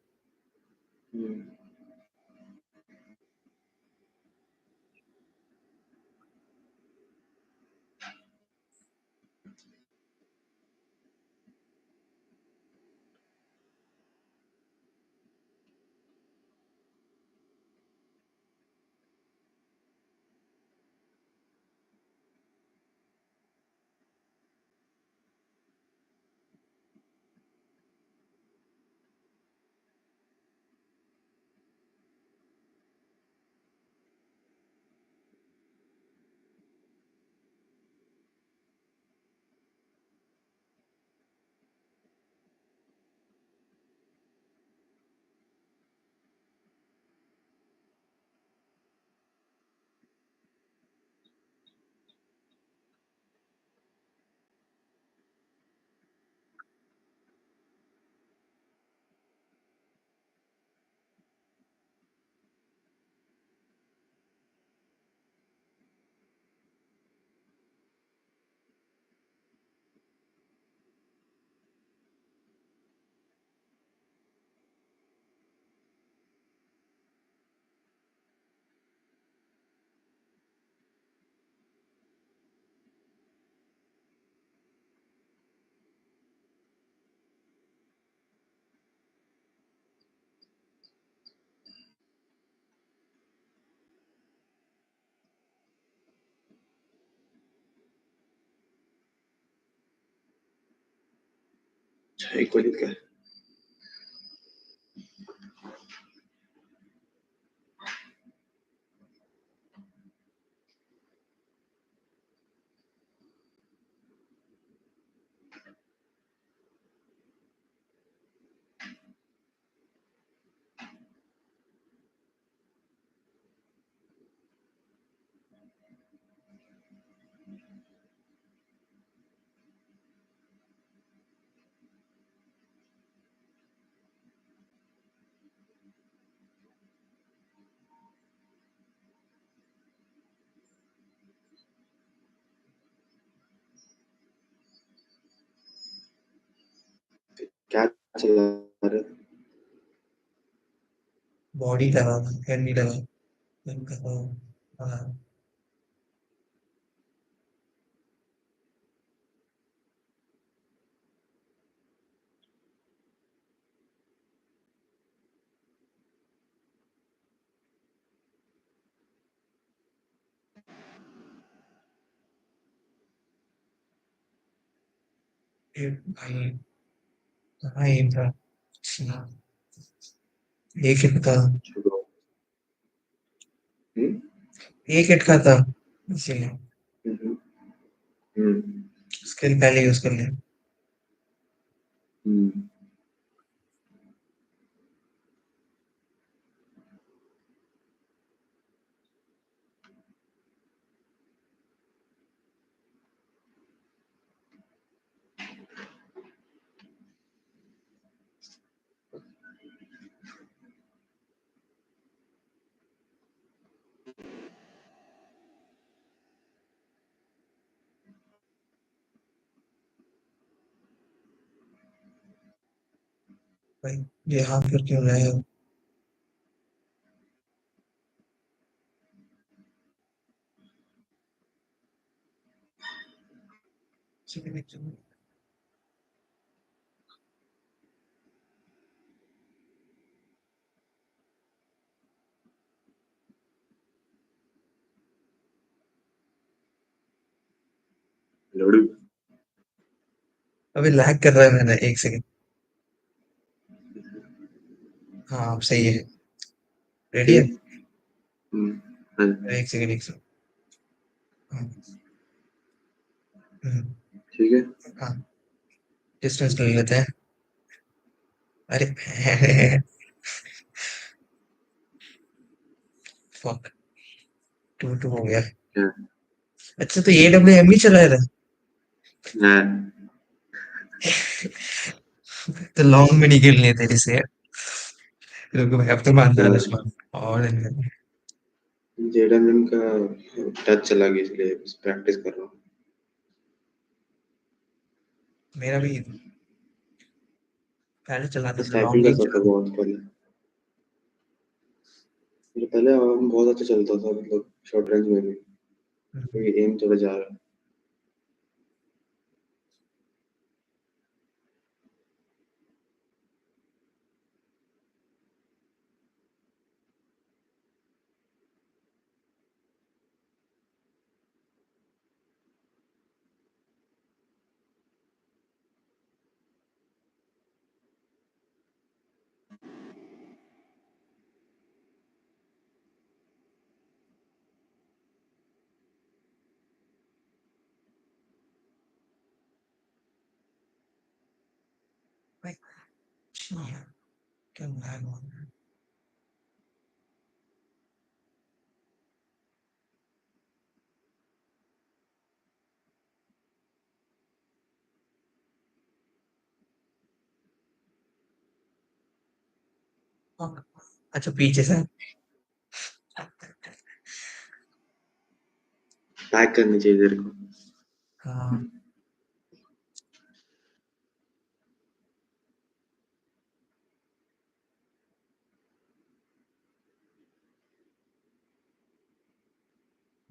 [SPEAKER 18] एक को लिखा है। क्या चला रहा है?
[SPEAKER 2] बॉडी लगा, हेड नहीं लगा। हाँ ये भाई कहाँ एम था। एक हिट था, एक हिट का था इसीलिए स्किल पहले यूज कर लिया। भाई ये यहाँ फिर क्यों रहे हो?
[SPEAKER 18] लड़ू
[SPEAKER 2] अभी लैग कर रहा है मैंने 1 सेकंड। हाँ अब सही है। रेडी है?
[SPEAKER 18] हाँ
[SPEAKER 2] 1 सेकंड। हाँ हम्म,
[SPEAKER 18] ठीक है
[SPEAKER 2] हाँ डिस्टेंस ले लेते हैं। अरे फक 2-2 हो गया।
[SPEAKER 18] क्या
[SPEAKER 2] अच्छा तो AWM ही चला रहा
[SPEAKER 18] हाँ
[SPEAKER 2] तो लॉन्ग में नहीं खेलनी है तेरे से। रुको भाई अब तो मान
[SPEAKER 18] क्या
[SPEAKER 2] रहा है और
[SPEAKER 18] जेडमन का टच चला गया इसलिए प्रैक्टिस कर रहा हूँ।
[SPEAKER 2] मेरा भी पहले चलाता था लॉन्ग
[SPEAKER 18] टाइपिंग
[SPEAKER 2] नहीं
[SPEAKER 18] करता था
[SPEAKER 2] चला।
[SPEAKER 18] बहुत पहले। मेरे पहले बहुत अच्छा चलता था मतलब शॉर्ट रेंज में भी। अभी एम थोड़ा जा रहा है।
[SPEAKER 2] भाई क्या लैग हो रहा है? अच्छा पीछे से
[SPEAKER 18] पैक करनी चाहिए तेरे को।
[SPEAKER 2] हाँ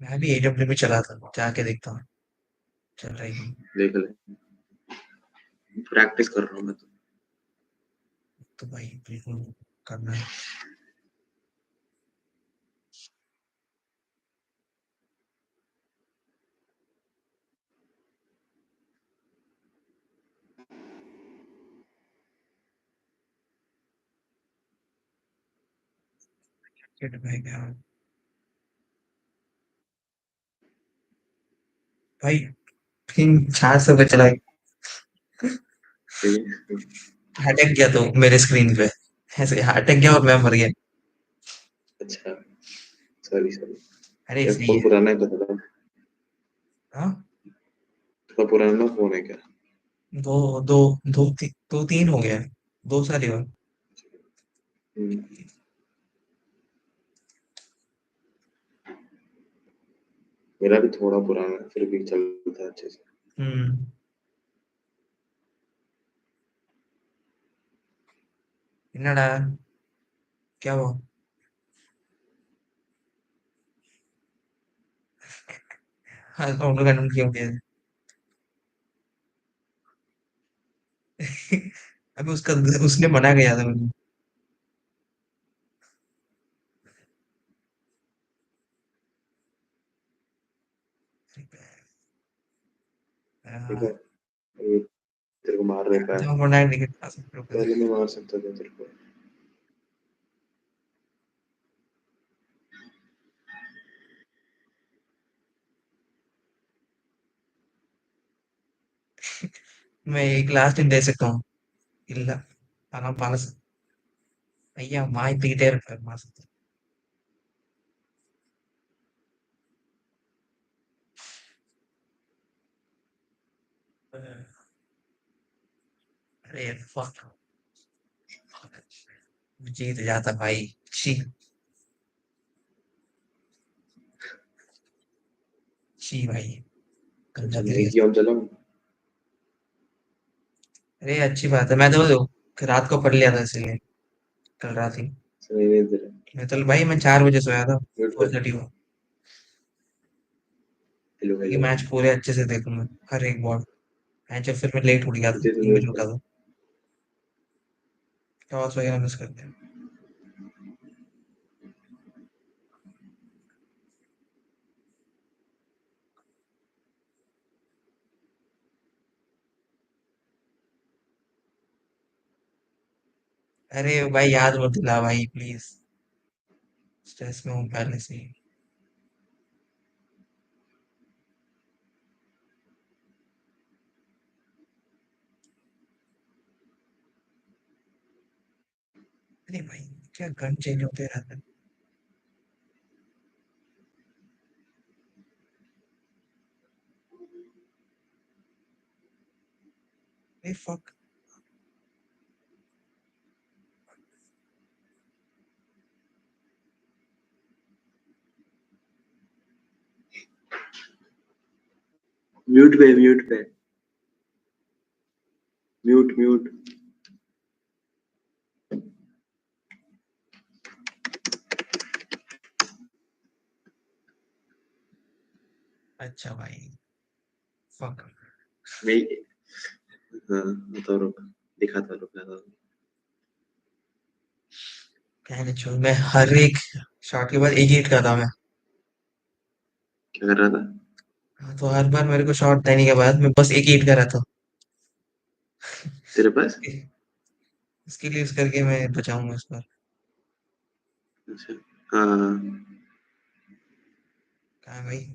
[SPEAKER 2] मैं भी AWM में चला था जाके देखता हूँ चल रही है।
[SPEAKER 18] देख ले प्रैक्टिस कर रहा हूँ मैं
[SPEAKER 2] तो भाई बिल्कुल करना है। Get back out. भाई पिन 400 पे चला अटक गया तो मेरे स्क्रीन पे ऐसे अटक गया और मैं मर गया।
[SPEAKER 18] अच्छा सॉरी
[SPEAKER 2] अरे
[SPEAKER 18] ये
[SPEAKER 2] सही
[SPEAKER 18] फोन
[SPEAKER 2] है।
[SPEAKER 18] पुराना है तो थोड़ा
[SPEAKER 2] हाँ
[SPEAKER 18] थोड़ा पुराना फोन है क्या।
[SPEAKER 2] दो दो दो तीन हो गया 2 साल ही हुआ।
[SPEAKER 18] हम्म, मेरा भी थोड़ा पुराना है फिर भी चलता है अच्छे से।
[SPEAKER 2] हम्म என்னடா क्या हुआ? हाँ उन लोग अनम्यूट किया गया अभी उसका उसने मना किया था मुझे।
[SPEAKER 18] ठीक है अभी तेरे को मार रहे पैर।
[SPEAKER 2] जब मना नहीं कर सकते
[SPEAKER 18] पहले मैं मार सकता था तेरे को।
[SPEAKER 2] मैं एक लास्ट दिन दे सकता हूँ ಇಲ್ಲ ಹಣ ಪಾಲಿಸ ಅಯ್ಯ ಮಾಹಿತಿ ತೆಗಿತಾ ಇರ್ತಾರೆ ಮಾಸ अरे फक जीत जाता भाई शी भाई गंदा
[SPEAKER 18] अच्छा
[SPEAKER 2] तरीके
[SPEAKER 18] मैं
[SPEAKER 2] से।
[SPEAKER 18] गेम चलाऊं।
[SPEAKER 2] अरे अच्छी बात है मैं तो रात को पढ़ लिया था इसलिए कल रात ही।
[SPEAKER 18] सुनाई नहीं दे रहा।
[SPEAKER 2] मैं तो भाई मैं 4 बजे सोया था
[SPEAKER 18] म्यूट कर।
[SPEAKER 2] 4:30 को,
[SPEAKER 18] हेलो
[SPEAKER 2] ताकि
[SPEAKER 18] हेलो।
[SPEAKER 2] मैच पूरे अच्छे से देखूंगा हर एक बॉल। मैच फिर मैं लेट उठ गया था,
[SPEAKER 18] मुझे तो
[SPEAKER 2] 3
[SPEAKER 18] म्यूट
[SPEAKER 2] बजे उठा
[SPEAKER 18] कर।
[SPEAKER 2] था, टॉस वगैरह मिस कर दिया। अरे भाई याद मत दिला भाई प्लीज, स्ट्रेस में हूँ पहले से ही। अरे भाई क्या गन चेंज होते रहते हैं। अरे फक।
[SPEAKER 18] म्यूट पे म्यूट पे म्यूट म्यूट।
[SPEAKER 2] अच्छा भाई फक।
[SPEAKER 18] मैं हाँ बताओ रुक। दिखाता रुक।
[SPEAKER 2] कहने छोड़, मैं हर एक शॉट के बाद एक ही हिट करता हूँ मैं।
[SPEAKER 18] क्या कर रहा था?
[SPEAKER 2] हाँ, तो हर बार मेरे को शॉट देने के बाद मैं बस एक ही हिट कर रहा था।
[SPEAKER 18] तेरे पास?
[SPEAKER 2] इसके लिए यूज करके मैं बचाऊंगा इस बार।
[SPEAKER 18] अच्छा हाँ हाँ, हाँ।
[SPEAKER 2] कहाँ है भाई?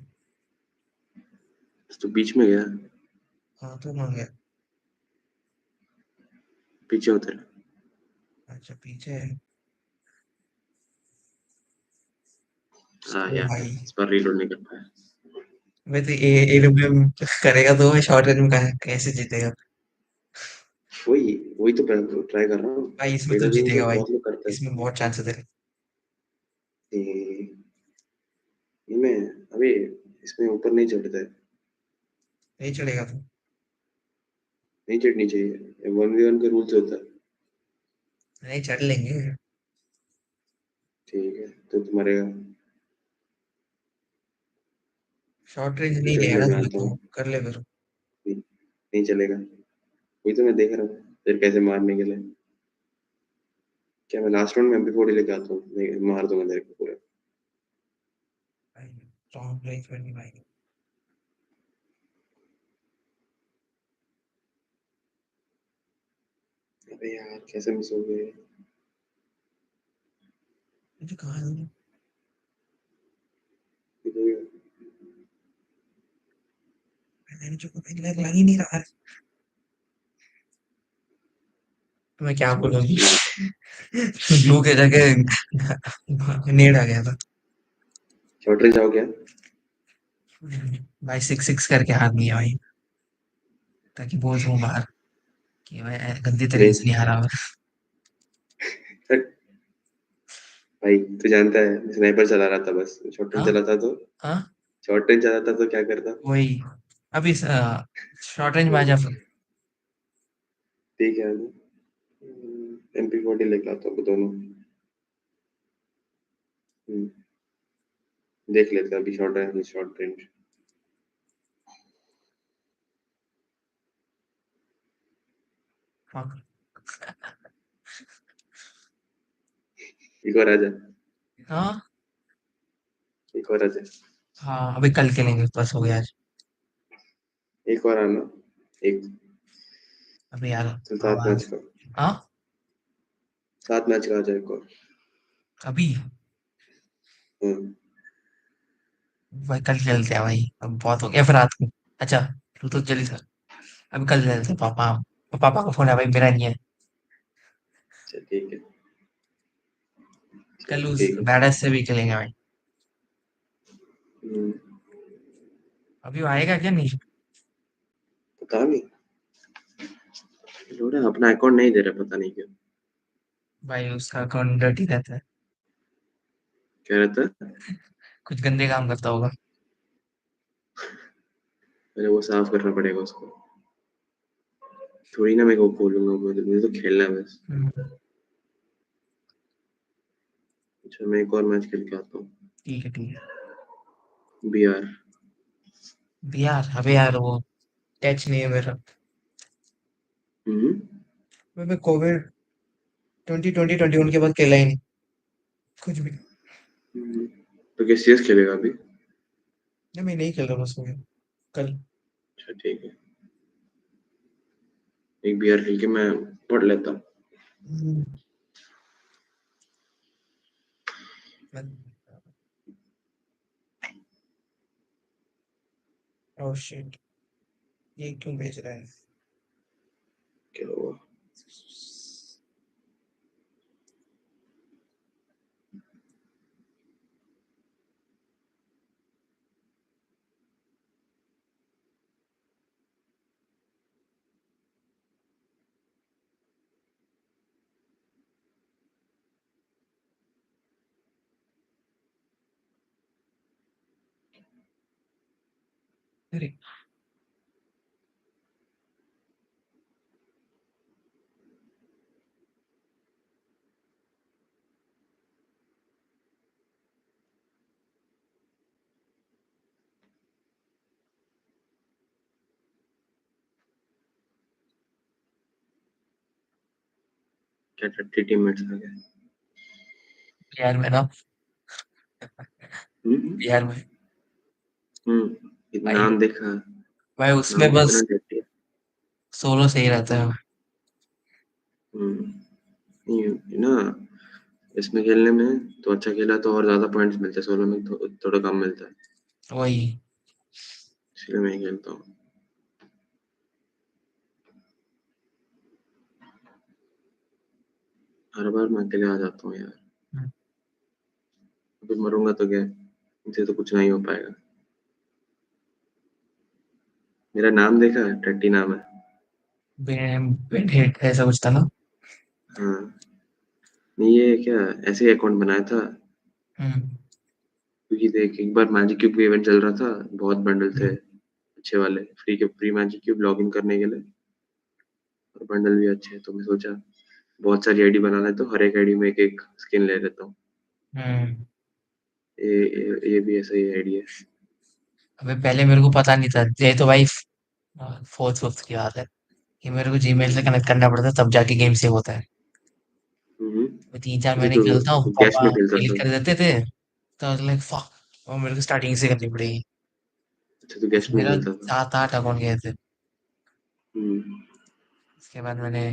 [SPEAKER 18] तो बीच में गया।
[SPEAKER 2] हाँ तो मांग गया।
[SPEAKER 18] पीछे उतर।
[SPEAKER 2] अच्छा पीछे है।
[SPEAKER 18] हाँ
[SPEAKER 2] ओ
[SPEAKER 18] यार
[SPEAKER 2] भाई
[SPEAKER 18] इस बार रीलोड नहीं कर पाया।
[SPEAKER 2] मैं तो AWM करेगा तो मैं शॉर्ट रेंज में कैसे जीतेगा?
[SPEAKER 18] वही वही तो ट्राई कर रहा हूँ।
[SPEAKER 2] भाई इसमें तो
[SPEAKER 18] एडोजीन तो
[SPEAKER 2] जीतेगा भाई,
[SPEAKER 18] बहुत लोग करते
[SPEAKER 2] इसमें बहुत चांसेस है।
[SPEAKER 18] हैं। इनमें अभी इसमें ऊपर नहीं चढ़ता है।
[SPEAKER 2] नहीं चलेगा तो
[SPEAKER 18] नहीं चढ़नी चाहिए, 1v1 का रूल्स होता है।
[SPEAKER 2] नहीं चढ़ लेंगे।
[SPEAKER 18] ठीक है तो तुम्हारे
[SPEAKER 2] शॉर्ट रेंज
[SPEAKER 18] तो
[SPEAKER 2] नहीं
[SPEAKER 18] चल
[SPEAKER 2] लिया
[SPEAKER 18] ले
[SPEAKER 2] ना
[SPEAKER 18] मैं
[SPEAKER 2] तूने
[SPEAKER 18] आता
[SPEAKER 2] तो
[SPEAKER 18] हूँ।
[SPEAKER 2] कर ले फिर।
[SPEAKER 18] नहीं चलेगा। वही तो मैं देख रहा हूँ फिर कैसे मारने के लिए। क्या मैं लास्ट राउंड में MP40 लेके आता हूँ, मार दूंगा तेरे को पूरा।
[SPEAKER 2] भाई लॉन्ग रेंज में नहीं भाई।
[SPEAKER 18] अबे यार कैसे मिस हो गए।
[SPEAKER 2] मुझे कहाँ है? मैंने जो लग ही नहीं रहा है। मैं क्या बोलूंगी। ग्लू के जगह नेड आ गया था।
[SPEAKER 18] शॉर्ट रेंज आओ क्या?
[SPEAKER 2] भाई 6-6 करके हार दिया भाई, ताकि बोल दूं बाहर कि मैं गंदी तरीके से
[SPEAKER 18] नहीं
[SPEAKER 2] नहीं हारा मैं।
[SPEAKER 18] भाई तू जानता है स्नाइपर चला रहा था, बस शॉर्ट रेंज
[SPEAKER 2] हाँ
[SPEAKER 18] चला था तो
[SPEAKER 2] हाँ
[SPEAKER 18] शॉर्ट रेंज चला था तो क्या करता।
[SPEAKER 2] वही। अभी शॉर्ट रेंज में आ जा फिर।
[SPEAKER 18] ठीक है MP40 लेके आता हूँ दोनों। हम्म, देख लेते हैं अभी शॉर्ट रेंज शॉर्ट रेंज।
[SPEAKER 2] हाँ
[SPEAKER 18] एक और आजा।
[SPEAKER 2] हाँ
[SPEAKER 18] एक और आजा।
[SPEAKER 2] हाँ अभी कल खेलेंगे, बस हो गया आज।
[SPEAKER 18] एक और आना। एक
[SPEAKER 2] अभी यार
[SPEAKER 18] चल 7 मैच का।
[SPEAKER 2] हाँ
[SPEAKER 18] 7 मैच का आजा एक और।
[SPEAKER 2] अभी
[SPEAKER 18] हम्म,
[SPEAKER 2] भाई कल खेलते हैं भाई, अब बहुत हो गया फिर रात को। अच्छा तू तो जल्दी सर, अभी कल खेलते हैं। पापा पापा का फोन है भाई, मेरा नहीं है।
[SPEAKER 18] चल ठीक है।
[SPEAKER 2] कल
[SPEAKER 18] चल
[SPEAKER 2] उस
[SPEAKER 18] ठीक है।
[SPEAKER 2] बैडस से भी खेलेंगे भाई।
[SPEAKER 18] हम्म,
[SPEAKER 2] अभी वो आएगा क्या नहीं?
[SPEAKER 18] पता नहीं लोड़ा अपना अकाउंट नहीं दे रहा, पता नहीं क्यों।
[SPEAKER 2] भाई उसका अकाउंट डर्टी रहता है,
[SPEAKER 18] क्या रहता है?
[SPEAKER 2] कुछ गंदे काम करता होगा।
[SPEAKER 18] अरे वो साफ करना पड़ेगा उसको। थोड़ी ना मैं को बोलूंगा, मुझे तो खेलना है बस। अच्छा मैं एक और मैच खेल के आता हूँ।
[SPEAKER 2] ठीक है
[SPEAKER 18] बिहार
[SPEAKER 2] बिहार। अबे यार वो टच नहीं है मेरा। मैं कोविड 2021 के बाद खेला ही नहीं कुछ भी।
[SPEAKER 18] तो किस चीज खेलेगा अभी?
[SPEAKER 2] नहीं मैं नहीं खेल रहा बस मैं कल।
[SPEAKER 18] अच्छा ठीक है, एक बिहार खेल के मैं पढ़ लेता हूँ।
[SPEAKER 2] ओह शिट, ये क्यों भेज रहा है?
[SPEAKER 18] क्या हुआ?
[SPEAKER 2] अरे
[SPEAKER 18] क्या 30 टीममेट्स आ गए?
[SPEAKER 2] बिहार में ना, बिहार में भाई
[SPEAKER 18] नाम देखा,
[SPEAKER 2] भाई
[SPEAKER 18] नाम
[SPEAKER 2] उसमें
[SPEAKER 18] कितना
[SPEAKER 2] बस
[SPEAKER 18] डर्टी है।
[SPEAKER 2] सोलो सही रहता है।
[SPEAKER 18] ये ना, इसमें खेलने में तो अच्छा खेला तो और ज्यादा पॉइंट्स मिलते हैं, सोलो में तो थोड़ा कम मिलता है,
[SPEAKER 2] वही
[SPEAKER 18] इसलिए मैं खेलता हूँ। हर बार मैं अकेले आ जाता हूँ यार, अभी मरूंगा तो क्या, मुझे तो कुछ नहीं हो पाएगा। मेरा नाम देखा है, टट्टी नाम है।
[SPEAKER 2] बैंड हिट ऐसा कुछ था ना।
[SPEAKER 18] हाँ, नहीं ये क्या ऐसे अकाउंट बनाया था, क्योंकि देख एक बार मैजिक क्यूब का इवेंट चल रहा था, बहुत बंडल थे अच्छे वाले, free magic cube log in करने के लिए, और बंडल भी अच्छे हैं, तो मैं सोचा बहुत सारी आईडी बना लेता हूँ, हर एक आईडी में एक एक स्किन ले लेता हूँ। ये भी ऐसा ही आईडी है।
[SPEAKER 2] अबे पहले मेरे को पता नहीं था, ये तो भाई फोर्थ फिफ्थ की बात है कि मेरे को जीमेल से कनेक्ट करना पड़ता है तब जाके गेम सेव होता है। मैं 3-4
[SPEAKER 18] अभी
[SPEAKER 2] महीने
[SPEAKER 18] तो
[SPEAKER 2] खेलता हूँ,
[SPEAKER 18] गैस
[SPEAKER 2] पापा
[SPEAKER 18] में खेलता
[SPEAKER 2] डिलीट
[SPEAKER 18] था।
[SPEAKER 2] कर देते थे तो लाइक फक, और मेरे को स्टार्टिंग से करनी पड़ेगी।
[SPEAKER 18] अच्छा तो
[SPEAKER 2] ऐसे
[SPEAKER 18] गेस्ट में
[SPEAKER 2] मेरा
[SPEAKER 18] खेलता था।
[SPEAKER 2] 7-8 अकाउंट गए थे।
[SPEAKER 18] हम्म,
[SPEAKER 2] उसके बाद मैंने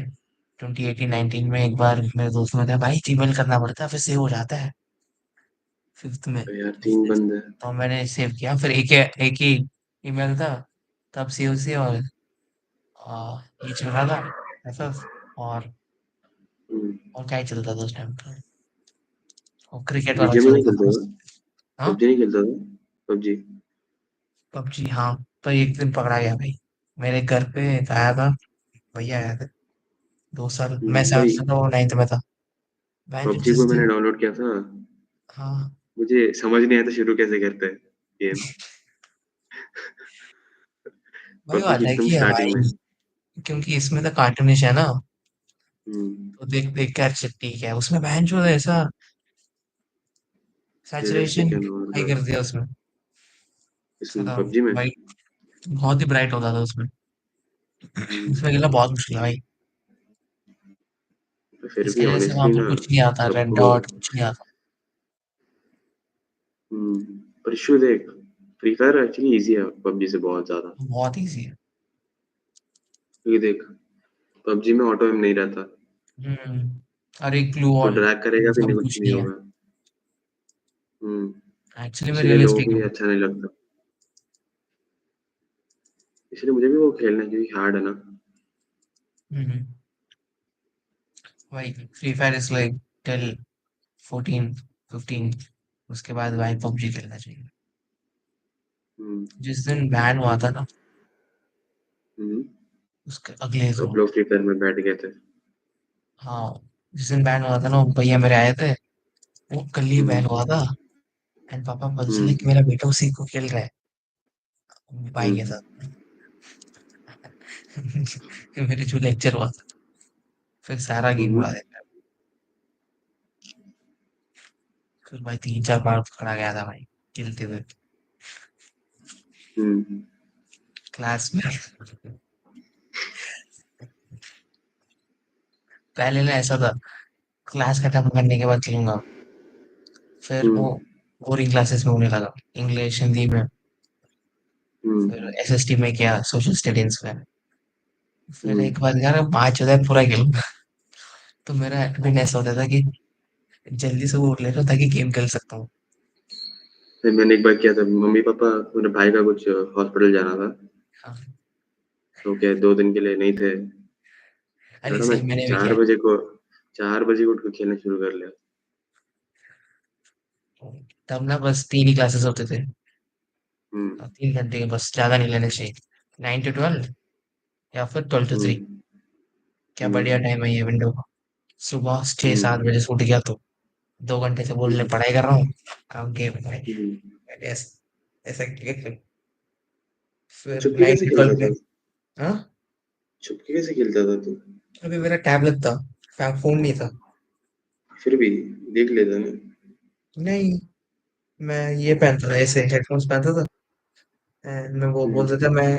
[SPEAKER 2] 2018-19 में एक बार मेरे दोस्त ने बताया भाई जीमेल करना पड़ता है फिर सेव हो जाता है फिफ्थ में।
[SPEAKER 18] तो यार 3 बंद है।
[SPEAKER 2] तो मैंने सेव किया, फिर एक ही ईमेल था तब सेव से, और ये चल रहा था एफएफ, और क्या ही चलता था उस टाइम पे, और क्रिकेट वाला
[SPEAKER 18] बीजे में नहीं
[SPEAKER 2] चलता
[SPEAKER 18] खेलता
[SPEAKER 2] था।
[SPEAKER 18] था,
[SPEAKER 2] हाँ
[SPEAKER 18] पबजी नहीं खेलता था, पबजी।
[SPEAKER 2] पबजी हाँ, पर एक दिन पकड़ा गया भाई। मेरे घर पे आया था, भैया आया था 2 साल, मैं
[SPEAKER 18] भाई
[SPEAKER 2] 7 से था वो 9th में था। मैं
[SPEAKER 18] पबजी
[SPEAKER 2] जिस
[SPEAKER 18] को मैंने
[SPEAKER 2] दिन
[SPEAKER 18] डाउनलोड किया था,
[SPEAKER 2] हाँ
[SPEAKER 18] मुझे समझ नहीं आया था शुरू कैसे करते हैं गेम।
[SPEAKER 2] भाई वो
[SPEAKER 18] पबजी की
[SPEAKER 2] अलग
[SPEAKER 18] एकदम
[SPEAKER 2] ही है
[SPEAKER 18] स्टार्टिंग में।
[SPEAKER 2] भाई, क्योंकि इसमें तो कार्टूनिश है ना,
[SPEAKER 18] हम्म,
[SPEAKER 2] तो देख देख कर अच्छा ठीक है, उसमें बहन जो है ऐसा सैचुरेशन
[SPEAKER 18] रियलिस्टिक है और
[SPEAKER 2] हाई कर
[SPEAKER 18] ज्यादा।
[SPEAKER 2] दिया उसमें।
[SPEAKER 18] इसमें
[SPEAKER 2] साला
[SPEAKER 18] पबजी में
[SPEAKER 2] भाई बहुत ही ब्राइट होता था उसमें। उसमें खेलना
[SPEAKER 18] हम्म,
[SPEAKER 2] बहुत मुश्किल है भाई।
[SPEAKER 18] तो फिर भी
[SPEAKER 2] इसके जैसे वहां
[SPEAKER 18] ऑनेस्टली
[SPEAKER 2] पर
[SPEAKER 18] ना
[SPEAKER 2] कुछ नहीं आता, रेड
[SPEAKER 18] सबको,
[SPEAKER 2] डॉट कुछ नहीं आता।
[SPEAKER 18] पर इशू देख, फ्री फायर एक्चुअली इजी है पबजी से बहुत ज्यादा,
[SPEAKER 2] बहुत ईजी है।
[SPEAKER 18] क्योंकि देख पबजी में ऑटो एम नहीं रहता,
[SPEAKER 2] और एक ग्लू
[SPEAKER 18] तो
[SPEAKER 2] वॉल,
[SPEAKER 18] ड्रैग करेगा भी
[SPEAKER 2] इसमें
[SPEAKER 18] नहीं, कुछ
[SPEAKER 2] कुछ
[SPEAKER 18] नहीं
[SPEAKER 2] नहीं है।
[SPEAKER 18] होगा।
[SPEAKER 2] एक्चुअली में
[SPEAKER 18] इसलिए लोगों
[SPEAKER 2] रियलिस्टिक
[SPEAKER 18] को
[SPEAKER 2] है।
[SPEAKER 18] ये अच्छा नहीं लगता, इसलिए मुझे भी वो खेलना है क्योंकि हार्ड है ना।
[SPEAKER 2] हम्म, भाई free fire is like till 14-15, उसके बाद भाई पबजी खेलना चाहिए। जिस दिन बैन हुआ था ना,
[SPEAKER 18] हम्म,
[SPEAKER 2] उसके अगले
[SPEAKER 18] सब
[SPEAKER 2] दिन,
[SPEAKER 18] लोग फ्री फायर में बैठ गए थे।
[SPEAKER 2] हाँ जिस दिन बैन हुआ था ना, वो भैया मेरे आए थे, वो कल ही बैन हुआ था, एंड पापा पता चले कि मेरा बेटा उसी को खेल रहा है भाई के
[SPEAKER 18] हम्म,
[SPEAKER 2] साथ। मेरे जो लेक्चर हुआ था फिर सारा गेम उड़ा देता। फिर भाई 3-4 बार पकड़ा गया था भाई खेलते हुए क्लास में। पहले ना ऐसा था क्लास खत्म करने के बाद खेलूंगा फिर वो बोरिंग क्लासेस में होने लगा इंग्लिश हिंदी में फिर एसएसटी में किया सोशल स्टडीज में फिर एक बार यार 5 पूरा खेलूंगा। तो मेरा दिन ऐसा होता था कि जल्दी से वो उठ लेता ताकि गेम खेल सकता हूँ।
[SPEAKER 18] फिर मैंने एक बार किया था, मम्मी पापा मेरे भाई का कुछ हॉस्पिटल जाना था
[SPEAKER 2] हाँ।
[SPEAKER 18] तो क्या 2 दिन के लिए नहीं थे।
[SPEAKER 2] अरे
[SPEAKER 18] तो मैं
[SPEAKER 2] सेम मैंने भी
[SPEAKER 18] 4
[SPEAKER 2] किया।
[SPEAKER 18] बजे को 4 बजे उठ के खेलना शुरू कर लिया।
[SPEAKER 2] तब ना बस 3 ही क्लासेस होते थे 3 घंटे के बस ज्यादा नहीं लेने चाहिए 9 to 12 या फिर 12 to 3। क्या बढ़िया टाइम है ये विंडो का। सुबह 6-7 बजे से उठ गया तो 2 घंटे से बोलने पढ़ाई कर रहा हूँ अब गेम ऐसा ऐसा फिर
[SPEAKER 18] छुप के
[SPEAKER 2] नाइन
[SPEAKER 18] कैसे
[SPEAKER 2] टू
[SPEAKER 18] खेलता
[SPEAKER 2] ट्वेल्व में
[SPEAKER 18] था?
[SPEAKER 2] हाँ
[SPEAKER 18] छुप के कैसे खेलता था तू?
[SPEAKER 2] अभी मेरा टैबलेट था फोन नहीं था।
[SPEAKER 18] फिर भी देख लेता ना।
[SPEAKER 2] नहीं मैं ये पहनता था ऐसे हेडफोन्स पहनता था एंड मैं वो बोलता था मैं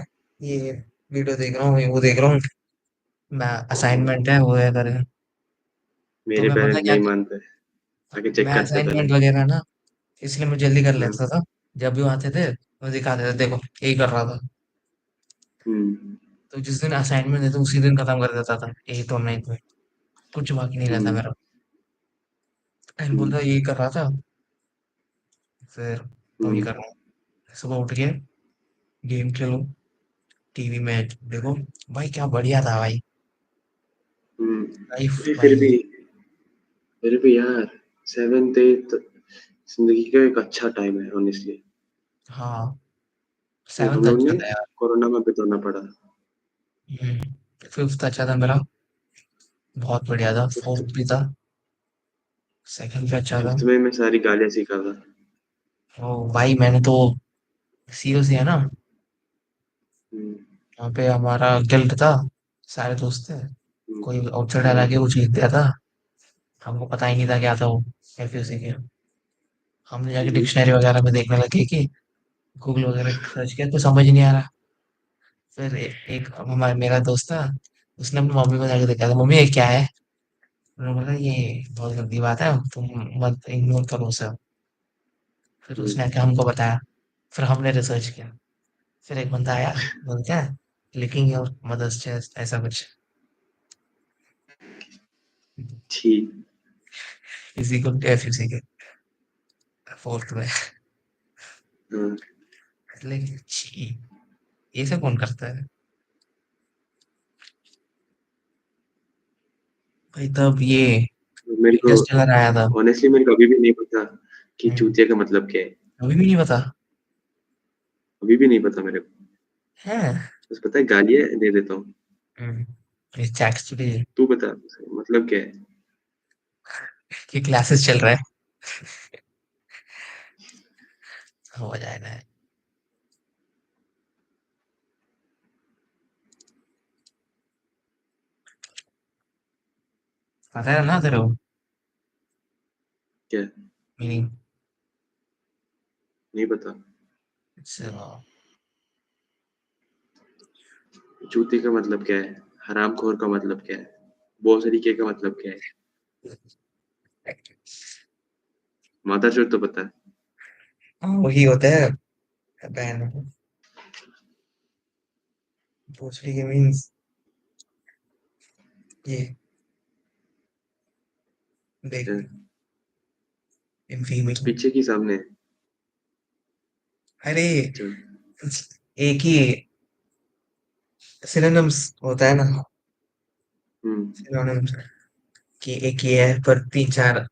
[SPEAKER 2] ये वीडियो देख रहा हूँ वो देख रहा हूँ मैं असाइनमेंट है वो है करें। तो
[SPEAKER 18] मेरे
[SPEAKER 2] मैं पता
[SPEAKER 18] पेरेंट्स
[SPEAKER 2] क्या
[SPEAKER 18] नहीं मानते, आके चेक
[SPEAKER 2] मैं
[SPEAKER 18] करते हैं पहले।
[SPEAKER 2] असाइनमेंट वगैरह ना इसलिए मैं जल्दी कर
[SPEAKER 18] हाँ।
[SPEAKER 2] लेता था। जब भी वो आते थे मैं दिखाते थे देखो यही कर रहा था। तो जिस दिन असाइनमेंट देते उसी दिन खत्म कर देता था 8 और 9 में कुछ बाकी नहीं रहता मेरा। एंड बोलता यही कर रहा था फिर वही कर रहा हूँ सुबह उठ के गेम खेलो टीवी मैच देखो भाई क्या बढ़िया था भाई लाइफ
[SPEAKER 18] फिर
[SPEAKER 2] भाई।
[SPEAKER 18] भी यार 7th 8th जिंदगी का एक अच्छा टाइम है ऑनेस्टली।
[SPEAKER 2] हाँ
[SPEAKER 18] हम
[SPEAKER 2] 7th
[SPEAKER 18] लोग
[SPEAKER 2] अच्छा
[SPEAKER 18] ने
[SPEAKER 2] था यार।
[SPEAKER 18] कोरोना में बिताना पड़ा।
[SPEAKER 2] 5th अच्छा था मेरा बहुत बढ़िया था 4th भी था 2nd भी अच्छा था।
[SPEAKER 18] 5th में मैं सारी गालियां सीखा था।
[SPEAKER 2] ओ भाई मैंने तो सीओ से है ना वहाँ पे हमारा गिल्ड था सारे दोस्त थे कोई आउटसाइड आला के कुछ लिख दिया था हमको पता ही नहीं था क्या था वो एफयूसी के। हमने जाके डिक्शनरी वगैरह में देखने लगे कि गूगल वगैरह सर्च किया तो समझ नहीं आ रहा। फिर एक हमारा मेरा दोस्त था उसने अपनी मम्मी को जाके देखा था मम्मी ये क्या है। उन्होंने बोला ये बहुत गंदी बात है तुम मत इग्नोर करो उसे। फिर उसने आके हमको बताया फिर हमने रिसर्च किया फिर एक बंदा आया बोलता है लिकिंग योर मदर्स चेस्ट ऐसा कुछ
[SPEAKER 18] ठीक
[SPEAKER 2] इसी को एफयूसी के 4th में। लेकिन छी ये सब कौन करता है भाई तब ये
[SPEAKER 18] मेरे को
[SPEAKER 2] इंटरस्टेलर आया था।
[SPEAKER 18] ऑनेस्टली मेरे को अभी भी नहीं पता कि चूतिया का मतलब क्या है।
[SPEAKER 2] अभी भी नहीं पता
[SPEAKER 18] अभी भी नहीं पता मेरे को।
[SPEAKER 2] है।
[SPEAKER 18] बस पता है गालियां दे देता हूँ।
[SPEAKER 2] ये चैट्स टुडे
[SPEAKER 18] तू बता मतलब क्या है?
[SPEAKER 2] ये क्लासेस चल रहा है हो जाएगा है। पता है ना तेरे को
[SPEAKER 18] क्या?
[SPEAKER 2] मीनिंग
[SPEAKER 18] नहीं पता।
[SPEAKER 2] चलो
[SPEAKER 18] चूती का मतलब क्या है? हरामखोर का मतलब क्या है? भोसड़ीके का मतलब क्या है? मादरचोद तो पता है।
[SPEAKER 2] हाँ वही होता है बहन भोसड़ी के मीन्स ये देख इन फीमेल
[SPEAKER 18] पीछे की सामने?
[SPEAKER 2] अरे एक ही सिनोनिम्स होता है ना सिनोनिम्स कि एक ही है पर 3-4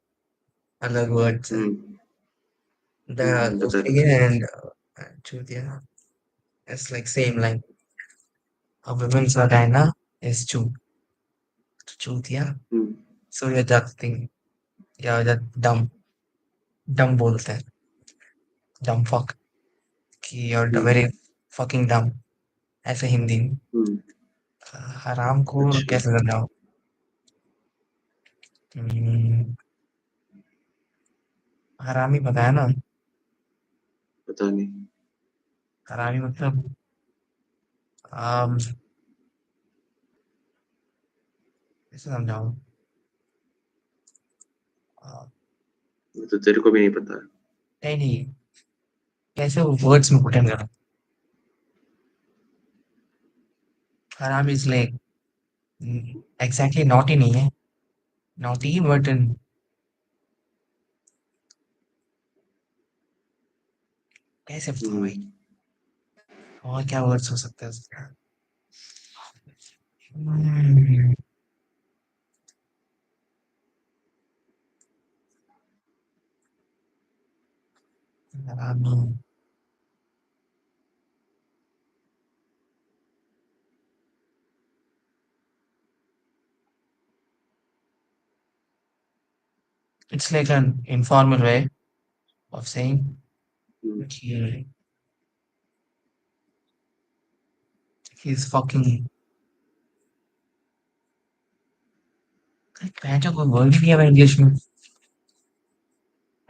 [SPEAKER 2] अलग वर्ड्स है द
[SPEAKER 18] पता है
[SPEAKER 2] भोसड़ी
[SPEAKER 18] पता है।
[SPEAKER 2] एंड चूतिया it's like same like a woman's vagina is चूतिया so you're that thing या that dumb बोलते हैं dumb fuck कि you're the very fucking dumb ऐसे हिंदी में हराम खोर
[SPEAKER 18] अच्छा
[SPEAKER 2] कैसे समझाऊं? हम्म, हरामी पता है ना?
[SPEAKER 18] पता नहीं।
[SPEAKER 2] हरामी मतलब कैसे समझाऊं? आ,
[SPEAKER 18] वो तो तेरे को भी नहीं पता।
[SPEAKER 2] नहीं नहीं, कैसे वर्ड्स में पुट इन करूं? हरामी इज लाइक एग्जैक्टली नॉटी नहीं है, नॉटी बट कैसे बताऊं भाई? और क्या वर्ड्स हो सकते हैं उसका? हम्म, हरामी it's like an informal way of saying कि he's fucking पहचान कोई वर्ड ही नहीं है भाई इंग्लिश में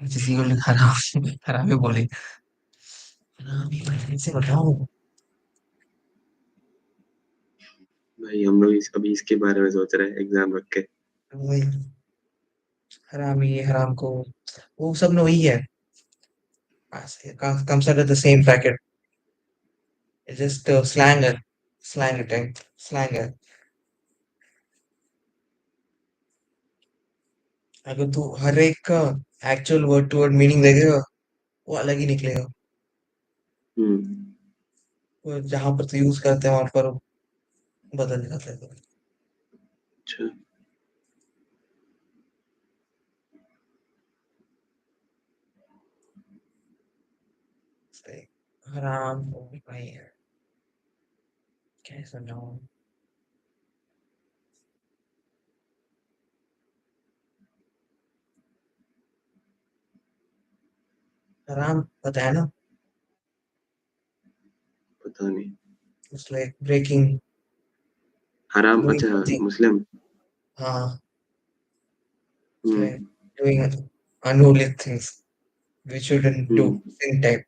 [SPEAKER 2] किसी को हराम हरामी बोले। हरामी भाई कैसे बताऊं?
[SPEAKER 18] भाई हम लोग अभी इसके बारे में सोच रहे हैं एग्जाम रख के।
[SPEAKER 2] वही हरामी हराम को वो सब में वही है, comes under the same bracket. It's just slang attack, slang है। अगर तू हर एक का actual word to word meaning देखेगा वो अलग ही निकलेगा। वो जहां पर तू यूज करते हैं वहां पर बदल जाता है।
[SPEAKER 18] अच्छा
[SPEAKER 2] सही। हराम हो भाई है, क्या समझाऊं? हराम पता है ना?
[SPEAKER 18] पता नहीं।
[SPEAKER 2] It's like breaking,
[SPEAKER 18] हराम
[SPEAKER 2] doing
[SPEAKER 18] अच्छा
[SPEAKER 2] something।
[SPEAKER 18] मुस्लिम।
[SPEAKER 2] हाँ, it's like
[SPEAKER 18] hmm
[SPEAKER 2] doing unholy things we shouldn't do
[SPEAKER 18] hmm
[SPEAKER 2] same time।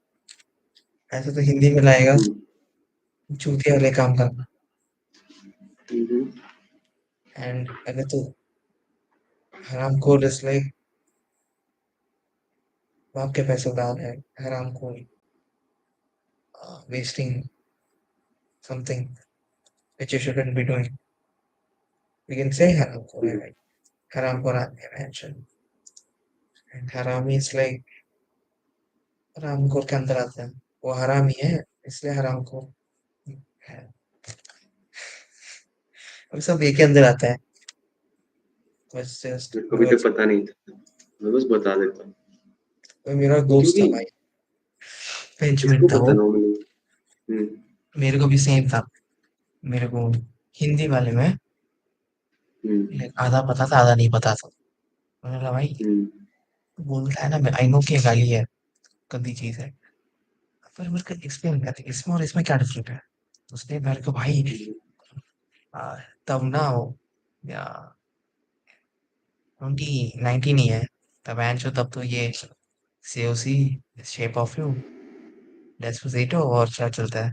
[SPEAKER 2] ऐसा तो हिंदी में लाएगा
[SPEAKER 18] हम्म
[SPEAKER 2] चूतिया वाले काम करना।
[SPEAKER 18] हम्म
[SPEAKER 2] एंड अगर तू हराम खोर इज लाइक बाप के पैसे उड़ा रहा है, हराम खोर wasting something which you shouldn't be doing। We can say haram khor hai bhai, haram khor aadmi hai mention। And harami is like हराम खोर के अंदर आता है, वो हरामी है इसलिए हराम खोर है। अब सब एक के अंदर आता है, बस जस्ट
[SPEAKER 18] मेरे को भी तो
[SPEAKER 2] वर्ड्स।
[SPEAKER 18] पता नहीं था, मैं बस बता देता हूँ
[SPEAKER 2] वो मेरा दोस्त था
[SPEAKER 18] क्योंकि
[SPEAKER 2] भाई, बेंचमेट
[SPEAKER 18] किसको
[SPEAKER 2] था
[SPEAKER 18] पता
[SPEAKER 2] वो।
[SPEAKER 18] नॉर्मली।
[SPEAKER 2] मेरे को भी सेम था, मेरे को हिंदी वाले में
[SPEAKER 18] हम्म
[SPEAKER 2] आधा पता था आधा नहीं पता था। मैंने बोला भाई
[SPEAKER 18] हम्म
[SPEAKER 2] बोलता है ना, मैं आई नो कि ये गाली है, गंदी चीज है, पर मेरे को एक्सप्लेन करते इसमें और इसमें क्या डिफरेंट है। उसने मेरे को भाई आ, तब ना वो या 2019 ही है तब एंड तब तो ये सीओसी, शेप ऑफ यू, डेस्पोसेटो और क्या चलता है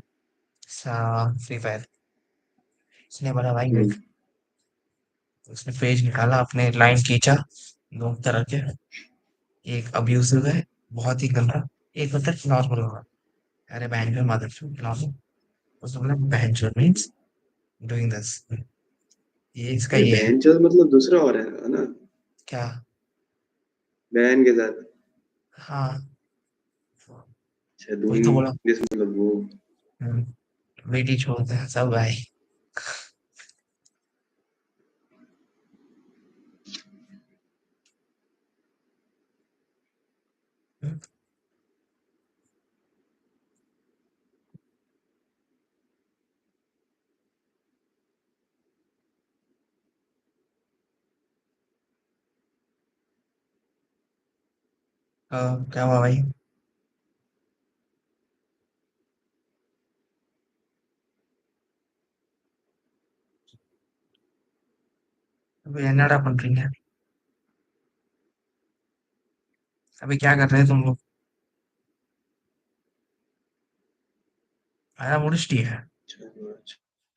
[SPEAKER 2] फ्री फायर। उसने बोला भाई
[SPEAKER 18] हम्म
[SPEAKER 2] उसने पेज निकाला, अपने लाइन खींचा दो तरह के, एक अब्यूसिव है बहुत ही गंदा, एक मतलब नॉर्मल होगा। अरे बहन का मदर नॉर्मल, उसने बोला बहन मीन्स डूइंग दिस, ये इसका
[SPEAKER 18] ये
[SPEAKER 2] ये है।
[SPEAKER 18] बहन चोद मतलब दूसरा और है ना,
[SPEAKER 2] क्या?
[SPEAKER 18] बहन के साथ।
[SPEAKER 2] हाँ
[SPEAKER 18] अच्छा
[SPEAKER 2] वही तो
[SPEAKER 18] डूइंग
[SPEAKER 2] बोला।
[SPEAKER 18] दिस मतलब वो।
[SPEAKER 2] बेटी छोड़ते हैं सब भाई। क्या हुआ भाई? अबे என்னடா பண்றீங்க? अबे क्या कर रहे हैं तुम लोग? आया முடிச்சிட்டியா?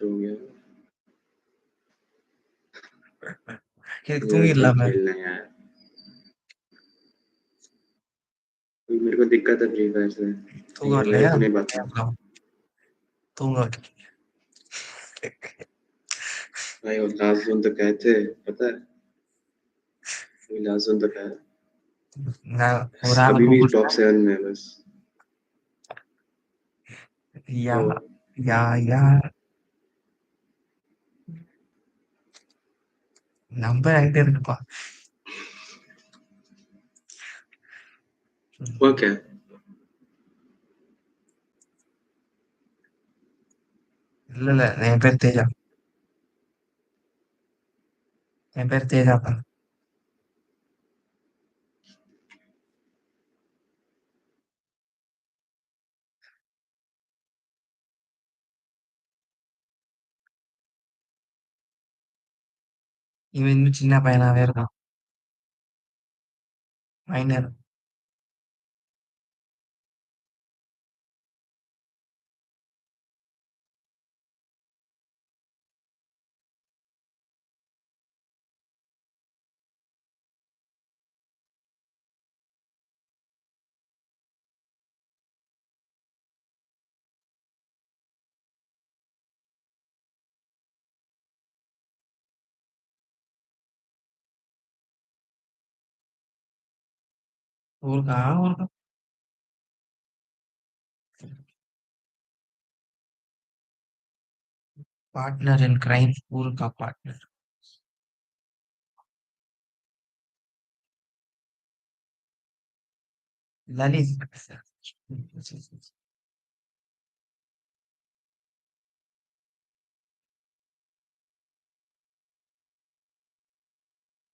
[SPEAKER 18] हो गया
[SPEAKER 2] எனக்கு
[SPEAKER 18] यार, कल
[SPEAKER 2] தூங்கிடலாமே.
[SPEAKER 18] खेलना है यार। मेरे को दिक्कत है फ्री फायर से,
[SPEAKER 2] தூங்க
[SPEAKER 18] नहीं मेरे
[SPEAKER 2] வரலையா?
[SPEAKER 18] को नहीं पता।
[SPEAKER 2] தூங்க வைக்க
[SPEAKER 18] भाई वो लास्ट जोन तक गए थे, पता है? वो लास्ट जोन तक है,
[SPEAKER 2] நான் ஒரு ஆளை
[SPEAKER 18] अभी भी टॉप
[SPEAKER 2] கூப்பிட்டேன்.
[SPEAKER 18] 7 में है बस।
[SPEAKER 2] யா
[SPEAKER 18] ओ
[SPEAKER 2] யா யா நம்பர் ஆகிட்டே இருக்குப்பா.
[SPEAKER 18] हुआ क्या?
[SPEAKER 2] இல்ல இல்ல என் பேர் தேஜா. என் பேர் தேஜா தான். இவன் இன்னும் சின்ன பையனாவே இருக்கான். மைனர். ஊருக்கா பார்ட்னர் இன் கிரைம். ஊருக்கா பார்ட்னர். லலித்.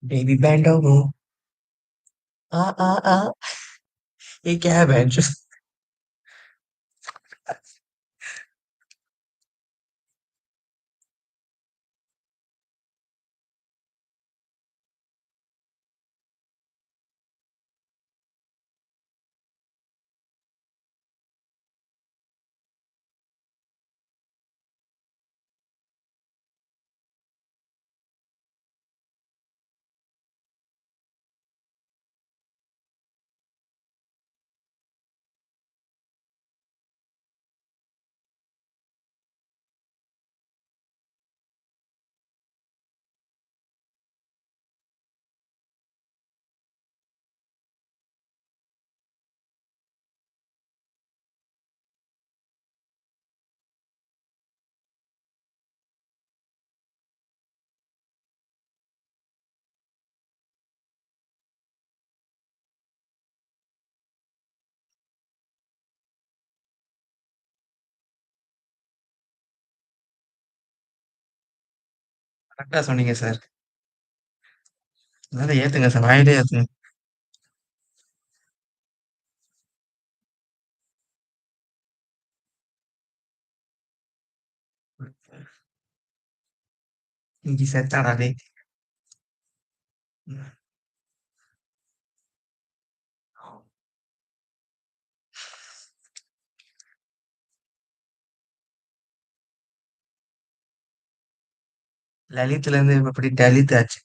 [SPEAKER 2] बेबी बैंड हो आ आ आ ये क्या है बैंड? கரெக்டா சொன்னீங்க சார். அதனால ஏத்துங்க சார். வாயிலே ஏத்துங்க. இங்க செத்தாடா டேய். லலித்ல இருந்து இப்ப எப்படி டலித் ஆச்சு?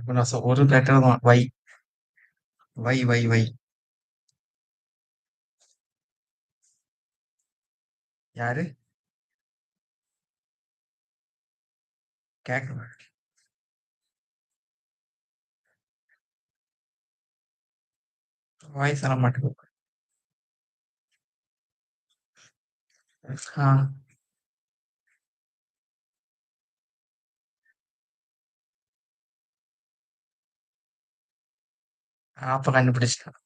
[SPEAKER 2] இப்ப நான் ஒரு பேட்டர் தான். வை வை வை வை யாரு கேட்க வாய்ஸ் வர மாட்டேங்குது. ஆ அப்ப கண்டுபிடிச்சிட்டேன்.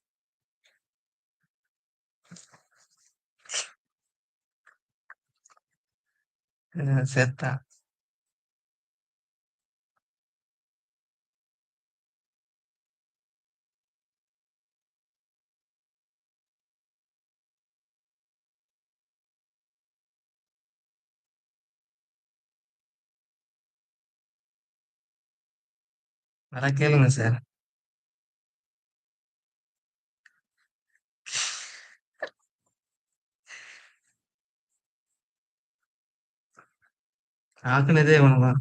[SPEAKER 2] செத்தா நல்லா கேளுங்க சார். ஆக்குனதே இவனுதான்.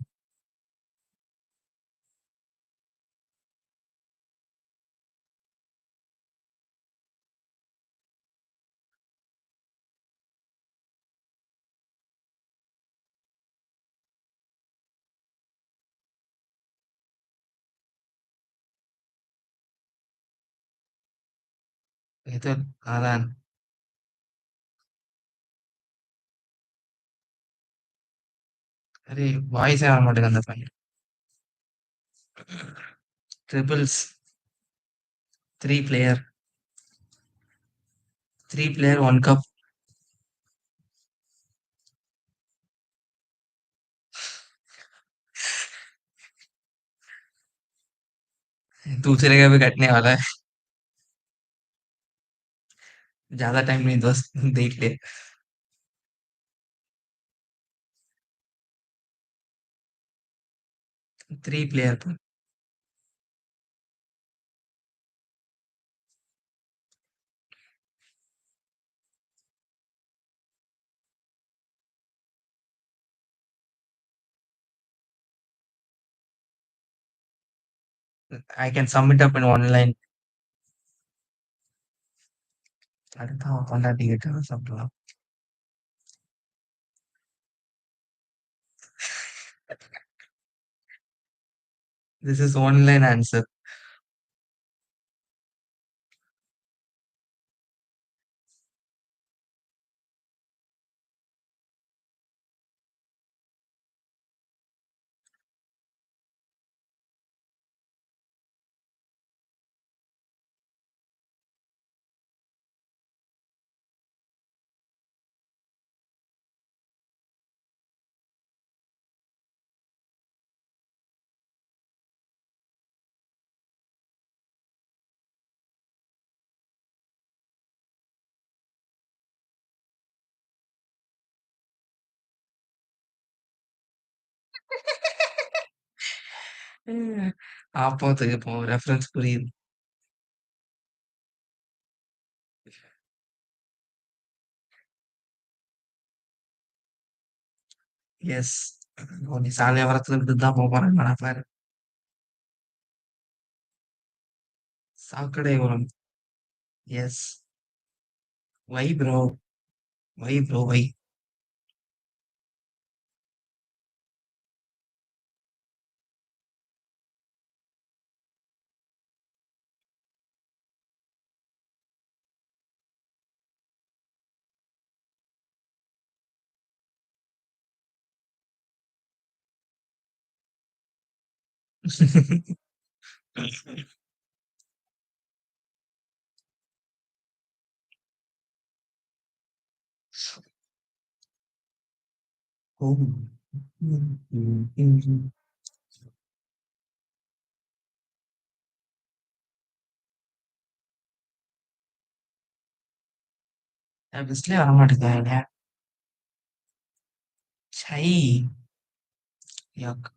[SPEAKER 2] இது அதான் சரி வாய்ஸே வர மாட்டேங்குது அந்த பையன். Triples 3 player 1 cup. दूसरे का भी कटने वाला है. ज्यादा टाइम नहीं दोस्त, देख ले. थ्री प्लेयर पर I can sum it up in one line. அடுத்த கொண்டாடிக்கிட்டு சாப்பிடலாம். This is one line answer. ஆப்போத்துக்கு இப்போ ரெஃபரன்ஸ் புரியுது. எஸ் நீ சாலையா வரத்துல இருந்து தான் போறேன் நான் பாரு. சாக்கடை உரம். Yes why bro why. Oh. விசிலே வர மாட்டேங்குது. சை யக்.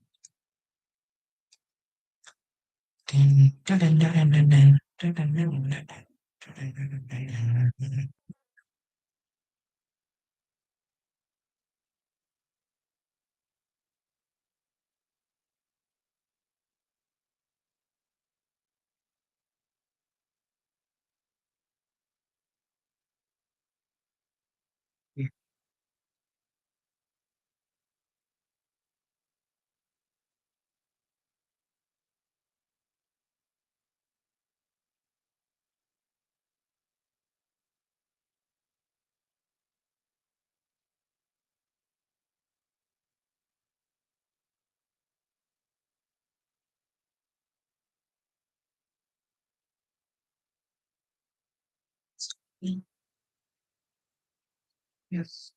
[SPEAKER 2] Yes.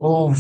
[SPEAKER 2] Oh,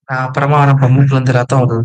[SPEAKER 2] அப்புறமா நம்ம மூக்குல இருந்து ரத்தம் வருது.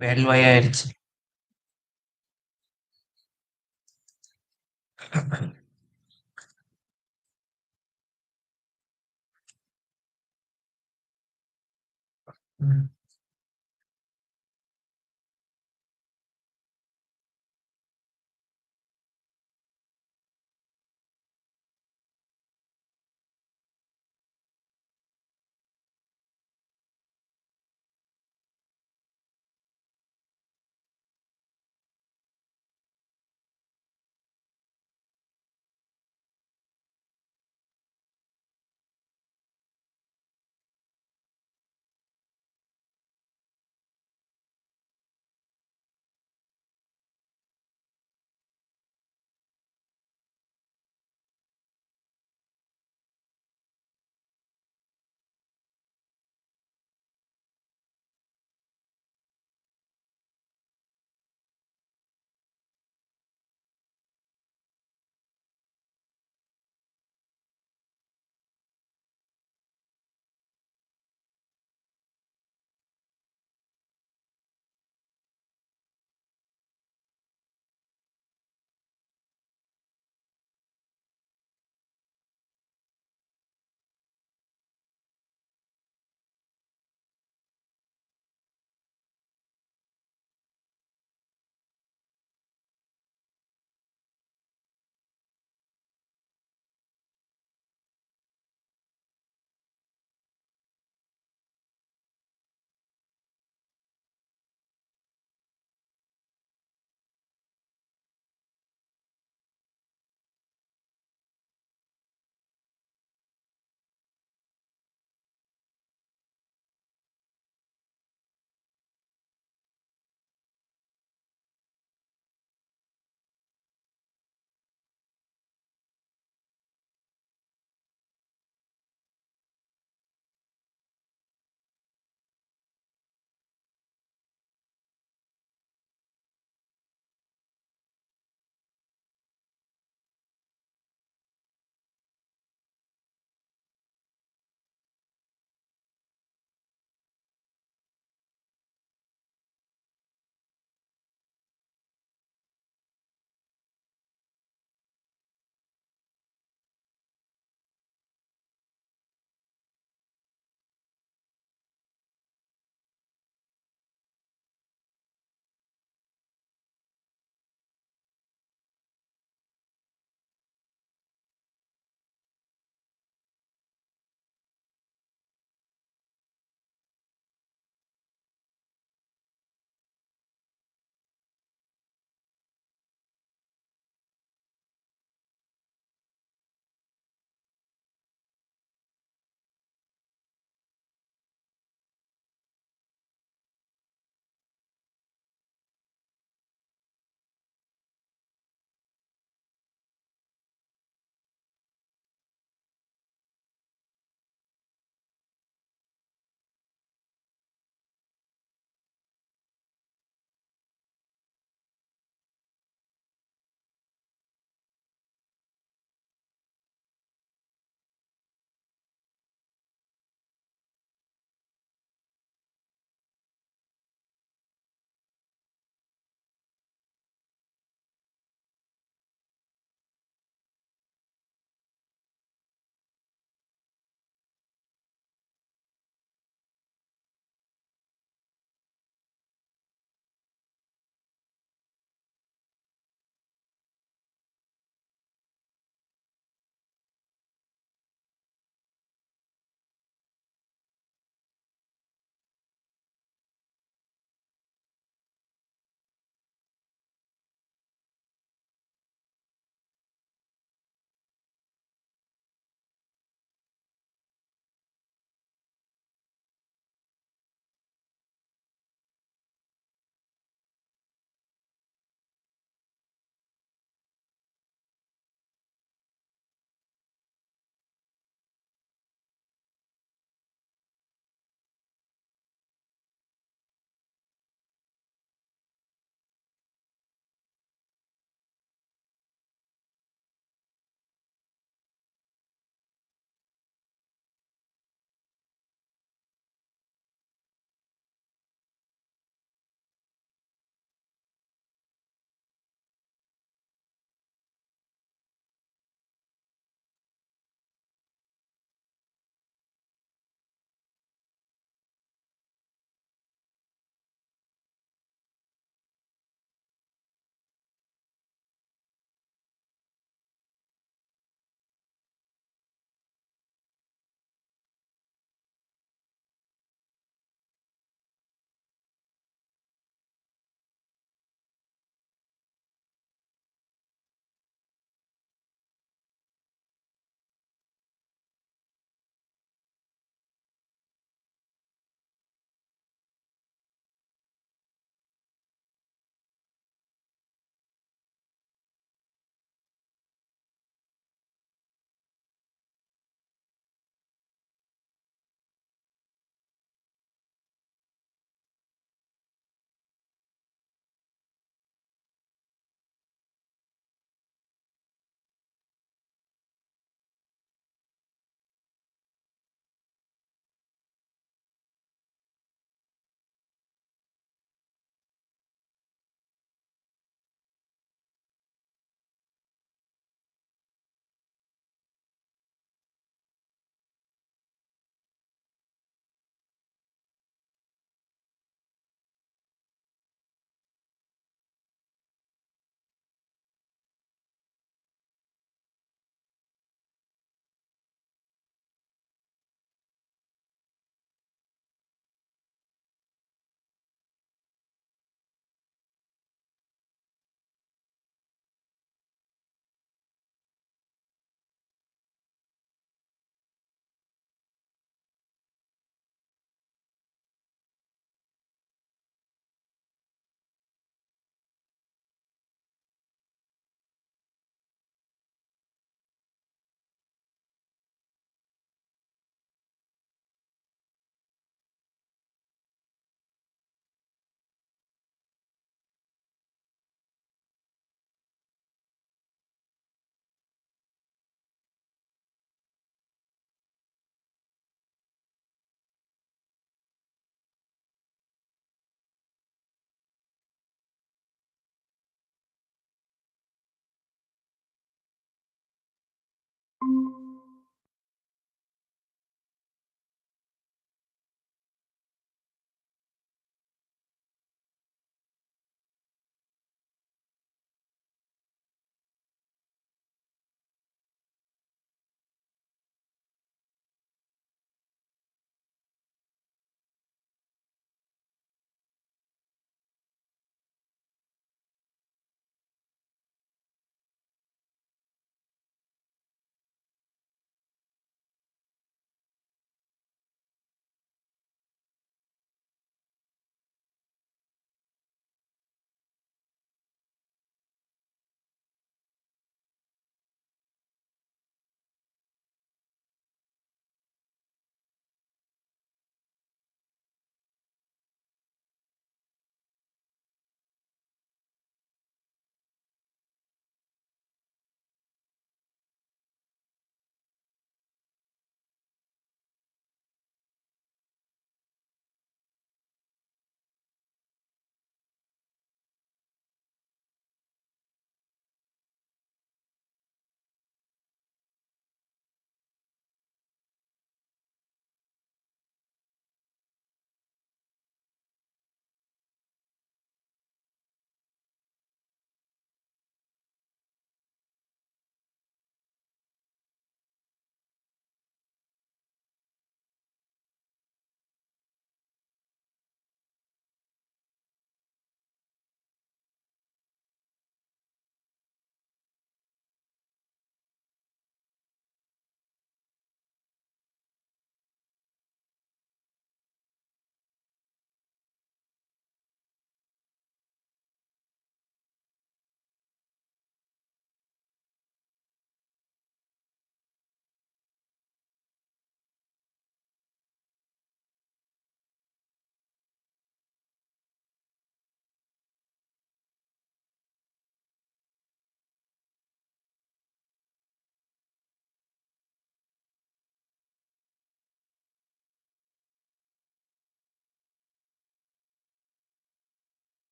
[SPEAKER 2] வேல்வாய் ஆயிடுச்சு. हम्म,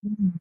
[SPEAKER 2] Hmm.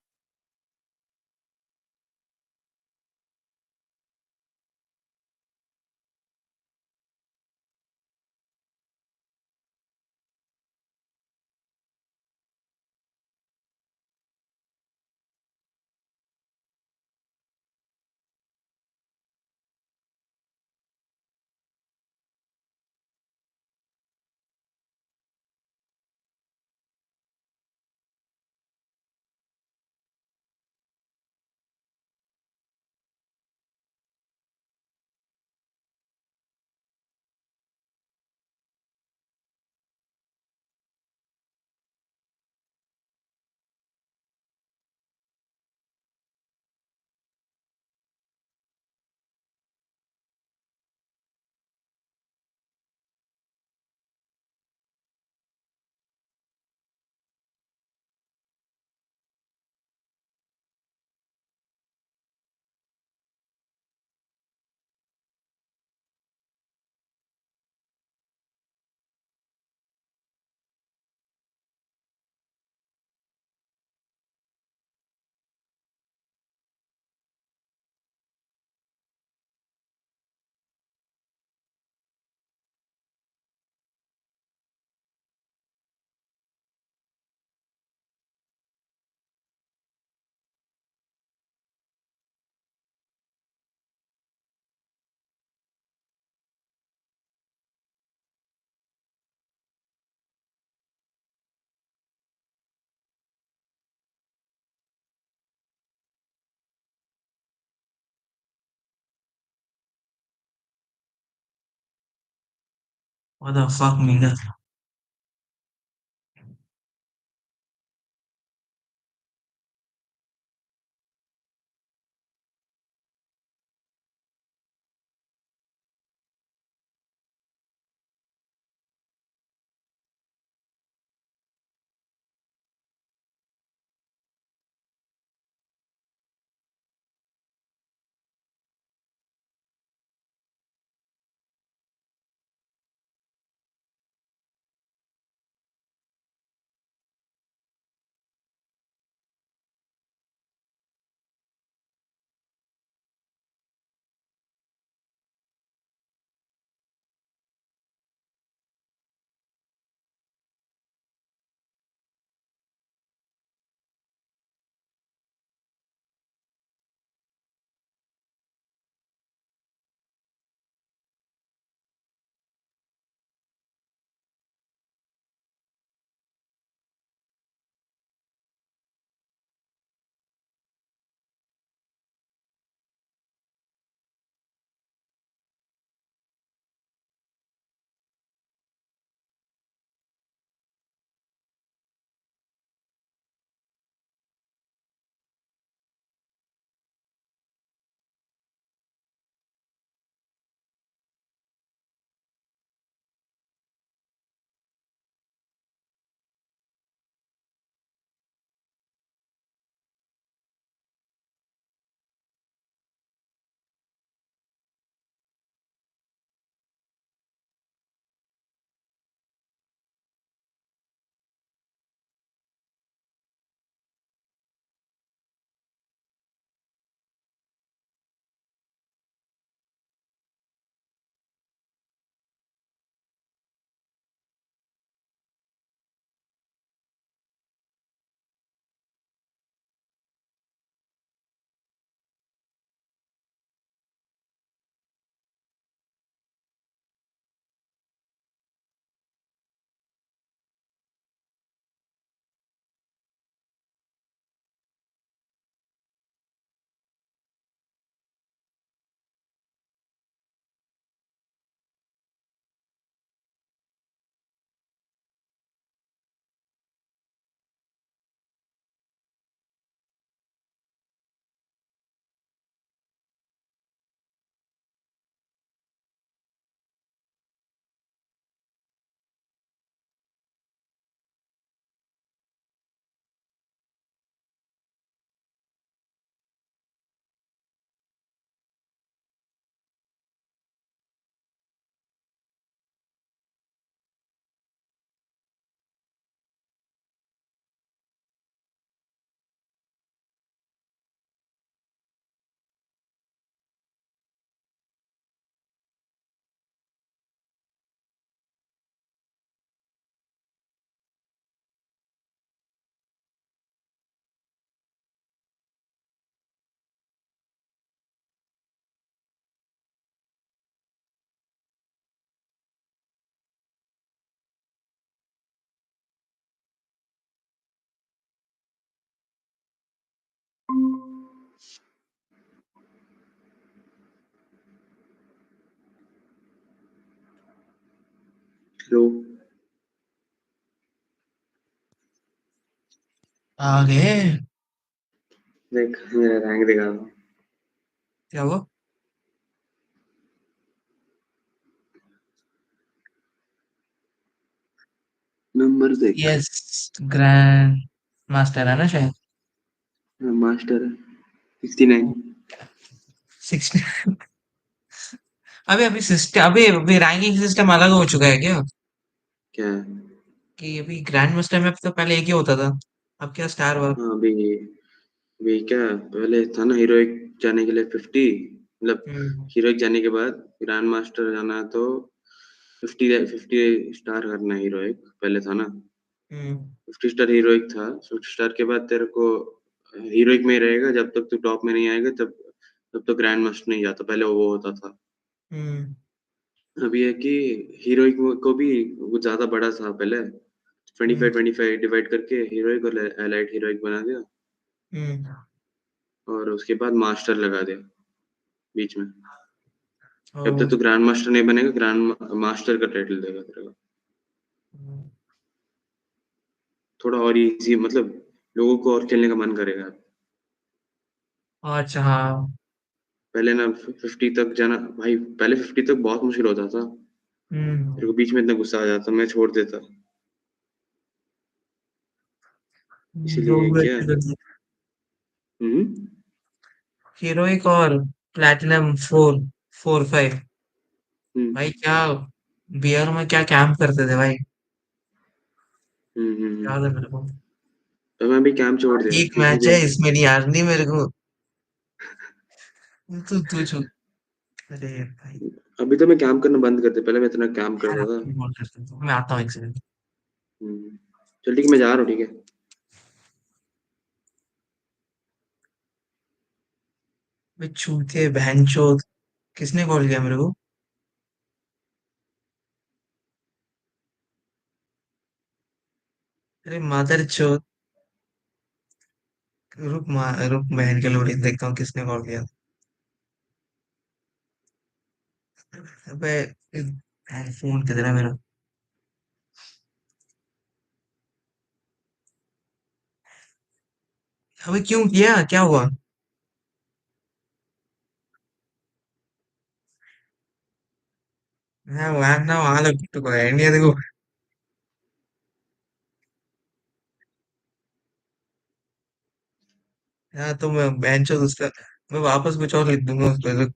[SPEAKER 2] What the fuck, nigga?
[SPEAKER 18] Slow
[SPEAKER 2] आगे
[SPEAKER 18] देख मेरा रैंक दिखा दो
[SPEAKER 2] क्या वो
[SPEAKER 18] नंबर देख
[SPEAKER 2] यस ग्रैंड मास्टर है ना शायद
[SPEAKER 18] मास्टर 69
[SPEAKER 2] 60 अभी अभी सिस्टम अभी रैंकिंग सिस्टम अलग हो चुका है क्या
[SPEAKER 18] क्या
[SPEAKER 2] कि अभी ग्रैंड मास्टर में तो पहले एक ही होता था अब क्या स्टार वर्क
[SPEAKER 18] हाँ अभी क्या पहले था ना हीरोइक जाने के लिए 50 मतलब हीरोइक जाने के बाद ग्रैंड मास्टर जाना है तो 50 स्टार करना है हीरोइक पहले था ना 50 स्टार हीरोइक था 50 स्टार के बाद तेरे को हीरोइक में ही रहेगा जब तक तू टॉप में नहीं आएगा तब तो ग्रैंड मास्टर नहीं जाता पहले वो होता था अभी है कि हीरोइक को भी वो ज्यादा बड़ा था पहले 25 डिवाइड करके हीरोइक और एलाइट हीरोइक बना दिया और उसके बाद मास्टर लगा दिया बीच में जब तक तो ग्रैंड मास्टर नहीं बनेगा ग्रैंड मास्टर का टाइटल देगा तेरे को थोड़ा और इजी मतलब लोगों को और खेलने का मन करेगा
[SPEAKER 2] अच्छा हाँ
[SPEAKER 18] पहले ना 50 तक जाना भाई पहले 50 तक बहुत मुश्किल होता था मेरे को बीच में इतना गुस्सा आ जाता मैं छोड़ देता इसीलिए क्या
[SPEAKER 2] हीरोइक और प्लैटिनम 4 4 5 भाई क्या बियर में क्या कैंप करते थे भाई याद है मेरे को
[SPEAKER 18] तो मैं भी कैंप छोड़ दिया
[SPEAKER 2] एक मैच है
[SPEAKER 18] इसीलिए
[SPEAKER 2] इसमें नहीं हारनी मेरे को तू छू अरे भाई
[SPEAKER 18] अभी तो मैं कैंप करना बंद कर दिया पहले मैं इतना कैंप
[SPEAKER 2] यार
[SPEAKER 18] करता
[SPEAKER 2] आप
[SPEAKER 18] था
[SPEAKER 2] क्यों बोल करते हो मैं आता हूँ एक सेकंड
[SPEAKER 18] चल ठीक है मैं जा रहा हूँ ठीक है
[SPEAKER 2] भाई चूतिए बहनचोद किसने कॉल किया मेरे को अरे मदर चोद रुक बहन के लोड़ी देखता हूँ किसने कॉल किया अबे फोन किधर है मेरा अबे क्यों किया क्या हुआ वहां ना वहां लग तो है नहीं देखो हाँ तो मैं बेंचो उसका मैं वापस कुछ और लिख दूंगा उस पर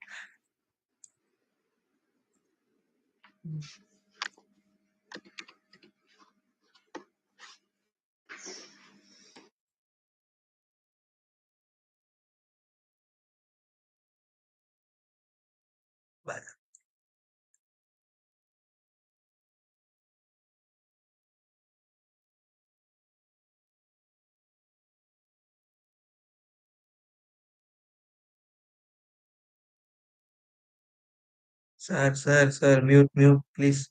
[SPEAKER 2] सर म्यूट म्यूट प्लीज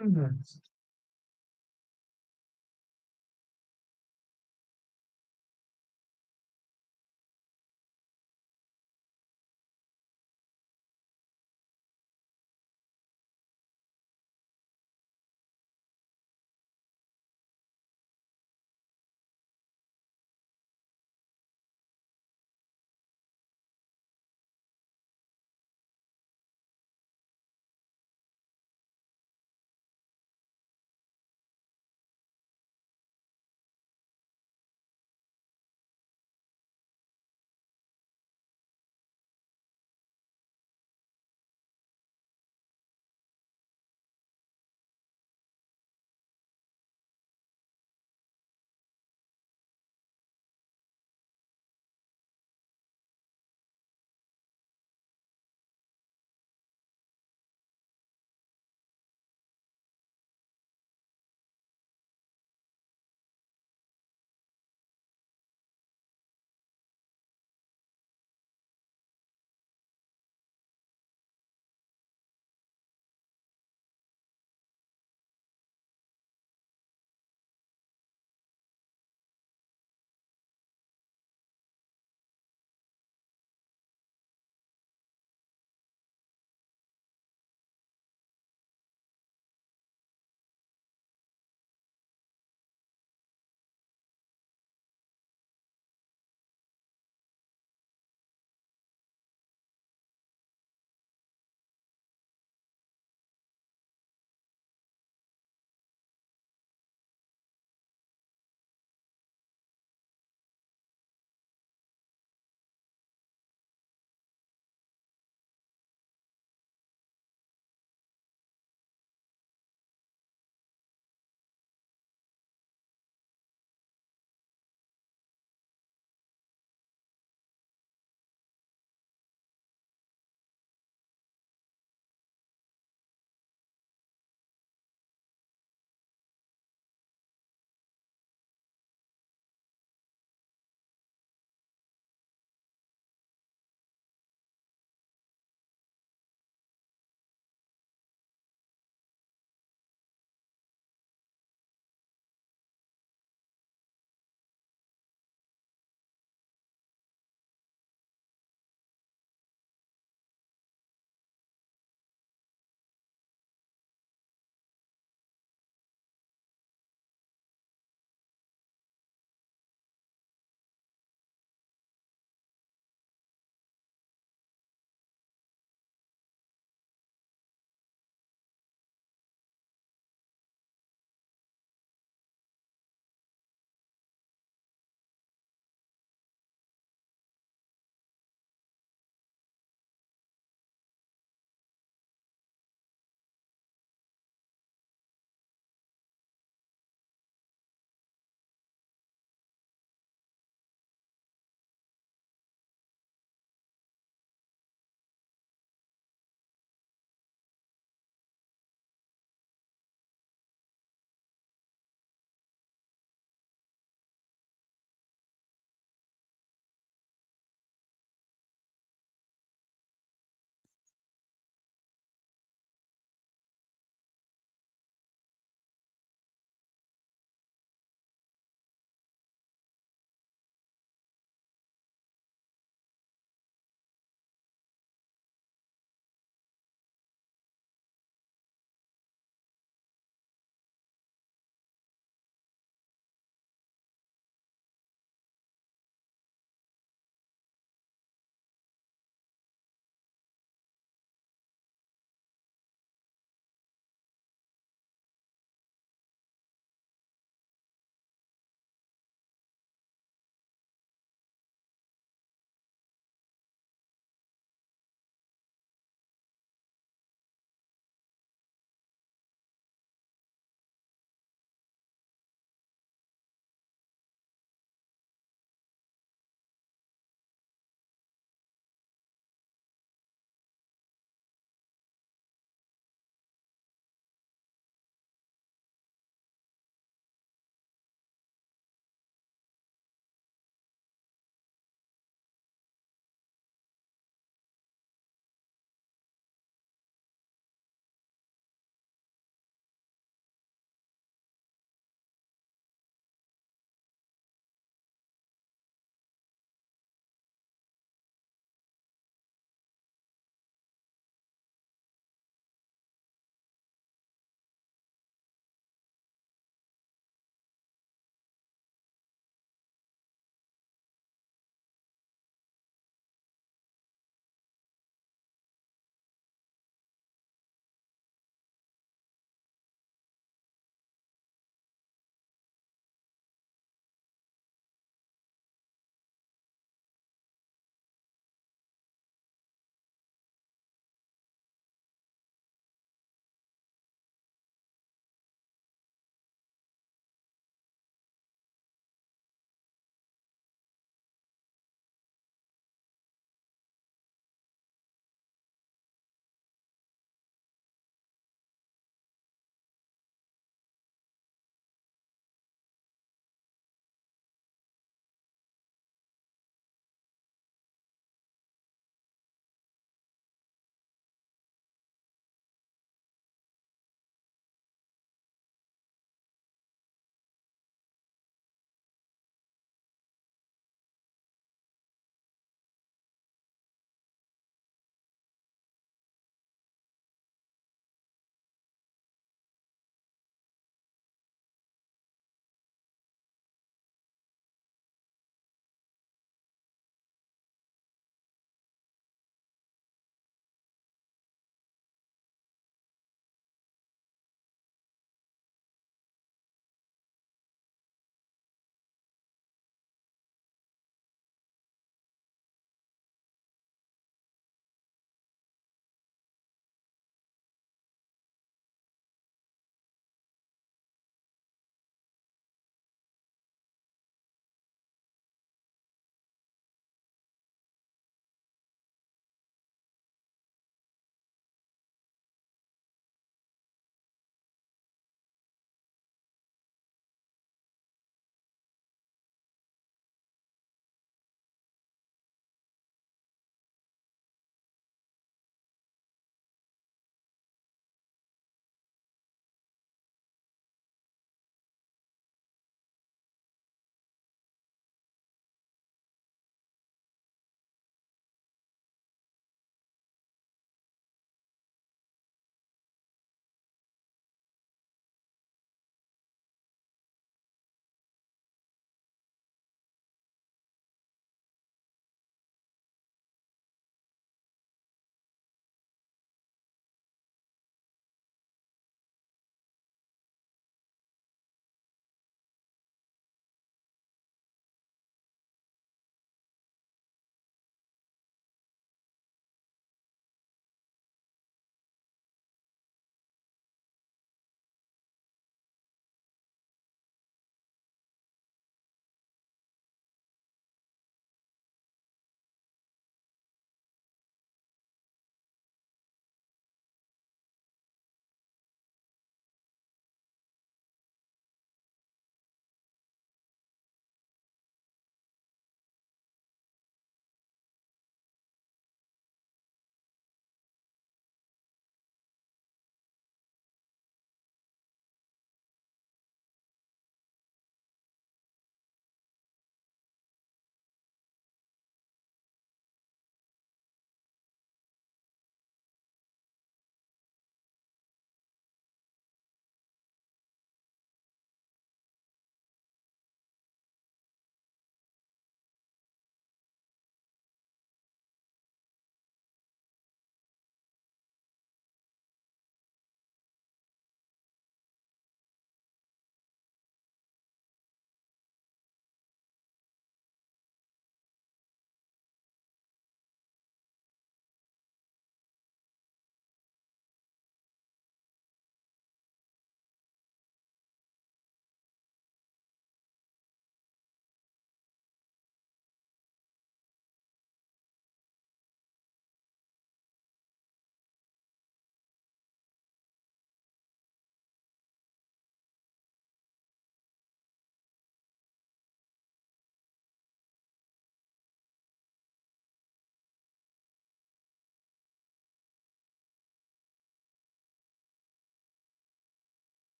[SPEAKER 2] हम्म।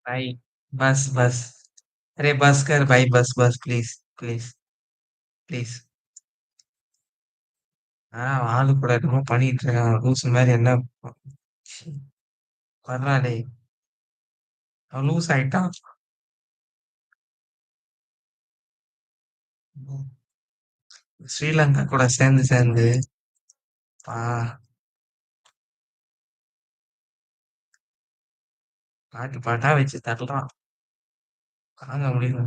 [SPEAKER 2] भाई बस बस। अरे बस कर भाई, बस बस, प्लीज प्लीज प्लीज। ஆளு கூட என்னமோ பண்ணிட்டு இருக்கான் லூஸ் மாதிரி. என்ன வர்றா டேய், அவன் லூஸ் ஆயிட்டான். ஸ்ரீலங்கா கூட சேர்ந்து சேர்ந்து பா பாட்டு பாட்டா வச்சு தரலாம். தாங்க முடியல.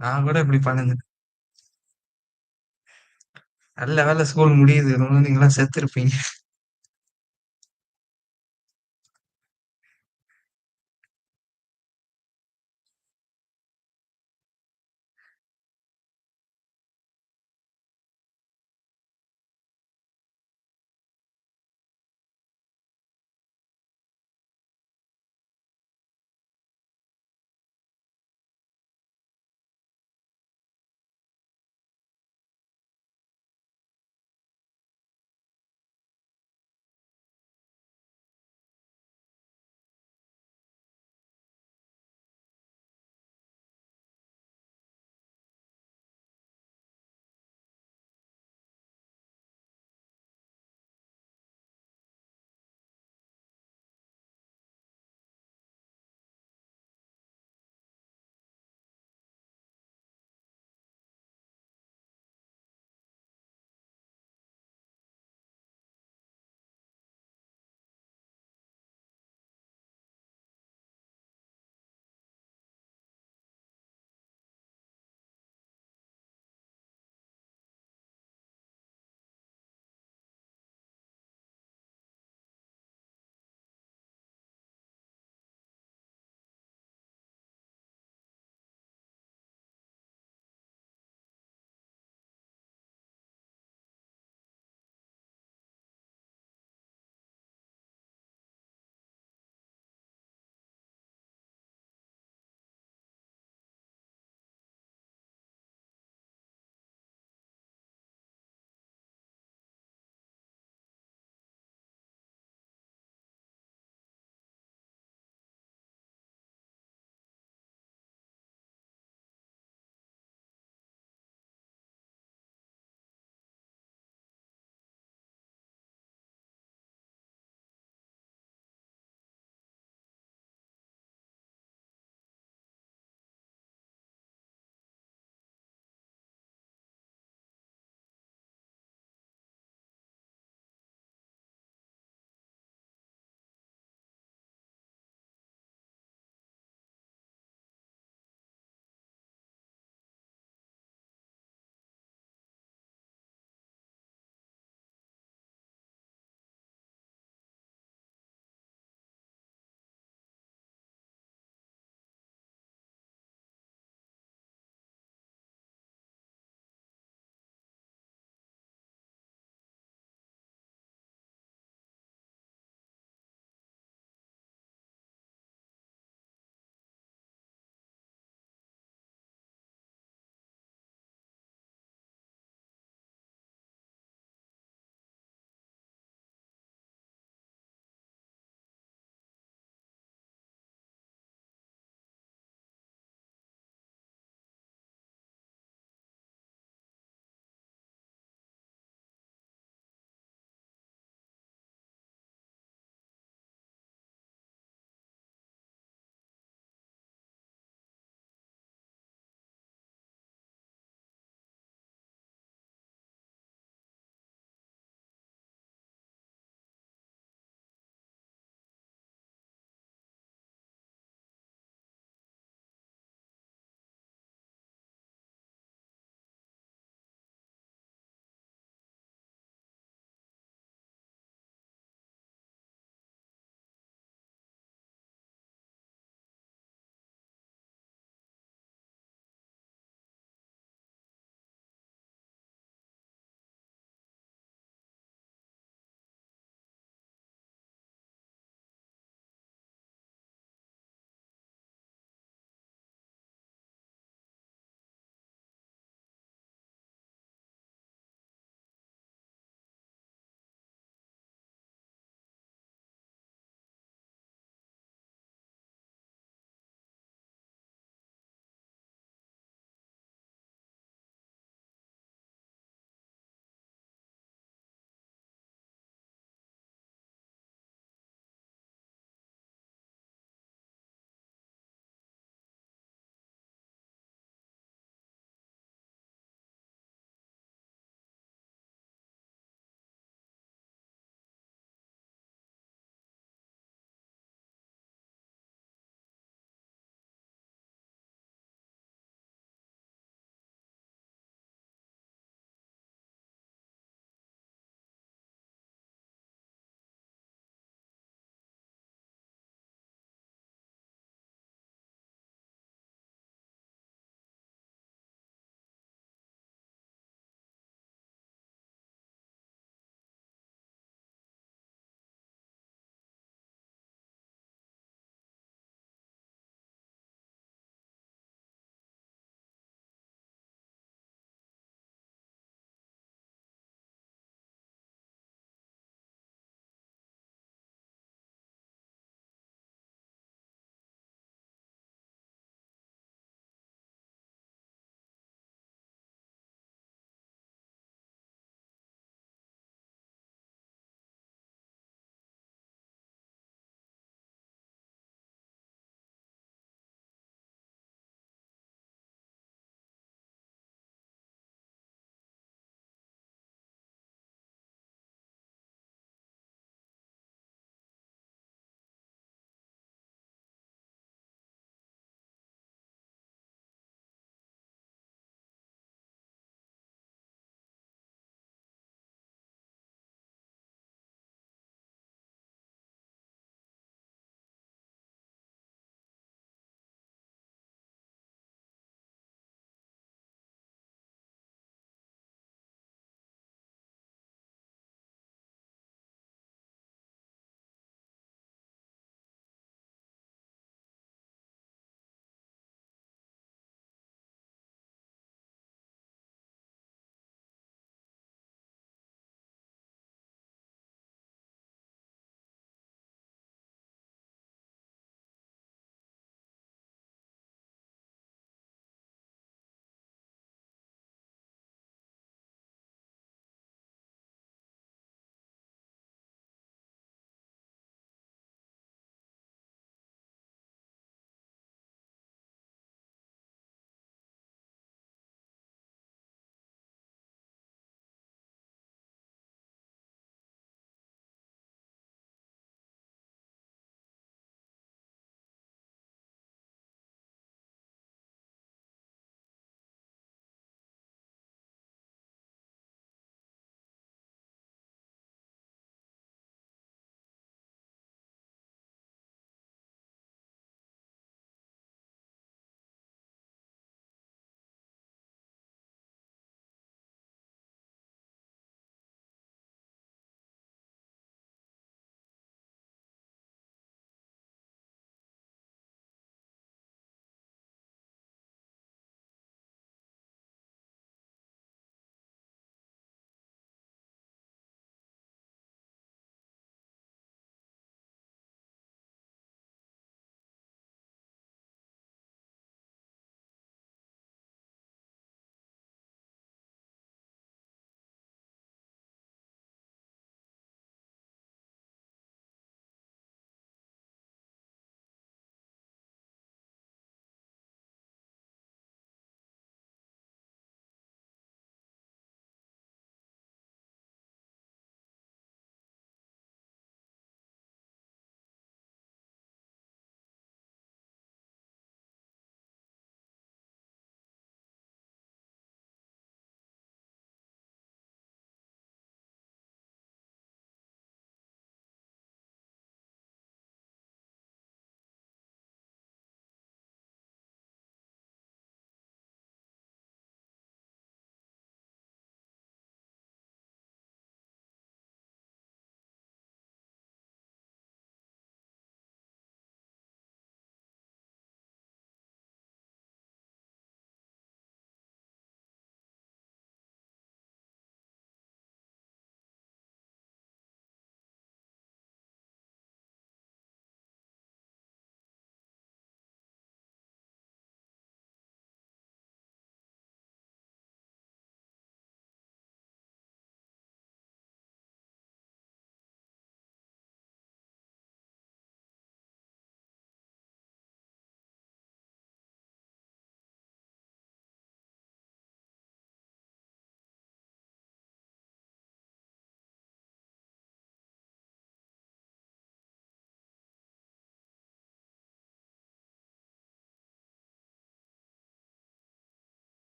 [SPEAKER 2] நான் கூட இப்படி பண்ணுங்க. நல்ல வேலை ஸ்கூல் முடியுது, நீங்களாம் செத்து இருப்பீங்க.